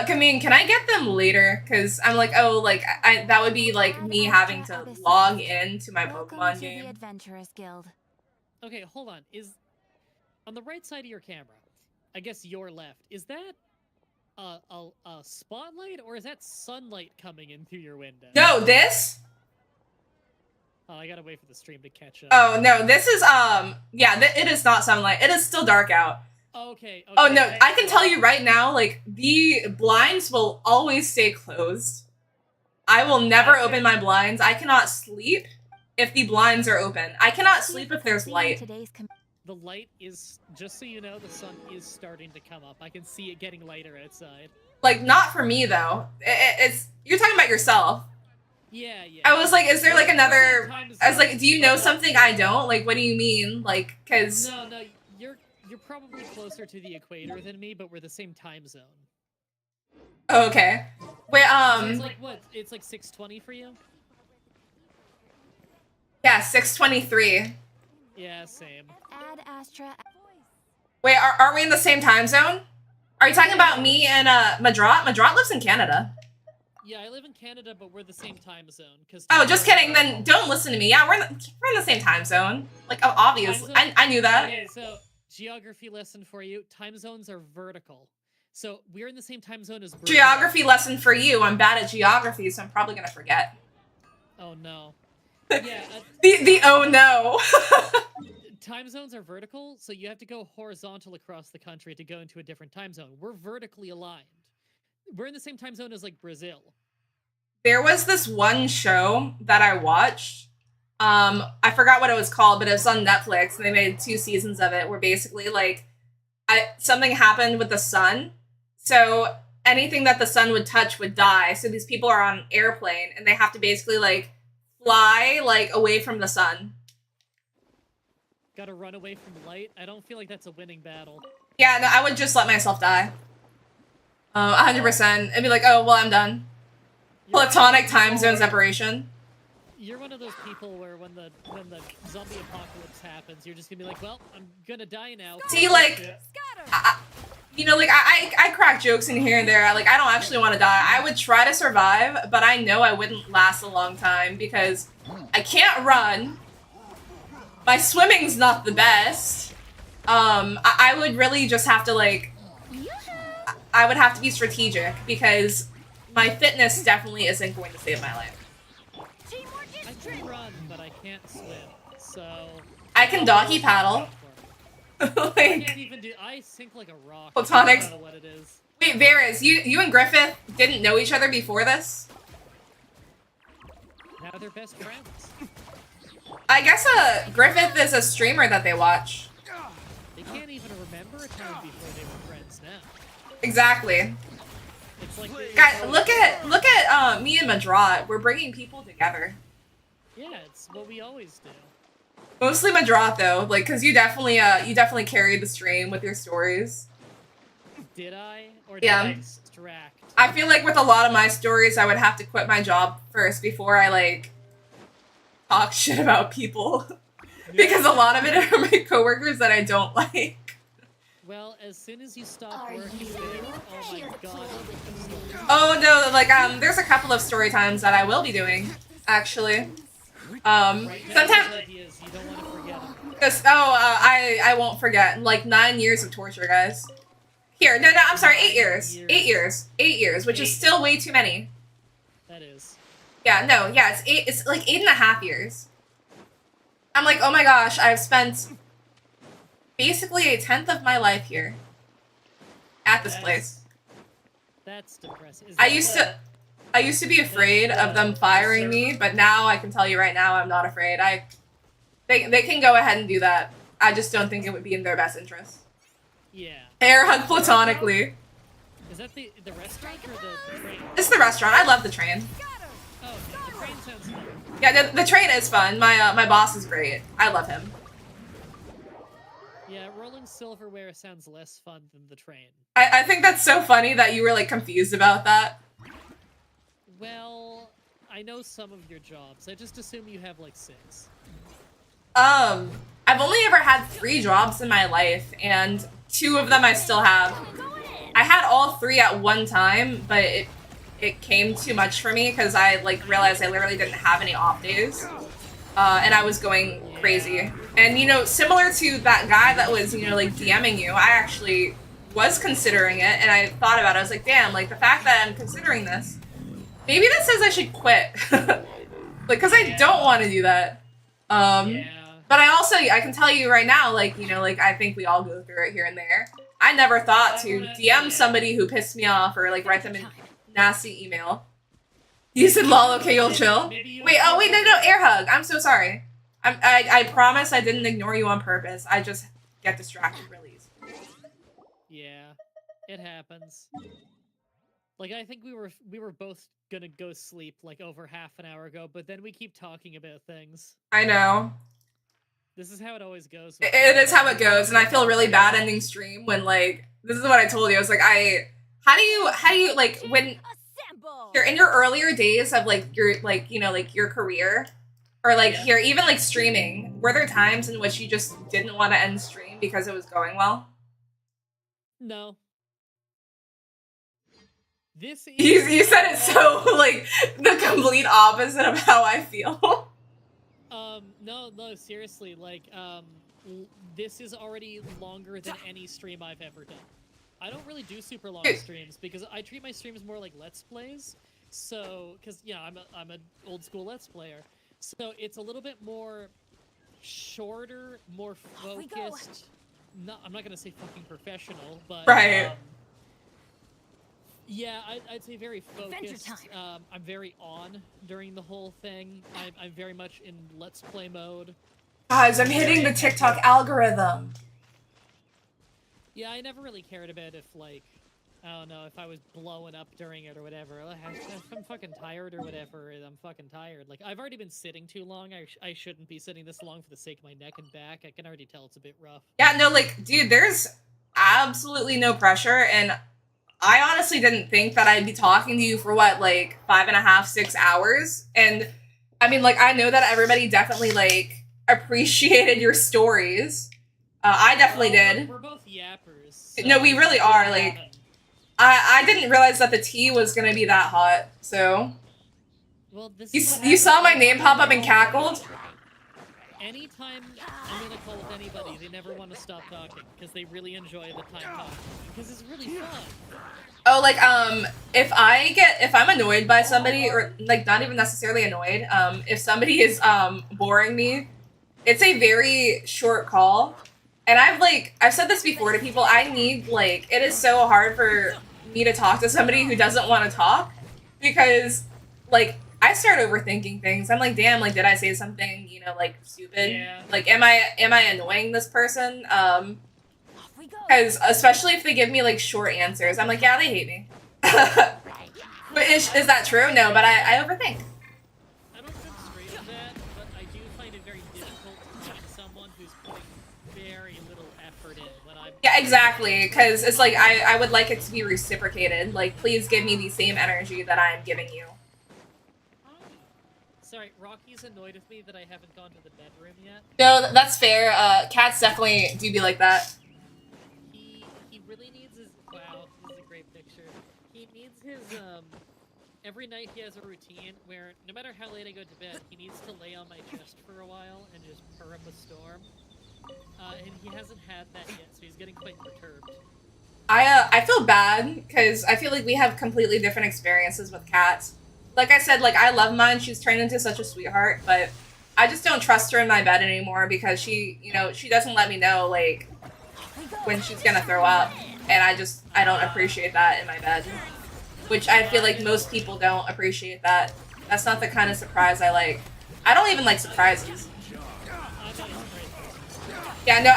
Kameen, can I get them later? Because I'm like, oh, like, that would be, like, me having to log in to my Pokemon game. The Adventurers Guild. Okay, hold on. Is on the right side of your camera, I guess your left, is that a spotlight, or is that sunlight coming in through your window? No, this? Oh, I gotta wait for the stream to catch up. Oh no, this is yeah, it is not sunlight. It is still dark out. Okay. Oh no, I can tell you right now, like the blinds will always stay closed. I will never open my blinds. I cannot sleep if the blinds are open. I cannot sleep if there's light. The light is, just so you know, the sun is starting to come up. I can see it getting lighter outside. Like, not for me though. It's you're talking about yourself. Yeah. I was like, is there like another? I was like, do you know something I don't? Like, what do you mean? Like, cause No, you're probably closer to the equator than me, but we're the same time zone. Oh, okay. Wait, So it's like what? It's like 6:20 for you? Yeah, 6:23. Yeah, same. Add Astra. Wait, aren't we in the same time zone? Are you talking about me and Madrat? Madrat lives in Canada. Yeah, I live in Canada, but we're the same time zone. Oh, just kidding. Then don't listen to me. Yeah, we're in the same time zone. Like, oh, obviously, I knew that. Okay, so geography lesson for you: time zones are vertical. So we're in the same time zone as Brazil. Geography lesson for you. I'm bad at geography, so I'm probably gonna forget. Oh no. Yeah. The oh no. Time zones are vertical, so you have to go horizontal across the country to go into a different time zone. We're vertically aligned. We're in the same time zone as like Brazil. There was this one show that I watched. I forgot what it was called, but it was on Netflix, and they made 2 seasons of it. Where basically, like, something happened with the sun, so anything that the sun would touch would die. So these people are on an airplane, and they have to basically like fly like away from the sun. Gotta run away from light. I don't feel like that's a winning battle. Yeah, no, I would just let myself die. 100%. I'd be like, oh, well, I'm done. Platonic time zone separation. You're one of those people where when the zombie apocalypse happens, you're just gonna be like, well, I'm gonna die now. See, like, you know, like, I crack jokes in here and there. Like, I don't actually want to die. I would try to survive, but I know I wouldn't last a long time because I can't run. My swimming's not the best. I would really just have to, like, I would have to be strategic because my fitness definitely isn't going to save my life. I can run, but I can't swim, so... I can doggy paddle. Like, I can't even do... I sink like a rock. Platonic. I don't know what it is. Wait, Varys, you and Griffith didn't know each other before this? Now they're best friends. I guess Griffith is a streamer that they watch. They can't even remember a time before they were friends now. Exactly. It's like Guys, look at me and Madrat. We're bringing people together. Yeah, it's what we always do. Mostly Madrat though, like, cause you definitely carried the stream with your stories. Did I? Or did Yeah. I distract? I feel like with a lot of my stories, I would have to quit my job first before I like talk shit about people, because a lot of it are my coworkers that I don't like. Well, as soon as you stop working there, oh my god. Oh no, like there's a couple of story times that I will be doing, actually. Sometimes. Ideas, you don't want to forget them. Cause I won't forget. Like 9 years of torture, guys. Here, no, I'm sorry, 8 years. 8 years, which is still way too many. That is. Yeah, no, yeah, it's like 8.5 years. I'm like, oh my gosh, I've spent basically 1/10 of my life here. At this place. That's depressing. I used to be afraid of them firing me, but now I can tell you right now I'm not afraid. They can go ahead and do that. I just don't think it would be in their best interest. Yeah. Air hug platonically. Is that the restaurant or the train? It's the restaurant. I love the train. Oh, okay. The train sounds fun. Yeah, the train is fun. My boss is great. I love him. Yeah, rolling silverware sounds less fun than the train. I think that's so funny that you were like confused about that. Well, I know some of your jobs. I just assume you have like 6. I've only ever had 3 jobs in my life, and 2 of them I still have. I had all 3 at one time, but it came too much for me because I like realized I literally didn't have any off days, and I was going crazy. And you know, similar to that guy that was, you know, like DMing you, I actually was considering it, and I thought about it. I was like, damn, like the fact that I'm considering this, maybe that says I should quit. Like, because I don't want to do that. Yeah. But I can tell you right now, like, you know, like, I think we all go through it here and there. I never thought to DM somebody who pissed me off or, like, write them a nasty email. You said, lol, okay, you'll chill. Wait, no, air hug. I'm so sorry. I promise I didn't ignore you on purpose. I just get distracted really easily. Yeah, it happens. Like, I think we were both gonna go sleep, like, over half an hour ago, but then we keep talking about things. I know. This is how it always goes. It is how it goes, and I feel really bad ending stream when, like, this is what I told you. I was like, how do you, like, when you're in your earlier days of, like, your, like, you know, like, your career, or, like, here, even, like, streaming, were there times in which you just didn't want to end stream because it was going well? No. This is... You said it so, like, the complete opposite of how I feel. No, seriously, like, this is already longer than any stream I've ever done. I don't really do super long streams because I treat my streams more like Let's Plays. So, because, yeah, I'm an old school Let's Player. So it's a little bit more shorter, more focused. I'm not gonna say fucking professional, but right. Yeah, I'd say very focused. I'm very on during the whole thing. I'm very much in Let's Play mode. Guys, I'm hitting the TikTok algorithm. Yeah, I never really cared about if, like, I don't know, if I was blowing up during it or whatever. Like, if I'm fucking tired or whatever, I'm fucking tired. Like, I've already been sitting too long. I shouldn't be sitting this long for the sake of my neck and back. I can already tell it's a bit rough. Yeah, no, like, dude, there's absolutely no pressure, and I honestly didn't think that I'd be talking to you for, what, like, 5.5, 6 hours? And, I mean, like, I know that everybody definitely, like, appreciated your stories. I definitely did. We're both yappers. So no, we really are, like... I didn't realize that the tea was gonna be that hot, so... Well, this you saw my name pop up and cackled? Anytime I'm in a call with anybody, they never want to stop talking, because they really enjoy the time talking, because it's really fun. Oh, like, if I'm annoyed by somebody, or, like, not even necessarily annoyed, if somebody is, boring me, it's a very short call. And I've said this before to people, I need, like, it is so hard for me to talk to somebody who doesn't want to talk, because, like, I start overthinking things. I'm like, damn, like, did I say something, you know, like, stupid? Yeah. Like, am I annoying this person? Because, especially if they give me, like, short answers, I'm like, yeah, they hate me. But is that true? No, but I overthink. I don't jump straight to that, but I do find it very difficult to find someone who's putting very little effort in when I'm... Yeah, exactly, because it's like, I would like it to be reciprocated. Like, please give me the same energy that I'm giving you. Sorry, Rocky's annoyed with me that I haven't gone to the bedroom yet. No, that's fair. Cats definitely do be like that. He really needs his... Wow, this is a great picture. He needs his, every night he has a routine where no matter how late I go to bed, he needs to lay on my chest for a while and just purr up a storm. And he hasn't had that yet, so he's getting quite perturbed. I feel bad, because I feel like we have completely different experiences with cats. Like I said, like, I love mine, she's turned into such a sweetheart, but I just don't trust her in my bed anymore because she, you know, she doesn't let me know, like, when she's gonna throw up, and I don't appreciate that in my bed. Which I feel like most people don't appreciate that. That's not the kind of surprise I like. I don't even like surprises. Yeah, no,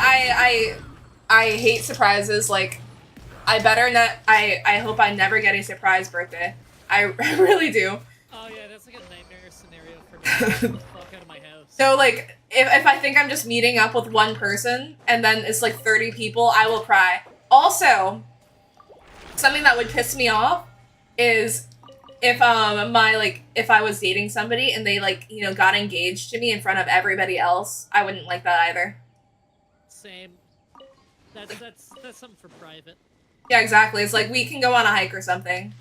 I hate surprises, like, I hope I never get a surprise birthday. I really do. Oh yeah, that's like a nightmare scenario for me. Get the fuck out of my house. So, like, if I think I'm just meeting up with one person, and then it's like 30 people, I will cry. Also, something that would piss me off is if if I was dating somebody and they, like, you know, got engaged to me in front of everybody else, I wouldn't like that either. Same. That's something for private. Yeah, exactly. It's like, we can go on a hike or something.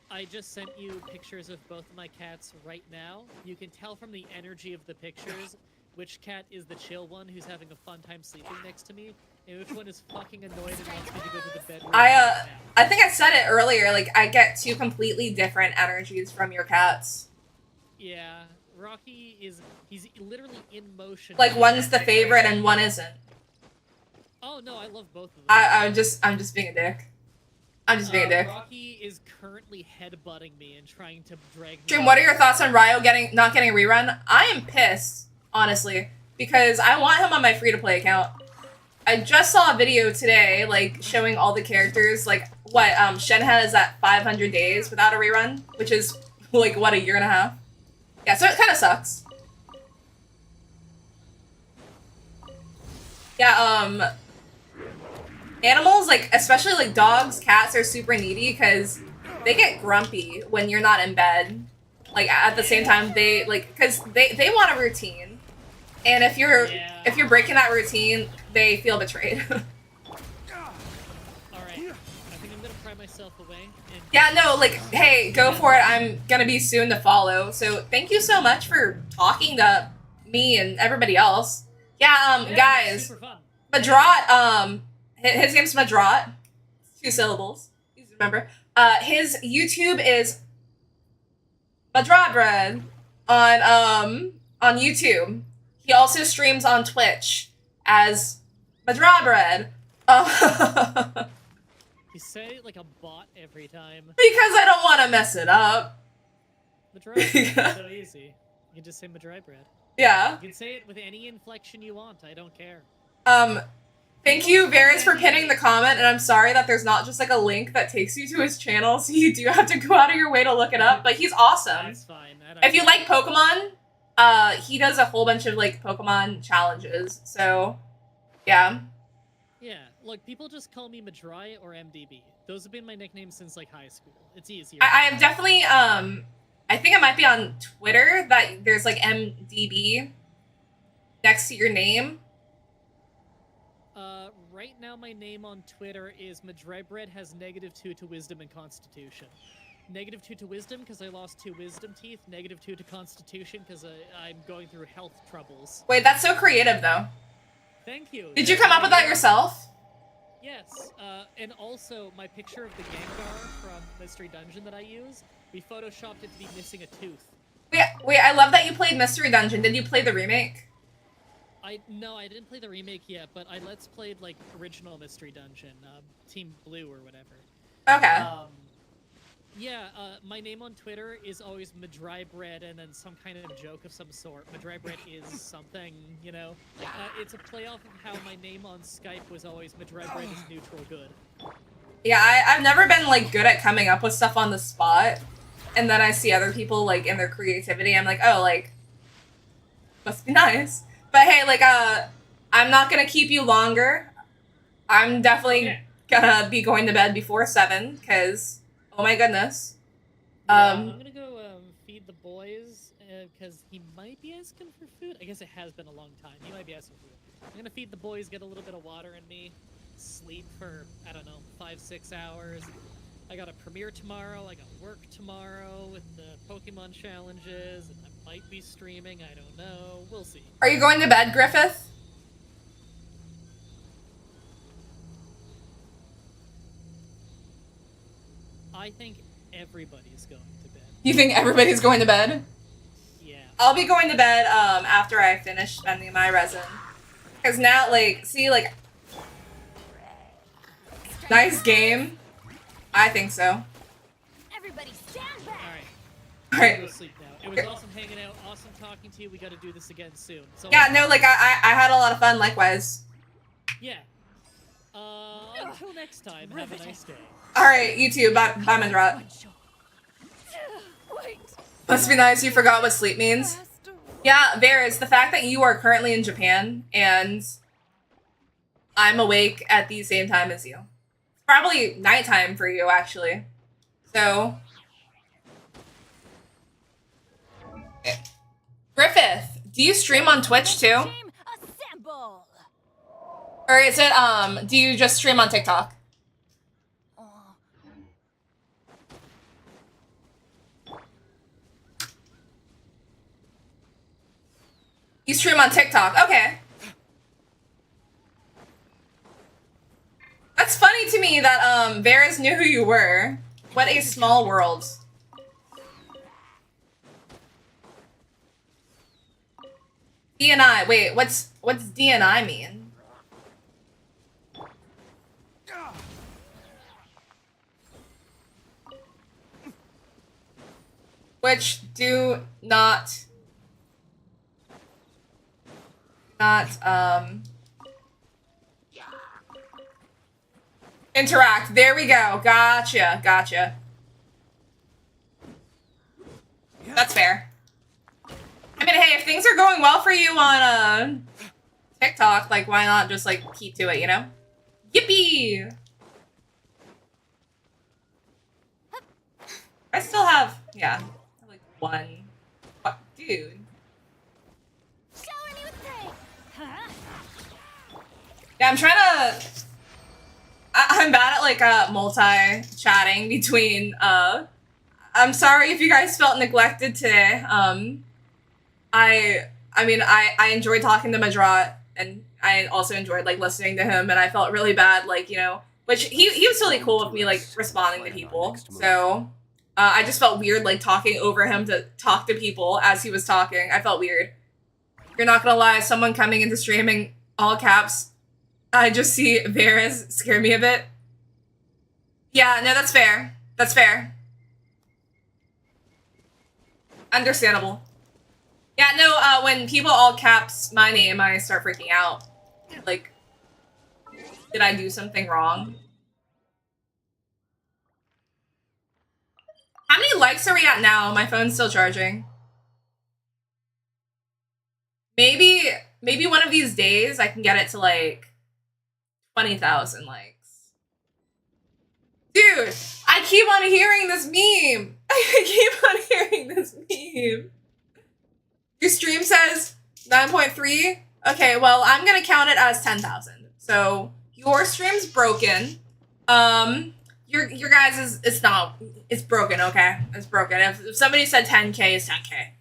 I just sent you pictures of both of my cats right now. You can tell from the energy of the pictures which cat is the chill one who's having a fun time sleeping next to me, and which one is fucking annoyed and wants me to go to the bedroom. I think I said it earlier, like, I get two completely different energies from your cats. Yeah, Rocky he's literally in motion. Like one's the favorite and one isn't. Oh no, I love both of them. I'm just being a dick. I'm just being a dick. Rocky is currently headbutting me and trying to drag me. Jim, what are your thoughts on Ryo not getting a rerun? I am pissed, honestly, because I want him on my free-to-play account. I just saw a video today, like, showing all the characters, like, what, Shenhe is at 500 days without a rerun, which is, like, what, a year and a half? Yeah, so it kind of sucks. Yeah, animals, like, especially, like, dogs, cats are super needy because they get grumpy when you're not in bed. Like, at the same time, they, like, because they want a routine. And if you're breaking that routine, they feel betrayed. Alright, I think I'm gonna pry myself away. Yeah, no, like, hey, go for it. I'm gonna be soon to follow. So thank you so much for talking to me and everybody else. Yeah, guys, Madrat, his name's Madrat, 2 syllables, please remember. His YouTube is Madrabread on YouTube. He also streams on Twitch as Madrabread. You say it like a bot every time. Because I don't want to mess it up. Madry is so easy. You can just say Madry bread. Yeah. You can say it with any inflection you want. I don't care. Thank you, Varys, for pinning the comment, and I'm sorry that there's not just like a link that takes you to his channel, so you do have to go out of your way to look it up. But he's awesome. That's fine. If you like Pokemon, he does a whole bunch of like Pokemon challenges. So, yeah. Yeah, look, people just call me Madry or MDB. Those have been my nicknames since like high school. It's easier. I have definitely I think it might be on Twitter that there's like MDB next to your name. Right now my name on Twitter is Madrybread has -2 to Wisdom and Constitution. -2 to Wisdom because I lost 2 wisdom teeth. -2 to Constitution because I'm going through health troubles. Wait, that's so creative though. Thank you. Did you come up with that yourself? Yes, and also my picture of the Gengar from Mystery Dungeon that I use, we photoshopped it to be missing a tooth. Wait, I love that you played Mystery Dungeon. Did you play the remake? No, I didn't play the remake yet, but I let's played like original Mystery Dungeon, Team Blue or whatever. Okay. Yeah, my name on Twitter is always Madrybread and then some kind of joke of some sort. Madrybread is something, you know? It's a play off of how my name on Skype was always Madrybread is neutral good. Yeah, I've never been like good at coming up with stuff on the spot. And then I see other people like in their creativity. I'm like, oh, like, must be nice. But hey, like, I'm not gonna keep you longer. I'm definitely gonna be going to bed before 7, because, oh my goodness. I'm gonna go feed the boys, because he might be asking for food. I guess it has been a long time. He might be asking for food. I'm gonna feed the boys, get a little bit of water in me, sleep for, I don't know, 5-6 hours. I got a premiere tomorrow, I got work tomorrow with the Pokemon challenges, and I might be streaming, I don't know, we'll see. Are you going to bed, Griffith? I think everybody's going to bed. You think everybody's going to bed? Yeah. I'll be going to bed after I finish spending my resin. Because now, like, see, like, nice game. I think so. Everybody stand back. All right. Go sleep now. It was awesome hanging out, awesome talking to you. We got to do this again soon. So Yeah, no, like, I had a lot of fun, likewise. Yeah. Until next time, have a nice day. Alright, you too. Bye, Mandrat. Must be nice you forgot what sleep means. Yeah, Varys, the fact that you are currently in Japan and I'm awake at the same time as you. It's probably nighttime for you, actually. So... Griffith, do you stream on Twitch too? Or is it, do you just stream on TikTok? You stream on TikTok, okay. That's funny to me that, Varys knew who you were. What a small world. DNI. Wait, what's DNI mean? Which do not interact. There we go. Gotcha. That's fair. I mean, hey, if things are going well for you on TikTok, like, why not just, like, keep to it, you know? Yippee! I still have, yeah, like, one. What, dude? Shower me with praise. Huh? Yeah, I'm trying to... I'm bad at, like, multi-chatting between, I'm sorry if you guys felt neglected today. I mean, I enjoyed talking to Madrat, and I also enjoyed, like, listening to him, and I felt really bad, like, you know, which he was really cool with me, like, responding to people, so, I just felt weird, like, talking over him to talk to people as he was talking. I felt weird. You're not gonna lie, someone coming into streaming, all caps, I just see Varys scare me a bit. Yeah, no, that's fair. That's fair. Understandable. Yeah, no, when people all caps my name, I start freaking out. Like, did I do something wrong? How many likes are we at now? My phone's still charging. Maybe one of these days I can get it to, like, 20,000 likes. Dude, I keep on hearing this meme. I keep on hearing this meme. Your stream says 9.3. Okay, well, I'm gonna count it as 10,000. So your stream's broken. Your guys it's broken. Okay, it's broken. If somebody said 10K, it's 10K.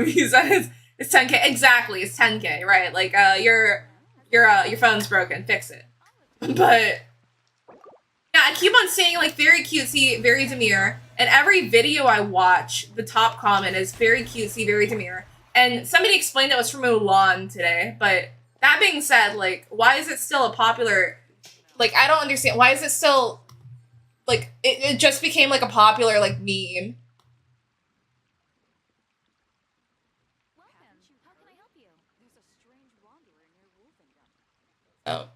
He said it's 10K. Exactly, it's 10K. Right? Like your phone's broken. Fix it. But yeah, I keep on saying, like, very cutesy, very demure. And every video I watch, the top comment is very cutesy, very demure. And somebody explained it was from Mulan today. But that being said, like, why is it still a popular... Like, I don't understand. Why is it still... Like, it just became, like, a popular, like, meme. Oh.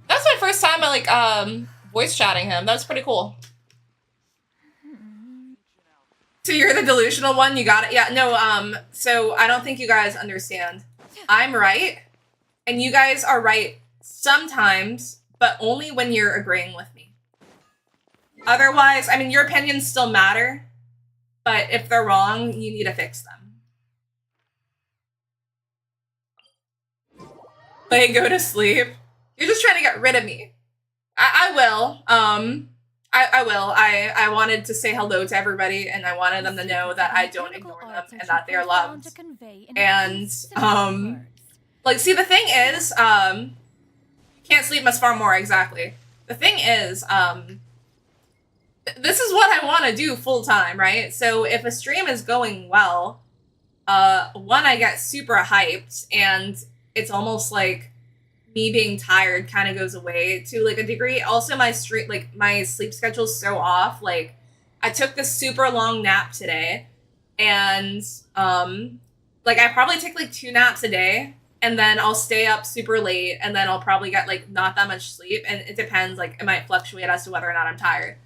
That's my first time I, like, voice chatting him. That was pretty cool. So you're the delusional one? You got it? Yeah, no, so I don't think you guys understand. I'm right, and you guys are right sometimes, but only when you're agreeing with me. Otherwise, I mean, your opinions still matter, but if they're wrong, you need to fix them. Play, go to sleep. You're just trying to get rid of me. I will. I will. I wanted to say hello to everybody, and I wanted them to know that I don't ignore them and that they're loved. And, like, see, the thing is, can't sleep must farm more, exactly. The thing is, this is what I want to do full time, right? So if a stream is going well, one, I get super hyped, and it's almost like me being tired kind of goes away to, like, a degree. Also, my sleep schedule's so off. Like, I took this super long nap today, and like, I probably take like 2 naps a day, and then I'll stay up super late, and then I'll probably get, like, not that much sleep, and it depends. Like, it might fluctuate as to whether or not I'm tired.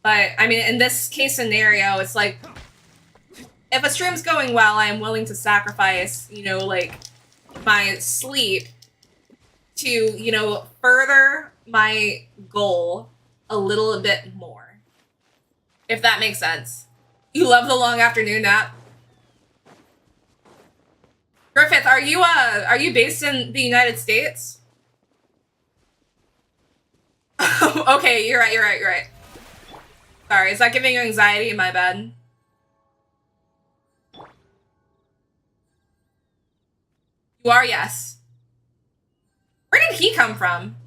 But I mean, in this case scenario, it's like, if a stream's going well, I am willing to sacrifice, you know, like, my sleep to, you know, further my goal a little bit more. If that makes sense. You love the long afternoon nap? Griffith, are you based in the United States? Okay, you're right. Sorry, is that giving you anxiety? My bad. You are, yes. Where did he come from?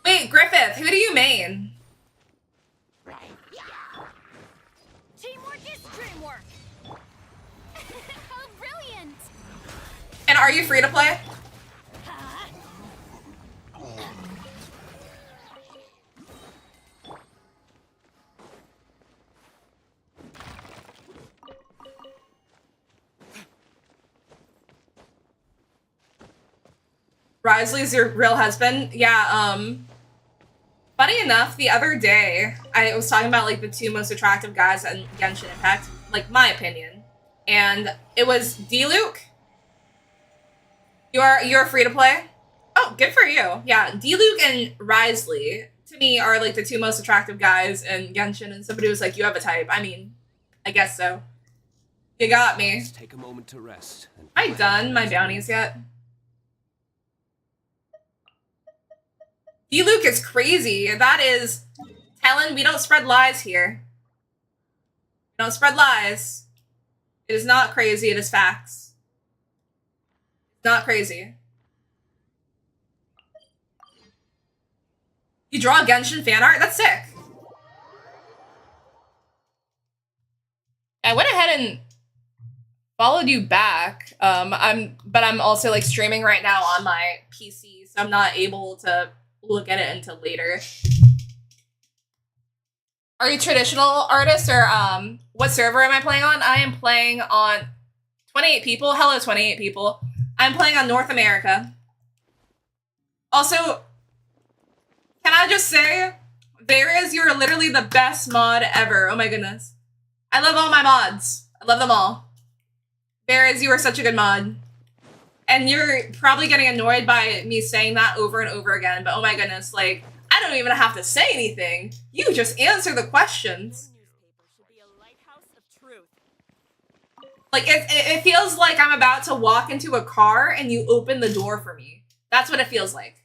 Wait, Wait, Griffith, who do you main? Teamwork is dreamwork. How brilliant! And are you free to play? Risley's your real husband? Yeah, funny enough, the other day, I was talking about, like, the 2 most attractive guys in Genshin Impact, like, my opinion. And it was Diluc. You're free to play? Oh, good for you. Yeah, Diluc and Risley, to me, are, like, the 2 most attractive guys in Genshin, and somebody was like, you have a type. I mean, I guess so. You got me. Let's take a moment to rest. Am I done my bounties yet? Diluc is crazy. That is... Talon, we don't spread lies here. We don't spread lies. It is not crazy, it is facts. It's not crazy. You draw Genshin fan art? That's sick. I went ahead and followed you back. But I'm also like streaming right now on my PC, so I'm not able to look at it until later. Are you traditional artists or what server am I playing on? I am playing on 28 people. Hello, 28 people. I'm playing on North America. Also, can I just say, Varys, you're literally the best mod ever. Oh my goodness. I love all my mods. I love them all. Varys, you are such a good mod. And you're probably getting annoyed by me saying that over and over again, but oh my goodness, like, I don't even have to say anything. You just answer the questions. Like, it feels like I'm about to walk into a car and you open the door for me. That's what it feels like.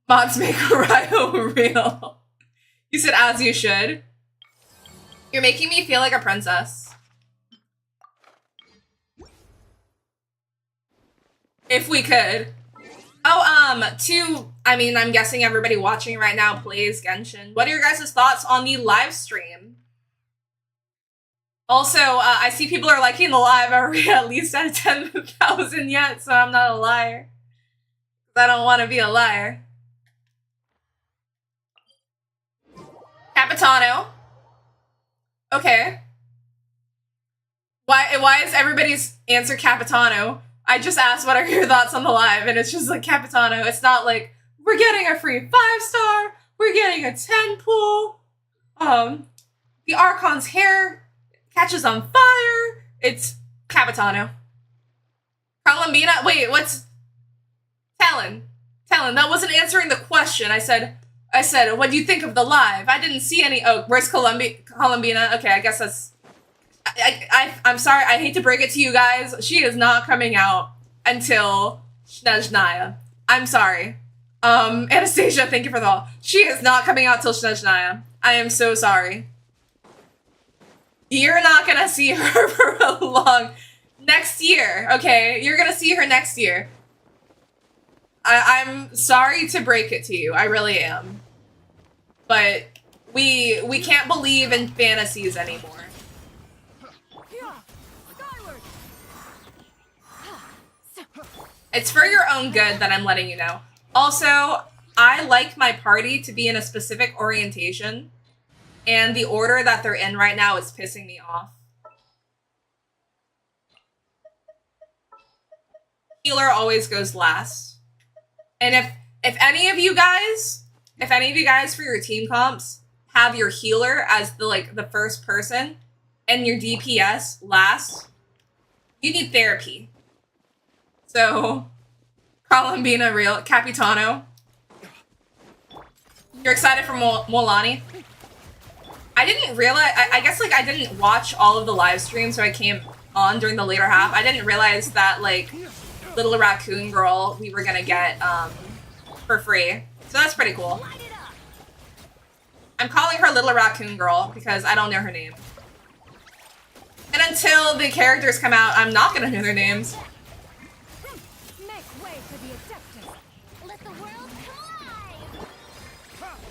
Mods make Ryo real. You said as you should. You're making me feel like a princess. If we could. Oh, I mean, I'm guessing everybody watching right now plays Genshin. What are your guys' thoughts on the live stream? Also, I see people are liking the live. Are we at least at 10,000 yet? So I'm not a liar. I don't want to be a liar. Capitano. Okay. Why is everybody's answer Capitano? I just asked what are your thoughts on the live, and it's just like Capitano. It's not like we're getting a free 5-star, we're getting a 10 pool. The Archon's hair catches on fire. It's Capitano. Columbina. Wait, what's Talon? Talon, that wasn't answering the question. I said, what do you think of the live? I didn't see any. Oh, where's Columbina? Okay, I guess that's. I'm sorry. I hate to break it to you guys. She is not coming out until Snezhnaya. I'm sorry. Anastasia, thank you for the all. She is not coming out till Snezhnaya. I am so sorry. You're not gonna see her for a long. Next year, okay? You're gonna see her next year. I'm sorry to break it to you. I really am. But we can't believe in fantasies anymore. It's for your own good that I'm letting you know. Also, I like my party to be in a specific orientation, and the order that they're in right now is pissing me off. Healer always goes last. And if any of you guys for your team comps have your healer as the first person and your DPS last, you need therapy. So, Columbina real Capitano. You're excited for Molani? I didn't realize, I guess I didn't watch all of the live streams, so I came on during the later half. I didn't realize that Little Raccoon Girl we were gonna get for free. So that's pretty cool. I'm calling her Little Raccoon Girl because I don't know her name. And until the characters come out, I'm not gonna know their names. for the Adeptus. Let the world come alive!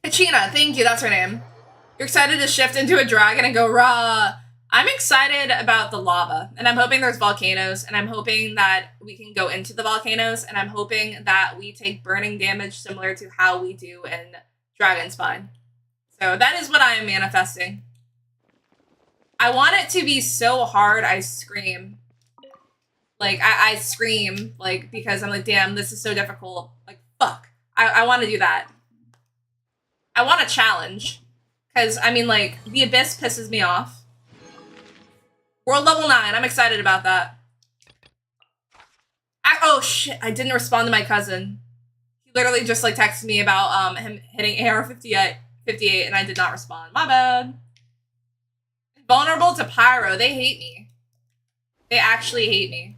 Kachina, thank you, that's her name. You're excited to shift into a dragon and go raw. I'm excited about the lava, and I'm hoping there's volcanoes, and I'm hoping that we can go into the volcanoes, and I'm hoping that we take burning damage similar to how we do in Dragon Spine. So that is what I am manifesting. I want it to be so hard I scream. Like, I scream, like, because I'm like, damn, this is so difficult. Like, fuck. I want to do that. I want a challenge. Because, I mean, like, the Abyss pisses me off. World level 9. I'm excited about that. Oh, shit. I didn't respond to my cousin. He literally just, like, texted me about him hitting AR 58, and I did not respond. My bad. Vulnerable to Pyro. They hate me. They actually hate me.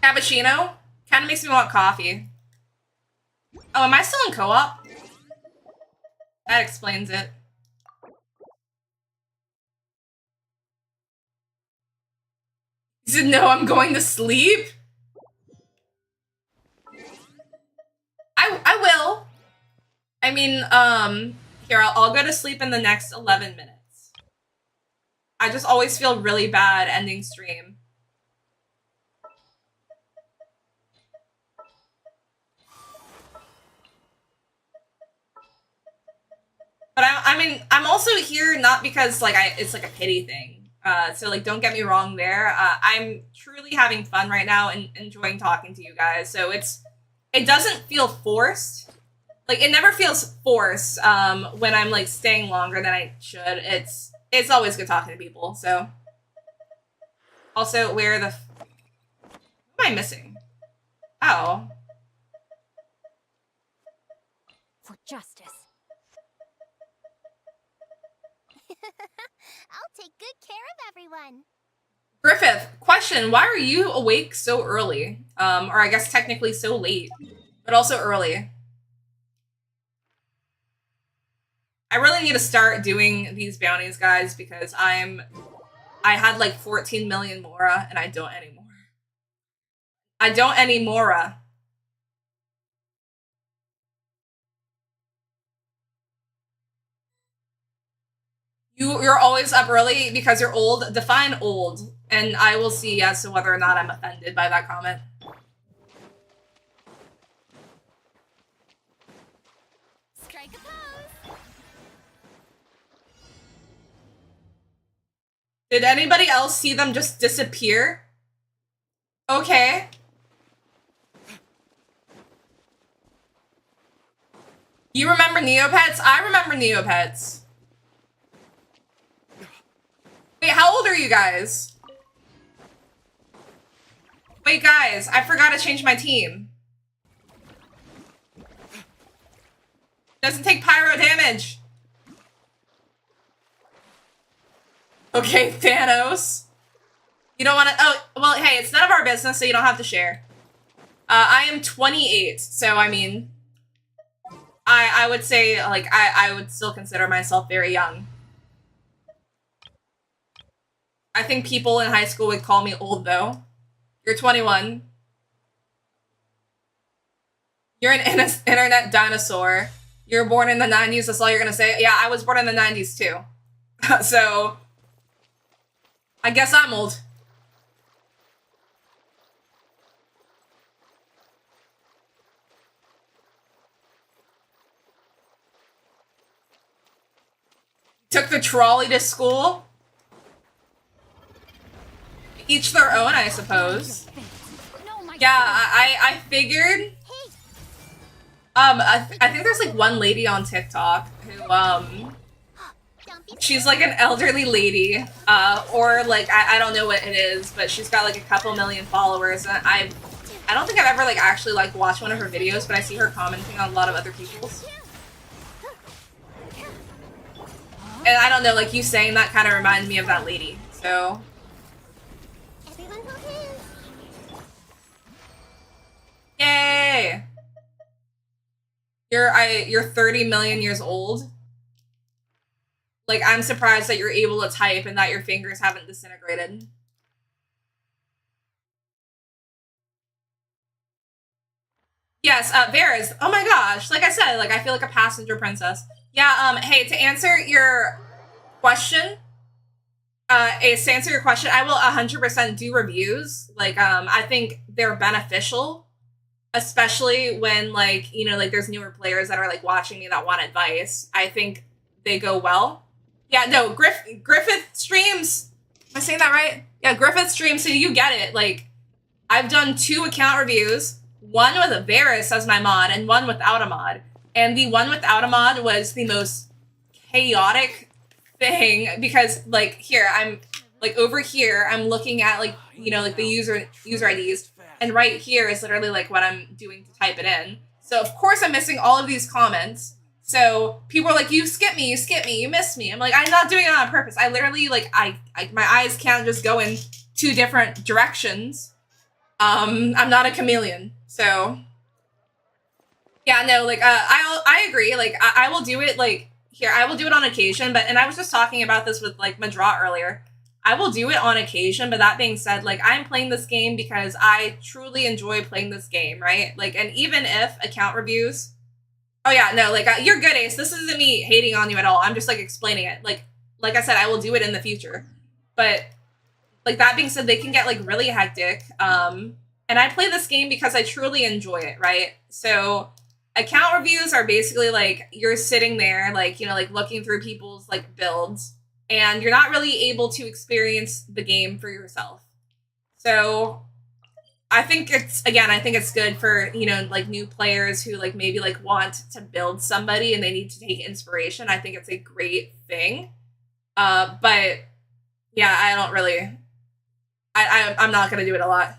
Cappuccino? Kind of makes me want coffee. Oh, am I still in co-op? That explains it. He said, no, I'm going to sleep? I will. I mean, here, I'll go to sleep in the next 11 minutes. I just always feel really bad ending stream. But I mean, I'm also here not because, like, it's, like, a pity thing. So, like, don't get me wrong there. I'm truly having fun right now and enjoying talking to you guys. So it doesn't feel forced. Like, it never feels forced when I'm, like, staying longer than I should. It's always good talking to people, so. Also, where the... What am I missing? Oh. For justice. I'll take good care of everyone. Griffith, question, why are you awake so early? Or I guess technically so late, but also early. I really need to start doing these bounties, guys, because I had like 14 million Mora, and I don't anymore. I don't anymore. You're always up early because you're old. Define old, and I will see as to whether or not I'm offended by that comment. Strike a pose. Did anybody else see them just disappear? Okay. You remember Neopets? I remember Neopets. Wait, how old are you guys? Wait, guys, I forgot to change my team. Doesn't take pyro damage. Okay, Thanos. You don't want to... Oh, well, hey, it's none of our business, so you don't have to share. I am 28, so, I mean... I would say, like, I would still consider myself very young. I think people in high school would call me old, though. You're 21. You're an internet dinosaur. You're born in the 90s, that's all you're gonna say? Yeah, I was born in the 90s, too. So, I guess I'm old. Took the trolley to school? Each their own, I suppose. Yeah, I figured. I think there's like one lady on TikTok who she's like an elderly lady, or like I don't know what it is, but she's got like a couple million followers, and I don't think I've ever like actually like watched one of her videos, but I see her commenting on a lot of other people's. And I don't know, like you saying that kind of reminded me of that lady, so. You're 30 million years old. Like, I'm surprised that you're able to type and that your fingers haven't disintegrated. Yes, Varys. Oh my gosh. Like I said, like, I feel like a passenger princess. Yeah, hey, to answer your question, I will 100% do reviews. Like, I think they're beneficial, especially when, like, you know, like, there's newer players that are, like, watching me that want advice. I think they go well. Yeah, no, Griffith streams. Am I saying that right? Yeah, Griffith streams, so you get it. Like, I've done 2 account reviews, one with a Varys as my mod and one without a mod. And the one without a mod was the most chaotic thing because, like, here, I'm, like, over here, I'm looking at, like, you know, like, the user IDs, and right here is literally, like, what I'm doing to type it in. So, of course, I'm missing all of these comments. So, people are like, you skip me, you miss me. I'm like, I'm not doing it on purpose. I literally, like, my eyes can't just go in 2 different directions. I'm not a chameleon, so... Yeah, no, like, I agree, like, I will do it, like, here, I will do it on occasion, and I was just talking about this with, like, Madra earlier. I will do it on occasion, but that being said, like, I'm playing this game because I truly enjoy playing this game, right? Like, and even if account reviews... Oh, yeah, no, like, you're good, Ace. This isn't me hating on you at all. I'm just, like, explaining it. Like I said, I will do it in the future. But, like, that being said, they can get, like, really hectic. And I play this game because I truly enjoy it, right? So... account reviews are basically, like, you're sitting there, like, you know, like, looking through people's, like, builds, and you're not really able to experience the game for yourself. So, I think it's good for, you know, like, new players who, like, maybe, like, want to build somebody and they need to take inspiration. I think it's a great thing. But, yeah, I don't really... I'm not gonna do it a lot.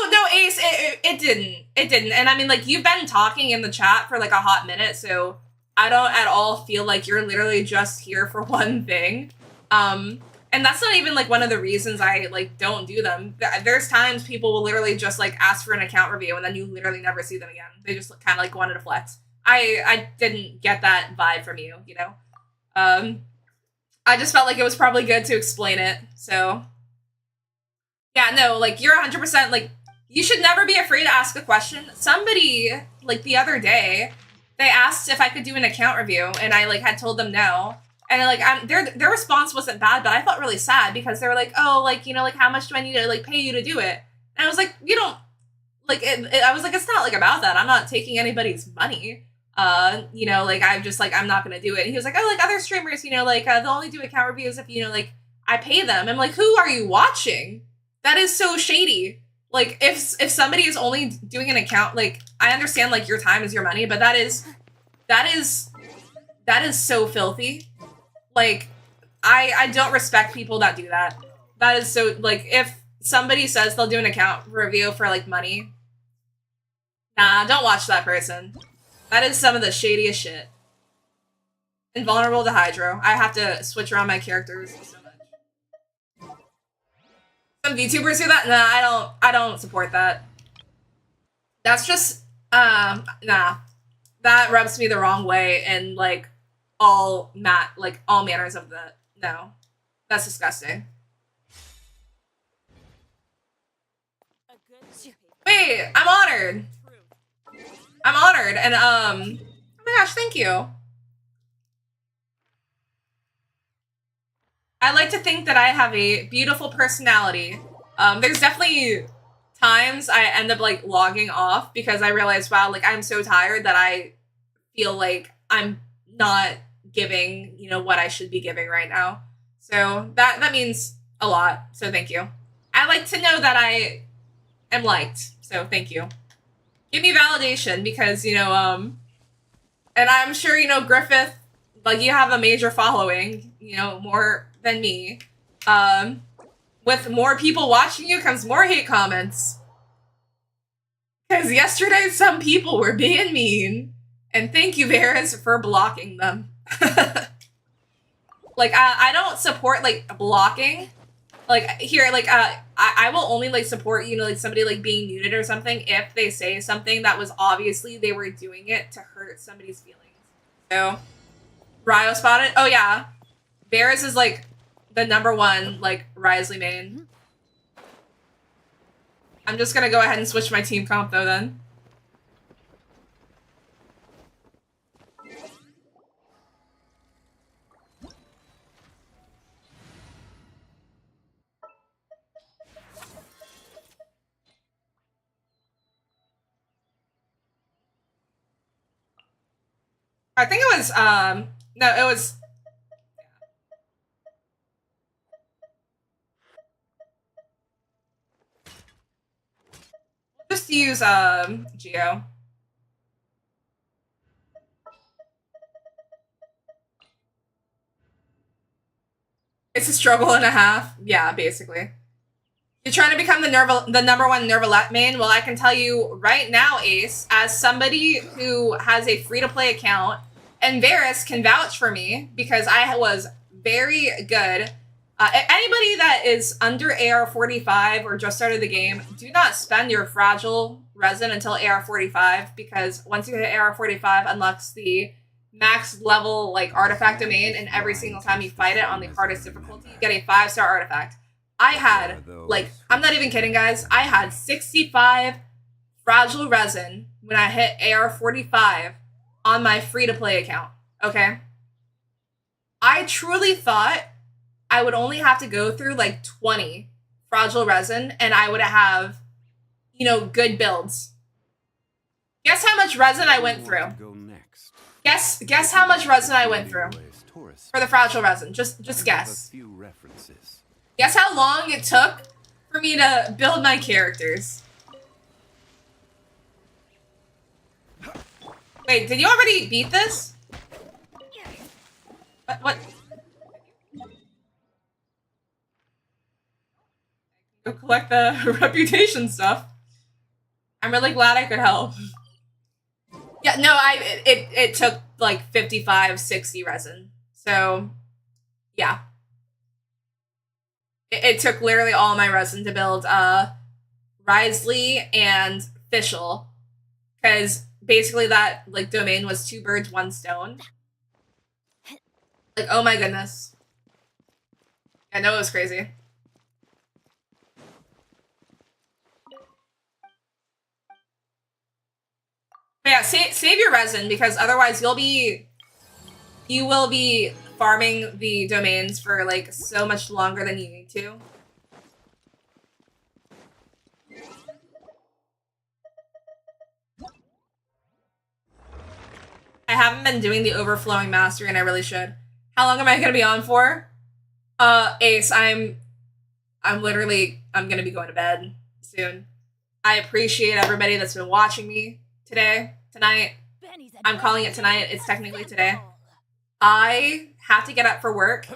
No, Ace, it didn't. And I mean, like, you've been talking in the chat for, like, a hot minute, so I don't at all feel like you're literally just here for one thing. And that's not even, like, one of the reasons I, like, don't do them. There's times people will literally just, like, ask for an account review, and then you literally never see them again. They just kind of, like, wanted to flex. I didn't get that vibe from you, you know? I just felt like it was probably good to explain it, so... Yeah, no, like, you're 100%, like, you should never be afraid to ask a question. Somebody, like, the other day, they asked if I could do an account review, and I, like, had told them no. And, like, their response wasn't bad, but I felt really sad because they were like, oh, like, you know, like, how much do I need to, like, pay you to do it? And I was like, you don't, like, I was like, it's not, like, about that. I'm not taking anybody's money. You know, like, I'm just, like, I'm not gonna do it. And he was like, oh, like, other streamers, you know, like, they'll only do account reviews if, you know, like, I pay them. I'm like, who are you watching? That is so shady. Like, if somebody is only doing an account, like, I understand, like, your time is your money, but that is so filthy. Like, I don't respect people that do that. That is so, like, if somebody says they'll do an account review for, like, money, nah, don't watch that person. That is some of the shadiest shit. Invulnerable to Hydro. I have to switch around my characters so much. Some VTubers do that? Nah, I don't support that. That's just, nah. That rubs me the wrong way, and, like, all manners of the, no. That's disgusting. Wait, I'm honored. I'm honored, and, oh my gosh, thank you. I like to think that I have a beautiful personality. There's definitely times I end up, like, logging off because I realize, wow, like, I'm so tired that I feel like I'm not giving, you know, what I should be giving right now. So that means a lot, so thank you. I like to know that I am liked, so thank you. Give me validation because, you know, and I'm sure, you know, Griffith, like, you have a major following, you know, more than me. With more people watching you comes more hate comments. Because yesterday some people were being mean. And thank you, Varys, for blocking them. Like, I don't support, like, blocking. Like here, like I will only like support, you know, like somebody like being muted or something if they say something that was obviously they were doing it to hurt somebody's feelings. So Ryo spotted. Oh yeah. Varus is like the #1 like Wriothesley main. I'm just gonna go ahead and switch my team comp though then. I think it was no, it was just use Geo. It's a struggle and a half. Yeah, basically. You're trying to become the #1 Nervalette main? Well, I can tell you right now, Ace, as somebody who has a free-to-play account, and Varus can vouch for me because I was very good. Anybody that is under AR-45 or just started the game, do not spend your fragile resin until AR-45 because once you hit AR-45, unlocks the max level like artifact domain, and every single time you fight it on the hardest difficulty, you get a 5-star artifact. I had, like, I'm not even kidding, guys. I had 65 fragile resin when I hit AR-45 on my free-to-play account, okay? I truly thought I would only have to go through, like, 20 fragile resin, and I would have, you know, good builds. Guess how much resin I went through? Guess how much resin I went through for the fragile resin. Just guess. Guess how long it took for me to build my characters. Wait, did you already beat this? What? Go collect the reputation stuff. I'm really glad I could help. Yeah, no, it took like 55, 60 resin. So, yeah. It took literally all my resin to build Wriothesley and Fischl, because basically that like domain was 2 birds, 1 stone. Like, oh my goodness. I know it was crazy. But yeah, save your resin because otherwise you will be farming the domains for like so much longer than you need to. I haven't been doing the overflowing mastery and I really should. How long am I gonna be on for? Ace, I'm gonna be going to bed soon. I appreciate everybody that's been watching me tonight. I'm calling it tonight. It's technically today. I have to get up for work.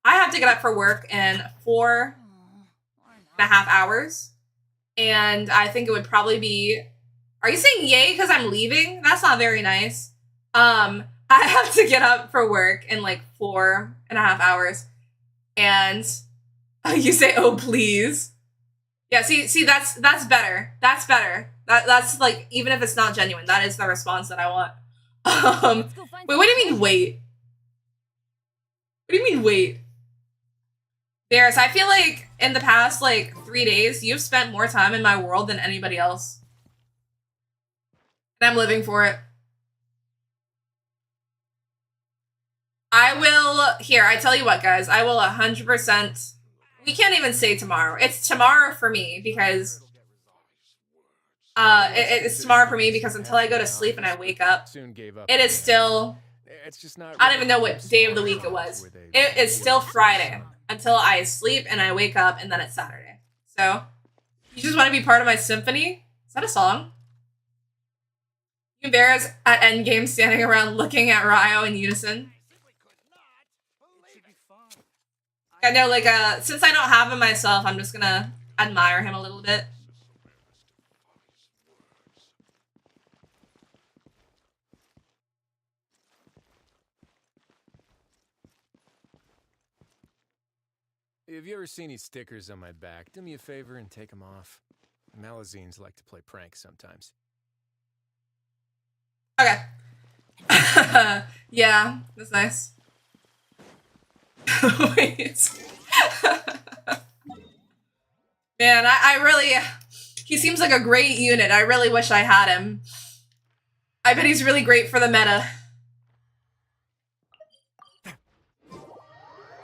I have to get up for work in 4.5 hours. And I think it would probably be... Are you saying yay because I'm leaving? That's not very nice. I have to get up for work in like 4.5 hours. And you say, oh, please. Yeah, see, that's better. That's better. That's like, even if it's not genuine, that is the response that I want. Wait, what do you mean wait? What do you mean wait? Varus, I feel like in the past like 3 days, you've spent more time in my world than anybody else. And I'm living for it. I tell you what, guys, I will 100%, we can't even say tomorrow. It's tomorrow for me because it's tomorrow for me because until I go to sleep and I wake up, it is still, I don't even know what day of the week it was. It is still Friday until I sleep and I wake up and then it's Saturday. So, you just want to be part of my symphony? Is that a song? You and Varus at endgame standing around looking at Ryo in unison. I know, like, since I don't have him myself, I'm just gonna admire him a little bit. If you ever see any stickers on my back, do me a favor and take them off. Malazines like to play pranks sometimes. Okay. Yeah, that's nice. Wait. Man, I really... He seems like a great unit. I really wish I had him. I bet he's really great for the meta.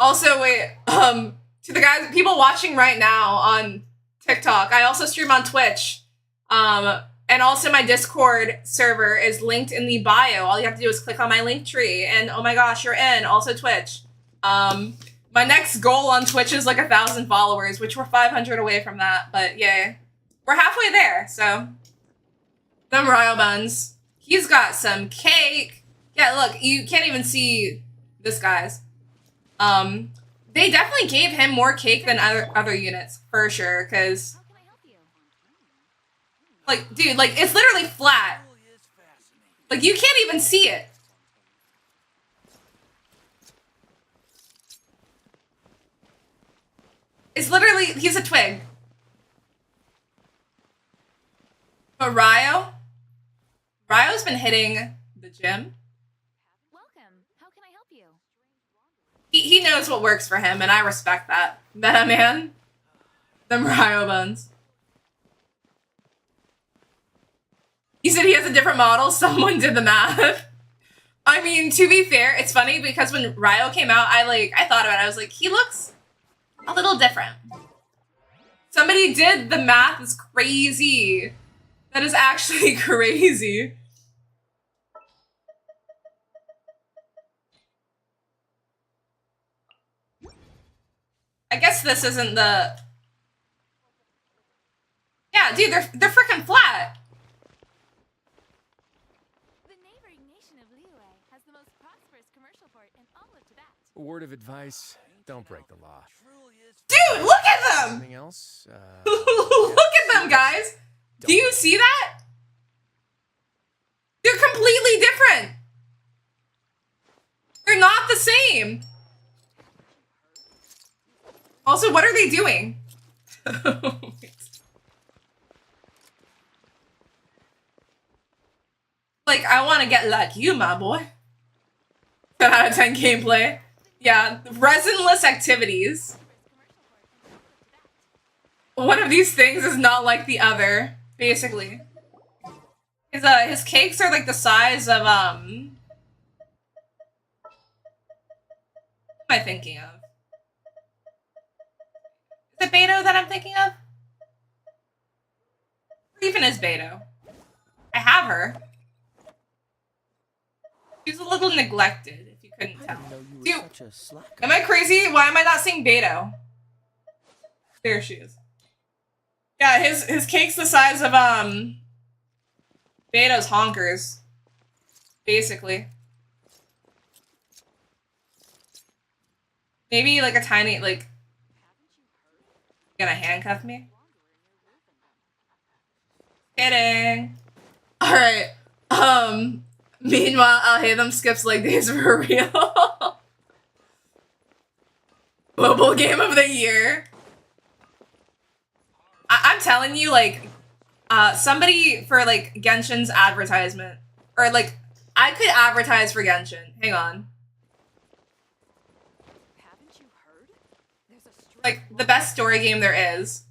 Also, wait, to the guys, people watching right now on TikTok, I also stream on Twitch. And also my Discord server is linked in the bio. All you have to do is click on my link tree and oh my gosh, you're in. Also Twitch. My next goal on Twitch is like 1,000 followers, which we're 500 away from that, but yay. We're halfway there, so. Them Ryo buns. He's got some cake. Yeah, look, you can't even see this guy's. They definitely gave him more cake than other units, for sure, because... Like, dude, like, it's literally flat. Like, you can't even see it. It's literally, he's a twig. But Ryo's been hitting the gym. Welcome. How can I help you? He knows what works for him, and I respect that. Meta man. Them Ryo buns. He said he has a different model. Someone did the math. I mean, to be fair, it's funny because when Ryo came out, I thought about it. I was like, he looks a little different. Somebody did the math. Is crazy. That is actually crazy. I guess this isn't the... Yeah, dude, they're freaking flat. The neighboring nation of Liyue has the most prosperous commercial port in all of Tibet. A word of advice, don't break the law. Dude, look at them! Anything else? Look at them, guys! Do you see that? They're completely different. They're not the same. Also, what are they doing? Like, I want to get like you, my boy. 10 out of 10 gameplay. Yeah, resinless activities. One of these things is not like the other, basically. His cakes are like the size of, what am I thinking of? Is it Beto that I'm thinking of? Or even is Beto? I have her. She's a little neglected, if you couldn't tell. Dude, am I crazy? Why am I not seeing Beto? There she is. Yeah, his cake's the size of, Beto's honkers. Basically. Maybe, like, a tiny, like... Gonna handcuff me? Kidding. Alright. Meanwhile, I'll hate them skips like these for real. Mobile game of the year. I'm telling you, like, somebody for, like, Genshin's advertisement. Or, like, I could advertise for Genshin. Hang on. Haven't you heard? There's a Like, the best story game there is.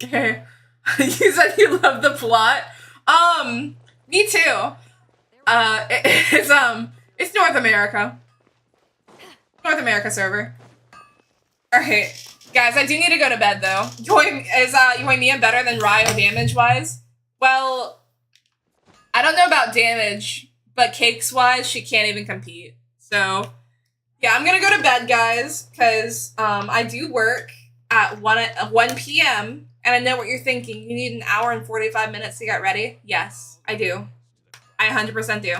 Okay. You said you love the plot. Me too. It's North America. North America server. Alright. Guys, I do need to go to bed though. Is Yoimiya better than Ryo damage wise? Well, I don't know about damage, but cakes wise, she can't even compete. So yeah, I'm gonna go to bed, guys, because I do work at 1 p.m. And I know what you're thinking. You need an hour and 45 minutes to get ready? Yes, I do. I 100% do.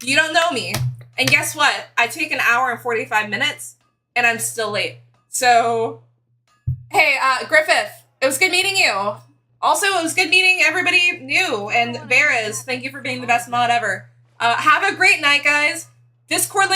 You don't know me. And guess what? I take an hour and 45 minutes, and I'm still late. So, hey, Griffith, it was good meeting you. Also, it was good meeting everybody new. And Beres, thank you for being the best mod ever. Have a great night, guys. Discord link